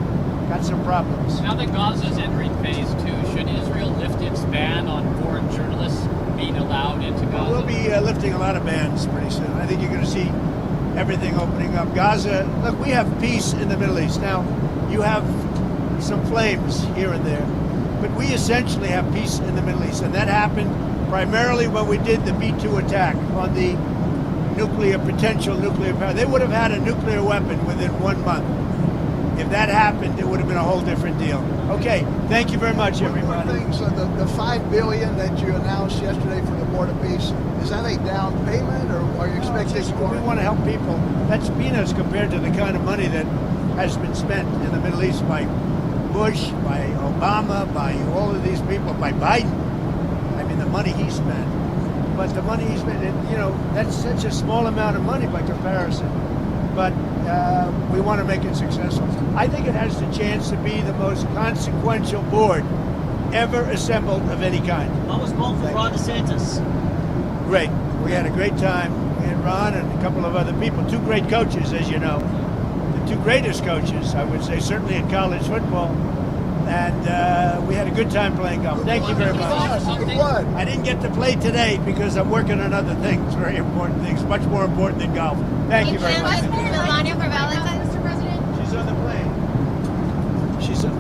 got some problems. Now that Gaza's entering phase 2, should Israel lift its ban on foreign journalists being allowed into Gaza? We'll be lifting a lot of bans pretty soon. I think you're going to see everything opening up. Gaza, look, we have peace in the Middle East. Now, you have some flames here and there, but we essentially have peace in the Middle East. And that happened primarily when we did the B-2 attack on the potential nuclear power. They would have had a nuclear weapon within 1 month. If that happened, it would have been a whole different deal. Okay, thank you very much, everybody. One thing, so the $5 billion that you announced yesterday for the Board of Peace, is that a down payment, or are you expecting more? We want to help people. That's peanuts compared to the kind of money that has been spent in the Middle East by Bush, by Obama, by all of these people, by Biden. I mean, the money he spent. But the money he spent, that's such a small amount of money by comparison. But we want to make it successful. I think it has the chance to be the most consequential board ever assembled of any kind. I was called for Ron DeSantis. Great. We had a great time. We had Ron and a couple of other people. Two great coaches, as you know. The two greatest coaches, I would say, certainly in college football. And we had a good time playing golf. Thank you very much. I didn't get to play today because I'm working on other things, very important things, much more important than golf. Thank you very much. Melania for Valentine's, Mr. President? She's on the plane.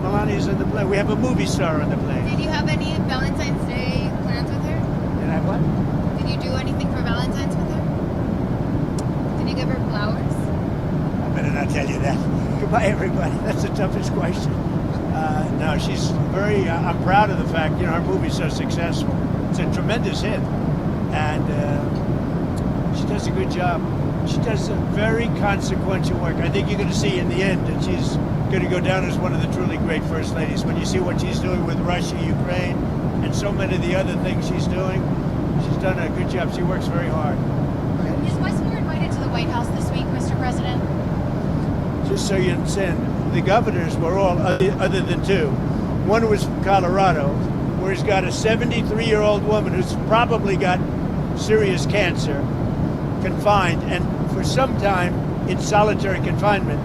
Melania's on the plane. We have a movie star on the plane. Did you have any Valentine's Day plans with her? Did I what? Did you do anything for Valentine's with her? Did you give her flowers? I better not tell you that. Goodbye, everybody. That's the toughest question. No, she's very, I'm proud of the fact, her movie's so successful. It's a tremendous hit. And she does a good job. She does a very consequential work. I think you're going to see in the end that she's going to go down as one of the truly great first ladies. When you see what she's doing with Russia, Ukraine, and so many of the other things she's doing, she's done a good job. She works very hard. Is Westmore invited to the White House this week, Mr. President? Just so you understand, the governors were all, other than two. One was from Colorado, where he's got a 73-year-old woman who's probably got serious cancer, confined, and for some time in solitary confinement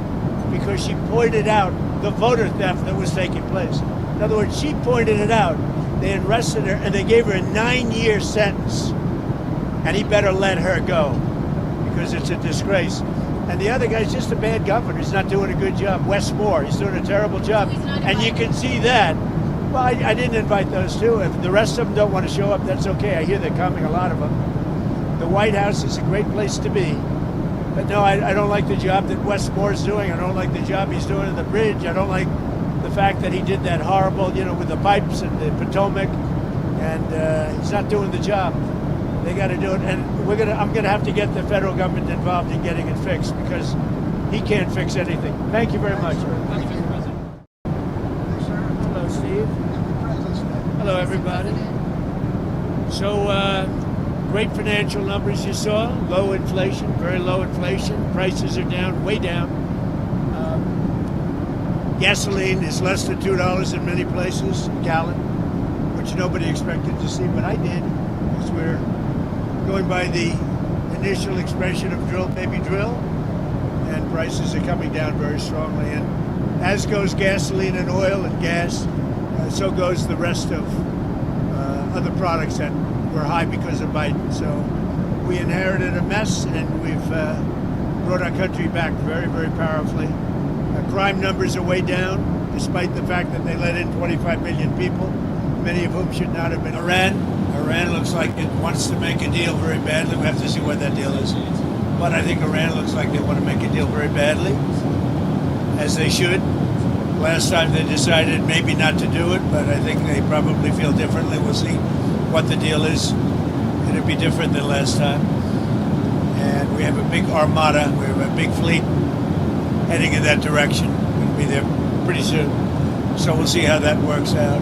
because she pointed out the voter theft that was taking place. In other words, she pointed it out. They arrested her and they gave her a 9-year sentence. And he better let her go because it's a disgrace. And the other guy's just a bad governor. He's not doing a good job. Wes Moore, he's doing a terrible job. And you can see that. Well, I didn't invite those two. If the rest of them don't want to show up, that's okay. I hear they're coming, a lot of them. The White House is a great place to be. But no, I don't like the job that Wes Moore's doing. I don't like the job he's doing at the bridge. I don't like the fact that he did that horrible, with the pipes and the Potomac. And he's not doing the job. They got to do it, and I'm gonna have to get the federal government involved in getting it fixed because he can't fix anything. Thank you very much. Hello, Steve. Hello, everybody. So, great financial numbers you saw. Low inflation, very low inflation. Prices are down, way down. Gasoline is less than $2 in many places a gallon, which nobody expected to see, but I did because we're going by the initial expression of drill, baby drill, and prices are coming down very strongly. And as goes gasoline and oil and gas, so goes the rest of other products that were high because of Biden. So we inherited a mess, and we've brought our country back very, very powerfully. Crime numbers are way down, despite the fact that they let in 25 million people, many of whom should not have been. Iran looks like it wants to make a deal very badly. We have to see what that deal is. But I think Iran looks like they want to make a deal very badly, as they should. Last time they decided maybe not to do it, but I think they probably feel differently. We'll see what the deal is. It'll be different than last time. And we have a big armada, we have a big fleet heading in that direction. We'll be there pretty soon. So we'll see how that works out.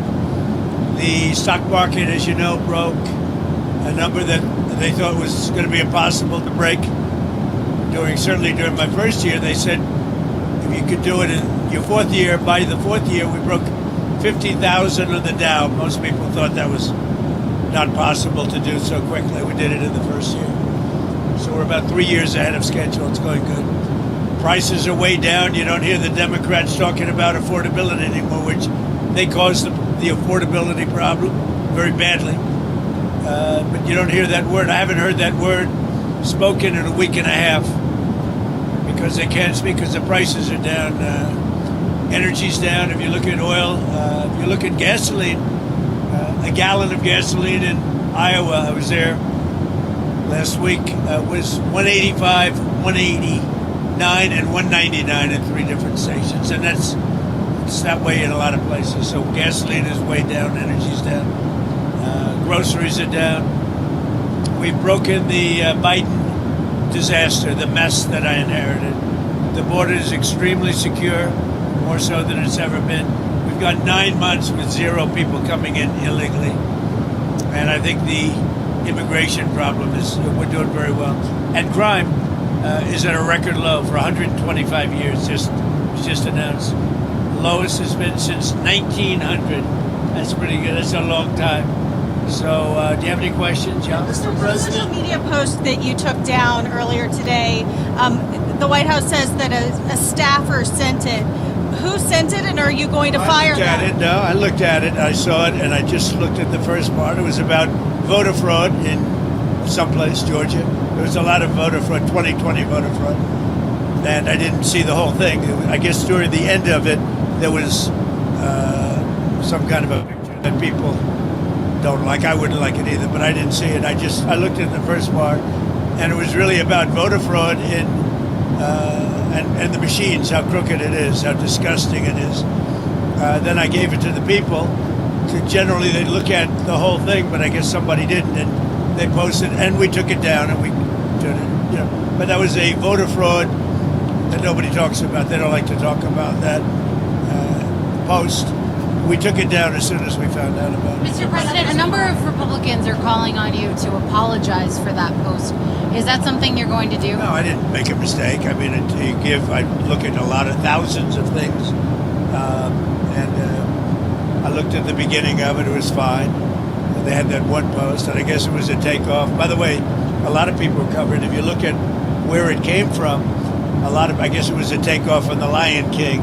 The stock market, as you know, broke a number that they thought was going to be impossible to break. Certainly during my first year, they said if you could do it in your fourth year, by the fourth year, we broke 50,000 on the Dow. Most people thought that was not possible to do so quickly. We did it in the first year. So we're about 3 years ahead of schedule. It's going good. Prices are way down. You don't hear the Democrats talking about affordability anymore, which they caused the affordability problem very badly. But you don't hear that word. I haven't heard that word spoken in a week and a half because they can't speak because the prices are down. Energy's down. If you look at oil, if you look at gasoline, a gallon of gasoline in Iowa, I was there last week, was $1.85, $1.89, and $1.99 at 3 different stations. And it's that way in a lot of places. So gasoline is way down, energy's down, groceries are down. We've broken the Biden disaster, the mess that I inherited. The border is extremely secure, more so than it's ever been. We've got 9 months with 0 people coming in illegally. And I think the immigration problem we're doing very well. And crime is at a record low for 125 years, was just announced. Lowest has been since 1900. That's pretty good. That's a long time. So, do you have any questions, John? Mr. President, social media post that you took down earlier today, the White House says that a staffer sent it. Who sent it, and are you going to fire them? I looked at it. I saw it, and I just looked at the first part. It was about voter fraud in someplace, Georgia. There was a lot of voter fraud, 2020 voter fraud, and I didn't see the whole thing. I guess during the end of it, there was some kind of a picture that people don't like. I wouldn't like it either, but I didn't see it. I looked at the first part, and it was really about voter fraud in and the machines, how crooked it is, how disgusting it is. Then I gave it to the people. Generally, they look at the whole thing, but I guess somebody didn't, and they posted, and we took it down, and we did it. But that was a voter fraud that nobody talks about. They don't like to talk about that post. We took it down as soon as we found out about it. Mr. President, a number of Republicans are calling on you to apologize for that post. Is that something you're going to do? No, I didn't make a mistake. I mean, I look at a lot of thousands of things. I looked at the beginning of it, it was fine. And they had that one post, and I guess it was a takeoff. By the way, a lot of people covered. If you look at where it came from, I guess it was a takeoff on The Lion King.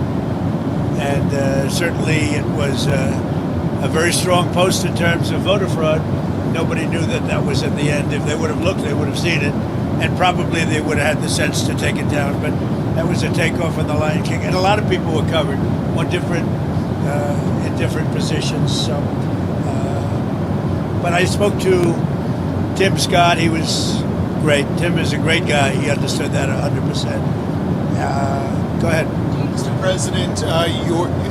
And certainly it was a very strong post in terms of voter fraud. Nobody knew that was at the end. If they would have looked, they would have seen it. And probably they would have had the sense to take it down. But that was a takeoff on The Lion King. And a lot of people were covered on in different positions. So, but I spoke to Tim Scott. He was great. Tim is a great guy. He understood that 100%. Go ahead. Mr. President,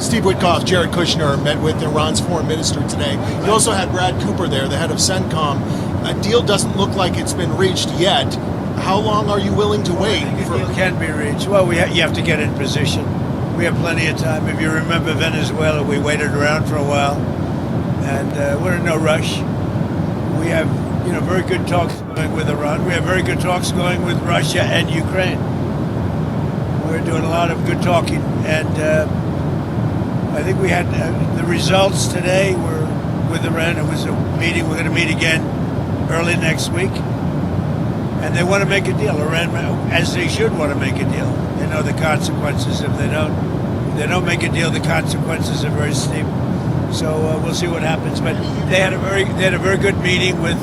Steve Witkoff, Jared Kushner met with Iran's foreign minister today. You also had Brad Cooper there, the head of CENTCOM. A deal doesn't look like it's been reached yet. How long are you willing to wait? A deal can be reached. Well, you have to get in position. We have plenty of time. If you remember Venezuela, we waited around for a while, and we're in no rush. We have, very good talks going with Iran. We have very good talks going with Russia and Ukraine. We're doing a lot of good talking, and I think we had the results today were with Iran. It was a meeting. We're going to meet again early next week, and they want to make a deal. Iran, as they should want to make a deal. They know the consequences if they don't. If they don't make a deal, the consequences are very steep. So we'll see what happens. But they had a very good meeting with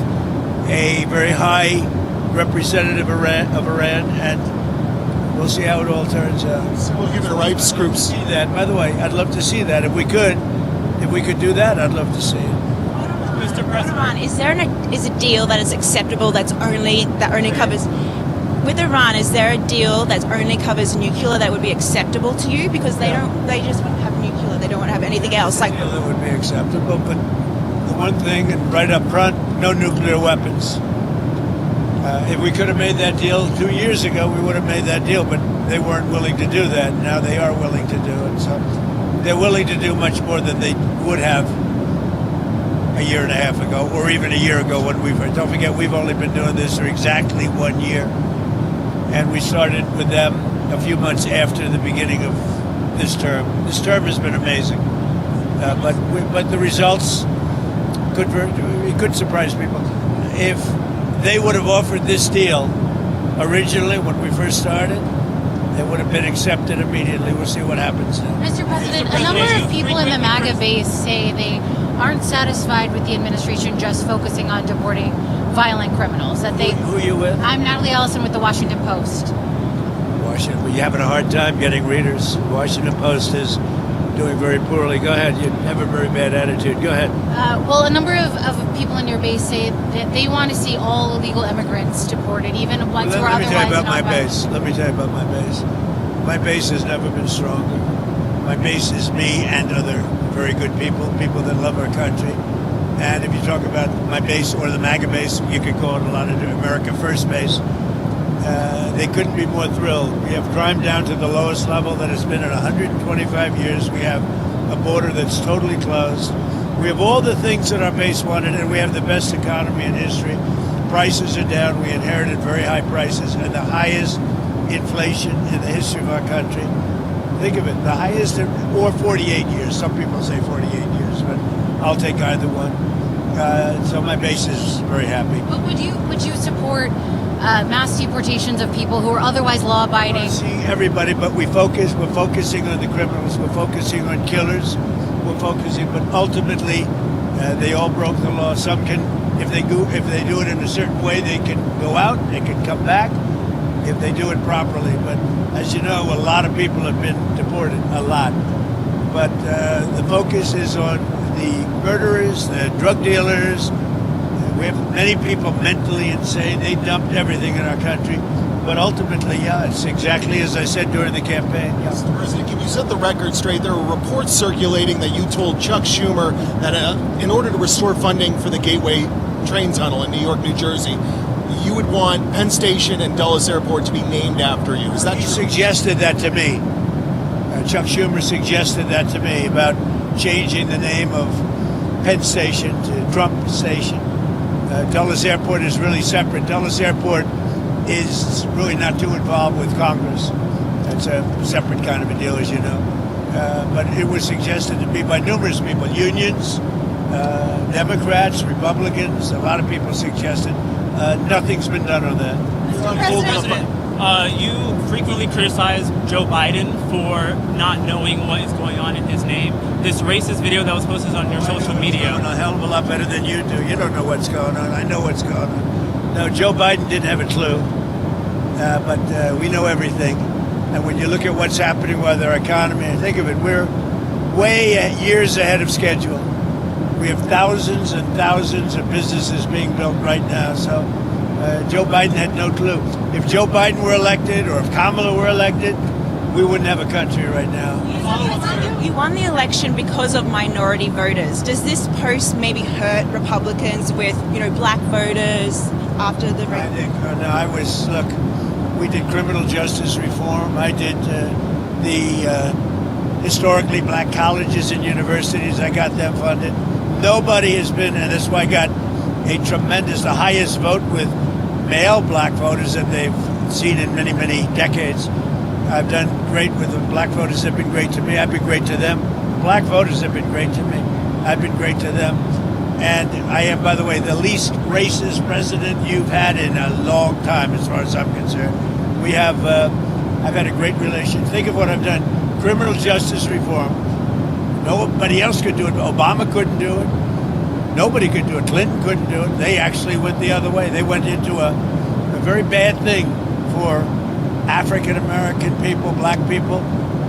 a very high representative of Iran, and we'll see how it all turns out. So we'll give it a ripe scoops. See that. By the way, I'd love to see that. If we could do that, I'd love to see it. Mr. President, is a deal that is acceptable that only covers? With Iran, is there a deal that only covers nuclear that would be acceptable to you? Because they just want to have nuclear. They don't want to have anything else. Like that would be acceptable, but the one thing, and right up front, no nuclear weapons. If we could have made that deal 2 years ago, we would have made that deal, but they weren't willing to do that. Now they are willing to do it. So they're willing to do much more than they would have a year and a half ago, or even a year ago when don't forget, we've only been doing this for exactly 1 year. And we started with them a few months after the beginning of this term. This term has been amazing. But the results could surprise people. If they would have offered this deal originally when we first started, it would have been accepted immediately. We'll see what happens now. Mr. President, a number of people in the MAGA base say they aren't satisfied with the administration just focusing on deporting violent criminals. That they. Who are you with? I'm Natalie Ellison with the Washington Post. Washington, well, you're having a hard time getting readers. Washington Post is doing very poorly. Go ahead. You have a very bad attitude. Go ahead. Well, a number of people in your base say that they want to see all illegal immigrants deported, even ones who are otherwise Let me tell you about my non-violent. base. Let me tell you about my base. My base has never been stronger. My base is me and other very good people that love our country. And if you talk about my base or the MAGA base, you could call it a lot of America First base. They couldn't be more thrilled. We have crime down to the lowest level that it's been in 125 years. We have a border that's totally closed. We have all the things that our base wanted, and we have the best economy in history. Prices are down. We inherited very high prices and the highest inflation in the history of our country. Think of it, the highest, or 48 years. Some people say 48 years, but I'll take either one. So my base is very happy. But would you support mass deportations of people who are otherwise law-abiding? See everybody, but we're focusing on the criminals. We're focusing on killers. We're focusing, but ultimately, they all broke the law. Some can, if they do it in a certain way, they can go out. They can come back if they do it properly. But as you know, a lot of people have been deported. A lot. But the focus is on the murderers, the drug dealers. We have many people mentally insane. They dumped everything in our country. But ultimately, yeah, it's exactly as I said during the campaign. Yeah. Mr. President, can you set the record straight? There were reports circulating that you told Chuck Schumer that in order to restore funding for the Gateway train tunnel in New York, New Jersey, you would want Penn Station and Dulles Airport to be named after you. Is that true? He suggested that to me. Chuck Schumer suggested that to me about changing the name of Penn Station to Trump Station. Dulles Airport is really separate. Dulles Airport is really not too involved with Congress. That's a separate kind of a deal, as you know. But it was suggested to me by numerous people, unions, Democrats, Republicans, a lot of people suggested. Nothing's been done on that. Mr. President, you frequently criticize Joe Biden for not knowing what is going on in his name. This racist video that was posted on your social media. A hell of a lot better than you do. You don't know what's going on. I know what's going on. No, Joe Biden didn't have a clue, but we know everything. And when you look at what's happening with our economy, think of it, we're way years ahead of schedule. We have thousands and thousands of businesses being built right now. So Joe Biden had no clue. If Joe Biden were elected or if Kamala were elected, we wouldn't have a country right now. You won the election because of minority voters. Does this post maybe hurt Republicans with, black voters after the... I think, look, we did criminal justice reform. I did the historically black colleges and universities. I got them funded. Nobody has been, and that's why I got the highest vote with male black voters that they've seen in many, many decades. I've done great with them. Black voters have been great to me. I've been great to them. Black voters have been great to me. I've been great to them. And I am, by the way, the least racist president you've had in a long time, as far as I'm concerned. We have, I've had a great relation. Think of what I've done. Criminal justice reform. Nobody else could do it. Obama couldn't do it. Nobody could do it. Clinton couldn't do it. They actually went the other way. They went into a very bad thing for African American people, black people.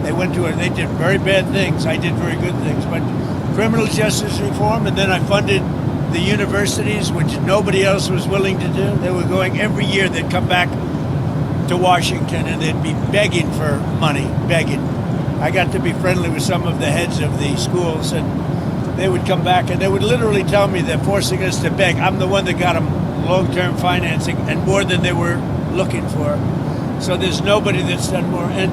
They went to it. They did very bad things. I did very good things. But criminal justice reform, and then I funded the universities, which nobody else was willing to do. They were going every year. They'd come back to Washington and they'd be begging for money, begging. I got to be friendly with some of the heads of the schools, and they would come back and they would literally tell me they're forcing us to beg. I'm the one that got them long-term financing and more than they were looking for. So there's nobody that's done more. And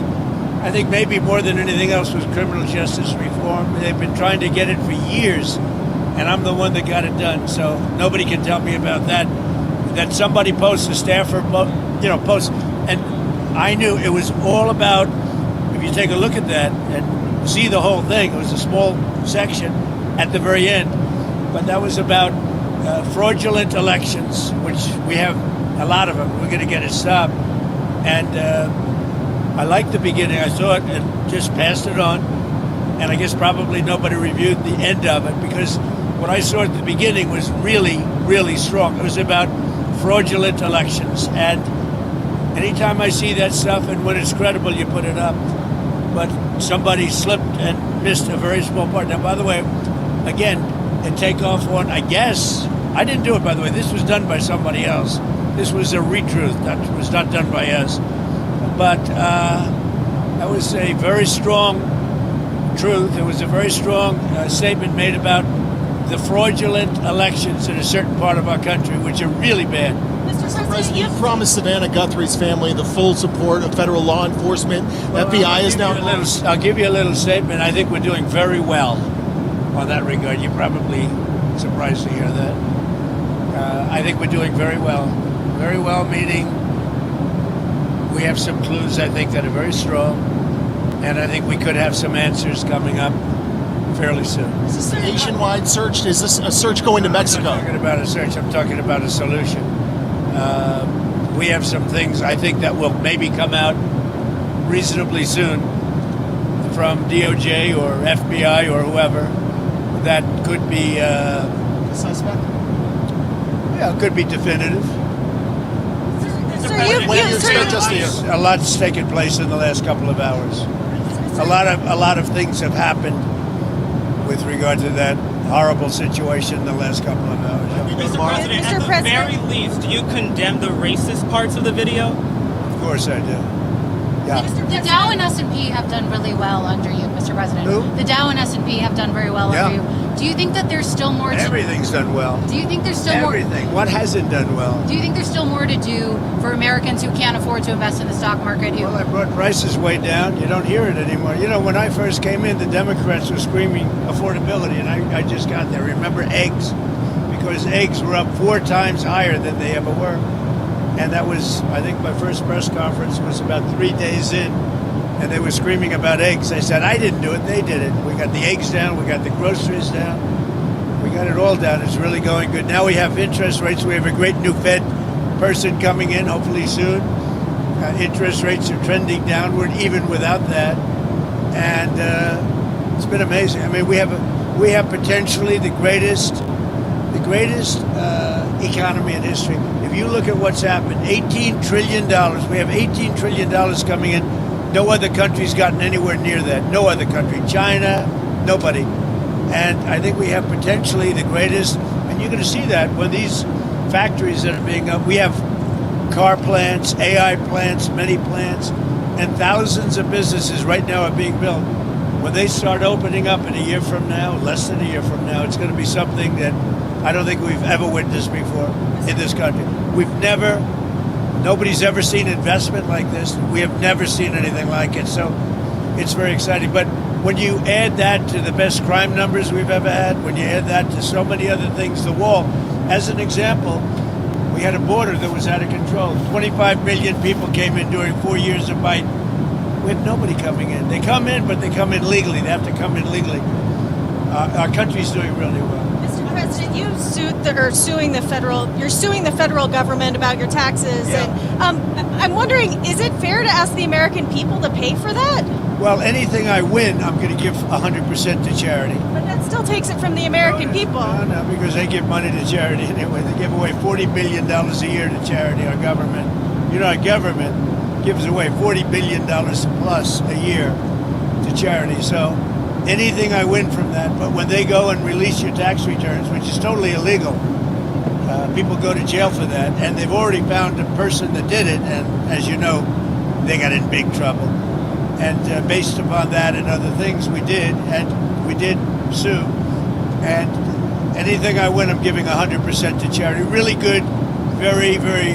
I think maybe more than anything else was criminal justice reform. They've been trying to get it for years, and I'm the one that got it done. So nobody can tell me about that. That somebody posts, a staffer, posts, and I knew it was all about. If you take a look at that and see the whole thing, it was a small section at the very end, but that was about fraudulent elections, which we have a lot of them. We're going to get it stopped. And I liked the beginning. I saw it and just passed it on. And I guess probably nobody reviewed the end of it because what I saw at the beginning was really, really strong. It was about fraudulent elections. And anytime I see that stuff and when it's credible, you put it up. But somebody slipped and missed a very small part. Now, by the way, again, a takeoff one, I guess. I didn't do it, by the way. This was done by somebody else. This was a retruth. That was not done by us. But that was a very strong truth. It was a very strong statement made about the fraudulent elections in a certain part of our country, which are really bad. Mr. President, you promised Savannah Guthrie's family the full support of federal law enforcement. Well, FBI is now. I'll give you a little statement. I think we're doing very well on that regard. You're probably surprised to hear that. I think we're doing very well. Very well, meaning we have some clues, I think, that are very strong. And I think we could have some answers coming up fairly soon. Is this a nationwide search? Is this a search going to Mexico? I'm not talking about a search. I'm talking about a solution. We have some things I think that will maybe come out reasonably soon from DOJ or FBI or whoever that could be suspect. Yeah, it could be definitive. So when do you expect us to hear? A lot's taken place in the last couple of hours. A lot of things have happened with regard to that horrible situation in the last couple of hours. Mr. President, at the very least, do you condemn the racist parts of the video? Of course I do. Yeah. The Dow and S&P have done really well under you, Mr. President. Who? The Dow and S&P have done very well under you. Do you think that there's still more to Everything's done well. Do you think there's still Everything. What hasn't done well? Do you think there's still more to do for Americans who can't afford to invest in the stock market? Well, I brought prices way down. You don't hear it anymore. You know, when I first came in, the Democrats were screaming affordability, and I just got there. Remember eggs? Because eggs were up 4 times higher than they ever were. And that was, I think my first press conference was about 3 days in, and they were screaming about eggs. I said, I didn't do it, they did it. We got the eggs down, we got the groceries down, we got it all down. It's really going good. Now we have interest rates. We have a great new Fed person coming in, hopefully soon. Interest rates are trending downward, even without that. And it's been amazing. I mean, we have potentially the greatest economy in history. If you look at what's happened, $18 trillion. We have $18 trillion coming in. No other country's gotten anywhere near that. No other country. China, nobody. And I think we have potentially the greatest, and you're going to see that when these factories that are being up, we have car plants, AI plants, many plants, and thousands of businesses right now are being built. When they start opening up in a year from now, less than a year from now, it's going to be something that I don't think we've ever witnessed before in this country. Nobody's ever seen investment like this. We have never seen anything like it. So it's very exciting. But when you add that to the best crime numbers we've ever had, when you add that to so many other things, the wall, as an example, we had a border that was out of control. 25 million people came in during 4 years of Biden. We have nobody coming in. They come in, but they come in legally. They have to come in legally. Our country's doing really well. President, you're suing the federal government about your taxes, and I'm wondering, is it fair to ask the American people to pay for that? Well, anything I win, I'm going to give 100% to charity. But that still takes it from the American people. No, because they give money to charity anyway. They give away $40 billion a year to charity, our government. You know, our government gives away $40 billion plus a year to charity. So anything I win from that, but when they go and release your tax returns, which is totally illegal, people go to jail for that, and they've already found the person that did it, and as you know, they got in big trouble. And based upon that and other things we did sue, and anything I win, I'm giving 100% to charity. Really good, very, very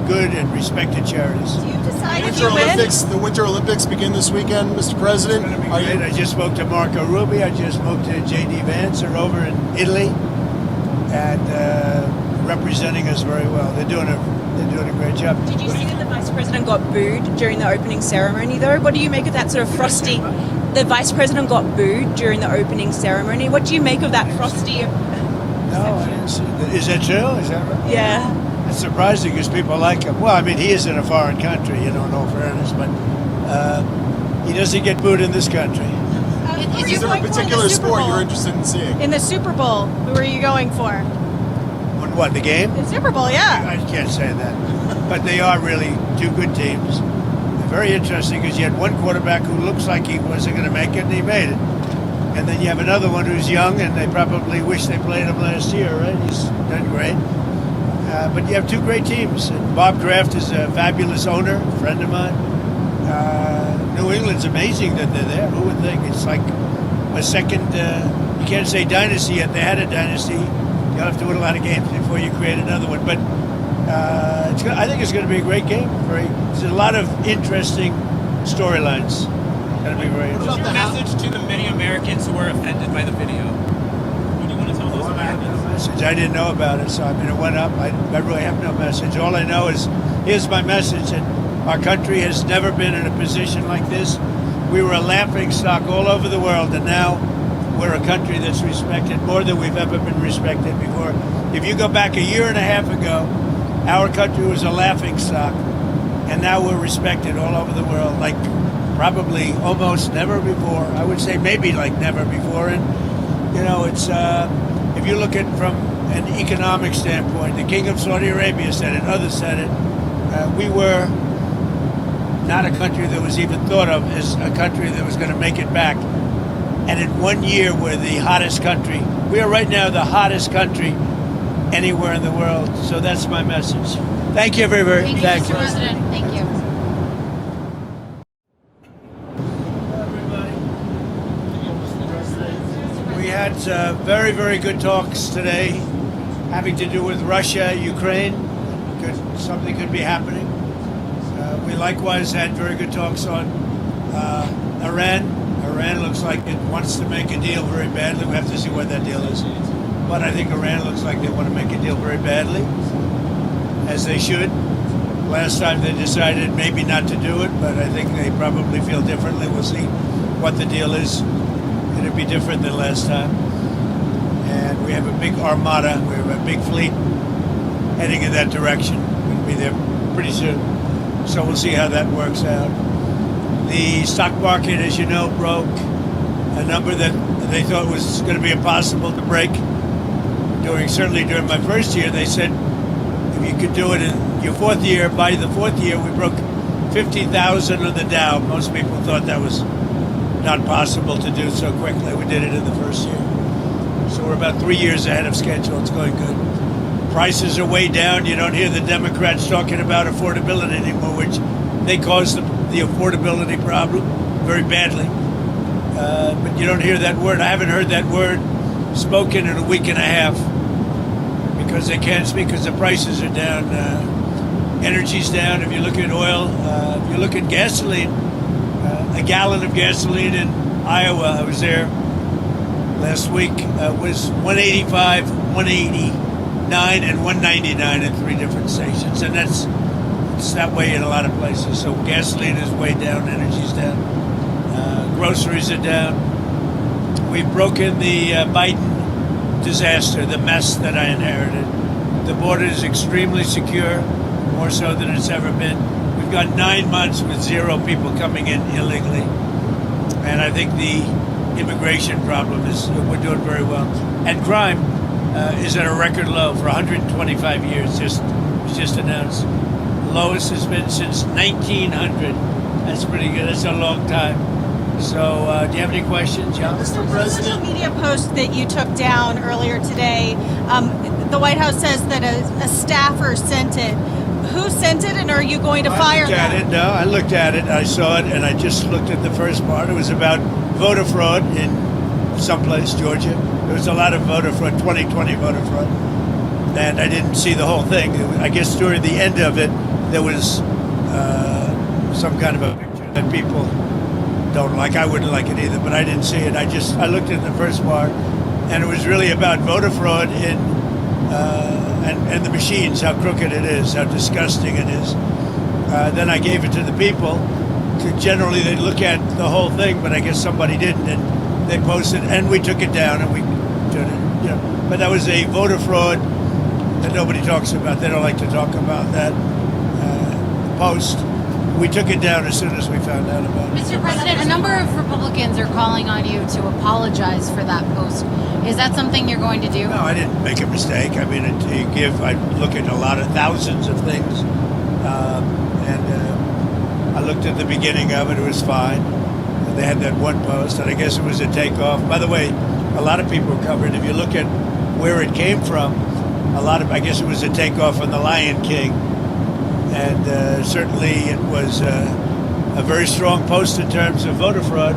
good and respected charities. Do you decide if Winter you win? Olympics, the Winter Olympics begin this weekend, Mr. President. Are you? I just spoke to Marco Rubio. I just spoke to J.D. Vance. They're over in Italy and representing us very well. They're doing a great job. Did you see that the Vice President got booed during the opening ceremony, though? What do you make of that sort of frosty... The Vice President got booed during the opening ceremony. What do you make of that frosty... No, I didn't see that. Is that true? Is that right? Yeah. It's surprising because people like him. Well, I mean, he is in a foreign country, in all fairness, but he doesn't get booed in this country. Is there a particular sport you're interested in seeing? In the Super Bowl, who are you going for? On what, the game? The Super Bowl, yeah. I can't say that. But they are really two good teams. They're very interesting because you had one quarterback who looks like he wasn't going to make it, and he made it. And then you have another one who's young, and they probably wish they played him last year, right? He's done great. But you have two great teams. And Bob Kraft is a fabulous owner, a friend of mine. New England's amazing that they're there. Who would think? It's like a second, you can't say dynasty yet. They had a dynasty. You'll have to win a lot of games before you create another one. But I think it's going to be a great game. There's a lot of interesting storylines. It's going to be very interesting. What's your message to the many Americans who were offended by the video? What do you want to tell those Americans? I didn't know about it, so I mean, it went up. I really have no message. All I know is, here's my message, and our country has never been in a position like this. We were a laughing stock all over the world, and now we're a country that's respected more than we've ever been respected before. If you go back a year and a half ago, our country was a laughing stock, and now we're respected all over the world, like probably almost never before. I would say maybe like never before. And, it's... if you look at it from an economic standpoint, the King of Saudi Arabia said it, others said it, we were not a country that was even thought of as a country that was going to make it back. And in 1 year, we're the hottest country. We are right now the hottest country anywhere in the world. So that's my message. Thank you, everybody. Thank you, Mr. President. Thank you. We had very, very good talks today having to do with Russia, Ukraine. Something could be happening. We likewise had very good talks on Iran. Iran looks like it wants to make a deal very badly. We have to see what that deal is. But I think Iran looks like they want to make a deal very badly, as they should. Last time they decided maybe not to do it, but I think they probably feel differently. We'll see what the deal is. It'll be different than last time. And we have a big armada, we have a big fleet heading in that direction. We'll be there pretty soon. So we'll see how that works out. The stock market, as you know, broke a number that they thought was going to be impossible to break. Certainly during my first year, they said if you could do it in your fourth year, by the fourth year, we broke 50,000 on the Dow. Most people thought that was not possible to do so quickly. We did it in the first year. So we're about 3 years ahead of schedule. It's going good. Prices are way down. You don't hear the Democrats talking about affordability anymore, which they caused the affordability problem very badly. But you don't hear that word. I haven't heard that word spoken in a week and a half because they can't speak because the prices are down. Energy's down. If you look at oil, if you look at gasoline, a gallon of gasoline in Iowa, I was there last week, was $1.85, $1.89, and $1.99 at 3 different stations. And it's that way in a lot of places. So gasoline is way down, energy's down, groceries are down. We've broken the Biden disaster, the mess that I inherited. The border is extremely secure, more so than it's ever been. We've got 9 months with 0 people coming in illegally. And I think the immigration problem we're doing very well. And crime is at a record low for 125 years, just announced. Lowest has been since 1900. That's pretty good. That's a long time. So, do you have any questions, John? Mr. President? Social media post that you took down earlier today, the White House says that a staffer sent it. Who sent it, and are you going to fire them? I looked at it. I saw it, and I just looked at the first part. It was about voter fraud in someplace, Georgia. There was a lot of voter fraud, 2020 voter fraud, and I didn't see the whole thing. I guess during the end of it, there was some kind of a picture that people don't like. I wouldn't like it either, but I didn't see it. I looked at the first part, and it was really about voter fraud in and the machines, how crooked it is, how disgusting it is. Then I gave it to the people. Generally, they look at the whole thing, but I guess somebody didn't, and they posted, and we took it down, and we turned it. But that was a voter fraud that nobody talks about. They don't like to talk about that post. We took it down as soon as we found out about it. Mr. President, a number of Republicans are calling on you to apologize for that post. Is that something you're going to do? No, I didn't make a mistake. I mean, I look at a lot of thousands of things, and I looked at the beginning of it. It was fine. They had that one post, and I guess it was a takeoff. By the way, a lot of people covered. If you look at where it came from, I guess it was a takeoff on The Lion King. And certainly it was a very strong post in terms of voter fraud.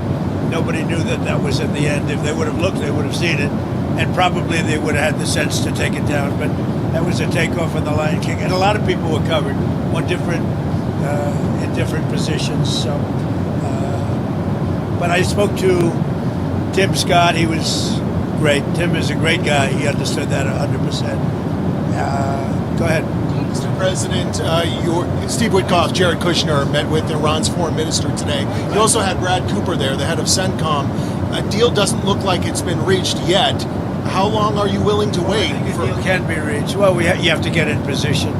Nobody knew that was at the end. If they would have looked, they would have seen it. And probably they would have had the sense to take it down. But that was a takeoff on The Lion King. And a lot of people were covered, in different positions. So, but I spoke to Tim Scott. He was great. Tim is a great guy. He understood that 100%. Go ahead. Mr. President, Steve Witkoff, Jared Kushner met with Iran's foreign minister today. You also had Brad Cooper there, the head of CENTCOM. A deal doesn't look like it's been reached yet. How long are you willing to wait? A deal can be reached. Well, you have to get in position.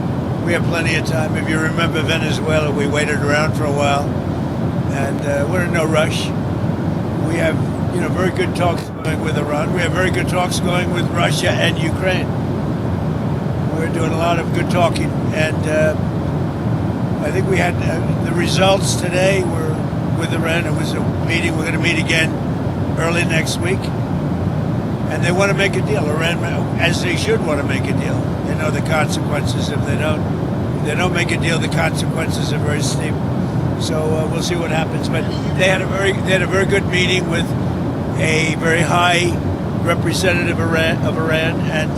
We have plenty of time. If you remember Venezuela, we waited around for a while, and we're in no rush. We have, very good talks going with Iran. We have very good talks going with Russia and Ukraine. We're doing a lot of good talking, and I think we had the results today were with Iran. It was a meeting. We're going to meet again early next week, and they want to make a deal. Iran, as they should want to make a deal. They know the consequences if they don't. If they don't make a deal, the consequences are very steep. So we'll see what happens. But they had a very good meeting with a very high representative of Iran, and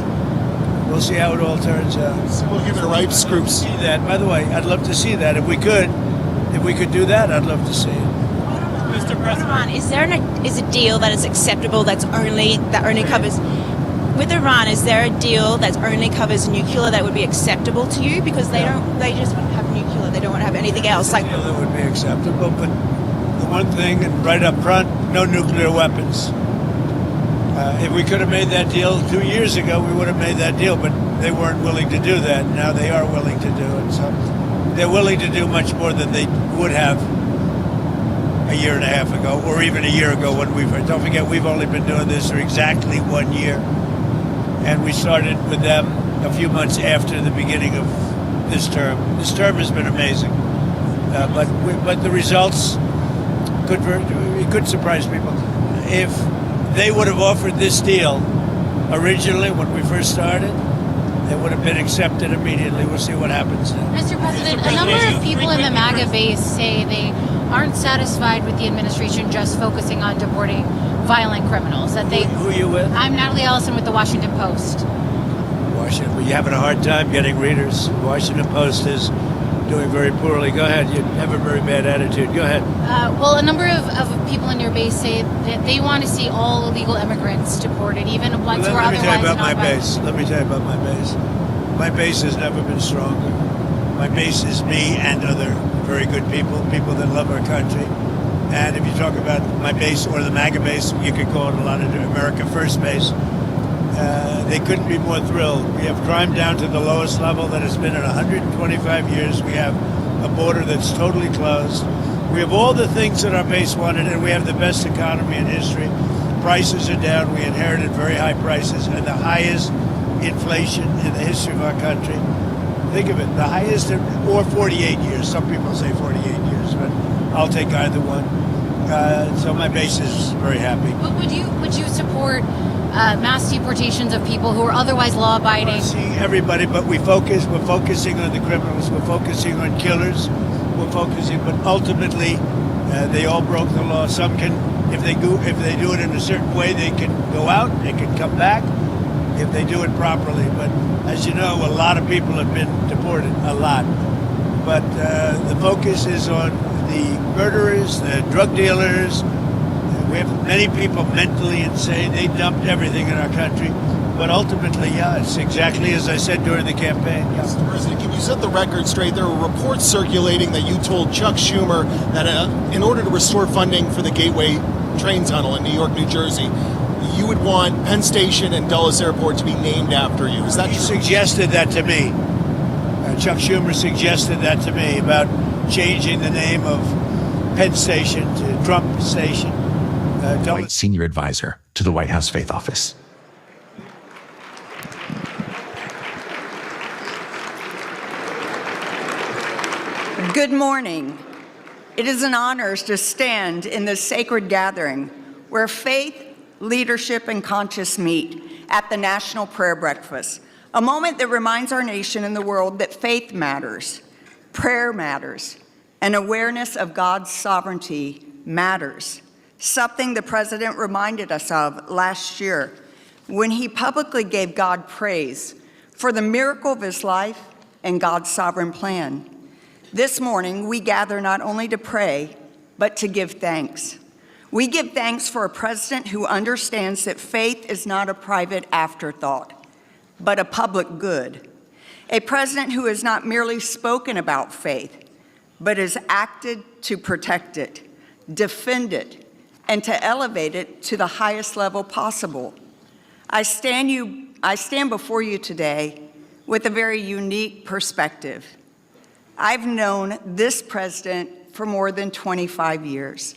we'll see how it all turns out. So we'll give it a ripe scoops. See that. By the way, I'd love to see that. If we could do that, I'd love to see it. Mr. President, is a deal that is acceptable that only covers with Iran? Is there a deal that only covers nuclear that would be acceptable to you? Because they just have nuclear. They don't want to have anything else. Like that would be acceptable, but the one thing, and right up front, no nuclear weapons. If we could have made that deal 2 years ago, we would have made that deal, but they weren't willing to do that. Now they are willing to do it. So they're willing to do much more than they would have a year and a half ago, or even a year ago when don't forget, we've only been doing this for exactly 1 year. And we started with them a few months after the beginning of this term. This term has been amazing. But the results could surprise people. If they would have offered this deal originally when we first started, it would have been accepted immediately. We'll see what happens now. Mr. President, a number of people in the MAGA base say they aren't satisfied with the administration just focusing on deporting violent criminals. Who are you with? I'm Natalie Ellison with the Washington Post. Washington, well, you're having a hard time getting readers. Washington Post is doing very poorly. Go ahead. You have a very bad attitude. Go ahead. Well, a number of people in your base say that they want to see all illegal immigrants deported, even ones who are otherwise not violent. Let me tell you about my base. My base has never been stronger. My base is me and other very good people that love our country. And if you talk about my base or the MAGA base, you could call it a lot of America First base. They couldn't be more thrilled. We have crime down to the lowest level that it's been in 125 years. We have a border that's totally closed. We have all the things that our base wanted, and we have the best economy in history. Prices are down. We inherited very high prices and the highest inflation in the history of our country. Think of it, the highest or 48 years. Some people say 48 years, but I'll take either one. So my base is very happy. But would you support mass deportations of people who are otherwise law-abiding? Seeing everybody, but we're focusing on the criminals. We're focusing on killers. We're focusing, but ultimately, they all broke the law. Some can, if they do it in a certain way, they can go out. They can come back if they do it properly. But as you know, a lot of people have been deported, a lot. But the focus is on the murderers, the drug dealers. We have many people mentally insane. They dumped everything in our country. But ultimately, yeah, it's exactly as I said during the campaign. Yeah. Mr. President, can you set the record straight? There are reports circulating that you told Chuck Schumer that in order to restore funding for the Gateway train tunnel in New York, New Jersey, you would want Penn Station and Dulles Airport to be named after you. Is that He true? suggested that to me. Chuck Schumer suggested that to me about changing the name of Penn Station to Trump Station. White senior advisor to the White House Faith Office. Good morning. It is an honor to stand in this sacred gathering where faith, leadership, and conscience meet at the National Prayer Breakfast, a moment that reminds our nation and the world that faith matters, prayer matters, and awareness of God's sovereignty matters, something the President reminded us of last year when he publicly gave God praise for the miracle of his life and God's sovereign plan. This morning, we gather not only to pray, but to give thanks. We give thanks for a president who understands that faith is not a private afterthought, but a public good. A president who has not merely spoken about faith, but has acted to protect it, defend it, and to elevate it to the highest level possible. I stand before you today with a very unique perspective. I've known this president for more than 25 years.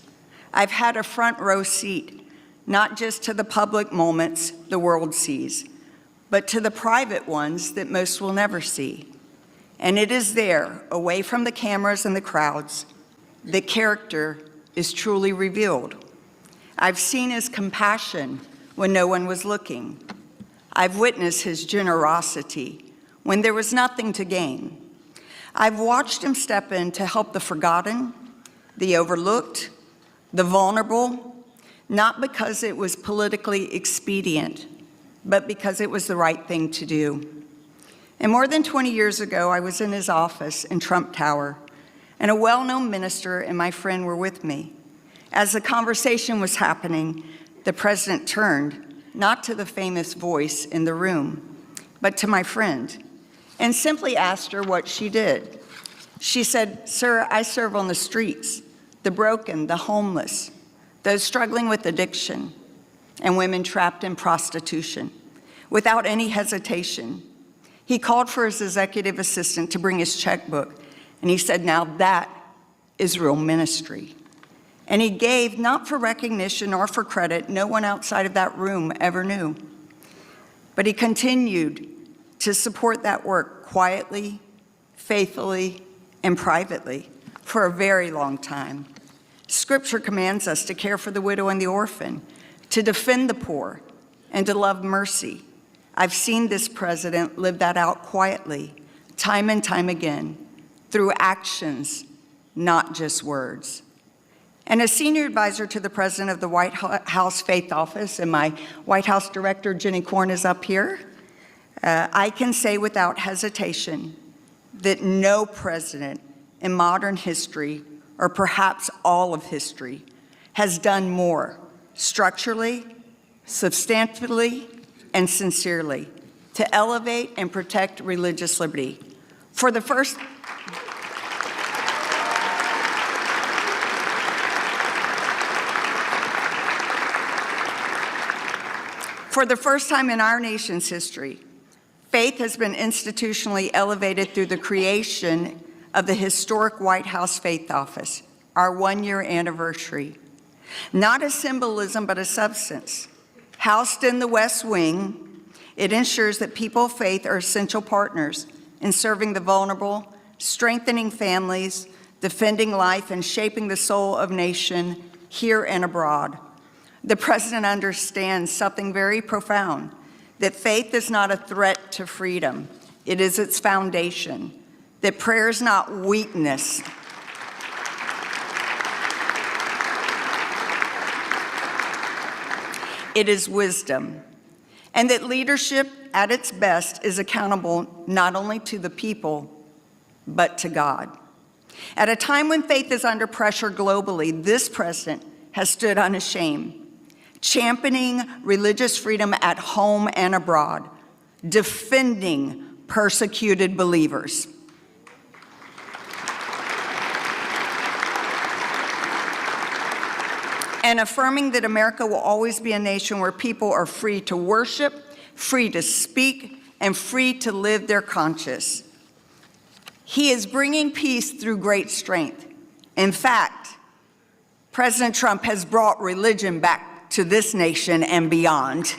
I've had a front row seat, not just to the public moments the world sees, but to the private ones that most will never see. And it is there, away from the cameras and the crowds, that character is truly revealed. I've seen his compassion when no one was looking. I've witnessed his generosity when there was nothing to gain. I've watched him step in to help the forgotten, the overlooked, the vulnerable, not because it was politically expedient, but because it was the right thing to do. And more than 20 years ago, I was in his office in Trump Tower, and a well-known minister and my friend were with me. As the conversation was happening, the president turned, not to the famous voice in the room, but to my friend, and simply asked her what she did. She said, "Sir, I serve on the streets, the broken, the homeless, those struggling with addiction, and women trapped in prostitution." Without any hesitation, he called for his executive assistant to bring his checkbook, and he said, "Now that is real ministry." And he gave, not for recognition or for credit, no one outside of that room ever knew. But he continued to support that work quietly, faithfully, and privately for a very long time. Scripture commands us to care for the widow and the orphan, to defend the poor, and to love mercy. I've seen this president live that out quietly, time and time again, through actions, not just words. And as senior advisor to the president of the White House Faith Office, and my White House director, Jenny Korn, is up here, I can say without hesitation that no president in modern history, or perhaps all of history, has done more structurally, substantively, and sincerely to elevate and protect religious liberty. For the first For the first time in our nation's history, faith has been institutionally elevated through the creation of the historic White House Faith Office, our one-year anniversary. Not a symbolism, but a substance. Housed in the West Wing, it ensures that people of faith are essential partners in serving the vulnerable, strengthening families, defending life, and shaping the soul of nation here and abroad. The President understands something very profound, that faith is not a threat to freedom. It is its foundation, that prayer is not weakness. It is wisdom, and that leadership at its best is accountable not only to the people, but to God. At a time when faith is under pressure globally, this president has stood unashamed, championing religious freedom at home and abroad, defending persecuted believers. And affirming that America will always be a nation where people are free to worship, free to speak, and free to live their conscience. He is bringing peace through great strength. In fact, President Trump has brought religion back to this nation and beyond.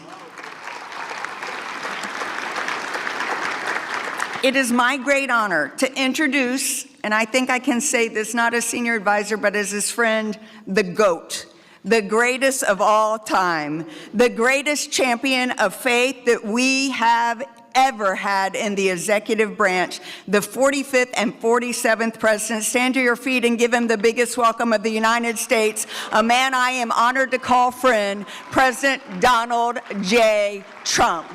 It is my great honor to introduce, and I think I can say this not as senior advisor, but as his friend, the GOAT, the greatest of all time, the greatest champion of faith that we have ever had in the executive branch, the 45th and 47th president. Stand to your feet and give him the biggest welcome of the United States, a man I am honored to call friend, President Donald J. Trump.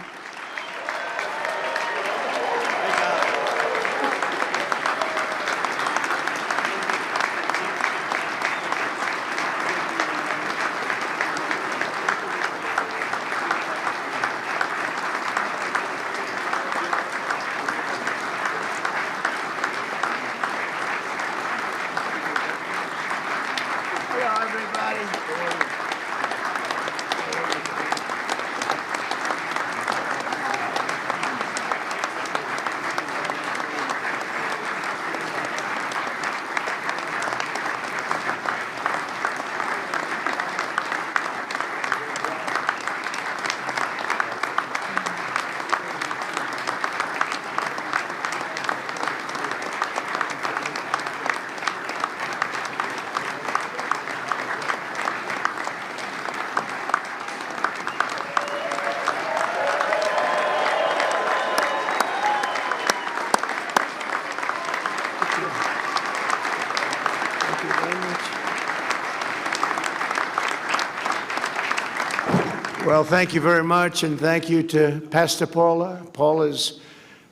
Well, thank you very much, and thank you to Pastor Paula. Paula's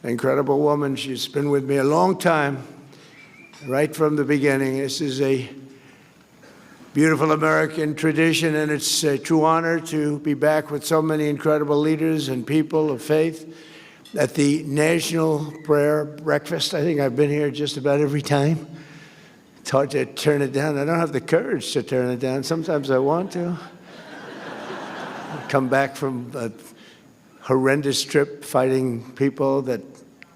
an incredible woman. She's been with me a long time, right from the beginning. This is a beautiful American tradition, and it's a true honor to be back with so many incredible leaders and people of faith at the National Prayer Breakfast. I think I've been here just about every time. It's hard to turn it down. I don't have the courage to turn it down. Sometimes I want to. Come back from a horrendous trip fighting people that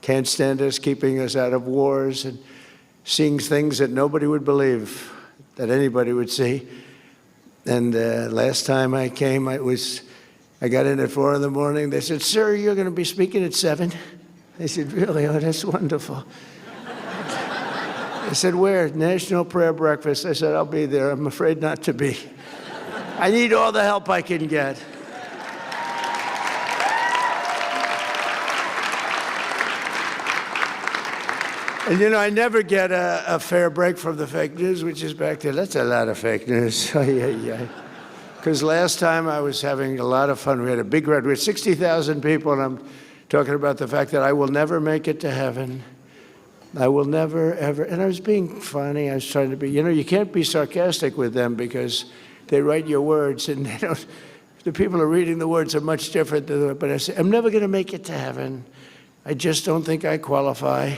can't stand us, keeping us out of wars, and seeing things that nobody would believe that anybody would see. And last time I came, I got in at 4 in the morning. They said, "Sir, you're going to be speaking at 7?" I said, "Really? Oh, that's wonderful." I said, "Where?" "National Prayer Breakfast." I said, "I'll be there. I'm afraid not to be. I need all the help I can get." And you know, I never get a fair break from the fake news, which is back there. That's a lot of fake news. Because last time I was having a lot of fun. We had a big crowd. We had 60,000 people, and I'm talking about the fact that I will never make it to heaven. I will never, ever. And I was being funny. I was trying to be, you know, you can't be sarcastic with them because they write your words, and they don't. The people who are reading the words are much different. But I say, I'm never going to make it to heaven. I just don't think I qualify.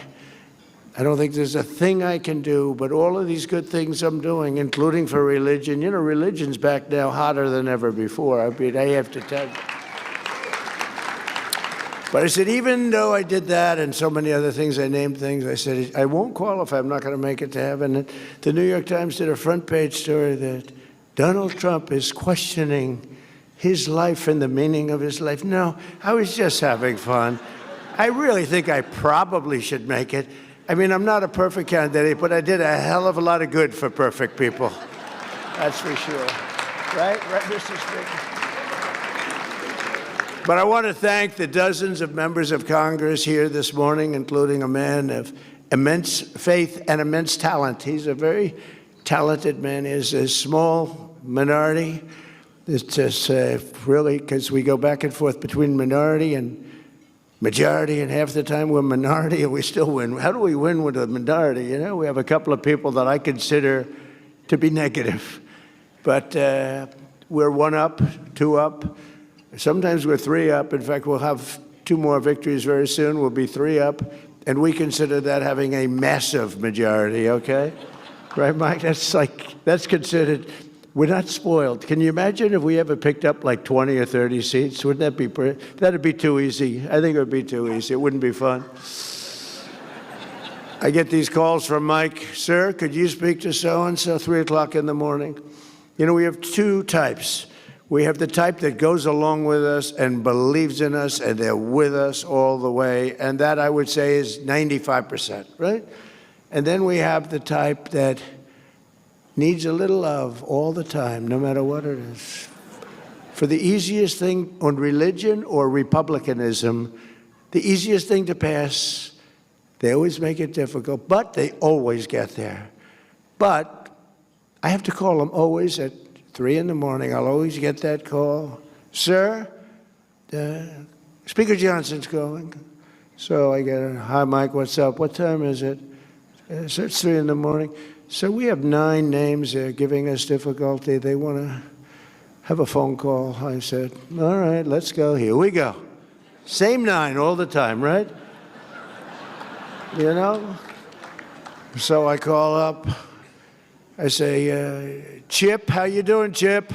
I don't think there's a thing I can do, but all of these good things I'm doing, including for religion. You know, religion's back now hotter than ever before. I mean, I have to tell you. But I said, even though I did that and so many other things, I named things, I said, I won't qualify. I'm not going to make it to heaven. And the New York Times did a front page story that Donald Trump is questioning his life and the meaning of his life. No, I was just having fun. I really think I probably should make it. I mean, I'm not a perfect candidate, but I did a hell of a lot of good for perfect people. That's for sure. Right, Mr. Speaker? But I want to thank the dozens of members of Congress here this morning, including a man of immense faith and immense talent. He's a very talented man. He's a small minority. It's just really, because we go back and forth between minority and majority, and half the time we're minority and we still win. How do we win with a minority? You know, we have a couple of people that I consider to be negative. But we're 1 up, 2 up. Sometimes we're 3 up. In fact, we'll have 2 more victories very soon. We'll be 3 up. And we consider that having a massive majority, okay? Right, Mike? That's considered, we're not spoiled. Can you imagine if we ever picked up like 20 or 30 seats? Wouldn't that be that'd be too easy. I think it would be too easy. It wouldn't be fun. I get these calls from Mike, sir, could you speak to so-and-so 3 o'clock in the morning? You know, we have 2 types. We have the type that goes along with us and believes in us, and they're with us all the way. And that, I would say, is 95%, right? And then we have the type that needs a little love all the time, no matter what it is. For the easiest thing on religion or republicanism, the easiest thing to pass, they always make it difficult, but they always get there. But I have to call them always at 3 in the morning. I'll always get that call. Sir, Speaker Johnson's calling. So I get a, hi, Mike, what's up? What time is it? So it's 3 in the morning. So we have 9 names there giving us difficulty. They want to have a phone call. I said, all right, let's go. Here we go. Same 9 all the time, right? You know? So I call up. I say, Chip, how you doing, Chip?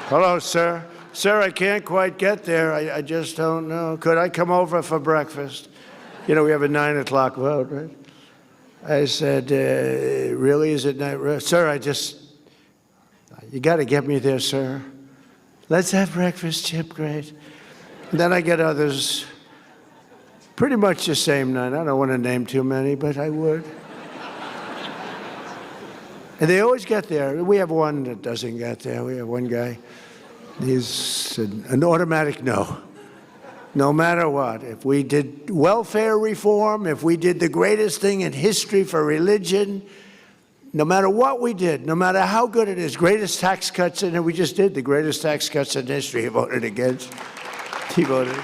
Hello, sir. Sir, I can't quite get there. I just don't know. Could I come over for breakfast? You know, we have a 9 o'clock vote, right? I said, really, is it not? Sir, you got to get me there, sir. Let's have breakfast, Chip, great. And then I get others, pretty much the same 9. I don't want to name too many, but I would. And they always get there. We have one that doesn't get there. We have one guy. He's an automatic no. No matter what. If we did welfare reform, if we did the greatest thing in history for religion, no matter what we did, no matter how good it is, greatest tax cuts, and we just did the greatest tax cuts in history, he voted against. He voted.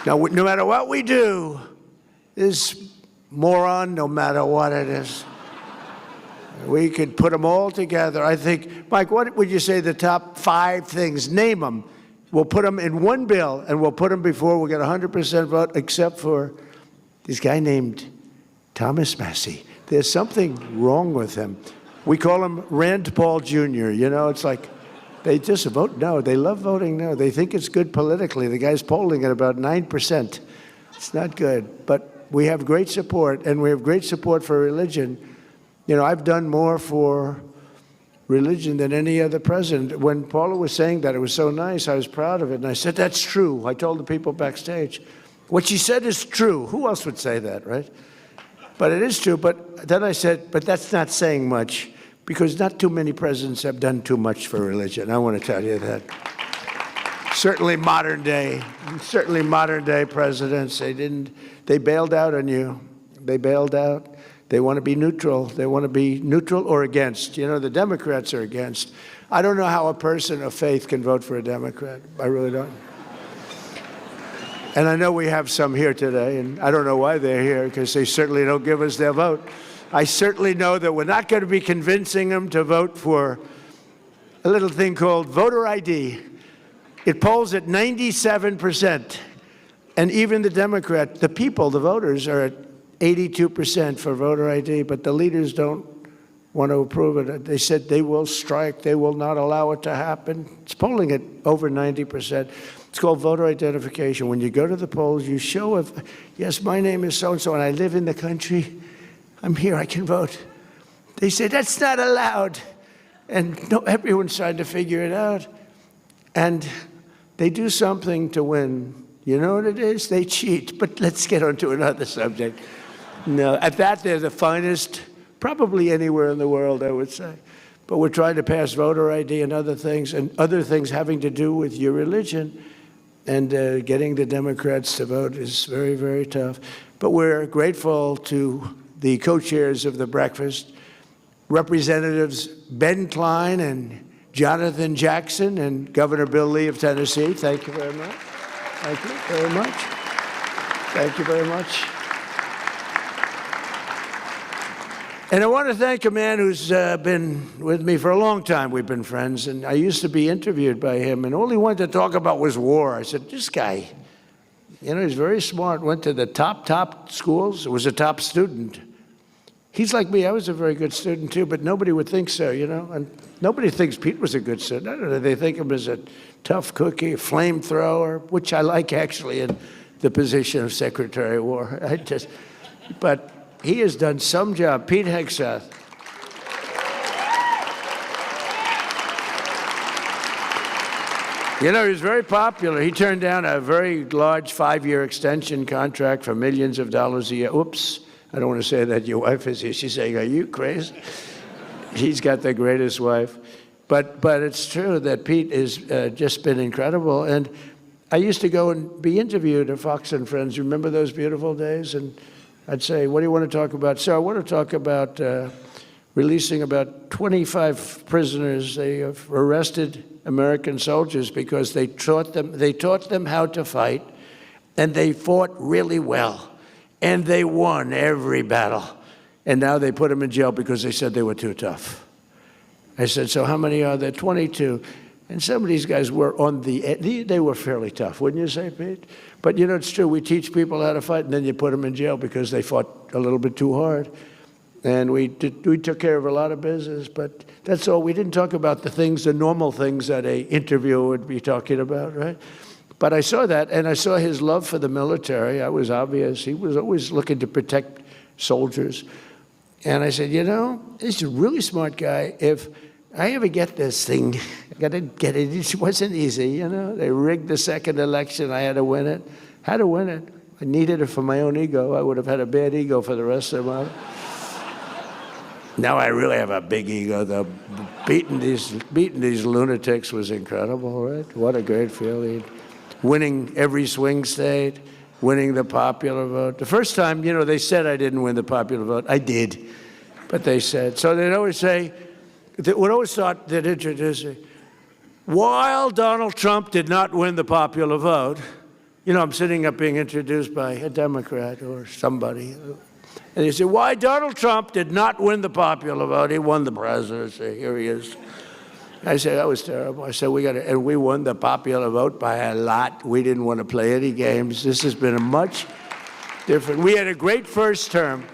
Now, no matter what we do, this moron, no matter what it is. We could put them all together. I think, Mike, what would you say the top 5 things? Name them. We'll put them in one bill, and we'll put them before we get 100% vote, except for this guy named Thomas Massie. There's something wrong with him. We call him Rand Paul Jr. You know, it's like they just vote no. They love voting no. They think it's good politically. The guy's polling at about 9%. It's not good, but we have great support, and we have great support for religion. You know, I've done more for religion than any other president. When Paula was saying that, it was so nice. I was proud of it. And I said, that's true. I told the people backstage. What she said is true. Who else would say that, right? But it is true. But then I said, but that's not saying much, because not too many presidents have done too much for religion. I want to tell you that. Certainly modern day presidents, they bailed out on you. They bailed out. They want to be neutral. They want to be neutral or against. You know, the Democrats are against. I don't know how a person of faith can vote for a Democrat. I really don't. And I know we have some here today, and I don't know why they're here, because they certainly don't give us their vote. I certainly know that we're not going to be convincing them to vote for a little thing called voter ID. It polls at 97%. And even the Democrat, the people, the voters, are at 82% for voter ID, but the leaders don't want to approve it. They said they will strike. They will not allow it to happen. It's polling at over 90%. It's called voter identification. When you go to the polls, you show, yes, my name is so-and-so, and I live in the country. I'm here, I can vote. They say, that's not allowed. And no, everyone's trying to figure it out. And they do something to win. You know what it is? They cheat. But let's get on to another subject. No, at that, they're the finest, probably anywhere in the world, I would say. But we're trying to pass voter ID and other things having to do with your religion. And getting the Democrats to vote is very, very tough. But we're grateful to the co-chairs of the breakfast, Representatives Ben Klein and Jonathan Jackson and Governor Bill Lee of Tennessee. Thank you very much. Thank you very much. Thank you very much. And I want to thank a man who's been with me for a long time. We've been friends, and I used to be interviewed by him, and all he wanted to talk about was war. I said, this guy, you know, he's very smart, went to the top schools, was a top student. He's like me. I was a very good student, too, but nobody would think so, you know? And nobody thinks Pete was a good student. I don't know. They think of him as a tough cookie, a flamethrower, which I like, actually, in the position of Secretary of War. But he has done some job. Pete Hegseth. You know, he's very popular. He turned down a very large 5-year extension contract for millions of dollars a year. Oops. I don't want to say that your wife is here. She's saying, are you crazy? He's got the greatest wife. But it's true that Pete has just been incredible. And I used to go and be interviewed at Fox and Friends. You remember those beautiful days? And I'd say, what do you want to talk about? So I want to talk about releasing about 25 prisoners. They have arrested American soldiers because they taught them how to fight, and they fought really well. And they won every battle. And now they put them in jail because they said they were too tough. I said, so how many are there? 22. And some of these guys were they were fairly tough, wouldn't you say, Pete? But you know, it's true. We teach people how to fight, and then you put them in jail because they fought a little bit too hard. And we took care of a lot of business, but that's all. We didn't talk about the normal things that an interviewer would be talking about, right? But I saw that, and I saw his love for the military. It was obvious. He was always looking to protect soldiers. And I said, you know, he's a really smart guy. If I ever get this thing, I got to get it. It wasn't easy, you know. They rigged the second election. I had to win it. Had to win it. I needed it for my own ego. I would have had a bad ego for the rest of my life. Now I really have a big ego, though. Beating these lunatics was incredible, right? What a great feeling. Winning every swing state, winning the popular vote. The first time, you know, they said I didn't win the popular vote. I did, but they said. So they'd always say, they would always thought they'd introduce me. While Donald Trump did not win the popular vote, you know, I'm sitting up being introduced by a Democrat or somebody. And they say, why Donald Trump did not win the popular vote. He won the presidency. Here he is. I said, that was terrible. I said, and we won the popular vote by a lot. We didn't want to play any games. This has been a much different. We had a great first term.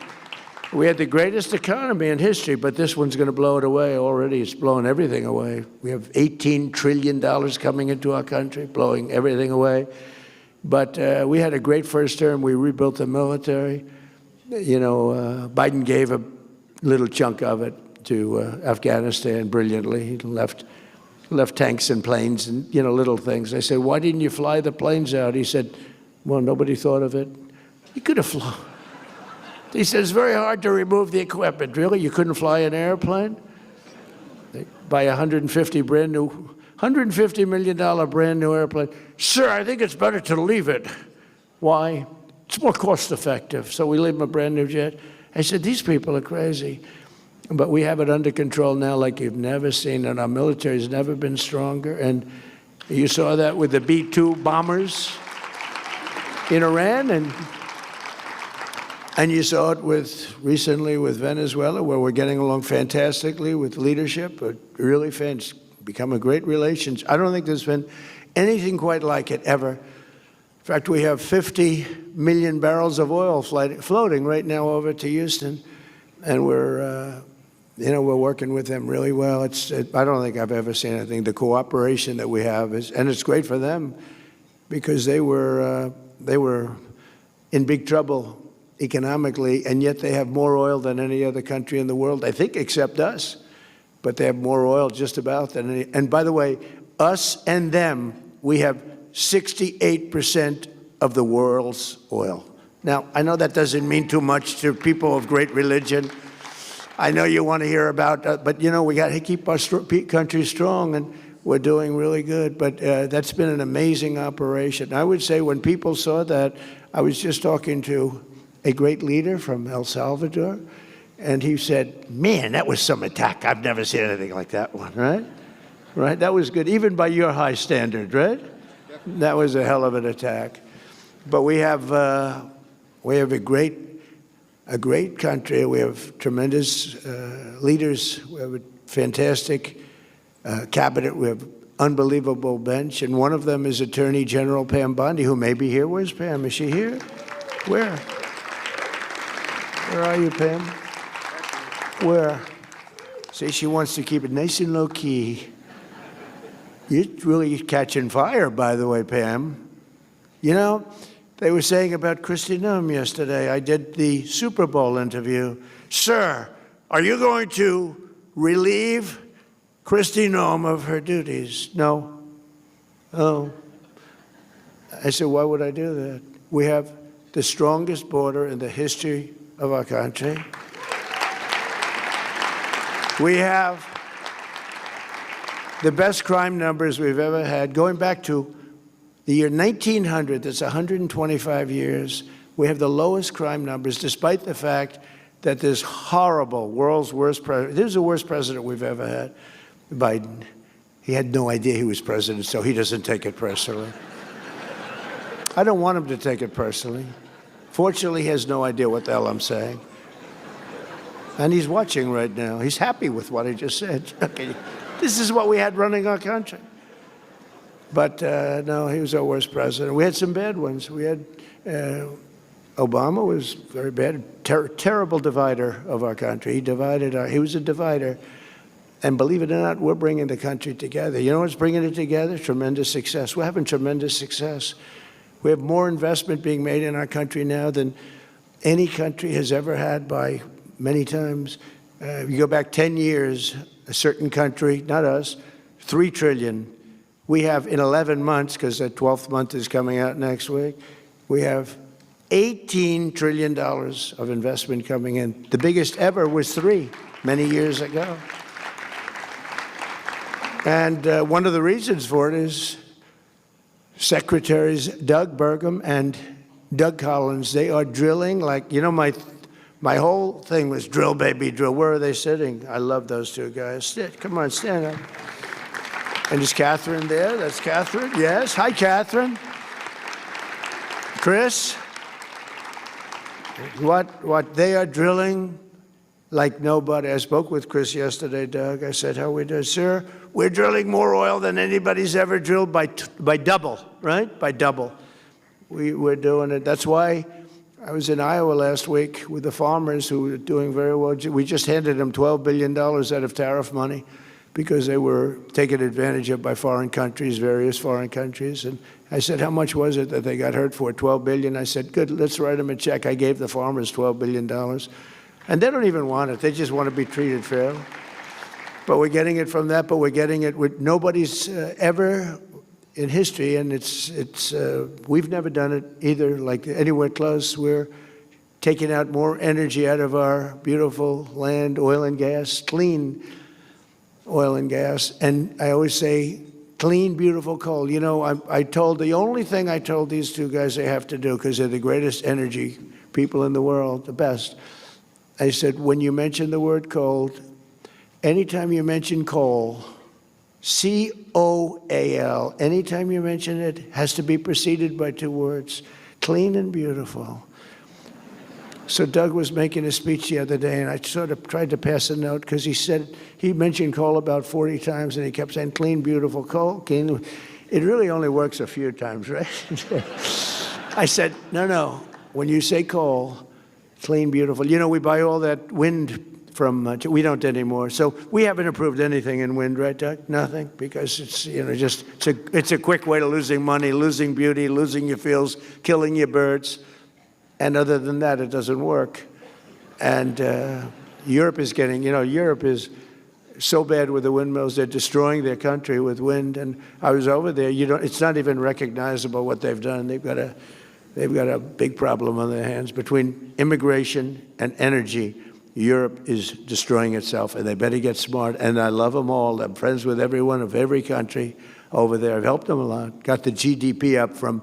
We had the greatest economy in history, but this one's going to blow it away already. It's blowing everything away. We have $18 trillion coming into our country, blowing everything away. But we had a great first term. We rebuilt the military. You know, Biden gave a little chunk of it to Afghanistan brilliantly. He left tanks and planes and, you know, little things. I said, why didn't you fly the planes out? He said, well, nobody thought of it. You could have flown. He said, it's very hard to remove the equipment. Really? You couldn't fly an airplane? They buy $150 million brand new airplane. Sir, I think it's better to leave it. Why? It's more cost effective. So we leave them a brand new jet. I said, these people are crazy. But we have it under control now like you've never seen, and our military has never been stronger. And you saw that with the B-2 bombers in Iran, and you saw it recently with Venezuela, where we're getting along fantastically with leadership, but really become a great relations. I don't think there's been anything quite like it ever. In fact, we have 50 million barrels of oil floating right now over to Houston, and we're we're working with them really well. I don't think I've ever seen anything. The cooperation that we have and it's great for them because they were in big trouble economically, and yet they have more oil than any other country in the world, I think, except us. But they have more oil just about than any. And by the way, us and them, we have 68% of the world's oil. Now, I know that doesn't mean too much to people of great religion. I know you want to hear about, but we got to keep our country strong, and we're doing really good. But that's been an amazing operation. I would say when people saw that, I was just talking to a great leader from El Salvador, and he said, man, that was some attack. I've never seen anything like that one, right? Right? That was good, even by your high standard, right? That was a hell of an attack. But we have a great country. We have tremendous leaders. We have a fantastic cabinet. We have unbelievable bench, and one of them is Attorney General Pam Bondi, who may be here. Where's Pam? Is she here? Where? Where are you, Pam? Where? See, she wants to keep it nice and low key. You're really catching fire, by the way, Pam. They were saying about Kristi Noem yesterday. I did the Super Bowl interview. Sir, are you going to relieve Kristi Noem of her duties? No. Oh. I said, why would I do that? We have the strongest border in the history of our country. We have the best crime numbers we've ever had. Going back to the year 1900, that's 125 years, we have the lowest crime numbers, despite the fact that this horrible, world's worst president, this is the worst president we've ever had, Biden. He had no idea he was president, so he doesn't take it personally. I don't want him to take it personally. Fortunately, he has no idea what the hell I'm saying. And he's watching right now. He's happy with what I just said. Okay. This is what we had running our country. But no, he was our worst president. We had some bad ones. We had Obama was very bad, terrible divider of our country. He was a divider. And believe it or not, we're bringing the country together. You know what's bringing it together? Tremendous success. We're having tremendous success. We have more investment being made in our country now than any country has ever had by many times. You go back 10 years, a certain country, not us, $3 trillion. We have in 11 months, because the 12th month is coming out next week, we have $18 trillion of investment coming in. The biggest ever was 3 many years ago. And one of the reasons for it is Secretaries Doug Burgum and Doug Collins. They are drilling like, my whole thing was drill, baby, drill. Where are they sitting? I love those two guys. Come on, stand up. And is Catherine there? That's Catherine. Yes. Hi, Catherine. Chris. What they are drilling like nobody. I spoke with Chris yesterday, Doug. I said, how we do? Sir, we're drilling more oil than anybody's ever drilled by double, right? By double. We're doing it. That's why I was in Iowa last week with the farmers who were doing very well. We just handed them $12 billion out of tariff money because they were taken advantage of by foreign countries, various foreign countries. And I said, how much was it that they got hurt for? $12 billion. I said, good, let's write them a check. I gave the farmers $12 billion. And they don't even want it. They just want to be treated fairly. But we're getting it from that, but we're getting it with nobody's ever in history, and we've never done it either, like anywhere close. We're taking out more energy out of our beautiful land, oil and gas, clean oil and gas. And I always say, clean, beautiful coal. The only thing I told these two guys they have to do, because they're the greatest energy people in the world, the best, I said, when you mention the word coal, anytime you mention coal, C-O-A-L, anytime you mention it, has to be preceded by 2 words, clean and beautiful. So Doug was making a speech the other day, and I sort of tried to pass a note, because he mentioned coal about 40 times, and he kept saying, clean, beautiful coal, clean. It really only works a few times, right? I said, no, when you say coal, clean, beautiful. We buy all that wind from, we don't anymore. So we haven't approved anything in wind, right, Doug? Nothing, because it's, just, it's a quick way to losing money, losing beauty, losing your fields, killing your birds. And other than that, it doesn't work. And Europe is getting, Europe is so bad with the windmills, they're destroying their country with wind. And I was over there, it's not even recognizable what they've done. They've got a big problem on their hands. Between immigration and energy, Europe is destroying itself, and they better get smart. And I love them all. I'm friends with everyone of every country over there. I've helped them a lot. Got the GDP up from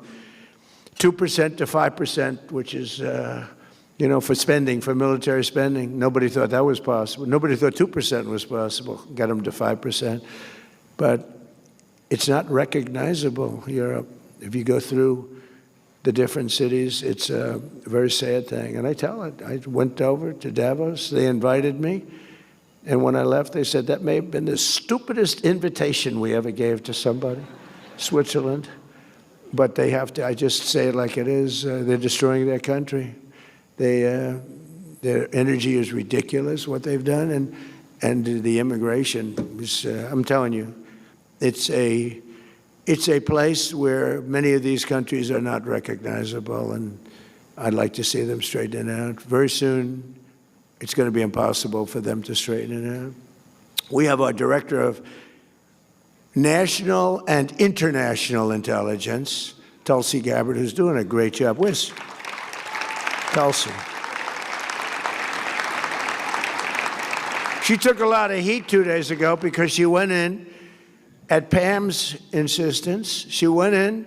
2% to 5%, which is, for spending, for military spending. Nobody thought that was possible. Nobody thought 2% was possible. Got them to 5%. But it's not recognizable, Europe. If you go through the different cities, it's a very sad thing. And I tell it. I went over to Davos. They invited me. And when I left, they said, that may have been the stupidest invitation we ever gave to somebody, Switzerland. But they have to, I just say it like it is, they're destroying their country. Their energy is ridiculous, what they've done. And the immigration is, I'm telling you, it's a place where many of these countries are not recognizable, and I'd like to see them straighten it out. Very soon, it's going to be impossible for them to straighten it out. We have our director of national and international intelligence, Tulsi Gabbard, who's doing a great job. Where's Tulsi? She took a lot of heat 2 days ago because she went in at Pam's insistence. She went in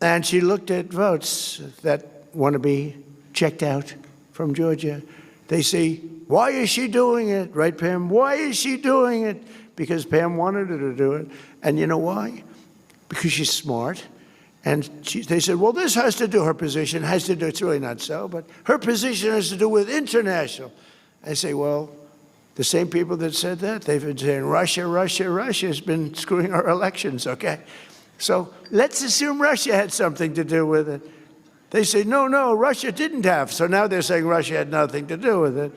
and she looked at votes that want to be checked out from Georgia. They say, why is she doing it? Right, Pam? Why is she doing it? Because Pam wanted her to do it. And you know why? Because she's smart. And they said, well, this has to do, her position has to do, it's really not so, but her position has to do with international. I say, well, the same people that said that, they've been saying Russia, Russia, Russia has been screwing our elections, okay? So let's assume Russia had something to do with it. They say, no, no, Russia didn't have. So now they're saying Russia had nothing to do with it.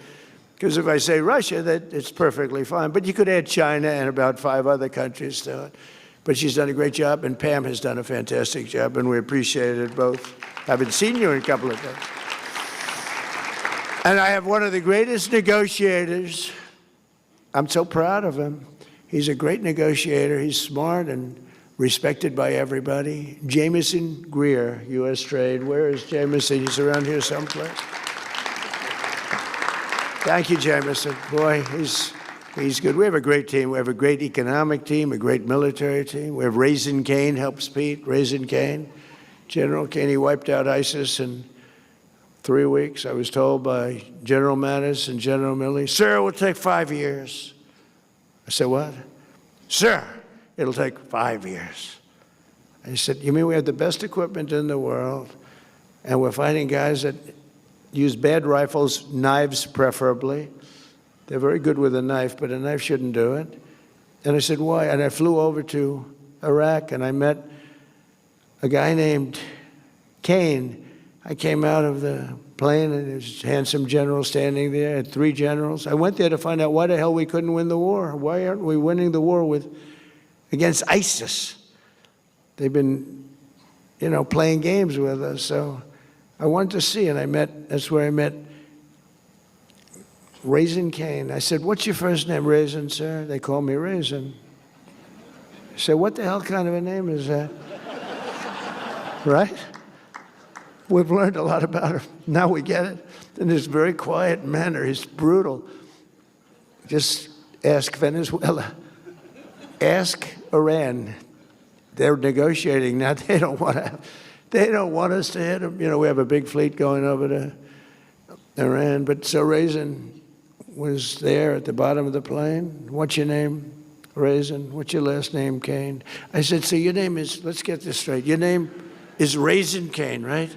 Because if I say Russia, that it's perfectly fine. But you could add China and about 5 other countries to it. But she's done a great job, and Pam has done a fantastic job, and we appreciate it both. I haven't seen you in a couple of days. And I have one of the greatest negotiators. I'm so proud of him. He's a great negotiator. He's smart and respected by everybody. Jameson Greer, U.S. Trade. Where is Jameson? He's around here someplace. Thank you, Jameson. Boy, he's good. We have a great team. We have a great economic team, a great military team. We have Raisin Cain helps Pete. Raisin Cain. General Cain, he wiped out ISIS in 3 weeks. I was told by General Mattis and General Milley, sir, it will take 5 years. I said, what? Sir, it'll take 5 years. I said, you mean we have the best equipment in the world, and we're finding guys that use bad rifles, knives preferably. They're very good with a knife, but a knife shouldn't do it. And I said, why? And I flew over to Iraq, and I met a guy named Cain. I came out of the plane, and there was a handsome general standing there. I had 3 generals. I went there to find out why the hell we couldn't win the war. Why aren't we winning the war against ISIS? They've been, playing games with us. So I wanted to see, and that's where I met Raisin Cain. I said, what's your first name? Raisin, sir? They call me Raisin. I said, what the hell kind of a name is that? Right? We've learned a lot about him. Now we get it. In his very quiet manner, he's brutal. Just ask Venezuela. Ask Iran. They're negotiating now. They don't want us to hit them. We have a big fleet going over to Iran. But so Raisin was there at the bottom of the plane. What's your name? Raisin. What's your last name? Cain. I said, so your name is, let's get this straight. Your name is Raisin Cain, right?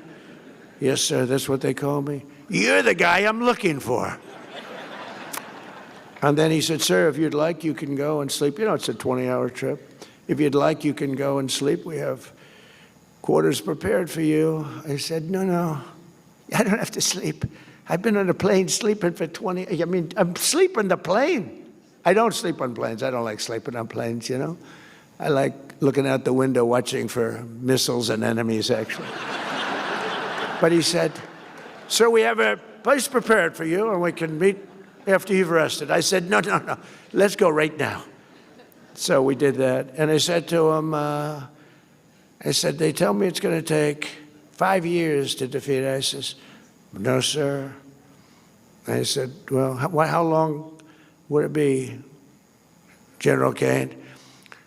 Yes, sir, that's what they call me. You're the guy I'm looking for. And then he said, sir, if you'd like, you can go and sleep. It's a 20-hour trip. If you'd like, you can go and sleep. We have quarters prepared for you. I said, no, I don't have to sleep. I've been on a plane sleeping for 20, I mean, I'm sleeping the plane. I don't sleep on planes. I don't like sleeping on planes, you know. I like looking out the window watching for missiles and enemies, actually. But he said, sir, we have a place prepared for you and we can meet after you've rested. I said, no, let's go right now. So we did that. And I said to him, I said, they tell me it's going to take 5 years to defeat ISIS. No, sir. I said, well, how long would it be, General Kane?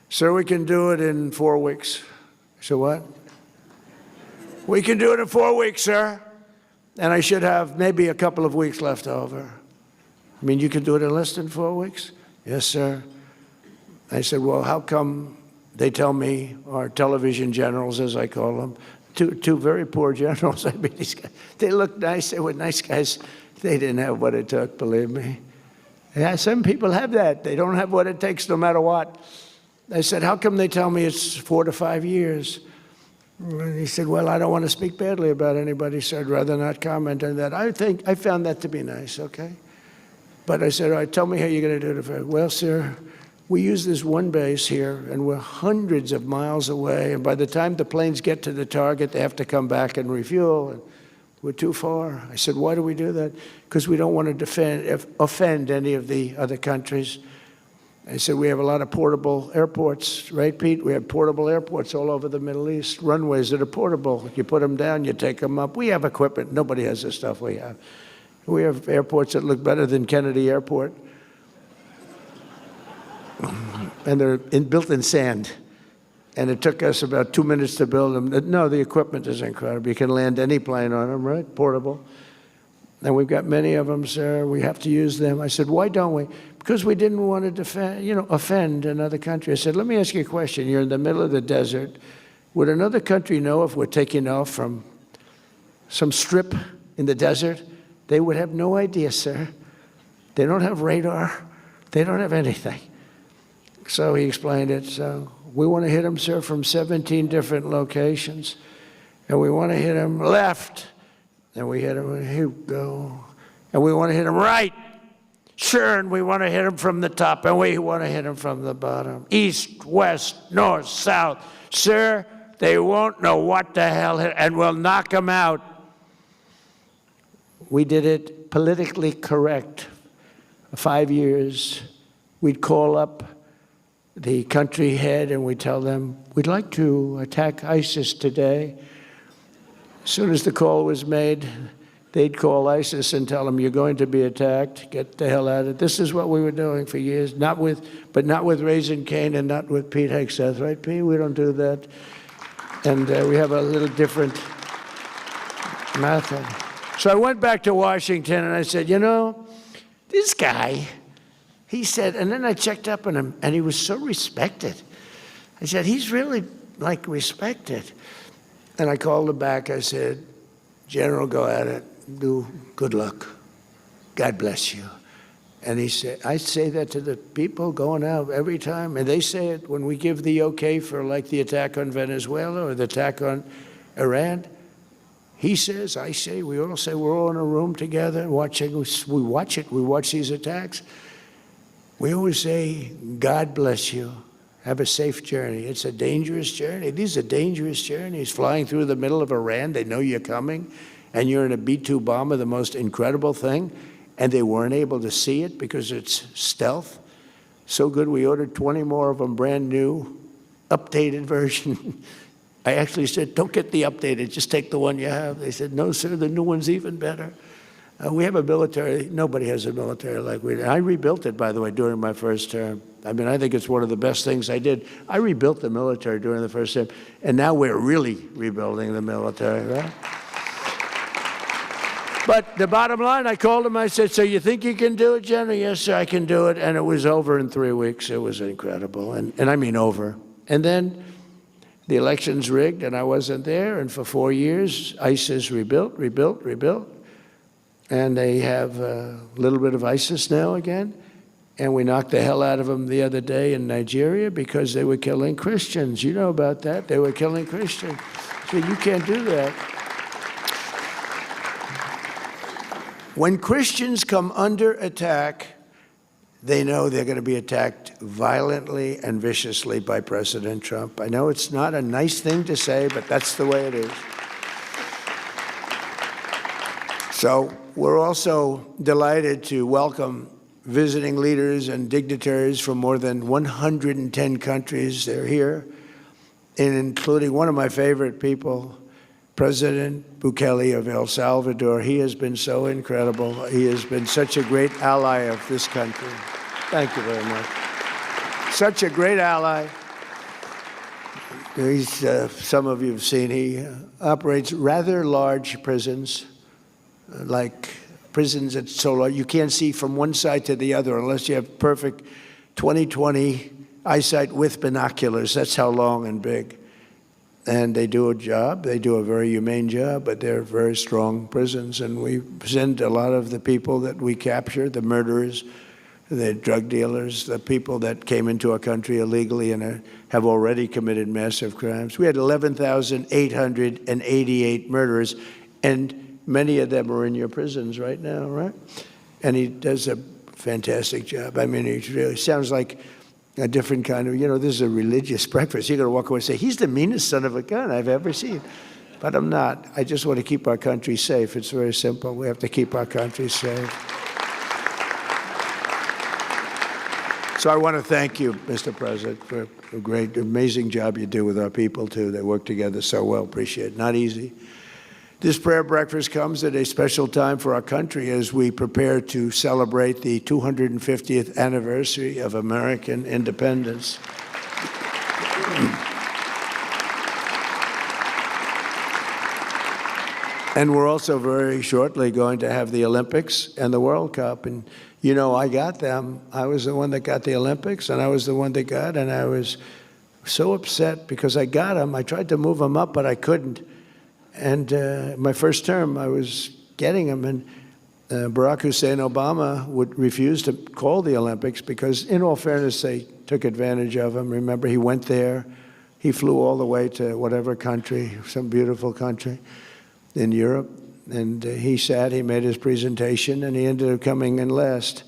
Sir, we can do it in 4 weeks. I said, what? We can do it in 4 weeks, sir. And I should have maybe a couple of weeks left over. I mean, you can do it in less than 4 weeks? Yes, sir. I said, well, how come they tell me, our television generals, as I call them, two very poor generals, I mean, these guys, they look nice, they were nice guys. They didn't have what it took, believe me. Yeah, some people have that. They don't have what it takes no matter what. I said, how come they tell me it's 4 to 5 years? And he said, well, I don't want to speak badly about anybody, so I'd rather not comment on that. I found that to be nice, okay? But I said, all right, tell me how you're going to do it. Well, sir, we use this one base here, and we're hundreds of miles away, and by the time the planes get to the target, they have to come back and refuel, and we're too far. I said, why do we do that? Because we don't want to offend any of the other countries. I said, we have a lot of portable airports, right, Pete? We have portable airports all over the Middle East, runways that are portable. You put them down, you take them up. We have equipment. Nobody has the stuff we have. We have airports that look better than Kennedy Airport. And they're built in sand. And it took us about 2 minutes to build them. No, the equipment is incredible. You can land any plane on them, right? Portable. And we've got many of them, sir. We have to use them. I said, why don't we? Because we didn't want to defend, offend another country. I said, let me ask you a question. You're in the middle of the desert. Would another country know if we're taking off from some strip in the desert? They would have no idea, sir. They don't have radar. They don't have anything. So he explained it. So we want to hit them, sir, from 17 different locations. And we want to hit them left. And we hit them, here we go. And we want to hit them right. Sure, and we want to hit them from the top. And we want to hit them from the bottom. East, west, north, south. Sir, they won't know what the hell hit, and we'll knock them out. We did it politically correct. 5 years, we'd call up the country head and we'd tell them, we'd like to attack ISIS today. As soon as the call was made, they'd call ISIS and tell them, you're going to be attacked, get the hell out of it. This is what we were doing for years, not with Raising Cane and not with Pete Hegseth, right, Pete? We don't do that. And we have a little different method. So I went back to Washington and I said, this guy, he said, and then I checked up on him and he was so respected. I said, he's really respected. And I called him back. I said, General, go at it. Do good luck. God bless you. And he said, I say that to the people going out every time. And they say it when we give the okay for the attack on Venezuela or the attack on Iran. He says, I say, we all say, we're all in a room together watching. We watch it. We watch these attacks. We always say, God bless you. Have a safe journey. It's a dangerous journey. These are dangerous journeys. Flying through the middle of Iran, they know you're coming, and you're in a B-2 bomber, the most incredible thing, and they weren't able to see it because it's stealth. So good, we ordered 20 more of them, brand new, updated version. I actually said, don't get the updated, just take the one you have. They said, no, sir, the new one's even better. We have a military, nobody has a military like we do. I rebuilt it, by the way, during my first term. I mean, I think it's one of the best things I did. I rebuilt the military during the first term, and now we're really rebuilding the military, right? But the bottom line, I called him, I said, so you think you can do it, General? Yes, sir, I can do it. And it was over in 3 weeks. It was incredible, and I mean over. And then the election's rigged, and I wasn't there, and for 4 years, ISIS rebuilt. And they have a little bit of ISIS now again. And we knocked the hell out of them the other day in Nigeria because they were killing Christians. You know about that. They were killing Christians. So you can't do that. When Christians come under attack, they know they're going to be attacked violently and viciously by President Trump. I know it's not a nice thing to say, but that's the way it is. So we're also delighted to welcome visiting leaders and dignitaries from more than 110 countries. They're here, and including one of my favorite people, President Bukele of El Salvador. He has been so incredible. He has been such a great ally of this country. Thank you very much. Such a great ally. He's, some of you have seen, he operates rather large prisons, like prisons that's so large you can't see from one side to the other unless you have perfect 20/20 eyesight with binoculars. That's how long and big. And they do a job. They do a very humane job, but they're very strong prisons. And we send a lot of the people that we capture, the murderers, the drug dealers, the people that came into our country illegally and have already committed massive crimes. We had 11,888 murderers, and many of them are in your prisons right now, right? And he does a fantastic job. I mean, he really sounds like a different kind of, this is a religious breakfast. You're going to walk away and say, he's the meanest son of a gun I've ever seen. But I'm not. I just want to keep our country safe. It's very simple. We have to keep our country safe. So I want to thank you, Mr. President, for a great, amazing job you do with our people, too. They work together so well. Appreciate it. Not easy. This prayer breakfast comes at a special time for our country as we prepare to celebrate the 250th anniversary of American independence. And we're also very shortly going to have the Olympics and the World Cup. And, I got them. I was the one that got the Olympics, and I was the one that got, and I was so upset because I got them. I tried to move them up, but I couldn't. And my first term, I was getting them, and Barack Hussein Obama would refuse to call the Olympics because, in all fairness, they took advantage of him. Remember, he went there. He flew all the way to whatever country, some beautiful country in Europe, and he sat, he made his presentation, and he ended up coming in last.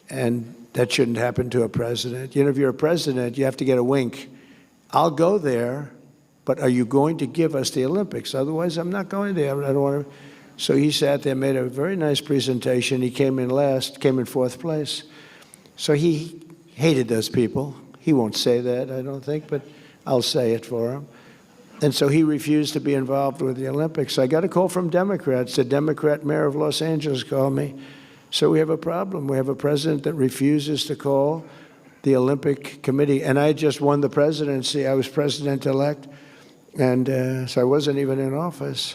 And that shouldn't happen to a president. If you're a president, you have to get a wink. I'll go there, but are you going to give us the Olympics? Otherwise, I'm not going there. I don't want to. So he sat there, made a very nice presentation. He came in last, came in fourth place. So he hated those people. He won't say that, I don't think, but I'll say it for him. And so he refused to be involved with the Olympics. I got a call from Democrats. The Democrat mayor of Los Angeles called me. So we have a problem. We have a president that refuses to call the Olympic Committee. And I just won the presidency. I was president-elect. And so I wasn't even in office.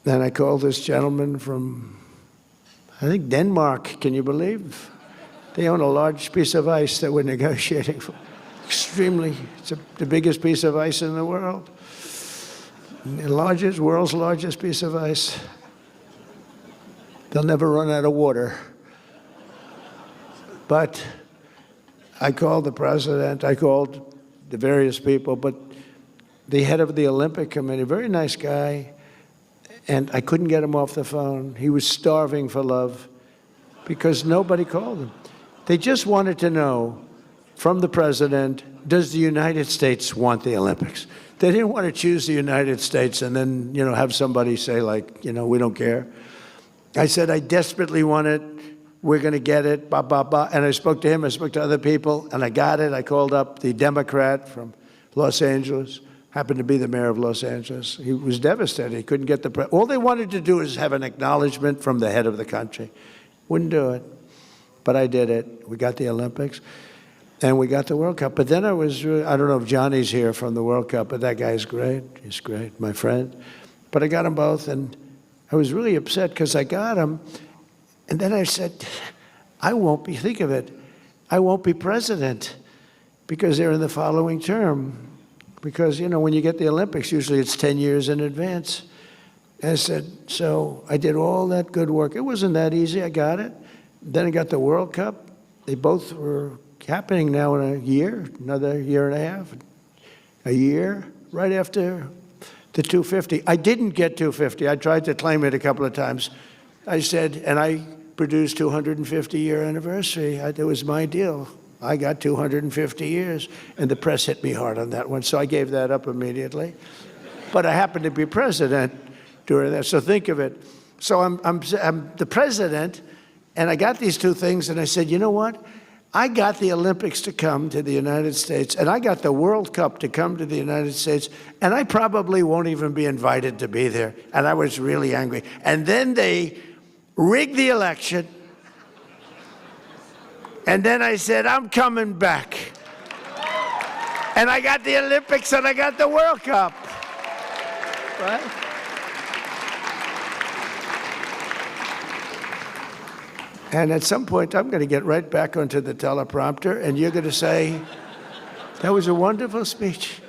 Then I called this gentleman from, I think, Denmark. Can you believe? They own a large piece of ice that we're negotiating for. Extremely, it's the biggest piece of ice in the world. The world's largest piece of ice. They'll never run out of water. But I called the president, I called the various people, but the head of the Olympic Committee, very nice guy, and I couldn't get him off the phone. He was starving for love because nobody called him. They just wanted to know from the president, does the United States want the Olympics? They didn't want to choose the United States and then, have somebody say we don't care. I said, I desperately want it. We're going to get it, blah, blah, blah. And I spoke to him, I spoke to other people, and I got it. I called up the Democrat from Los Angeles, happened to be the mayor of Los Angeles. He was devastated. He couldn't get the all they wanted to do is have an acknowledgement from the head of the country. Wouldn't do it. But I did it. We got the Olympics. And we got the World Cup. But then I don't know if Johnny's here from the World Cup, but that guy's great. He's great, my friend. But I got them both, and I was really upset because I got them. And then I said, think of it, I won't be president because they're in the following term. Because, when you get the Olympics, usually it's 10 years in advance. And I said, so I did all that good work. It wasn't that easy. I got it. Then I got the World Cup. They both were happening now in a year, another year and a half, a year, right after the 250. I didn't get 250. I tried to claim it a couple of times. I said, and I produced 250-year anniversary. It was my deal. I got 250 years, and the press hit me hard on that one, so I gave that up immediately. But I happened to be president during that, so think of it. So I'm the president, and I got these two things, and I said, you know what? I got the Olympics to come to the United States, and I got the World Cup to come to the United States, and I probably won't even be invited to be there. And I was really angry. And then they rigged the election, and then I said, I'm coming back. And I got the Olympics, and I got the World Cup. Right? And at some point, I'm going to get right back onto the teleprompter, and you're going to say, that was a wonderful speech.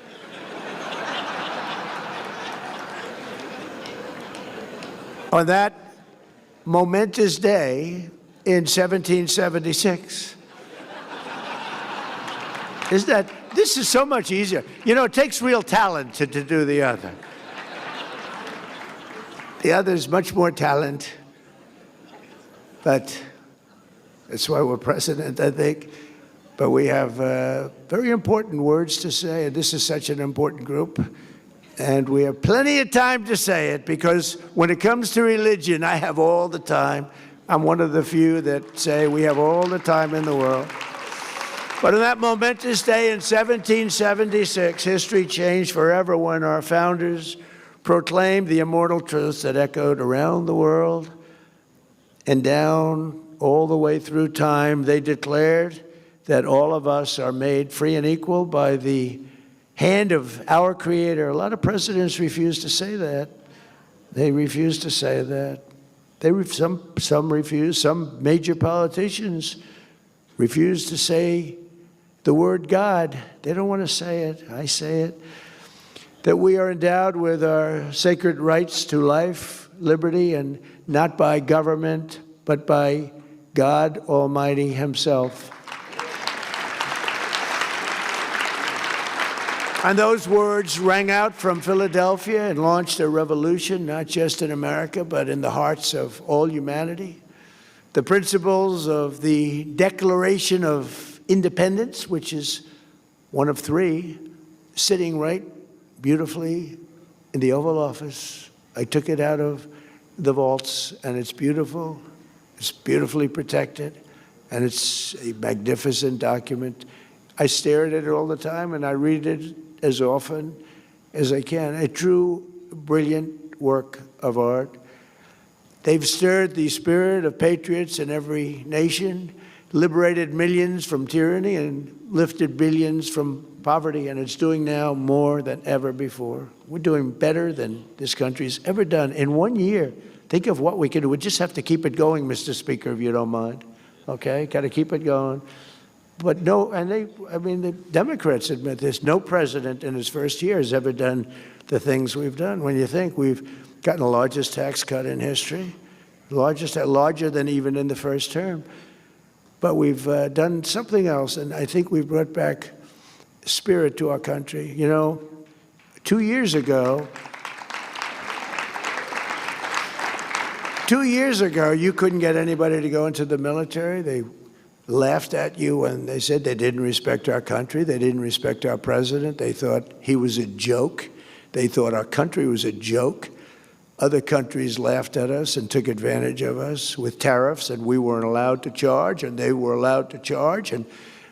On that momentous day in 1776, this is so much easier. You know, it takes real talent to do the other. The other is much more talent, but that's why we're president, I think. But we have very important words to say, and this is such an important group. And we have plenty of time to say it, because when it comes to religion, I have all the time. I'm one of the few that say we have all the time in the world. But on that momentous day in 1776, history changed forever when our founders proclaimed the immortal truths that echoed around the world and down all the way through time. They declared that all of us are made free and equal by the hand of our Creator. A lot of presidents refuse to say that. They refuse to say that. Some refuse. Some major politicians refuse to say the word God. They don't want to say it. I say it. That we are endowed with our sacred rights to life, liberty, and not by government, but by God Almighty Himself. And those words rang out from Philadelphia and launched a revolution, not just in America, but in the hearts of all humanity. The principles of the Declaration of Independence, which is one of three, sitting right beautifully in the Oval Office. I took it out of the vaults, and it's beautiful. It's beautifully protected, and it's a magnificent document. I stare at it all the time, and I read it as often as I can. A true, brilliant work of art. They've stirred the spirit of patriots in every nation, liberated millions from tyranny, and lifted billions from poverty, and it's doing now more than ever before. We're doing better than this country's ever done. In 1 year, think of what we can do. We just have to keep it going, Mr. Speaker, if you don't mind. Okay, got to keep it going. But no, and the Democrats admit this, no president in his first year has ever done the things we've done. When you think we've gotten the largest tax cut in history, larger than even in the first term. But we've done something else, and I think we've brought back spirit to our country. You know, 2 years ago, you couldn't get anybody to go into the military. They laughed at you when they said they didn't respect our country. They didn't respect our president. They thought he was a joke. They thought our country was a joke. Other countries laughed at us and took advantage of us with tariffs, and we weren't allowed to charge, and they were allowed to charge,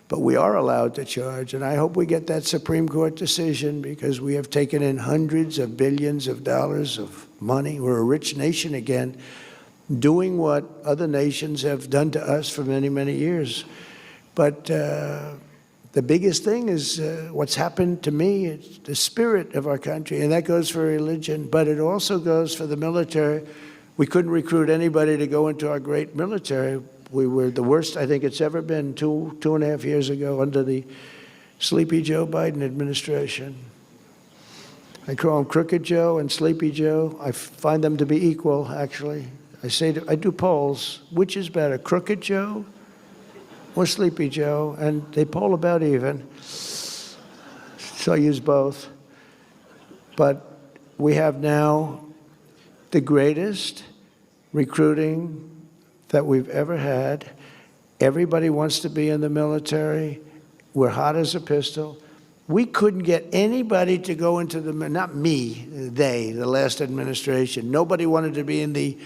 but we are allowed to charge. And I hope we get that Supreme Court decision, because we have taken in hundreds of billions of dollars of money. We're a rich nation again, doing what other nations have done to us for many, many years. But the biggest thing is what's happened to me. It's the spirit of our country, and that goes for religion, but it also goes for the military. We couldn't recruit anybody to go into our great military. We were the worst I think it's ever been 2.5 years ago under the Sleepy Joe Biden administration. I call him Crooked Joe and Sleepy Joe. I find them to be equal, actually. I do polls. Which is better, Crooked Joe or Sleepy Joe? And they poll about even. So I use both. But we have now the greatest recruiting that we've ever had. Everybody wants to be in the military. We're hot as a pistol. We couldn't get anybody to go into not me, the last administration. Nobody wanted to be in the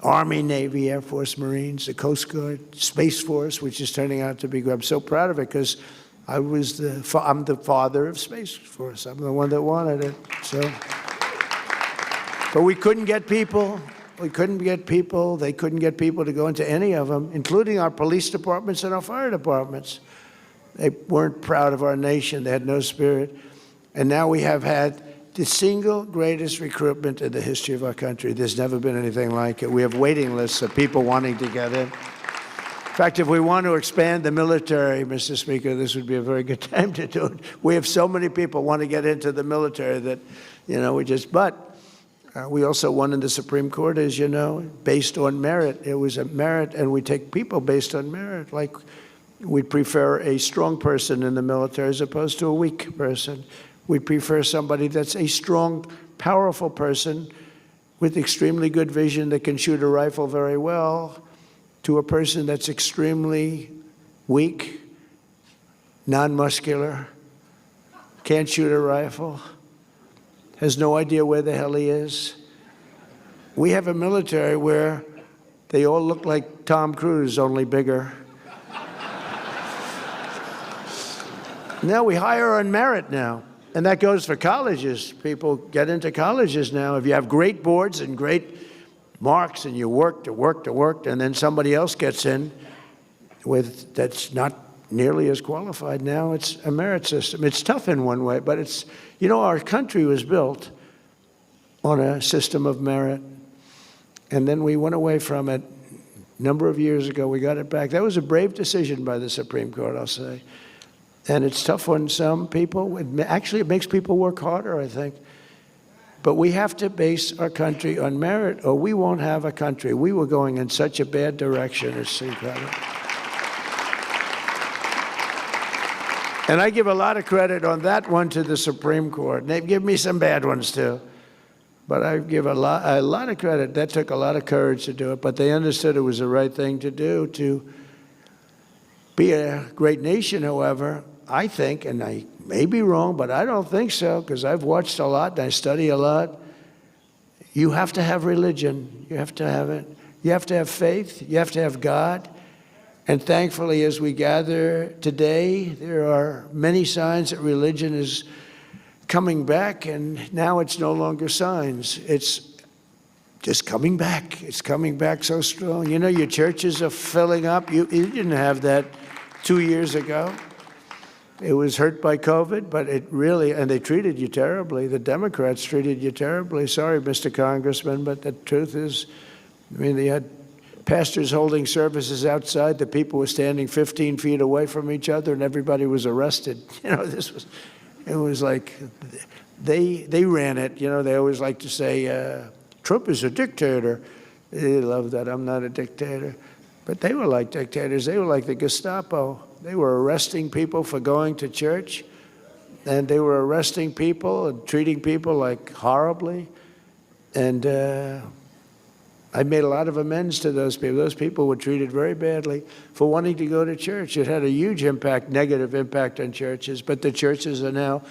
Army, Navy, Air Force, Marines, the Coast Guard, Space Force, which is turning out to be good. I'm so proud of it because I'm the father of Space Force. I'm the one that wanted it. So, but we couldn't get people. We couldn't get people. They couldn't get people to go into any of them, including our police departments and our fire departments. They weren't proud of our nation. They had no spirit. And now we have had the single greatest recruitment in the history of our country. There's never been anything like it. We have waiting lists of people wanting to get in. In fact, if we want to expand the military, Mr. Speaker, this would be a very good time to do it. We have so many people want to get into the military that, we also won in the Supreme Court, as you know, based on merit. It was a merit, and we take people based on merit. Like, we prefer a strong person in the military as opposed to a weak person. We prefer somebody that's a strong, powerful person with extremely good vision that can shoot a rifle very well to a person that's extremely weak, non-muscular, can't shoot a rifle, has no idea where the hell he is. We have a military where they all look like Tom Cruise, only bigger. Now we hire on merit now, and that goes for colleges. People get into colleges now. If you have great boards and great marks and you work, and then somebody else gets in that's not nearly as qualified, now it's a merit system. It's tough in one way, but it's, our country was built on a system of merit, and then we went away from it a number of years ago. We got it back. That was a brave decision by the Supreme Court, I'll say. And it's tough on some people. It makes people work harder, I think. But we have to base our country on merit, or we won't have a country. We were going in such a bad direction. It's incredible. And I give a lot of credit on that one to the Supreme Court. They give me some bad ones, too. But I give a lot of credit. That took a lot of courage to do it. But they understood it was the right thing to do. To be a great nation, however, I think, and I may be wrong, but I don't think so, because I've watched a lot and I study a lot. You have to have religion. You have to have it. You have to have faith. You have to have God. And thankfully, as we gather today, there are many signs that religion is coming back, and now it's no longer signs. It's just coming back. It's coming back so strong. Your churches are filling up. You didn't have that 2 years ago. It was hurt by COVID, but and they treated you terribly. The Democrats treated you terribly. Sorry, Mr. Congressman, but the truth is, they had pastors holding services outside. The people were standing 15 feet away from each other, and everybody was arrested. It was like they ran it. They always like to say, Trump is a dictator. They love that. I'm not a dictator. But they were like dictators. They were like the Gestapo. They were arresting people for going to church, and they were arresting people and treating people like horribly. And I made a lot of amends to those people. Those people were treated very badly for wanting to go to church. It had a huge impact, negative impact on churches, but the churches are now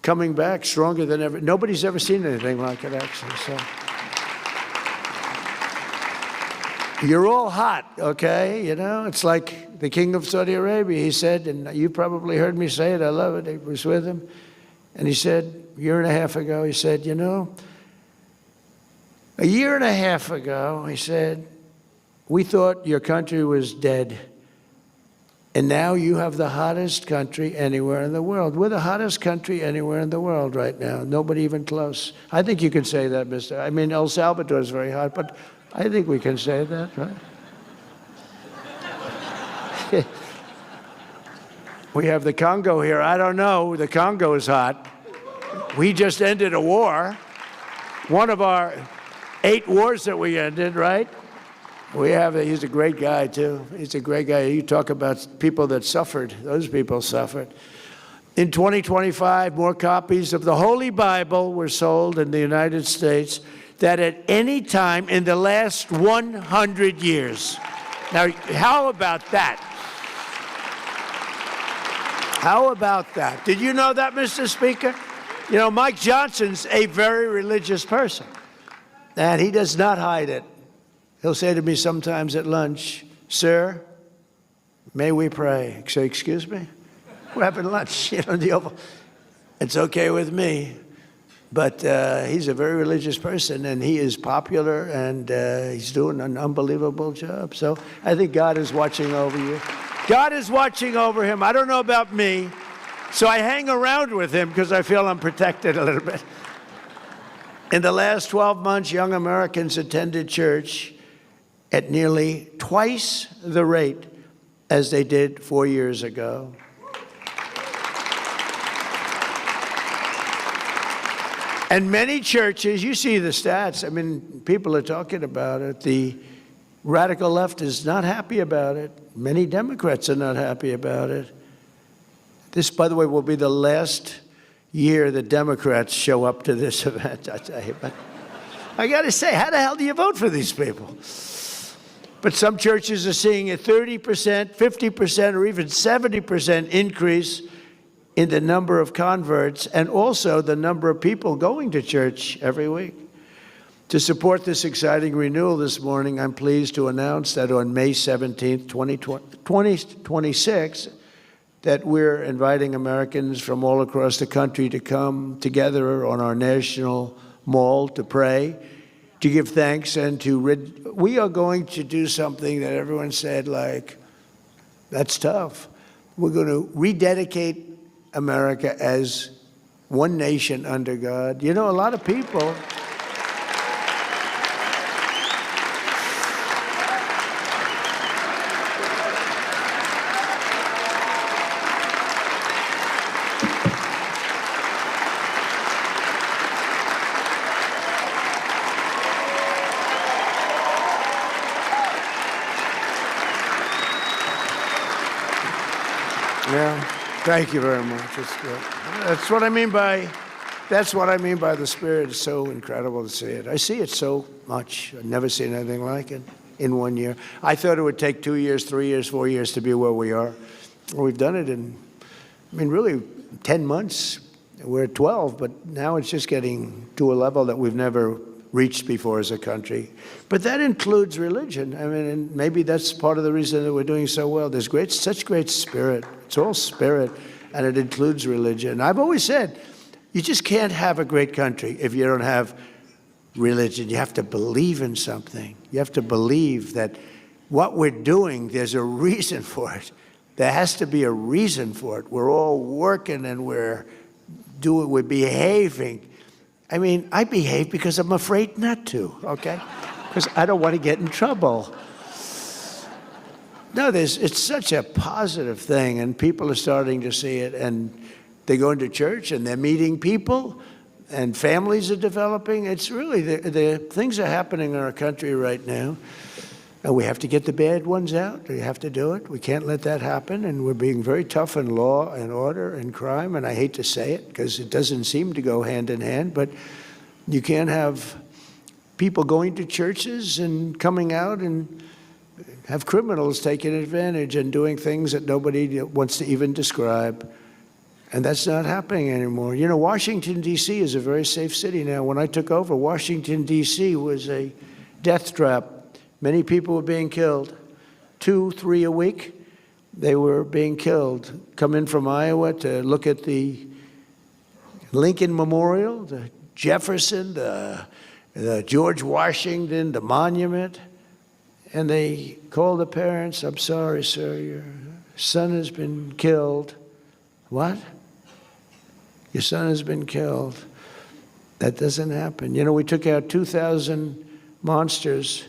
coming back stronger than ever. Nobody's ever seen anything like it, actually. So you're all hot, okay? It's like the king of Saudi Arabia. He said, and you probably heard me say it, I love it, I was with him, and he said, a year and a half ago, he said, a year and a half ago, he said, we thought your country was dead, and now you have the hottest country anywhere in the world. We're the hottest country anywhere in the world right now, nobody even close. I think you can say that, El Salvador is very hot, but I think we can say that, right? We have the Congo here. I don't know. The Congo is hot. We just ended a war. One of our 8 wars that we ended, right? He's a great guy, too. He's a great guy. You talk about people that suffered. Those people suffered. In 2025, more copies of the Holy Bible were sold in the United States that at any time in the last 100 years. Now, how about that? How about that? Did you know that, Mr. Speaker? You know, Mike Johnson's a very religious person, and he does not hide it. He'll say to me sometimes at lunch, "Sir, may we pray?" I say, "Excuse me? We're having lunch, you know, the Oval." It's okay with me. But he's a very religious person, and he is popular, and he's doing an unbelievable job. So I think God is watching over you. God is watching over him. I don't know about me, so I hang around with him because I feel I'm protected a little bit. In the last 12 months, young Americans attended church at nearly twice the rate as they did 4 years ago. And many churches, you see the stats, I mean, people are talking about it. The radical left is not happy about it. Many Democrats are not happy about it. This, by the way, will be the last year the Democrats show up to this event, I tell you. But I got to say, how the hell do you vote for these people? But some churches are seeing a 30%, 50%, or even 70% increase in the number of converts and also the number of people going to church every week. To support this exciting renewal this morning, I'm pleased to announce that on May 17th, 2026, that we're inviting Americans from all across the country to come together on our national mall to pray, to give thanks, and we are going to do something that everyone said, like, that's tough. We're going to rededicate America as one nation under God. You know, a lot of people Thank you very much. That's what I mean by the Spirit. It's so incredible to see it. I see it so much. I've never seen anything like it in 1 year. I thought it would take 2 years, 3 years, 4 years to be where we are. Well, we've done it in, really 10 months. We're at 12, but now it's just getting to a level that we've never reached before as a country. But that includes religion. And maybe that's part of the reason that we're doing so well. There's such great spirit. It's all spirit, and it includes religion. I've always said, you just can't have a great country if you don't have religion. You have to believe in something. You have to believe that what we're doing, there's a reason for it. There has to be a reason for it. We're all working and we're behaving. I behave because I'm afraid not to, okay? Because I don't want to get in trouble. No, it's such a positive thing, and people are starting to see it, and they go into church, and they're meeting people, and families are developing. It's really, the things are happening in our country right now, and we have to get the bad ones out. We have to do it. We can't let that happen, and we're being very tough in law and order and crime, and I hate to say it, because it doesn't seem to go hand in hand, but you can't have people going to churches and coming out and have criminals taking advantage and doing things that nobody wants to even describe. And that's not happening anymore. You know, Washington, D.C. is a very safe city now. When I took over, Washington, D.C. was a death trap. Many people were being killed. 2, 3 a week, they were being killed. Come in from Iowa to look at the Lincoln Memorial, the Jefferson, the George Washington, the monument. And they called the parents, "I'm sorry, sir, your son has been killed." What? Your son has been killed. That doesn't happen. You know, we took out 2,000 monsters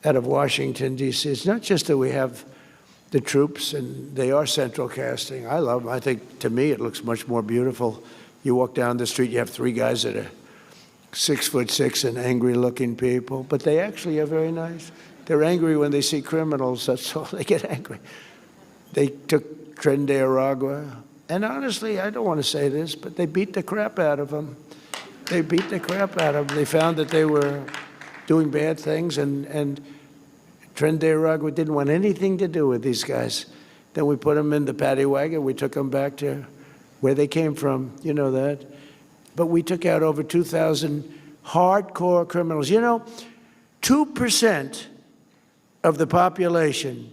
out of Washington, D.C. It's not just that we have the troops, and they are central casting. I love them. I think, to me, it looks much more beautiful. You walk down the street, you have 3 guys that are 6'6" and angry-looking people, but they actually are very nice. They're angry when they see criminals, that's all. They get angry. They took Tren de Aragua, and honestly, I don't want to say this, but they beat the crap out of them. they beat the crap out of them. They found that they were doing bad things, and Trende Rugg didn't want anything to do with these guys. Then we put them in the paddy wagon. We took them back to where they came from. You know that. But we took out over 2,000 hardcore criminals. You know, 2% of the population